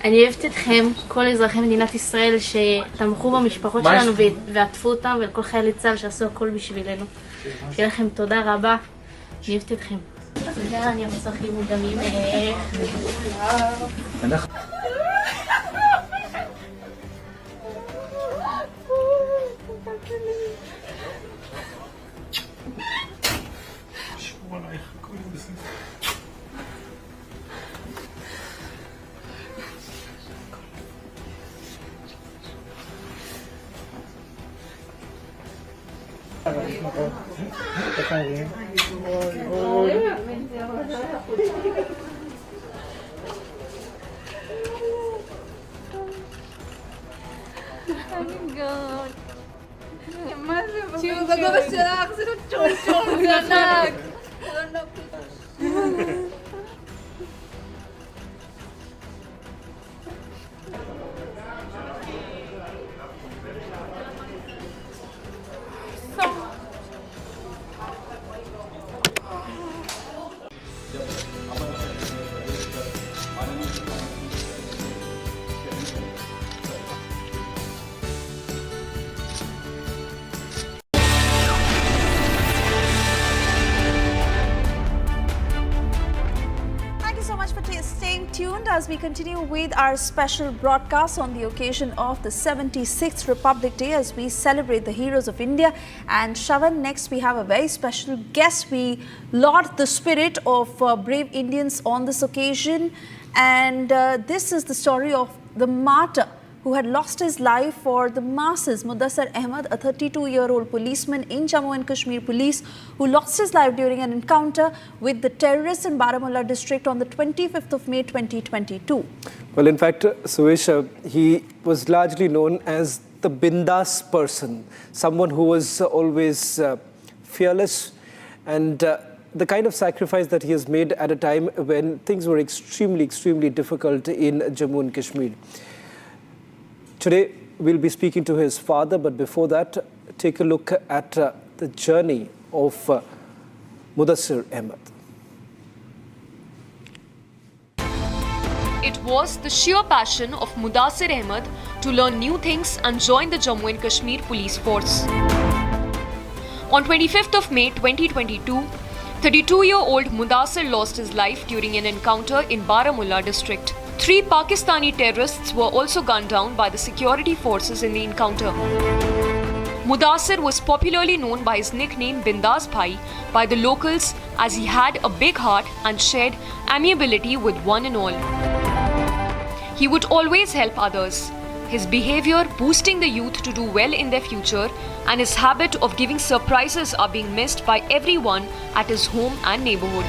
אני אוהבת אתכם, כל אזרחי מדינת ישראל שתמכו במשפחות שלנו ועטפו אותם, ולכל חיילי צה"ל שעשו הכל בשבילנו. שיהיה לכם תודה רבה, אני אוהבת אתכם. תודה, אני רוצה חיבוק גם ממך. תראו בגובה שלך, זה לא צ'ום, זה ענק. As we continue with our special broadcast on the occasion of the 76th Republic Day as we celebrate the heroes of India. And Shravan, next we have a very special guest. We laud the spirit of brave Indians on this occasion. And this is the story of the martyr who had lost his life for the masses, Mudassir Ahmed, a 32-year-old policeman in Jammu and Kashmir Police who lost his life during an encounter with the terrorists in Baramulla district on the 25th of May 2022. Well, in fact, Suresh, he was largely known as the bindas person, someone who was always fearless, and the kind of sacrifice that he has made at a time when things were extremely, extremely difficult in Jammu and Kashmir. Today, we'll be speaking to his father, but before that, take a look at the journey of Mudassir Ahmed. It was the sheer passion of Mudassir Ahmed to learn new things and join the Jammu and Kashmir Police Force. On 25th of May 2022, 32-year-old Mudassir lost his life during an encounter in Baramulla district. 3 Pakistani terrorists were also gunned down by the security forces in the encounter. Mudassir was popularly known by his nickname Bindas Bhai by the locals as he had a big heart and shared amiability with one and all. He would always help others. His behavior boosting the youth to do well in their future and his habit of giving surprises are being missed by everyone at his home and neighborhood.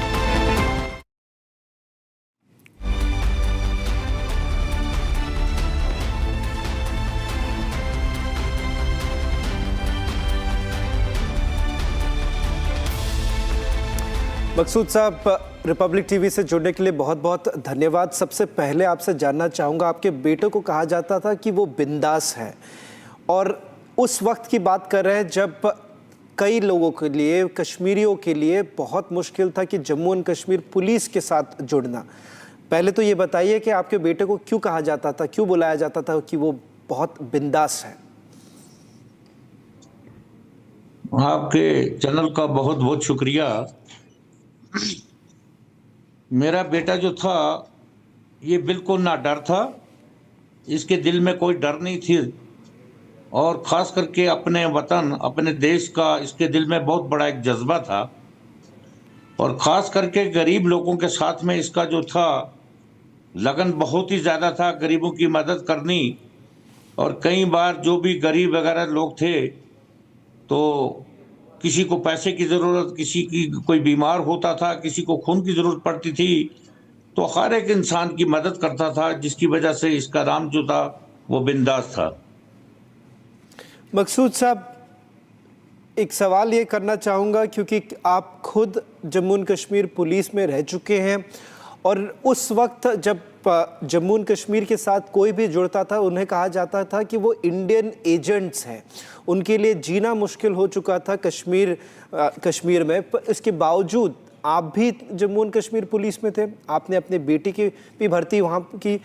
मकसूद साहब, Republic TV से जुड़ने के लिए बहुत बहुत धन्यवाद। सबसे पहले आपसे जानना चाहूँगा, आपके बेटे को कहा जाता था कि वो बिंदास है, और उस वक्त की बात कर रहे हैं जब कई लोगों के लिए, कश्मीरियों के लिए बहुत मुश्किल था कि जम्मू एंड कश्मीर पुलिस के साथ जुड़ना। पहले तो ये बताइए कि आपके बेटे को क्यों कहा जाता था, क्यों बुलाया जाता था कि वो बहुत बिंदास है? आपके चैनल का बहुत बहुत शुक्रिया। मेरा बेटा जो था ये बिल्कुल ना डर था, इसके दिल में कोई डर नहीं थी, और ख़ास करके अपने वतन, अपने देश का इसके दिल में बहुत बड़ा एक जज्बा था, और ख़ास करके गरीब लोगों के साथ में इसका जो था लगन बहुत ही ज़्यादा था, गरीबों की मदद करनी। और कई बार जो भी गरीब वगैरह लोग थे तो किसी को पैसे की ज़रूरत, किसी की कोई बीमार होता था, किसी को खून की ज़रूरत पड़ती थी, तो हर एक इंसान की मदद करता था, जिसकी वजह से इसका नाम जो था वो बिंदास था। मकसूद साहब, एक सवाल ये करना चाहूँगा क्योंकि आप खुद जम्मू एंड कश्मीर पुलिस में रह चुके हैं और उस वक्त जब जम्मू एंड कश्मीर के साथ कोई भी जुड़ता था उन्हें कहा जाता था कि वो इंडियन एजेंट्स हैं, उनके लिए जीना मुश्किल हो चुका था कश्मीर में। इसके बावजूद आप भी जम्मू एंड कश्मीर पुलिस में थे, आपने अपने बेटी की भी भर्ती वहाँ की।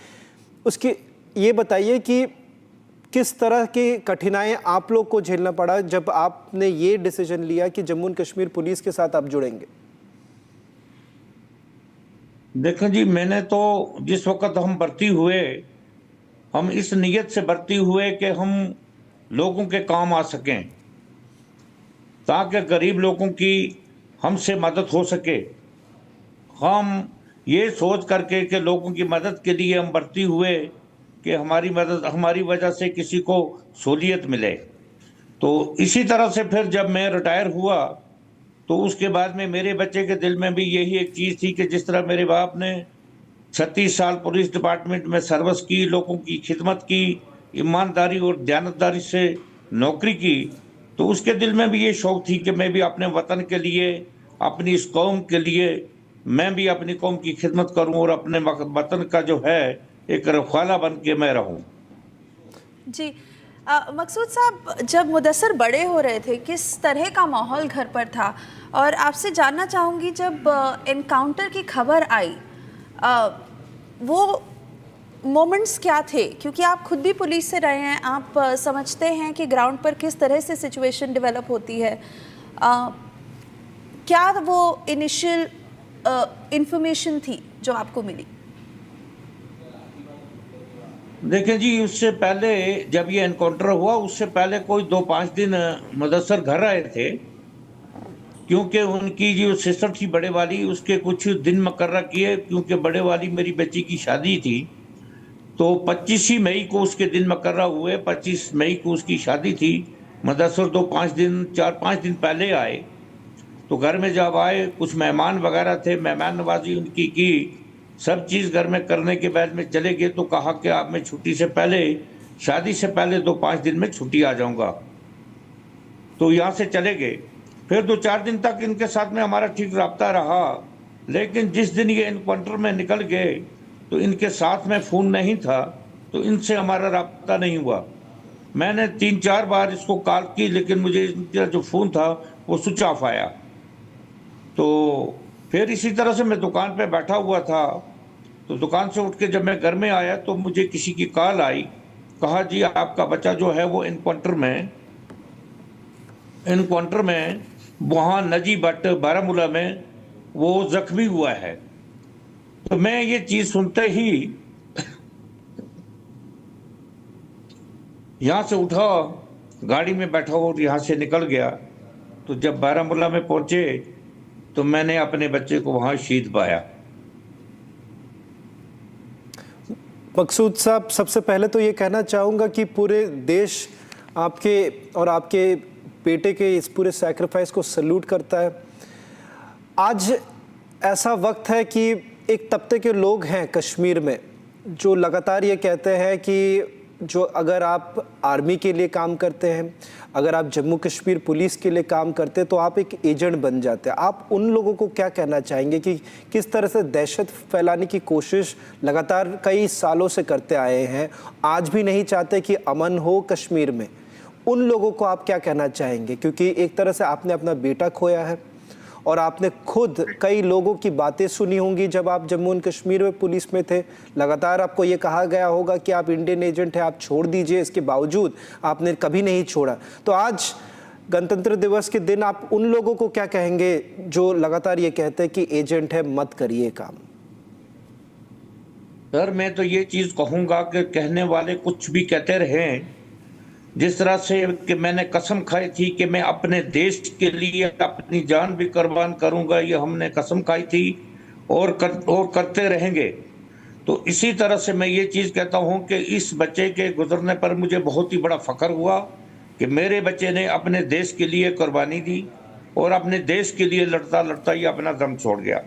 उसके ये बताइए कि किस तरह की कठिनाई आप लोग को झेलना पड़ा जब आपने ये डिसीजन लिया कि जम्मू एंड कश्मीर पुलिस के साथ आप जुड़ेंगे? देखें जी, मैंने तो जिस वक्त हम भर्ती हुए, हम इस नीयत से भर्ती हुए कि हम लोगों के काम आ सकें, ताकि गरीब लोगों की हमसे मदद हो सके। हम ये सोच करके कि लोगों की मदद के लिए हम भर्ती हुए कि हमारी वजह से किसी को सहूलियत मिले। तो इसी तरह से फिर जब मैं रिटायर हुआ तो उसके बाद में मेरे बच्चे के दिल में भी यही एक चीज़ थी कि जिस तरह मेरे बाप ने 36 साल पुलिस डिपार्टमेंट में सर्विस की, लोगों की खिदमत की, ईमानदारी और दयानतदारी से नौकरी की, तो उसके दिल में भी ये शौक थी कि मैं भी अपने वतन के लिए, अपनी इस कौम के लिए, मैं भी अपनी कौम की खिदमत करूं और अपने वतन का जो है एक रखवाला बन के मैं रहूं। जी मकसूद साहब, जब मुदस्सर बड़े हो रहे थे किस तरह का माहौल घर पर था? और आपसे जानना चाहूँगी, जब एनकाउंटर की खबर आई वो मोमेंट्स क्या थे? क्योंकि आप खुद भी पुलिस से रहे हैं, आप समझते हैं कि ग्राउंड पर किस तरह से सिचुएशन डेवलप होती है। क्या वो इनिशियल इंफॉर्मेशन थी जो आपको मिली? देखें जी, उससे पहले जब ये एनकाउंटर हुआ उससे पहले कोई 2-5 दिन मुदस्सर घर आए थे, क्योंकि उनकी जो सिस्टर थी बड़े वाली, उसके कुछ दिन मुकर्रर किए, क्योंकि बड़े वाली मेरी बच्ची की शादी थी। तो 25 मई को उसके दिन मुकर्रर हुए, 25 मई को उसकी शादी थी। मुदस्सर 4-5 दिन पहले आए। तो घर में जब आए, कुछ मेहमान वगैरह थे, मेहमान नवाजी उनकी की, सब चीज़ घर में करने के बाद में चले गए। तो कहा कि आप मैं छुट्टी से पहले, शादी से पहले 2-5 दिन में छुट्टी आ जाऊंगा। तो यहाँ से चले गए। फिर 2-4 दिन तक इनके साथ में हमारा ठीक रब्ता रहा, लेकिन जिस दिन ये एनकाउंटर में निकल गए तो इनके साथ में फ़ोन नहीं था, तो इनसे हमारा रब्ता नहीं हुआ। मैंने 3-4 बार इसको कॉल की, लेकिन मुझे इनका जो फ़ोन था वो स्विच ऑफ आया। तो फिर इसी तरह से मैं दुकान पे बैठा हुआ था, तो दुकान से उठ के जब मैं घर में आया तो मुझे किसी की कॉल आई, कहा जी आपका बच्चा जो है वो एनकाउंटर में वहाँ नजी बट बारामूला में वो जख्मी हुआ है। तो मैं ये चीज़ सुनते ही यहाँ से उठा, गाड़ी में बैठा और यहाँ से निकल गया। तो जब बारामूला में पहुँचे तो मैंने अपने बच्चे को वहाँ शहीद पाया। मकसूद साहब, सबसे पहले तो ये कहना चाहूँगा कि पूरे देश आपके और आपके बेटे के इस पूरे सैक्रिफाइस को सैल्यूट करता है। आज ऐसा वक्त है कि एक तबके के लोग हैं कश्मीर में जो लगातार ये कहते हैं कि जो अगर आप आर्मी के लिए काम करते हैं, अगर आप जम्मू कश्मीर पुलिस के लिए काम करते हैं तो आप एक एजेंट बन जाते हैं। आप उन लोगों को क्या कहना चाहेंगे कि किस तरह से दहशत फैलाने की कोशिश लगातार कई सालों से करते आए हैं, आज भी नहीं चाहते कि अमन हो कश्मीर में? उन लोगों को आप क्या कहना चाहेंगे? क्योंकि एक तरह से आपने अपना बेटा खोया है और आपने खुद कई लोगों की बातें सुनी होंगी जब आप जम्मू एंड कश्मीर में पुलिस में थे। लगातार आपको ये कहा गया होगा कि आप इंडियन एजेंट हैं, आप छोड़ दीजिए, इसके बावजूद आपने कभी नहीं छोड़ा। तो आज गणतंत्र दिवस के दिन आप उन लोगों को क्या कहेंगे जो लगातार ये कहते हैं कि एजेंट है, मत करिए काम? सर, मैं तो ये चीज़ कहूँगा कि कहने वाले कुछ भी कहते रहें। जिस तरह से कि मैंने कसम खाई थी कि मैं अपने देश के लिए अपनी जान भी कुर्बान करूंगा, ये हमने कसम खाई थी और करते रहेंगे। तो इसी तरह से मैं ये चीज़ कहता हूं कि इस बच्चे के गुजरने पर मुझे बहुत ही बड़ा फ़ख्र हुआ कि मेरे बच्चे ने अपने देश के लिए कुर्बानी दी और अपने देश के लिए लड़ता लड़ता ही अपना दम छोड़ गया।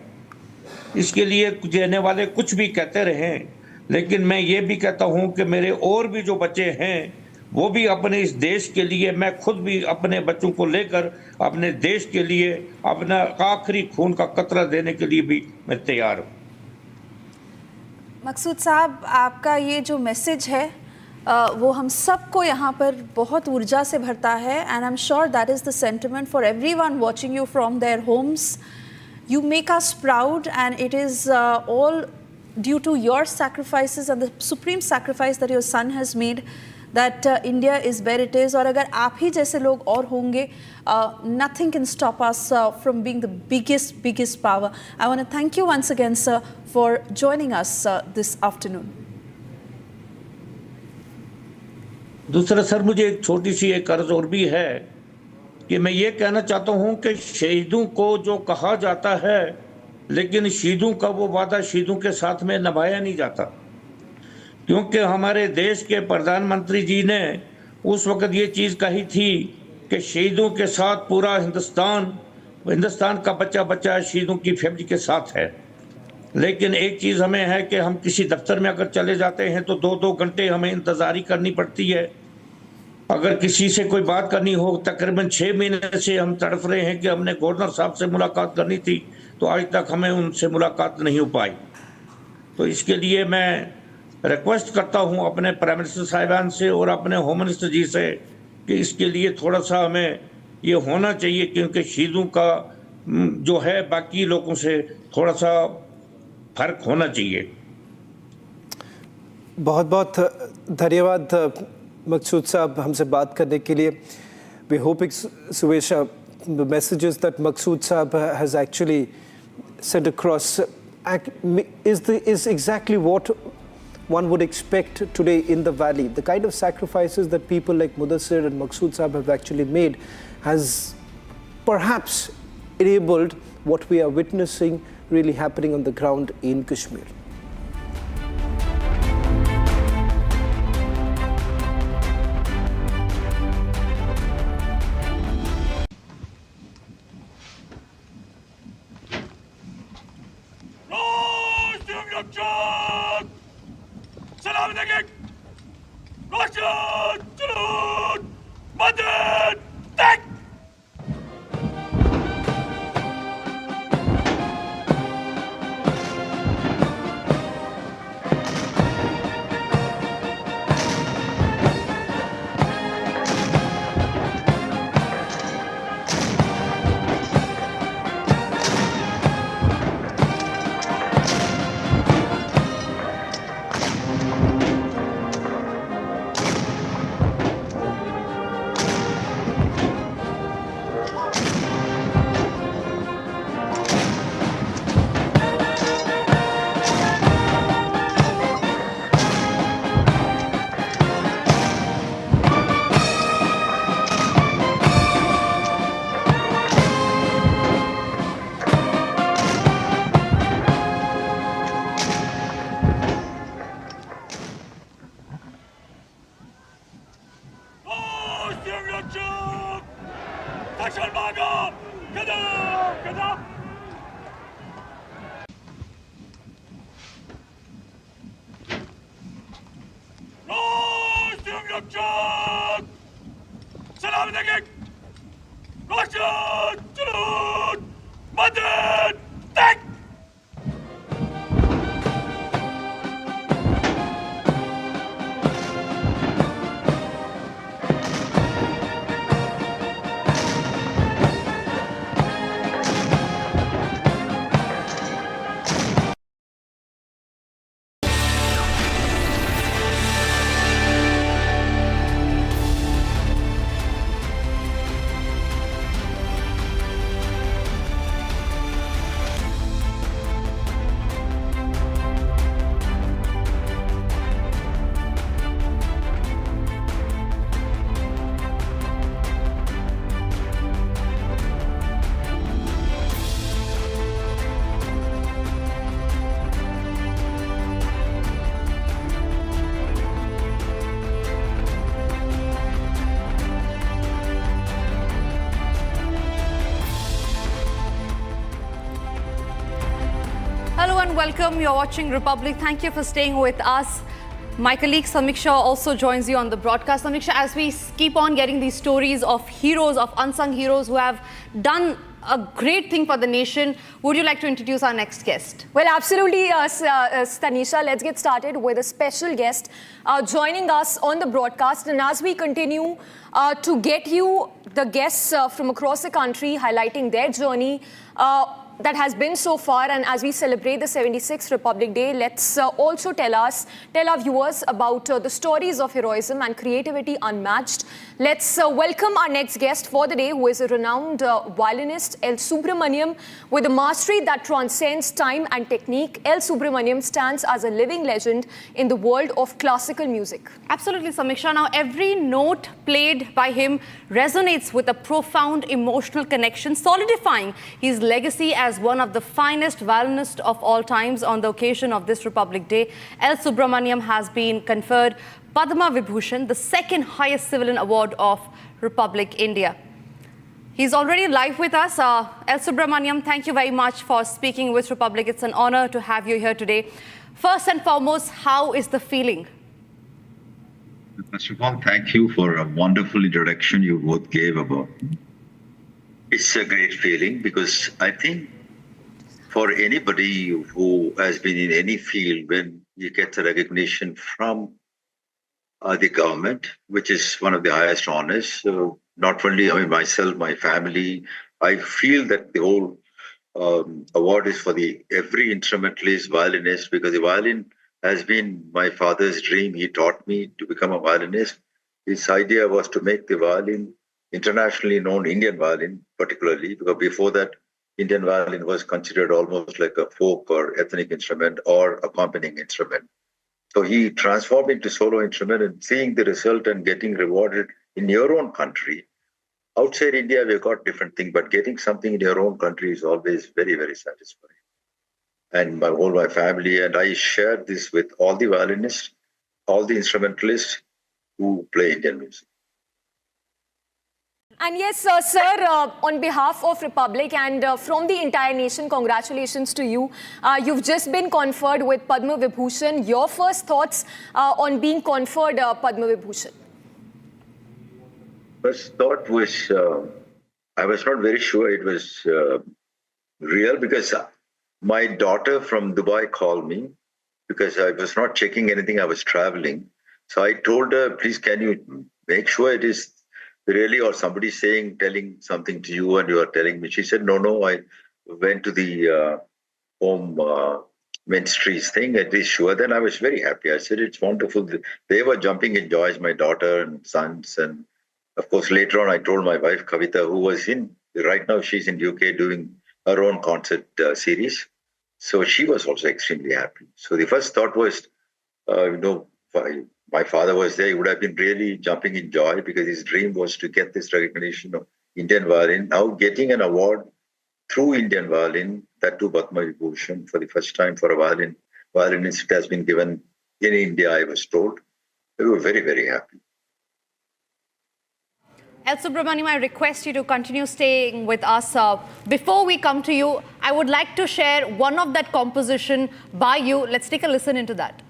इसके लिए कहने वाले कुछ भी कहते रहें, लेकिन मैं ये भी कहता हूं कि मेरे और भी जो बच्चे हैं वो भी अपने इस देश के लिए, मैं खुद भी अपने बच्चों को लेकर अपने देश के लिए अपना आखिरी खून का कतरा देने के लिए भी मैं तैयार हूं। मकसूद साहब, आपका ये जो मैसेज है वो हम सबको यहाँ पर बहुत ऊर्जा से भरता है, and I am sure that is the sentiment for everyone watching you from their homes. You make us proud, and it is all due to your sacrifices and the supreme sacrifice that your son has made that India is where it is. और अगर आप ही जैसे लोग और होंगे, nothing can stop us from being the biggest power. I want to thank you once again, sir, for joining us this afternoon. दूसरा sir, मुझे एक छोटी सी एक अर्ज और भी है कि मैं ये कहना चाहता हूं कि शहीदों को जो कहा जाता है, लेकिन शहीदों का वो वादा शहीदों के साथ में निभाया नहीं जाता, क्योंकि हमारे देश के प्रधानमंत्री जी ने उस वक्त ये चीज़ कही थी कि शहीदों के साथ पूरा हिंदुस्तान का बच्चा बच्चा शहीदों की फैमिली के साथ है। लेकिन एक चीज़ हमें है कि हम किसी दफ्तर में अगर चले जाते हैं तो 2-2 घंटे हमें इंतज़ारी करनी पड़ती है। अगर किसी से कोई बात करनी हो, तकरीबन 6 महीने से हम तड़फ रहे हैं कि हमने गवर्नर साहब से मुलाकात करनी थी, तो आज तक हमें उनसे मुलाकात नहीं हो पाई। तो इसके लिए मैं रिक्वेस्ट करता हूं अपने प्राइम मिनिस्टर साहिबान से और अपने होम मिनिस्टर जी से कि इसके लिए थोड़ा सा हमें ये होना चाहिए, क्योंकि शहीदों का जो है बाकी लोगों से थोड़ा सा फर्क होना चाहिए। बहुत बहुत धन्यवाद मकसूद साहब हमसे बात करने के लिए। वी होपिंग सुवेशा the messages that Maqsood Saab has actually sent across is exactly what one would expect today in the valley. The kind of sacrifices that people like Mudassir and Maqsood Saab have actually made has perhaps enabled what we are witnessing really happening on the ground in Kashmir. welcome. You're watching Republic. Thank you for staying with us. My colleague Samiksha also joins you on the broadcast. Samiksha, as we keep on getting these stories of heroes, of unsung heroes who have done a great thing for the nation, would you like to introduce our next guest? Well, absolutely, Tanisha. Let's get started with a special guest joining us on the broadcast. And as we continue to get you the guests from across the country highlighting their journey that has been so far, and as we celebrate the 76th Republic Day, let's also tell our viewers about the stories of heroism and creativity unmatched. Let's welcome our next guest for the day, who is a renowned violinist, L. Subramaniam, with a mastery that transcends time and technique. L. Subramaniam stands as a living legend in the world of classical music. Absolutely, Samiksha. Now, every note played by him resonates with a profound emotional connection, solidifying his legacy as one of the finest violinists of all times. On the occasion of this Republic Day, L. Subramaniam has been conferred Padma Vibhushan, the second highest civilian award of Republic India. He's already live with us. L. Subramaniam, thank you very much for speaking with Republic. It's an honor to have you here today. First and foremost, how is the feeling? First of all, thank you for a wonderful introduction you both gave about me. It's a great feeling because I think for anybody who has been in any field, when you get the recognition from the government, which is one of the highest honors, so not only myself, my family, I feel that the whole award is for every instrumentalist, violinist, because the violin has been my father's dream. He taught me to become a violinist. His idea was to make the violin internationally known, Indian violin particularly, because before that, Indian violin was considered almost like a folk or ethnic instrument or accompanying instrument. So he transformed into solo instrument, and seeing the result and getting rewarded in your own country. Outside India, we've got different things, but getting something in your own country is always very, very satisfying. And my family, and I share this with all the violinists, all the instrumentalists who play Indian music. And yes, sir, on behalf of Republic and from the entire nation, congratulations to you. You've just been conferred with Padma Vibhushan. Your first thoughts on being conferred Padma Vibhushan? First thought was, I was not very sure it was real, because my daughter from Dubai called me because I was not checking anything. I was traveling. So I told her, please, can you make sure it is really, or somebody telling something to you and you are telling me. She said, no, I went to the home ministries thing. It is sure. Then I was very happy. I said, it's wonderful. They were jumping in joy, my daughter and sons. And of course, later on, I told my wife, Kavita, who was right now she's in UK doing her own concert series. So she was also extremely happy. So the first thought was, my father was there, he would have been really jumping in joy, because his dream was to get this recognition of Indian violin. Now getting an award through Indian violin, that too Padma Vibhushan, for the first time for a violinist, it has been given in India, I was told. We were very, very happy. L. Subramaniam, I request you to continue staying with us. Before we come to you, I would like to share one of that composition by you. Let's take a listen into that.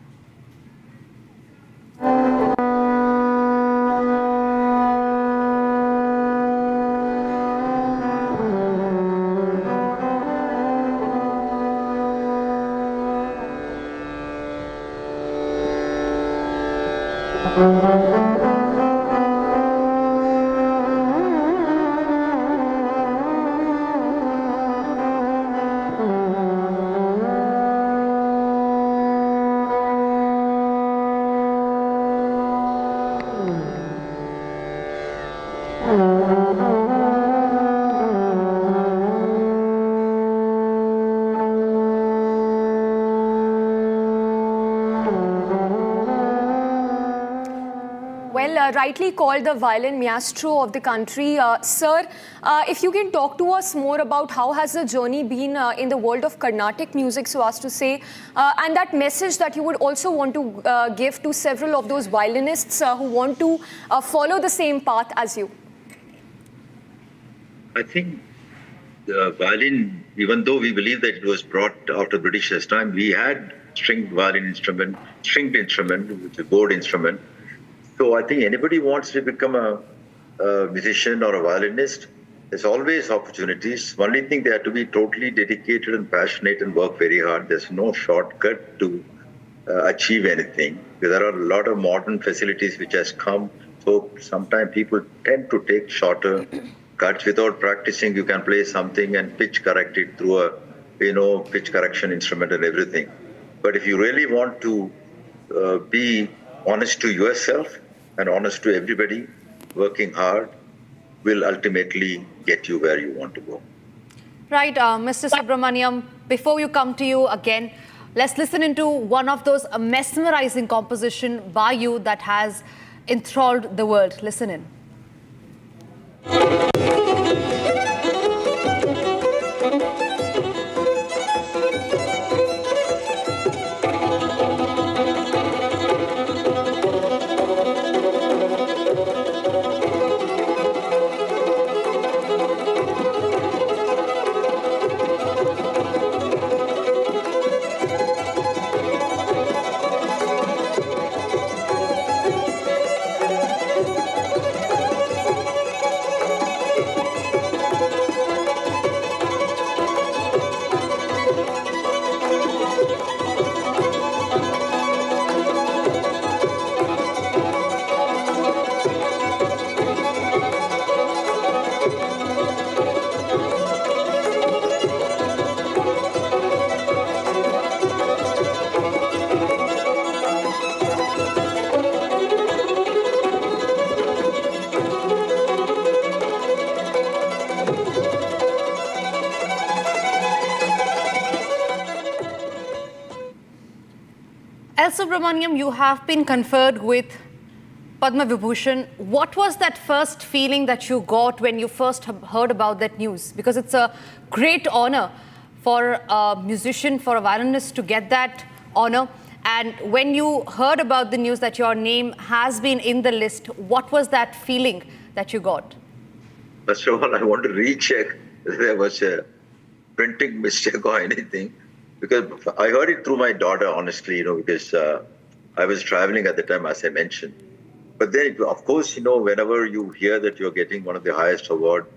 Rightly called the violin maestro of the country. Sir, if you can talk to us more about how has the journey been in the world of Carnatic music, so as to say, and that message that you would also want to give to several of those violinists who want to follow the same path as you. I think the violin even though we believe that it was brought after Britishers' time, we had stringed instrument, which is a board instrument. So I think anybody wants to become a musician or a violinist, there's always opportunities. Only thing, they have to be totally dedicated and passionate and work very hard. There's no shortcut to achieve anything. There are a lot of modern facilities which has come. So sometimes people tend to take shorter cuts. Without practicing, you can play something and pitch correct it through a pitch correction instrument and everything. But if you really want to be honest to yourself and honest to everybody, working hard will ultimately get you where you want to go. Right, Mr. Subramaniam, before you come to you again, let's listen into one of those mesmerizing composition by you that has enthralled the world. Listen in. Subramaniam, you have been conferred with Padma Vibhushan. What was that first feeling that you got when you first heard about that news? Because it's a great honor for a musician, for a violinist to get that honor. And when you heard about the news that your name has been in the list, what was that feeling that you got? First of all, I want to recheck if there was a printing mistake or anything. Because I heard it through my daughter, honestly, because I was traveling at the time, as I mentioned. But then, of course, whenever you hear that you're getting one of the highest awards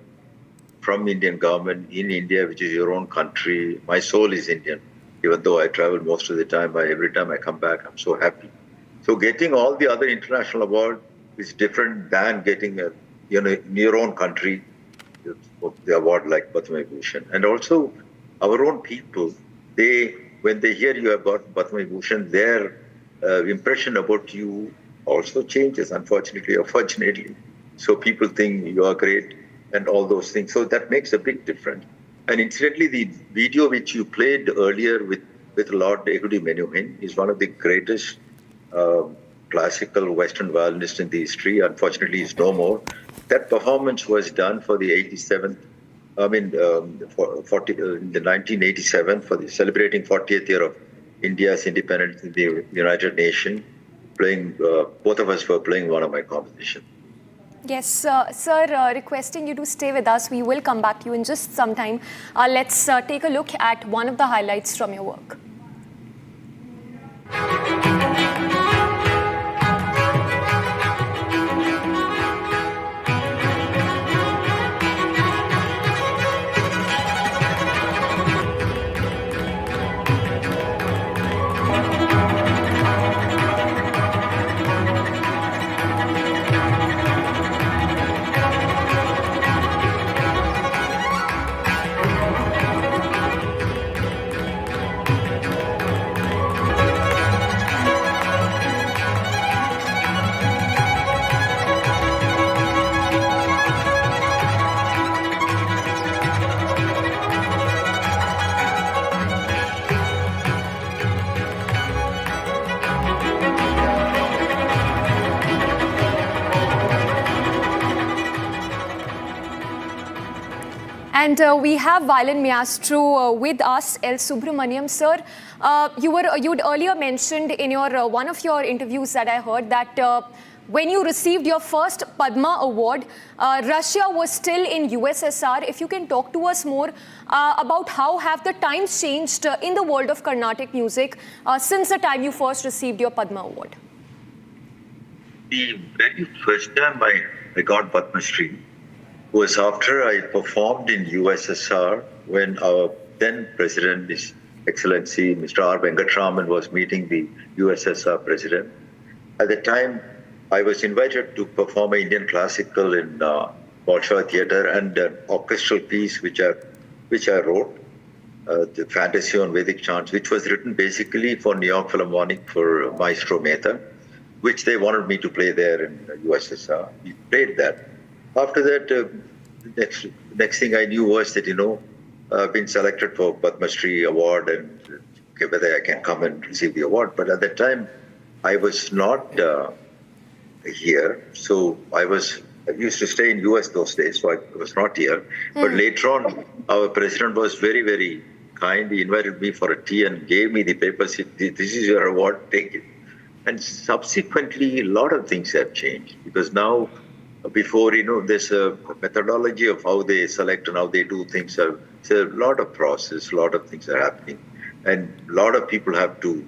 from Indian government in India, which is your own country, my soul is Indian. Even though I travel most of the time, every time I come back, I'm so happy. So getting all the other international awards is different than getting in your own country, the award like Padma Vibhushan. And also, our own people, when they hear you have got Padma Vibhushan, their impression about you also changes, unfortunately or fortunately. So people think you are great and all those things. So that makes a big difference. And incidentally, the video which you played earlier with Lord Ehudi Menuhin is one of the greatest classical Western violinists in the history. Unfortunately, he's no more. That performance was done for the 87th. in the 1987 for the celebrating 40th year of India's independence in the United Nations. Both of us were playing one of my compositions. Yes, sir, requesting you to stay with us. We will come back to you in just some time. Let's take a look at one of the highlights from your work. And we have violin maestro with us, L. Subramaniam. Sir, you'd earlier mentioned in your one of your interviews that I heard that when you received your first Padma Award, Russia was still in USSR. If you can talk to us more about how have the times changed in the world of Carnatic music since the time you first received your Padma Award. The very first time I got Padma Shri was after I performed in USSR when our then President, His Excellency Mr. R. Venkatraman, was meeting the USSR President. At the time, I was invited to perform an Indian classical in Bolshoi Theatre and an orchestral piece which I wrote, the Fantasy on Vedic Chants, which was written basically for New York Philharmonic for Maestro Mehta, which they wanted me to play there in USSR. We played that. After that, next thing I knew was that, I've been selected for Padma Shri Award and whether I can come and receive the award. But at that time, I was not here. So I used to stay in US those days, so I was not here. But later on, our president was very, very kind. He invited me for a tea and gave me the papers. This is your award, take it. And subsequently, a lot of things have changed because now, before, there's a methodology of how they select and how they do things. It's a lot of process, a lot of things are happening. And a lot of people have to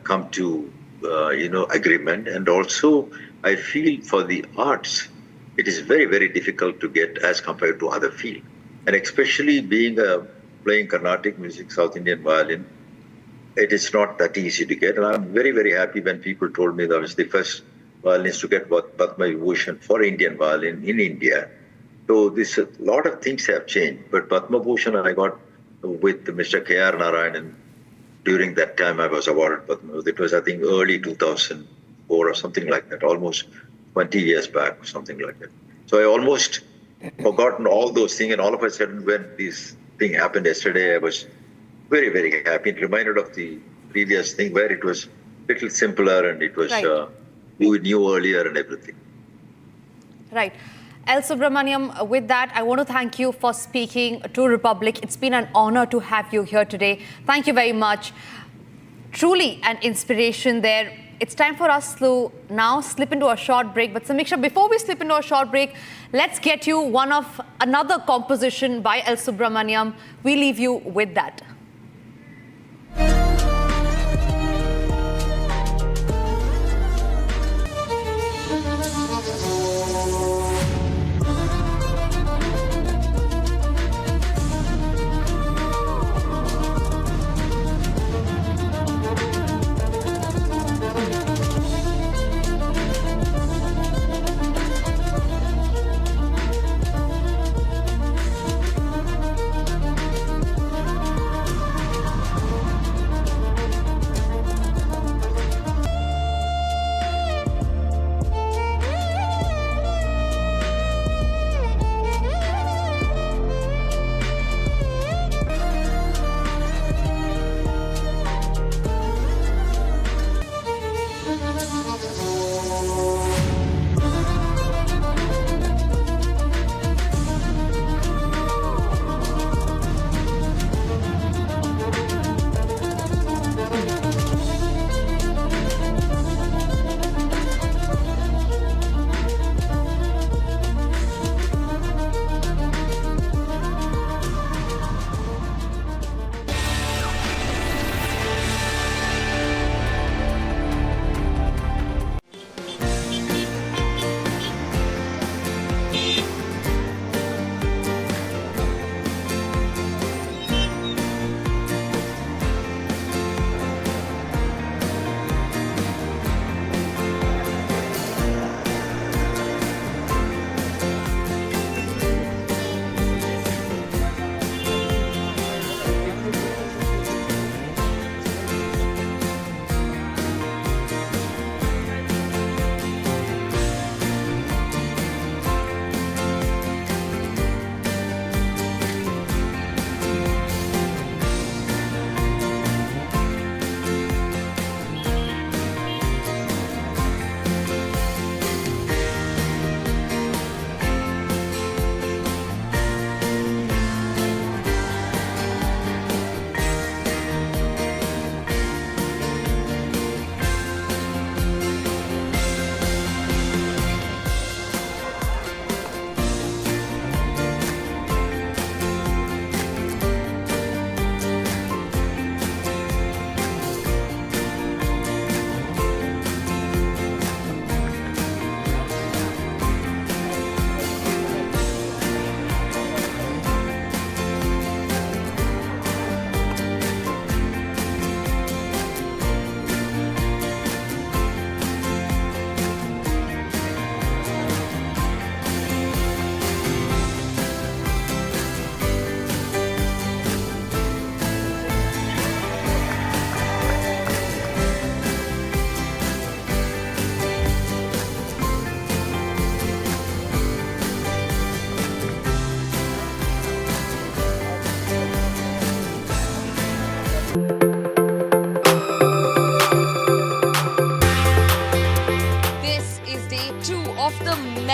come to, agreement. And also, I feel for the arts, it is very, very difficult to get as compared to other fields. And especially playing Carnatic music, South Indian violin, it is not that easy to get. And I'm very, very happy when people told me that I was the first violinist to get Padma Bhushan for Indian violin in India. So a lot of things have changed. But Padma Bhushan I got with Mr. K.R. Narayanan. During that time I was awarded Padma. It was, I think, early 2004 or something like that, almost 20 years back, something like that. So I almost forgotten all those things. And all of a sudden, when this thing happened yesterday, I was very, very happy. It reminded of the previous thing where it was a little simpler and it was you knew earlier and everything. Right. L. Subramaniam, with that, I want to thank you for speaking to Republic. It's been an honor to have you here today. Thank you very much. Truly an inspiration there. It's time for us to now slip into a short break. But Samiksha, before we slip into a short break, let's get you another composition by L. Subramaniam. We leave you with that.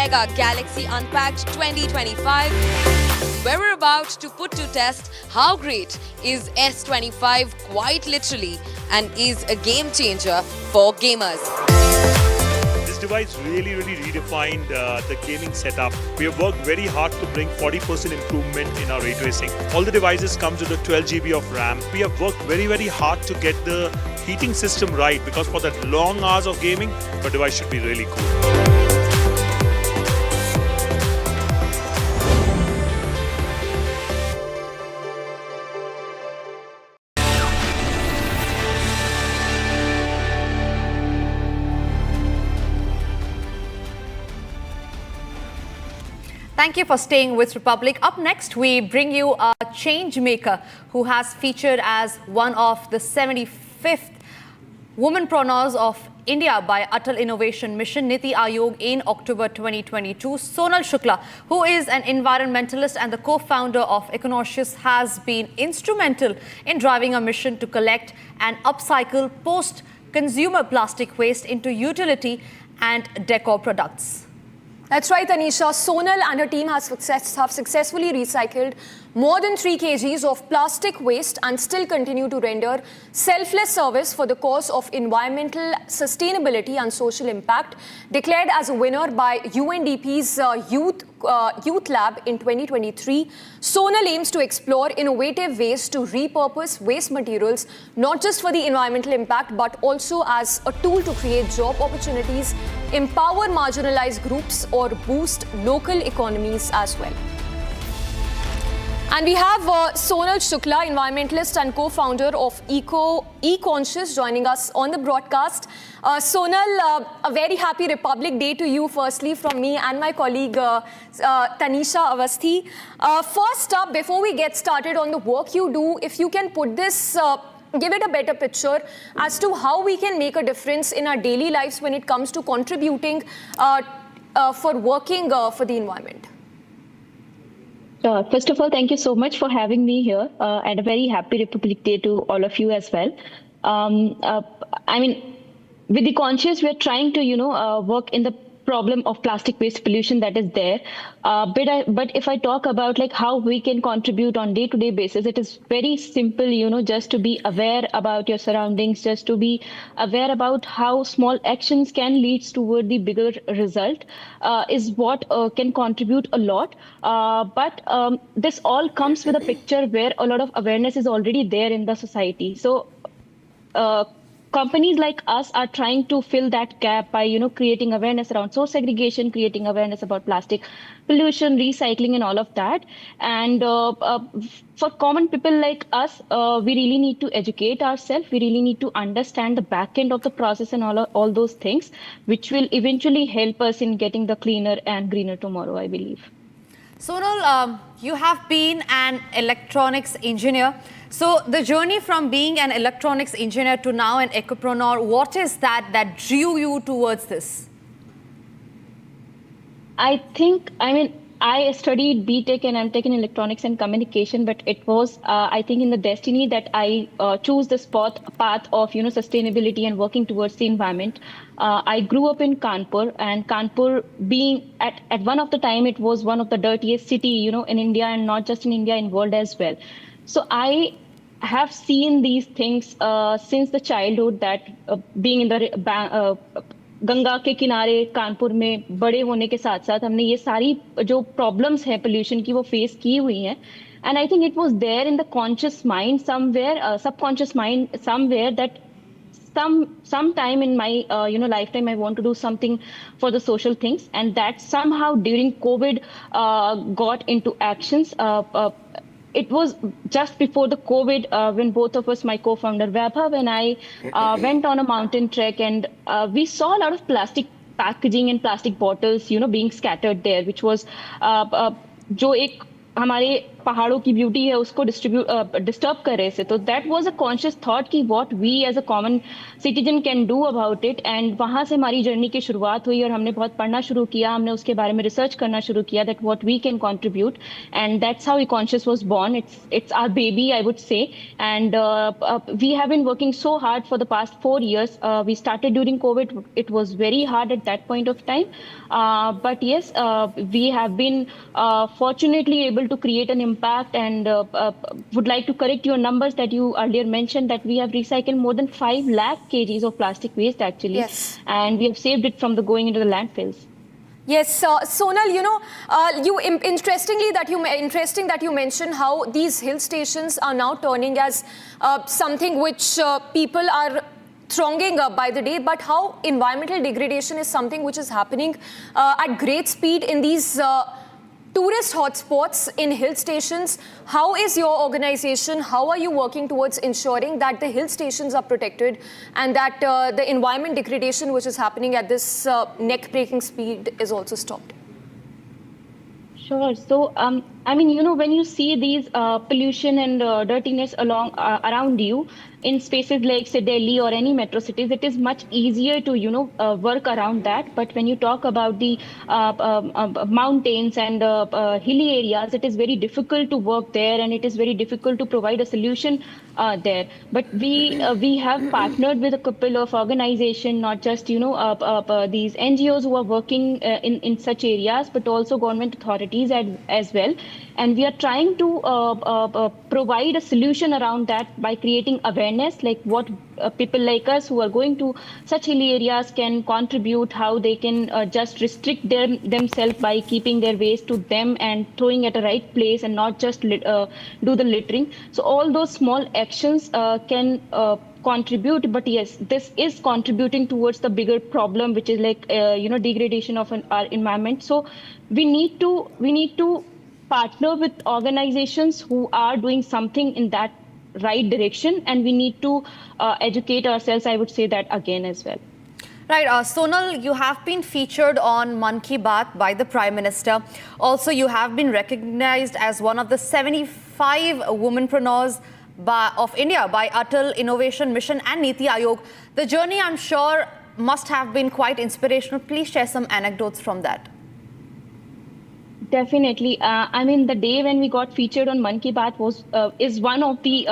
Mega Galaxy Unpacked 2025, where we're about to put to test how great is S25 quite literally and is a game changer for gamers. This device really redefined the gaming setup. We have worked very hard to bring 40% improvement in our ray tracing. All the devices comes with a 12 GB of RAM. We have worked very hard to get the heating system right, because for that long hours of gaming, the device should be really cool. Thank you for staying with Republic. Up next, we bring you a change maker who has featured as one of the 75th womanpreneurs of India by Atal Innovation Mission Niti Aayog in October 2022. Sonal Shukla, who is an environmentalist and the co-founder of Econoscious, has been instrumental in driving a mission to collect and upcycle post-consumer plastic waste into utility and decor products. That's right, Tanisha. Sonal and her team have successfully recycled more than 3 kgs of plastic waste and still continue to render selfless service for the cause of environmental sustainability and social impact. Declared as a winner by UNDP's Youth Lab in 2023, Sonal aims to explore innovative ways to repurpose waste materials, not just for the environmental impact, but also as a tool to create job opportunities, empower marginalized groups, or boost local economies as well. And we have Sonal Shukla, environmentalist and co-founder of Econoscious, joining us on the broadcast. Sonal, a very happy Republic Day to you, firstly, from me and my colleague Tanisha Awasthi. First up, before we get started on the work you do, if you can put this, give it a better picture as to how we can make a difference in our daily lives when it comes to contributing for working for the environment. First of all, thank you so much for having me here, and a very happy Republic Day to all of you as well. I mean, with Econoscious, we are trying to, work in the problem of plastic waste pollution that is there. But if I talk about like how we can contribute on day-to-day basis, it is very simple, just to be aware about your surroundings, just to be aware about how small actions can lead toward the bigger result is what can contribute a lot. But this all comes with a picture where a lot of awareness is already there in the society. So companies like us are trying to fill that gap by, creating awareness around source segregation, creating awareness about plastic pollution, recycling, and all of that. And for common people like us, we really need to educate ourselves. We really need to understand the back end of the process and all those things, which will eventually help us in getting the cleaner and greener tomorrow, I believe. Sonal, you have been an electronics engineer. So the journey from being an electronics engineer to now an ecopreneur, what is that drew you towards this? I studied BTech and MTech in electronics and communication, but it was, I think, in the destiny that I chose this path of, sustainability and working towards the environment. I grew up in Kanpur, and Kanpur being at one of the time, it was one of the dirtiest city, in India, and not just in India, in world as well. So I have seen these things since the childhood, that being in the Ganga के किनारे कानपुर में बड़े होने के साथ साथ हमने ये सारी जो प्रॉब्लम्स हैं पोल्यूशन की वो फेस की हुई हैं. And I think it was there in the conscious mind somewhere, subconscious mind somewhere, that sometime in my lifetime I want to do something for the social things, and that somehow during COVID got into actions. It was just before the COVID when both of us, my co-founder Vaibhav and I, went on a mountain trek, and we saw a lot of plastic packaging and plastic bottles, being scattered there, which was जो एक हमारे पहाड़ों की beauty है उसको disturb कर रहे थे. तो that was a conscious thought कि what we as a common citizen can do about it. And वहाँ से हमारी जर्नी की शुरुआत हुई और हमने बहुत पढ़ना शुरू किया, हमने उसके बारे में रिसर्च करना शुरू किया that what we can contribute. And that's how conscious was born. It's our baby, I would say. And we have been working so hard for the past 4 years. We started during COVID. It was very hard at that point of time. But yes, we have been fortunately able to create an impact, and would like to correct your numbers that you earlier mentioned, that we have recycled more than 5 lakh kgs of plastic waste actually. Yes. And we have saved it from the going into the landfills. Yes, Sonal, interesting that you mentioned how these hill stations are now turning as something which people are thronging by the day, but how environmental degradation is something which is happening at great speed in these tourist hotspots in hill stations. How is your organization, how are you working towards ensuring that the hill stations are protected and that the environment degradation which is happening at this neck-breaking speed is also stopped? Sure. So, when you see these pollution and dirtiness around you in spaces like, say, Delhi or any metro cities, it is much easier to, work around that. But when you talk about the mountains and hilly areas, it is very difficult to work there, and it is very difficult to provide a solution there. But we have partnered with a couple of organizations, not just, these NGOs who are working in such areas, but also government authorities as well. And we are trying to provide a solution around that by creating awareness, like what people like us who are going to such hilly areas can contribute, how they can just restrict themselves by keeping their waste to them and throwing at a right place and not just do the littering. So all those small actions can contribute, but yes, this is contributing towards the bigger problem, which is like degradation of our environment. So we need to partner with organizations who are doing something in that right direction, and we need to educate ourselves, I would say that again as well. Right, Sonal, you have been featured on Mann Ki Baat by the Prime Minister. Also, you have been recognized as one of the 75 womanpreneurs of India by Atal Innovation Mission and Niti Aayog. The journey, I'm sure, must have been quite inspirational. Please share some anecdotes from that. Definitely. The day when we got featured on Mann Ki Baat is one of the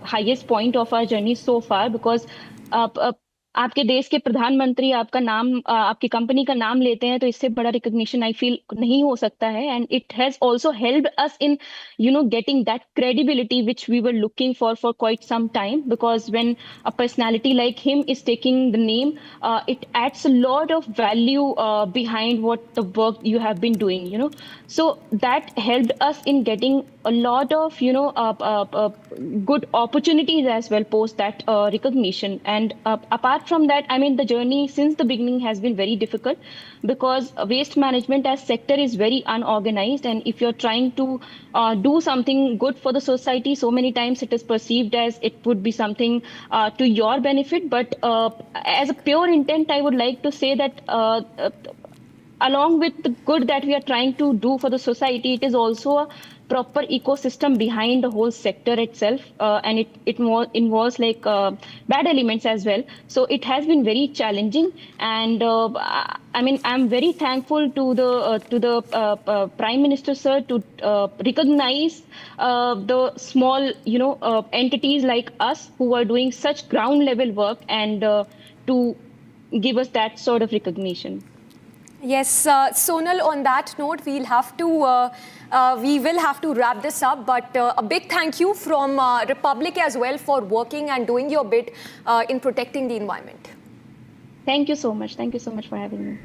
highest point of our journey so far, because आपके देश के प्रधानमंत्री आपका नाम, आपकी company का नाम लेते हैं, तो इससे बड़ा रिकॉग्निशन आई फील नहीं हो सकता है. And it has also helped us in getting that credibility which we were looking for quite some time, because when a personality like him is taking the name, it adds a lot of value behind what the work you have been doing, so that helped us in getting a lot of good opportunities as well post that recognition. And apart from that, the journey since the beginning has been very difficult, because waste management as sector is very unorganized, and if you're trying to do something good for the society, so many times it is perceived as it would be something to your benefit. But as a pure intent, I would like to say that along with the good that we are trying to do for the society, it is also a proper ecosystem behind the whole sector itself, and it involves like bad elements as well. So it has been very challenging, and I'm very thankful to the Prime Minister sir to recognize the small entities like us who are doing such ground level work, and to give us that sort of recognition. Yes, Sonal, on that note, we will have to wrap this up, but a big thank you from Republic as well for working and doing your bit in protecting the environment. Thank you so much. Thank you so much for having me.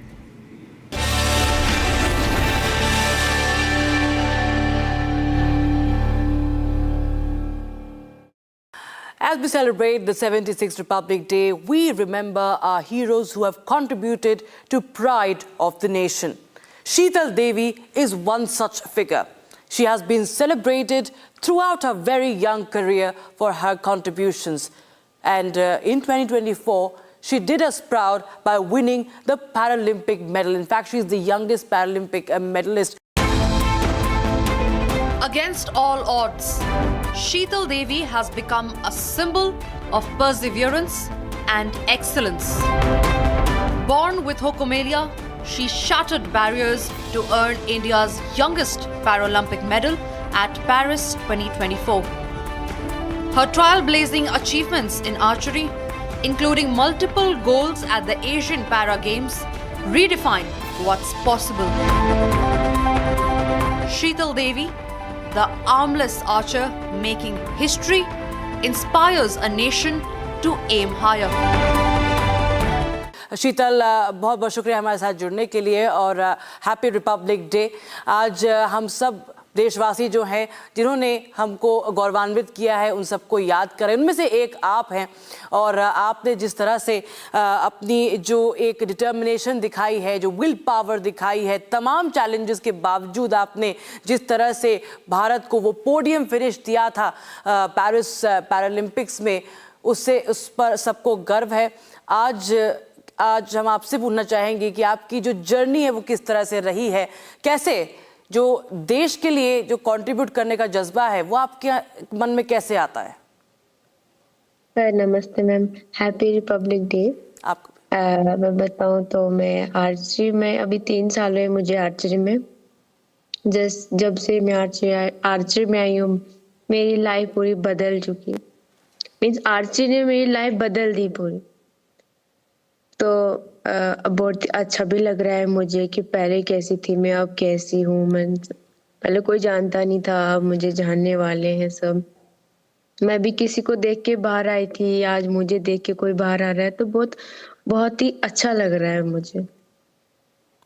As we celebrate the 76th Republic Day, we remember our heroes who have contributed to pride of the nation. Sheetal Devi is one such figure. She has been celebrated throughout her very young career for her contributions. And in 2024, she did us proud by winning the Paralympic medal. In fact, she is the youngest Paralympic medalist. Against all odds, Sheetal Devi has become a symbol of perseverance and excellence. Born with hocomelia, she shattered barriers to earn India's youngest Paralympic medal at Paris 2024. Her trailblazing achievements in archery, including multiple golds at the Asian Para Games, redefine what's possible. Sheetal Devi, the armless archer making history, inspires a nation to aim higher. शीतल, बहुत बहुत शुक्रिया हमारे साथ जुड़ने के लिए और happy Republic day. आज हम सब देशवासी जो हैं जिन्होंने हमको गौरवान्वित किया है उन सबको याद करें। उनमें से एक आप हैं और आपने जिस तरह से अपनी जो एक डिटर्मिनेशन दिखाई है, जो विल पावर दिखाई है, तमाम चैलेंजेस के बावजूद आपने जिस तरह से भारत को वो पोडियम फिनिश दिया था पेरिस पैरालंपिक्स में, उससे उस पर सबको गर्व है। आज हम आपसे पूछना चाहेंगे कि आपकी जो जर्नी है वो किस तरह से रही है, कैसे जो देश के लिए जो कंट्रीब्यूट करने का जज्बा है वो आपके मन में कैसे आता है? नमस्ते मैम, हैप्पी रिपब्लिक डे। मैं बताऊं तो मैं आर्चरी में अभी 3 साल हुए मुझे आर्चरी में। जब से मैं आर्चरी में आई हूँ मेरी लाइफ पूरी बदल चुकी। मीन्स आर्चरी ने मेरी लाइफ बदल दी पूरी। तो बहुत अच्छा भी लग रहा है मुझे कि पहले कैसी थी मैं, अब कैसी हूँ। मैं पहले कोई जानता नहीं था, अब मुझे जानने वाले हैं सब। मैं भी किसी को देख के बाहर आई थी, आज मुझे देख के कोई बाहर आ रहा है तो बहुत ही अच्छा लग रहा है मुझे।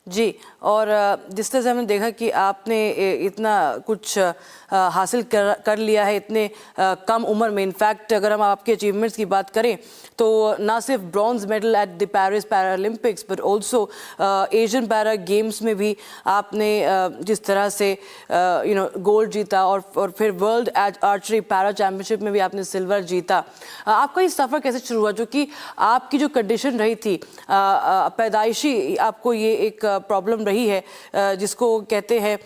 जी, और जिस तरह से हमने देखा कि आपने इतना कुछ हासिल कर लिया है इतने कम उम्र में। इनफैक्ट अगर हम आपके अचीवमेंट्स की बात करें तो ना सिर्फ bronze medal at the Paris Paralympics but also Asian para games में भी आपने जिस तरह से गोल्ड जीता और फिर वर्ल्ड आर्चरी पैरा चैम्पियनशिप में भी आपने सिल्वर जीता। आपका ये सफ़र कैसे शुरू हुआ, जो कि आपकी जो कंडीशन रही थी पैदाइशी, आपको ये एक प्रॉब्लम रही है जिसको कहते हैं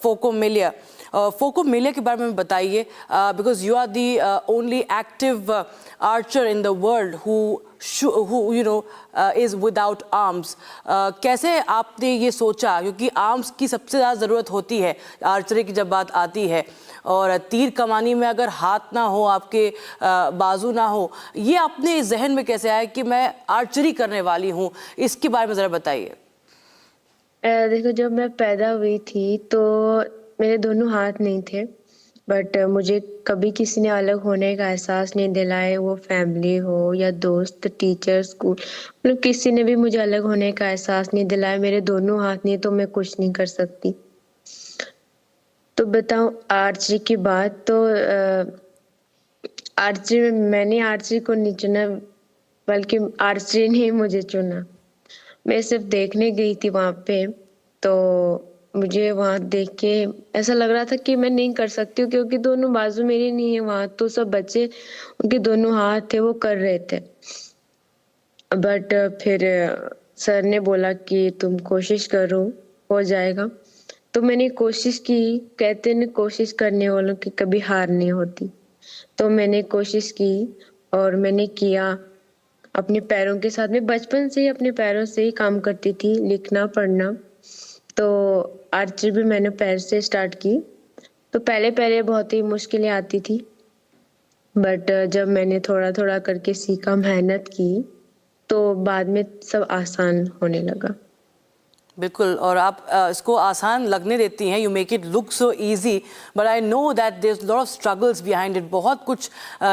फोकोमेलिया। फोकोमेलिया के बारे में बताइए, because you are the only active archer in the world who is without arms. कैसे आपने ये सोचा, क्योंकि आर्म्स की सबसे ज़्यादा ज़रूरत होती है आर्चरी की जब बात आती है, और तीर कमानी में अगर हाथ ना हो, आपके बाजू ना हो, ये अपने जहन में कैसे आया कि मैं आर्चरी करने वाली हूँ? इसके बारे में ज़रा बताइए। देखो, जब मैं पैदा हुई थी तो मेरे दोनों हाथ नहीं थे, बट मुझे कभी किसी ने अलग होने का एहसास नहीं दिलाया, वो फैमिली हो या दोस्त, टीचर, स्कूल, मतलब किसी ने भी मुझे अलग होने का एहसास नहीं दिलाया। मेरे दोनों हाथ नहीं तो मैं कुछ नहीं कर सकती। तो बताऊं आर्चरी की बात, तो आर्चरी में मैंने आर्चरी को नहीं चुना, बल्कि आर्चरी ने ही मुझे चुना। मैं सिर्फ देखने गई थी वहां पे, तो मुझे वहां देख के ऐसा लग रहा था कि मैं नहीं कर सकती हूँ, क्योंकि दोनों बाजू मेरी नहीं है। वहां तो सब बच्चे, उनके दोनों हाथ थे, वो कर रहे थे। बट फिर सर ने बोला कि तुम कोशिश करो, हो जाएगा। तो मैंने कोशिश की। कहते हैं कोशिश करने वालों की कभी हार नहीं होती। तो मैंने कोशिश की और मैंने किया अपने पैरों के साथ। मैं बचपन से ही अपने पैरों से ही काम करती थी, लिखना पढ़ना। तो आर्चरी भी मैंने पैर से स्टार्ट की। तो पहले बहुत ही मुश्किलें आती थी, बट जब मैंने थोड़ा थोड़ा करके सीखा, मेहनत की, तो बाद में सब आसान होने लगा। बिल्कुल, और आप इसको आसान लगने देती हैं, you make it look so easy, but I know that there is lot of struggles behind it. बहुत कुछ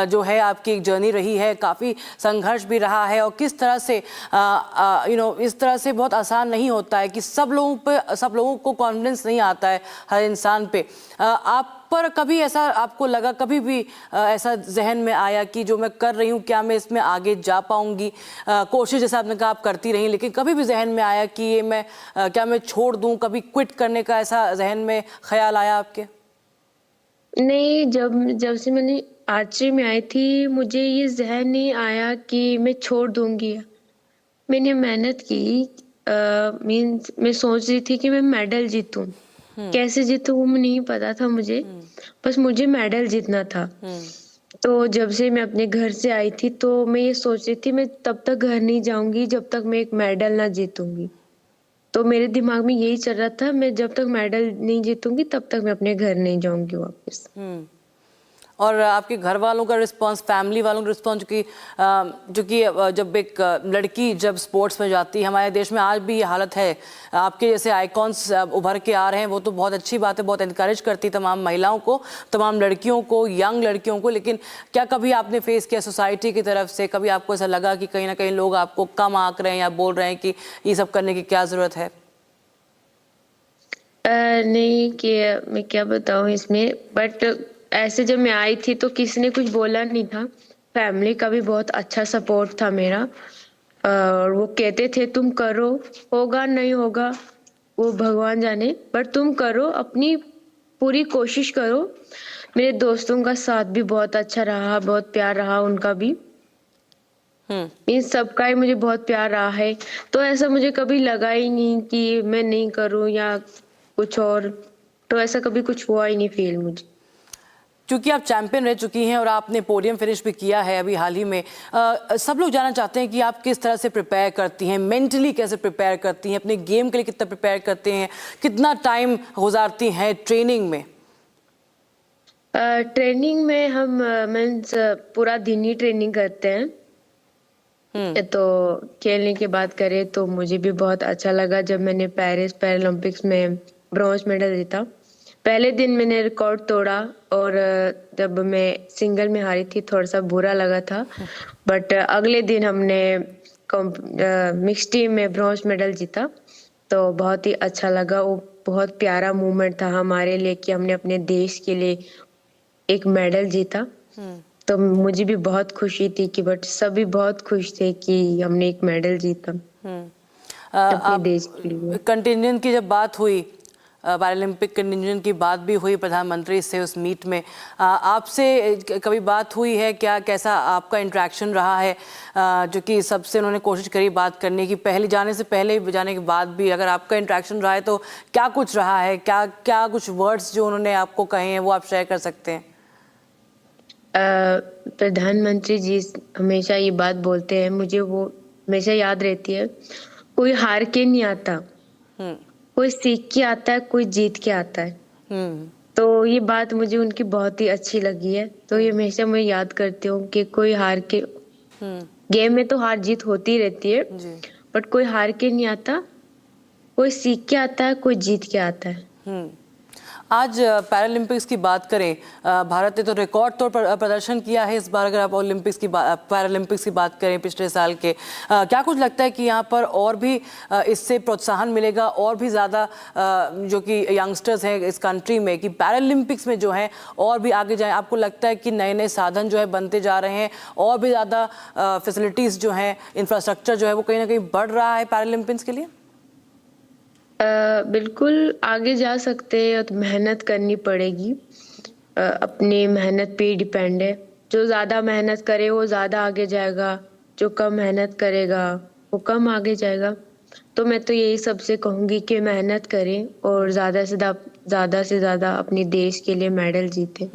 जो है आपकी एक जर्नी रही है, काफ़ी संघर्ष भी रहा है, और किस तरह से इस तरह से बहुत आसान नहीं होता है कि सब लोगों को कॉन्फिडेंस नहीं आता है हर इंसान पे। आप पर कभी ऐसा आपको लगा, कभी भी ऐसा जहन में आया कि जो मैं कर रही हूँ क्या मैं इसमें आगे जा पाऊँगी? कोशिश जैसे आपने कहा आप करती रही, लेकिन कभी भी जहन में आया कि ये मैं क्या मैं छोड़ दूँ, कभी क्विट करने का ऐसा जहन में ख्याल आया आपके? नहीं, जब से मैंने आर्चरी में आई थी मुझे ये जहन नहीं आया कि मैं छोड़ दूंगी। मैंने मेहनत की, मीन्स मैं सोच रही थी कि मैं मेडल जीतूं। कैसे जीतूं वो नहीं पता था मुझे, बस मुझे मेडल जीतना था। तो जब से मैं अपने घर से आई थी तो मैं ये सोच रही थी मैं तब तक घर नहीं जाऊंगी जब तक मैं एक मेडल ना जीतूंगी। तो मेरे दिमाग में यही चल रहा था, मैं जब तक मेडल नहीं जीतूंगी तब तक मैं अपने घर नहीं जाऊंगी वापस। और आपके घर वालों का रिस्पांस, फैमिली वालों का रिस्पांस, जो कि जब एक लड़की जब स्पोर्ट्स में जाती है, हमारे देश में आज भी ये हालत है, आपके जैसे आइकॉन्स उभर के आ रहे हैं, वो तो बहुत अच्छी बात है, बहुत एनकरेज करती तमाम महिलाओं को, तमाम लड़कियों को, यंग लड़कियों को। लेकिन क्या कभी आपने फेस किया सोसाइटी की तरफ से, कभी आपको ऐसा लगा कि कहीं ना कहीं लोग आपको कम आंक रहे हैं या बोल रहे हैं कि ये सब करने की क्या ज़रूरत है? नहीं, कि मैं क्या बताऊं इसमें, बट ऐसे जब मैं आई थी तो किसी ने कुछ बोला नहीं था। फैमिली का भी बहुत अच्छा सपोर्ट था मेरा, और वो कहते थे तुम करो, होगा नहीं होगा वो भगवान जाने, बट तुम करो, अपनी पूरी कोशिश करो। मेरे दोस्तों का साथ भी बहुत अच्छा रहा, बहुत प्यार रहा उनका भी। इन सबका ही मुझे बहुत प्यार रहा है, तो ऐसा मुझे कभी लगा ही नहीं कि मैं नहीं करूं या कुछ और, तो ऐसा कभी कुछ हुआ ही नहीं फील मुझे। क्योंकि आप चैंपियन रह चुकी हैं और आपने पोडियम फिनिश भी किया है अभी हाल ही में, सब लोग जानना चाहते हैं कि आप किस तरह से प्रिपेयर करती हैं, मेंटली कैसे प्रिपेयर करती हैं, अपने गेम के लिए कितना प्रिपेयर करते हैं, कितना टाइम गुजारती हैं ट्रेनिंग में? ट्रेनिंग में हम मीन्स पूरा दिन ही ट्रेनिंग करते हैं। तो खेलने की बात करें तो मुझे भी बहुत अच्छा लगा जब मैंने पेरिस पैरालंपिक्स में ब्रॉन्ज मेडल जीता। पहले दिन मैंने रिकॉर्ड तोड़ा, और जब मैं सिंगल में हारी थी थोड़ा सा बुरा लगा था, बट अगले दिन हमने मिक्स टीम में ब्रॉन्ज मेडल जीता, तो बहुत ही अच्छा लगा। वो बहुत प्यारा मूवमेंट था हमारे लिए कि हमने अपने देश के लिए एक मेडल जीता। तो मुझे भी बहुत खुशी थी कि, बट सभी बहुत खुश थे कि हमने एक मेडल जीता अपने देश के लिए। कंटिजेंट की जब बात हुई, पैरालंपिक कंटिजेंट की बात भी हुई प्रधानमंत्री से उस मीट में, आपसे कभी बात हुई है क्या? कैसा आपका इंटरेक्शन रहा है? जो कि सबसे उन्होंने कोशिश करी बात करने की, पहले जाने से पहले, जाने के बाद भी अगर आपका इंटरेक्शन रहा है तो क्या कुछ रहा है? क्या कुछ वर्ड्स जो उन्होंने आपको कहे हैं वो आप शेयर कर सकते हैं? प्रधानमंत्री जी हमेशा ये बात बोलते हैं, मुझे वो हमेशा याद रहती है, कोई हार के नहीं आता, कोई सीख के आता है, कोई जीत के आता है। तो ये बात मुझे उनकी बहुत ही अच्छी लगी है, तो ये हमेशा मैं याद करती हूँ कि कोई हार के, गेम में तो हार जीत होती रहती है, बट कोई हार के नहीं आता, कोई सीख के आता है, कोई जीत के आता है। आज पैरालंपिक्स की बात करें, भारत ने तो रिकॉर्ड तौर पर प्रदर्शन किया है इस बार। अगर आप पैरालंपिक्स की बात करें पिछले साल के, क्या कुछ लगता है कि यहाँ पर और भी इससे प्रोत्साहन मिलेगा, और भी ज़्यादा जो कि यंगस्टर्स हैं इस कंट्री में, कि पैरालंपिक्स में जो है और भी आगे जाएं? आपको लगता है कि नए नए साधन जो है बनते जा रहे हैं, और भी ज़्यादा फैसिलिटीज़ जो हैं, इंफ्रास्ट्रक्चर जो है वो कहीं ना कहीं बढ़ रहा है पैरालंपिक्स के लिए? बिल्कुल आगे जा सकते हैं, तो मेहनत करनी पड़ेगी। अपनी मेहनत पे डिपेंड है, जो ज्यादा मेहनत करे वो ज्यादा आगे जाएगा, जो कम मेहनत करेगा वो कम आगे जाएगा। तो मैं तो यही सबसे कहूंगी कि मेहनत करें और ज्यादा से ज्यादा अपने देश के लिए मेडल जीते।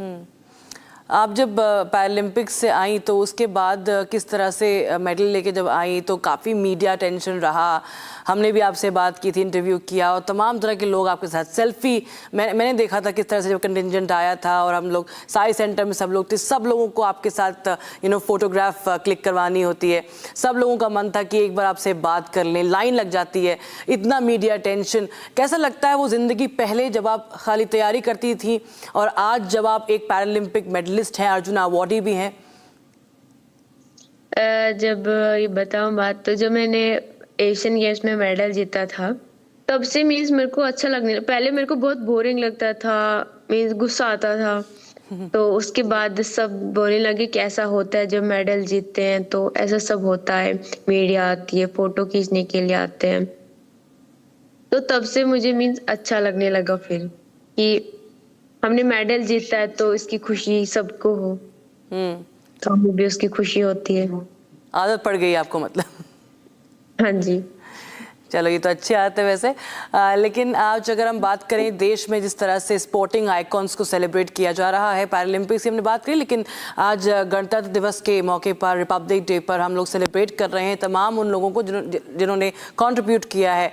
आप जब पैरालंपिक्स से आई तो उसके बाद किस तरह से मेडल लेके जब आई तो काफ़ी मीडिया टेंशन रहा, हमने भी आपसे बात की थी, इंटरव्यू किया, और तमाम तरह के लोग आपके साथ सेल्फी, मैंने देखा था किस तरह से जब कंटिजेंट आया था और हम लोग साई सेंटर में सब लोग थे, सब लोगों को आपके साथ फोटोग्राफ क्लिक करवानी होती है, सब लोगों का मन था कि एक बार आपसे बात कर लें, लाइन लग जाती है, इतना मीडिया टेंशन। कैसा लगता है वो ज़िंदगी पहले जब आप खाली तैयारी करती थी और आज जब आप एक पैरालंपिक मेडलिस्ट हैं, अर्जुन अवार्डी भी हैं? जब ये बताऊं बात, तो जब मैंने एशियन गेम्स में मेडल जीता था तब से मीन्स मेरे को अच्छा लगने, पहले मेरे को बहुत बोरिंग लगता था, मीन्स गुस्सा आता था, तो उसके बाद सब बोलने लगे कि ऐसा होता है जब मेडल जीतते हैं, तो ऐसा सब होता है, मीडिया आती है, फोटो खींचने के लिए आते हैं। तो तब से मुझे मीन्स अच्छा लगने लगा फिर कि हमने मेडल जीता है तो इसकी खुशी सबको हो, तो हमें भी उसकी खुशी होती है। आदत पड़ गई आपको मतलब? हाँ जी। चलो ये तो अच्छी आदत है वैसे। लेकिन आज अगर हम बात करें देश में जिस तरह से स्पोर्टिंग आइकॉन्स को सेलिब्रेट किया जा रहा है, पैरालंपिक्स की हमने बात करी, लेकिन आज गणतंत्र दिवस के मौके पर, रिपब्लिक डे पर हम लोग सेलिब्रेट कर रहे हैं तमाम उन लोगों को जिन्होंने कंट्रीब्यूट किया है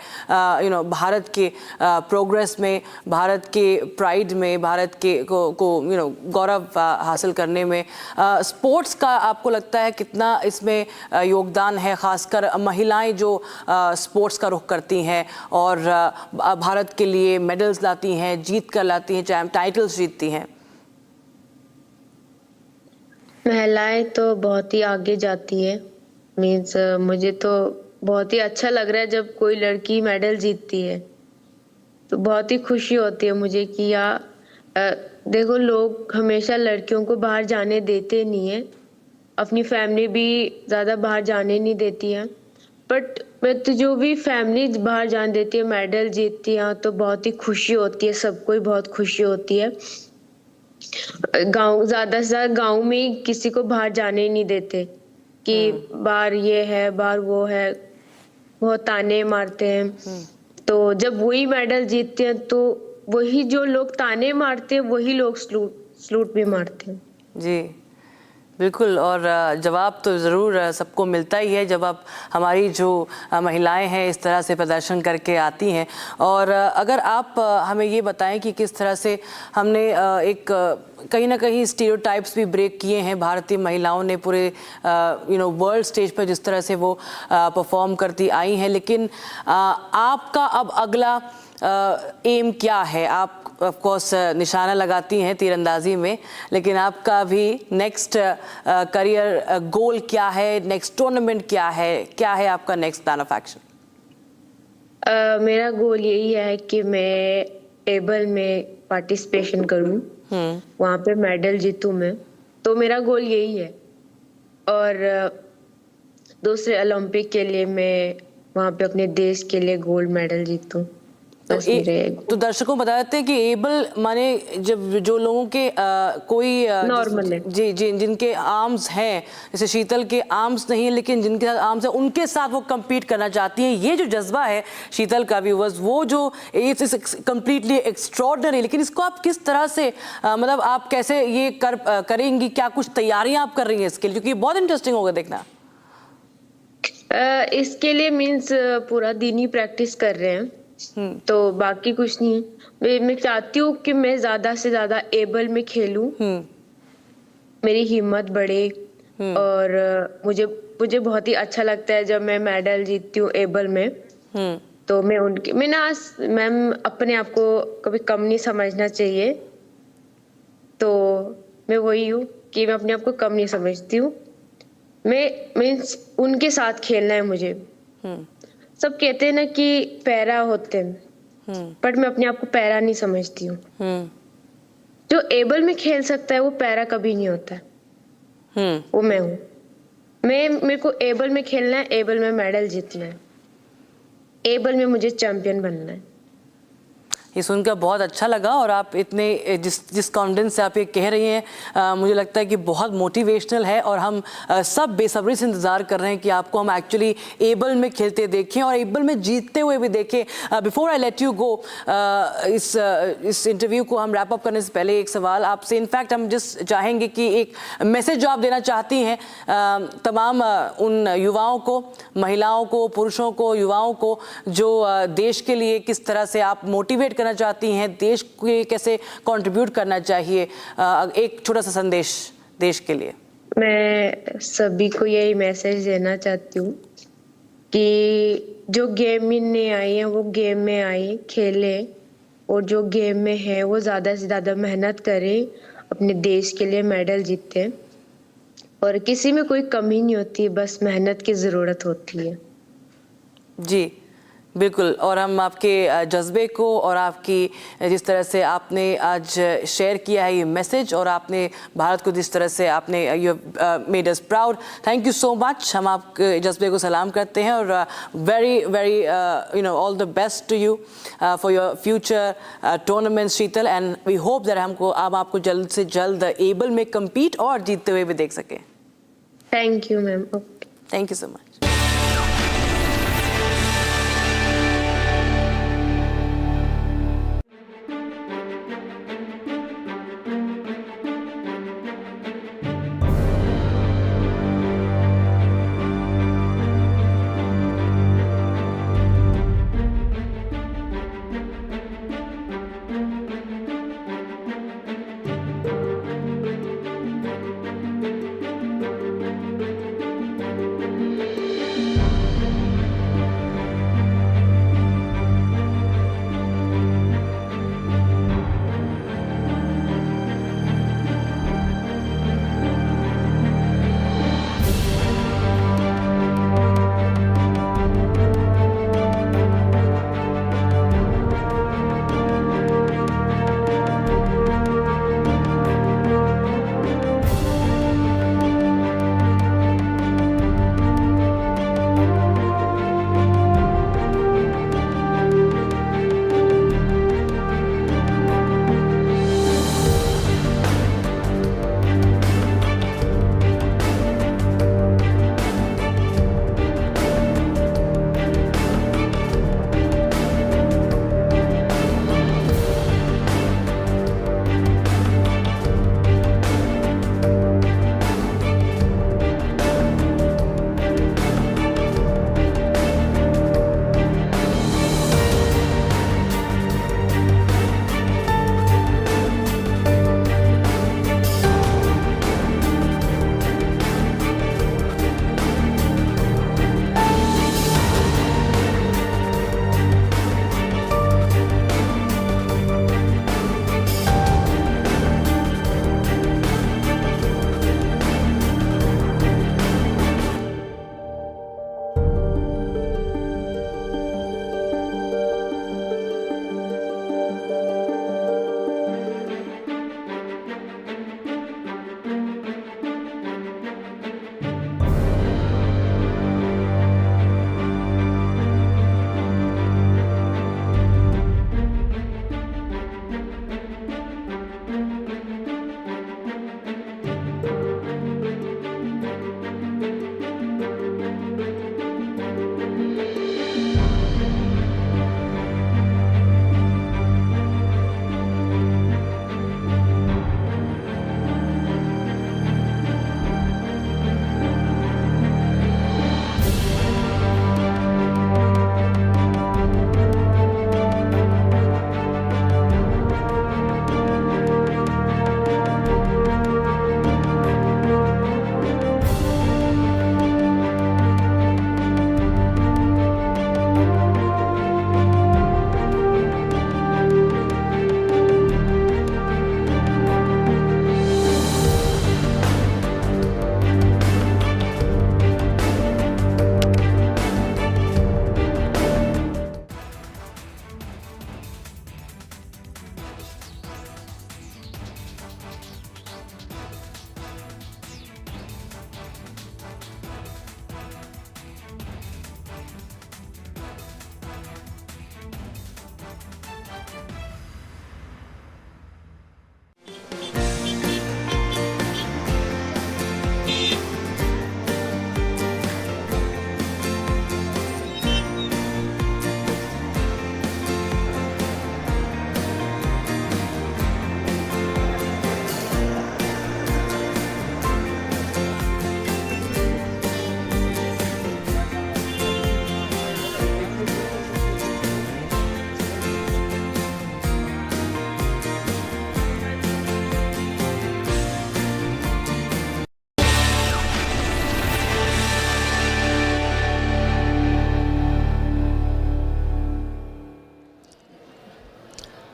भारत के प्रोग्रेस में, भारत के प्राइड में, भारत के को गौरव हासिल करने में। स्पोर्ट्स का आपको लगता है कितना इसमें योगदान है, खासकर महिलाएं जो स्पोर्ट्स का रुख करती हैं और भारत के लिए मेडल्स लाती हैं, जीत कर लाती हैं, टाइटल्स जीतती हैं? महिलाएं तो बहुत ही आगे जाती है। मीन्स मुझे तो बहुत ही अच्छा लग रहा है जब कोई लड़की मेडल जीतती है, तो बहुत ही खुशी होती है मुझे कि देखो लोग हमेशा लड़कियों को बाहर जाने देते नहीं है, अपनी फैमिली भी ज़्यादा बाहर जाने नहीं देती है, बट तो जो भी फैमिली बाहर जाने देती है, मेडल जीतती है, तो बहुत ही खुशी होती है, सबको ही बहुत खुशी होती है। गांव ज़्यादा से ज़्यादा गांव में ही किसी को बाहर जाने नहीं देते कि बाहर ये है, बाहर वो है, बहुत ताने मारते हैं। तो जब वही मेडल जीतते हैं तो वही जो लोग ताने मारते हैं वही लोग सलूट भी मारते हैं। जी बिल्कुल, और जवाब तो ज़रूर सबको मिलता ही है जब आप हमारी जो महिलाएं हैं इस तरह से प्रदर्शन करके आती हैं। और अगर आप हमें ये बताएं कि किस तरह से हमने एक कहीं ना कहीं स्टीरियोटाइप्स भी ब्रेक किए हैं भारतीय महिलाओं ने पूरे वर्ल्ड स्टेज पर जिस तरह से वो परफॉर्म करती आई हैं, लेकिन आपका अब अगला एम क्या है? आप ऑफ कोर्स निशाना लगाती हैं तीरंदाजी में, लेकिन आपका भी नेक्स्ट करियर गोल क्या है, नेक्स्ट टूर्नामेंट क्या है आपका नेक्स्ट प्लान ऑफ एक्शन? मेरा गोल यही है कि मैं टेबल में पार्टिसिपेशन करूं, वहां पे मेडल जीतूं मैं, तो मेरा गोल यही है। और दूसरे ओलंपिक के लिए मैं वहां पे अपने देश के लिए गोल्ड मेडल जीतूं। तो दर्शकों बता देते हैं कि एबल माने जब जो लोगों के कोई नॉर्मल है, जी जिनके आर्म्स हैं, जैसे शीतल के आर्म्स नहीं है लेकिन जिनके साथ आर्म्स है उनके साथ वो कम्पीट करना चाहती हैं। ये जो जज्बा है शीतल का व्यूअर्स, वो जो इट्स कम्प्लीटली एक्स्ट्रॉर्डनरी। लेकिन इसको आप किस तरह से मतलब आप कैसे ये करेंगी? क्या कुछ तैयारियां आप कर रही हैं इसके लिए? क्योंकि बहुत इंटरेस्टिंग होगा देखना। इसके लिए मीन्स पूरा दिन ही प्रैक्टिस कर रहे हैं, तो बाकी कुछ नहीं। मैं चाहती हूँ कि मैं ज्यादा से ज्यादा एबल में खेलूं, मेरी हिम्मत बढ़े, और मुझे बहुत ही अच्छा लगता है जब मैं मेडल जीतती हूँ एबल में। तो मैम अपने आप को कभी कम नहीं समझना चाहिए, तो मैं वही हूँ कि मैं अपने आप को कम नहीं समझती हूँ। मीन्स उनके साथ खेलना है मुझे। सब कहते हैं ना कि पैरा होते हैं, बट मैं अपने आप को पैरा नहीं समझती हूँ। जो एबल में खेल सकता है वो पैरा कभी नहीं होता है। वो मैं हूँ। मेरे को एबल में खेलना है, एबल में मेडल जीतना है, एबल में मुझे चैंपियन बनना है। ये सुनकर बहुत अच्छा लगा, और आप इतने जिस कॉन्फिडेंस से आप ये कह रही हैं मुझे लगता है कि बहुत मोटिवेशनल है, और हम सब बेसब्री से इंतज़ार कर रहे हैं कि आपको हम एक्चुअली एबल में खेलते देखें और एबल में जीतते हुए भी देखें। Before I let you go, इस इंटरव्यू को हम रैप अप करने से पहले एक सवाल आपसे, इनफैक्ट हम जिस चाहेंगे कि एक मैसेज जो आप देना चाहती हैं तमाम उन युवाओं को, महिलाओं को, पुरुषों को, युवाओं को जो देश के लिए किस तरह से आप मोटिवेट करना चाहती हैं, देश को कैसे कंट्रीब्यूट करना चाहिए, एक छोटा सा संदेश देश के लिए। मैं सभी को यही मैसेज देना चाहती हूँ कि जो गेम में आई है वो गेम में आई खेले, और जो गेम में है वो ज़्यादा से ज़्यादा मेहनत करें, अपने देश के लिए मेडल जीते। और किसी में कोई कमी नहीं होती, बस मेहनत की ज़रूरत होती है। जी बिल्कुल, और हम आपके जज्बे को और आपकी जिस तरह से आपने आज शेयर किया है ये मैसेज, और आपने भारत को जिस तरह से आपने you made us proud, thank you so much. हम आपके जज्बे को सलाम करते हैं, और very all the best to you for your future tournament Sheetal, and we hope that हम आपको जल्द से जल्द एबल में कम्पीट और जीतते हुए भी देख सकें। Thank you ma'am. Thank you so much.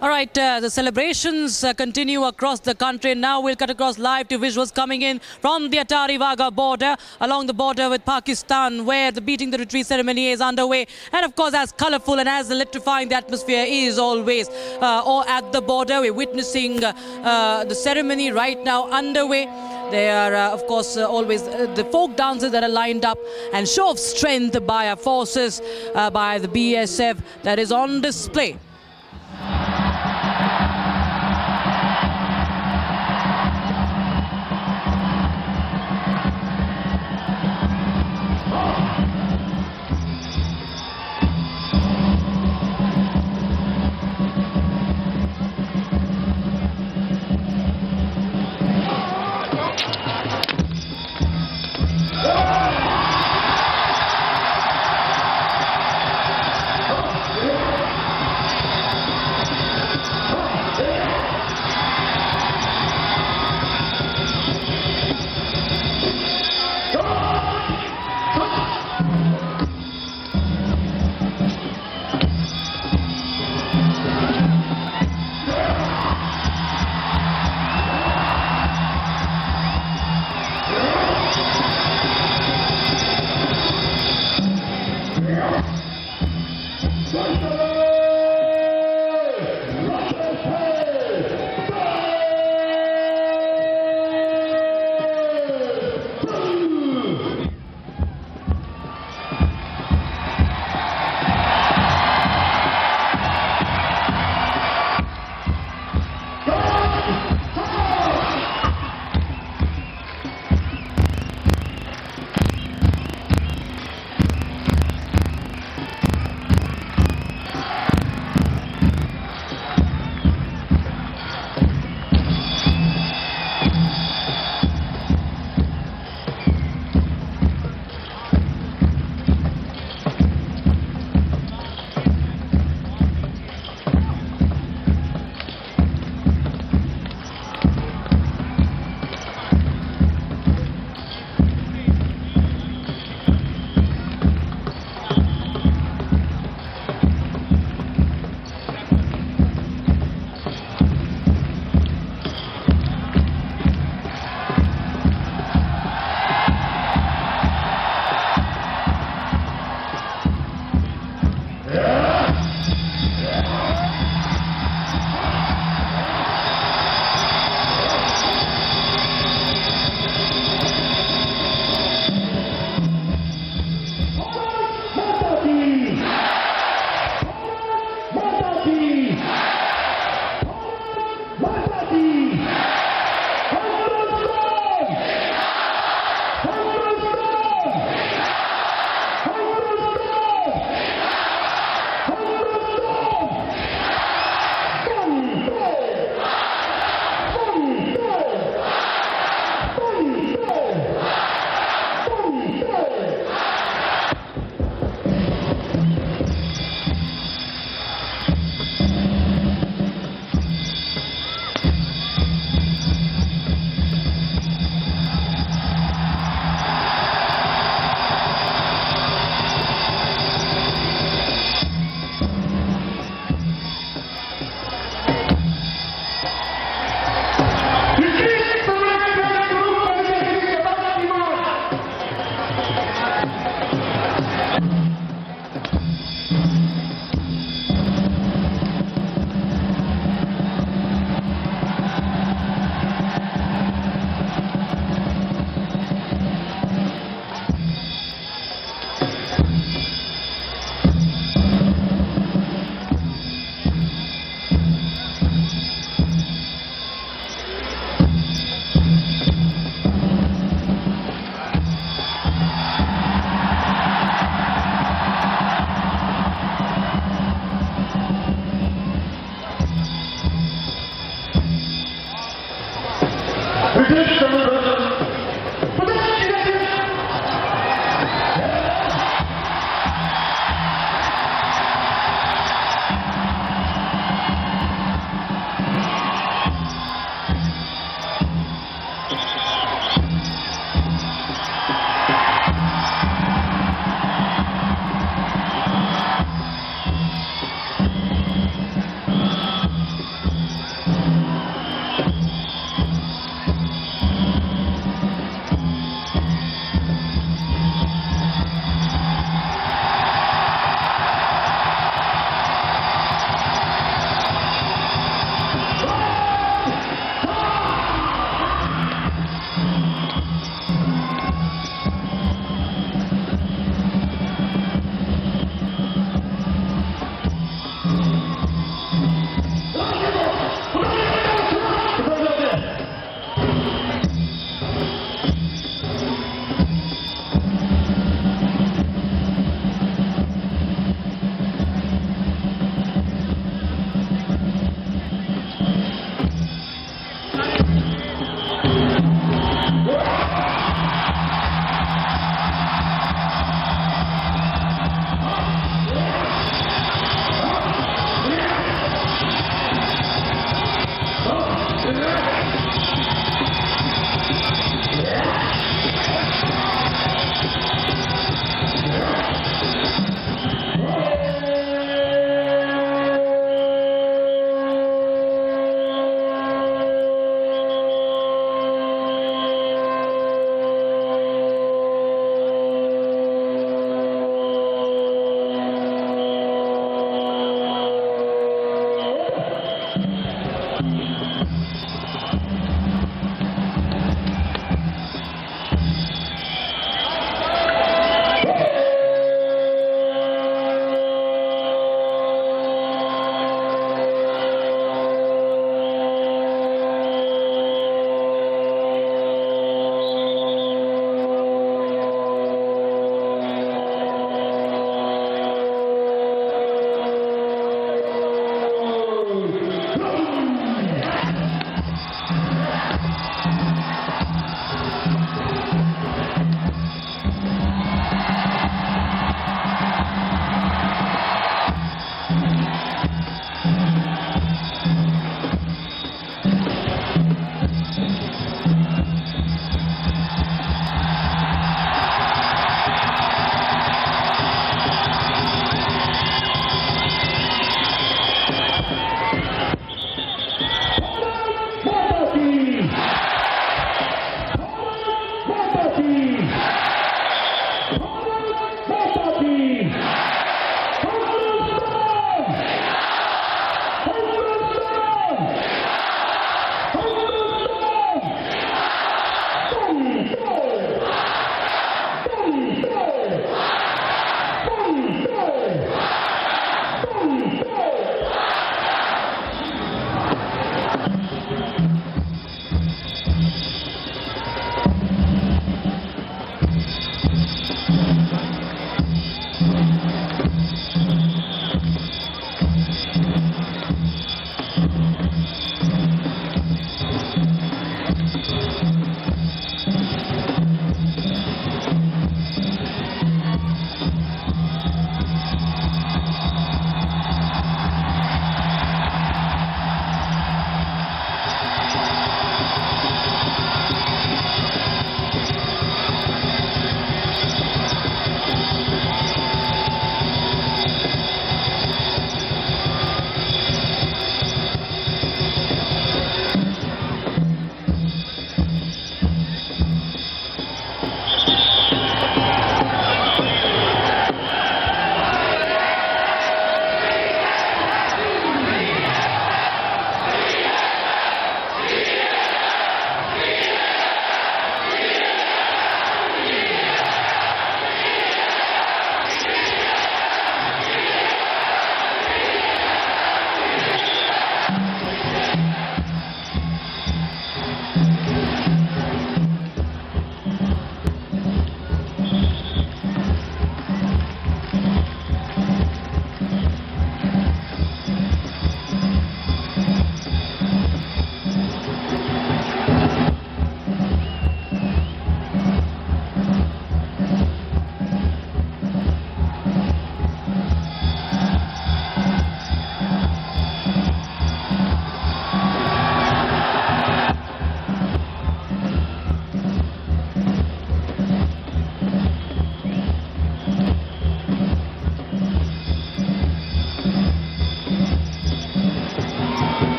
All right, the celebrations continue across the country. Now we'll cut across live to visuals coming in from the Atari Wagah border, along the border with Pakistan, where the beating the retreat ceremony is underway. And of course, as colourful and as electrifying the atmosphere is always, or at the border, we're witnessing the ceremony right now underway. There are, of course, always the folk dances that are lined up, and show of strength by our forces, by the BSF, that is on display.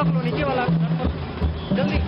आप लोग नीचे वाला जल्दी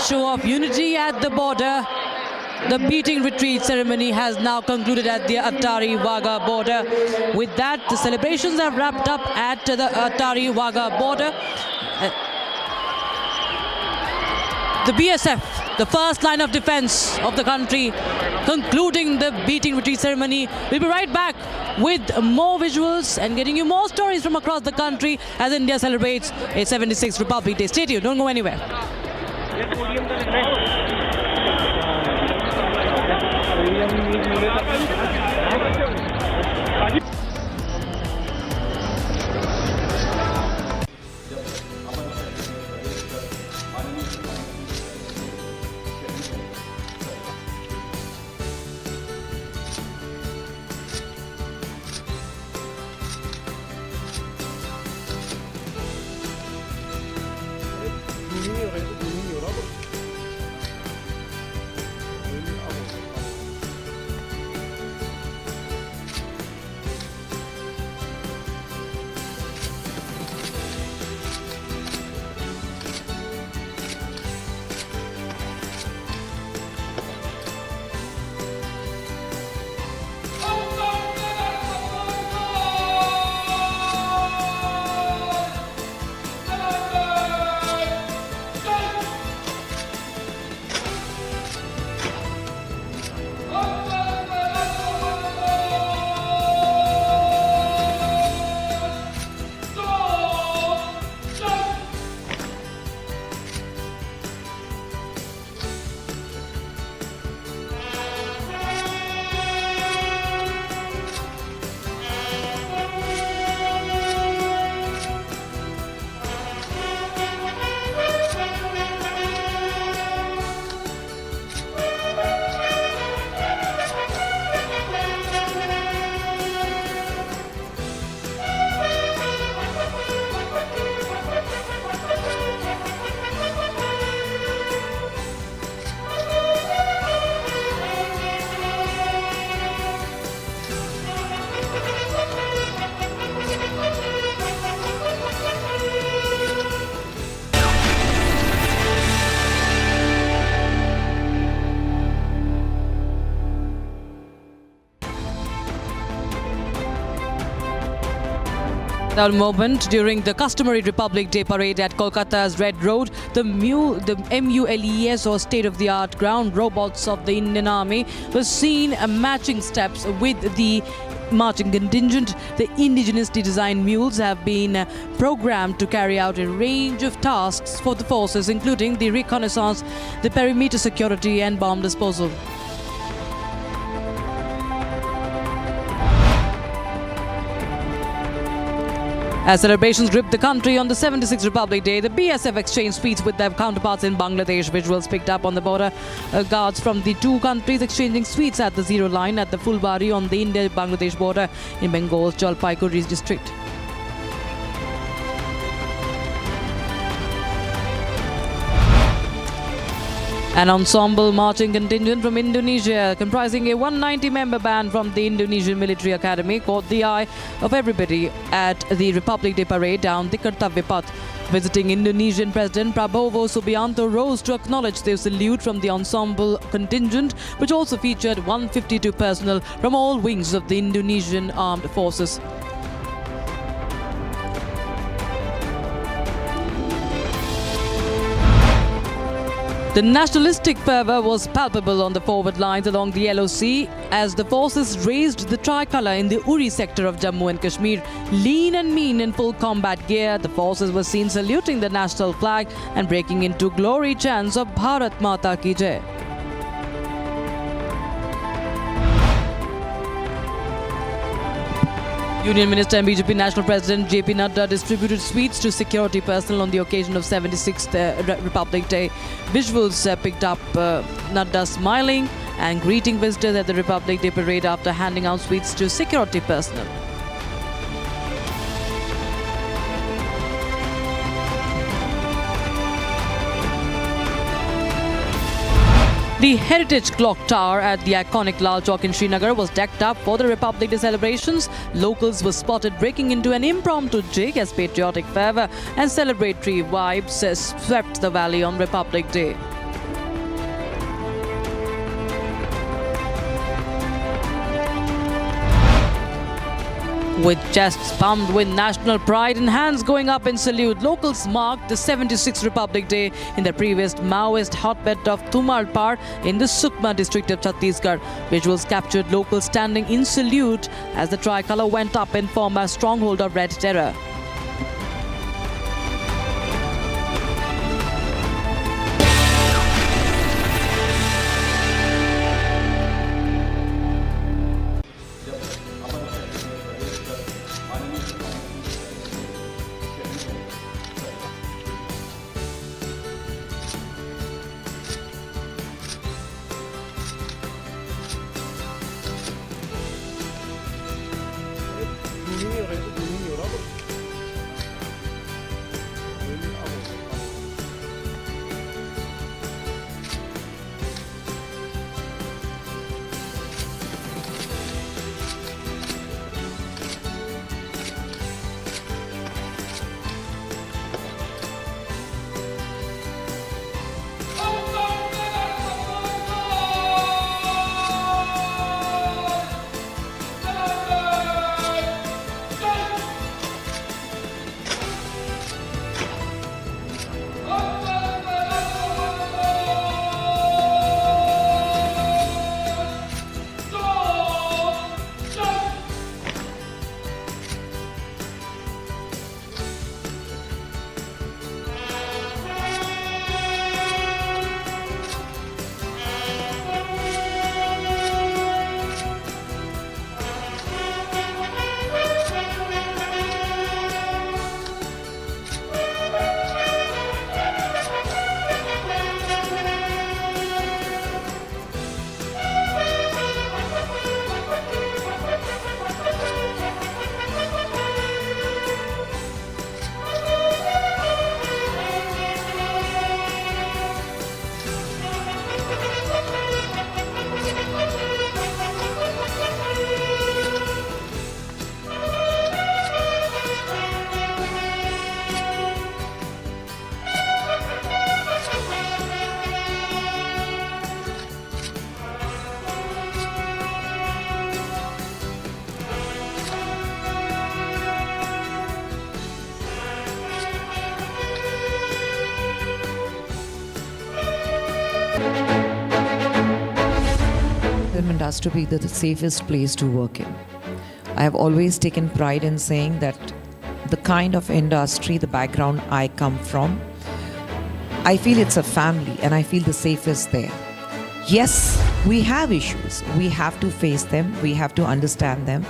show of unity at the border. The beating retreat ceremony has now concluded at the Attari-Wagah border. With that, the celebrations have wrapped up at the Attari-Wagah border. The BSF, the first line of defense of the country, concluding the beating retreat ceremony. We'll be right back with more visuals and getting you more stories from across the country as India celebrates its 76th Republic Day. Stay tuned, don't go anywhere. That moment during the customary Republic Day parade at Kolkata's Red Road, the MULES or state-of-the-art ground robots of the Indian Army were seen matching steps with the marching contingent. The indigenously designed mules have been programmed to carry out a range of tasks for the forces, including the reconnaissance, the perimeter security and bomb disposal. As celebrations gripped the country on the 76th Republic Day, the BSF exchanged sweets with their counterparts in Bangladesh. Visuals picked up on the border guards from the two countries exchanging sweets at the zero line at the Fulbari on the India-Bangladesh border in Bengal's Jalpaiguri district. An ensemble marching contingent from Indonesia, comprising a 190-member band from the Indonesian Military Academy, caught the eye of everybody at the Republic Day parade down the Kartavya Path. Visiting Indonesian President Prabowo Subianto rose to acknowledge the salute from the ensemble contingent, which also featured 152 personnel from all wings of the Indonesian Armed Forces. The nationalistic fervour was palpable on the forward lines along the LOC as the forces raised the tricolour in the Uri sector of Jammu and Kashmir. Lean and mean in full combat gear, the forces were seen saluting the national flag and breaking into glory chants of Bharat Mata Ki Jai. Union Minister and BJP National President JP Nadda distributed sweets to security personnel on the occasion of 76th Republic Day. Visuals picked up Nadda smiling and greeting visitors at the Republic Day parade after handing out sweets to security personnel. The Heritage Clock Tower at the iconic Lal Chowk in Srinagar was decked up for the Republic Day celebrations. Locals were spotted breaking into an impromptu jig as patriotic fervour and celebratory vibes swept the valley on Republic Day. With chests pumped with national pride and hands going up in salute, locals marked the 76th Republic Day in the previous Maoist hotbed of Tumalpar in the Sukma district of Chhattisgarh. Visuals captured locals standing in salute as the tricolour went up in former stronghold of Red Terror. Film industry be the safest place to work in. I have always taken pride in saying that the kind of industry, the background I come from, I feel it's a family and I feel the safest there. Yes, we have issues. We have to face them. We have to understand them.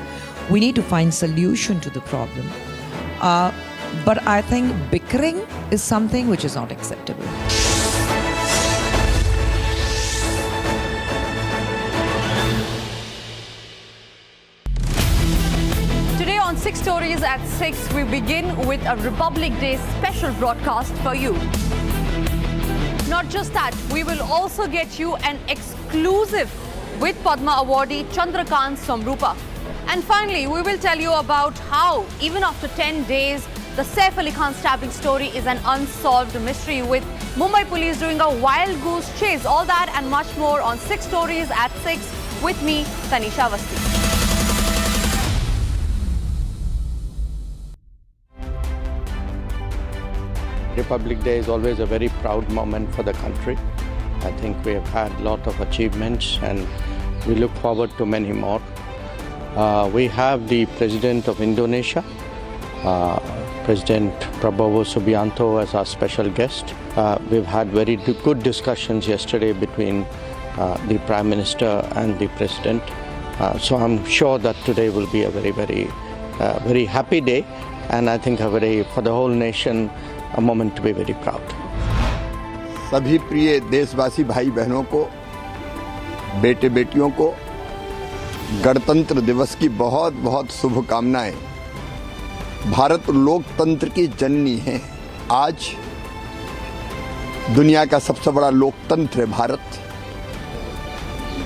We need to find solution to the problem. But I think bickering is something which is not acceptable. Today on 6 Stories at 6, we begin with a Republic Day special broadcast for you. Not just that, we will also get you an exclusive with Padma awardee Chandrakant Samrupa. And finally, we will tell you about how, even after 10 days, the Saif Ali Khan stabbing story is an unsolved mystery, with Mumbai police doing a wild goose chase. All that and much more on 6 Stories at 6 with me, Tanisha Awasthi. Republic Day is always a very proud moment for the country. I think we have had a lot of achievements and we look forward to many more. We have the President of Indonesia, President Prabowo Subianto, as our special guest. We've had very good discussions yesterday between the Prime Minister and the President. So I'm sure that today will be a very happy day, and I think for the whole nation, a moment to be very proud. सभी प्रिय देशवासी भाई बहनों को, बेटे बेटियों को गणतंत्र दिवस की बहुत बहुत शुभकामनाएं। भारत लोकतंत्र की जननी है। आज दुनिया का सबसे बड़ा लोकतंत्र है भारत,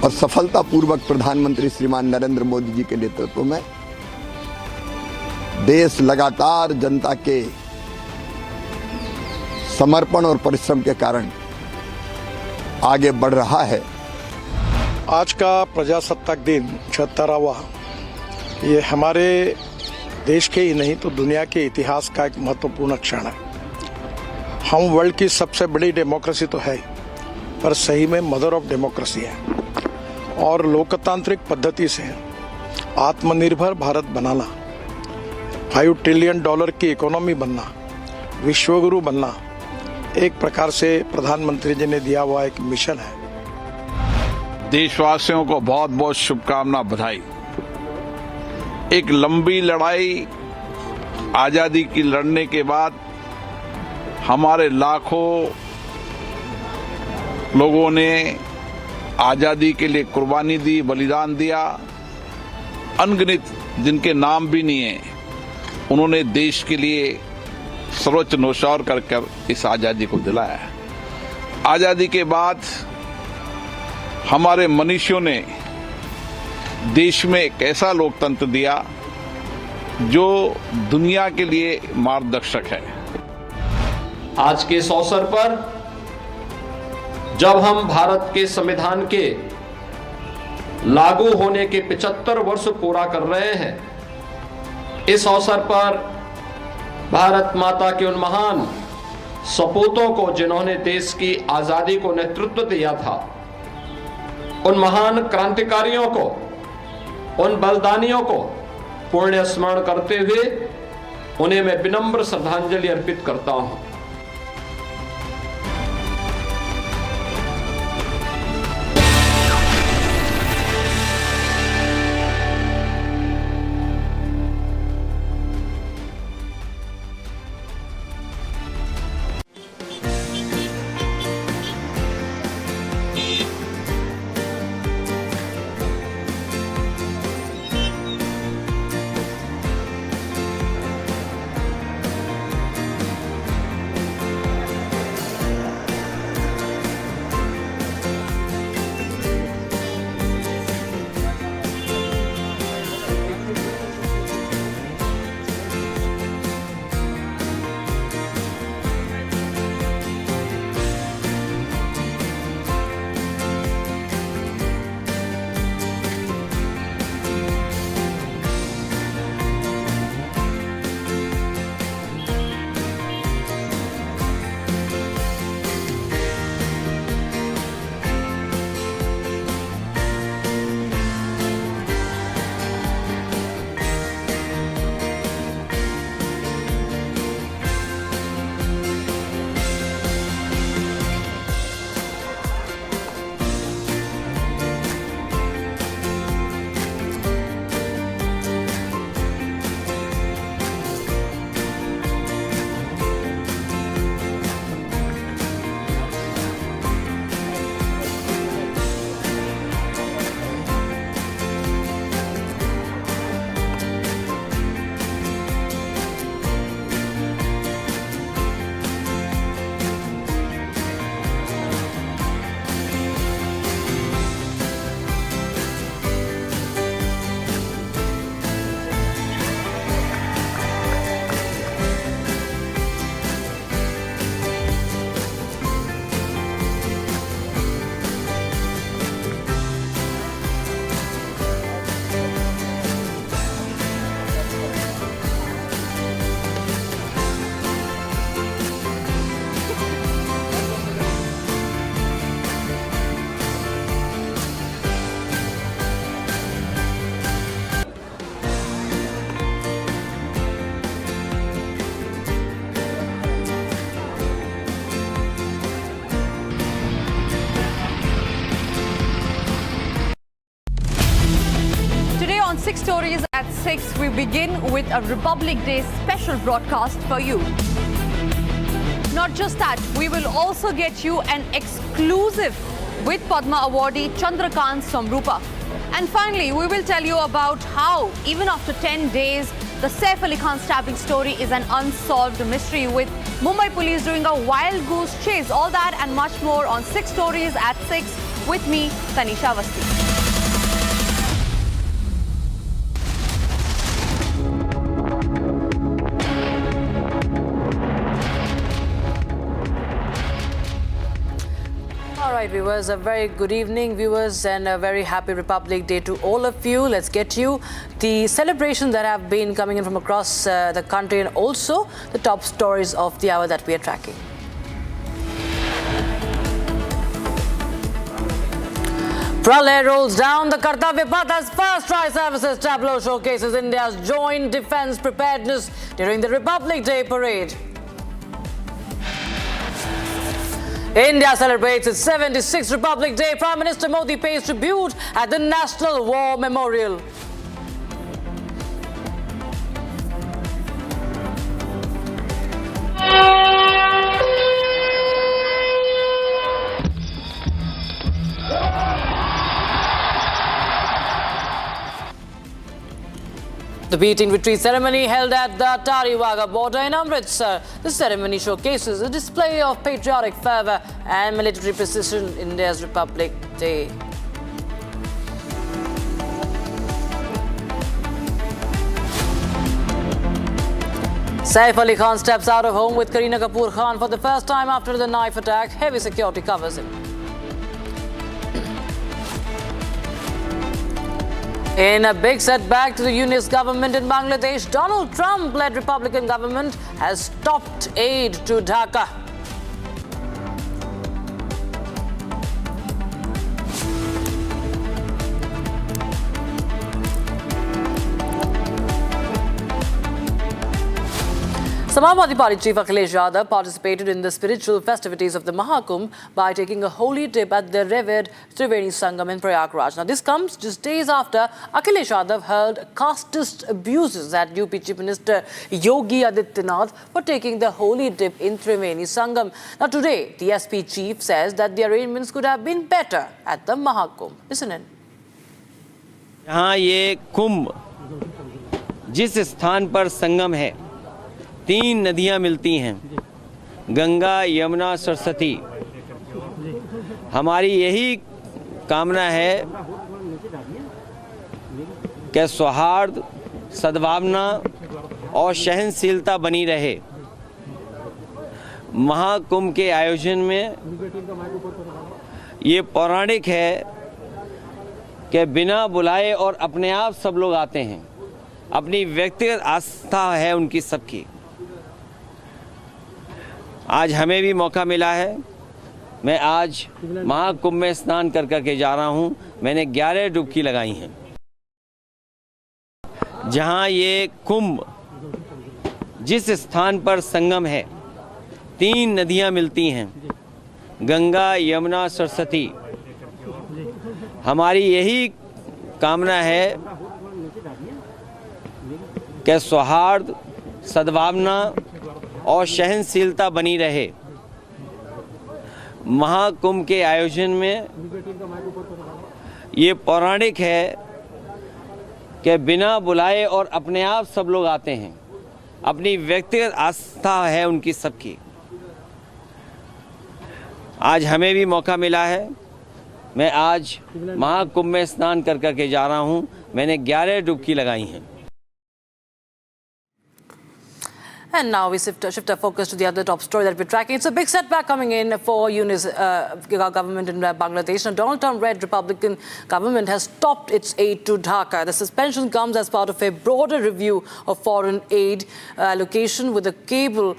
और सफलतापूर्वक प्रधानमंत्री श्रीमान नरेंद्र मोदी जी के नेतृत्व में देश लगातार जनता के समर्पण और परिश्रम के कारण आगे बढ़ रहा है। आज का प्रजासत्ताक दिन 76वां, ये हमारे देश के ही नहीं तो दुनिया के इतिहास का एक महत्वपूर्ण क्षण है। हम वर्ल्ड की सबसे बड़ी डेमोक्रेसी तो है, पर सही में मदर ऑफ डेमोक्रेसी है। और लोकतांत्रिक पद्धति से आत्मनिर्भर भारत बनाना, $5 ट्रिलियन की इकोनॉमी बनना, विश्वगुरु बनना एक प्रकार से प्रधानमंत्री जी ने दिया हुआ एक मिशन है। देशवासियों को बहुत बहुत शुभकामना, बधाई। एक लंबी लड़ाई आजादी की लड़ने के बाद हमारे लाखों लोगों ने आजादी के लिए कुर्बानी दी, बलिदान दिया। अनगिनत जिनके नाम भी नहीं है, उन्होंने देश के लिए सर्वोच्च न्यौछावर कर इस आजादी को दिलाया है। आजादी के बाद हमारे मनीषियों ने देश में एक ऐसा लोकतंत्र दिया जो दुनिया के लिए मार्गदर्शक है। आज के इस अवसर पर जब हम भारत के संविधान के लागू होने के 75 वर्ष पूरा कर रहे हैं, इस अवसर पर भारत माता के उन महान सपूतों को जिन्होंने देश की आजादी को नेतृत्व दिया था, उन महान क्रांतिकारियों को, उन बलिदानियों को पुण्य स्मरण करते हुए उन्हें मैं विनम्र श्रद्धांजलि अर्पित करता हूं। Six Stories at 6, we begin with a Republic Day special broadcast for you. Not just that, we will also get you an exclusive with Padma awardee Chandrakant Samrupa. And finally, we will tell you about how, even after 10 days, the Saif Ali Khan stabbing story is an unsolved mystery, with Mumbai police doing a wild goose chase. All that and much more on 6 Stories at 6 with me, Tanisha Awasthi. right, viewers, a very good evening, viewers, and a very happy Republic Day to all of you. Let's get you the celebrations that have been coming in from across the country and also the top stories of the hour that we are tracking. Pralay rolls down. The Kartavya Path as first try services tableau showcases India's joint defence preparedness during the Republic Day parade. India celebrates its 76th Republic Day. Prime Minister Modi pays tribute at the National War Memorial. The beating retreat ceremony held at the Atari Wagah border in Amritsar. The ceremony showcases a display of patriotic fervour and military precision in India's Republic Day. Saif Ali Khan steps out of home with Kareena Kapoor Khan for the first time after the knife attack. Heavy security covers him. In a big setback to the unionist government in Bangladesh, Donald Trump-led Republican government has stopped aid to Dhaka. Samajwadi Party Chief Akhilesh Yadav participated in the spiritual festivities of the Mahakumbh by taking a holy dip at the revered Triveni Sangam in Prayagraj. Now, this comes just days after Akhilesh Yadav hurled casteist abuses at UP Chief Minister Yogi Adityanath for taking the holy dip in Triveni Sangam. Now, today, the SP chief says that the arrangements could have been better at the Mahakumbh. Listen in. यहाँ ये कुंभ जिस स्थान पर संगम है, 3 नदियां मिलती हैं, गंगा, यमुना, सरस्वती। हमारी यही कामना है कि सौहार्द, सद्भावना और सहनशीलता बनी रहे। महाकुंभ के आयोजन में ये पौराणिक है कि बिना बुलाए और अपने आप सब लोग आते हैं। अपनी व्यक्तिगत आस्था है उनकी सबकी। आज हमें भी मौका मिला है। मैं आज महाकुंभ में स्नान कर के जा रहा हूं। मैंने 11 डुबकी लगाई हैं। जहां ये कुंभ जिस स्थान पर संगम है, 3 नदियां मिलती हैं, गंगा, यमुना, सरस्वती। हमारी यही कामना है कि सौहार्द, सद्भावना और सहनशीलता बनी रहे। महाकुंभ के आयोजन में ये पौराणिक है कि बिना बुलाए और अपने आप सब लोग आते हैं। अपनी व्यक्तिगत आस्था है उनकी सबकी। आज हमें भी मौका मिला है। मैं आज महाकुंभ में स्नान कर के जा रहा हूं। मैंने 11 डुबकी लगाई हैं। And now we shift our focus to the other top story that we're tracking. It's a big setback coming in for UNIS government in Bangladesh. Now, Donald Trump-led Republican government has stopped its aid to Dhaka. The suspension comes as part of a broader review of foreign aid allocation, with a cable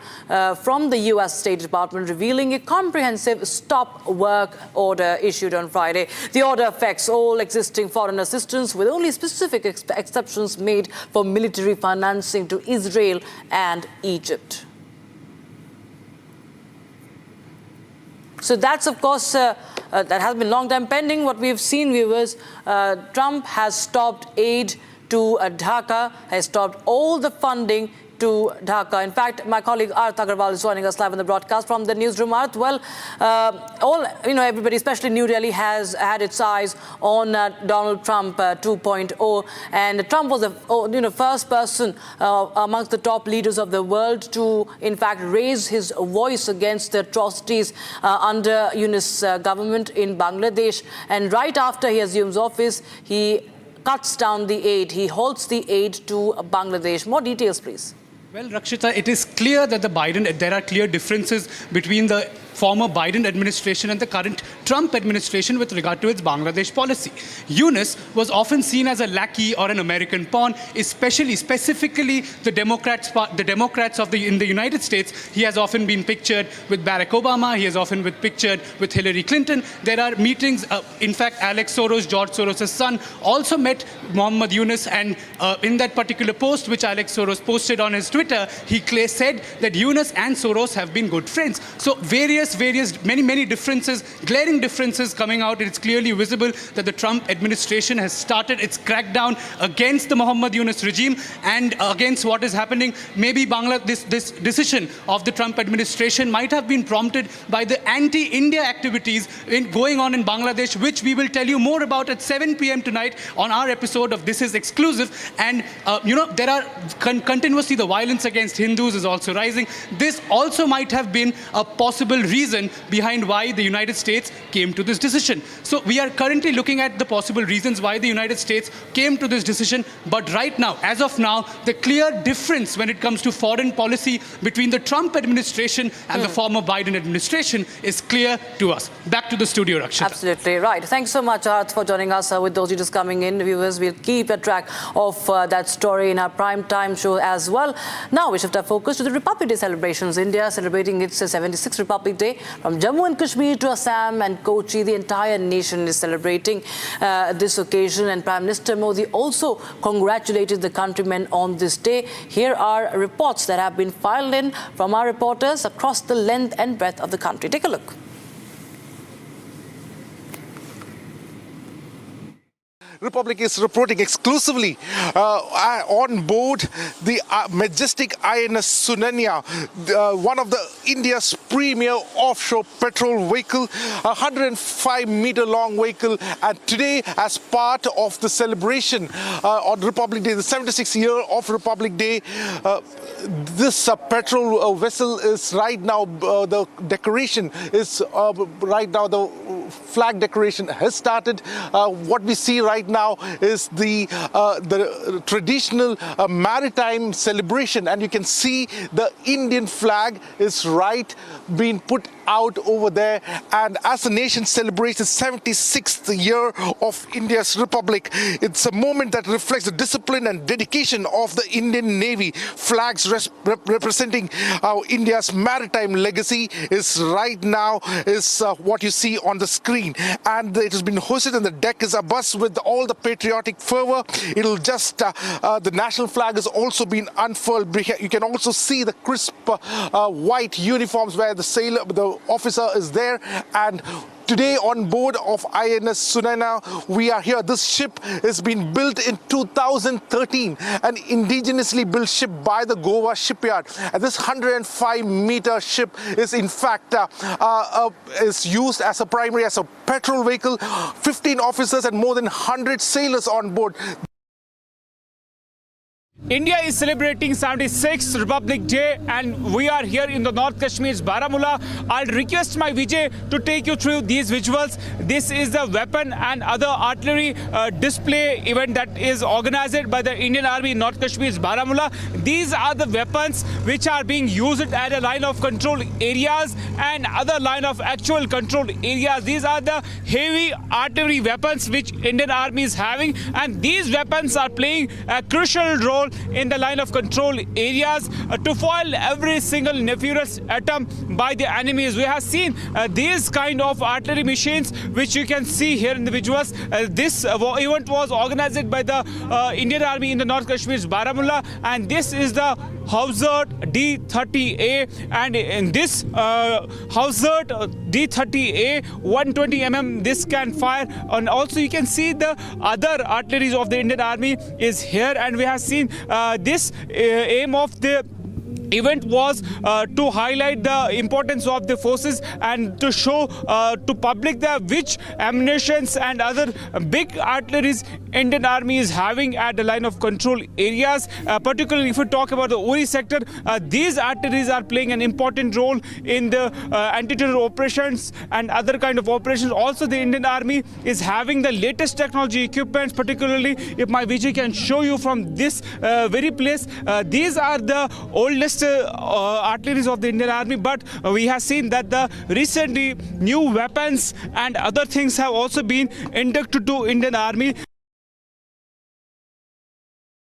from the U.S. State Department revealing a comprehensive stop work order issued on Friday. The order affects all existing foreign assistance, with only specific exceptions made for military financing to Israel and Egypt. So that's, of course, that has been long time pending. What we have seen, viewers, Trump has stopped aid to Dhaka, has stopped all the funding to Dhaka. In fact, my colleague Arth Agarwal is joining us live on the broadcast from the newsroom. Arth, well, everybody, especially New Delhi, has had its eyes on Donald Trump 2.0, and Trump was the first person amongst the top leaders of the world to, in fact, raise his voice against the atrocities under UNIS government in Bangladesh. And right after he assumes office, he cuts down the aid. He halts the aid to Bangladesh. More details, please. Well, Rakshita, it is clear that there are clear differences between the former Biden administration and the current Trump administration with regard to its Bangladesh policy. Yunus was often seen as a lackey or an American pawn, specifically the Democrats in the United States. He has often been pictured with Barack Obama. He has often been pictured with Hillary Clinton. There are meetings. In fact, Alex Soros, George Soros' son, also met Muhammad Yunus, and in that particular post, which Alex Soros posted on his Twitter, he said that Yunus and Soros have been good friends. So many differences, glaring differences coming out. It's clearly visible that the Trump administration has started its crackdown against the Muhammad Yunus regime and against what is happening. Maybe this decision of the Trump administration might have been prompted by the anti-India activities going on in Bangladesh, which we will tell you more about at 7 p.m. tonight on our episode of This Is Exclusive. And, there are continuously the violence against Hindus is also rising. This also might have been a possible reason behind why the United States came to this decision. So we are currently looking at the possible reasons why the United States came to this decision. But right now, as of now, the clear difference when it comes to foreign policy between the Trump administration and the former Biden administration is clear to us. Back to the studio, Rakshita. Absolutely right. Thanks so much, Arth, for joining us. With those just coming in, viewers, we'll keep a track of that story in our prime time show as well. Now we shift our focus to the Republic Day celebrations. India celebrating its 76th Republic Day. From Jammu and Kashmir to Assam and Kochi, the entire nation is celebrating this occasion, and Prime Minister Modi also congratulated the countrymen on this day. Here are reports that have been filed in from our reporters across the length and breadth of the country. Take a look. Republic is reporting exclusively on board the majestic INS Sunanya, one of India's premier offshore petrol vehicle, a 105-meter long vehicle. And today, as part of the celebration on Republic Day, the 76th year of Republic Day, this petrol vessel is right now, the decoration is right now, the flag decoration has started. What we see right now is the traditional maritime celebration, and you can see the Indian flag is being put out over there. And as the nation celebrates the 76th year of India's Republic, it's a moment that reflects the discipline and dedication of the Indian Navy. Flags representing India's maritime legacy is right now what you see on the screen, and it has been hosted, and the deck is abuzz with all the patriotic fervor. It'll just the national flag has also been unfurled. You can also see the crisp white uniforms where the officer is there. And today on board of INS Sunanya, we are here. This ship has been built in 2013, an indigenously built ship by the Goa shipyard. And this 105-meter ship is in fact is used as a petrol vehicle. 15 officers and more than 100 sailors on board. India is celebrating 76th Republic Day, and we are here in the North Kashmir's Baramulla. I'll request my Vijay to take you through these visuals. This is the weapon and other artillery display event that is organized by the Indian Army in North Kashmir's Baramulla. These are the weapons which are being used at a line of control areas and other line of actual control areas. These are the heavy artillery weapons which Indian Army is having, and these weapons are playing a crucial role in the line of control areas to foil every single nefarious attempt by the enemies. We have seen these kind of artillery machines which you can see here in the visuals. This event was organized by the Indian Army in the North Kashmir's Baramulla, and this is the Howitzer D30A, and in this Howitzer D30A 120mm this can fire, and also you can see the other artillery of the Indian Army is here. And we have seen this aim of the event was to highlight the importance of the forces and to show to public which ammunitions and other big artilleries Indian Army is having at the line of control areas. Particularly if we talk about the Uri sector, these artilleries are playing an important role in the anti-terror operations and other kind of operations. Also, the Indian Army is having the latest technology equipments, particularly if my Vijay can show you from this very place. These are the oldest finest artillery of the Indian Army, but we have seen that the recently new weapons and other things have also been inducted to Indian Army.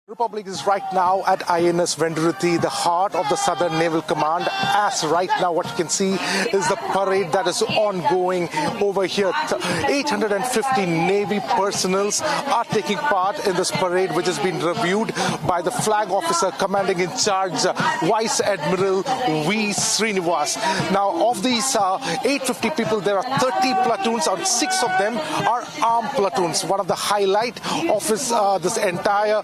Republic is right now at INS Venduruthi, the heart of the Southern Naval Command. As right now what you can see is the parade that is ongoing over here. 850 Navy personnel are taking part in this parade, which has been reviewed by the flag officer commanding in charge, Vice Admiral V. Srinivas. Now, of these 850 people, there are 30 platoons, and 6 of them are armed platoons. One of the highlight of this entire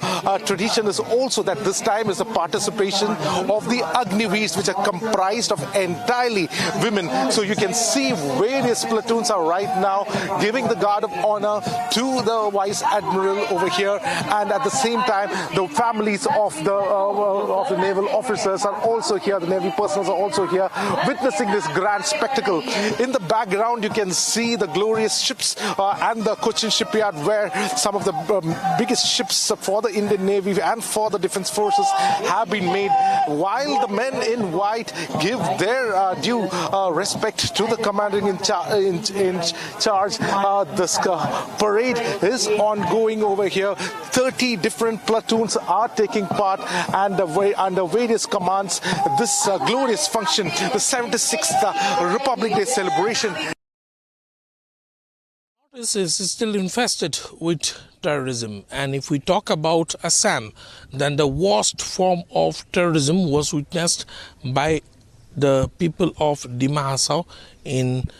tradition is also that this time is the participation of the Agniveers, which are comprised of entirely women. So you can see various platoons are right now giving the guard of honor to the Vice Admiral over here, and at the same time the families of the naval officers are also here, the Navy personnel are also here witnessing this grand spectacle. In the background you can see the glorious ships and the Cochin shipyard, where some of the biggest ships for the Indian Navy and for the defense forces have been made, while the men in white give their due respect to the commander in charge. This parade is ongoing over here. 30 different platoons are taking part, and under various commands, this glorious function, the 76th Republic Day celebration, is still infested with terrorism. And if we talk about Assam, then the worst form of terrorism was witnessed by the people of Dima Hasao in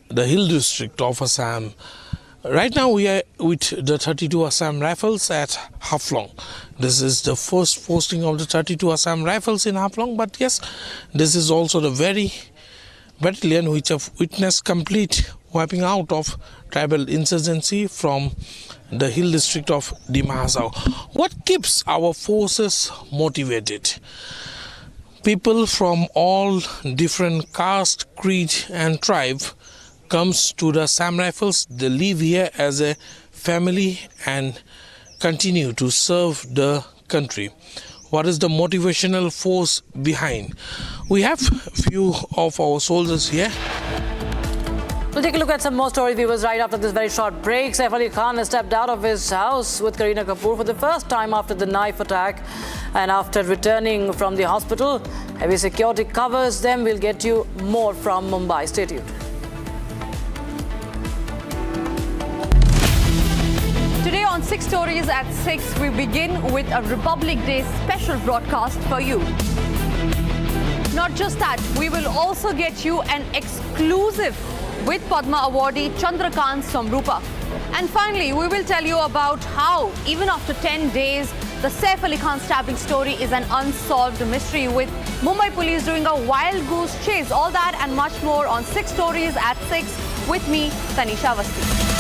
the hill district of Assam. Right now we are with the 32 Assam Rifles at Haflong. This is the first posting of the 32 Assam Rifles in Haflong, but yes, this is also the very battalion which have witnessed complete wiping out of tribal insurgency from the hill district of Dima Hasao. What keeps our forces motivated? People from all different caste, creed and tribe comes to the Assam Rifles. They live here as a family and continue to serve the country. What is the motivational force behind? We have few of our soldiers here. We'll take a look at some more stories, viewers, right after this very short break. Saif Ali Khan has stepped out of his house with Kareena Kapoor for the first time after the knife attack. And after returning from the hospital, heavy security covers them. We'll get you more from Mumbai. Stay tuned. Today on 6 Stories at 6, we begin with a Republic Day special broadcast for you. Not just that, we will also get you an exclusive with Padma awardee Chandrakant Somrupa. And finally, we will tell you about how, even after 10 days, the Saif Ali Khan stabbing story is an unsolved mystery, with Mumbai police doing a wild goose chase. All that and much more on 6 Stories at 6 with me, Tanisha Awasthi.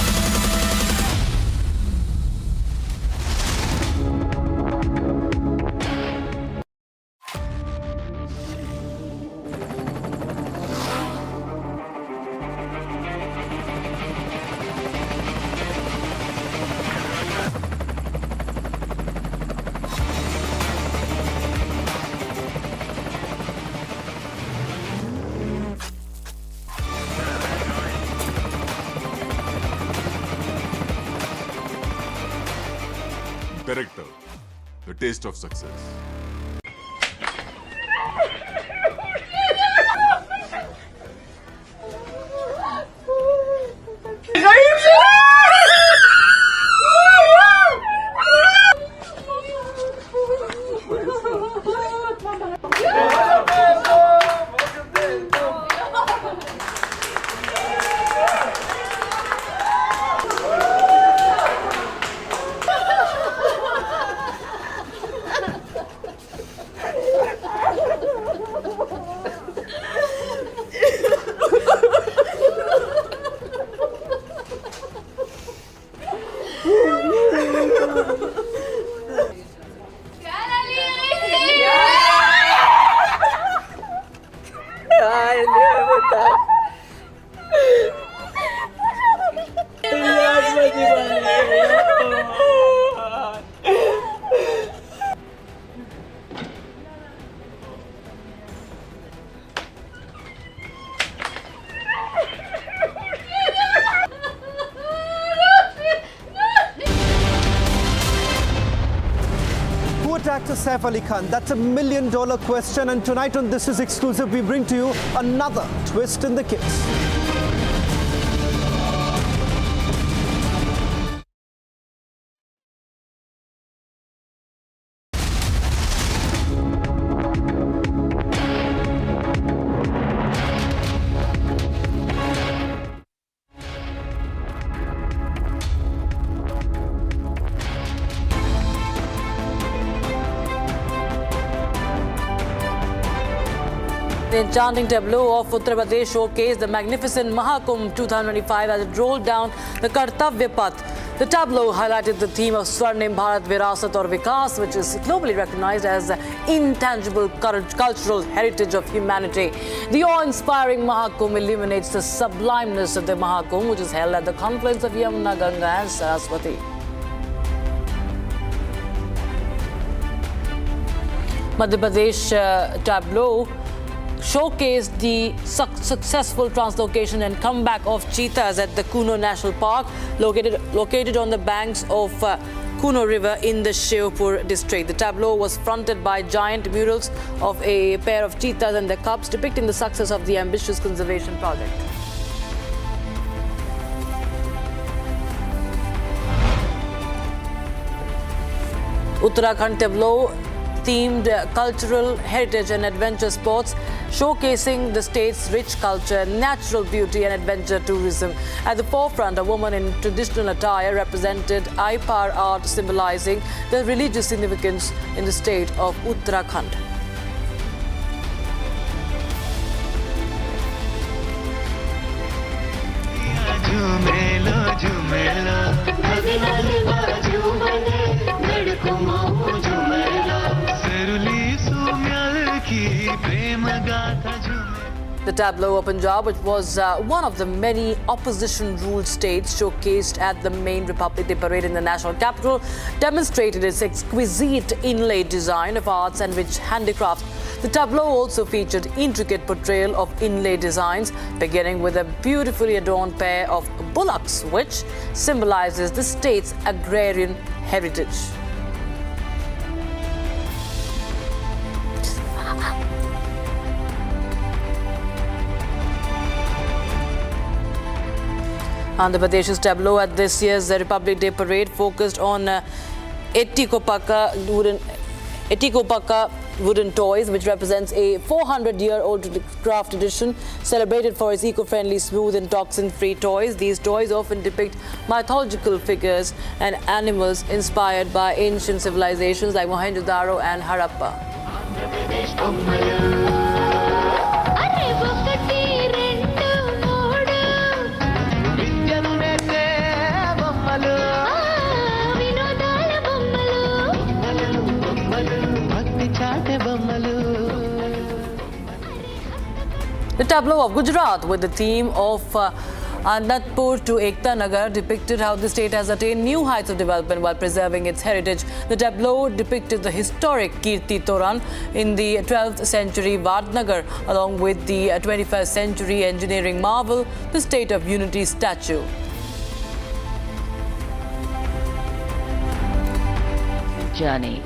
Director, the taste of success. Dr. Saif Ali Khan? That's $1 million question, and tonight on This Is Exclusive, we bring to you another twist in the case. The enchanting tableau of Uttar Pradesh showcased the magnificent Mahakumbh 2025 as it rolled down the Kartavya Path. The tableau highlighted the theme of Swarnim Bharat Virasat aur Vikas, which is globally recognized as the intangible cultural heritage of humanity. The awe-inspiring Mahakumbh illuminates the sublimeness of the Mahakumbh, which is held at the confluence of Yamuna, Ganga and Saraswati. Madhya Pradesh tableau showcased the successful translocation and comeback of cheetahs at the Kuno National Park, located on the banks of Kuno River in the Shivpur district. The tableau was fronted by giant murals of a pair of cheetahs and their cubs, depicting the success of the ambitious conservation project. Uttarakhand tableau themed cultural heritage and adventure sports, showcasing the state's rich culture, natural beauty and adventure tourism. At the forefront, a woman in traditional attire represented Aipar art, symbolizing the religious significance in the state of Uttarakhand. The tableau of Punjab, which was one of the many opposition-ruled states showcased at the main Republic Day parade in the national capital, demonstrated its exquisite inlaid design of arts and rich handicraft. The tableau also featured intricate portrayal of inlaid designs, beginning with a beautifully adorned pair of bullocks, which symbolizes the state's agrarian heritage. Andhra Pradesh's tableau at this year's Republic Day parade focused on Etikopaka wooden toys, which represents a 400-year-old craft tradition celebrated for its eco-friendly, smooth and toxin-free toys. These toys often depict mythological figures and animals inspired by ancient civilizations like Mohenjo-daro and Harappa. The tableau of Gujarat, with the theme of Anandpur to Ekta Nagar, depicted how the state has attained new heights of development while preserving its heritage. The tableau depicted the historic Kirti Toran in the 12th century Vadnagar, along with the 21st century engineering marvel, the State of Unity statue. Journey.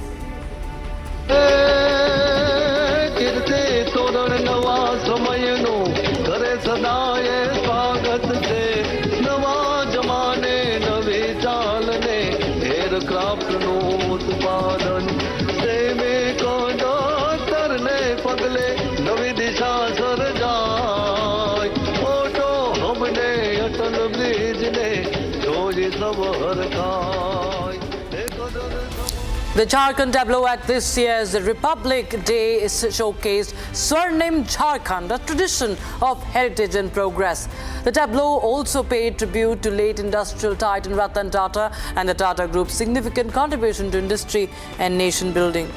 The Jharkhand tableau at this year's Republic Day showcased Swarnim Jharkhand, a tradition of heritage and progress. The tableau also paid tribute to late industrial titan Ratan Tata and the Tata Group's significant contribution to industry and nation building.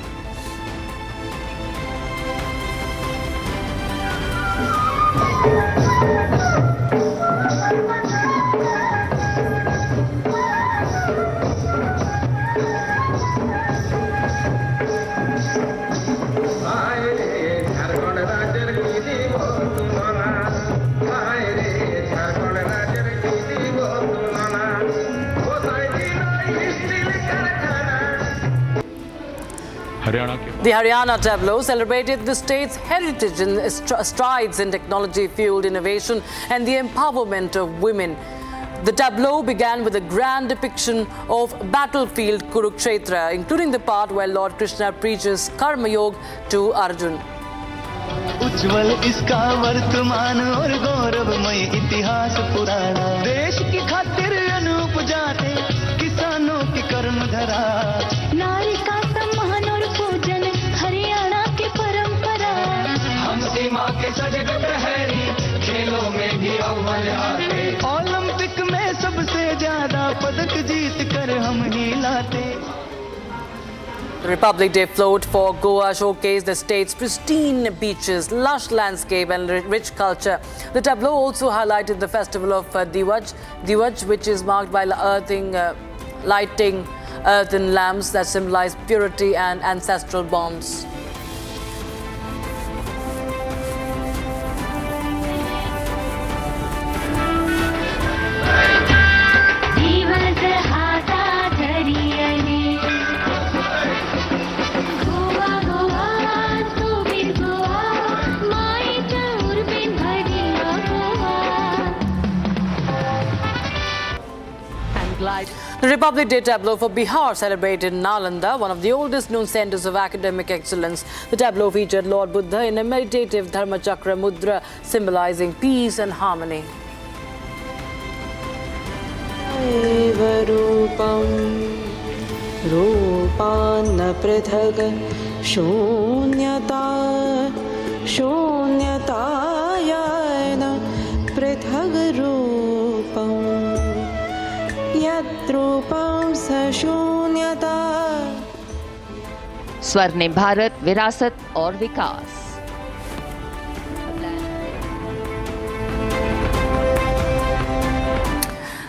The Haryana tableau celebrated the state's heritage and strides in technology-fueled innovation and the empowerment of women. The tableau began with a grand depiction of battlefield Kurukshetra, including the part where Lord Krishna preaches Karma Yoga to Arjun. उज्जवल इसका वर्तमान और गौरवमय इतिहास पुराना देश की खातिर अनूप जाते किसानों की कर्म धरा नारी का सम्मान और पूजन हरियाणा की परंपरा हम सीमा के सजग प्रहरी खेलों में भी अव्वल आते ओलंपिक में सबसे ज्यादा पदक जीत कर हम ही लाते. The Republic Day float for Goa showcased the state's pristine beaches, lush landscape and rich culture. The tableau also highlighted the festival of Diwaj, which is marked by lighting earthen lamps that symbolize purity and ancestral bonds. The Republic Day tableau for Bihar celebrated Nalanda, one of the oldest known centers of academic excellence. The tableau featured Lord Buddha in a meditative Dharmachakra mudra symbolizing peace and harmony. स्वर्णिम भारत, विरासत और विकास.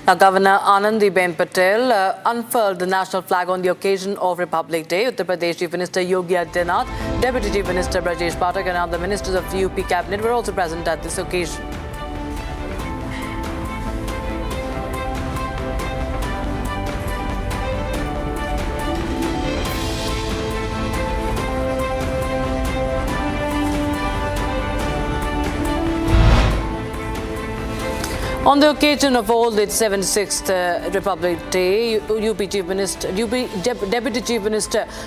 Now, Governor Anandiben Patel unfurled the national flag on the occasion of Republic Day. Uttar Pradesh Chief Minister Yogi Adityanath, Deputy Chief Minister Brajesh Pathak and other ministers of the UP cabinet were also present at this occasion. On the occasion of all its 76th Republic Day, Deputy Chief Minister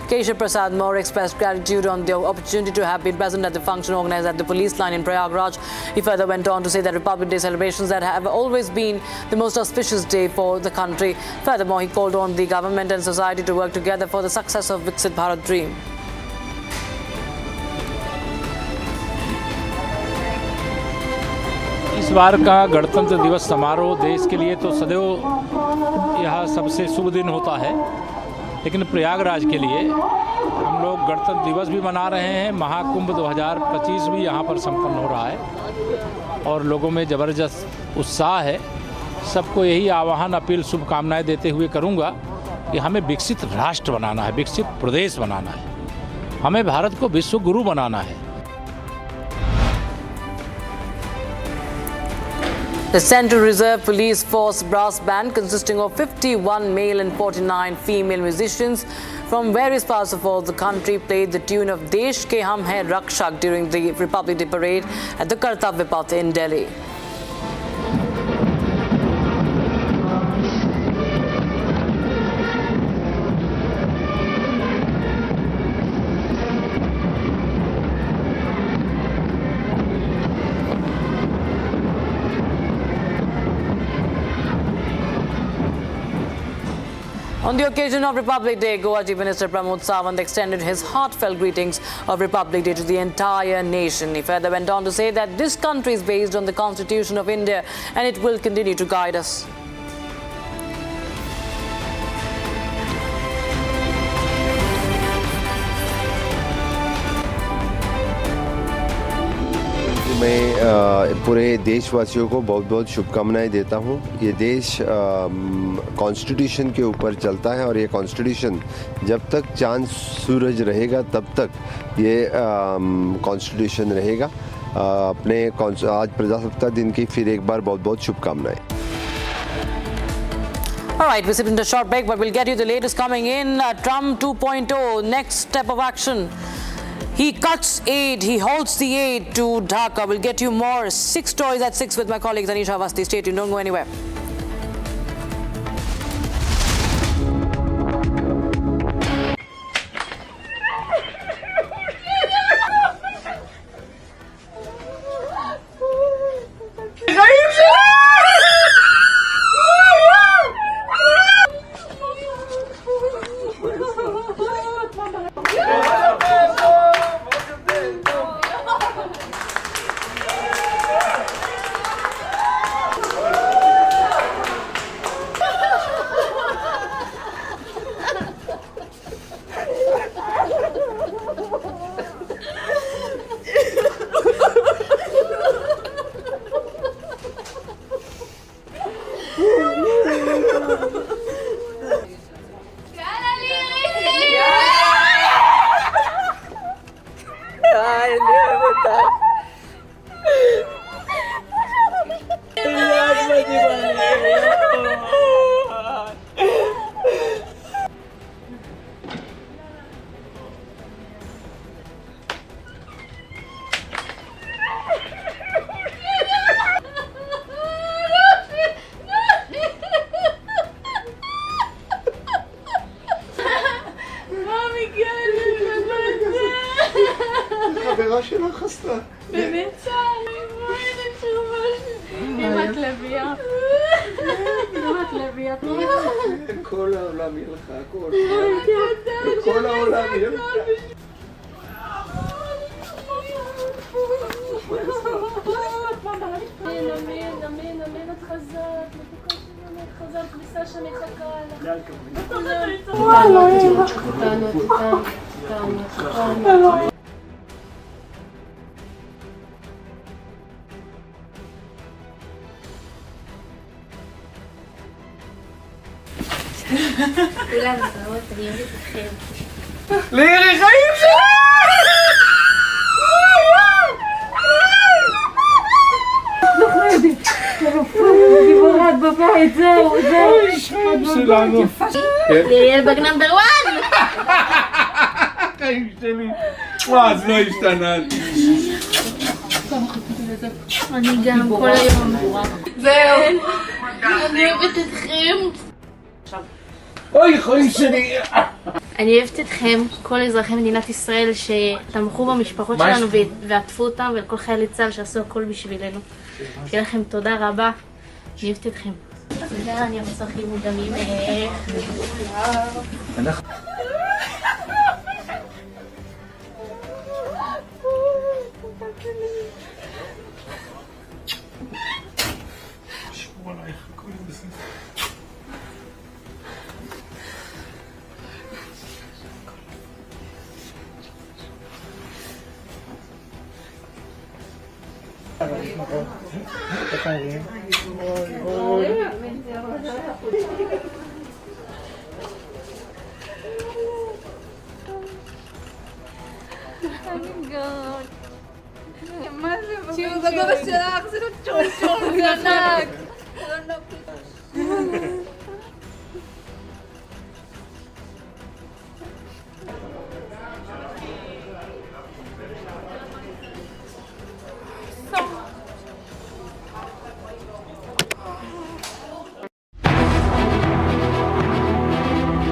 Keshav Prasad Maurya expressed gratitude on the opportunity to have been present at the function organized at the police line in Prayagraj. He further went on to say that Republic Day celebrations that have always been the most auspicious day for the country. Furthermore, he called on the government and society to work together for the success of Viksit Bharat dream. इस बार का गणतंत्र दिवस समारोह देश के लिए तो सदैव यह सबसे शुभ दिन होता है, लेकिन प्रयागराज के लिए हम लोग गणतंत्र दिवस भी मना रहे हैं. महाकुंभ 2025 भी यहाँ पर संपन्न हो रहा है और लोगों में ज़बरदस्त उत्साह है. सबको यही आह्वान, अपील, शुभकामनाएं देते हुए करूँगा कि हमें विकसित राष्ट्र बनाना है, विकसित प्रदेश बनाना है, हमें भारत को विश्व गुरु बनाना है. The Central Reserve Police Force brass band, consisting of 51 male and 49 female musicians from various parts of all the country, played the tune of Desh Ke Hum Hai Rakshak during the Republic Day parade at the Kartavya Path in Delhi. On the occasion of Republic Day, Goa Chief Minister Pramod Sawant extended his heartfelt greetings of Republic Day to the entire nation. He further went on to say that this country is based on the Constitution of India and it will continue to guide us. मैं पूरे देशवासियों को बहुत बहुत शुभकामनाएं देता हूं. ये देश कॉन्स्टिट्यूशन के ऊपर चलता है और ये कॉन्स्टिट्यूशन जब तक चांद सूरज रहेगा तब तक ये कॉन्स्टिट्यूशन रहेगा. अपने आज प्रजासत्ताक दिन की फिर एक बार बहुत बहुत शुभकामनाएं. All right, we sit into a short break, but we'll get you the latest coming in. Trump 2.0, next step of action. He cuts aid, he halts the aid to Dhaka. We'll get you more. 6 stories at 6 with my colleague Tanisha Avasti. Stay tuned, don't go anywhere. חברה שלך עשתה. באמת אמא כלבייה. אמא כלבייה. כל העולם יהיה לך הכל. כל העולם יהיה לך. אמן, אמן, אמן, את חזרת. את חזרת, כביסה שאני חכה לך. וואלה, איתנו. כולם זרות, אני אוהבת אתכם. לירי חיים שלי! אנחנו יודעים. גיבורת בבית, זהו. חיים שלנו. לירי בג נאמבר 1! חיים שלי. אז לא השתנה. אני גם כל היום. זהו. אני אוהבת אתכם. אוי, חיים שלי. אני אוהבת אתכם, כל אזרחי מדינת ישראל שתמכו במשפחות שלנו ועטפו אותם, ולכל חיילי צה"ל שעשו הכל בשבילנו. שיהיה לכם תודה רבה, אני אוהבת אתכם. תודה, אני רוצה חיבוק גם ממך. תראו, בגובה שלך, זה לא צ'ום, זה ענק.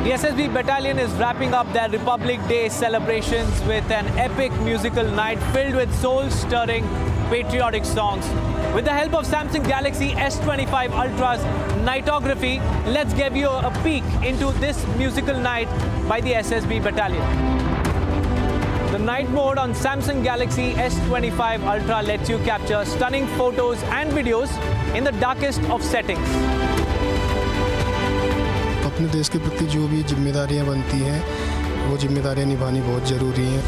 The SSB battalion is wrapping up their Republic Day celebrations with an epic musical night filled with soul-stirring patriotic songs. With the help of Samsung Galaxy S25 Ultra's nightography, let's give you a peek into this musical night by the SSB battalion. The night mode on Samsung Galaxy S25 Ultra lets you capture stunning photos and videos in the darkest of settings. अपने देश के प्रति जो भी जिम्मेदारियां बनती हैं वो जिम्मेदारियां निभानी बहुत ज़रूरी हैं।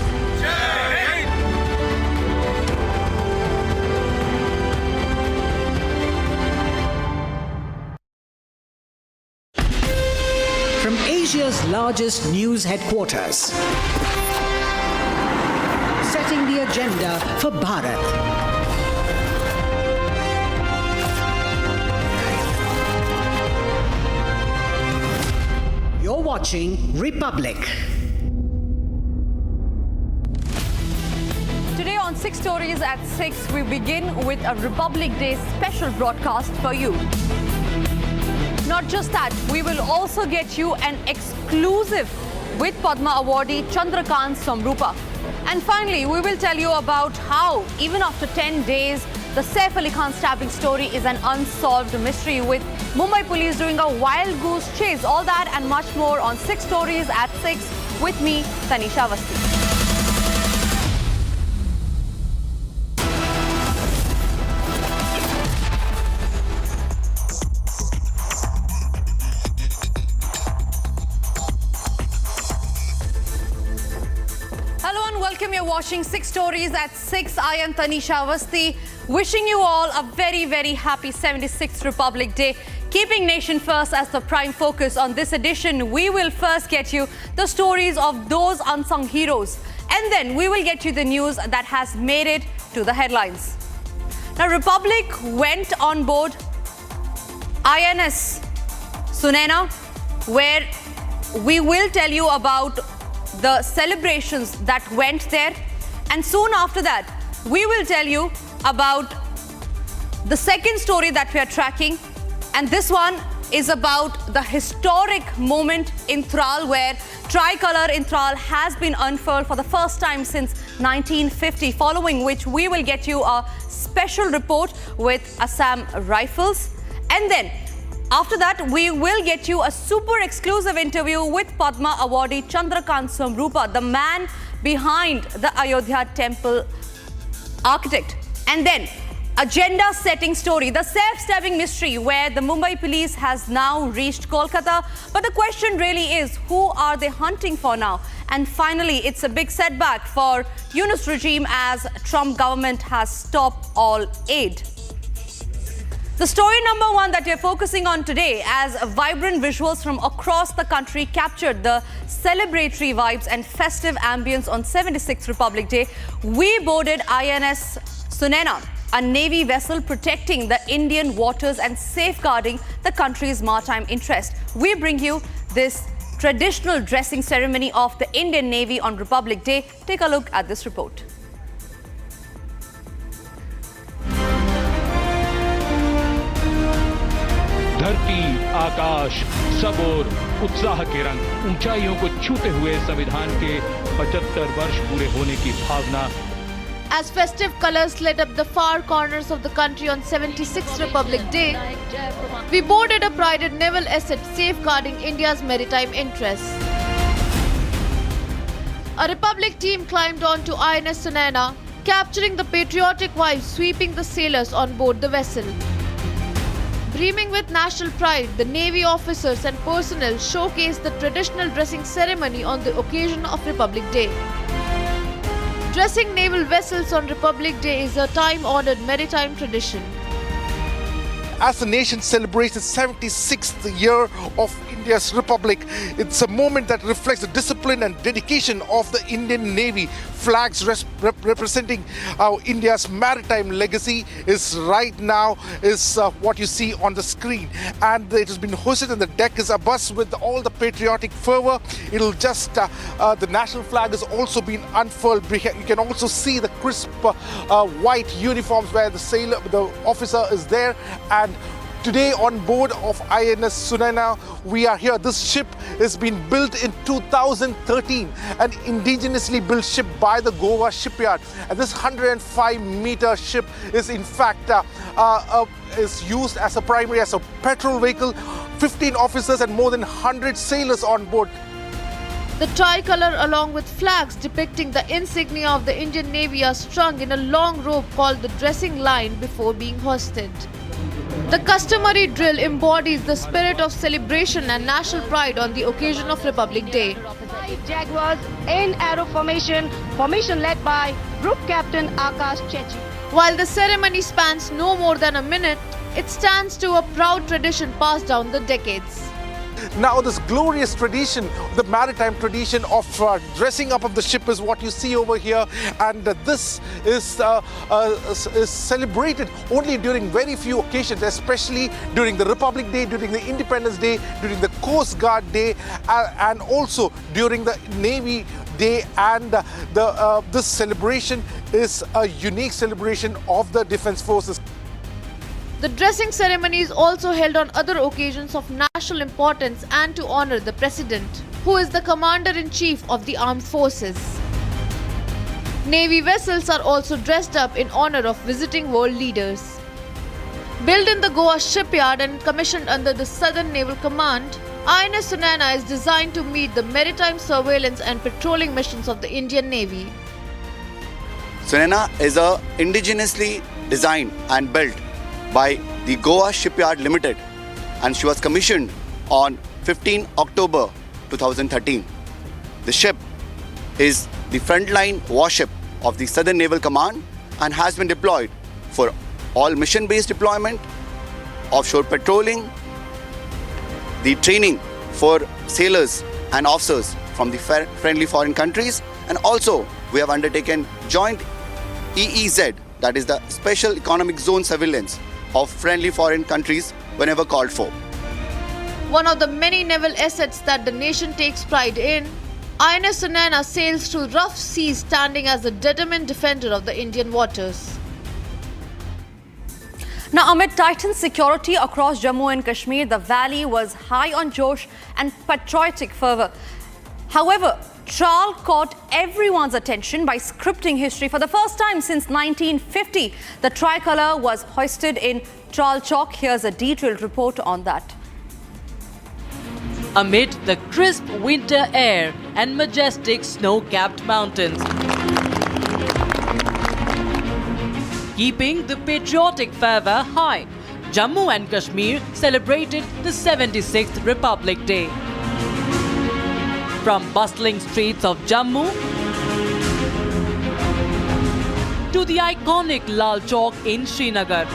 From Asia's largest news headquarters, setting the agenda for Bharat. watching Republic. Today on 6 Stories at 6, we begin with a Republic Day special broadcast for you. Not just that, we will also get you an exclusive with Padma awardee Chandrakant Somrupa. And finally, we will tell you about how, even after 10 days, the Saif Ali Khan stabbing story is an unsolved mystery, with Mumbai police doing a wild goose chase. All that and much more on 6 Stories at 6 with me, Tanisha Avasthi. Welcome, you're watching 6 Stories at 6. I am Tanisha Avasthi, wishing you all a very, very happy 76th Republic Day. Keeping nation first as the prime focus on this edition, we will first get you the stories of those unsung heroes. And then we will get you the news that has made it to the headlines. Now, Republic went on board INS Sunena, where we will tell you about the celebrations that went there, and soon after that we will tell you about the second story that we are tracking, and this one is about the historic moment in Thrall, where tricolour in Thrall has been unfurled for the first time since 1950, following which we will get you a special report with Assam Rifles. And then after that, we will get you a super exclusive interview with Padma awardee Chandrakant Somrupa, the man behind the Ayodhya temple architect. And then, agenda-setting story, the Saif stabbing mystery, where the Mumbai police has now reached Kolkata. But the question really is, who are they hunting for now? And finally, it's a big setback for Yunus regime as Trump government has stopped all aid. The story number 1 that we're focusing on today, as vibrant visuals from across the country captured the celebratory vibes and festive ambience on 76th Republic Day, we boarded INS Sunena, a Navy vessel protecting the Indian waters and safeguarding the country's maritime interest. We bring you this traditional dressing ceremony of the Indian Navy on Republic Day. Take a look at this report. धरती, आकाश, सब ओर उत्साह के रंग, ऊंचाइयों को छूते हुए संविधान के 75 वर्ष पूरे होने की भावना. As festive colors lit up the far corners of the country on 76th Republic Day, we boarded a prided naval asset safeguarding India's maritime interests. A Republic team climbed onto INS Sunena, capturing the patriotic vibes sweeping the sailors on board the vessel. Beaming with national pride, the Navy officers and personnel showcased the traditional dressing ceremony on the occasion of Republic Day. Dressing naval vessels on Republic Day is a time-honoured maritime tradition. As the nation celebrates the 76th year of India's Republic, it's a moment that reflects the discipline and dedication of the Indian Navy. Flags representing India's maritime legacy is right now what you see on the screen, and it has been hosted, and the deck is abuzz with all the patriotic fervor. It'll just the national flag has also been unfurled. You can also see the crisp white uniforms where the officer is there. And today on board of INS Sunena, we are here. This ship has been built in 2013, an indigenously built ship by the Goa shipyard. And this 105-meter ship is in fact is used as a petrol vehicle. 15 officers and more than 100 sailors on board. The tricolour along with flags depicting the insignia of the Indian Navy are strung in a long rope called the dressing line before being hoisted. The customary drill embodies the spirit of celebration and national pride on the occasion of Republic Day. Jaguars in arrow formation led by Group Captain Akash Chechi. While the ceremony spans no more than a minute, it stands to a proud tradition passed down the decades. Now this glorious tradition, the maritime tradition of dressing up of the ship is what you see over here, and this is celebrated only during very few occasions, especially during the Republic Day, during the Independence Day, during the Coast Guard Day, and also during the Navy Day. And this celebration is a unique celebration of the Defence Forces. The dressing ceremony is also held on other occasions of national importance and to honor the President, who is the Commander-in-Chief of the Armed Forces. Navy vessels are also dressed up in honor of visiting world leaders. Built in the Goa shipyard and commissioned under the Southern Naval Command, INS Sunana is designed to meet the maritime surveillance and patrolling missions of the Indian Navy. Sunana is indigenously designed and built by the Goa Shipyard Limited, and she was commissioned on 15 October 2013. The ship is the frontline warship of the Southern Naval Command and has been deployed for all mission-based deployment, offshore patrolling, the training for sailors and officers from the friendly foreign countries, and also we have undertaken joint EEZ, that is the Special Economic Zone Surveillance of friendly foreign countries whenever called for. One of the many naval assets that the nation takes pride in, INS Sunana sails through rough seas, standing as a determined defender of the Indian waters. Now, amid tightened security across Jammu and Kashmir, the valley was high on josh and patriotic fervour. However, Tral caught everyone's attention by scripting history. For the first time since 1950, the tricolour was hoisted in Tral Chowk. Here's a detailed report on that. Amid the crisp winter air and majestic snow-capped mountains, keeping the patriotic fervour high, Jammu and Kashmir celebrated the 76th Republic Day. From bustling streets of Jammu to the iconic Lal Chowk in Srinagar,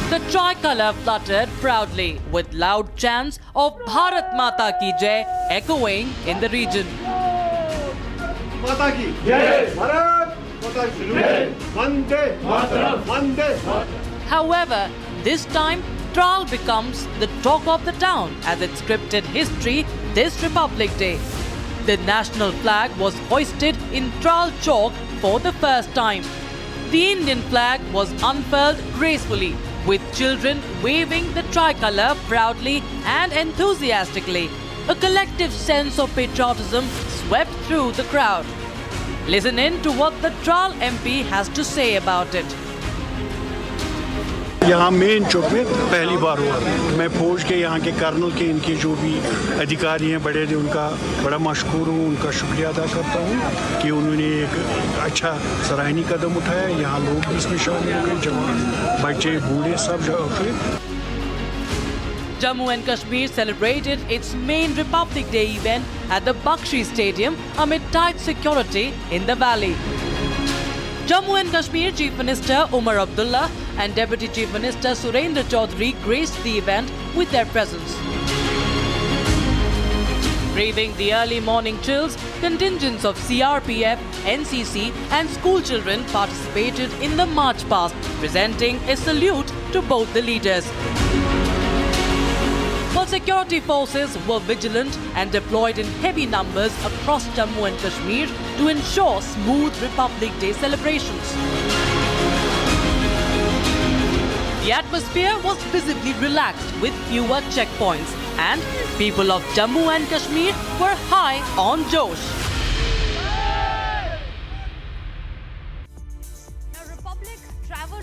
the tricolour fluttered proudly with loud chants of Bharat Mata Ki Jai echoing in the region. Mata Ki Jai! Bharat Mata Ki Jai! Vande Mataram! Vande Mataram! However, this time Tral becomes the talk of the town as it scripted history this Republic Day. The national flag was hoisted in Tral Chowk for the first time. The Indian flag was unfurled gracefully, with children waving the tricolour proudly and enthusiastically. A collective sense of patriotism swept through the crowd. Listen in to what the Tral MP has to say about it. यहाँ main चौक में पहली बार हुआ। मैं फौज के यहाँ के colonel के इनके जो भी अधिकारी हैं बड़े उनका बड़ा मशकूर हूँ, उनका शुक्रिया अदा करता हूँ कि उन्होंने एक अच्छा सराहनीय कदम उठाया। यहाँ लोग भी इसमें शामिल हो गए, जवान, बच्चे, बूढ़े सब जगह। Jammu and Kashmir celebrated its main Republic Day event at the Bakshi Stadium amid tight security in the valley. Jammu and Kashmir Chief Minister Umar Abdullah and Deputy Chief Minister Surendra Chaudhary graced the event with their presence. Braving the early morning chills, contingents of CRPF, NCC and school children participated in the march past, presenting a salute to both the leaders. While security forces were vigilant and deployed in heavy numbers across Jammu and Kashmir to ensure smooth Republic Day celebrations. The atmosphere was visibly relaxed with fewer checkpoints, and people of Jammu and Kashmir were high on josh.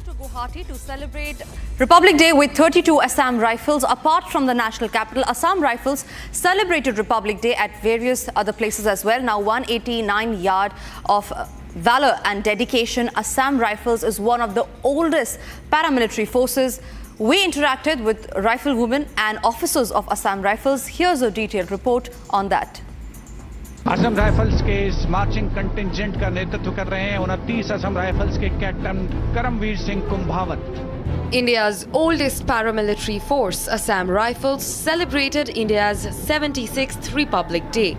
To Guwahati to celebrate Republic Day with 32 Assam Rifles. Apart from the national capital, Assam Rifles celebrated Republic Day at various other places as well. Now, 189 years of valor and dedication. Assam Rifles is one of the oldest paramilitary forces. We interacted with riflewomen and officers of Assam Rifles. Here's a detailed report on that. Assam rifles के इस marching contingent का नेतृत्व कर रहे हैं 29 Assam rifles के captain Karamveer Singh Kumbhawat. India's oldest paramilitary force, Assam Rifles, celebrated India's 76th Republic Day.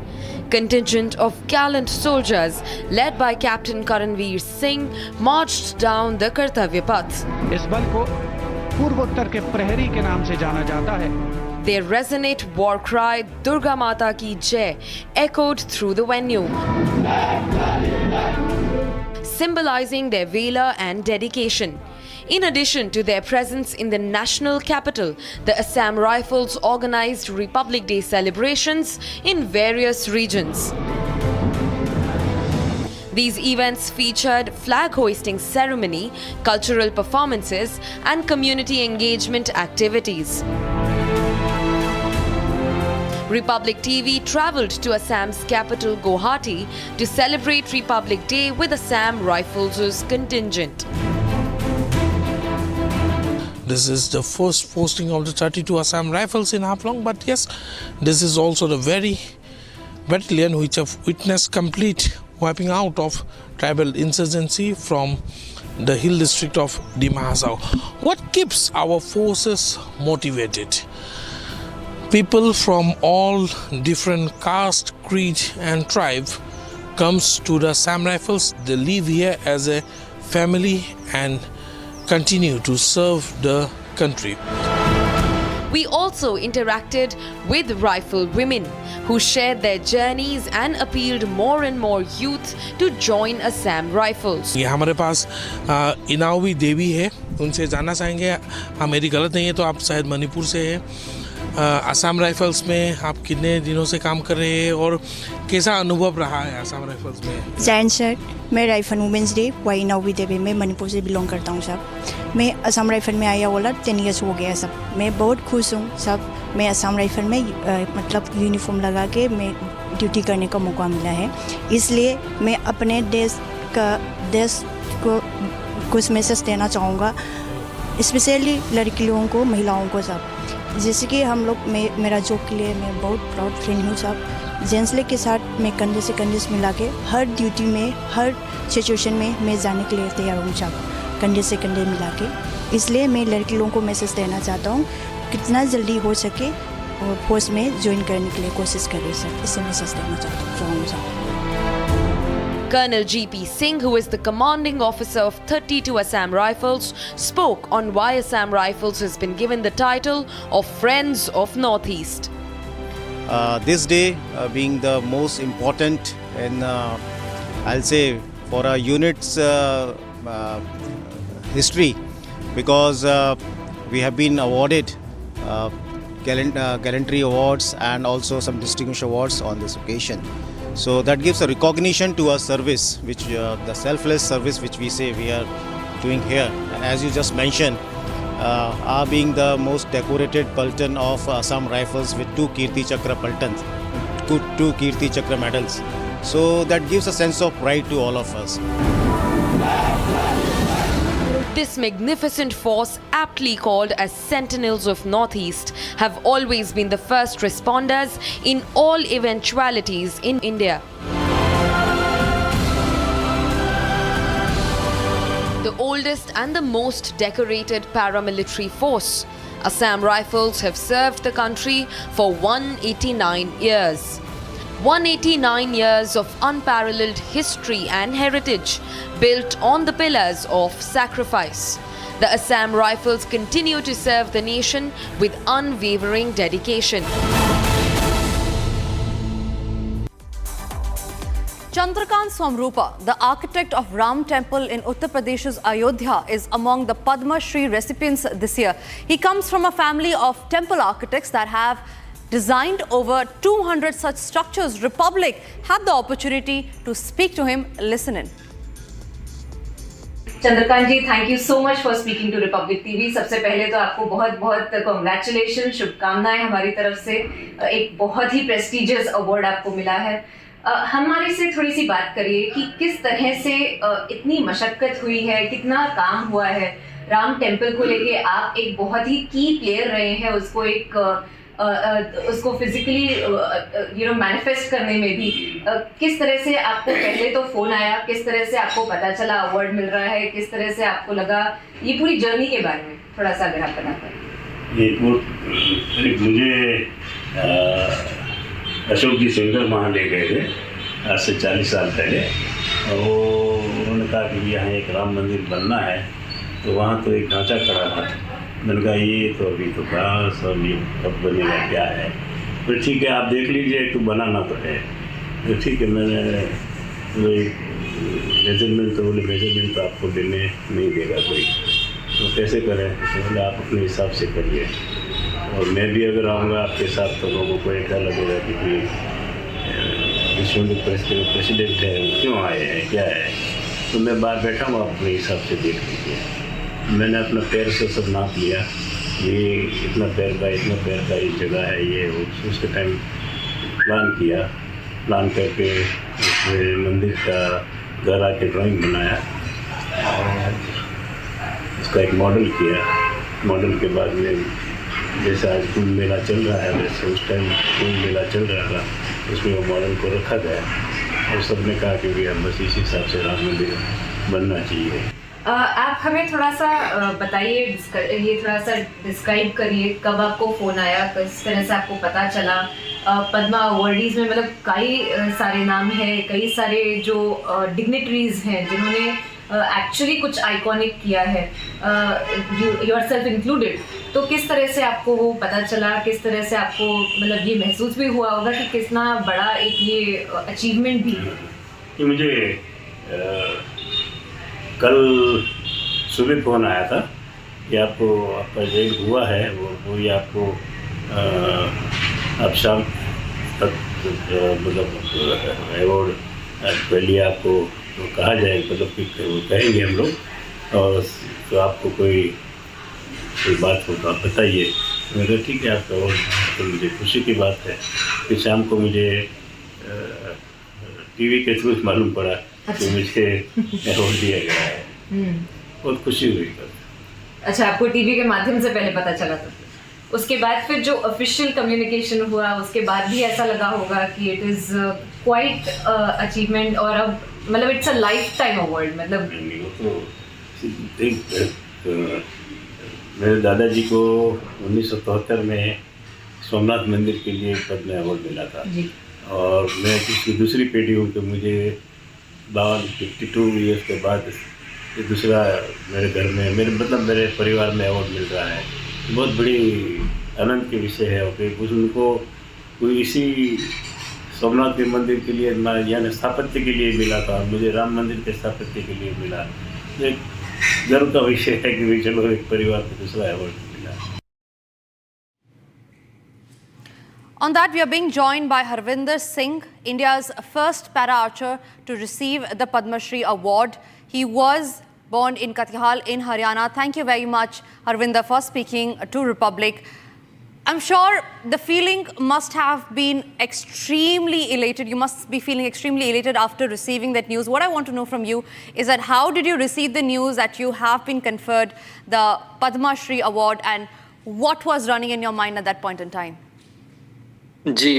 Contingent of gallant soldiers, led by Captain Karanveer Singh, marched down the Kartavya Path. इस बल को पूर्वोत्तर के प्रहरी के नाम से जाना जाता है। Their resonant war cry, Durga Mata Ki Jai, echoed through the venue, symbolizing their valor and dedication. In addition to their presence in the national capital, the Assam Rifles organized Republic Day celebrations in various regions. These events featured flag hoisting ceremony, cultural performances, and community engagement activities. Republic TV traveled to Assam's capital Guwahati to celebrate Republic Day with Assam Rifles' contingent. This is the first posting of the 32 Assam Rifles in Haflong, but yes, this is also the very battalion which have witnessed complete wiping out of tribal insurgency from the hill district of Dimahasau. What keeps our forces motivated? People from all different caste, creed and tribe comes to the Assam Rifles. They live here as a family and continue to serve the country. We also interacted with rifle women who shared their journeys and appealed more and more youth to join Assam Rifles. ये हमारे पास इनावी देवी है, उनसे जानना चाहेंगे। हाँ, मेरी गलत नहीं है तो आप शायद मणिपुर से हैं। असम राइफल्स में आप कितने दिनों से काम कर रहे हैं और कैसा अनुभव रहा है असम राइफल्स में? जैन सर, मैं राइफल वुमेंस डे वाई नवी देवी में मणिपुर से बिलोंग करता हूँ सब। मैं असम राइफल में आया वाला 10 ईयर्स हो गया सब। मैं बहुत खुश हूँ सब। मैं असम राइफल में मतलब यूनिफॉर्म लगा के मैं ड्यूटी करने का मौका मिला है, इसलिए मैं अपने देश को कुछ मैसेज देना चाहूँगा, स्पेशली लड़कियों को, महिलाओं को सब। जैसे कि हम लोग मेरा जॉब के लिए मैं बहुत प्राउड फील हूँ सब। जेंट्स के साथ मैं कंधे से कंधे मिला के हर ड्यूटी में, हर सिचुएशन में मैं जाने के लिए तैयार हूँ सब, कंधे से कंधे मिला के। इसलिए मैं लड़की लोगों को मैसेज देना चाहता हूँ, कितना जल्दी हो सके और फोर्स में ज्वाइन करने के लिए कोशिश करें सर। इससे मैसेज देना चाहता हूँ sir. Colonel G.P. Singh, who is the commanding officer of 32 Assam Rifles, spoke on why Assam Rifles has been given the title of Friends of Northeast. This day being the most important in, I'll say, for our unit's history, because we have been awarded gallantry awards and also some distinguished awards on this occasion. So that gives a recognition to our service, which the selfless service which we say we are doing here. And as you just mentioned, our being the most decorated platoon of Assam Rifles with 2 Kirti Chakra platoons, 2 Kirti Chakra medals. So that gives a sense of pride to all of us. This magnificent force, aptly called as Sentinels of Northeast, have always been the first responders in all eventualities in India. The oldest and the most decorated paramilitary force, Assam Rifles have served the country for 189 years. 189 years of unparalleled history and heritage built on the pillars of sacrifice. The Assam Rifles continue to serve the nation with unwavering dedication. Chandrakant Swamrupa, the architect of Ram Temple in Uttar Pradesh's Ayodhya, is among the Padma Shri recipients this year. He comes from a family of temple architects that have designed over 200 such structures. Republic had the opportunity to speak to him. Listen in. Chandrakant ji, thank you so much for speaking to Republic TV. सबसे पहले तो आपको बहुत बहुत congratulation, शुभकामनाएं हमारी तरफ से। एक बहुत ही प्रेस्टिजियस अवार्ड आपको मिला है। हमारे से थोड़ी सी बात करिए कि किस तरह से इतनी मशक्कत हुई है, कितना काम हुआ है। राम टेम्पल को लेके आप एक बहुत ही की प्लेयर रहे हैं, उसको एक उसको फिजिकली मैनिफेस्ट करने में भी किस तरह से आपको पहले तो फोन आया, किस तरह से आपको पता चला अवार्ड मिल रहा है, किस तरह से आपको लगा, ये पूरी जर्नी के बारे में थोड़ा सा अगर आप बता पाए। मुझे अशोक जी सिंगर वहाँ ले गए थे आज से 40 साल पहले, और वो उन्होंने कहा कि यहाँ एक राम मंदिर बनना है, तो वहाँ तो एक ढांचा खड़ा था। मैंने कहा ये तो अभी तो कहाँ सब, ये कब बनेगा क्या है। तो ठीक है आप देख लीजिए, तो बनाना तो है। तो ठीक है, मैंने मेजरमेंट, तो बोले मेजरमेंट तो आपको देने नहीं देगा कोई, तो कैसे करें। तो बोले आप अपने हिसाब से करिए, और मैं भी अगर आऊँगा आपके साथ तो लोगों को ऐसा लगेगा कि विश्व हिंदू प्रेस के प्रेसिडेंट है, क्यों आए हैं, क्या है। तो मैं बाहर बैठा हूँ, आप अपने हिसाब से देख लीजिए। मैंने अपना पैर से सब नाप लिया, ये इतना पैर का ये जगह है, ये उसके टाइम प्लान किया, प्लान करके मंदिर का घर आके ड्राइंग बनाया और उसका एक मॉडल किया। मॉडल के बाद में जैसे आज कुंभ मेला चल रहा है, वैसे उस टाइम कुंभ मेला चल रहा था, उसमें वो मॉडल को रखा गया और सबने कहा कि भैया बस इस हिसाब से राम मंदिर बनना चाहिए। आप हमें थोड़ा सा बताइए, ये थोड़ा सा डिस्क्राइब करिए, कब आपको फ़ोन आया, किस तरह से आपको पता चला। पद्मा अवार्डीज़ में मतलब कई सारे नाम हैं, कई सारे जो डिग्निटरीज हैं जिन्होंने एक्चुअली कुछ आइकॉनिक किया है, योरसेल्फ इंक्लूडेड। तो किस तरह से आपको वो पता चला, किस तरह से आपको मतलब ये महसूस भी हुआ होगा कि कितना बड़ा एक ये अचीवमेंट भी है। कि मुझे कल सुबह फ़ोन आया था कि आपको आपका रेड हुआ है, वो ये आपको आप शाम तक मतलब अवार्ड पहले आपको कहा जाएगा, मतलब कि कहेंगे हम लोग, और तो आपको कोई बात हो तो आप बताइए। मेरा ठीक है आपका अवार्ड, तो मुझे खुशी की बात है कि शाम को मुझे टीवी के थ्रू मालूम पड़ा कि मुझे अवार्ड दिया गया है। बहुत खुशी हुई। अच्छा, आपको टीवी के माध्यम से पहले पता चला था, उसके बाद फिर जो ऑफिशियल कम्युनिकेशन हुआ उसके बाद भी ऐसा लगा होगा कि इट इज़ क्वाइट अचीवमेंट, और अब मतलब it's a life time award. मतलब मेरे दादाजी को 1973 में सोमनाथ मंदिर के लिए पद्म अवार्ड मिला था, और मैं इसकी दूसरी पीढ़ी हूँ कि मुझे 52 ईयर्स के बाद ये दूसरा मेरे घर में मेरे परिवार में अवार्ड मिल रहा है। बहुत बड़ी आनंद के विषय है। और उनको कोई इसी सोमनाथ के मंदिर के लिए यानी स्थापत्य के लिए मिला था, मुझे राम मंदिर के स्थापत्य के लिए मिला। एक गर्व का विषय है कि चलो एक परिवार को दूसरा अवार्ड मिला। On that, we are being joined by Harvinder Singh, India's first para-archer to receive the Padma Shri Award. He was born in Katihal in Haryana. Thank you very much, Harvinder, for speaking to Republic. I'm sure the feeling must have been extremely elated. You must be feeling extremely elated after receiving that news. What I want to know from you is that how did you receive the news that you have been conferred the Padma Shri Award, and what was running in your mind at that point in time? जी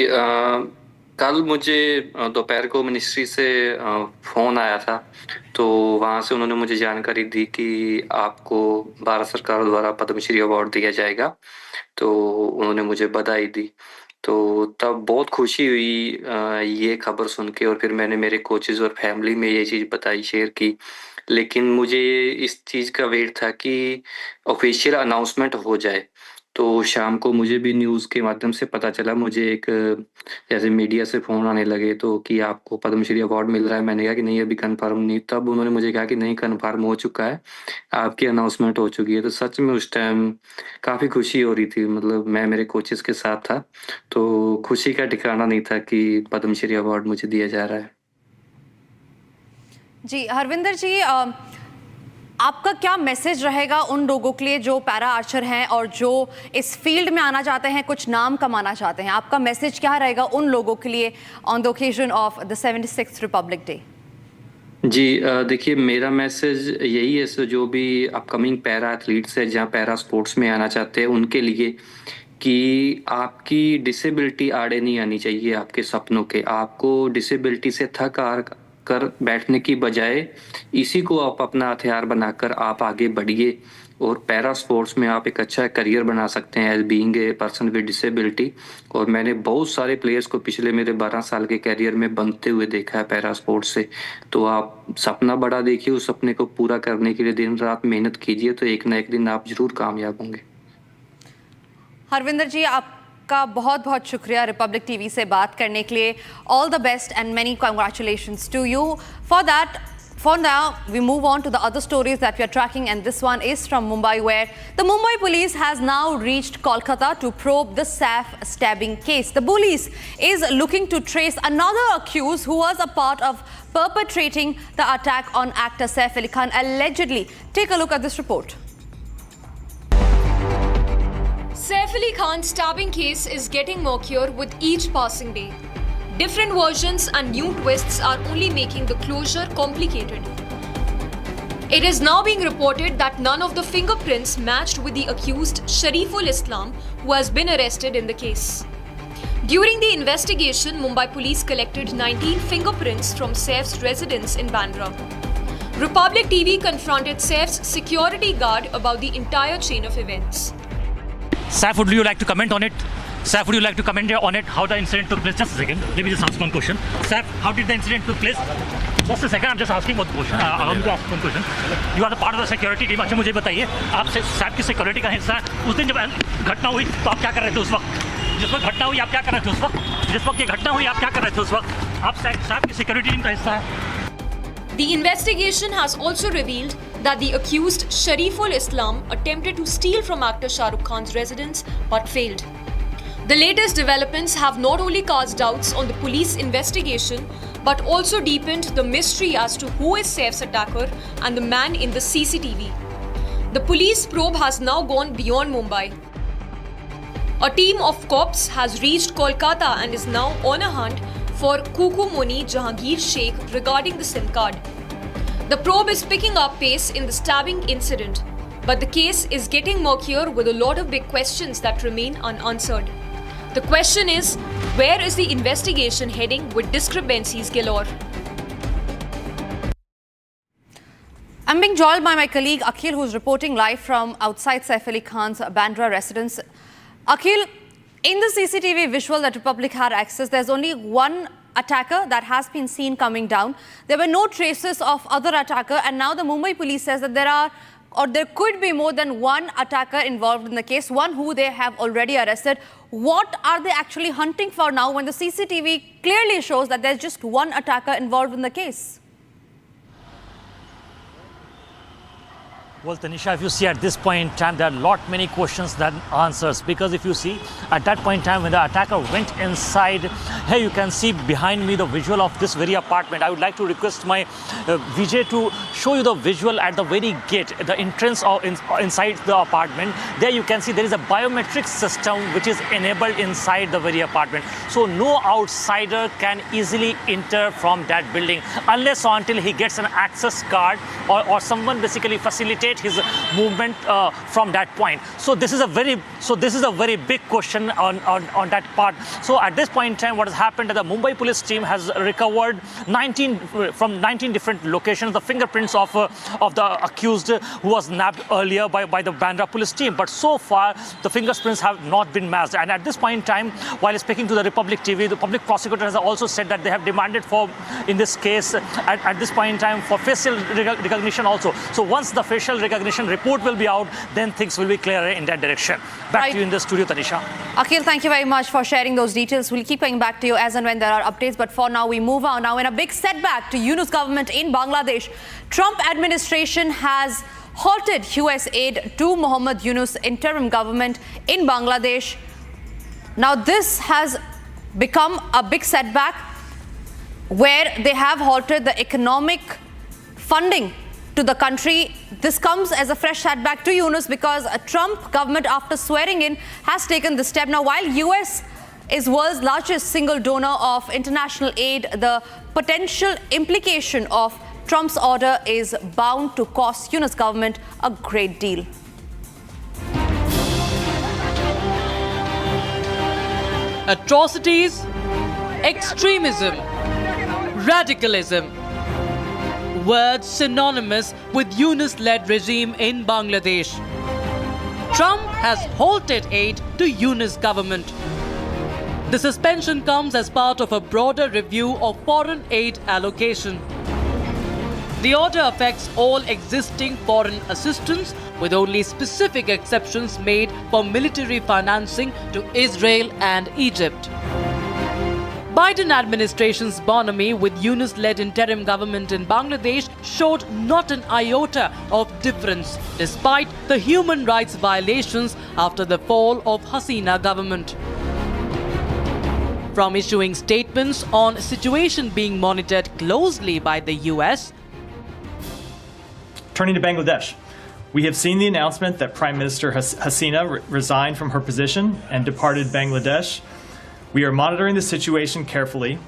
कल मुझे दोपहर को ministry से phone आया था, तो वहाँ से उन्होंने मुझे जानकारी दी कि आपको भारत सरकार द्वारा पद्मश्री अवार्ड दिया जाएगा। तो उन्होंने मुझे बधाई दी, तो तब बहुत खुशी हुई ये खबर सुन के, और फिर मैंने मेरे कोचेज़ और फैमिली में ये चीज़ बताई, शेयर की। लेकिन मुझे इस चीज़ का वेट था कि ऑफिशियल अनाउंसमेंट हो जाए। तो शाम को मुझे भी न्यूज़ के माध्यम से पता चला, मुझे एक जैसे मीडिया से फ़ोन आने लगे तो कि आपको पद्मश्री अवार्ड मिल रहा है। मैंने कहा कि नहीं, अभी कन्फर्म नहीं। तब उन्होंने मुझे कहा कि नहीं, कन्फर्म हो चुका है, आपकी अनाउंसमेंट हो चुकी है। तो सच में उस टाइम काफ़ी खुशी हो रही थी। मतलब मैं मेरे कोचेज़ के साथ था, तो खुशी का ठिकाना नहीं था कि पद्मश्री अवार्ड मुझे दिया जा रहा है। जी हरविंदर जी, आपका क्या मैसेज रहेगा उन लोगों के लिए जो पैरा आर्चर हैं और जो इस फील्ड में आना चाहते हैं, कुछ नाम कमाना चाहते हैं? आपका मैसेज क्या रहेगा उन लोगों के लिए on the occasion of the 76th Republic Day? जी देखिए, मेरा मैसेज यही है, जो भी अपकमिंग पैरा एथलीट्स है, जहाँ पैरा स्पोर्ट्स में आना चाहते हैं, उनके लिए कि आपकी डिसेबिलिटी आड़े नहीं आनी चाहिए आपके सपनों के। आपको डिसेबिलिटी से थक हार कर बैठने की बजाय इसी को आप अपना हथियार बनाकर आप आगे बढ़िए और पैरा स्पोर्ट्स में आप एक अच्छा करियर बना सकते हैं as being a person with disability. और मैंने बहुत सारे प्लेयर्स को पिछले मेरे 12 साल के करियर में बनते हुए देखा है पैरा स्पोर्ट्स से। तो आप सपना बड़ा देखिए, उस सपने को पूरा करने के लिए दिन रात मेहनत कीजिए, तो एक ना एक दिन आप जरूर कामयाब होंगे। हरविंदर जी, आपका बहुत बहुत शुक्रिया रिपब्लिक टीवी से बात करने के लिए। All the best and many congratulations to you for that. For now, we move on to the other stories that we are tracking, and this one is from Mumbai, where the Mumbai police has now reached Kolkata to probe the SAF stabbing case. The police is looking to trace another accused who was a part of perpetrating the attack on actor Saif Ali Khan, allegedly. Take a look at this report. Saif Ali Khan's stabbing case is getting murkier with each passing day. Different versions and new twists are only making the closure complicated. It is now being reported that none of the fingerprints matched with the accused Shariful Islam, who has been arrested in the case. During the investigation, Mumbai police collected 19 fingerprints from Saif's residence in Bandra. Republic TV confronted Saif's security guard about the entire chain of events. Saif, would you like to comment on it? Saif, would you like to comment on it, how the incident took place? Just a second, let me just ask one question. Saif, how did the incident took place? Just a second, I'm just asking one question. I want to ask one question. You are the part of the security team. अच्छा मुझे बताइए, आप सैफ की security का हिस्सा है। उस दिन जब घटना हुई तो आप क्या कर रहे थे उस वक्त? जिस वक्त घटना हुई आप क्या कर रहे थे उस वक्त? जिस वक्त ये घटना हुई आप क्या कर रहे थे उस वक्त? आप सैफ की सिक्योरिटी टीम का हिस्सा है। The investigation has also revealed that the accused Shariful Islam attempted to steal from actor Shah Rukh Khan's residence but failed. The latest developments have not only cast doubts on the police investigation but also deepened the mystery as to who is Saif's attacker and the man in the CCTV. The police probe has now gone beyond Mumbai. A team of cops has reached Kolkata and is now on a hunt for Kuku Moni Jahangir Sheikh regarding the SIM card. The probe is picking up pace in the stabbing incident, but the case is getting murkier with a lot of big questions that remain unanswered. The question is, where is the investigation heading with discrepancies galore? I'm being joined by my colleague Akhil, who's reporting live from outside Saif Ali Khan's Bandra residence. Akhil, in the CCTV visual that Republic had access, there's only one attacker that has been seen coming down. There were no traces of other attacker, and now the Mumbai police says that there could be more than one attacker involved in the case, one who they have already arrested. What are they actually hunting for now when the CCTV clearly shows that there's just one attacker involved in the case? Well, Tanisha, if you see at this point in time, there are many questions than answers, because if you see at that point in time when the attacker went inside, here you can see behind me the visual of this very apartment. I would like to request my Vijay to show you the visual at the very gate, the entrance or inside the apartment. There you can see there is a biometric system which is enabled inside the very apartment. So no outsider can easily enter from that building unless or until he gets an access card or someone basically facilitate his movement from that point. So this is a very big question on that part. So at this point in time, what has happened is the Mumbai police team has recovered 19 different locations the fingerprints of the accused who was nabbed earlier by the Bandra police team. But so far the fingerprints have not been matched. And at this point in time, while speaking to the Republic TV, the public prosecutor has also said that they have demanded for, in this case, at this point in time, for facial recognition also. So once the facial recognition report will be out, then things will be clearer in that direction. Back to you in the studio, Tanisha. Akhil, thank you very much for sharing those details. We'll keep coming back to you as and when there are updates. But for now, we move on. Now, in a big setback to Yunus government in Bangladesh, Trump administration has halted US aid to Mohammed Yunus interim government in Bangladesh. Now, this has become a big setback where they have halted the economic funding to the country. This comes as a fresh setback to Yunus because a Trump government, after swearing in, has taken this step. Now, while US is world's largest single donor of international aid, the potential implication of Trump's order is bound to cost Yunus government a great deal. atrocities, extremism, radicalism. Words synonymous with Yunus-led regime in Bangladesh. Trump has halted aid to Yunus government. The suspension comes as part of a broader review of foreign aid allocation. The order affects all existing foreign assistance, with only specific exceptions made for military financing to Israel and Egypt. Biden administration's bonhomie with Yunus-led interim government in Bangladesh showed not an iota of difference, despite the human rights violations after the fall of Hasina government. From issuing statements on situation being monitored closely by the US. Turning to Bangladesh, we have seen the announcement that Prime Minister Hasina resigned from her position and departed Bangladesh. We are monitoring the situation carefully.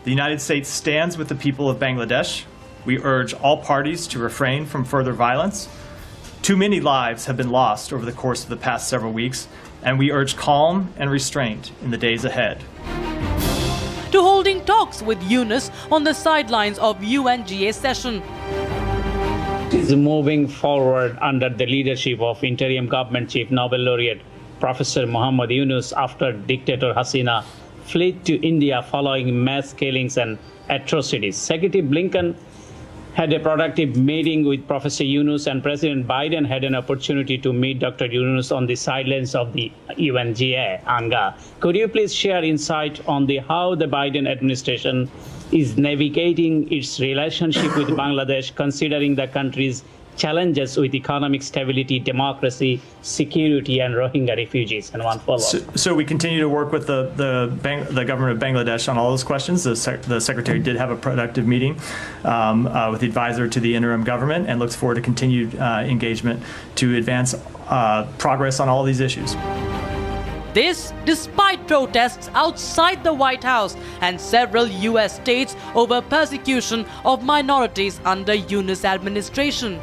The United States stands with the people of Bangladesh. We urge all parties to refrain from further violence. Too many lives have been lost over the course of the past several weeks, and we urge calm and restraint in the days ahead. To holding talks with Yunus on the sidelines of UNGA session. Is moving forward under the leadership of Interim Government Chief Nobel Laureate Professor Muhammad Yunus after dictator Hasina fled to India following mass killings and atrocities. Secretary Blinken had a productive meeting with Professor Yunus, and President Biden had an opportunity to meet Dr. Yunus on the sidelines of the UNGA, ANGA. Could you please share insight on how the Biden administration is navigating its relationship with Bangladesh, considering the country's challenges with economic stability, democracy, security, and Rohingya refugees? And one follow-up. So we continue to work with the government of Bangladesh on all those questions. The Secretary did have a productive meeting with the advisor to the interim government and looks forward to continued engagement to advance progress on all these issues. This despite protests outside the White House and several US states over persecution of minorities under Yunus administration.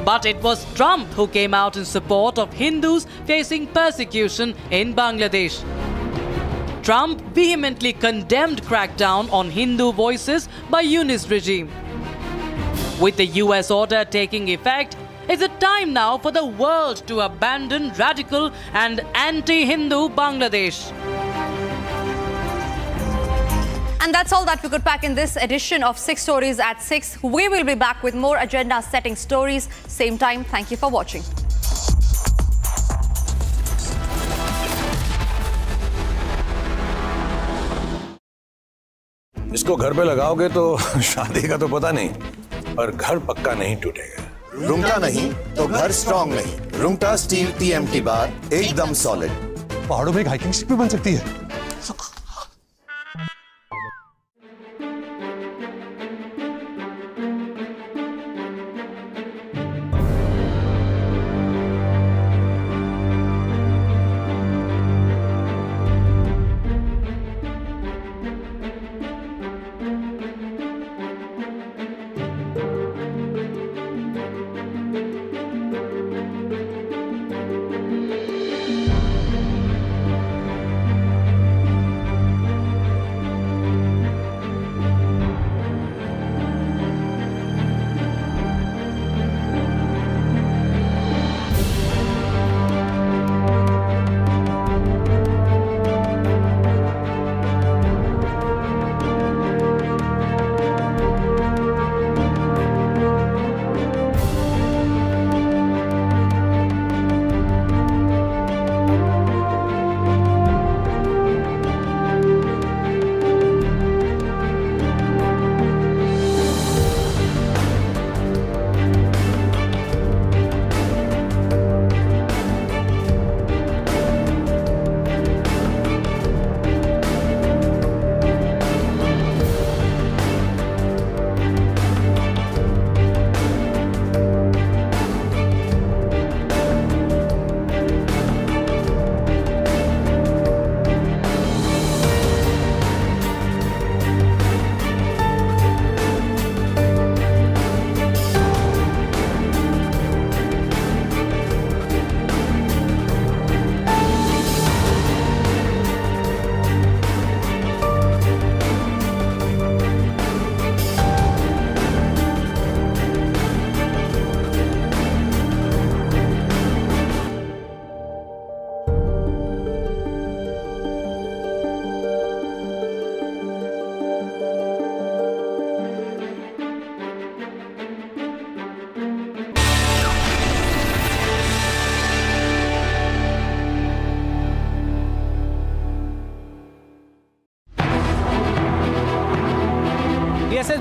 But it was Trump who came out in support of Hindus facing persecution in Bangladesh. Trump vehemently condemned crackdown on Hindu voices by Yunus regime. With the US order taking effect, is it time now for the world to abandon radical and anti-Hindu Bangladesh? And that's all that we could pack in this edition of 6 Stories at 6. We will be back with more agenda-setting stories, same time. Thank you for watching. इसको घर पे लगाओगे तो शादी का तो पता नहीं, पर घर पक्का नहीं टूटेगा। रुंगटा नहीं तो घर स्ट्रॉन्ग नहीं। रुंगटा स्टील TMT बार एकदम सॉलिड। पहाड़ों में एक हाइकिंग स्टिक भी बन सकती है।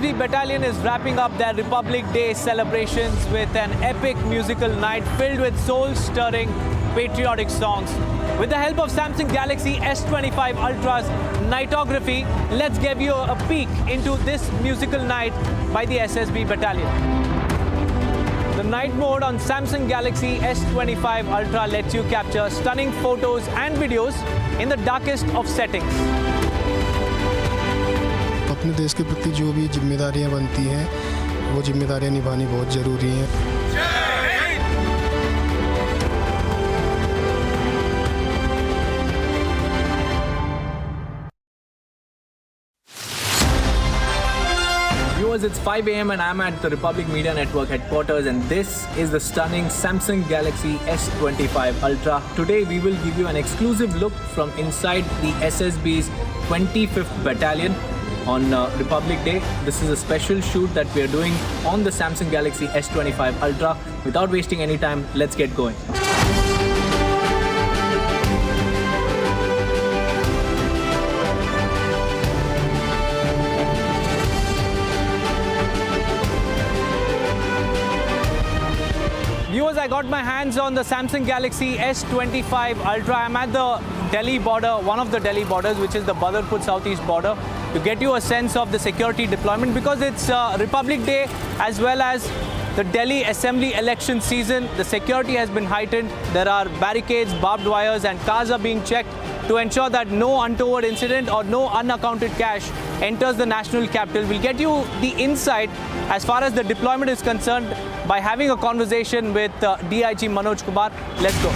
SSB Battalion is wrapping up their Republic Day celebrations with an epic musical night filled with soul-stirring patriotic songs. With the help of Samsung Galaxy S25 Ultra's nightography, let's give you a peek into this musical night by the SSB Battalion. The night mode on Samsung Galaxy S25 Ultra lets you capture stunning photos and videos in the darkest of settings. अपने देश के प्रति जो भी जिम्मेदारियां बनती हैं वो जिम्मेदारियां निभानी बहुत ज़रूरी हैं। Viewers, it's 5 a.m. and I'm at the Republic Media Network headquarters, and this is the stunning Samsung Galaxy S25 Ultra. Today we will give you an exclusive look from inside the SSB's 25th Battalion on Republic Day. This is a special shoot that we are doing on the Samsung Galaxy S25 Ultra. Without wasting any time, let's get going. Viewers, I got my hands on the Samsung Galaxy S25 Ultra. I'm at the Delhi border, one of the Delhi borders, which is the Badarpur Southeast border, to get you a sense of the security deployment, because it's Republic Day as well as the Delhi Assembly election season. The security has been heightened. There are barricades, barbed wires, and cars are being checked to ensure that no untoward incident or no unaccounted cash enters the national capital. We'll get you the insight as far as the deployment is concerned by having a conversation with DIG Manoj Kumar. Let's go.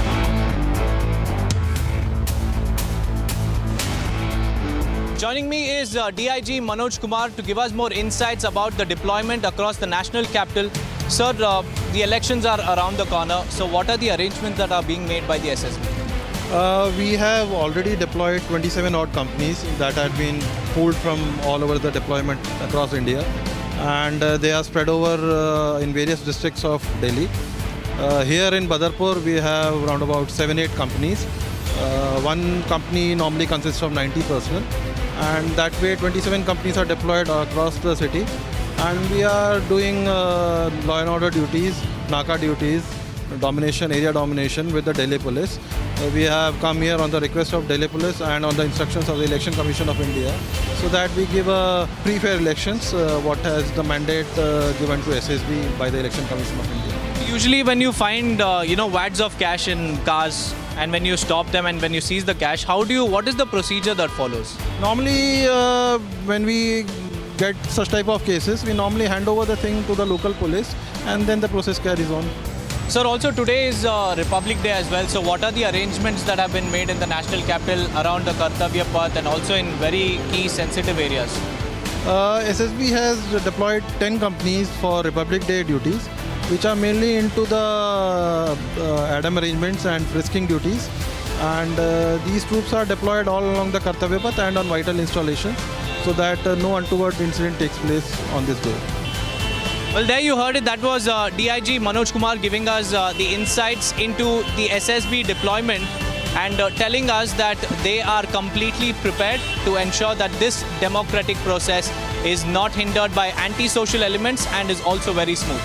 Joining me is DIG Manoj Kumar to give us more insights about the deployment across the national capital. Sir, the elections are around the corner. So what are the arrangements that are being made by the SSB? We have already deployed 27 odd companies that have been pulled from all over the deployment across India, and they are spread over in various districts of Delhi. Here in Badarpur we have around about 7-8 companies. One company normally consists of 90 personnel, and that way 27 companies are deployed across the city, and we are doing law and order duties, Naka duties, area domination with the Delhi police. We have come here on the request of Delhi police and on the instructions of the Election Commission of India, so that we give a pre-fair elections, what has the mandate given to SSB by the Election Commission of India. Usually when you find wads of cash in cars, and when you stop them and when you seize the cash, what is the procedure that follows? Normally when we get such type of cases, we normally hand over the thing to the local police, and then the process carries on. Sir, also today is Republic Day as well. So what are the arrangements that have been made in the national capital around the Kartavya Path and also in very key sensitive areas? SSB has deployed 10 companies for Republic Day duties, which are mainly into the ADAM arrangements and frisking duties. And these troops are deployed all along the Kartavya Path and on vital installations, so that no untoward incident takes place on this day. Well, there you heard it. That was DIG Manoj Kumar giving us the insights into the SSB deployment and telling us that they are completely prepared to ensure that this democratic process is not hindered by anti-social elements and is also very smooth.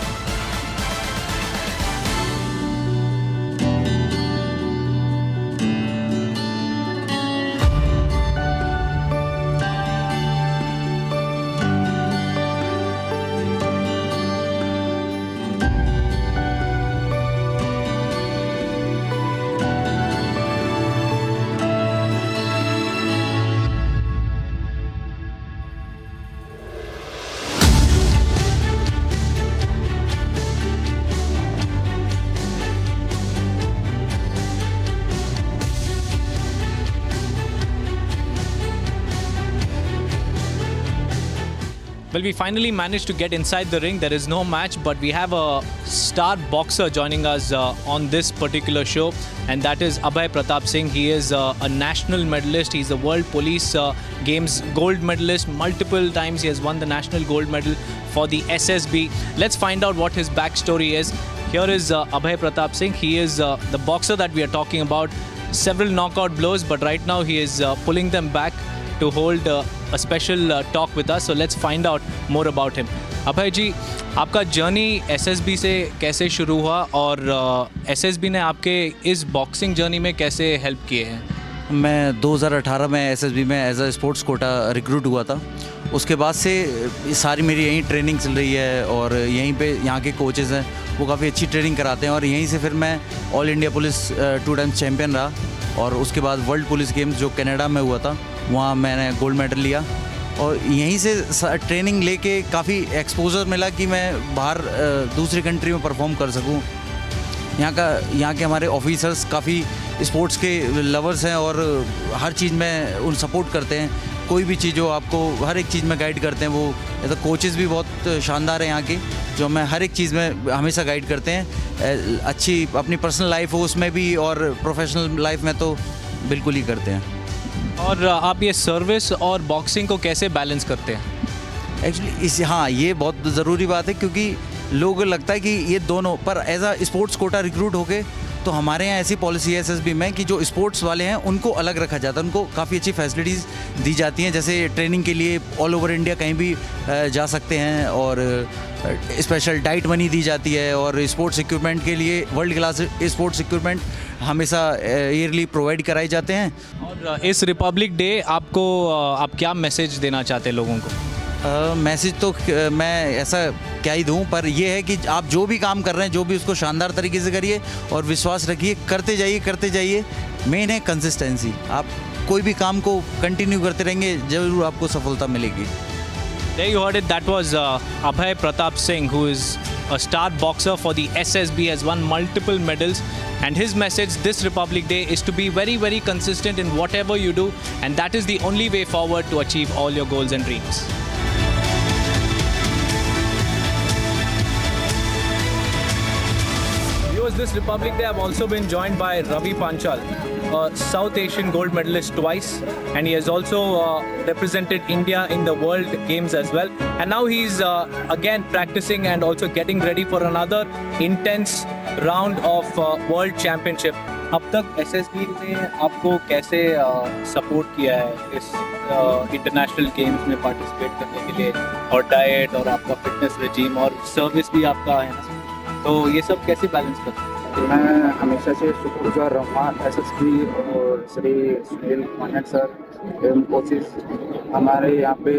Well, we finally managed to get inside the ring. There is no match, but we have a star boxer joining us on this particular show, and that is Abhay Pratap Singh. He is a national medalist. He's a World Police Games gold medalist. Multiple times he has won the national gold medal for the SSB. Let's find out what his backstory is. Here is Abhay Pratap Singh. He is the boxer that we are talking about. Several knockout blows, but right now he is pulling them back to hold a special talk with us. So let's find out more about him. अभय जी, आपका journey SSB से कैसे शुरू हुआ और SSB ने आपके इस boxing journey में कैसे हेल्प किए हैं? मैं 2018 में एसएसबी में as a sports quota recruit हुआ था। उसके बाद से सारी मेरी यहीं ट्रेनिंग चल रही है और यहीं पे यहाँ के कोचेज़ हैं, वो काफ़ी अच्छी ट्रेनिंग कराते हैं। और यहीं से फिर मैं all India police 2 times champion रहा और उसके बाद वर्ल्ड पुलिस गेम्स जो कनाडा में हुआ था वहाँ मैंने गोल्ड मेडल लिया। और यहीं से ट्रेनिंग लेके काफ़ी एक्सपोजर मिला कि मैं बाहर दूसरी कंट्री में परफॉर्म कर सकूँ। यहाँ के हमारे ऑफिसर्स काफ़ी स्पोर्ट्स के लवर्स हैं और हर चीज़ में उन सपोर्ट करते हैं। कोई भी चीज़ हो आपको हर एक चीज़ में गाइड करते हैं। वो ऐसा कोचेज़ भी बहुत शानदार हैं यहाँ के, जो हमें हर एक चीज़ में हमेशा गाइड करते हैं। अच्छी अपनी पर्सनल लाइफ हो उसमें भी और प्रोफेशनल लाइफ में तो बिल्कुल ही करते हैं। और आप ये सर्विस और बॉक्सिंग को कैसे बैलेंस करते हैं? एक्चुअली हाँ, ये बहुत ज़रूरी बात है क्योंकि लोगों को लगता है कि ये दोनों, पर as a sports quota recruit होके तो हमारे यहाँ ऐसी पॉलिसी है एसएसबी में कि जो स्पोर्ट्स वाले हैं उनको अलग रखा जाता है, उनको काफ़ी अच्छी फैसिलिटीज़ दी जाती हैं। जैसे ट्रेनिंग के लिए ऑल ओवर इंडिया कहीं भी जा सकते हैं और स्पेशल डाइट मनी दी जाती है और स्पोर्ट्स इक्विपमेंट के लिए वर्ल्ड क्लास स्पोर्ट्स इक्विपमेंट हमेशा ईयरली प्रोवाइड कराए जाते हैं। और इस रिपब्लिक डे आपको आप क्या मैसेज देना चाहते हैं लोगों को? मैसेज तो मैं ऐसा क्या ही दूं, पर ये है कि आप जो भी काम कर रहे हैं जो भी उसको शानदार तरीके से करिए और विश्वास रखिए, करते जाइए। मेन है कंसिस्टेंसी। आप कोई भी काम को कंटिन्यू करते रहेंगे ज़रूर आपको सफलता मिलेगी। There you heard it. That was Abhay Pratap Singh, who is a star boxer for the SSB, has won multiple medals. And his message this Republic Day is to be very, very consistent in whatever you do. And that is the only way forward to achieve all your goals and dreams. This Republic Day, I've also been joined by Ravi Panchal, a South Asian gold medalist twice, and he has also represented India in the World Games as well. And now he's again practicing and also getting ready for another intense round of World Championship. अब तक SSB ने आपको कैसे support किया है इस international games में participate करने के लिए, और डाइट और आपका फिटनेस रेजीम और सर्विस भी आपका है ना, तो ये सब कैसे बैलेंस करते हैं? मैं हमेशा से शुक्रगुजार रहूँगा एसएसबी और श्री सुनील मानक सर एवं कोचेस, हमारे यहाँ पे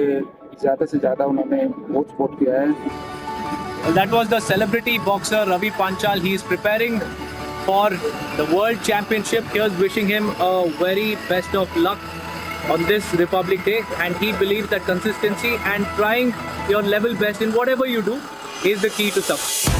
ज़्यादा से ज़्यादा उन्होंने बहुत सपोर्ट किया है। Well, that was the celebrity boxer Ravi Panchal. He is preparing for the World Championship. Here's wishing him a very best of luck on this Republic Day, and he believes that consistency and trying your level best in whatever you do is the key to success.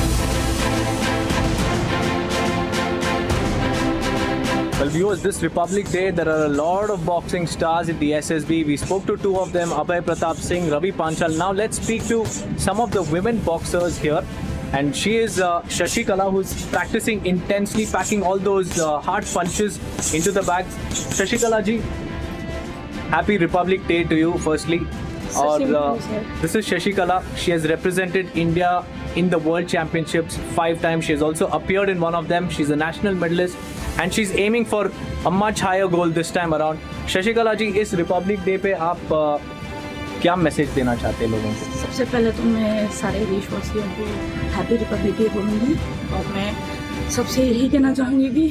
Well, viewers, this Republic Day, there are a lot of boxing stars in the SSB. We spoke to two of them, Abhay Pratap Singh, Ravi Panchal. Now let's speak to some of the women boxers here. And she is Shashikala, who's practicing intensely, packing all those hard punches into the bags. Shashikala ji, happy Republic Day to you, firstly. This is Shashikala. She has represented India in the World Championships 5 times. She has also appeared in one of them. She's a national medalist. And she's aiming for a much higher goal this time around. Shashikala ji, इस Republic day पे आप क्या message देना चाहते हैं लोगों को? सबसे पहले तो मैं सारे देशवासियों को हैप्पी रिपब्लिक डे बोलूँगी, और मैं सबसे यही कहना चाहूँगी कि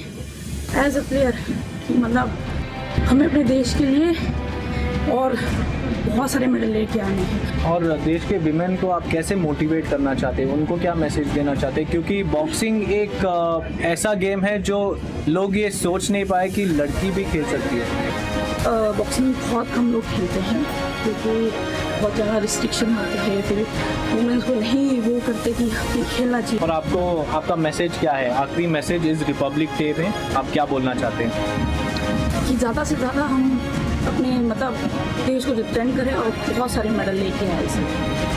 एज अ प्लेयर कि मतलब हमें अपने देश के लिए और बहुत सारे मेडल लेके आने हैं। और देश के विमेन को आप कैसे मोटिवेट करना चाहते हैं, उनको क्या मैसेज देना चाहते हैं? क्योंकि बॉक्सिंग एक ऐसा गेम है जो लोग ये सोच नहीं पाए कि लड़की भी खेल सकती है। बॉक्सिंग बहुत कम लोग खेलते हैं क्योंकि बहुत ज़्यादा रिस्ट्रिक्शन होते हैं, फिर वुमेन्स को नहीं वो करते कि खेलना चाहिए। और आपका मैसेज क्या है, आखिरी मैसेज इस रिपब्लिक डे में आप क्या बोलना चाहते हैं? कि ज़्यादा से ज़्यादा हम अपने मतलब देश को रिप्रेजेंट करें और बहुत सारे मेडल लेके आए इसमें।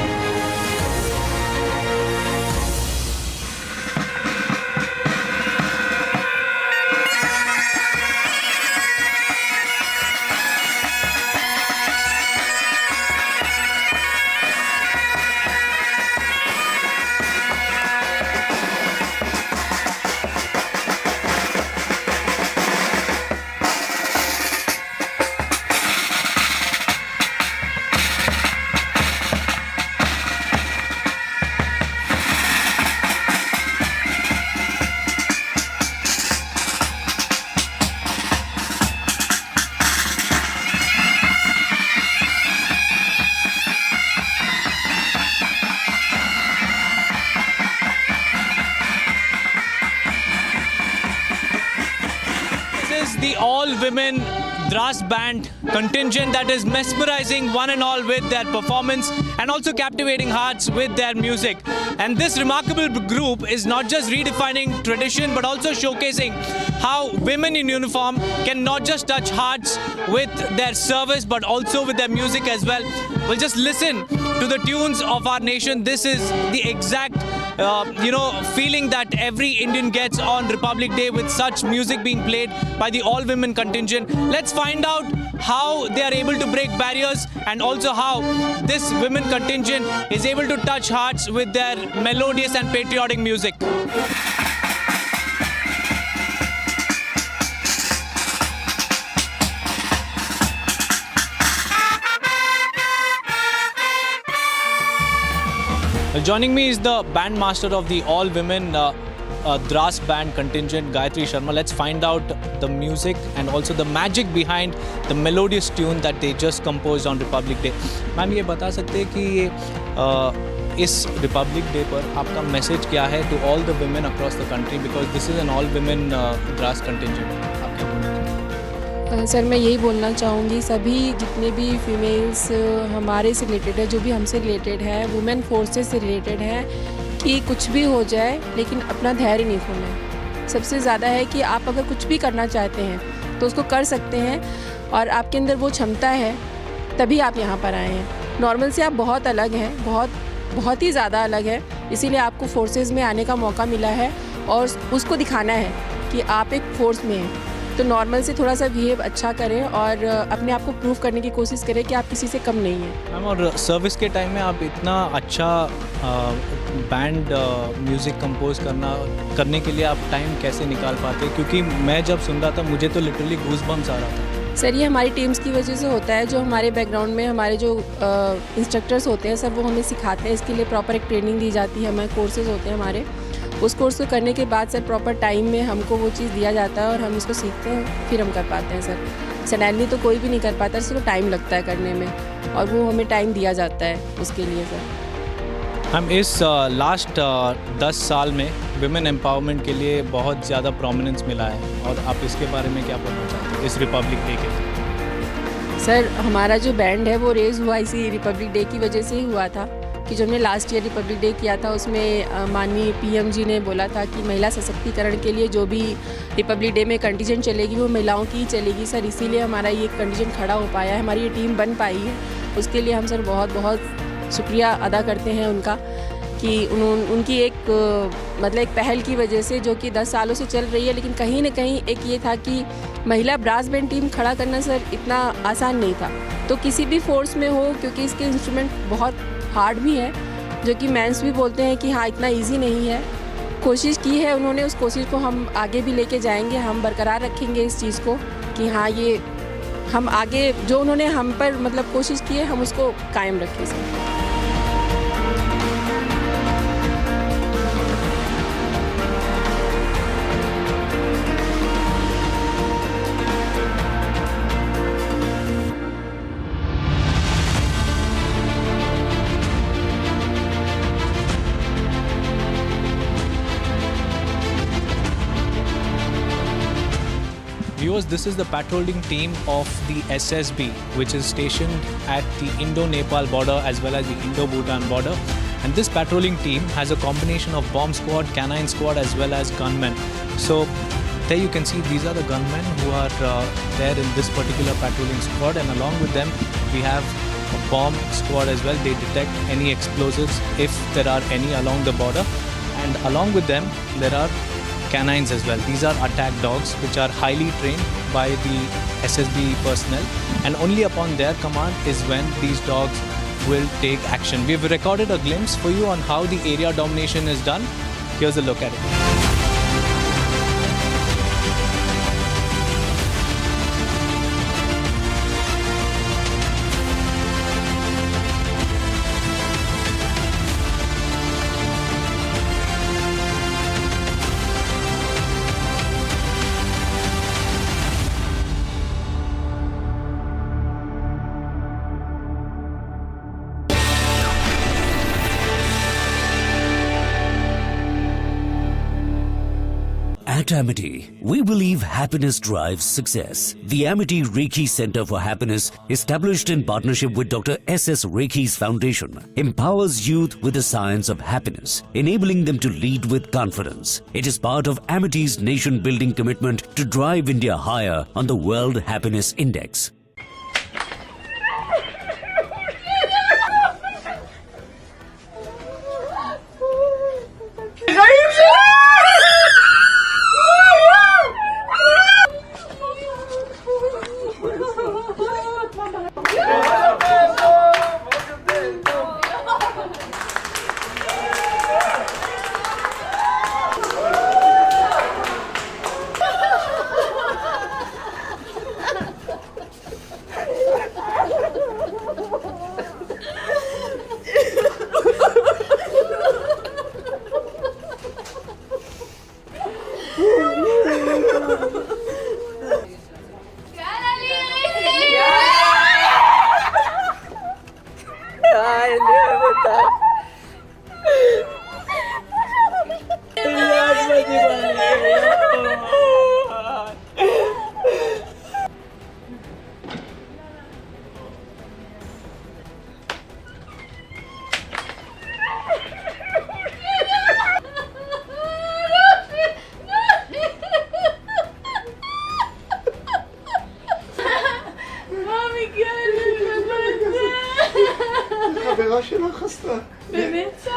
all-women Dras band contingent that is mesmerizing one and all with their performance and also captivating hearts with their music. And this remarkable group is not just redefining tradition but also showcasing how women in uniform can not just touch hearts with their service but also with their music as well. We'll just listen to the tunes of our nation. This is the exact feeling that every Indian gets on Republic Day with such music being played by the all-women contingent. Let's find out how they are able to break barriers and also how this women contingent is able to touch hearts with their melodious and patriotic music. Joining me is the band master of the all-women Dras band contingent, Gayatri Sharma. Let's find out the music and also the magic behind the melodious tune that they just composed on Republic Day. Ma'am ये बता सकते हैं कि इस Republic Day पर आपका message क्या है to all the women across the country because this is an all-women Dras contingent. आप क्या बोलना चाहते हैं? सर मैं यही बोलना चाहूँगी सभी जितने भी फीमेल्स हमारे से रिलेटेड है जो भी हमसे रिलेटेड है वुमेन फोर्सेस से रिलेटेड है कि कुछ भी हो जाए लेकिन अपना धैर्य नहीं खोना है। सबसे ज़्यादा है कि आप अगर कुछ भी करना चाहते हैं तो उसको कर सकते हैं और आपके अंदर वो क्षमता है तभी आप यहाँ पर आए हैं। नॉर्मल से आप बहुत अलग हैं, बहुत ही ज़्यादा अलग है, इसीलिए आपको फोर्सेस में आने का मौका मिला है और उसको दिखाना है कि आप एक फोर्स में हैं। तो नॉर्मल से थोड़ा सा बिहेव अच्छा करें और अपने आप को प्रूव करने की कोशिश करें कि आप किसी से कम नहीं हैं। मैम और सर्विस के टाइम में आप इतना अच्छा बैंड म्यूज़िक कंपोज करने के लिए आप टाइम कैसे निकाल पाते? क्योंकि मैं जब सुन रहा था मुझे तो लिटरली गूज़बम्स आ रहा था। सर ये हमारी टीम्स की वजह से होता है। जो हमारे बैकग्राउंड में हमारे जो इंस्ट्रक्टर्स होते हैं सर वो हमें सिखाते हैं। इसके लिए प्रॉपर एक ट्रेनिंग दी जाती है, हमारे कोर्सेज़ होते हैं हमारे। उस कोर्स को करने के बाद सर प्रॉपर टाइम में हमको वो चीज़ दिया जाता है और हम इसको सीखते हैं फिर हम कर पाते हैं सर। सडनली तो कोई भी नहीं कर पाता, इसको टाइम लगता है करने में और वो हमें टाइम दिया जाता है उसके लिए सर। हम इस लास्ट 10 साल में विमेन एम्पावरमेंट के लिए बहुत ज़्यादा प्रोमिनेंस मिला है और आप इसके बारे में क्या बोलना चाहते हैं इस रिपब्लिक डे के? सर हमारा जो बैंड है वो रेज़ हुआ इसी रिपब्लिक डे की वजह से ही हुआ था कि जो हमने लास्ट ईयर रिपब्लिक डे किया था उसमें माननीय पीएम जी ने बोला था कि महिला सशक्तिकरण के लिए जो भी रिपब्लिक डे में कंटीजेंट चलेगी वो महिलाओं की ही चलेगी सर। इसीलिए हमारा ये कंटीजेंट खड़ा हो पाया है, हमारी ये टीम बन पाई है। उसके लिए हम सर बहुत बहुत शुक्रिया अदा करते हैं उनका कि उनकी एक मतलब एक पहल की वजह से जो कि 10 सालों से चल रही है, लेकिन कहीं ना कहीं एक ये था कि महिला ब्रास बैंड टीम खड़ा करना सर इतना आसान नहीं था। तो किसी भी फोर्स में हो क्योंकि इसके इंस्ट्रूमेंट बहुत हार्ड भी है जो कि मैंस भी बोलते हैं कि हाँ इतना इजी नहीं है। कोशिश की है उन्होंने, उस कोशिश को हम आगे भी लेके जाएंगे, हम बरकरार रखेंगे इस चीज़ को कि हाँ ये हम आगे जो उन्होंने हम पर मतलब कोशिश की है हम उसको कायम रखें sir. Viewers, this is the patrolling team of the SSB, which is stationed at the Indo-Nepal border as well as the Indo-Bhutan border. And this patrolling team has a combination of bomb squad, canine squad as well as gunmen. So there you can see these are the gunmen who are there in this particular patrolling squad, and along with them we have a bomb squad as well. They detect any explosives if there are any along the border, and along with them there are canines as well. These are attack dogs which are highly trained by the SSB personnel, and only upon their command is when these dogs will take action. We've recorded a glimpse for you on how the area domination is done. Here's a look at it. At Amity, we believe happiness drives success. The Amity Reiki Center for Happiness, established in partnership with Dr. S.S. Reiki's Foundation, empowers youth with the science of happiness, enabling them to lead with confidence. It is part of Amity's nation-building commitment to drive India higher on the World Happiness Index. חברה שלך חסתה. באמת צער,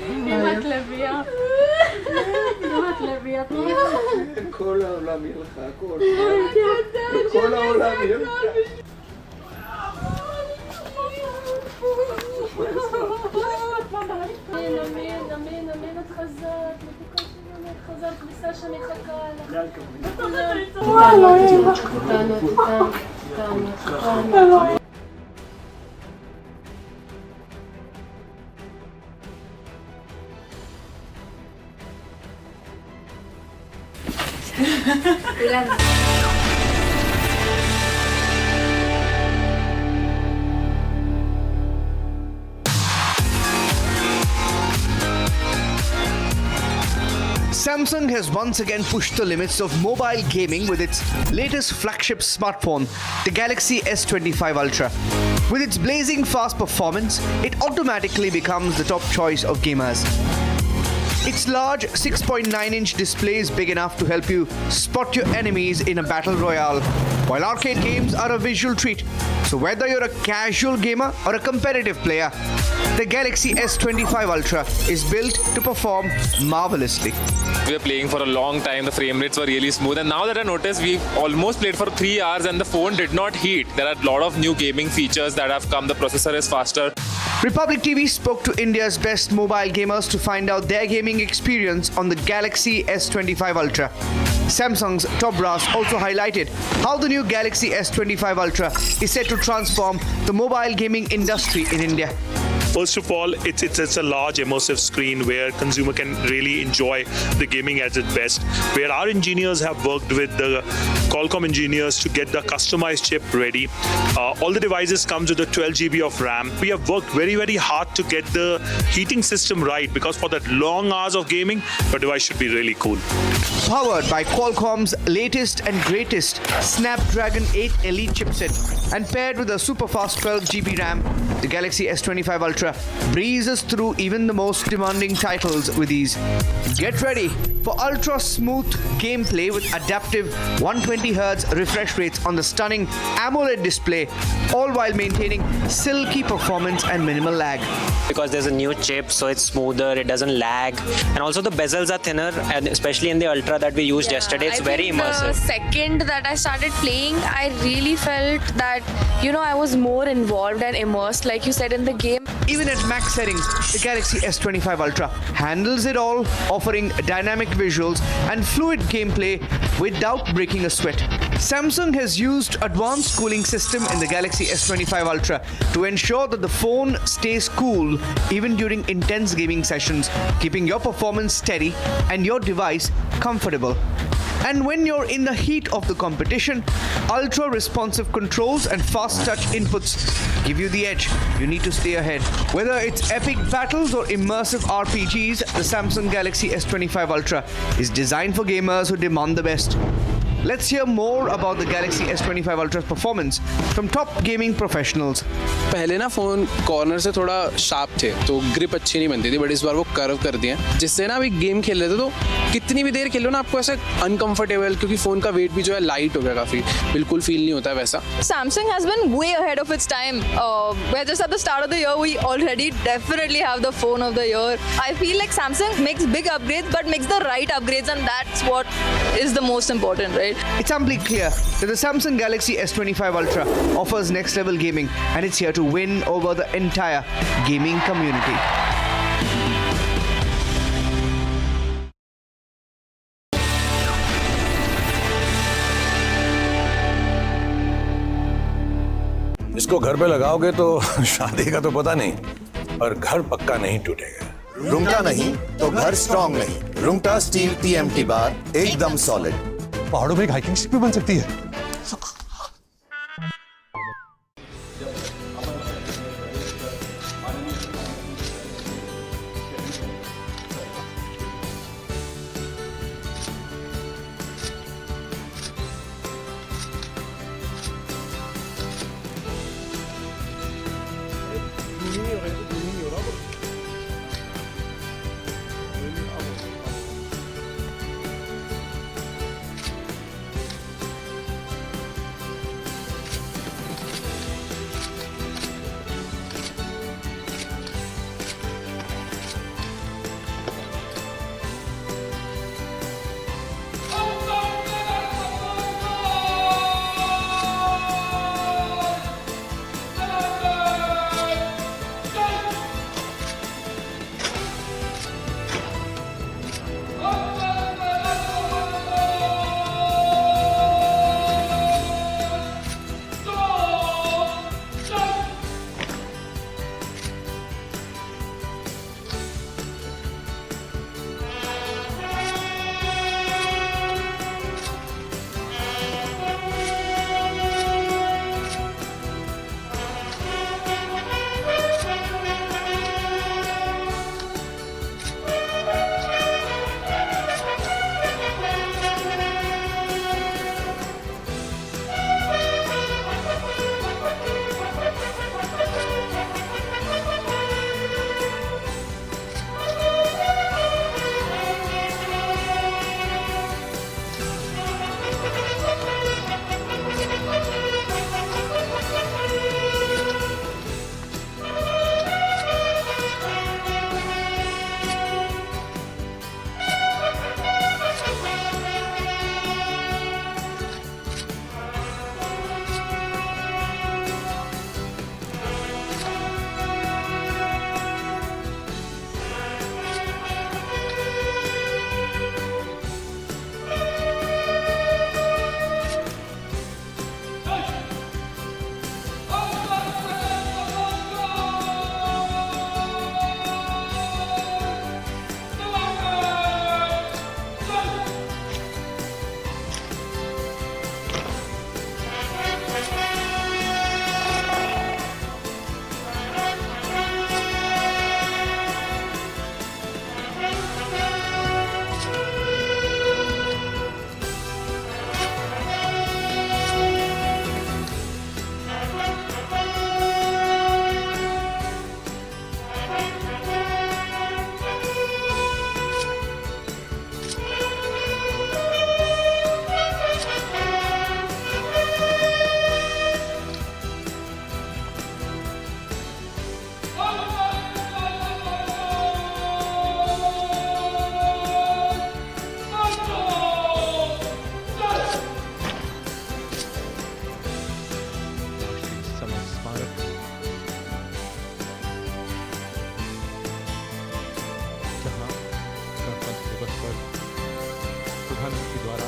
אמא כלבייה. אמא כלבייה. כל העולם יהיה לך, הכל. כל העולם יהיה לך. אמן, אמן, אמן, את חזק. מתוקה שלנו, את חזק, כביסה שאני חכה לך. וואלה, קטנו. Samsung has once again pushed the limits of mobile gaming with its latest flagship smartphone, the Galaxy S25 Ultra. With its blazing fast performance, it automatically becomes the top choice of gamers. Its large 6.9-inch display is big enough to help you spot your enemies in a battle royale, while arcade games are a visual treat. So whether you're a casual gamer or a competitive player, the Galaxy S25 Ultra is built to perform marvelously. We were playing for a long time, the frame rates were really smooth, and now that I noticed, we've almost played for 3 hours and the phone did not heat. There are a lot of new gaming features that have come, the processor is faster. Republic TV spoke to India's best mobile gamers to find out their gaming experience on the Galaxy S25 Ultra. Samsung's top brass also highlighted how the new Galaxy S25 Ultra is set to transform the mobile gaming industry in India. First of all, it's a large immersive screen where consumer can really enjoy the gaming at its best, where our engineers have worked with the Qualcomm engineers to get the customized chip ready. All the devices comes with a 12 GB of RAM. We have worked very, very hard to get the heating system right, because for that long hours of gaming, the device should be really cool. Powered by Qualcomm's latest and greatest Snapdragon 8 Elite chipset and paired with a super fast 12 GB RAM, the Galaxy S25 Ultra breezes through even the most demanding titles with ease. Get ready for ultra smooth gameplay with adaptive 120Hz refresh rates on the stunning AMOLED display, all while maintaining silky performance and minimal lag. Because there's a new chip, so it's smoother, it doesn't lag, and also the bezels are thinner, and especially in the Ultra that we used yesterday, it's very immersive. The second that I started playing, I really felt that, I was more involved and immersed, like you said, in the game. Even at max settings, the Galaxy S25 Ultra handles it all, offering dynamic visuals and fluid gameplay without breaking a sweat. Samsung has used advanced cooling system in the Galaxy S25 Ultra to ensure that the phone stays cool even during intense gaming sessions, keeping your performance steady and your device comfortable. And when you're in the heat of the competition, ultra-responsive controls and fast-touch inputs give you the edge. You need to stay ahead. Whether it's epic battles or immersive RPGs, the Samsung Galaxy S25 Ultra is designed for gamers who demand the best. Let's hear more about the Galaxy S25 Ultra's performance from top gaming professionals. पहले ना phone corner से थोड़ा sharp थे तो grip अच्छी नहीं बनती थी, बट इस बार वो कर्व कर दिए हैं जिससे ना अभी गेम खेल रहे थे तो कितनी भी देर खेलो ना आपको ऐसा अनकंफर्टेबल, क्योंकि फ़ोन का वेट भी जो है लाइट हो गया काफ़ी, बिल्कुल फील नहीं होता है वैसा. Samsung has been way ahead of its time. We're just at the start of the year, we already definitely have the phone of the year. I feel like Samsung makes big upgrades but makes the right upgrades, and that's what is the most important, right? It's amply clear that the Samsung Galaxy S25 Ultra offers next level gaming, and it's here to win over the entire gaming community. इसको घर पे लगाओगे तो शादी का तो पता नहीं, पर घर पक्का नहीं टूटेगा. रूंगटा नहीं तो घर स्ट्रॉन्ग नहीं. रूंगटा स्टील TMT बार एकदम सॉलिड. पहाड़ों में एक हाइकिंग स्टिक भी बन सकती है. प्रधानमंत्री द्वारा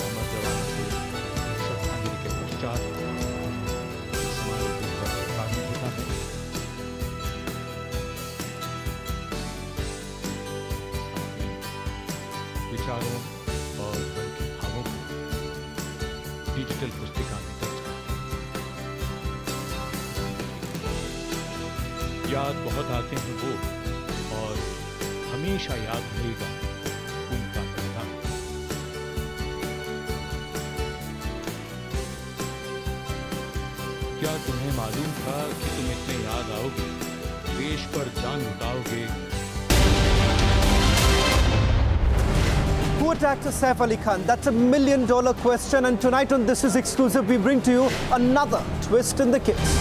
अमर जवानों को श्रद्धांजलि के पश्चात समारोह प्रारंभ होता है। विचारों और बाद बहुत आते हैं वो, और हमेशा याद रहेगा उनका परिणाम। क्या तुम्हें मालूम था कि तुम इतने याद आओगे, देश पर जान लुटाओगे? Who attacked Saif Ali Khan? That's $1 million question, and tonight on This Is Exclusive, we bring to you another twist in the case.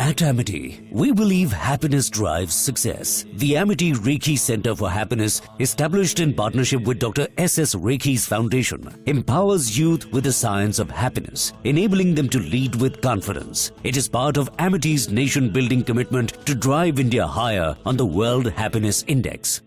At Amity, we believe happiness drives success. The Amity Reiki Center for Happiness, established in partnership with Dr. S.S. Reiki's Foundation, empowers youth with the science of happiness, enabling them to lead with confidence. It is part of Amity's nation-building commitment to drive India higher on the World Happiness Index.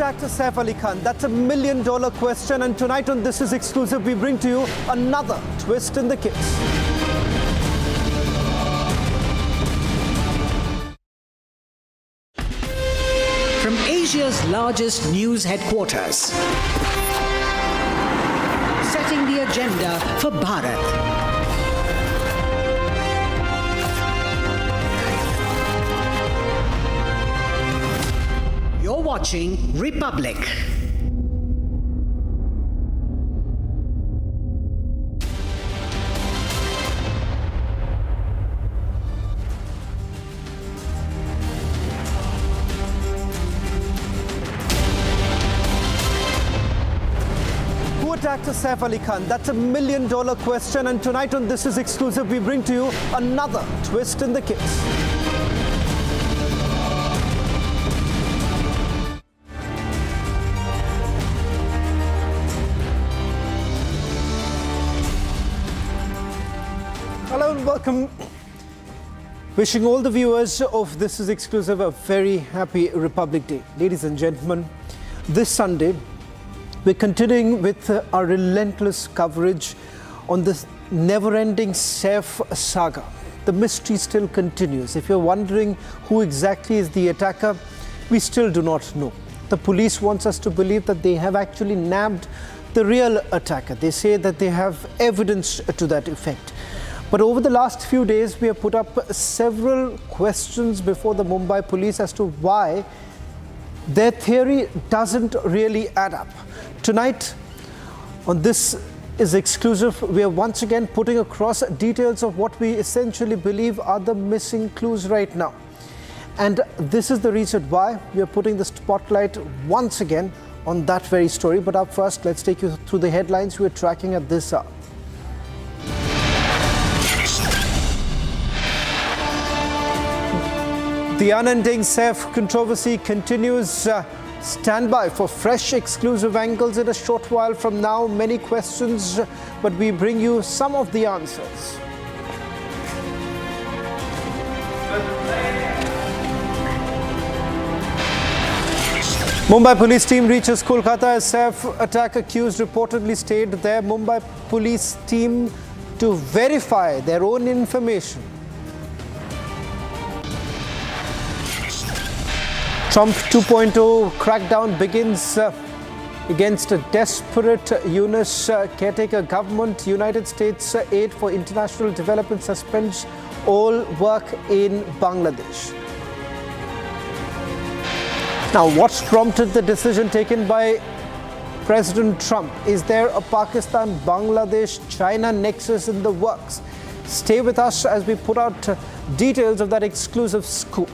Actor Saif Ali Khan? That's $1 million question, and tonight on This Is Exclusive, we bring to you another twist in the case. From Asia's largest news headquarters, setting the agenda for Bharat. You're watching Republic. Who attacked Saif Ali Khan? That's $1 million question, and tonight on This Is Exclusive, we bring to you another twist in the case. Hello and welcome. Wishing all the viewers of This Is Exclusive a very happy Republic Day. Ladies and gentlemen, this Sunday, we're continuing with our relentless coverage on this never-ending Saif saga. The mystery still continues. If you're wondering who exactly is the attacker, we still do not know. The police wants us to believe that they have actually nabbed the real attacker. They say that they have evidence to that effect. But over the last few days, we have put up several questions before the Mumbai police as to why their theory doesn't really add up. Tonight, on This Is Exclusive, we are once again putting across details of what we essentially believe are the missing clues right now. And this is the reason why we are putting the spotlight once again on that very story. But up first, let's take you through the headlines we're tracking at this hour. The unending Saif controversy continues. Stand by for fresh exclusive angles in a short while from now. Many questions, but we bring you some of the answers. Mumbai police team reaches Kolkata as Saif attack accused reportedly stayed there. Mumbai police team to verify their own information. Trump 2.0 crackdown begins against a desperate Yunus caretaker government. United States aid for international development suspends all work in Bangladesh. Now, what's prompted the decision taken by President Trump? Is there a Pakistan, Bangladesh, China nexus in the works? Stay with us as we put out details of that exclusive scoop.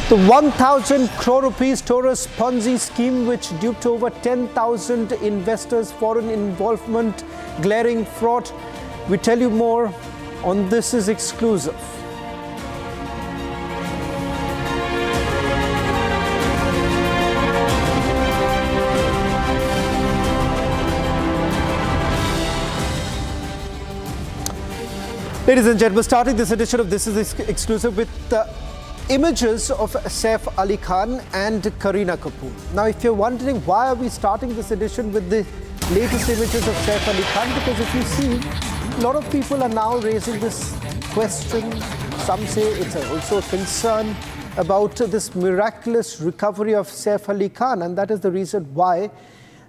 The 1,000 crore rupees Taurus Ponzi scheme, which duped over 10,000 investors, foreign involvement, glaring fraud. We tell you more on This Is Exclusive. Ladies and gentlemen, starting this edition of This Is Exclusive with images of Saif Ali Khan and Kareena Kapoor. Now, if you're wondering why are we starting this edition with the latest images of Saif Ali Khan, because if you see, a lot of people are now raising this question. Some say it's also a concern about this miraculous recovery of Saif Ali Khan, and that is the reason why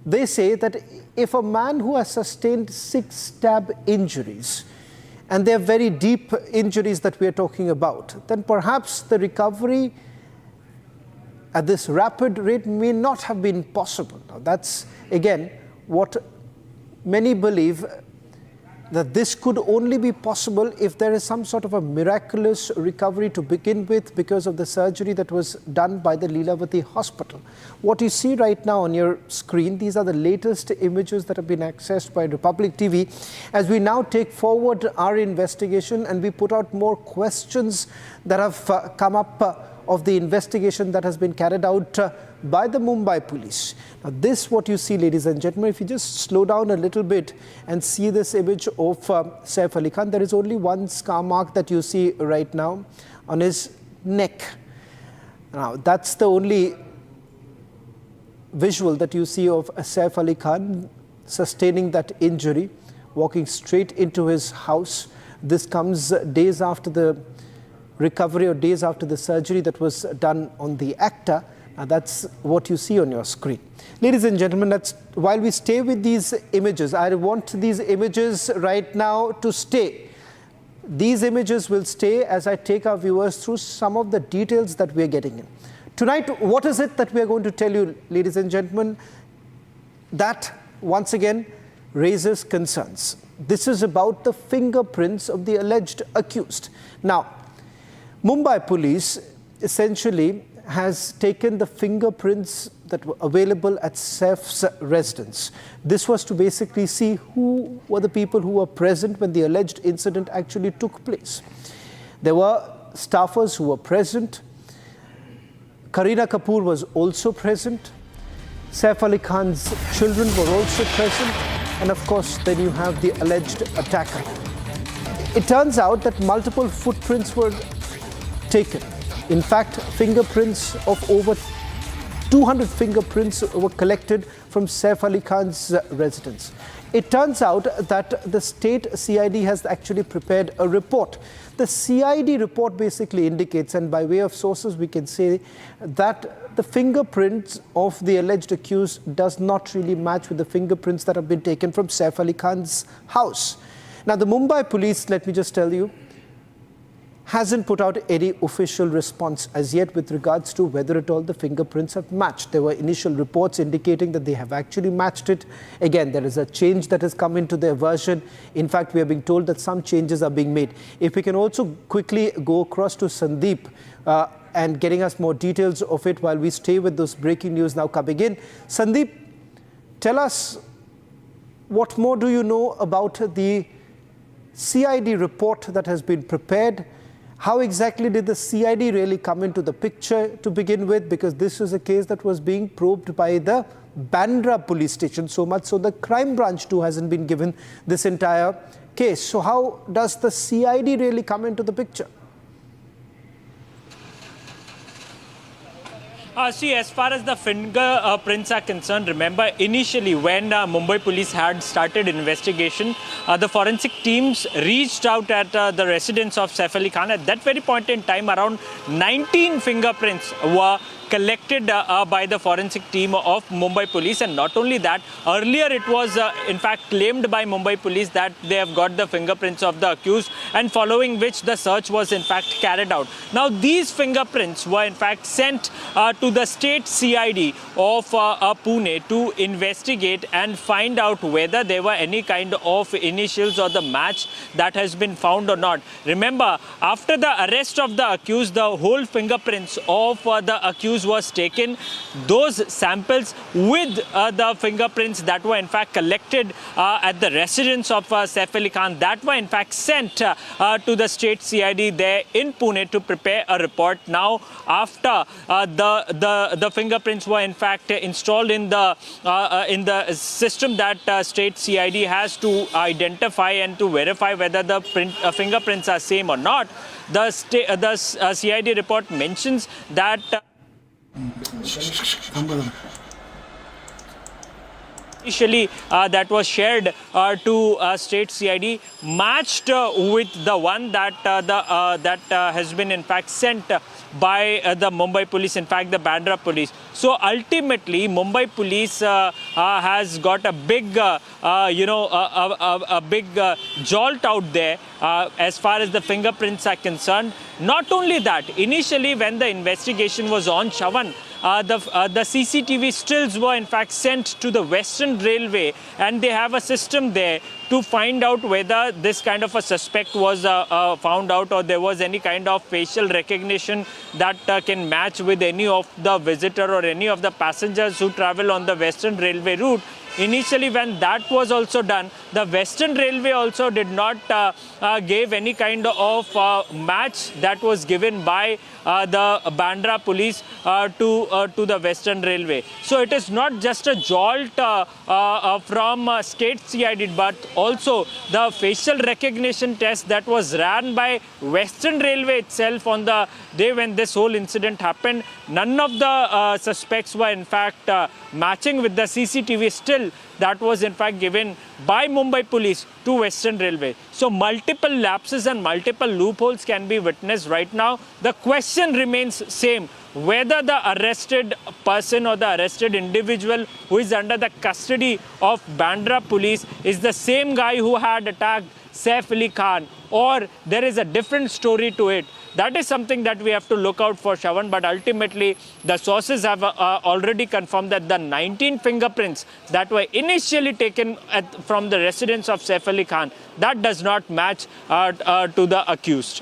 they say that if a man who has sustained 6 stab injuries, and they're very deep injuries that we are talking about, then perhaps the recovery at this rapid rate may not have been possible. Now, that's, again, what many believe, that this could only be possible if there is some sort of a miraculous recovery to begin with because of the surgery that was done by the Leelavati Hospital. What you see right now on your screen, these are the latest images that have been accessed by Republic TV as we now take forward our investigation and we put out more questions that have come up of the investigation that has been carried out by the Mumbai police. Now, this what you see, ladies and gentlemen, if you just slow down a little bit and see this image of Saif Ali Khan, there is only one scar mark that you see right now on his neck. Now, that's the only visual that you see of Saif Ali Khan sustaining that injury, walking straight into his house. This comes days after the recovery or days after the surgery that was done on the actor. That's what you see on your screen. Ladies and gentlemen, while we stay with these images, I want these images right now to stay. These images will stay as I take our viewers through some of the details that we are getting in. Tonight, what is it that we are going to tell you, ladies and gentlemen, that once again raises concerns. This is about the fingerprints of the alleged accused. Now, Mumbai police essentially has taken the fingerprints that were available at Saif's residence. This was to basically see who were the people who were present when the alleged incident actually took place. There were staffers who were present. Kareena Kapoor was also present. Saif Ali Khan's children were also present. And of course, then you have the alleged attacker. It turns out that multiple footprints were taken. In fact, fingerprints of over 200 fingerprints were collected from Saif Ali Khan's residence. It turns out that the state CID has actually prepared a report. The CID report basically indicates, and by way of sources we can say, that the fingerprints of the alleged accused does not really match with the fingerprints that have been taken from Saif Ali Khan's house. Now, the Mumbai police, let me just tell you, hasn't put out any official response as yet with regards to whether at all the fingerprints have matched. There were initial reports indicating that they have actually matched it. Again, there is a change that has come into their version. In fact, we are being told that some changes are being made. If we can also quickly go across to Sandeep and getting us more details of it while we stay with those breaking news now coming in. Sandeep, tell us, what more do you know about the CID report that has been prepared? How exactly did the CID really come into the picture to begin with? Because this is a case that was being probed by the Bandra police station, so much so the crime branch too hasn't been given this entire case. So how does the CID really come into the picture? See, as far as the fingerprints are concerned, remember initially when Mumbai police had started investigation, the forensic teams reached out at the residence of Saif Ali Khan. At that very point in time, around 19 fingerprints were collected by the forensic team of Mumbai police. And not only that, earlier it was in fact claimed by Mumbai police that they have got the fingerprints of the accused, and following which the search was in fact carried out. Now these fingerprints were in fact sent to the state CID of Pune to investigate and find out whether there were any kind of initials or the match that has been found or not. Remember, after the arrest of the accused, the whole fingerprints of the accused was taken. Those samples with the fingerprints that were in fact collected at the residence of Saif Ali Khan, that were in fact sent to the state CID there in Pune to prepare a report. Now, after the fingerprints were in fact installed in the system that state CID has to identify and to verify whether the fingerprints are same or not, the CID report mentions that initially that was shared to state CID matched with the one that has been in fact sent by the Mumbai police, in fact the Bandra police. So ultimately Mumbai police has got a big big jolt out there as far as the fingerprints are concerned. Not only that, initially when the investigation was on, Chavan, the CCTV stills were in fact sent to the Western Railway, and they have a system there to find out whether this kind of a suspect was found out, or there was any kind of facial recognition that can match with any of the visitor or any of the passengers who travel on the Western Railway route. Initially, when that was also done, the Western Railway also did not give any kind of match that was given by the Bandra police to the Western Railway. So it is not just a jolt from state CID, but also the facial recognition test that was ran by Western Railway itself on the day when this whole incident happened. None of the suspects were in fact matching with the CCTV still that was in fact given by Mumbai police to Western Railway. So multiple lapses and multiple loopholes can be witnessed right now. The question remains same, whether the arrested person or the arrested individual who is under the custody of Bandra police is the same guy who had attacked Saif Ali Khan, or there is a different story to it. That is something that we have to look out for, Shavan. But ultimately, the sources have already confirmed that the 19 fingerprints that were initially taken from the residence of Saif Ali Khan, that does not match to the accused.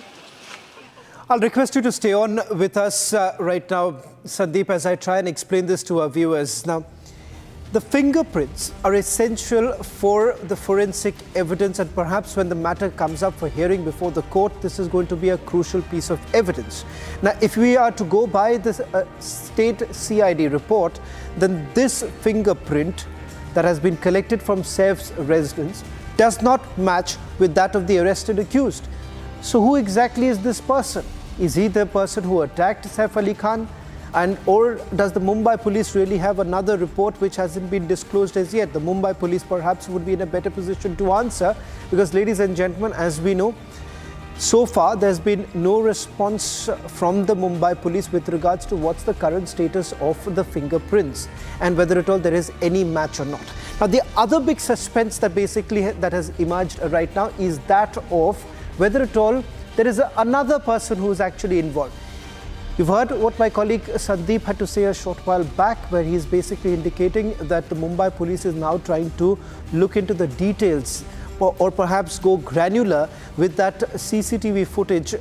I'll request you to stay on with us right now, Sandeep, as I try and explain this to our viewers. Now, the fingerprints are essential for the forensic evidence, and perhaps when the matter comes up for hearing before the court, this is going to be a crucial piece of evidence. Now, if we are to go by the state CID report, then this fingerprint that has been collected from Saif's residence does not match with that of the arrested accused. So who exactly is this person? Is he the person who attacked Saif Ali Khan? Or does the Mumbai police really have another report which hasn't been disclosed as yet? The Mumbai police perhaps would be in a better position to answer, because, ladies and gentlemen, as we know, so far there's been no response from the Mumbai police with regards to what's the current status of the fingerprints and whether at all there is any match or not. Now, the other big suspense that basically that has emerged right now is that of whether at all there is another person who is actually involved. You've heard what my colleague Sandeep had to say a short while back, where he is basically indicating that the Mumbai police is now trying to look into the details or perhaps go granular with that CCTV footage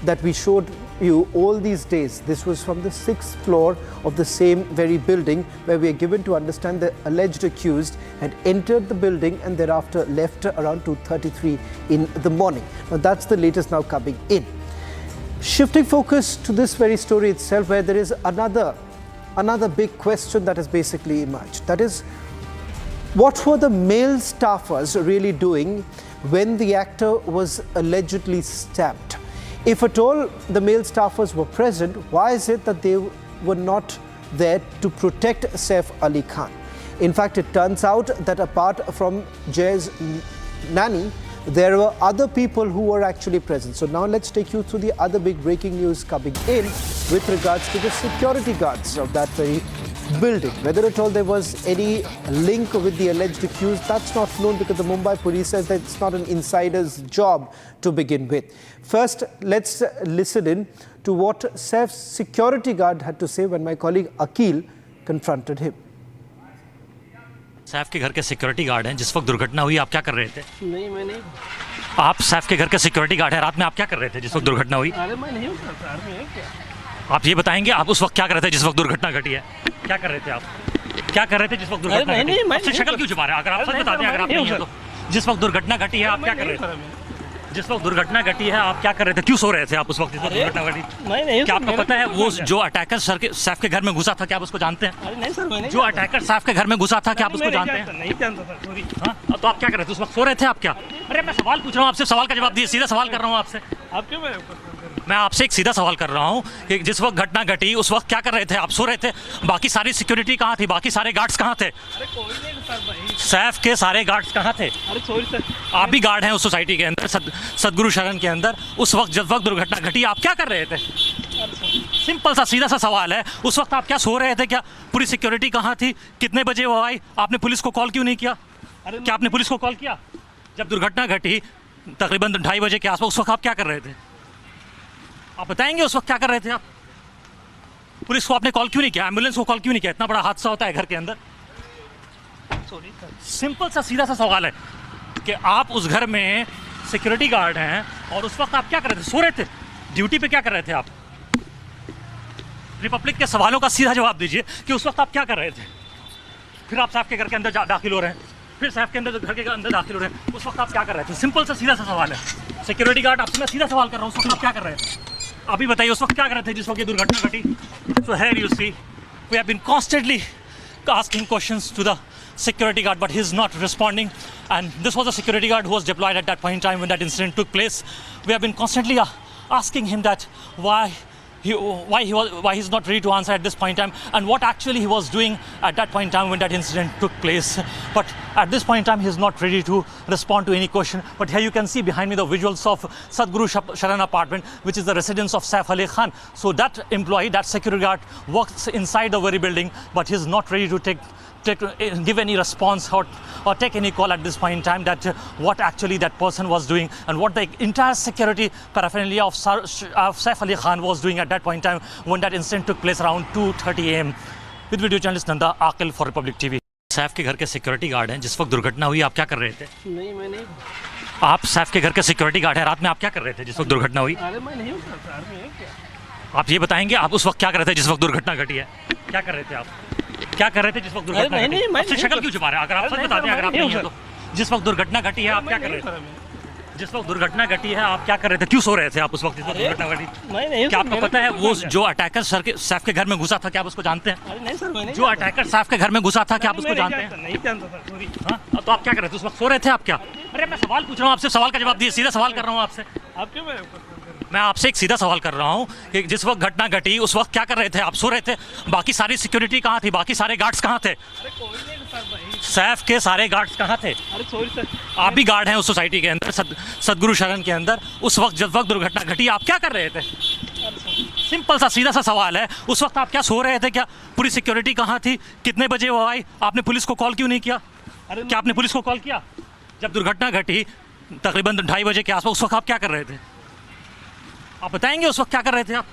that we showed you all these days. This was from the 6th floor of the same very building, where we are given to understand the alleged accused had entered the building and thereafter left around 2:33 in the morning. Now that's the latest now coming in. Shifting focus to this very story itself, where there is another big question that has basically emerged. That is, what were the male staffers really doing when the actor was allegedly stabbed? If at all the male staffers were present, why is it that they were not there to protect Saif Ali Khan? In fact, it turns out that apart from Jay's nanny, there were other people who were actually present. So now let's take you through the other big breaking news coming in with regards to the security guards of that very building. Whether at all there was any link with the alleged accused, that's not known, because the Mumbai police says that it's not an insider's job to begin with. First, let's listen in to what Saif's security guard had to say when my colleague Akil confronted him. Saif के घर के security guard हैं, जिस वक्त दुर्घटना हुई आप क्या कर रहे थे? नहीं, मैं नहीं। आप सैफ के घर के सिक्योरिटी गार्ड हैं, रात में आप क्या कर रहे थे जिस वक्त दुर्घटना हुई? अरे मैं नहीं हूँ सर, में क्या? आप ये बताएंगे आप उस वक्त क्या कर रहे थे जिस वक्त दुर्घटना घटी है? क्या कर रहे थे आप? क्या कर रहे थे जिस वक्त दुर्घटना घटी? आपसे शक्ल क्यों छुपा रहे हैं? अगर आप सच बता दें, अगर आप नहीं हैं तो जिस वक्त दुर्घटना घटी है आप क्या कर रहे थे? जिस वक्त दुर्घटना घटी है आप क्या कर रहे थे? क्यों सो रहे थे आप उस वक्त जिस वक्त दुर्घटना घटी? क्या आपको पता है वो जो अटैकर सैफ के घर में घुसा था, क्या आप उसको जानते हैं? नहीं सर, मैंने जो अटैकर सैफ के घर में घुसा था, क्या आप उसको जानते हैं? नहीं जानता सर, सॉरी। हाँ, तो आप क्या कर रहे थे उस वक्त? सो रहे थे आप क्या? अरे मैं सवाल पूछ रहा हूँ आपसे, सवाल का जवाब दिए, सीधा सवाल कर रहा हूँ आपसे। आप क्यों? मैं आपसे एक सीधा सवाल कर रहा हूँ कि जिस वक्त घटना घटी उस वक्त क्या कर रहे थे आप? सो रहे थे? बाकी सारी सिक्योरिटी कहाँ थी? बाकी सारे गार्ड्स कहाँ थे? अरे कोई नहीं सर भाई। सैफ के सारे गार्ड्स कहाँ थे? अरे सॉरी सर। आप भी गार्ड हैं उस सोसाइटी के अंदर, सदगुरु शरण के अंदर। उस वक्त जब वक्त दुर्घटना घटी आप क्या कर रहे थे? सिंपल सा सीधा सा सवाल है, उस वक्त आप क्या सो रहे थे क्या? पूरी सिक्योरिटी कहाँ थी? कितने बजे वो आई? आपने पुलिस को कॉल क्यों नहीं किया? क्या आपने पुलिस को कॉल किया जब दुर्घटना घटी तकरीबन 2:30 बजे के आसपास? उस वक्त आप क्या कर रहे थे? आप बताएंगे उस वक्त क्या कर रहे थे आप? पुलिस को आपने कॉल क्यों नहीं किया? एम्बुलेंस को कॉल क्यों नहीं किया? इतना बड़ा हादसा होता है घर के अंदर। सिंपल सा सीधा सा सवाल है कि आप उस घर में सिक्योरिटी गार्ड हैं और उस वक्त आप क्या कर रहे थे? सो रहे थे? ड्यूटी पे क्या कर रहे थे आप? रिपब्लिक के सवालों का सीधा जवाब दीजिए कि उस वक्त आप क्या कर रहे थे? फिर आप सैफ के घर के अंदर दाखिल हो रहे हैं, फिर सैफ के अंदर घर के अंदर दाखिल हो रहे हैं, उस वक्त आप क्या कर रहे थे? सिंपल सा सीधा सा सवाल है। सिक्योरिटी गार्ड आपसे मैं सीधा सवाल कर रहा हूँ, उस वक्त आप क्या कर रहे थे? अभी बताइए उस वक्त क्या कर रहे थे जिस वक्त ये दुर्घटना घटी? So here you see, we have been constantly asking questions to the security guard, but he's not responding. And this was a security guard who was deployed at that point in time when that incident took place. We have been constantly asking him that why he's not ready to answer at this point in time, and what actually he was doing at that point in time when that incident took place. But at this point in time, he's not ready to respond to any question. But here you can see behind me the visuals of Sadhguru Sharan apartment, which is the residence of Saif Ali Khan. So that employee, that security guard, works inside the very building, but he's not ready to give any response or take any call at this point in time that what actually that person was doing and what the entire security paraphernalia of Saif Ali Khan was doing at that point in time when that incident took place around 2:30 a.m. With video journalist Nanda Akil for Republic TV. Saif के घर के security guard हैं, जिस वक्त दुर्घटना हुई आप क्या कर रहे थे? नहीं, मैं नहीं। आप सैफ के घर के सिक्योरिटी गार्ड हैं, रात में आप क्या कर रहे थे जिस वक्त दुर्घटना हुई? अरे मैं नहीं हूँ सर, में क्या? आप ये बताएंगे आप उस वक्त क्या कर रहे थे जिस वक्त दुर्घटना घटी है? क्या कर रहे थे आप? क्या कर रहे थे जिस वक्त दुर्घटना घटी? आपसे शक्ल क्यों छुपा रहे हैं? अगर आप सच बता दें, अगर आप नहीं हैं तो जिस वक्त दुर्घटना घटी है आप क्या कर रहे थे? जिस वक्त दुर्घटना घटी है आप क्या कर रहे थे? क्यों सो रहे थे आप उस वक्त जिस वक्त दुर्घटना घटी? क्या आपको पता है वो जो अटैकर सैफ के घर में घुसा था, क्या आप उसको जानते हैं? नहीं सर, मैंने जो अटैकर सैफ के घर में घुसा था, क्या आप उसको जानते हैं? नहीं जानता सर, सॉरी। हाँ, तो आप क्या कर रहे थे उस वक्त? सो रहे थे आप क्या? अरे मैं सवाल पूछ रहा हूँ आपसे, सवाल का जवाब दिए, सीधा सवाल कर रहा हूँ आपसे। आप क्यों? मैं आपसे एक सीधा सवाल कर रहा हूँ कि जिस वक्त घटना घटी उस वक्त क्या कर रहे थे आप? सो रहे थे? बाकी सारी सिक्योरिटी कहाँ थी? बाकी सारे गार्ड्स कहाँ थे? अरे कोई नहीं सर भाई। सैफ के सारे गार्ड्स कहाँ थे? अरे सॉरी सर। आप भी गार्ड हैं उस सोसाइटी के अंदर, सदगुरु शरण के अंदर। उस वक्त जब वक्त दुर्घटना घटी आप क्या कर रहे थे? सिंपल सा सीधा सा सवाल है, उस वक्त आप क्या सो रहे थे क्या? पूरी सिक्योरिटी कहाँ थी? कितने बजे वो आई? आपने पुलिस को कॉल क्यों नहीं किया? क्या आपने पुलिस को कॉल किया जब दुर्घटना घटी तकरीबन 2:30 बजे के आसपास? उस वक्त आप क्या कर रहे थे? आप बताएंगे उस वक्त क्या कर रहे थे आप?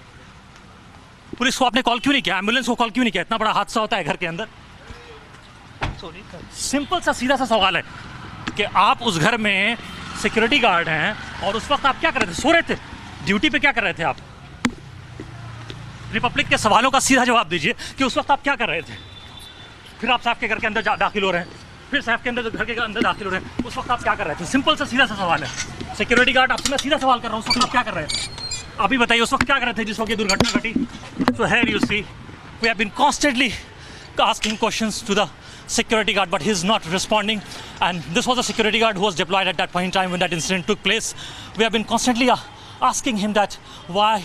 पुलिस को आपने कॉल क्यों नहीं किया? एम्बुलेंस को कॉल क्यों नहीं किया? इतना बड़ा हादसा होता है घर के अंदर। सिंपल सा सीधा सा सवाल है कि आप उस घर में सिक्योरिटी गार्ड हैं और उस वक्त आप क्या कर रहे थे? सो रहे थे? ड्यूटी पे क्या कर रहे थे आप? रिपब्लिक के सवालों का सीधा जवाब दीजिए कि उस वक्त आप क्या कर रहे थे? फिर आप सैफ के घर के अंदर दाखिल हो रहे हैं, फिर सैफ के अंदर घर के अंदर दाखिल हो रहे हैं, उस वक्त आप क्या कर रहे थे? सिंपल सा सीधा सा सवाल है। सिक्योरिटी गार्ड आपसे मैं सीधा सवाल कर रहा हूँ, उस वक्त आप क्या कर रहे थे? आप ही बताइए उस वक्त क्या कर रहे थे जिस वक्त ये दुर्घटना घटी? So here you see, we have been constantly asking questions to the security guard, but he's not responding. And this was a security guard who was deployed at that point in time when that incident took place. We have been constantly asking him that why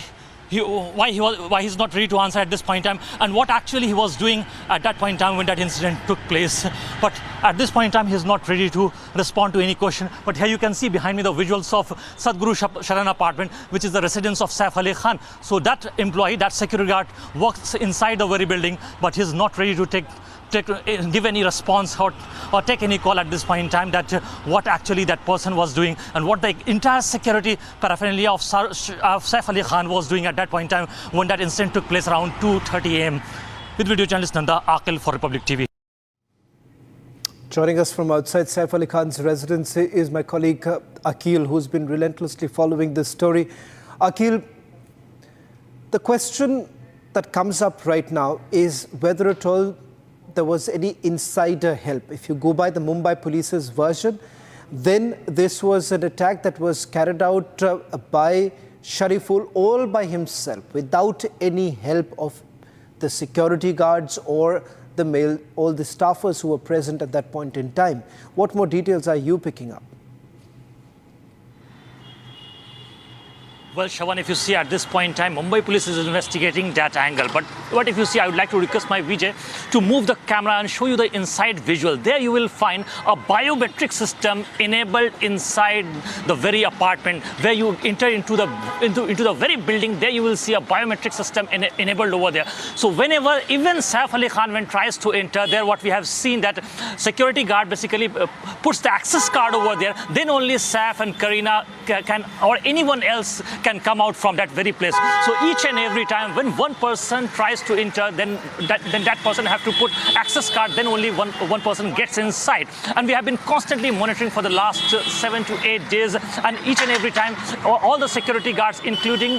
he's not ready to answer at this point in time, and what actually he was doing at that point in time when that incident took place. But at this point in time, he's not ready to respond to any question. But here you can see behind me the visuals of Sadhguru Sharan apartment, which is the residence of Saif Ali Khan. So that employee, that security guard, works inside the very building, but he's not ready to give any response or take any call at this point in time that what actually that person was doing and what the entire security paraphernalia of Saif Ali Khan was doing at that point in time when that incident took place around 2:30 a.m. With video journalist Nanda Akil for Republic TV. Joining us from outside Saif Ali Khan's residence is my colleague Akil, who's been relentlessly following this story. Akil, the question that comes up right now is whether at all there was any insider help. If you go by the Mumbai police's version, then this was an attack that was carried out by Shariful all by himself, without any help of the security guards or all the staffers who were present at that point in time. What more details are you picking up? Well, Shawan, if you see at this point in time, Mumbai police is investigating that angle. But what if you see, I would like to request my Vijay to move the camera and show you the inside visual. There you will find a biometric system enabled inside the very apartment. Where you enter into the very building, there you will see a biometric system enabled over there. So whenever even Saif Ali Khan, when tries to enter there, what we have seen that security guard basically puts the access card over there. Then only Saif and Karina can or anyone else can come out from that very place. So each and every time when one person tries to enter, then that person have to put access card, then only one person gets inside. And we have been constantly monitoring for the last 7 to 8 days, and each and every time all the security guards, including